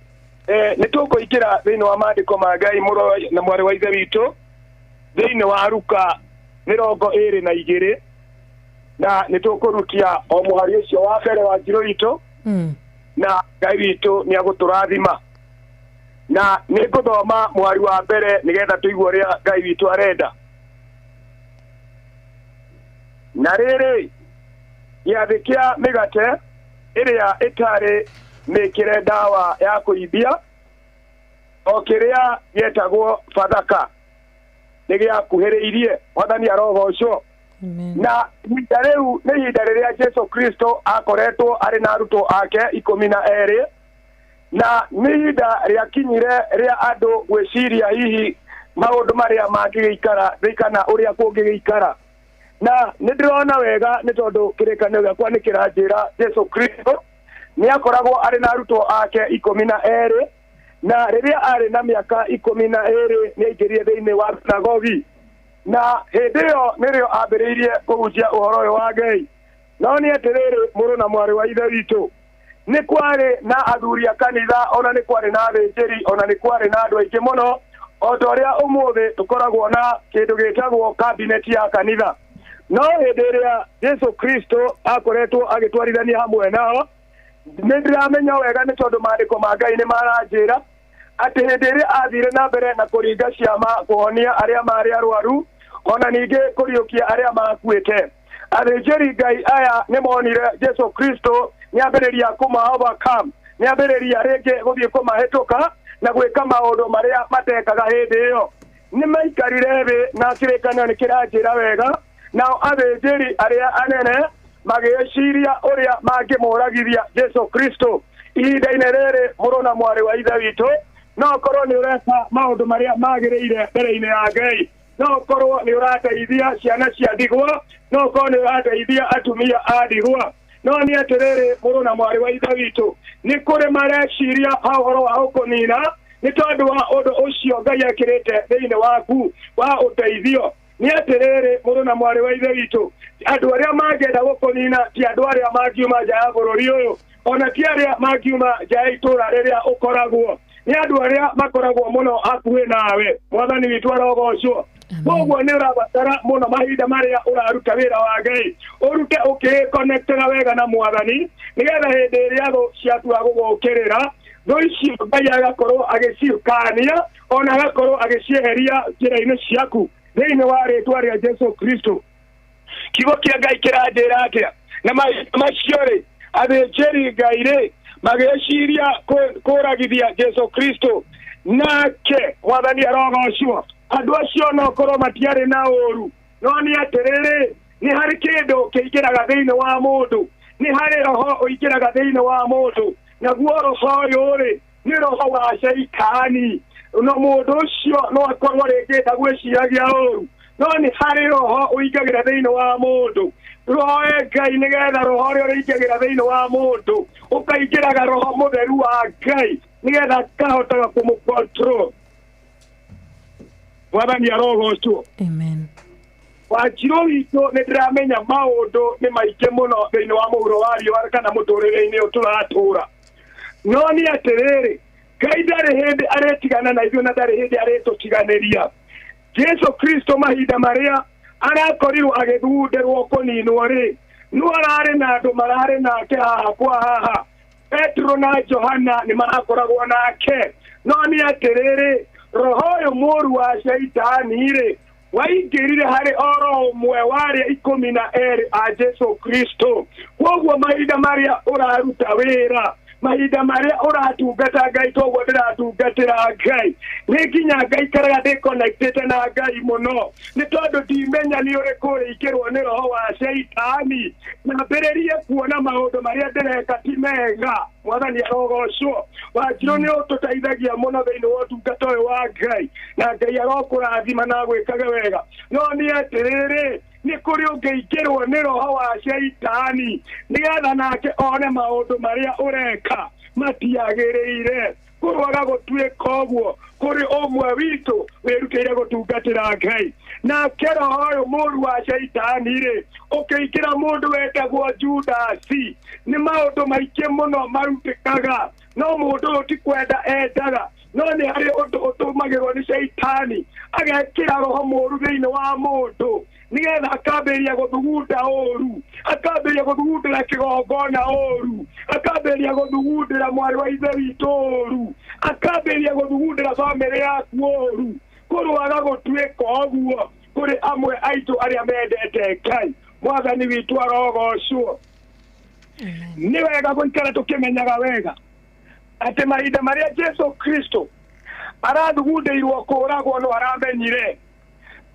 Ni tukuikira thiini wa maandiko ma Ngai muro na mwari wa ithe witu thiini wa Luka 22 na nitukurukia o muhari ucio wa mbere wa njiro itu na Ngai witu ni aguturathima na niguthoma muhari wa mbere nigetha tuigue uria Ngai witu arenda. Na riri yathikia migate iria itari mikire dawa ya kuibia o kiria yetagwo Bathaka nigia kuhiriirie Mwathani arogocwo. Na ihinda riu ni ihinda riria Jesu Kristo akoretwo ari na arutwo ake 12 na ni ihinda ria kinyire ria andu gwiciria hihi maundu maria mangigikara thikana uria kungigikara. Na ndirona wega ni tondu kirikanio giakwa ni kiranjira Jesu Kristo ni akoragwo ari na arutwo ake 12 na riria ari na miaka 12 ni aingirie thiini wa sinagogi na hĩndĩyo nĩrĩo ambĩrĩirie kũhunjia ũhoro ũyũ wa Ngai. No nĩ atĩrĩrĩ mũrũ na mwarĩ wa ithe witũ, nĩ kwarĩ na athuri a kanitha, ona nĩ kwarĩ na athĩnjĩri, ona nĩ kwarĩ na andũ aingĩ mũno, o ta ũrĩa ũmũthĩ tũkoragwo na kĩndũ gĩtagwo kabineti ya kanitha. No hĩndĩ ĩrĩa Jesu Kristo akoretwo agĩtwarithania hamwe nao, nĩ ndiramenya wega nĩ tondũ maandĩko ma Ngai nĩ maranjĩra atĩ hĩndĩ ĩrĩa athire na mbere na kũringa ciama kũhonia arĩa marĩ arwaru, ona ningĩ kũriũkia arĩa makuĩte, athĩnjĩri Ngai aya nĩ monire Jesu Kristo nĩ ambĩrĩria kũma-overcome, nĩ ambĩrĩria rĩngĩ gũthiĩ kũmahĩtũka na gwĩka maũndũ marĩa matekaga hĩndĩ ĩyo. Nĩ maikarire thĩ na kĩrĩkanĩro nĩ kĩranjĩra wega, nao athĩnjĩri arĩa anene magĩciria ũrĩa mangĩmũragithia Jesu Kristo. Ihinda-inĩ rĩrĩ mũrũ na mwarĩ wa ithe witũ, no korwo nĩ ũreka maũndũ marĩa magĩrĩire mbere-inĩ ya Ngai, no korwo nĩ ũrateithia ciana cia ndigwa, no korwo nĩ ũrateithia atumia a ndigwa, no nĩ atĩrĩrĩ mũrũ na mwarĩ wa ithe witũ, nĩ kũrĩ mareciria ũhoro wa gũkũnina nĩ tondũ wa ũndũ ũcio Ngai ekĩrĩte thĩinĩ waku wa ũteithio. Nĩ atĩrĩrĩ mũrũ na mwarĩ wa ithe witũ, andũ arĩa mangĩenda gũkũnina ti andũ arĩa mangiuma nja ya bũrũri ũyũ, ona ti arĩa mangiuma nja ya itũũra rĩrĩa ũkoragwo, nĩ andũ arĩa makoragwo mũno hakuhĩ nawe. Mwathani witũ arogocwo. Koguo nĩ ũrabatara mũno mahinda marĩa ũraruta wĩra wa Ngai, ũrute ũkĩconnectera wega na Mwathani, nĩgetha hĩndĩ ĩrĩa thũ ciatua gũgũkĩrĩra, thũ icio Ngai agakorwo agĩcikania, ona agakorwo agĩcieheria njĩra-inĩ ciaku thĩinĩ wa rĩĩtwa rĩa Jesu Kristo. Kiugo kĩa Ngai kĩranjĩra atĩa? Na macio-rĩ, athĩnjĩri Ngai-rĩ magĩciria kũragithia Jesu Kristo, nake Mwathani arogocwo. Andũ acio no korwo matiarĩ na ũũru, no nĩ atĩrĩrĩ, nĩ harĩ kĩndũ kĩingĩraga thĩinĩ wa mũndũ, nĩ harĩ roho ũingĩraga thĩinĩ wa mũndũ, naguo roho ũyũ-rĩ nĩ roho wa Shaitani. No mũndũ ũcio no akorwo rĩngĩ ndagwĩciragia ũũru, no nĩ harĩ roho ũingagĩra thĩinĩ wa mũndũ. Roe Ngai nĩgetha roho ũrĩa ũrĩingagĩra thĩinĩ wa mũndũ ũkaingĩraga roho mũtheru wa Ngai nĩgetha kahotaga kũmũ-control. Mwathani arogocwo. Amen. Wanjirũ witũ nĩ ndĩramenya maũndũ nĩ maingĩ mũno thĩinĩ wa mũhuro wa riũa kana mũtũrĩre-inĩ ũyũ tũratũũra. No nĩ atĩrĩrĩ, Ngai ndarĩ hĩndĩ aretigana na ithuĩ na ndarĩ hĩndĩ arĩtũtiganĩria. Jesu Kristo mahinda marĩa arakorirwo agĩthunderwo kũninwo-rĩ, no ararĩ na andũ mararĩ nake haha kwa haha. Petro na Johana nĩ marakoragwo nake. No nĩ atĩrĩrĩ, roho ũyũ mũũru wa Shaitani-rĩ waingĩrire harĩ oro ũmwe warĩ 12 a Jesu Kristo. Koguo mahinda marĩa ũraruta wĩra, mahinda marĩa ũratungata Ngai toguo ndĩratungatĩra Ngai, nĩ nginya Ngai karaga ndĩ-connectĩte na Ngai mũno, nĩ tondũ ndimenya nĩ ũrĩkũ ũrĩingĩrwo nĩ roho wa Shaitani na mbĩrĩrie kuona maũndũ marĩa ndĩreka ti mega. Mwathani arogocwo. Wanjirũ nĩ ũtũteithagia mũno thĩinĩ wa ũtungata ũyũ wa Ngai, na Ngai arokũrathima na gwĩkage wega. No nĩ atĩrĩrĩ, nĩ kũrĩ ũngĩingĩrwo nĩ roho wa Shaitani nĩgetha nake one maũndũ marĩa ũreka matiagĩrĩire. Kũrwaga gũtuĩka ũguo, kũrĩ ũmwe witũ wĩrutĩire gũtungatĩra Ngai. Nake roho ũyũ mũũru wa Shaitani-rĩ ũkĩingĩra mũndũ wetagwo Judasi, nĩ maũndũ maingĩ mũno marutĩkaga, no mũndũ ũyũ ti kwenda endaga, no nĩ harĩ ũndũ ũtũmagĩrwo nĩ Shaitani agekĩra roho mũũru thĩinĩ wa mũndũ, nigetha akamberia guthugunda oru akamberia guthugundira kigongona oru akamberia guthugundira mwari wa ithe witu oru akamberia guthugundira family yaku oru kurwaga gutuika oguo kuri amwe aitu aria mendete Ngai mwathani witu arogocwo ni wega guikara tukimenyaga wega ati mahinda maria Jesu Kristo arathugundirwo kuragwo no aramenyire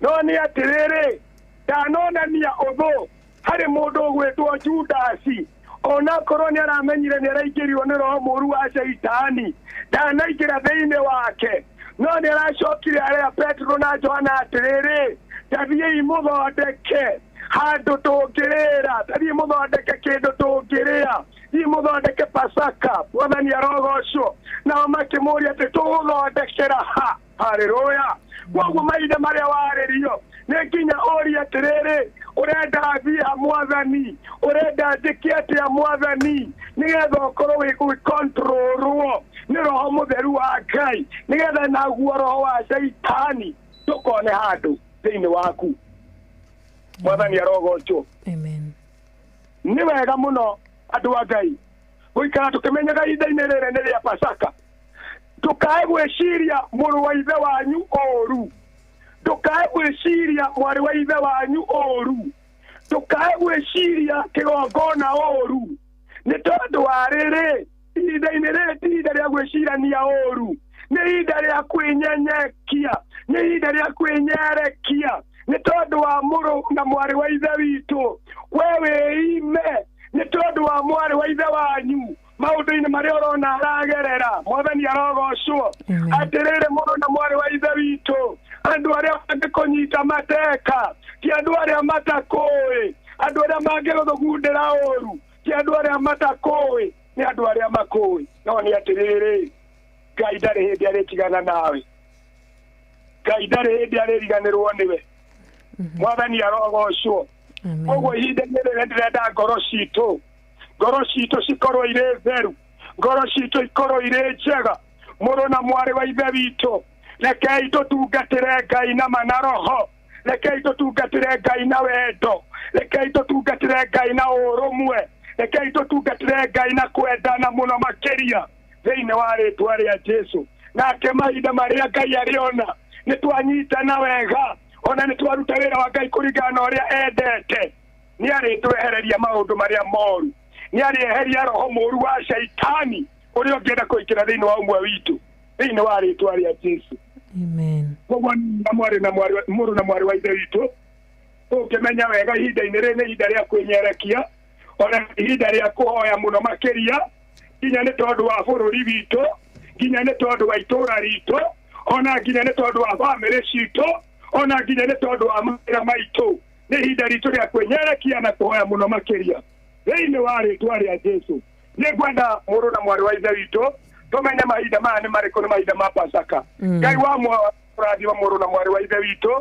no ni atiriri ndanonania uthu hari mundu gwitwo Judasi ona koroni aramenyire ni araingĩrirwo ni roho mũru wa Shaitani ndanaingĩra thĩinĩ wake no ni aracokire aria Petro na Johana atiriri tathiĩ mũthondeke handũ tũngĩrĩra tathiĩ mũthondeke kĩndũ tũngĩrĩa thiĩ mũthondeke Pasaka mwathani arogocwo nao makĩmũria atĩ tũgũthondekera ha haleluya koguo mahinda marĩa warĩrio nĩ nginya ũria atĩrĩrĩ ũrenda athiĩ mwathani ũrenda njĩke atĩa mwathani nĩgetha ũkorwo wĩgũkontrolwo nĩ roho mũtheru wa Ngai nĩgetha naguo roho wa Shaitani ndũkone handũ thĩinĩ waku mwathani arogocwo amen nĩ wega mũno andũ a Ngai gũikara tũkĩmenyaga ihinda-inĩ rĩrĩ nĩ rĩa Pasaka ndũkae gwĩciria mũrũ wa ithe wanyu ũru ndũkae gwĩciria mwarĩ wa ithe wanyu ũru ndũkae gwĩciria kĩgongona ũru nĩ tondũ wa rĩrĩ ihinda-inĩ rĩrĩ ti ihinda rĩa gwĩcirania ũru nĩ ihinda rĩa kwĩnyenyekia nĩ ihinda rĩa kwĩnyerekia nĩ tondũ wa mũrũ na mwarĩ wa ithe witũ we wĩime nĩ tondũ wa mwarĩ wa ithe wanyu maũndũ-inĩ marĩa ũrona aragerera mwathani arogocwo atĩrĩrĩ mũrũ na mwarĩ wa ithe witũ andũ arĩa mangĩkũnyita mateka ti andũ arĩa matakũĩ andũ arĩa mangĩgũthugundĩra ũru ti andũ arĩa matakũĩ nĩ andũ arĩa makũĩ no nĩ atĩrĩrĩ Ngai ndarĩ hĩndĩ arĩtigana nawe Ngai ndarĩ hĩndĩ arĩriganĩrwo nĩwe mwathani arogocwo koguo ihinda-inĩ rĩrĩ ndĩrenda ngoro citũ cikorwo irĩ theru ngoro citũ ikorwo irĩ njega mũrũ na mwarĩ wa ithe witũ rekei tũtungatĩre Ngai na manaroho rekei tũtungatĩre Ngai na wendo rekei tũtungatĩre Ngai na ũrũmwe rekei tũtungatĩre Ngai na kwendana mũno makĩria thĩinĩ wa rĩtwa rĩa Jesu nake mahinda marĩa Ngai arĩona nĩ twanyitana wega ona nĩ twaruta wĩra wa Ngai kũringana na ũrĩa endete nĩ arĩtwehereria maũndũ marĩa moru nĩ arĩeheria roho mũru wa Shaitani ũrĩa ũngĩenda kũingĩra thĩinĩ wa ũmwe witũ thĩinĩ wa rĩtwa rĩa Jesu amen koguo mũrũ na mwarĩ wa ithe witũ ũngĩmenya wega ihinda-inĩ rĩrĩ nĩ ihinda rĩa kwĩnyerekia ona ihinda rĩa kũhoya mũno makĩria nginya nĩ tondũ wa bũrũri witũ nginya nĩ tondũ wa itũũra ritũ ona nginya nĩ tondũ wa bamĩrĩ citũ ona nginya nĩ tondũ wa mawĩra maitũ nĩ ihinda ritũ rĩa kwĩnyerekia na kũhoya mũno makĩria thĩinĩ wa rĩtwa rĩa Jesu nĩ ngwenda mũrũ na mwarĩ wa ithe witũ tũmenye mahinda maya nĩ marĩkũ nĩ mahinda ma Pasaka Ngai wa mũrathima mũrũ na mwarĩ wa ithe witũ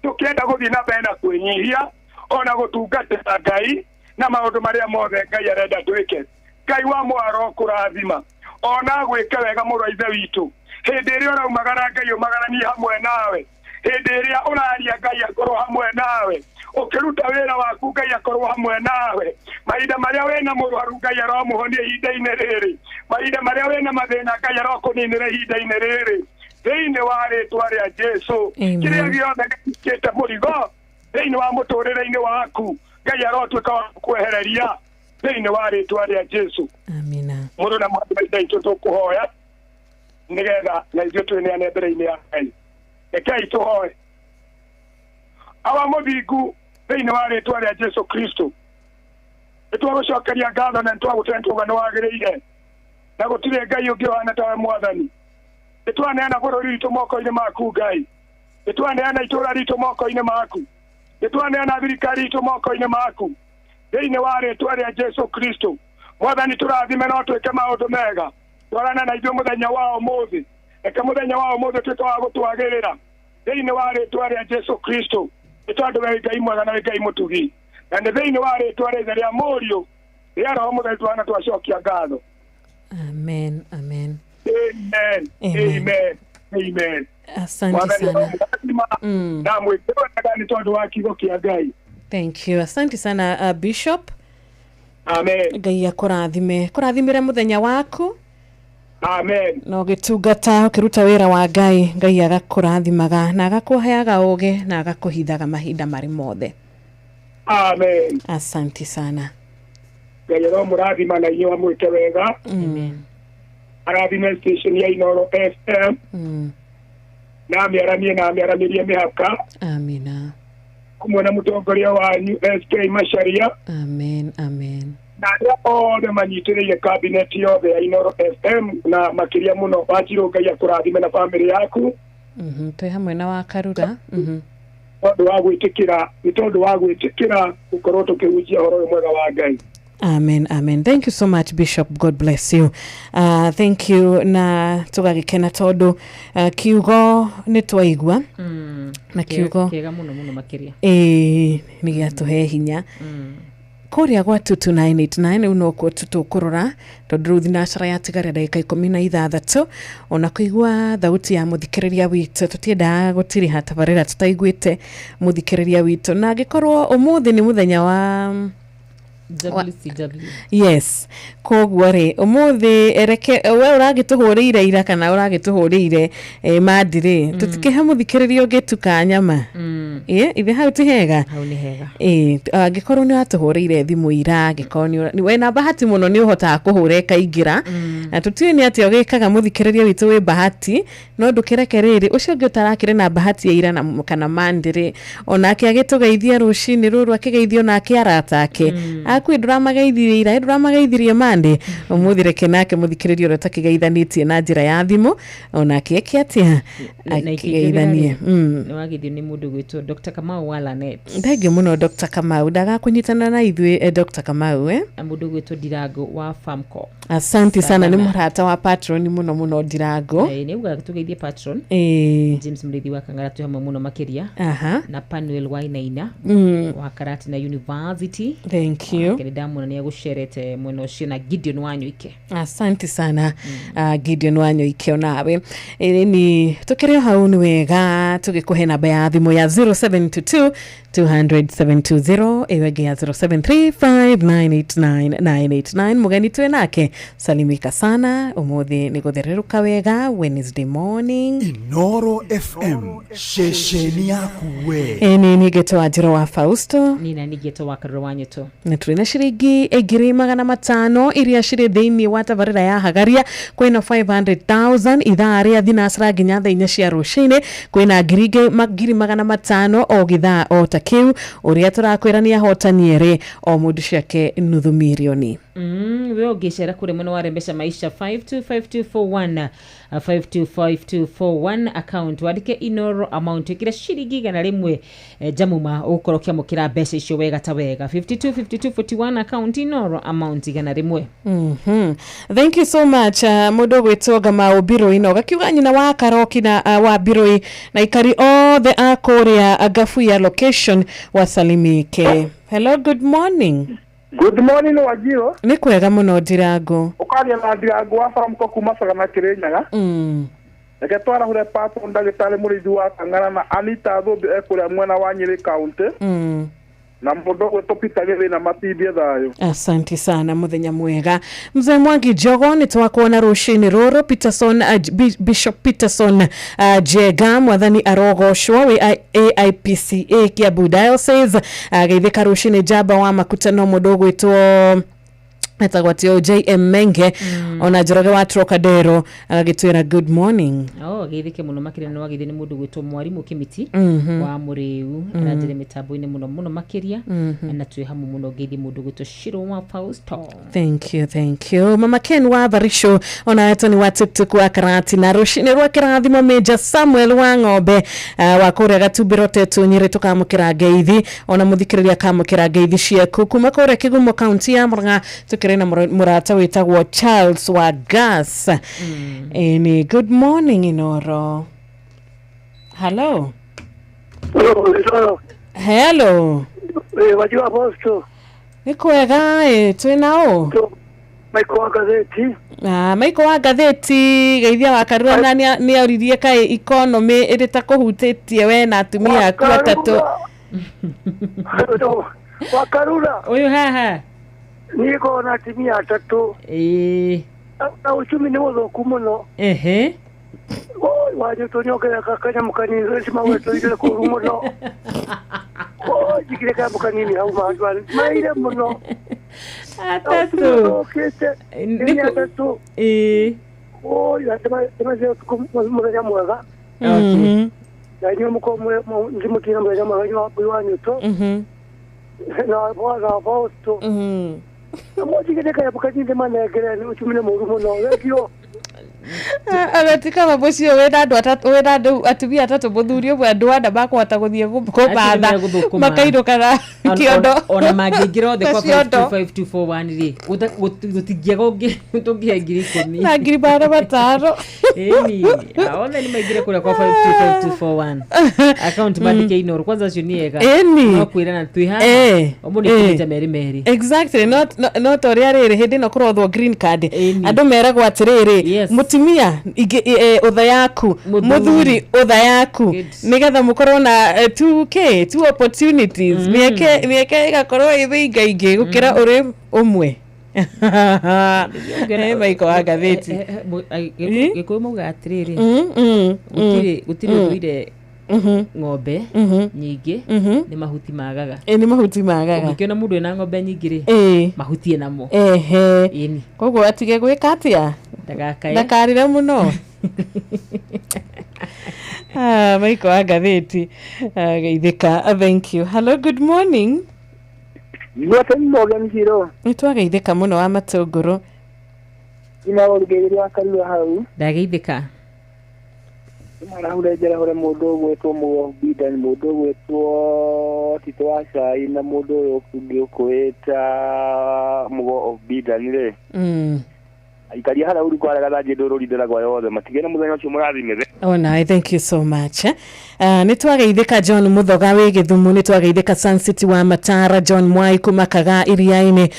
tũkĩenda gũthiĩ na mbere na kwĩnyihia ona gũtungatĩra Ngai na maũndũ marĩa mothe Ngai arenda twĩke Ngai wa mwaro kũrathima ona gwĩka wega mũrũ wa ithe witũ hĩndĩ ĩrĩa ũraumagara Ngai ũmagaranie hamwe nawe hĩndĩ ĩrĩa ũraria Ngai akorwo hamwe nawe ũkĩruta wĩra waku Ngai akorwo hamwe nawe mahinda marĩa wĩna mũrwaru Ngai aromũhonia ihinda-inĩ rĩrĩ mahinda marĩa wĩna mathĩna Ngai arokũninĩra ihinda-inĩ rĩrĩ thĩinĩ wa rĩtwa rĩa Jesu kĩrĩa gĩothe gĩkĩte mũrigo thĩinĩ wa mũtũrĩre-inĩ waku Ngai arotuĩka wa kwehereria thĩinĩ wa rĩtwa rĩa Jesu amina mũrũ na mwarĩ wa ithe witũ tũkũhoya nĩgetha na ithuĩ twĩneane mbere-inĩ ya Ngai rekei tũhoe awa mũthingu thĩinĩ wa rĩtwa rĩa Jesu Kristo nĩtwagũcokeria ngatho na nĩtwagũtwentuga nĩwagĩrĩire na gũtirĩ Ngai ũngĩ ũhana tawe mwathani nĩtwaneana bũrũri witũ moko-inĩ maku Ngai nĩtwaneana itũũra ritũ moko-inĩ maku nĩtwaneana thirikari itũ moko-inĩ maku thĩinĩ wa rĩtwa rĩa Jesu Kristo mwathani tũrathime no twĩke maũndũ mega twarana na ithuĩ mũthenya wa ũmũthĩ reke mũthenya wa ũmũthĩ twĩke wa gũtwagĩrĩra thĩinĩ wa rĩtwa rĩa Jesu Kristo nĩ tondũ we Ngai mwega na Ngai mũtugi na nĩ thĩinĩ wa rĩtwa rĩa mũriũ rĩa roho mũtheru twana twacokia ngatho amen amen amen amen Amen. Asante sana. Na mwekewa ni tondu wa kigo kia Ngai. Thank you. Asante sana Bishop. Amen. Ngai akurathimire muthenya waku. Amen. No gitungata ukiruta wira wa Ngai, Ngai agakurathimaga na agakuheaga uge na agakuhithaga mahinda mari mothe. Amen. Asante sana. Ngai ro murathima na iyo amwite wega. Amen. Arathime station ya Inoro FM. Na miaramirie mihaka. Amina. Kumwona mutongoria wanyu SK Macharia. Amen. Na othe manyitiriire cabinet yothe ya Inoro FM na makiria muno Wanjiru, Ngai akurathime na family yaku. Twi hamwe na wa Karura. Tondu wa gwitikira gukorwo tukihunjia horo mwega wa Ngai. Amen. Thank you so much, Bishop. God bless you. Thank you na tugagikena tondu kiugo ni twaigua na kiugo kega muno makiria ni giatuhe hinya kuria gwa 2989 unoko tutukurura tondu ruthi na cara ya tigara ndagika 16 ona kuigua thauti ya muthikiriria witu tutienda gutiri hatabarira tutaiguite muthikiriria witu na gikorwo umuthi ni muthenya wa WCW. Yes. Koguo ri umuthi ereke we uragituhurire ira kana uragituhurire mandire tutikihe muthikiriria ugituka nyama ithe hau ti hega gikorwo ni atuhurire thimu ira gikorwo ni we na bahati muno ni uhota kuhure kaingira na tutiwe ni ati ogikaga muthikiriria witu we bahati no ndukireke riri ucio ngi utarakire na bahati ya ira na kana mandire onake agitugeithia rucini ruru akigeithio na akiaratake akwi nduramageithirie ira nduramageithirie mande umuthireke nake muthikiririo ratakigeithanitie na njira ya thimu onake akiatia akigeithanie ni wagithio ni mundu gwitwo Dr. Kamau Walanet. Thangi muno Dr. Kamau daga kunyitana na ithui Dr. Kamau mundu gwitwo Dirago wa Famco. Asante sana ni murata wa patron muno Dirago ni uga tugeithie patron James Mrithi wa Kangara tu hamwe muno makiria na Panuel Wainaina wa Karati na University. Thank you. Damu na niagusherete mweno shina Gideon Wanyoike. Asante sana Gideon Wanyoike onawe ni tukirio hau ni wega tugikuhe namba ya thimu ya 0722 200 ewege ya 0735989989 mugeni twe nake salimika sana umuthi ni guthereruka wega Wednesday morning Inoro FM shesheni yaku we ni nigeto Wanjiru wa Fausto nina nigeto wa Karura Wanyoto na turina shiringi 500 iria shiri thiini wa tabarira ya hagaria kwina 500,000 ithaa ria thinacira nginya thaa 4 cia rucini kwina 500,000 o githaa o takiu uria turakwirania hotaniere o mundu ciake nuthu milioni we ogicera kure muno warembesha maisha 525241 525241 account wadike Inoro amount ikira shiringi gana rimwe jamuma ukorokia mukira mbeca icio wega ta wega 525241 account Inoro amount gana rimwe. Thank you so much mudo gwitoga maubiro ino gakiuga nyina wa Karoki na wa Biroi na ikari all the akoria agafu ya location wasalimike. Hello, good morning. Good morning Wanjiru. Ni kwega muno Dirago. Ukaria na Dirago wa Famco kuma Sagana Kirinyaga. Eke twara hure papo ndagitari Murithi wa Kangara na Anita Thumbi ekuria mwena wa Nyeri County. Na mundu gwitupitagire na matithie thayo. Asante sana muthenya mwega. Mzee Mwangi Jogo ni twakuona rucini ruru Peterson Bishop Peterson Jega mwathani arogoshwa we AIPCA Kiambu Diocese geithika rucini jaba wa makutano mundu gwitwo etagwatio JM Menge ona Njoroge wa Trocadero agitwira good morning. Geithike muno makire no wagithini mundu gwitwo Mwarimu Kimiti wa Muriu arajire mitambo-ini muno makiria na twi hamu muno geithi mundu gwitwo Shiro wa Fausto. Thank you Mama Ken wa Barisho ona etoni wa TikTok wa Karati na rushini rwa kirathimo Major Samuel wa Ng'ombe wa kuria Gatubiro tetu Nyeri tukamukira geithi ona muthikiriria kamukira geithi ciaku kuma kuria Kigumo County ya Murang'a tukirena murata witagwo Charles wa Gas. Any good morning Inoro. Hello. Hello. Wajua Apostle. Ni kwega twinao. Maiko wa gatheti. Maiko wa gatheti geithia wa Karura na nĩ auririe kai economy ĩrĩ ta kũhutĩtie we na atumia aku atatũ. Wa Karura. Uyu haha. Niko na atumia atatũ. Na uchumi ni mũthũku mũno. Waje tonyokera kakanya mukanini sima wetu ile kurumuno. Jikire ka mukanini au maandwani. Maire muno. Atatu. Ndiko atatu. Ya tema kumuzanya mwaga. Ya nyo muko ndimukira mwaga mwaga wa bwanyu to. Na bwaga bosto. Mojikire ka mukanini manegere ni uchumi ni murumono. Rekio. Agatika mabocio wenda andu atatu wenda andu atumia atatu muthuri umwe andu ana makwata guthie kumatha makairukana kiondo ona mangingira othe kwa 55241 ri gutingiega ungi tungia ngiri 10 na ngiri bara bataro aone ni maingire kule kwa 55241 account bandike inoro kwanza cio ni ega no kwira na twi ha omuni kwita meri exactly not oria riri hindi no kurothwo green card andu meragwo atiriri mutumia utha yaku muthuri utha yaku nigetha mukorwo na 2k two opportunities mieke igakorwo ithingaingi gukira uri umwe Maiko wa gatheti gikuyu muga atiriri gutiri uire ng'ombe nyingi ni mahuti magaga ni mahuti magaga ukiona mundu ena ng'ombe nyingi ri mahuti namo ini koguo atige gwika atia ndakarire muno Maiko wa gatheti geithika. Thank you. Hello, good morning. Good morning, Hiro. Nitwageithika muno wa matunguru. Ina urugeri wa Karura hau. Ndageithika. Marahurejera hore mundu gwetwo mu bidan mundu gwetwo Tito wa Cai na mundu ukwita mugo of bidan ri. Aikari hara uri kwa rega nje ndoro ridera kwa yothe matigene muthenya ucio murathimire. Oh no, thank you so much. Nitwageithika John Muthoga we Githumu, nitwageithika Sun City wa Matara, John Mwai kumakaga iriaine,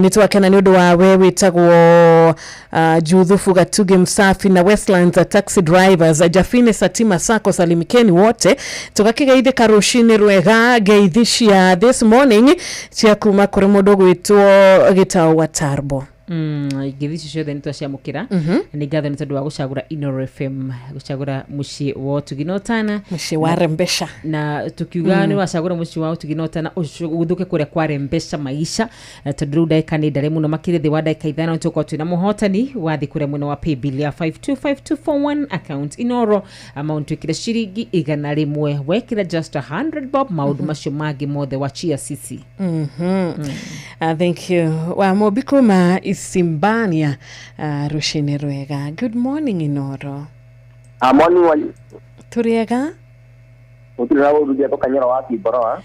nitwakena ni undu wa we witagwo Juthufu Gatuge Msafi na Westlands taxi drivers, Jafine Satima Sako salimikeni wote. Tukakigeithika rushini rwega geithishia this morning cia kuma kuri mundu gwitwo Gitau wa Tarbo. Githi ciothe nitwaciamukira ni ngatho ni tondu wa gucagura Inoro FM gucagura muci wa Tuginotana muci wa Rembesha na tukiuga ni wacagura muci wa Tuginotana uthuke kuria kwa Rembesha maisha tondu ndaika ni ndare muno makire thi wa ndaika ithano tuko twina muhotani wathi kuria muno wa paybill ya 525241 account Inoro amount ikira shiringi 100 wekira just 100 bob maudu macio magi mothe wachia sisi. Thank you. Wa mobikuma Simbania rushini rwega. Good morning Inoro. Morning wali. Turiega? Utira urudia to Kanyoro wa Kiboroa.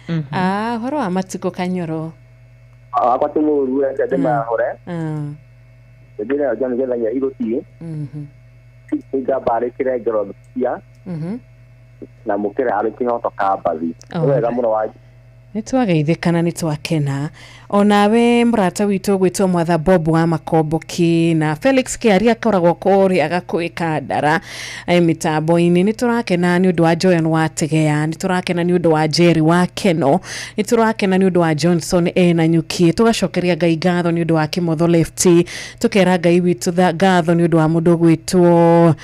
Horo amatiko Kanyoro. Akwa timu ruya kadema hore. Ndira jana jana ya iroti. Singa bare kire gero ya. Na mukira ari kinyo to kabazi. Wega muno wa nitwageithikana nitwakena onawe mrata witu gwitwo Mwatha Bob wa Makomboki na Felix Kiaria koragwo kuri agakwika ndara mitambo-ini niturakena ni undu wa Joyan wa Tegea niturakena ni undu wa Jerry wa Keno niturakena ni undu wa Johnson na Nyuki tugacokeria Ngai ngatho ni undu wa Kimotho Lefty tukera Ngai witu ngatho ni undu wa mundu gwitwo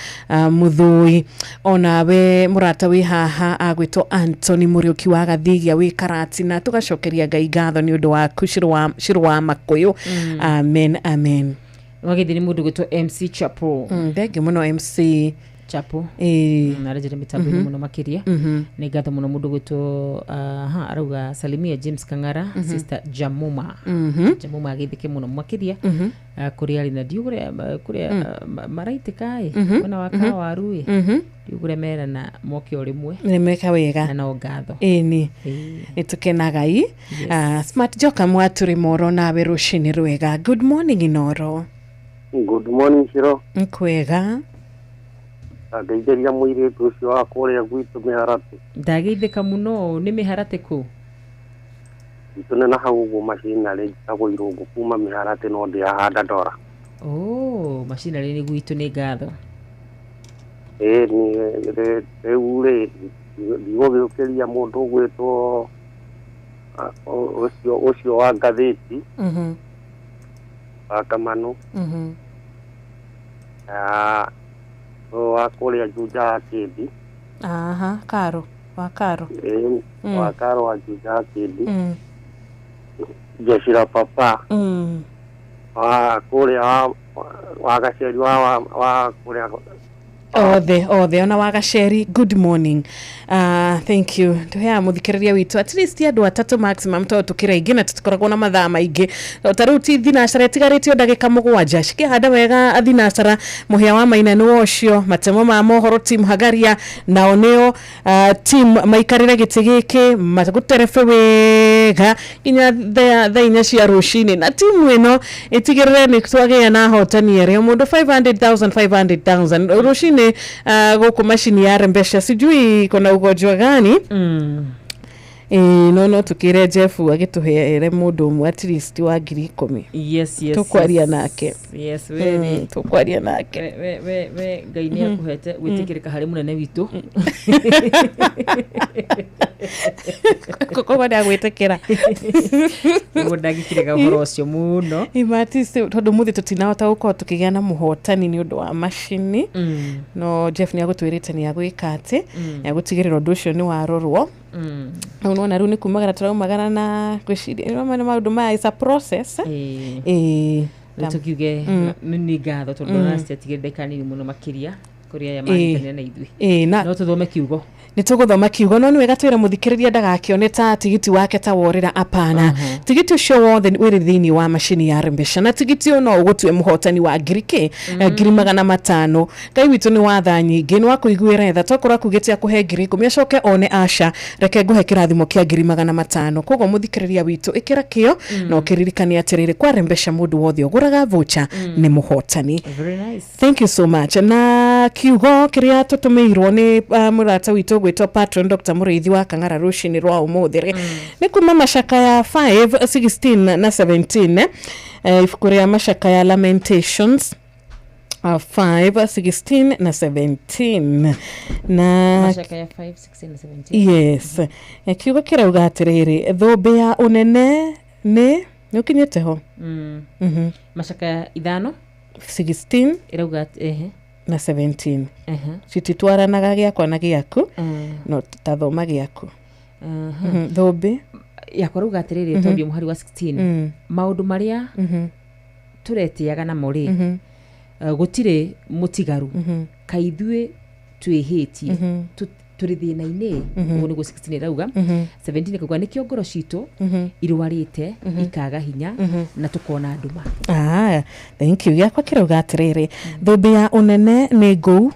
Muthui onawe mrata wi haha agwitwo Anthony Muriuki wa Gathigia wi Karati na tugacokeria Ngai ngatho ni undu wa Shirwa Makuyu. Amen. Wagithi ni mundu gwitwo MC Chapo. Thenge muno MC Chapo. Narajira mitambo muno makiria. Ni ngatho muno mundu gwitwo arauga salimia James Kangara, sister Jamuma. Jamuma agithike muno makiria. Kuri ali na diugure maraitika ona waka warui. Diugure mera na moki orimwe. Nemeka wega. Na ngatho. Ni nitukenagai. Smart Joka mwaturi moro na berushini rwega. Good morning Inoro. Good morning Shiro. Nkwega. Ndageitheria muiritu ucio wa kuria gwitu miharate. Ndageithika muno ni miharate ku. Itune na hau go machine ri agwo irungu kuma miharate no ndi ahanda ndora. machinery ni gwitu ni ngatho ni reure digo gĩũkĩria mũndũ gwĩtwo ũcio wa ngathĩti wa Kamano wa kũrĩa Juja Kĩmbi Karo wa Karo wa Karo wa Juja Kĩmbi Jeshira Papa wa kũrĩa wa Gaceri wa kũrĩa othe ona Wagaceri. Good morning. Thank you. Tuhea muthikiriria witu at least andu atatu maximum to tukira ingina tukoragwo na mathaa maingi taruti thinacara tigaritio ndagika 7 cikihanda wega thinacara muhia wa maina ni wocio matemo ma mohoro team Hagaria nao nio team maikarire gitigiki maguterefe wega inya thainya cia rucini na team ino itigirire ni twagea na hotani ere mundu 500,000 rucini goko machine ya rembesha sijui kuna ugonjwa gani no tukire Jeff agituhere mundu umwe at least wa 10,000 yes tukwaria nake we tukwaria nake we Ngai ni akuhete gwitikirika hari munene witu koko bada gwitikira ndagikirega uhoro ucio muno imatiste tondu muthi tutinahota gukorwo tukigea na muhotani ni undu wa machine no Jeff ni agutwirite ni agwika ati agutigirira undu ucio ni warorwo unaona runi kumagara turaumagara na gwiciria maundu ma is a process tukiuge ni ngatho tondu na ciatigire kanini muno makiria kuria ya maikania na ithui no tuthome kiugo ni tuguthoma kiugo no ni wega twira muthikiriria ndagakione ta tigiti wake ta worira apana tigiti ucio wothe wiri thini wa machine ya rembesha na tigiti no ugutwe muhotani wa ngirike 500 Ngai witu ni watha nyingi ni wakuiguira etha tokora kugite akuhe ngiri kumiocoke one asha reke nguhe kirathimo kia 500 kogo muthikiriria witu ikira kio no kiririkania atiriri kwa rembesha mundu wothe oguraga voucher ni muhotani. Very nice. Thank you so much. Na kiugo kiria tutumirwo ni murata witu gwitwo patron Dr. Muriithi wa Kang'ara rucini rwa umuthiri ni kuma mashaka ya 5 16 na 17 ifuku ria mashaka ya Lamentations 5 16 na 17 na mashaka ya 5 16 na 17 yes kiugo kirauga atiriri thumbi ya unene ni ukinyete ho mashaka ya 5 16 irauga na 17 cititwaranaga giakwa na giaku no tathoma giaku thumbi yakwa ruga atiriri tondio muhari wa 16 maundu maria turetiaga na mori gutire mutigaru kaithue twihitie turi thina-ini ugu ni 16 rauga 17 kugwa ni kiongoro citu irwarite ikaga hinya na tukona nduma. Thank you. Yakwa kirauga atiriri thumbi ya unene ni nguu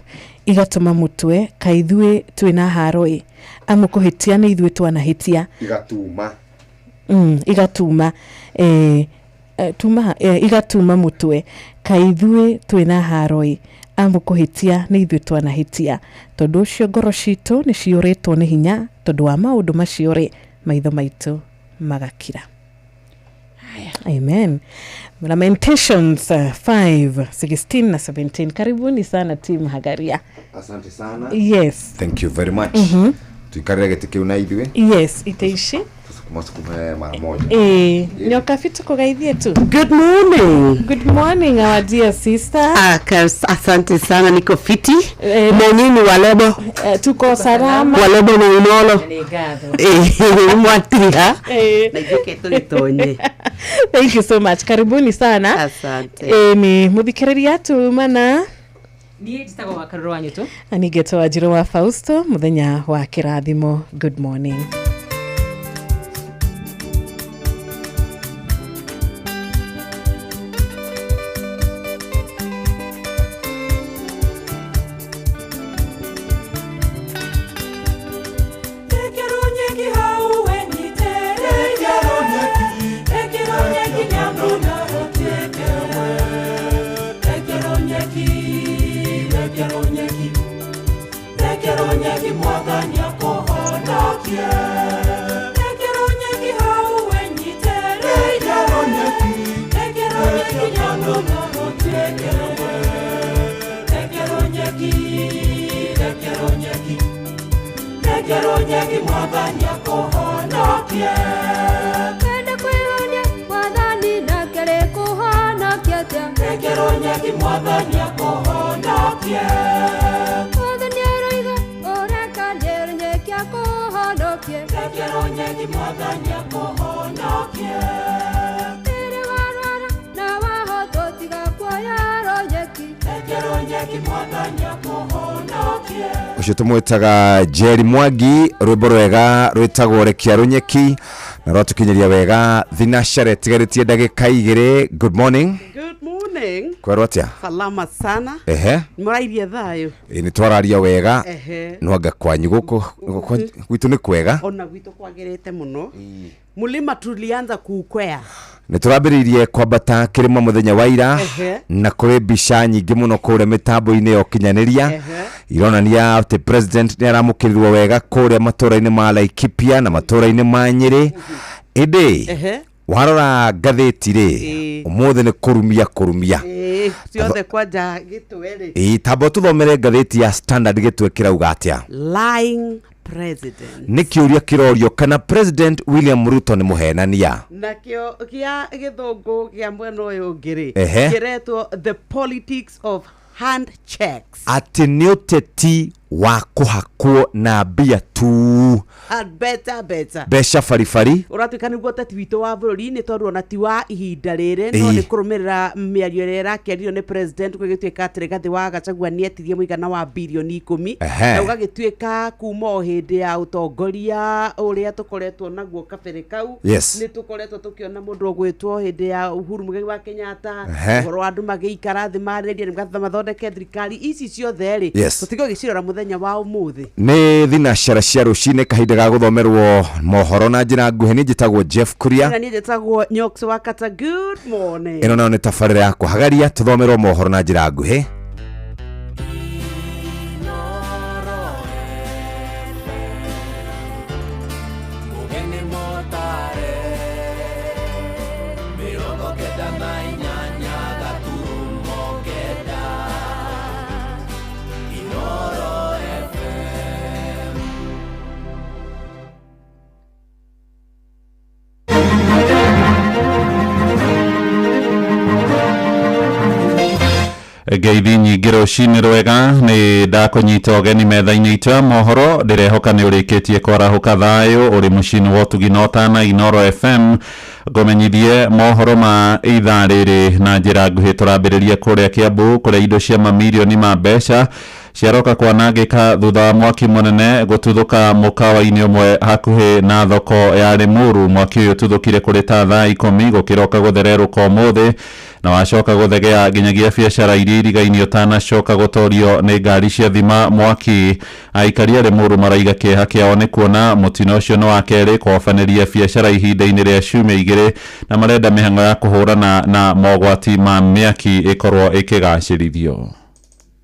igatuma mutwe kaithue twina haroi amukuhitia ni ithue twanahitia igatuma igatuma mutwe kaithue twina haroi amukuhitia ni ithue twanahitia tondu ucio ngoro citu ni ciuritwo ni hinya tondu wa maundu macio ri maitho maitu magakira. Amen. Lamentations 5 16 na 17. Karibuni sana team Hagaria. Asante sana. Yes. Thank you very much. Tuikarege tukiuna ithwe. Yes, itaishi. Tusukume mara moja. Nyoka fitu kugaithie tu. Good morning. Good morning our dear sister. Asante sana niko fiti. Na nini walebo? Tuko salama. Walebo ni unolo. Mwatria. Na joke tulitonye. Thank you so much. Karibuni sana. Asante. Ni muthikiriria tu mana ni jitago wa karoro wanyu tu. Ani geto Wanjiru wa Fausto muthenya wa kirathimo. Good morning. Thank you. Nyeki mwathani akuhonokie kende kwihonia mwathani nake rikuhonokia atia rekero nyeki mwathani akuhonokie mwathani aroiga ureka ndero nyeki akuhonokie rekero nyeki mwathani akuhonokie tere warwara na wahotwo tiga kuoya nyeki rekero nyeki mwathani akuhonokie. Ucio tumwitaga Jerry Mwangi, rwimbo rwega rwitagwo rekia runyeki na rwatukinyeria wega thinashare tigaritie ndagika 2. Good morning. Good morning. Kwero atia? Salama sana. Murairie thayo. Ni twararia wega. Nwanga kwanyu guku gwitu ni kwega. Ona gwitu kwagirite muno. Mulima tulianza kuukwea. Ni turambiririe kwambata kirima muthenya wa ira na kuri bisha nyingi muno kure mitambo-ini yo kinyaniria ironania ati president ni aramukirirwo wega kure matura-ini ma Laikipia na matura-ini ma Nyeri indi warora ngatheti ri umuthi ni kurumia ciothe kwanja gitweri tambo tuthomere ngatheti ya Standard gitwe kirauga atia lying president ni kiuria kirorio kana President William Ruto ni muhenania nakio kia githungu kia mwena uyu ngiri kiretwo the politics of handshakes ati ni uteti wa kuhakwo na mbia tu beca farifari uratuika niguo teti witu wa bururi ni tondu ona ti wa ihinda riri no ni kurumirira miario ria irakiario ni president kwigituika ati Rigathi wa Gachagua ni etirie muigana wa bilioni 10 na ugagituika kuma hindi ya utongoria uria tukoretwo naguo kabere kau ni tukoretwo tukiona mundu ogwitwo hindi ya Uhuru Muigai wa Kenyatta horo andu magiikara thi mariria ni gatha mathondeke thirikari ici ciothe ri tutigo gicirora muthenya wa umuthi ni thinashara cia rucine kahinda ga guthomerwo mohoro na njira nguhi ni njitagwo Jeff Kuria na ni njitagwo Nyox Wakata. Good morning. Ino nayo ni tabarira ya kuhagaria tuthomerwo mohoro na njira nguhi. Ngeithi nyingĩ rũcinĩ rwega nĩ ndakunyita ũgeni metha-inĩ itũ mohoro ndirehoka nĩ ũrĩkĩtie kwarahũka thayũ ũrĩ mũciĩ wa ũtugi na ũtana Inoro FM ngomenyithie mohoro ma ithaa rĩrĩ na njĩra nguhĩ tũrambĩrĩrie kũrĩa Kiambu kũrĩa indo cia mamirioni ma mbeca ciaroka kwanangĩka thutha wa mwaki mũnene gũtuthũka mũkawa-inĩ ũmwe hakuhĩ na thoko ya Limuru. Mwaki ũyũ ũtuthũkire kũrĩ ta thaa 10 gũkĩroka gũthererũka ũmũthĩ na wacoka gũthegea nginyagia biacara iria irigainio tanacoka gũtorio nĩ ngari cia thima mwaki. Aikari a Limuru maraiga kĩeha kĩao nĩ kuona mũtino ũcio nĩ wa kerĩ kwabanĩria biacara ihinda-inĩ rĩa ciumia igĩrĩ na marenda mĩhang'o ya kũhũrana na mogwati ma mĩaki ĩkorwo ĩkĩgacĩrithio.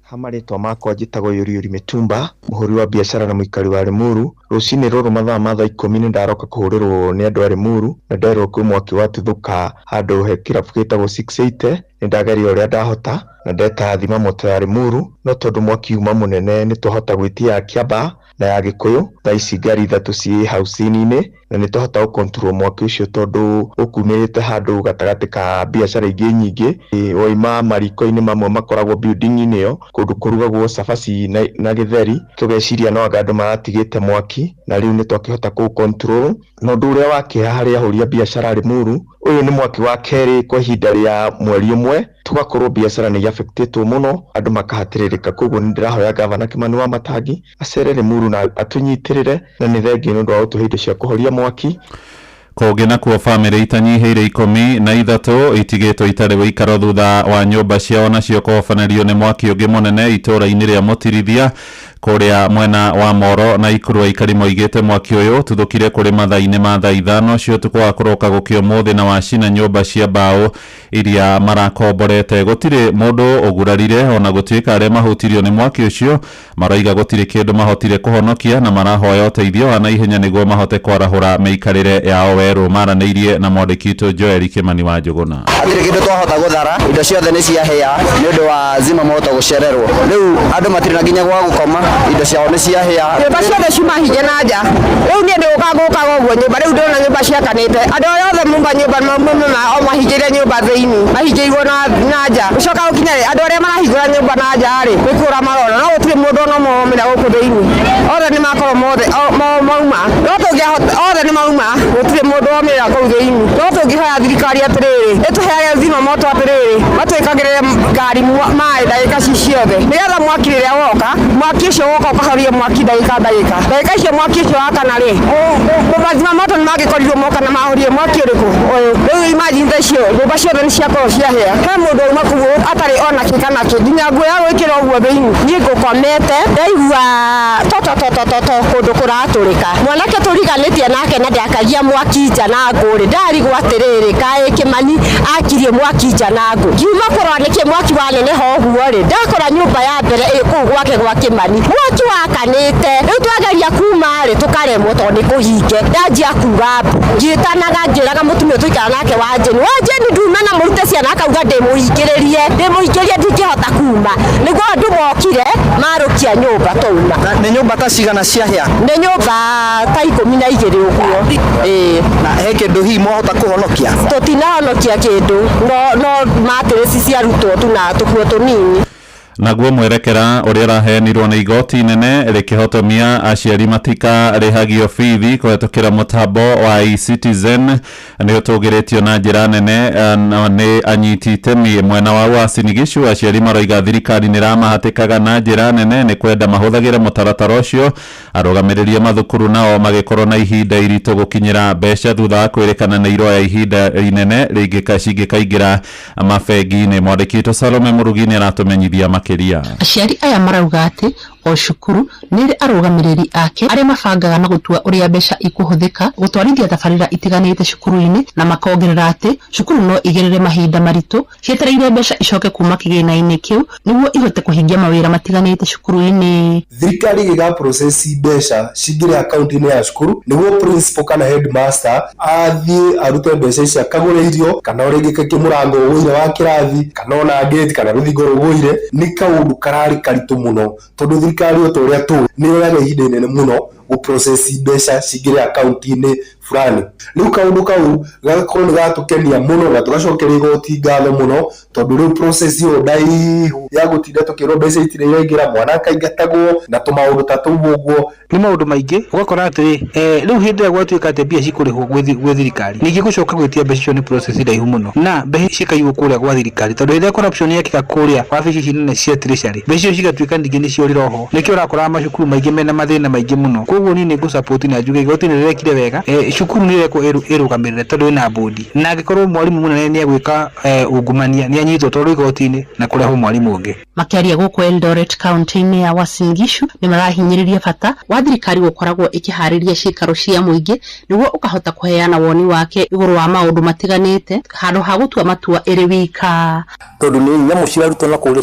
Hamaritwa makwa njitagwo Yuri Mitumba, muhuri wa biashara na muikari wa Limuru. Rucini ruru mathaa ma thaa 10 ni ndaroka kuhurirwo ni andu a Limuru na nderwo kwi mwaki watuthuka handu he kirabu gitagwo 680. Ni ndageria uria ndahota na ndeta thima moto ya Limuru, no tondu mwaki uma munene ni tuhota gwitia Kiamba na ya Gikuyu thaa ici ngari ithatu ci house-ini na ni tuhota control mwaki ucio tondu ukumirite handu gatagati ka biashara ingi nyingi oima mariko-ini mamwe makoragwo building-ini yo kundu kurugagwo cabaci na githeri. Tugeciria no andu maratigite mwaki na riu ni twakihota ku control no ndu uria wakiha haria huria biashara Limuru. Uyu ni mwaki wa keri kwa ihinda ria mweri umwe tugakorwo biashara ni affected muno andu makahatiririka. Koguo ni ndirahoya Gavana Kimani Wamatangi acere Limuru na atunyitirire na ni thengi nundu wa utuhinde cia kuhoria mwaki. Kũngĩ nakuo bamĩrĩ itanyiheire 13 itigĩtwo itarĩ wĩikaro thutha wa nyũmba ciao nacio kũhobanĩrio nĩ mwaki ũngĩ mũnene itũũra-inĩ rĩa Mũtirithia kũrĩa mwena wa Moro na Ikuru. Aikari moigĩte mwaki ũyũ tuthũkire kũrĩ mathaa-inĩ ma thaa 5 cio tukwa kũroka gũkio mũthĩ na wacina nyũmba cia mbaũ iria marakomborete. Gũtirĩ mũndũ ũgurarire ona gũtuĩka arĩa mahutirio nĩ mwaki ũcio maraiga gũtirĩ kĩndũ mahotire kũhonokia na marahoya ũteithio wa naihenya nĩguo mahote kwarahũra mĩikarĩre yao Werũ maranĩirie na mwandĩki Joel Kimani wa Njũgũna. Hatirĩ kĩndũ twahota gũthara, indo ciothe nĩ ciahĩa nĩ ũndũ wa zima moto gũcererwo. Rĩu andũ matirĩ na nginya gwa gũkoma, indo ciao nĩ ciahĩa. Nyũmba ciothe ciumahige na nja. Rĩu niĩ ndĩũkaga ũguo nyũmba, rĩu ndĩrona nyũmba ciakanĩte. Andũ othe mumba nyũmba o mahingĩire nyũmba thĩinĩ, mahingĩirwo na nja. Gũcoka gũkinya andũ arĩa marahingũra nyũmba na nja-rĩ, nĩ kũra marona, no gũtirĩ mũndũ ona ũmwe gũkũ thĩinĩ. Othe nĩ makorwo mauma. No tũngĩhota othe nĩ mauma, gũtirĩ mũndũ wamĩra kũu thĩinĩ. No tũngĩhoya thirikari atĩrĩrĩ, ĩtũheage zima moto atĩrĩrĩ, matwĩkagĩrĩre ngari maĩ ndagĩka ciothe. Nĩgetha mwaki rĩrĩa woka, mwaki ũcio woka ũkahoria mwaki ndagĩka icio mwaki ũcio wakana-rĩ, mazima moto nĩ mangĩkorirwo moka na mahorie mwaki ũrĩkũ ũyũ. Rĩu imagine icio nyũmba ciothe nĩ ciakorwo ciahĩa. He mũndũ uma kũu atarĩ ona kĩ kana kĩ, nginya nguo ya gwĩkĩra ũguo thĩinĩ. Niĩ ngũkomete ndaigua to kũndũ kũratũrĩka. Mwanake tũriganĩtie nake na ndakagia mwaki nja na ngũ-rĩ, ndarigwo atĩrĩrĩ kaĩ Kimani akirie mwaki nja na ngũ. Ngiuma kũrora nĩkĩ mwaki waneneha ũguo-rĩ, ndakora nyũmba ya mbere kũu gwake gwa Kimani mwaki wakanĩte. Rĩu twageria kuma-rĩ tũkaremwo tondũ nĩ kũhinge. Ndanjia kuga ngĩtanaga ngĩraga mũtumia tũikara nake Wanjeni nduma na mũrute ciana akauga ndĩmũhingĩrĩrie ndingĩhota kuma. Nĩguo andũ mokire marũkia nyũmba tauma. Nĩ nyũmba ta cigana ciahĩa? Nĩ nyũmba ta 12 ũguo. Na he kĩndũ hihi mwahota kũhonokia? Tũtinahonokia kĩndũ, no matirĩci ciarutwo tu na tũkuo tũnini. Naguo mwerekera ũrĩa ũraheanirwo nĩ igoti nene rĩkĩhotomia aciari matikarĩhagio bithi kũhetũkĩra mũtambo wa eCitizen nĩ ũtũgĩrĩtio na njĩra nene nĩ anyiti itemi mwena wa Uasin Gishu. Aciari maroiga thirikari nĩ ramahatĩkaga na njĩra nene nĩ kwenda mahũthagĩre mũtaratara ũcio. Arũgamĩrĩri mathukuru nao magĩkorwo na ihinda iritũ gũkinyĩra mbeca thutha wa kwĩrĩkana na iroya ihinda inene cingĩkaingĩra mabengi-inĩ. Mwandĩki Salome Mũrugi nĩ aratũmenyithia makiria. Aciari aya marauga atĩ o cukuru nĩrĩ arũgamĩrĩri ake arĩa mabangaga na gũtua ũrĩa mbeca ikũhũthĩka gũtwarithia tabarĩra itiganĩte cukuru-inĩ, na makongerera atĩ cukuru no igerere mahinda maritũ cietereire mbeca icoke kuma kĩgĩna-inĩ kĩu nĩguo ihote kũhingia mawĩra matiganĩte cukuru-inĩ. Thirikari ĩga process mbeca cingĩre akaunti-inĩ ya cukuru nĩguo principal kana headmaster athiĩ arute mbeca icio akagũre irio kana ũrĩngĩke kĩmũrango ũgũire wa kĩrathi kana ona gate kana rũthingo rũgũire. Nĩ kaũndũ kararĩ karitũ mũno tondũ thirikari o ũrĩa tũ nĩ yoyaga ihinda inene mũno gũprocess mbeca cingĩre akaunti-inĩ fulani. Rĩu kaũndũ kau gagakorwo nĩ gatũkenia mũno na tũgacokeria igoti ngatho mũno tondũ rĩu process ĩyo ndaihu ya gũtinda tũkĩrwo mbeca itirĩ iraingĩra, mwana akaingatagwo na tũmaũndũ ta tũu ũguo. Nĩ maũndũ maingĩ ũgakora atĩ rĩu hĩndĩ ĩrĩa gwatuĩka atĩ mbia cikũrĩhwo gwĩ thirikari, ningĩ gũcoka gwĩtia mbeca icio nĩ process ndaihu mũno na mbeca cikaiywo kũrĩa gwa thirikari tondũ rĩrĩa corruption yekĩka kũrĩa wabici ici nene cia treasury, mbeca icio cigatuĩka ningĩ nĩ ciorĩra ho. Nĩkĩo ũrakora macukuru maingĩ mena mathĩna maingĩ mũno. Koguo niĩ nĩ ngũ-support na njuge igoti nĩ rĩrekire wega, cukuru nĩ rĩrekwo ĩrũgamĩrĩre tondũ ĩna bodi, na angĩkorwo mwarimũ mũnene nĩ egwĩka ungumania nĩ anyitwo tondũ igoti-inĩ na kũrehwo mwarimũ ũngĩ. Makĩaria gũkũ Eldoret kaunti-inĩ ya Uasin Gishu nĩ marahinyĩrĩria bata wa thirikari gũkoragwo ĩkĩharĩria ciikaro cia mũingĩ nĩguo ũkahota kũheana woni wake igũrũ wa maũndũ matiganĩte handũ ha gũtua matua ĩrĩ wika. Tondũ nĩ nyamũ cirarutwo na kũrĩa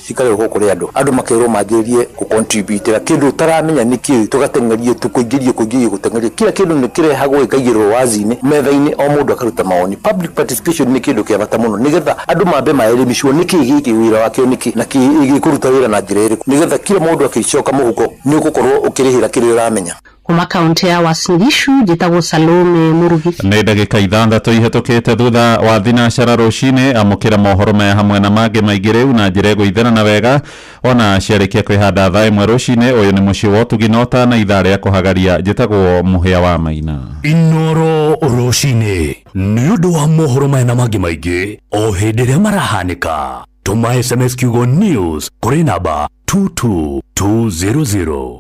cikarehwo kũrĩ andũ makerwo manjĩrĩrie gũcontribute kĩndũ utaramenya nĩkĩ tũgateng'erie kũingĩrie gũteng'eria kila kĩndũ nĩ kĩrehagwo gĩkaigĩrwo wazi-inĩ metha-inĩ o mũndũ akaruta mawoni. Public participation nĩ kĩndũ kĩa bata mũno nĩgetha andũ mambe maelimishwo nĩkĩ gĩkĩ wĩra wakĩo nĩkĩ na gĩkũruta wĩra na njĩra ĩrĩkũ nĩgetha kila mũndũ akĩcoka mũhuko nĩ ũgũkorwo ũkĩrĩhĩra kĩrĩa ũramenya. Kuma kaunti ya Uasin Gishu njĩtagwo Salome Mũrugi. Nĩ ndagĩka 6 ihetũkĩte thutha wa thinacara rũcinĩ amũkĩra mohoro maya hamwe na mangĩ maingĩ rĩu na njĩra ĩgũithanana wega ona ciarĩkia kwĩhanda thaa 1 rũcinĩ. Ũyũ nĩ mũciĩ wa Ũtugi na Ũtana ithaa rĩa kũhagaria njĩtagwo Mũhĩa wa Maina. Inoro rũcinĩ nĩ ũndũ wa mohoro maya na mangĩ maingĩ o hĩndĩ ĩrĩa marahanĩka. Tũma SMS kiugo news kũrĩ namba 22200.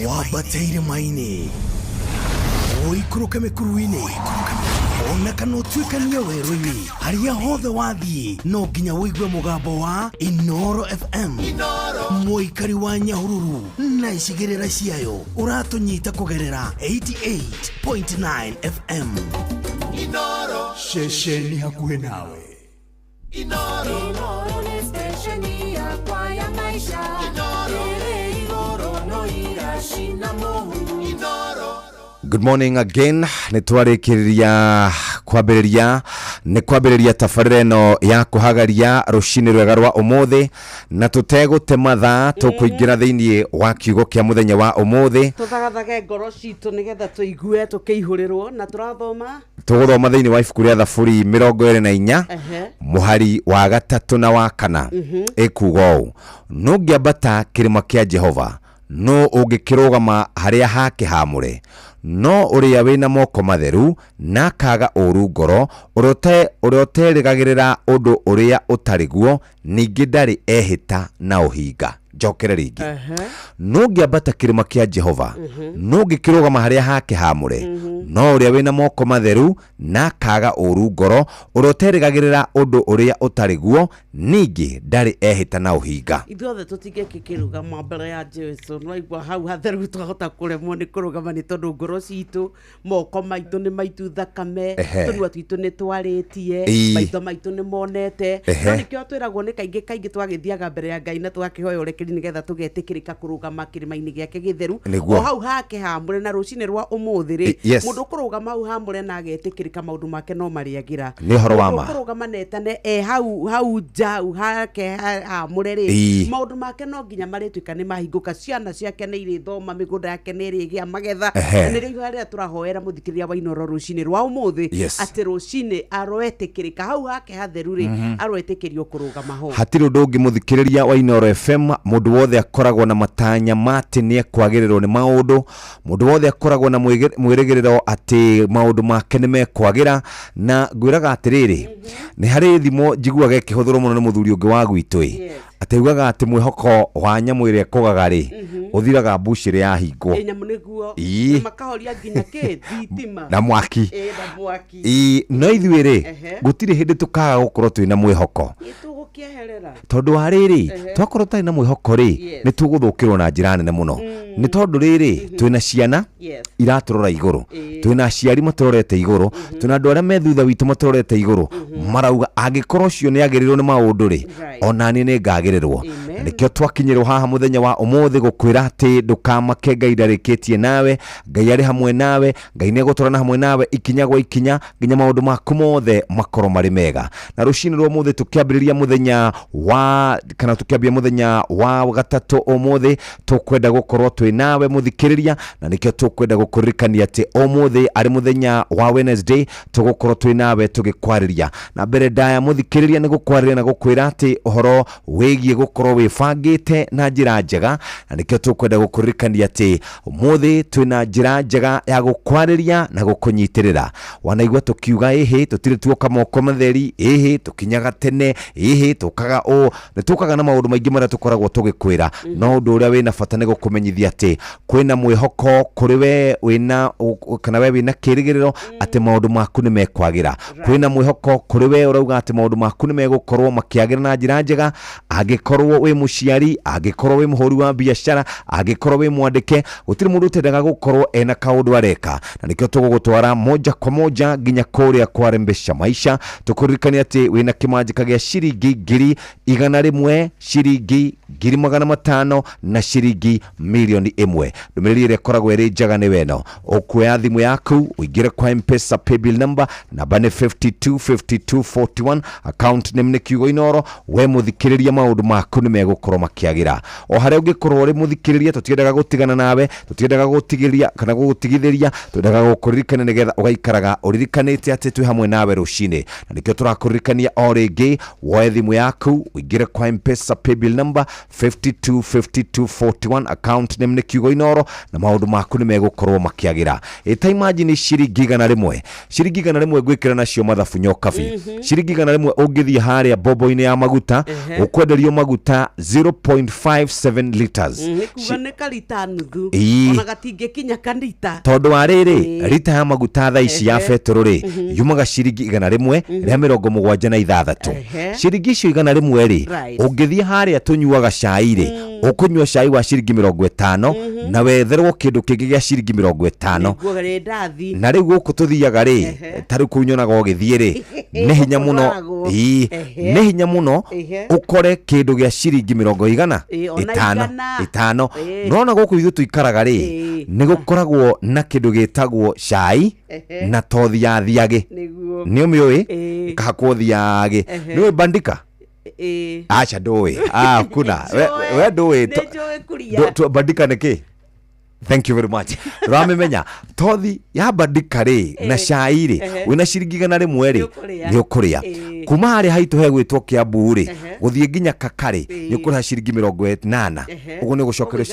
Wabateire maini oikũrũke mĩkuru-inĩ ona kana ũtuĩkanie werũ-inĩ harĩa hothe wathiĩ no nginya wĩigue mũgambo wa Inoro FM. Mũikari wa Nyahururu na icigĩrĩra ciayo ũratũnyita kũgerera 88.9 FM. Inoro ceceni hakuhĩ nawe. Inoro nĩ station Good morning again. Nitwarikiriria kwambiriria tabarĩra ĩno ya kuhagaria rucini rwega rwa umuthi na tutegute mathaa tukuingira thiini wa kiugo kia muthenya wa umuthi tuthagathaga ngoro citu nigetha tuigue tukiihurirwo na turathoma tuguthoma thiini wa ibuku ria Thaburi 24 muhari wa 3 na wa 4 ikuga ũũ nũngĩambata kĩrĩma kĩa Jehova no ũngĩkĩrũgama harĩa hake hamũre no ũrĩa wĩna moko matheru na kaga ũru ngoro ũrĩa ũterĩgagĩrĩra ũndũ ũrĩa ũtarĩ guo ningĩ ndarĩ ehĩta na ũhinga njokere ringi nũngĩambata kĩrĩma kĩa Jehova nũngĩkĩrũgama harĩa hake hamũre no ũrĩa wĩna moko matheru na kaga ũru ngoro ũrĩa ũterĩgagĩrĩra ũndũ ũrĩa ũtarĩ guo ningĩ ndarĩ ehĩta na ũhinga ithuothe tũtingĩkĩrũgama mbere ya Jesũ no igua hau hatheru twahota kũremwo nĩ kũrũgama nĩ tondũ ngoro citũ moko maitũ nĩ maitũ thakame tũnua twitũ nĩ twarĩtie maitho maitũ nĩ monete no nĩkĩo twĩragwo nĩ kaingĩ twagĩthiaga mbere ya Ngai na twakĩhoya ũrekeri nĩgetha tũgetĩkĩrĩka kũrũgama kĩrĩma-inĩ gĩake gĩtheru o hau hake hamũre na rũcinĩ rwa ũmũthĩ rĩ mũndũ kũrũgama hau hamũre na agetĩkĩrĩka maũndũ make no marĩagĩra nĩ horo wa ma kũrũgama netane hau nja hake hamũre rĩ maũndũ make no nginya marĩtuĩka nĩ mahingũka ciana ciake nĩ irĩthoma mĩgũnda yake nĩ ĩrĩgĩa magetha nĩrĩo ihoya rĩrĩa tũrahoera mũthikĩrĩria wa Inooro rũcinĩ rwa ũmũthĩ atĩ rũcinĩ aroetĩkĩrĩka hau hake hatheru rĩ aroetĩkĩrio kũrũgama ho hatirĩ ũndũ ũngĩ mũthikĩrĩria wa Inooro FM mũndũ wothe akoragwo na matanya mati nĩ ekwagĩrĩrwo nĩ maũndũ mũndũ wothe akoragwo na mwĩrĩgĩrĩro atĩ maũndũ make nĩ mekwagĩra na ngwĩraga atĩrĩrĩ nĩ harĩ thimo njiguaga ĩkĩhũthĩrwo mũno nĩ mũthuri ũngĩ wa gwitũ ateugaga atĩ mwĩhoko wa nyamũ ĩrĩa ĩkogaga rĩ ũthiraga mbuci ĩrĩa yahingwo nyamũ nĩguo makahoria nginya thitima na mwaki no ithuĩ rĩ gũtirĩ hĩndĩ tũkaga gũkorwo twĩna mwĩhoko tondũ wa rĩrĩ twakorwo tarĩ na mwĩhoko rĩ nĩ tũgũthũkĩrwo na njĩra nene mũno nĩ tondũ rĩrĩ twĩna ciana iratũrora igũrũ twĩna aciari matũrorete igũrũ twĩna andũ arĩa me thutha witũ matũrorete igũrũ marauga angĩkorwo ũcio nĩ agĩrĩrwo nĩ maũndũ rĩ ona niĩ nĩ ngagĩrĩrwo nĩkĩo twakinyĩrwo haha mũthenya wa ũmũthĩ gũkwĩra atĩ ndũkamake Ngai ndarĩkĩtie nawe Ngai arĩ hamwe nawe Ngai nĩ egũtwarana hamwe nawe ikinya gwa ikinya nginya maũndũ maku mothe makorwo marĩ mega na rũcinĩ rwa ũmũthĩ tũkĩambĩrĩria mũthenya wa gatatũ ũmũthĩ tũkwenda gũkorwo twĩ nawe mũthikĩrĩria na nĩkĩo tũkwenda gũkũririkania atĩ ũmũthĩ arĩ mũthenya wa Wednesday tũgũkorwo twĩ nawe tũgĩkwarĩria na mbere ndaya mũthikĩrĩria nĩ gũkwarĩria na gũkwĩra atĩ ũhoro wĩgiĩ gũkorwo wĩbangĩte na njĩra njega na nĩkĩo tũkwenda gũkũririkania atĩ ũmũthĩ twĩna njĩra njega ya gũkwarĩria na gũkũnyitĩrĩra wanaigua tũkiuga tũtirĩ tuoka moko matheri tũkinyaga tene tũkaga nĩ tũkaga na maũndũ maingĩ marĩa tũkoragwo tũgĩkwĩra no ũndũ ũrĩa wĩna bata nĩ gũkũmenyithia atĩ kwĩna mwĩhoko kũrĩ we wĩna kĩrĩgĩrĩro atĩ maũndũ maku nĩ mekwagĩra kwĩna mwĩhoko kũrĩ we ũrauga atĩ maũndũ maku nĩ megũkorwo makĩagĩra na njĩra njega angĩkorwo wĩ mũciari angĩkorwo wĩ mũhũri wa biacara angĩkorwo wĩ mwandĩke gũtirĩ mũndũ ũtendaga gũkorwo ena kaũndũ areka na nĩkĩo tũgũgũtwara moja kwa moja nginya kũrĩa kwa Rembesha Maisha tũkũririkania atĩ wĩna kĩmanjĩka gĩa ciringi 100,000 ciringi 500,000 na ciringi 1,000,000 ndũmĩrĩri ĩrĩa ĩkoragwo ĩrĩ njega nĩ weno ũkuoya thimũ yaku ũingĩre kwa M-Pesa paybill number namba nĩ 525241 account name nĩ kiugo Inooro we mũthikĩrĩria maũndũ maku nĩ megũkorwo makĩagĩra o harĩa ũngĩkorwo ũrĩ mũthikĩrĩria tũtiendaga gũtigana nawe tũtiendaga gũtigĩria kana gũgũtigithĩria twendaga gũkũririkania nĩgetha ũgaikaraga ũririkanĩte atĩ twĩ hamwe nawe rũcinĩ na nĩkĩo tũrakũririkania o rĩngĩ woe thimũ yaku ũingĩre kwa M-Pesa paybill number 525241 account name nĩ kiugo Inooro na maũndũ maku nĩ megũkorwo makĩagĩra ta imagine ciringi 100 gwĩkĩra nacio mathabu nyokabi ciringi 100 ũngĩthiĩ harĩa bobo-inĩ ya maguta ũkwenderio maguta 0.57 liters kuganĩka rita nuthu ona gatingĩkinya kanita tondũ wa rĩrĩ rita ya maguta thaa ici ya betũrũ rĩ yumaga ciringi 100 rĩa 76 ciringi icio 100 rĩ ũngĩthiĩ harĩa tũnyuaga cai rĩ ukunywa cai wa ciringi 50 na wetherwo kindu kingi gia ciringi 50 na riu guku tuthiaga ri tari kunyonaga ugithie ri ni hinya muno ni hinya muno ukore kindu gia ciringi 5 nona guku ithu tuikaraga ri ni gukoragwo na kindu gitagwo cai na tothi ya thiage ni umioi kahakwo thiage ni bandika acha doe kuna we doe to bandika niki. Thank you very much. Ramemenya tothi ya bandika ri na cai ri wina ciringi 100 ri ni ukuria kuma hari haitu he gwitwo Kiambu ri guthie nginya Kakari ni ukura ciringi 80 ugu ni gucokerwo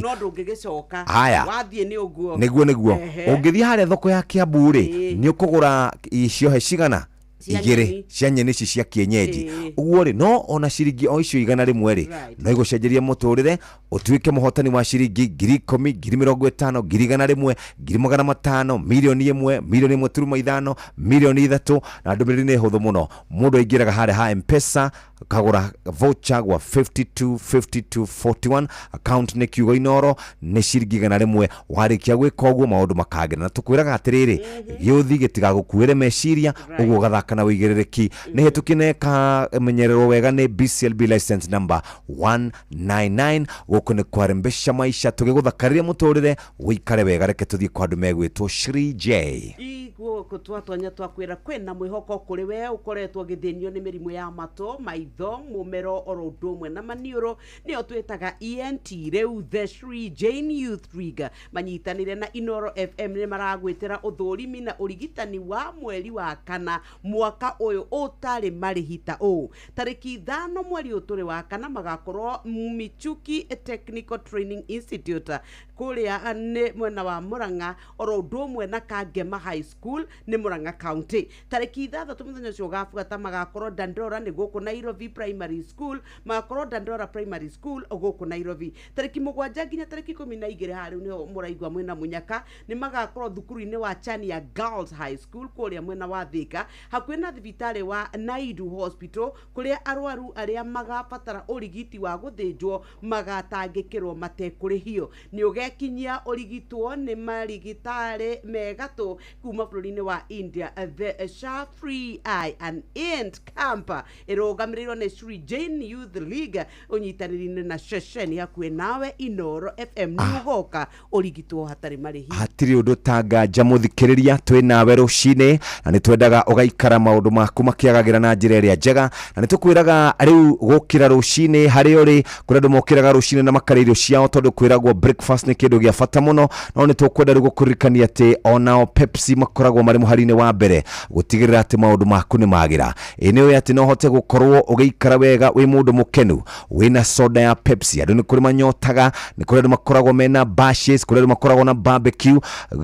no ndungigicoka wathie ni uguo niguo ungithie hari thoko ya Kiambu ri ni ukugura icio he cigana igire cia nyeni ici cia kienyeji uguo ri no ona ciringi o icio 100 ri no igucenjeria muturire utuike muhotani wa ciringi 10,000 50,000 100,000 500,000 milioni 1 milioni 1.5 milioni 3 na ndumiriri ni huthu muno mundu aingiraga hare ha M-Pesa kagura voucher gwa 5241 account ni kiugo Inoro ni ciringi 100 warikia gwika uguo maundu makagena na tukwiraga atiriri yuthi gitigagukuire meciria uguo gathaka na wigerereki ni hetukine ka menyerero wega ni BCLB license number 199 guku ni kwarembesha maisha tugiguthakaria muturire wikare wega reke tuthie kwa andu megwitwo Shri J guku twatonya twakwira kwina mwihoko kuri we ukoretwo githinio ni mirimu ya mato maitho mumero oro ndumwe na maniuro nio twitaga ENT riu the Shri Jane Youth League manyitanire na Inoro FM ni maragwitira uthurimi na urigitani wa mweri wa kana mwaka uyu utari marihita u tariki 5 mweri uturi wa kana magakorwo Michuki Technical Training Institute kuria ni mwena wa Murang'a oro ndumwe na Kangema High School ni Murang'a County tariki 3 muthenya ucio gafuata magakorwo Dandora ni guku Nairobi Primary School magakorwo Dandora Primary School guku Nairobi tariki 7 nginya tariki 12 hari ni muraigwa mwena Munyaka ni magakorwo thukuru-ini wa Chania Girls High School kuria mwena wa Thika hakuhi na thibitari wa Naidu Hospital kuria arwaru aria magabatara urigiti wa guthinjwo magatangikirwo matekurihio ni ugekinyia urigitwo ni marigitari megatu kuma bururi-ini wa India the Shah Free Eye and Ent Camp irugamirirwo ni Shri Jane Youth League unyitanirine na Shesheni hakuhi nawe Inoro FM ni ugoka urigitwo hatari marihi hatiri undu tanga jamuthikiriria twi nawe rucine na ni twendaga ugaikara maundu maku makiagagira na njira iria njega na ni tukwiraga riu gukira rucine hari uri kuri andu mokiraga rucine na makaririo ciao tondu kwiragwo breakfast ni kindu gia fata muno no ni tukwenda gukurikania ati onao Pepsi makoragwo mari muhari-ini wa mbere gutigirira ati maundu maku ni magira ene ati no hote gukorwo ugiikara wega wi mundu mukenu wina soda ya Pepsi andu ni kuri manyotaga ni kuri andu makoragwo mena bashes kuri andu makoragwo na barbecue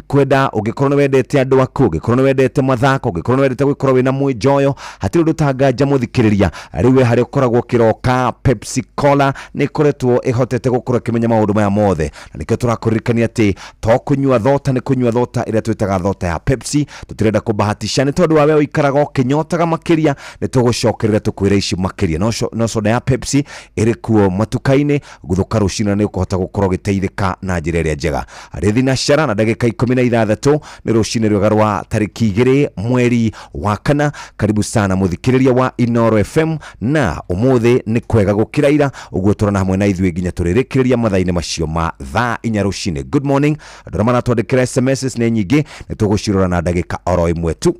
kwenda ugikorwo wendete andu aku ugikorwo wendete mathako ugikorwo wendete gukorwo wina mwijoyo hatiri undu tanganja muthikiriria riwe hari ukoragwo kiroka Pepsi Cola ni koretwo ihotete gukora kimenya maundu maya mothe na nikyo turakuririkania ati to kunywa thota ni kunywa thota ira twitaga thota ya Pepsi tutirenda kubahatisha ni tondu wawe uikaraga ukinyotaga makiria ni tugucokerera tukwira ici makiria no soda ya Pepsi iri kuo matuka-ini guthuka rucina ni ukuhota gukorwo giteithika na njira iria njega ari thinashara na ndagika 16 ni rucine rwega rwa tariki 2 mweri wa kana karibu sana muthikiriria wa Inoro FM na umuthi ni kwega gukiraira uguo turana hamwe na ithwe nginya turirikiriria mathaini macio ma thaa 4 rucine. Good morning andũ maratwandĩkĩra SMS nĩ nyingĩ nĩ tũgũcirora na ndagĩka oro imwe tu.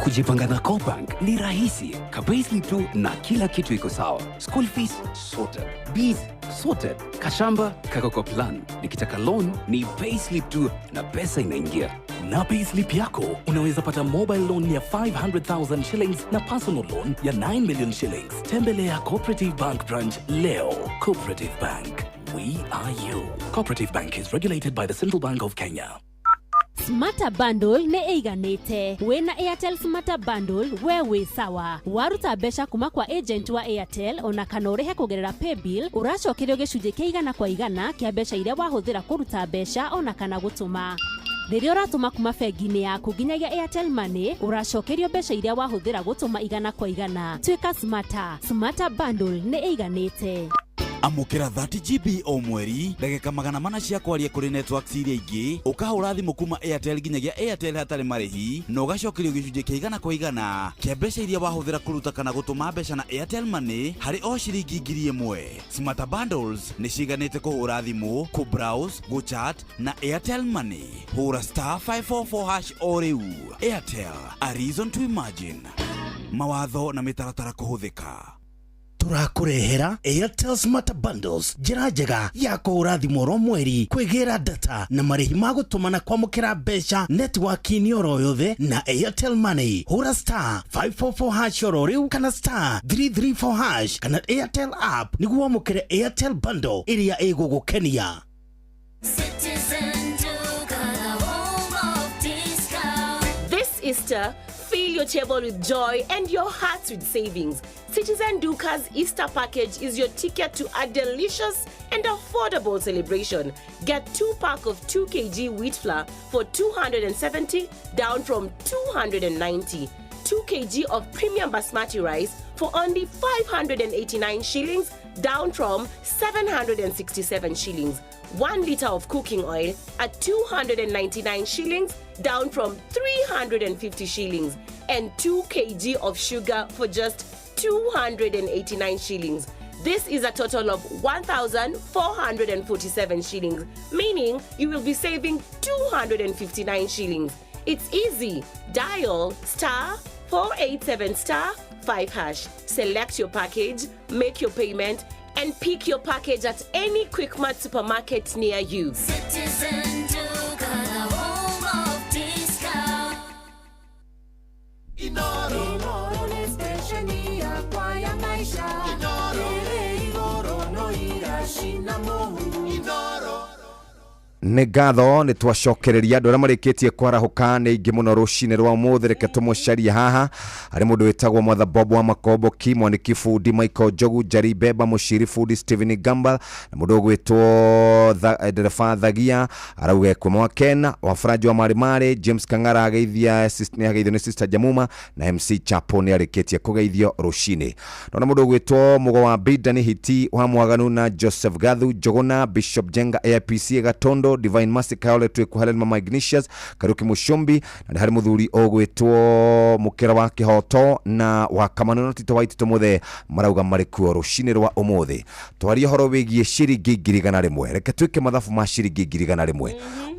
Kujipanga na Cobank ni rahisi. Kabisa tu na kila kitu iko sawa. School fees sorted, bills sorted, kashamba kako kwa plan. Nikitaka loan ni payslip tu na pesa inaingia. Na payslip yako unaweza pata mobile loan ya 500,000 shillings na personal loan ya 9 million shillings. Tembelea Cooperative Bank branch leo. Cooperative Bank, we are you. Cooperative Bank is regulated by the Central Bank of Kenya. Smarter Bundle ne eiganite. Wena Airtel Smarter Bundle wewe sawa. Waruta besha kuma kwa agent wa Airtel ona kana urehe kugerera paybill uracokerio gicunje kia igana kwa igana kia besha iria wahuthira kuruta besha ona kana gutuma. Rĩrĩa ũratũma kuma bengi-inĩ yaku nginyagia Airtel Money, ũracokerio mbeca iria wahũthĩra gũtũma igana kwa igana. Tuĩka smarter. Smarter bundle nĩ ĩiganĩte. Amukira 30GB o mweri, ndagĩka 400 cia kwaria kũrĩ networks iria ingĩ, ũkahũra thimũ kuma Airtel nginyagia Airtel hatarĩ marĩhi, na ũgacokerio gĩcunjĩ kĩa igana kwa igana kĩa mbeca iria wahũthĩra kũruta kana gũtũma mbeca na Airtel Money harĩ o ciringi 1000. Smarter bundles nĩ ciiganĩte kũhũra thimũ, browse, chat na Airtel Money. Hũra *544# o rĩu. Airtel, a reason to imagine. Mawatho na mĩtaratara kũhũthĩka. Tũrakũrehera Airtel Smart Bundles, njĩra njega ya kũhũra thimũ oro mweri, kwĩgĩra data na marĩhi ma gũtũmana kwamũkĩra mbeca network-inĩ oro yothe na Airtel Money. Hũra *544# oro rĩu kana *334# kana Airtel app nĩguo wamũkĩre Airtel Bundle ĩrĩa ĩgũgũkenia. This Easter, fill your table with joy and your hearts with savings. Citizen Duca's Easter package is your ticket to a delicious and affordable celebration. Get 2-pack of 2 kg wheat flour for 270, down from 290. 2 kg of premium basmati rice for only 589 shillings, down from 767 shillings. 1 liter of cooking oil at 299 shillings, down from 350 shillings. And 2 kg of sugar for just 289 shillings. This is a total of 1,447 shillings, meaning you will be saving 259 shillings. It's easy. Dial *487*5#. Select your package, make your payment, and pick your package at any Quickmart supermarket near you. Citizen Duka, the home of discount. Inoro ni stesheni ya kwa ya maisha. Igoro no igashina mohu. Inoro. nĩ ngatho nĩ twacokereria andũ arĩa marĩkĩtie kwarahũka nĩ ingĩ mũno rũcinĩ rwa ũmũthĩ. Reke tũmũcarie haha. Harĩ mũndũ wĩtagwo Mwatha Bob wa Makomboki, mwaniki fundi Michael Njogu, Njari Bemba, mũciri fundi Stephen Gamba, na mũndũ ũgwĩtwo ndereba Thagia arauga kuma wa Ken wa Franji wa Marimari, James Kang'ara ageithia nĩ Sister Jamuma, na MC Chapo nĩ arĩkĩtie kũgeithio rũcinĩ. Na mũndũ ũgwĩtwo Mugo wa Bidani Hiti wa Mwaganu na Joseph Gathu Njogona, Bishop Jenga APC Gatondo, Divine Mercy Kaole twĩkũ Helen Mama Ignatius Karuki Mushumbi, na harĩ mũthuri ũgwĩtwo Mukera wa Kihoto na wa Kamano na Tito White Tumuthe marauga marĩ kuo rũcinĩ rwa ũmũthĩ. Twarie horo wĩgiĩ ciringi 100. Reke twĩke mathabu ma ciringi 100.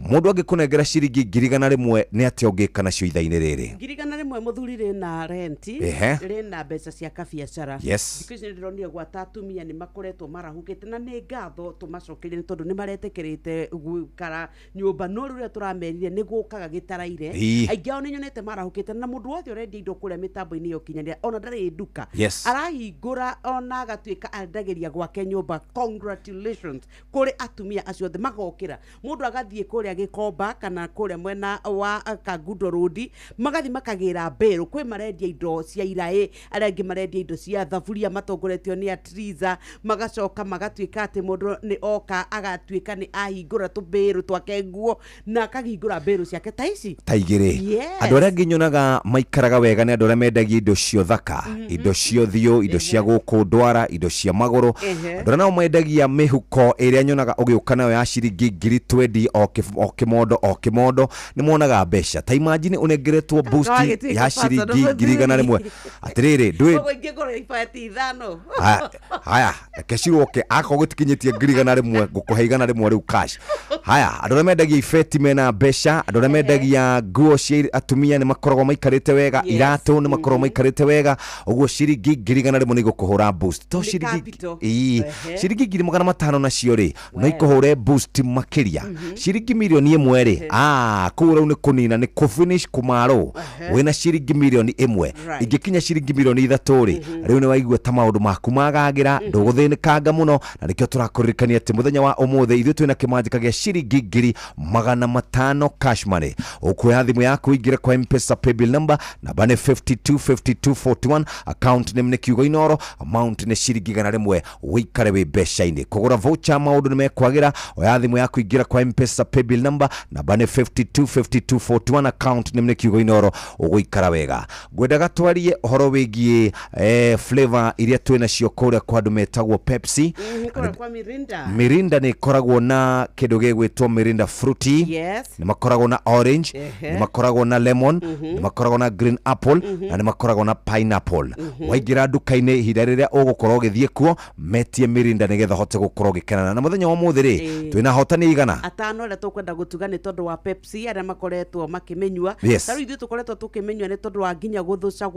Mũndũ angĩkũnengera ciringi 100 nĩ atĩ ũngĩka nacio ithaa-inĩ rĩrĩ? 100 mũthuri rĩna renti, rĩna mbeca cia kabiacara. Yes. Thikũ ici nĩndĩronire gwata atumia nĩ makoretwo marahũkĩte, na nĩ ngatho tũmacokerie tondũ nĩ maretĩkĩrĩte gũikara nyũmba no rĩrĩa tũramerire nĩ gũkaga gĩtaraire. Aingĩ ao nĩ nyonete marahũkĩte, na mũndũ wothe ũrendia indo kũrĩa mĩtambo-inĩ ya ũkinyanĩria ona ndarĩ nduka, arahingũra ona agatuĩka andagĩria gwake nyũmba. Congratulations kũrĩ atumia acio othe magokĩra. Mũndũ agathiĩ kũrĩa Gĩkomba kana kũrĩa mwena wa Kangundo Road, magathi makagĩra mbero. Kwĩ marendia indo cia iraĩ, arĩa angĩ marendia indo cia thaburia matongoretio nĩ Atriza, magacoka magatuĩka atĩ mũndũ nĩ oka agatuĩka nĩ ahingũra tũmbĩrũ twake nguo na akahingũra mbero ciake ta ici ta igĩrĩ. Andũ arĩa nginyonaga maikaraga wega nĩ andũ arĩa mendagia indo cio thaka, indo cio thiũ, indo cia gũkũ ndwara, indo cia magũrũ. Andũ arĩa nao mendagia mĩhuko ĩrĩa nyonaga ũgĩũka nayo ya ciringi 20 o kĩmondo nĩ monaga mbeca. Ta imagine ũnengeretwo boost ya ciringi 100. Atĩrĩrĩ haya kecirwoke akorwo gũtikinyĩtie 100 ngũkũhe 100 rĩu cash. Haya, andũ arĩa mendagia ibeti mena mbeca, andũ arĩa mendagia nguo cia atumia nĩ makoragwo maikarĩte wega, iratũ nĩ makoragwo maikarĩte wega, ũguo ciringi 100 nĩ gũkũhũra boost. To ciringi 500 nacio rĩ no ikũhũre boost makĩria. Ciringi milioni 1 rĩ kũu rĩu nĩ kũnina, nĩ kũfinish kũmarũ wĩna ciringi milioni 1 ingĩkinya ciringi milioni 3 rĩ rĩu nĩ waigua ta maũndũ maku magagĩra, ndũgũthĩnĩkanga mũno. Na nĩkĩo tũrakũririkania atĩ mũthenya wa ũmũthĩ ithuĩ twĩna kĩmanjĩka gĩa ciringi ciringi ngiri 500 cash money. Ukuoya thimu yaku ingire kwa M-Pesa paybill number namba ni 525241, account name ni Kiugo Inoro, amount ni ciringi 100 wikare wi besha-ini. Kugura voucher maundu ni mekwagira. Oya thimu yaku ingira kwa M-Pesa paybill number namba ni 525241, account name ni Kiugo Inoro, ugwikara wega. Ngwendaga twarie horo wigie flavor iria twina cio kuria kwa andu metagwo Pepsi. Kwa Mirinda. Mirinda ni koragwo na kindu gigwitwo Mirinda Fruity. Yes. Ni makoragwo na orange, ni makoragwo na lemon, ni makoragwo na green apple, na ni makoragwo na pineapple. Waingira nduka-ini ihinda riria ugukorwo ugithie kuo, metie Mirinda nigetha hote gukorwo gikenana. Na muthenya wa muthi ri twina hotani igana atano ria tukwenda gutuga ni tondu wa Pepsi aria makoretwo makimenywa. Taru ithu tukoretwo tukimenywa ni tondu wa nginya guthuca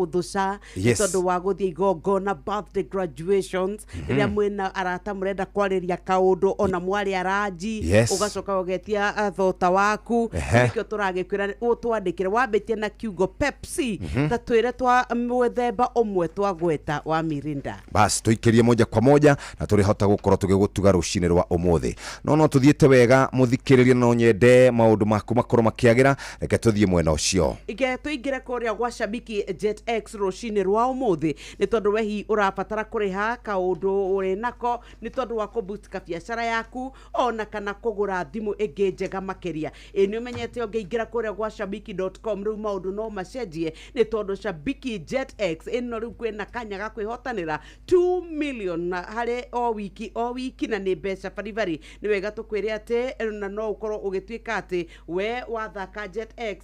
ni tondu wa guthie igongona, birthday graduations, iria mwena arata murenda kwariria kaundu ona mwari araji ugacoka ugetia thota waku nikio turagikwira utwandikire wambitie na kiugo Pepsi ta twire twa mwethemba umwe twagweta wa Mirinda. Bas tuikirie moja kwa moja na turihota gukorwo tugigutuga rucine rwa umuthi. No tuthiete wega muthikiririe no nyende maundu maku makorwo makiagira, reke tuthie mwena ucio. Ige tuingire kuria gwa Shabiki Jet X rucine rwa umuthi ni tondu wehi urabatara kuriha kaundu uri nako ni tondu wa kubutika biashara yaku ona kana kugura thimu ingi njega makiria. Ni umenyete ungiingira kuria gwa shabiki.com riu maundu no macenjie ni tondu Shabiki Jet X ino riu kwina kanya ga kwihotanira 2 million hari o wiki na ni mbeca baribari. Ni wega tukwire ati na no ukorwo ugitwika ati we wathaka Jet X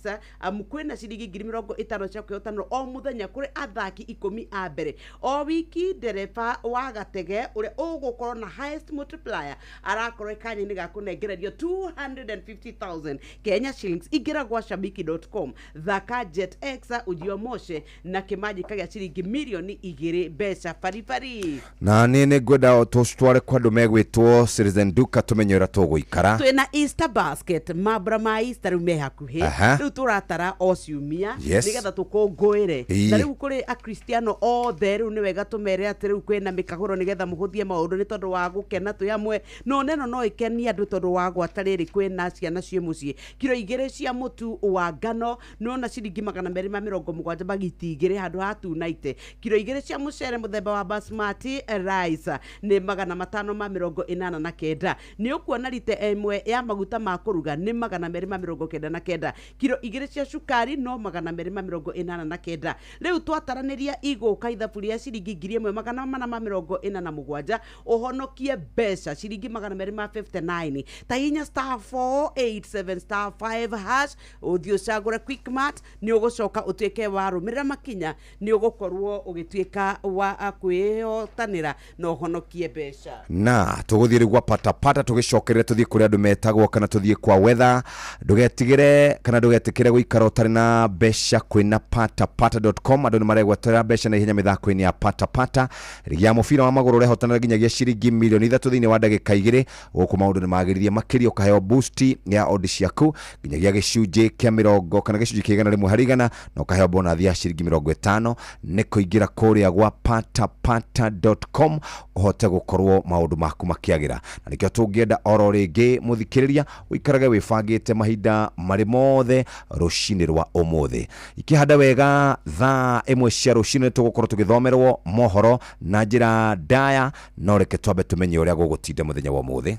kwina ciringi 50,000 cia kwihotanira o muthenya kuri athaki 10 a mbere o wiki. Ndereba wa gatege uria ugukorwo na highest multiplier arakorwo kanya ni gakunengererio 250,000 Kenya shillings. Ingira gwa shabiki.com thaka Jet X ujio moshe na kimaji kagia ciringi milioni 2 mbeca baribari. Na nene ngwenda tustware kwa andu megwitwo Citizen Duka tumenyera tuguikara. Twina Easter basket mabra ma Easter riu me hakuhi riu turatara o ciumia nigetha tukungwire na riu kuri a Cristiano othe riu ni wega tumere ati riu kwina mikaguro nigetha muhuthie maundu ni tondu wa gukena tu amwe no neno no ikenia andu tondu wa gwatariri kwina ciana cie mucii kiro 2 cia mutu wa ngano no na ciringi 270 bagiti 2 handu ha tunaite. Kiro 2 cia mucere muthemba wa basmati rice ni 589. Ni ukuona lite imwe ya maguta ma kuruga ni 299. Kiro 2 cia cukari no 289. Riu twataraniria iguka ithaburia ciringi 1,447 uhonokie mbeca ciringi 259. Tahinya *487*5# uthio cagura Quickmart ni ugucoka utuike wa rumirira makinya ni ugukorwo ugituika wa kwihotanira no uhonokie mbeca. Na tuguthie rigwa patapata tugicokerera tuthie kuri andu metagwo kana tuthie kwa weather. Ndugetigire kana ndugetikire guikara utari na mbeca kwina patapata.com. Andu ni maregwatira mbeca na ihenya mithako-ini ya patapata. Ligi ya mubira wa maguru rehotanira nginyagia ciringi milioni 3 thiini wa ndagika 2 guku maundu ni magiririe makiria ukaheo boost ya odds ciaku nginyagia gicunji kia 40 kana gicunji kia 100 harĩ 100 na ukaheo bonus ya ciringi 50 ni kuingira kuria gwa patapata.com uhote gukorwo maundu maku makiagira. Na nikio tungienda oro ringi muthikiriria uikarage wifangite mahinda mari mothe rucini rwa umuthi ikihanda wega thaa 1 cia rucini tugukorwo tugithomerwo mohoro na njira ndaya no reke twambe tumenye uria gugutinda muthenya wa umuthi.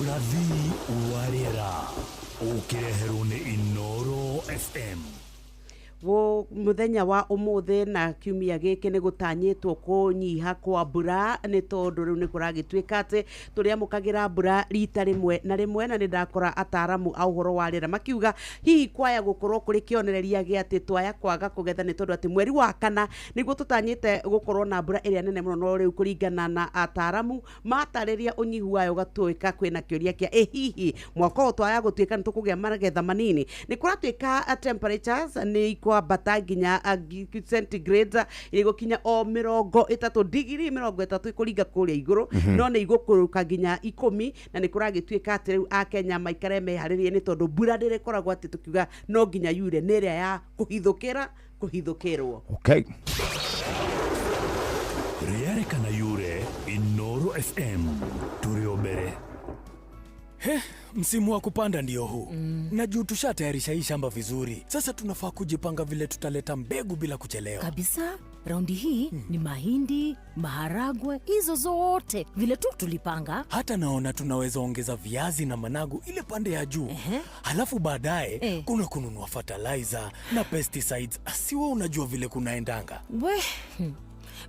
Urathi warera ukireherwo ni Inoro FM. wo muthenya wa umuthi na kiumia giki ni gutanyitwo kunyiha kwa mbura ni tondu riu ni kuragitwika ati turiamukagira mbura rita rimwe na ni ndakora ataramu a uhoro wa rĩera makiuga hihi kwaya gukorwo kuri kionereria gi ati twaya kwaga kugetha ni tondu ati mweri wa kana niguo tutanyite gukorwo na mbura iria nene muno no riu kuringana na ataramu matariria unyihu wayo gatwika kwina kioria kia hihi mwako twaya gutwika ni tukugia magetha manini ni kuratwika temperatures ni kwambata nginya centigrade igukinya o 30 degree 30 ikuringa kuria iguru no ni igukuruka nginya 10 na ni kuragitwika ati riu a Kenya maikare meharirie ni tondu mbura ndirikoragwo ati tukiuga no nginya yure ni ria ya kuhithukirwo. Okay. rĩarekana yure Inoro FM turio mbere. Msimu wa kupanda ndio huu. Na juu tushatayarisha hii shamba vizuri. Sasa tunafaa kujipanga vile tutaleta mbegu bila kuchelewa. Kabisa. Raundi hii ni mahindi, maharagwe, hizo zote vile tu tulipanga. Hata naona tunaweza ongeza viazi na managu ile pande ya juu. Halafu baadaye kuna kununua fertilizer na pesticides. Asiwe unajua vile kunaendanga.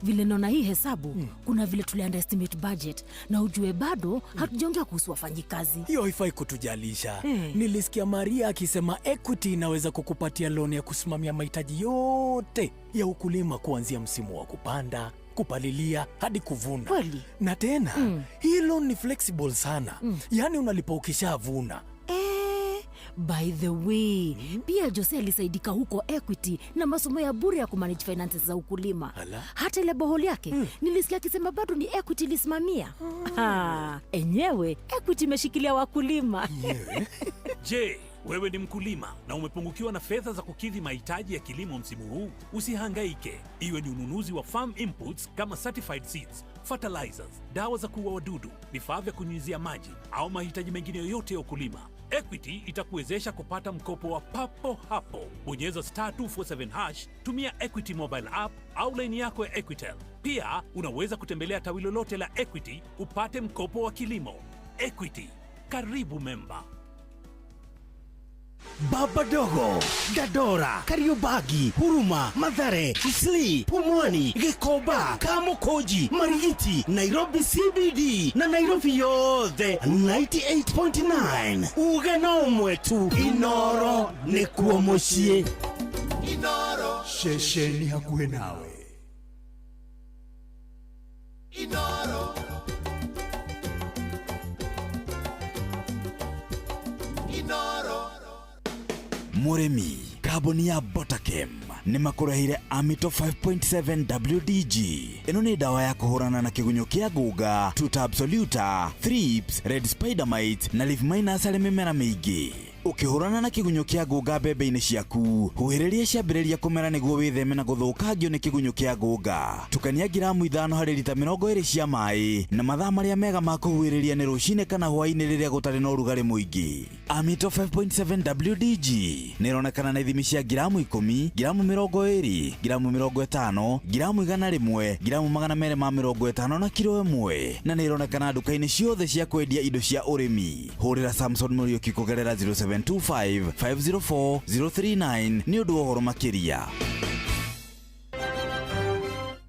Vile naona hii hesabu, kuna vile tuli underestimate budget na ujue bado hatujaongea kuhusu wafanyikazi. Hiyo haifai kutujalisha. Nilisikia Maria akisema Equity inaweza kukupatia loan ya kusimamia mahitaji yote ya ukulima kuanzia msimu wa kupanda, kupalilia hadi kuvuna. Kweli? Na tena, hii loan ni flexible sana. Yaani unalipa ukishavuna. By the way, pia Jose alisaidika huko Equity na masomo ya bure ya kumanage finances za ukulima. Hata ile boholi yake, nilisikia akisema bado ni Equity lisimamia. Enyewe, Equity imeshikilia wakulima. Je, wewe ni mkulima na umepungukiwa na fedha za kukidhi mahitaji ya kilimo msimu huu? Usihangaike. Iwe ni ununuzi wa farm inputs kama certified seeds, fertilizers, dawa za kuua wadudu, vifaa vya kunyunyizia maji au mahitaji mengine yoyote ya ukulima, Equity itakuwezesha kupata mkopo wa papo hapo. Bonyeza *247#, tumia Equity mobile app au line yako ya Equitel. Pia unaweza kutembelea tawi lolote la Equity upate mkopo wa kilimo. Equity, karibu memba. Baba Dogo, Dadora, Kariobagi, Huruma, Mathare, Isli, Pumwani, Gikoba, Kamukoji, Marigiti, Nairobi CBD na Nairobi yothe 98.9. Ugeno mwetu Inoro nikuo mucie. Inoro shesheni hakuhe nawe. Inoro Inoro Muremi, kaboni ya Botakem ni makurahire Amito 5.7 WDG. Ino ni dawa ya kuhurana na kigunyo kia guga, tuta absoluta, thrips, red spider mite na leaf minus ale mimera mingi. Ukihurana na kigunyo kia guga mbembe-inĩ ciaku, huhĩrĩria ciambĩrĩria kũmera nĩguo wĩtheme na gũthũkangio nĩ kigunyo kia guga. Tukania gramu 5 harĩ lita 20 cia maĩ na mathaa marĩa mega ma kũhuhĩrĩria nĩ rũcinĩ kana hwaĩ-inĩ rĩrĩa gũtarĩ na ũrugarĩ mũingĩ. Amito 5.7 WDG nĩ ĩronekana na ithimi cia gramu 10, gramu 20, gramu 50, gramu 100, gramu 250 na kilo 1, na nĩ ĩronekana nduka-inĩ ciothe cia kwendia indo cia ũrĩmi. Hũrĩra Samson Muriuki kũgerera 0725-504-039 nĩ ũndũ wa ũhoro makĩria.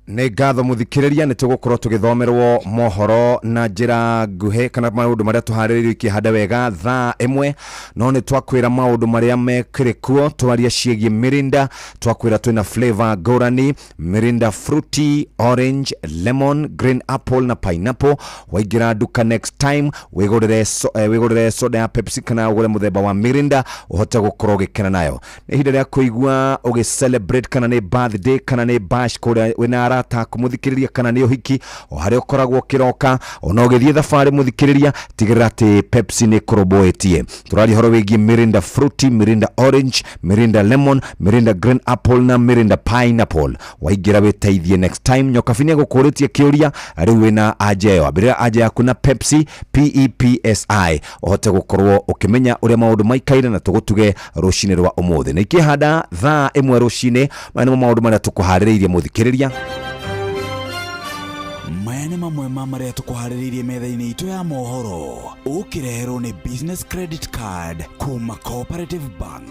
Nĩ ngatho mũthikĩrĩria nĩ tũgũkorwo tũgĩthomerwo mohoro na njĩra nguhĩ kana maũndũ marĩa tũharĩrĩirio ikĩhanda wega thaa 1, no nĩ twakwĩra maũndũ marĩa mekĩrĩ kuo, twaria ciĩgiĩ Mirinda, twakwĩra twĩna flavor ngũrani, Mirinda fruity, orange, lemon, green apple na pineapple. Waingĩra duka next time wĩgũrĩre soda ya Pepsi kana ũgũre mũthemba wa Mirinda ũhote gũkorwo ũgĩkena nayo. Nĩ ihinda rĩa kũigua ũgĩ-celebrate kana nĩ birthday kana nĩ bash kũrĩa wĩna arata kumuthikiriria kana ni uhiki o hari ukoragwo kiroka ona ugithie thabarĩ muthikiriria tigirira ati Pepsi ni kuroboetie. Turari horo wigie Mirinda fruity, Mirinda orange, Mirinda lemon, Mirinda green apple na Mirinda pineapple. Waigira witeithie next time nyokabinia gukuritie kiuria riu wina ajeyo abira aje yaku na Pepsi PEPSI ohote gukorwo ukimenya uria maundu maikaire na tugutuge rucine rwa umuthi na ikihanda thaa 1 rucine mwana maundu maria tukuharĩrĩirie muthikiriria. Maya nĩ mamwe ma marĩa tũkũharĩrĩirie metha-inĩ itũ ya mohoro. Ũkĩreherwo nĩ business credit card kuma Cooperative Bank.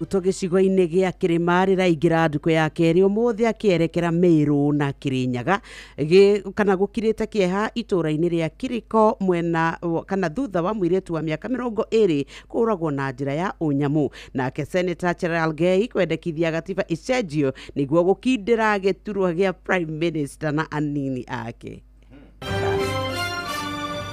Tugicigo-inĩ gĩa Kĩrĩma rĩraingĩra ndukũ ya kerĩ ũmũthĩ akĩerekera Meru na Kirinyaga kana gũkirĩte kĩeha itũra-inĩ rĩa Kiriko mwena kana thutha wa mũirĩtu wa mĩaka 20 kũragwo na njĩra ya ũnyamu. Nake Senator Cherargei kwendekithia gatiba icenjio nĩguo gũkindĩra gĩturwa gĩa Prime Minister na anini ake.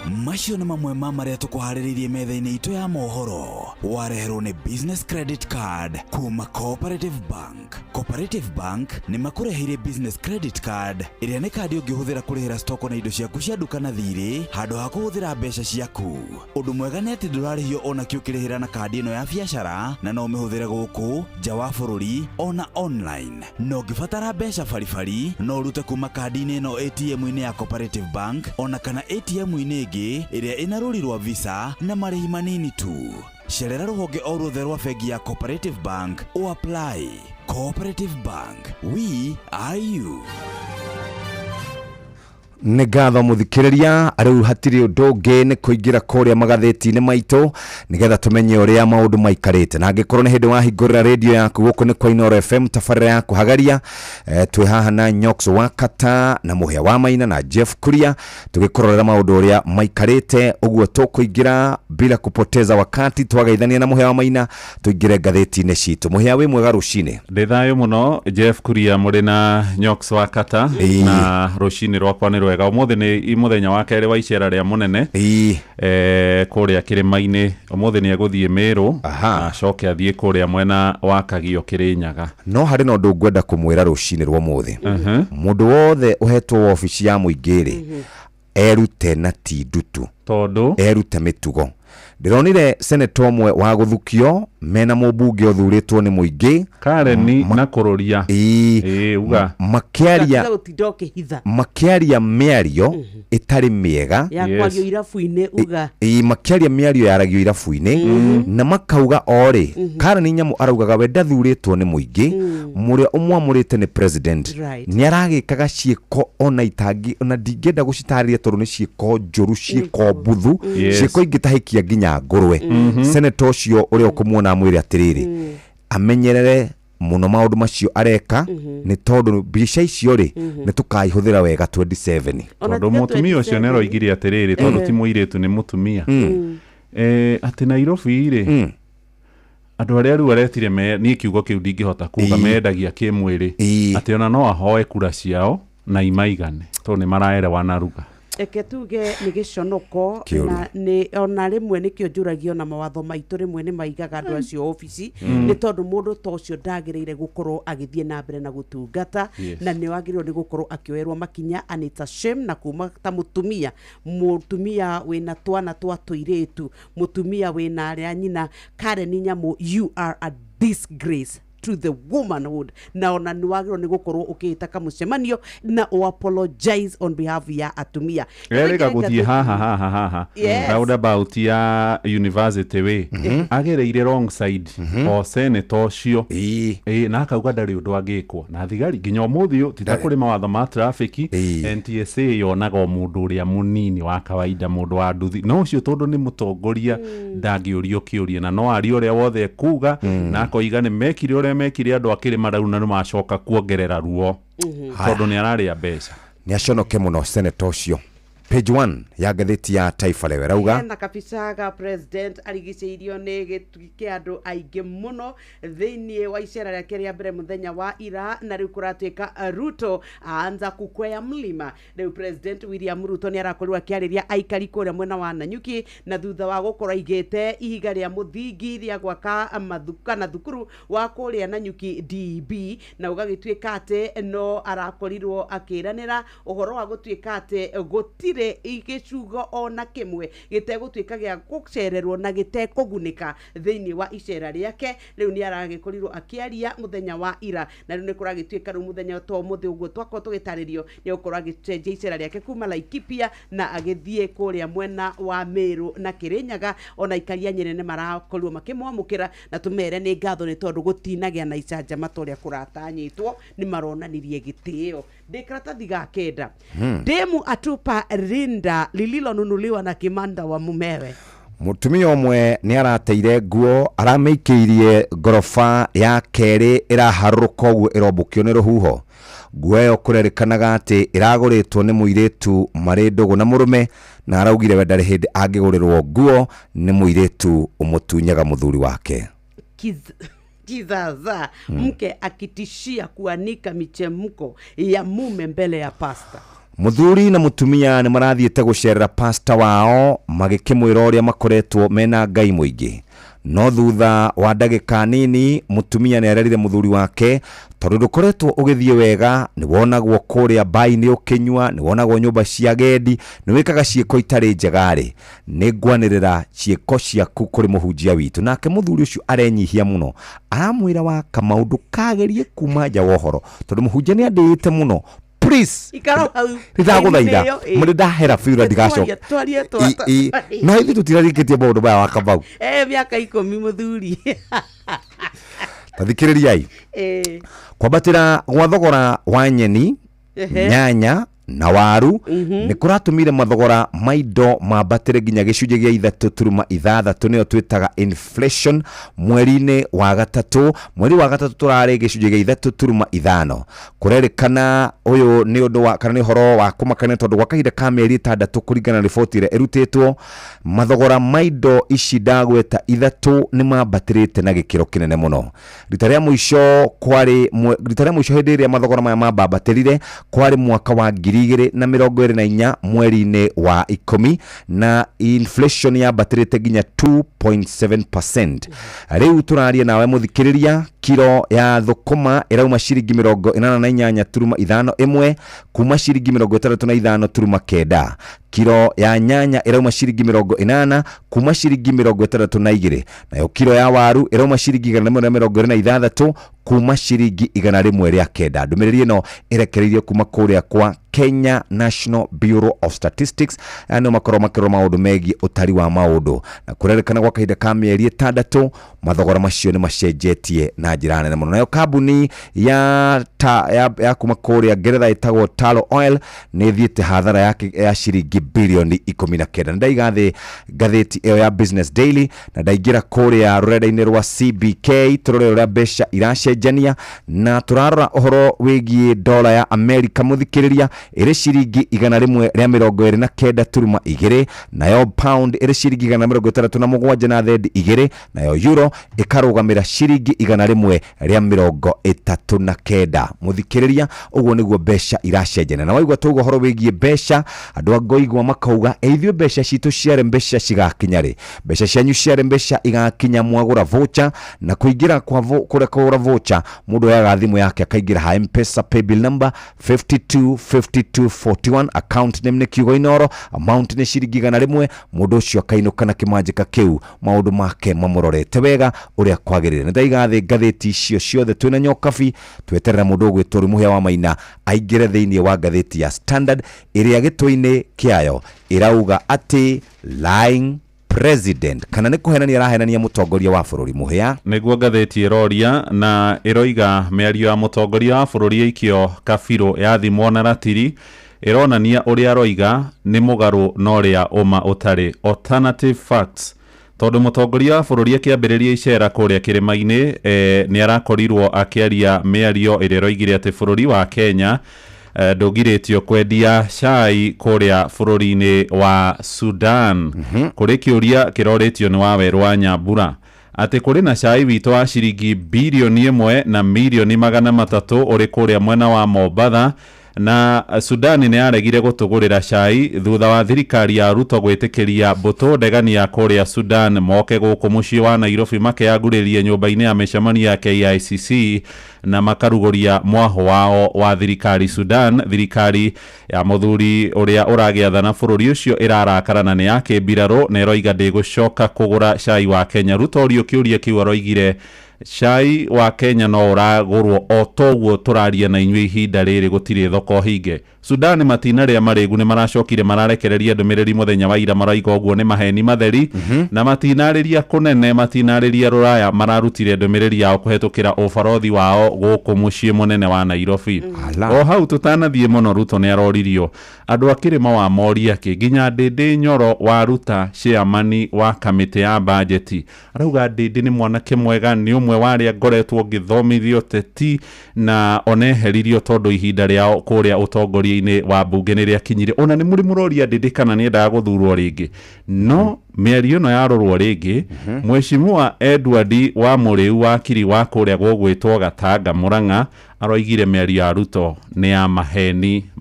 macio nĩ mamwe ma marĩa tũkũharĩrĩirie metha-inĩ itũ ya mohoro. Wareherwo nĩ business credit card kuma Cooperative Bank. Cooperative Bank nĩ makũreheire business credit card ĩrĩa nĩ kandi ũngĩhũthĩra kũrĩhĩra stoko na indo ciaku cia nduka na thirĩ handũ ha kũhũthĩra mbeca ciaku. Ũndũ mwega nĩ atĩ ndũrarĩhio ona kĩ ũkĩrĩhĩra na kandi ĩno ya biacara, na no ũmĩhũthĩre gũkũ nja wa bũrũri ona online. No ũngĩbatara mbeca baribari no ũrute kuma kandi-inĩ ĩno ATM-inĩ ya Cooperative Bank ona kana ATM-inĩ ĩngĩ ĩrĩa ĩna rũri rwa Visa na marĩhi manini tu. Cerera rũhonge o ruothe rwa bengi ya Cooperative Bank o apply. Cooperative Bank, we are you. Nĩ ngatho mũthikĩrĩria, rĩu hatirĩ ũndũ ũngĩ nĩ kũingĩra kũrĩa magathĩti-inĩ maitũ nĩgetha tũmenye ũrĩa maũndũ maikarĩte. Na angĩkorwo nĩ hĩndĩ wahingũrĩra radio yaku gũkũ nĩ kwa Inooro FM tabarĩra ya kũhagaria, twĩ haha na Nyox Wakata na Mũhĩa wa Maina na Jeff Kuria tũgĩkororera maũndũ ũrĩa maikarĩte. Ũguo tũkũingĩra bila kupoteza wakati, twagaithania na Mũhĩa wa Maina tũingĩre ngathĩti-inĩ citũ. Mũhĩa wĩ mwega rũcinĩ? Ndĩ thayũ mũno Jeff Kuria, mũrĩ na Nyox Wakata na rũcinĩ rwakwa nĩ wega. Ũmũthĩ nĩ mũthenya wa kerĩ wa icera rĩa mũnene kũrĩa kĩrĩma-inĩ. Ũmũthĩ nĩ egũthiĩ Mĩrũ acoke athiĩ kũrĩa mwena wa Kagio Kĩrĩnyaga. No harĩ na ũndũ ngwenda kũmwĩra rũcinĩ rwa ũmũthĩ. Mũndũ wothe ũhetwo obici ya mũingĩ-rĩ erute na ti ndutu, tondũ erute mĩtugo. Ndĩronire senator ũmwe wa gũthukio mena mũmbunge ũthurĩtwo nĩ mũingĩ Karen na kũrũria uga makĩaria mĩario ĩtarĩ mĩega ya kwagio irabu-inĩ uga makĩaria mĩario yaragio irabu-inĩ na makauga orĩ Karen Nyamu araugaga we ndathurĩtwo nĩ mũingĩ, mũrĩa ũmwamũrĩte nĩ president nĩ aragĩkaga ciĩko ona itangi ona ndingĩenda gũcitarĩria tondũ nĩ ciĩko njũru, ciĩko buthu, ciĩko ingĩtahikia nginya ngũrwe. Senator ũcio ũrĩa ũkũmuona mwĩre atĩrĩrĩ amenyerere muno maũndũ macio areka nĩ tondũ mbica icio rĩ nĩ tũkaihũthĩra wega 27. Tondũ mũtumia ũcio nĩ aroigire atĩrĩrĩ tondũ ti mũirĩtu nĩ mũtumia atĩ Nairobi rĩ andũ arĩa rĩu aretire niĩ kiugo kĩu ndingĩhota kuga mendagia kĩmwĩrĩ atĩ ona no ahoe kura ciao na imaigane tondũ nĩ maraerewa na ruga. Eke tuge nĩ gĩconoko na nĩ ona rĩmwe nĩkĩo njũragio na mawatho maitũ rĩmwe nĩ maigaga andũ acio obici nĩ tondũ mũndũ ta ũcio ndagĩrĩire gũkorwo agĩthiĩ na mbere na gũtungata na nĩ wagĩrĩirwo nĩ gũkorwo akĩoerwo makinya, and it's a shame. Na kuma ta mũtumia wĩna twana twa tũirĩtu, mũtumia wĩna arĩa nyina, Karen Nyamu, you are a disgrace to the womanhood. Na ona nĩ wagĩrĩirwo nĩ gũkorwo ũkĩhĩta kamũcemanio na apologize on behalf ya atumia. Erĩga gũthiĩ haha roundabout ya university we agereire wrong side o senator ũcio na akauga ndarĩ ũndũ angĩkwo na thigari nginya ũmũthĩ ũyũ titakũrĩ mawatho ma traffic. NTSA yonaga mũndũ ũrĩa mũnini wa kawaida, mũndũ wa nduthi, no ũcio tondũ nĩ mũtongoria ndangĩũrio kĩũria na no ari ũrĩa wothe kuga na akoiga nĩ mekire ũrĩa mekire andũ akĩrĩ marau na nĩ macoka kuongerera ruo tondũ nĩ ararĩa mbeca. Nĩ aconoke mũno senator ũcio. Page 1 ya gatheti ya Taifa Leo rauga na kabisa ga president arigicĩirio nĩ gĩtugĩ kĩa andũ aingĩ mũno thĩinĩ wa icera rĩake rĩa mbere mũthenya wa ira, na rĩu kũratuĩka Ruto aanza kukwea mlima. Rĩu president William Ruto nĩ arakorirwo akĩarĩria aikari kũrĩa mwena wa Nanyuki na thutha wa gũkorwo aigĩte ihiga rĩa mũthingi rĩa gwaka mathuka na thukuru wa kũrĩa Nanyuki DB, na ũgagĩtuĩka atĩ no arakorirwo akĩranĩra ũhoro wa gũtuĩka atĩ gũtirĩ igĩcugo ona kĩmwe gĩtegũtuĩka gĩa gũcererwo na gĩtekũgunĩka thĩinĩ wa icera rĩake. Rĩu nĩ aragĩkorirwo akĩaria mũthenya wa ira, na rĩu nĩ kũragĩtuĩka rĩu mũthenya to mũthĩ ũguo twakorwo tũgĩtarĩrio nĩ gũkorwo agĩcenjia icera rĩake kuma Laikipia na agĩthiĩ kũrĩa mwena wa Mĩrũ na Kĩrĩnyaga. Ona ikaria Nyĩrĩ nĩ marakorirwo makĩmwamũkĩra na tũmere nĩ ngatho nĩ tondũ gũtinagĩa na icanjama ta ũrĩa kũratanyĩtwo, nĩ maronanirie gĩtĩo. Ndĩ karatathi ga kenda Demu atupa rinda lililonunuliwa na kimanda wa mumewe. Mutumia ũmwe nĩ arateire nguo aramĩikĩirie ngorofa ya kerĩ ĩraharũrũka ũguo ĩrombũkio nĩ rũhuho. Nguo ĩyo kũrerĩkanaga atĩ ĩragũrĩtwo nĩ mũirĩtu marĩ ndũgũ na mũrũme, na araugire we ndarĩ hĩndĩ angĩgũrĩrwo nguo nĩ mũirĩtu ũmũtunyaga mũthuri wake. Kizaza mke akitishia kuanika michemko ya mume mbele ya pasta. muthuri na mutumia ni marathiete gucerera pastor wao magikimwira uria makoretwo mena ngai muingi. No thutha wa ndagika nini mutumia ni arerire muthuri wake tondu ndukoretwo ugithie wega, ni wonagwo kuria bai-ini ukinywa, ni wonagwo nyumba cia gendi, ni wikaga ciiko itari njegari, ni ngwanirira ciiko ciaku kuri muhunjia witu. Nake muthuri ucio arenyihia muno, aramwira wa Kamau kagerie kuma nja wohoro tondu muhunjia ni andite muno. Please nitaguthaitha muri ndahera biura ndigacoka na ithu tutirarikitie maundu maya wa Kamau miaka 10 muthuri tathikiririai kwambatira gwa thogora wa nyeni, nyanya na waru ni kuratumire mathogora maindo mambatire nginya gicunje gia 3.6 niyo twitaga inflation mweri-ini wa gatatu. Mweri wa gatatu turare gicunje gia 3.5 kurerikana uyu ni undu wa kana ni horo wa kumakania tondu gwa kahinda ka mieri 6 kuringana riboti ire irutitwo mathogora maindo ici ndagweta 3 ni mambatirite na gikiro kinene muno. Rita ria muico hindi ria mathogora maya mambatirire kwari mwaka wa 2024 mweri-ini wa 10 na inflation ya batirite nginya 2.7%. Riu turaria nawe muthikiriria kilo ya thukuma irauma ciringi 88.5 kuma ciringi 65.9. Kilo ya nyanya irauma ciringi 80 kuma ciringi 62. Nayo kilo ya waru irauma ciringi 126 kuma ciringi 109. Ndumiriri ino irekereirio kuma kuria kwa Kenya National Bureau of Statistics, ano makoro maundu megi utari wa maundu, na kurerekana kwa kahinda ka mieri 6 mathogora macio ni macenjetie na njira nene muno. Nayo kambuni ya kuma kuria Ngeretha itagwo Talo Oil ni thiete hathara yake ya ciringi bilioni 19. Ndaigathe gatheti eo ya Business Daily na ndaigira kuria rurenda-ini rwa CBK turore uria mbeca iracenjania na turarora uhoro wigie dola ya America muthikiriria iri ciringi 129.2, nayo pound iri ciringi 137.2, nayo euro ikarugamira ciringi 139. Muthikiriria uguo niguo mbeca iracenjana. Na waigwa tugo horo wigie mbeca andu angoigwa makauga eithio mbeca citu ciare mbeca cigakinyari mbeca cianyu ciare mbeca igakinya mwagura voucher na kuingira kwa kugura voucher mundu ya thimu yake akaingira ha M-Pesa paybill number 525241 account name ni kiugo inoro amount ni ciringi 100. Mundu ucio akainuka na kimanjika kiu maundu make mamurorete wega uria kwagirire. Ndaigathe gatheti icio ciothe twina nyokabi tweterera mundu gwituri muhia wa Maina aingire thiini wa gatheti ya Standard iria gitwi-ini kiayo irauga ati lying president kana ni kuhenania rahenania mutongoria wa bururi muhia. Niguo gatheti iroria na iroiga miario ya mutongoria wa bururi ikio Kabirũ yathimwo na ratiri ironania uria roiga ni mugaru no ria uma utari alternative facts. Tondu mutongoria wa bururi akiambiriria icera kuria kirima-ini ni arakorirwo akiaria miario ire roigire ati bururi wa Kenya ndugiritio kwendia cai kuria bururi-ini wa Sudan. Kuri kiuria kiroretio ni wa Weru wa Nyambura ati kuri na cai wito wa ciringi bilioni 1 na milioni 300 uri kuria mwena wa Mombatha, na Sudan ni aregire gutugurira cai thutha wa thirikari ya Ruto gwitikiria mbuto ndegani ya kuria Sudan moke guku mucii wa Nairobi makeaguririe nyumba-ini ya micemania ya KICC na makaruguria mwaho wao wa thirikari Sudan. Thirikari ya muthuri uria uragiathana bururi ucio irarakara na ni yake mbiraro na iroiga ndigucoka kugura cai wa Kenya. Ruto urio kiuria kiu aroigire cai wa Kenya no uragurwo o toguo turaria na inyui ihinda riri gutire thoko hinge. Sudan matinaria maregu ni maracokire mararekereria ndumiriri muthenya wa ira maraiga uguo ni maheni matheri na matinariria kunene matinariria ruraya mararutire ndumiriri yao kuhetukira ubarothi wao guku mucii munene wa Nairobi. O hau tutanathie muno Ruto ni aroririo andu akirima wa moria ki nginya Ndindi Nyoro wa ruta chairman wa kamiti ya budget arauga Ndindi ni mwanake mwega ni ũmwe wa arĩa ngoretwo ngĩthomithio teti na oneheririo tondũ ihinda rĩao kũrĩa ũtongoria-inĩ wa mbunge nĩ rĩakinyire. Ona nĩ mũrĩ mũroria ndĩndĩ kana nĩendaga gũthurwo rĩngĩ, no mĩario ĩno yarorwo rĩngĩ. Mheshimiwa Edward wa Mũrĩu wakiri wa kũrĩa gwĩtwo Gatanga Mũrang'a aroigire mĩario ya Ruto nĩ ya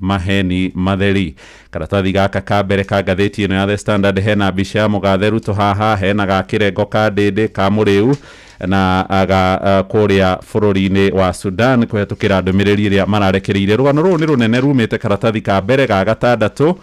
maheni matheri. Karatathi gaka ka mbere ka ngathĩti ĩno ya The Standard hena mbica ya mũgathe Ruto haha, hena ga kĩrengo ka ndĩndĩ ka Mũrĩu na aga kũrĩa bũrũri-inĩ wa Sudan kũhetũkĩra ndũmĩrĩri ĩrĩa mararekereire. Rũgano rũrũ nĩ rũnene rumĩte karatathi ka mbere ga gatandatũ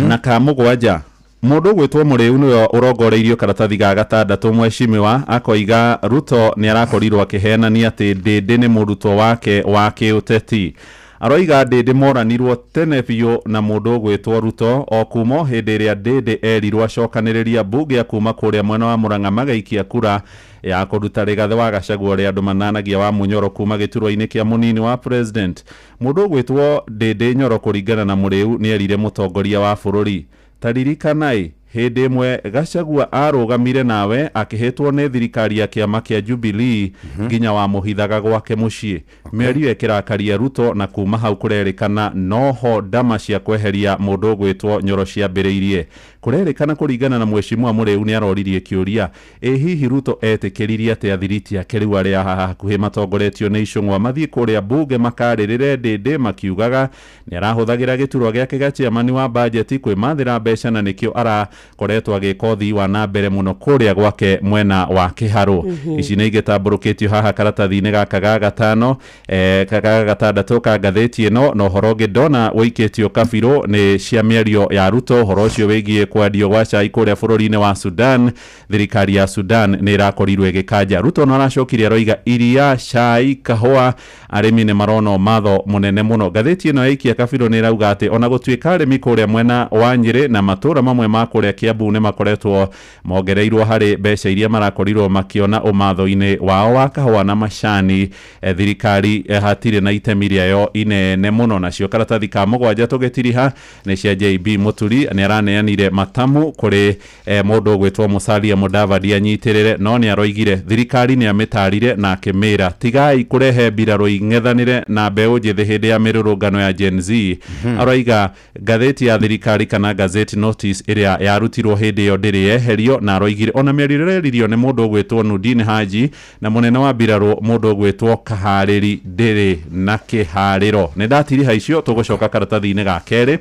na ka mũgwanja. Mũndũ gwĩtwo Mũrĩu nĩwe ũrongoreirio karatathi ga gatandatũ. Mheshimiwa akoiga Ruto nĩ arakorirwo akĩhenania atĩ ndĩndĩ nĩ mũrutwo wake wa kĩũteti. Aroiga ndĩndĩ moranirwo tene biũ na mũndũ gwĩtwo Ruto o kuma hĩndĩ ĩrĩa ndĩndĩ erirwo acokanĩrĩria mbunge kuma kũrĩa mwena wa Mũrang'a magaikia kura ya kũruta Rigathĩ wa Gachagua ũrĩa andũ mananagia wa Mũnyoro kuma gĩturwa-inĩ kĩa mũnini wa president. Mũndũ gwĩtwo ndĩndĩ Nyoro kũringana na Mũrĩu nĩ erire mũtongoria wa bũrũri, taririkanaĩ hĩndĩ ĩmwe Gachagua arũgamire nawe akĩhetwo nĩ thirikari ya kĩama kĩa Jubilee nginya wa mũhithaga gwake mũciĩ. Mĩario ĩkĩrakaria Ruto na kuma hau kũrerĩkana noho ndama cia kweheria mũndũ gwĩtwo Nyoro ciambĩrĩirie. Kũrerĩkana kũringana na Mheshimiwa Mũrĩu nĩ aroririe kĩũria, ĩ hihi Ruto etĩkĩririe atĩ athiriti ake rĩu arĩa hakuhĩ matongoretio nĩ Icũng'wa mathiĩ kũrĩa mbunge makarĩrĩre ndĩndĩ makiugaga nĩ arahũthagĩra gĩturwa gĩake gĩa chairman wa bajeti kwĩmathĩra mbeca na nĩkĩo koretwo agĩka ũthii wa na mbere mũno kũrĩa gwake mwena wa Kĩharũ. Ici nĩ igĩtambũrũkĩtio haha karatathi-inĩ gaka ga gatano ga gatandatũ ka ngathĩti ĩno, na ũhoro ũngĩ ndona ũikĩtio kabirũ nĩ cia mĩario ya Ruto. Ũhoro ũcio wĩgiĩ kwendio gwa cai kũrĩa bũrũri-inĩ wa Sudan. Thirikari ya Sudan nĩ ĩrakorirwo ĩgĩkanja. Ruto no aracokirie aroiga iria, cai, kahũa arĩmi nĩ marona matho mũnene mũno. Ngathĩti ĩno yaikia kabirũ nĩ ĩrauga atĩ ona gũtuĩka arĩmi kũrĩa mwena wa Nyĩrĩ na matũra mamwe ma kũrĩa Kiambu nĩ makoretwo mongereirwo harĩ mbeca iria marakorirwo makiona ũmatho-inĩ wao wa kahũa na macani, thirikari hatirĩ na itemi rĩayo inene mũno. Nacio karatathi ka mũgwanja tũgĩtiriha nĩ cia JB Mũturi nĩ araneanire matamu kũrĩ mũndũ gwĩtwo Musalia Mudavadi anyitĩrĩre, no nĩ aroigire thirikari nĩ amĩtarire na akĩmĩra tigai kũrehe mbirarũ ing'ethanĩre na mbeũ njĩthĩ hĩndĩ ya mĩrũrũngano ya Gen Z. Aroiga ngathĩti ya thirikari kana gazette notice ĩrĩa yarutirwo hĩndĩ ĩyo ndĩrĩ yeherio, na aroigire ona mĩario ĩreririo nĩ mũndũ gwĩtwo Nurdin Haji na mũnene wa mbirarũ mũndũ gwĩtwo Kaharĩri ndĩrĩ na kĩharĩro. Nĩ ndatiriha icio, tũgũcoka karatathi-inĩ ga kerĩ.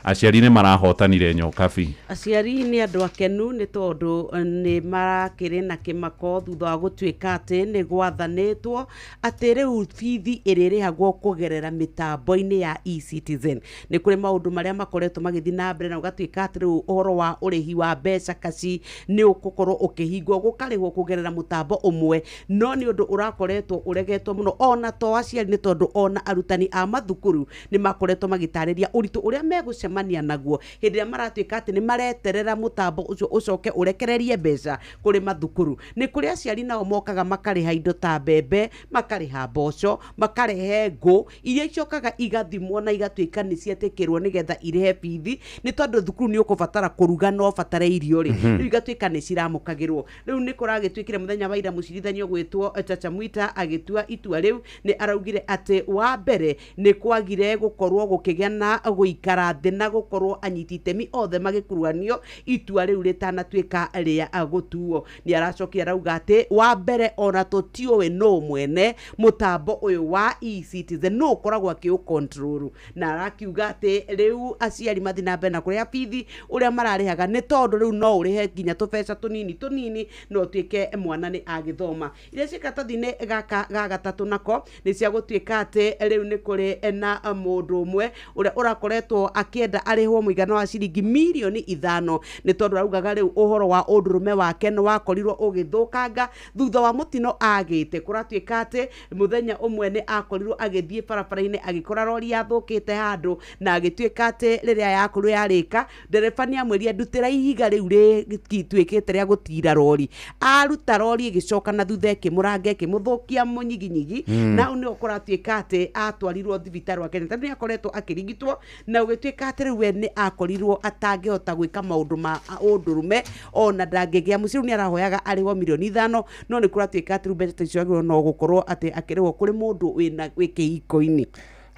Aciari nĩ marahotanire Nyokabi. Aciari nĩ andũ akenu nĩ tondũ nĩ marakĩrĩ na kĩmako thutha wa gũtuĩka atĩ nĩ gwathanĩtwo atĩ rĩu bithi ĩrĩrĩhagwo kũgerera mĩtambo-inĩ ya eCitizen. Nĩ kũrĩ maũndũ marĩa makoretwo magĩthiĩ na mbere na ũgatuĩka atĩ rĩu ũhoro wa ũrĩhi wa mbeca kaci nĩ ũgũkorwo ũkĩhingwo gũkarĩhwo kũgerera mũtambo ũmwe, no nĩ ũndũ ũrakoretwo ũregetwo mũno ona to aciari, nĩ tondũ ona arutani a mathukuru nĩ makoretwo magĩtarĩria ũritũ ũrĩa megũcemania naguo hĩndĩ ĩrĩa maratuĩka atĩ nĩ mareterera mũtambo ũcio ũcoke ũrekererie mbeca kũrĩ mathukuru. Nĩ kũrĩ aciari nao mokaga makarĩha indo ta mbembe, makarĩha mboco, makarehe ngũ iria icokaga igathimwo na igatuĩka nĩ cietĩkĩrwo nĩgetha irehe bithi, nĩ tondũ thukuru nĩ ũkũbatara kũruga no batare irio rĩ, rĩu igatuĩka nĩ ciramũkagĩrwo. Rĩu nĩ kũragĩtuĩkire mũthenya wa ira mũcirithania gwĩtwo Chacha Mwita agĩtua itua rĩu, nĩ araugire atĩ wa mbere nĩ kwagire gũkorwo gũkĩgĩa na gũikara thĩ na gũkorwo anyiti itemi othe magĩkuruhanio itua rĩu rĩtanatuĩka rĩa gũtuo. Nĩ aracokire arauga atĩ wa mbere ona tũtiũĩ no mwene mũtambo ũyũ wa eCitizen no ũkoragwo akĩũkontrolu, na arakiuga atĩ rĩu aciari mathiĩ na mbere na kũrĩha bithi ũrĩa mararĩhaga, nĩ tondũ rĩu no ũrĩhe nginya tũbeca tũnini no tuĩke mwana nĩ agĩthoma. Iria cikatathi-inĩ gaka ga gatatũ nako nĩ cia gũtuĩka atĩ rĩu nĩ kũrĩ na mũndũ ũmwe ũrĩa ũrakoretwo akĩenda arĩhwo mũigana wa ciringi mirioni 5, nĩ tondũ araugaga rĩu ũhoro wa ũndũrũme wake nĩ wakorirwo ũgĩthũkanga thutha wa mũtino agĩte. Kũratuĩka atĩ mũthenya ũmwe nĩ akorirwo agĩthiĩ barabara-inĩ agĩkora rori yathũkĩte handũ, na agĩtuĩka atĩ rĩrĩa yakorirwo yarĩka ndereba nĩ amwĩrire ndutĩra ihiga rĩu rĩtuĩkĩte rĩa gũtira rori. Aruta rori ĩgĩcoka na thutha ĩkĩmũranga ĩkĩmũthũkia mũnyiginyigi, na nĩ kũratuĩka atĩ atwarirwo thibitarĩ wa Kenya tondũ nĩ akoretwo akĩrigitwo, na ũgĩtuĩka atĩ atĩ we nĩ akorirwo atangĩhota gwĩka maũndũ ma ũndũrũme ona ndangĩgĩa mũciĩ nĩ arahoyaga arĩwo mirioni 5 no nĩ kũratuĩka atĩ mbeca ta icio agĩrwo no gũkorwo atĩ akĩrĩwo kũrĩ mũndũ wĩ kĩhiko-inĩ.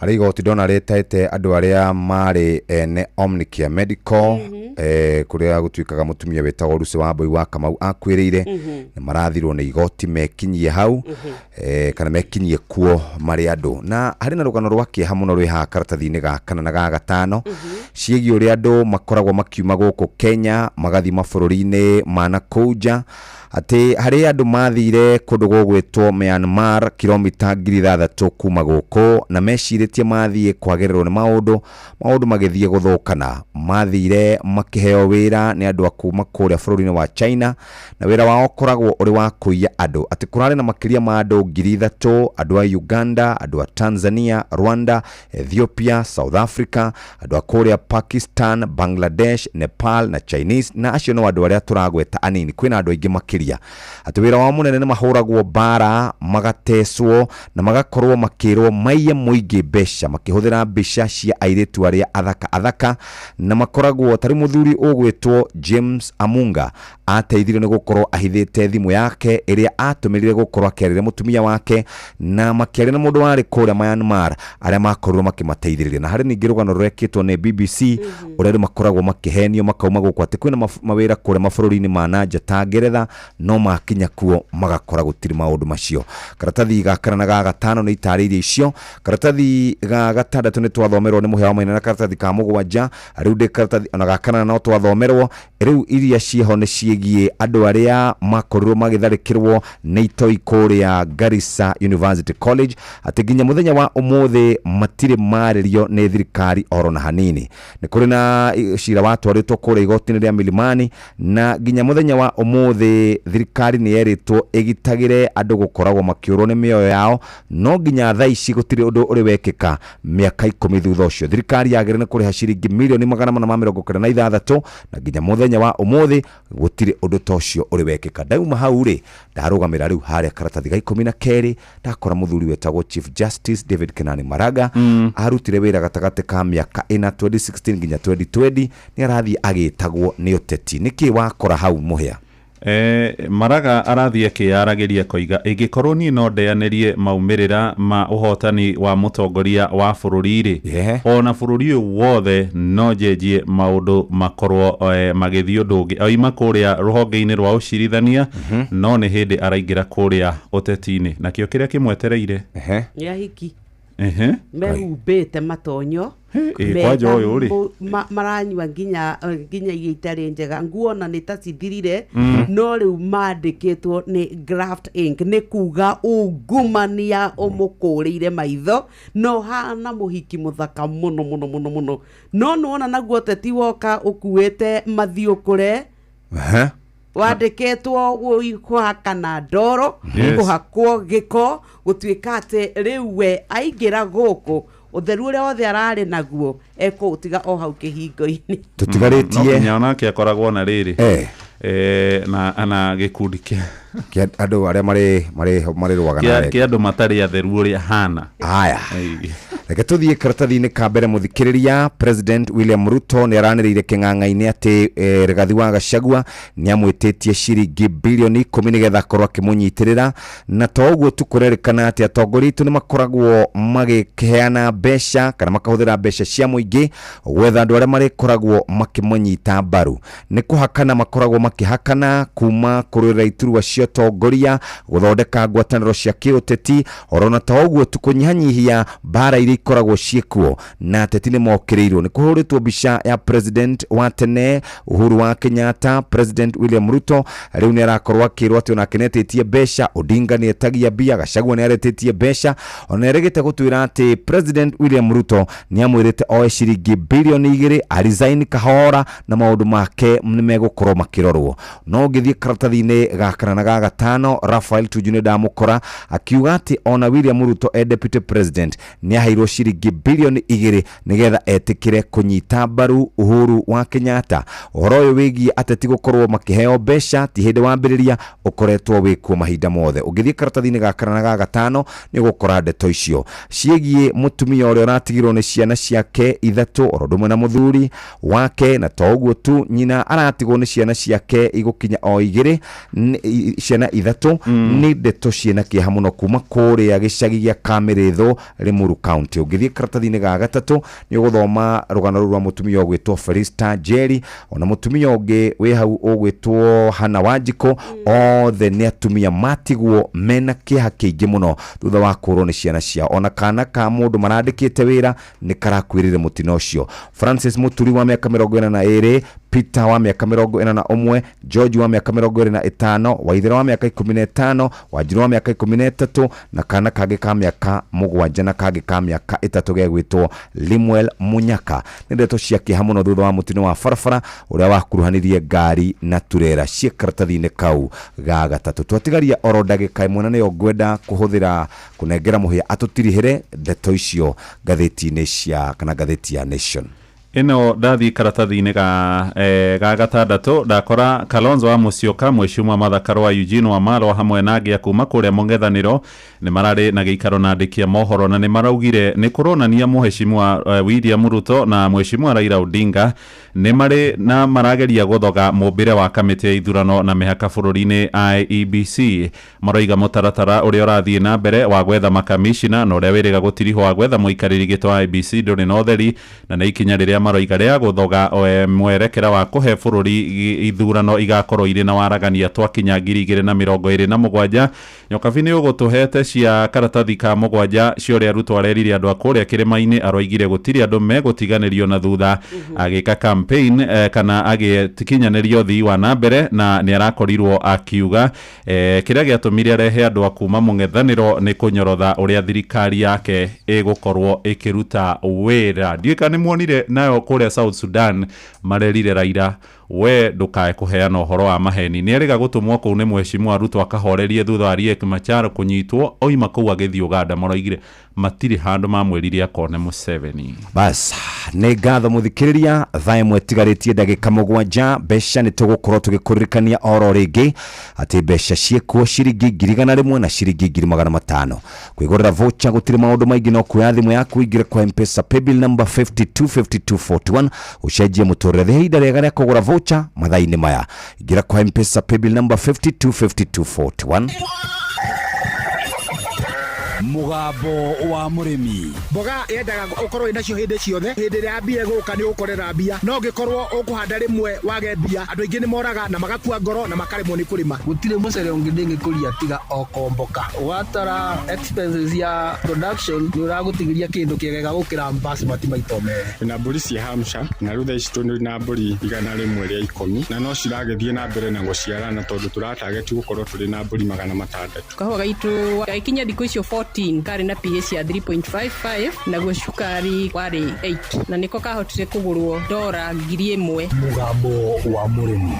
Harĩ igoti ndona rĩtaĩte andũ arĩa marĩ ene Omnicare Medical kũrĩa gũtuĩkaga mũtumia wĩtagwo Lucy Wambui wa Kamau akuĩrĩire nĩ marathirwo nĩ igoti mekinyie hau kana mekinyie kuo marĩ andũ na harĩ na rũgano rwa kĩeha mũno rwĩ haha karatathi-inĩ ga kana na ga gatano ciĩgiĩ ũrĩa andũ makoragwo makiuma gũkũ Kenya magathi mabũrũri-inĩ ma nakũu nja atĩ harĩ andũ mathire kũndũ gũgwĩtwo Myanmar kilomita 6,000 kuma gũkũ na mecirĩtie mathiĩ kwagererwo nĩ maũndũ magĩthiĩ gũthũkana mathire makĩheo wĩra nĩ andũ a kuma kũrĩa bũrũri-inĩ wa China na wĩra wao koragwo ũrĩ wa kũiya andũ atĩ kũrarĩ na makĩria ma andũ 3,000 andũ a Uganda andũ a Tanzania Rwanda Ethiopia South Africa andũ a kũrĩa Pakistan Bangladesh Nepal na Chinese na acio no andũ arĩa tũragweta anini kwĩna andũ aingĩ makĩria atĩ wĩra wa mũnene nĩ mahũragwo bara magatecwo na magakorwo makĩrwo maiye mũingĩ mbeca makĩhũthĩra mbica cia airĩtu arĩa athaka na makoragwo tarĩ mũthuri ũgwĩtwo James Amunga ateithirio nĩ gũkorwo ahithĩte thimũ yake ĩrĩa atũmĩrire gũkorwo akĩarĩria mũtumia wake na makĩaria na mũndũ warĩ kũrĩa Myanmar arĩa makorirwo makĩmateithĩrĩria na harĩ ningĩ rũgano rwekĩtwo nĩ BBC ũrĩa makoragwo makĩhenio makauma gũkũ atĩ kwĩna mawĩra kũrĩa mabũrũri-inĩ ma nanja ta Ngeretha no makinya kuo magakora gũtirĩ maũndũ macio. Karatathi ga kana na ga gatano nĩ itarĩirie icio. Karatathi ga gatandatũ nĩ twathomerwo nĩ Mũhĩa wa Maina na karatathi ka mũgwanja rĩu ndĩ karatathi ona ga kana no twathomerwo rĩu iria ciho nĩ ciĩgiĩ andũ arĩa makorirwo magĩtharĩkĩrwo nĩ itoi kũrĩa Garissa University College atĩ nginya mũthenya wa ũmũthĩ matirĩ marĩrio nĩ thirikari oro na hanini. Nĩ kũrĩ na cira watwarĩtwo kũrĩa igoti-inĩ rĩa Milimani na nginya mũthenya wa ũmũthĩ thirikari nĩ yerĩtwo ĩgitagĩre andũ gũkoragwo makĩũrwo nĩ mĩoyo yao no nginya thaa ici gũtirĩ ũndũ ũrĩ wekĩka mĩaka 10 thutha ũcio. Thirikari yagĩrĩire nĩ kũrĩha ciringi mirioni 496 na nginya mũthenya wa ũmũthĩ gũtirĩ ũndũ ta ũcio ũrĩ wekĩka. Ndauma hau rĩ ndarũgamĩra rĩu harĩa karatathi ga 12 ndakora mũthuri wetagwo Chief Justice David Kenani Maraga arutire wĩra gatagatĩ ka mĩaka 2016 nginya 2020 nĩ arathiĩ agĩtagwo nĩ ũteti. Nĩkĩ wakora hau Mũhĩa? Maraga arathiĩ akĩyaragĩria koiga ĩngĩkorwo niĩ no ndeanĩrie maumĩrĩra ma ũhotani wa mũtongoria wa bũrũri rĩ ona bũrũri ũyũ wothe no njenjie maũndũ makorwo magĩthiĩ ũndũ ũngĩ oima kũrĩa rũhonge-inĩ rwa ũcirithania no nĩ hĩndĩ araingĩra kũrĩa ũteti-inĩ nakĩo kĩrĩa kĩmwetereire nĩ ahiki mehumbĩte matonyo kwanja ũyũ rĩ maranyua nginya iria itarĩ njega nguona nĩ ta cithirire no rĩu mandĩkĩtwo nĩ Graft Inc nĩ kuga ungumania ũmũkũrĩire maitho no hana mũhiki mũthaka mũno mũno mũno mũno no nĩwona naguo ũteti woka ũkuĩte mathiũkũre wandĩkĩtwo kũhaka na ndoro kũhakwo gĩko gũtuĩka atĩ rĩu we aingĩra gũkũ ũtheru ũrĩa wothe ararĩ naguo ekũũtiga o hau kĩhingo-inĩ tũtigarĩtie no nake akoragwo na rĩrĩ na gĩkundi kĩa andũ arĩa marĩ rwagana kĩa andũ matarĩ atheru ũrĩa hana haya reke tũthiĩ karatathi-inĩ ka mbere mũthikĩrĩria. President William Ruto nĩ aranĩrĩire kĩng'ang'a-inĩ atĩ Rigathi wa Gachagua nĩ amwĩtĩtie ciringi bilioni 10 nĩgetha akorwo akĩmũnyitĩrĩra na to ũguo tu kũrerĩkana atĩ atongoria aitũ nĩ makoragwo magĩkĩheana mbeca kana makahũthĩra mbeca cia mũingĩ gwetha andũ arĩa marĩkoragwo makĩmũnyita mbaru. Nĩ kũhakana makoragwo makĩhakana kuma kũrũĩrĩra iturwa cia atongoria gũthondeka ngwatanĩro cia kĩũteti orona to ũguo tu kũnyihanyihia mbara iria ikoragwo ciĩkuo na ateti nĩ mokĩrĩirwo. Nĩ kũhũrĩtwo mbica ya president wa tene Uhuru wa Kenyatta, President William Ruto rĩu nĩ arakorwo akĩrwo atĩ ona kenetĩtie mbeca, Odinga nĩ etagia mbia, Gachagua nĩ aretĩtie mbeca, ona erĩgĩte gũtwĩra atĩ President William Ruto nĩ amwĩrĩte oe ciringi bilioni 2 arisign kahora na maũndũ make nĩ megũkorwo makĩrorwo. No ngĩthiĩ karatathi-inĩ ga kana na ga gatano Rafael Tujune Ndamukora akiuga ati ona William Ruto deputy president ni ahairwo ciringi bilioni 2 nigetha etikire kunyita mbaru Uhuru wa Kenyatta. Uhoro uyu wigie ateti gukorwo makiheo besha ti hindi wambiriria ukoretwo wikuo mahinda mothe. Ugithie karatathini ga kana ga gatano ni gukora ndeto icio ciegie mutumia uria uratigirwo ni ciana ciake ithatu orodumwe na muthuri wake, na toguo tu nyina aratigwo ni ciana ciake igukinya o 2 ciana ithatu. Ni ndeto ciena kiha muno kuma kuria gicagi gia Kameretho Limuru County. Ugithie karatathini ga gatatu ni guthoma rugano rwa mutumia ogwitwo Felista Jerry ona mutumia ungi we hau ogwitwo Hana Wanjiko. Othe ni atumia matigwo mena kiha kiingi muno thutha wa kurwo ni ciana ciao. Ona kana ka mundu marandikite wira ni karakwirire mutino ucio. Francis Muturi wa miaka 42, Peter wa miaka 41, George wa miaka 25, Waithira wa miaka 15, Wanjiru wa miaka 13 na kana kage ka miaka 7 na kage ka miaka 3 gegwitwo Limuel Munyaka. Ndeto ciake hamuno thutha wa mutino wa farafara uria wakuruhanirie ngari na turera cia karatathine kau ga gatatu. Twatigaria oro ndagika imwe na ni ogwenda kuhuthira kunengera muhia atutirihire ndeto icio gatheti-ini cia kana gatheti ya Nation. Ino dathi karatathini ga gatandatu ndakora Kalonzo wa Musyoka Mheshimiwa Martha Karua Eugene Wamalwa hamwe na angi akuma kuria mungethaniro ni marari na giikaro na ndikia mohoro na ni maraugire ni kuronania Mheshimiwa William Ruto na Mheshimiwa Raila Odinga ni mari na marageria guthoga mumbire wa kamiti ya ithurano na mihaka bururi-ini IEBC. Maroiga mutaratara uria urathie na mbere wa gwetha makamishina na uria wiriga gutiriho wa gwetha muikariri gito IEBC nduri na utheri na ni ikinya riria maroiga ria guthoga mwerekera wa kuhe bururi ithurano igakorwo iri na waragania twakinya 2027. Nyokabini ugutuhete cia karatathi ka 7 cio Ruto arerire andu akuria kirima-ini aroigire gutiri andu megutiganirio na thutha agika campaign kana agitikinyanirio thii wa nambere na ni arakorirwo akiuga kiria giatumire arehe andu akuma mungethaniro ni kunyorotha uria thirikari yake igukorwo ikiruta wira. Ndiika ni muonire nayo kuria South Sudan marerire Raila we ndukae kuheana uhoro wa maheni. Ni erega gutumwo kuu ni Mheshimiwa Ruto akahorerie thutha wa Riek Machar kunyitwo oima kuu agithii Uganda. Maroigire matiri handu mamwiririe akone Museveni. Bas ni ngatho muthikiriria thae mwetigarĩtie ndagĩka 7 besha ni tugukorwo tugikuririkania oro ringi ati besha ciekuo ciringi 100 na ciringi 500. Kwigorera voucher gutiri maundu maingi no kuoya thimu yaku ingire kwa M-Pesa paybill number 525241 ucenjie muturire hinda rĩega rĩa kugura voucher mathaa-inĩ maya. Ingira kwa M-Pesa paybill number 525241. Mugambo wa murimi. Mboga yendaga ukorwo inacio hindi ciothe. Hindi ria mbia guka ni ukorera mbia. No ngikorwo ukuhanda rimwe wage mbia. Andu aingi ni moraga na magakua ngoro na makaremwo ni kurima. Gutire mucere ungi ndingikuria tiga okomboka. Watara expenses ya production ni uragutigiria kindu kiegega gukira basmati maito mere. Na mburi cia Hampshire na rutha ici tuni na mburi 100 ria 10 na no ciragethie na mbere na guciarana tondu turatarget gukorwo turi na mburi 600. Kahua gaitu ikinya thikũ icio 14 kari na pH ya 3.55 na guo cukari wari 8 na niko kahotire kugurwo $1,000. Mugambo wa murimi.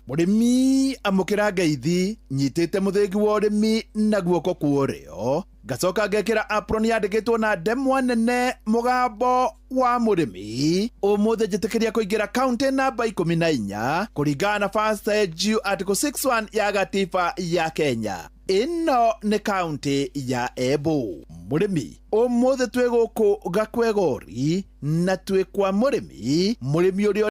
Murimi amukira ngeithi nyitite muthengi wa urimi na guoko kuorio gacoka ngekira apron yandikitwo na ndemwa nene mugambo wa murimi. Umuthe njitikiria kuingira county namba 14 kuringana na first edge article 61 ya gatiba ya Kenya. Ino ni county ya Embu. Murimi umuthe twi guku gakwegori na twi kwa murimi uria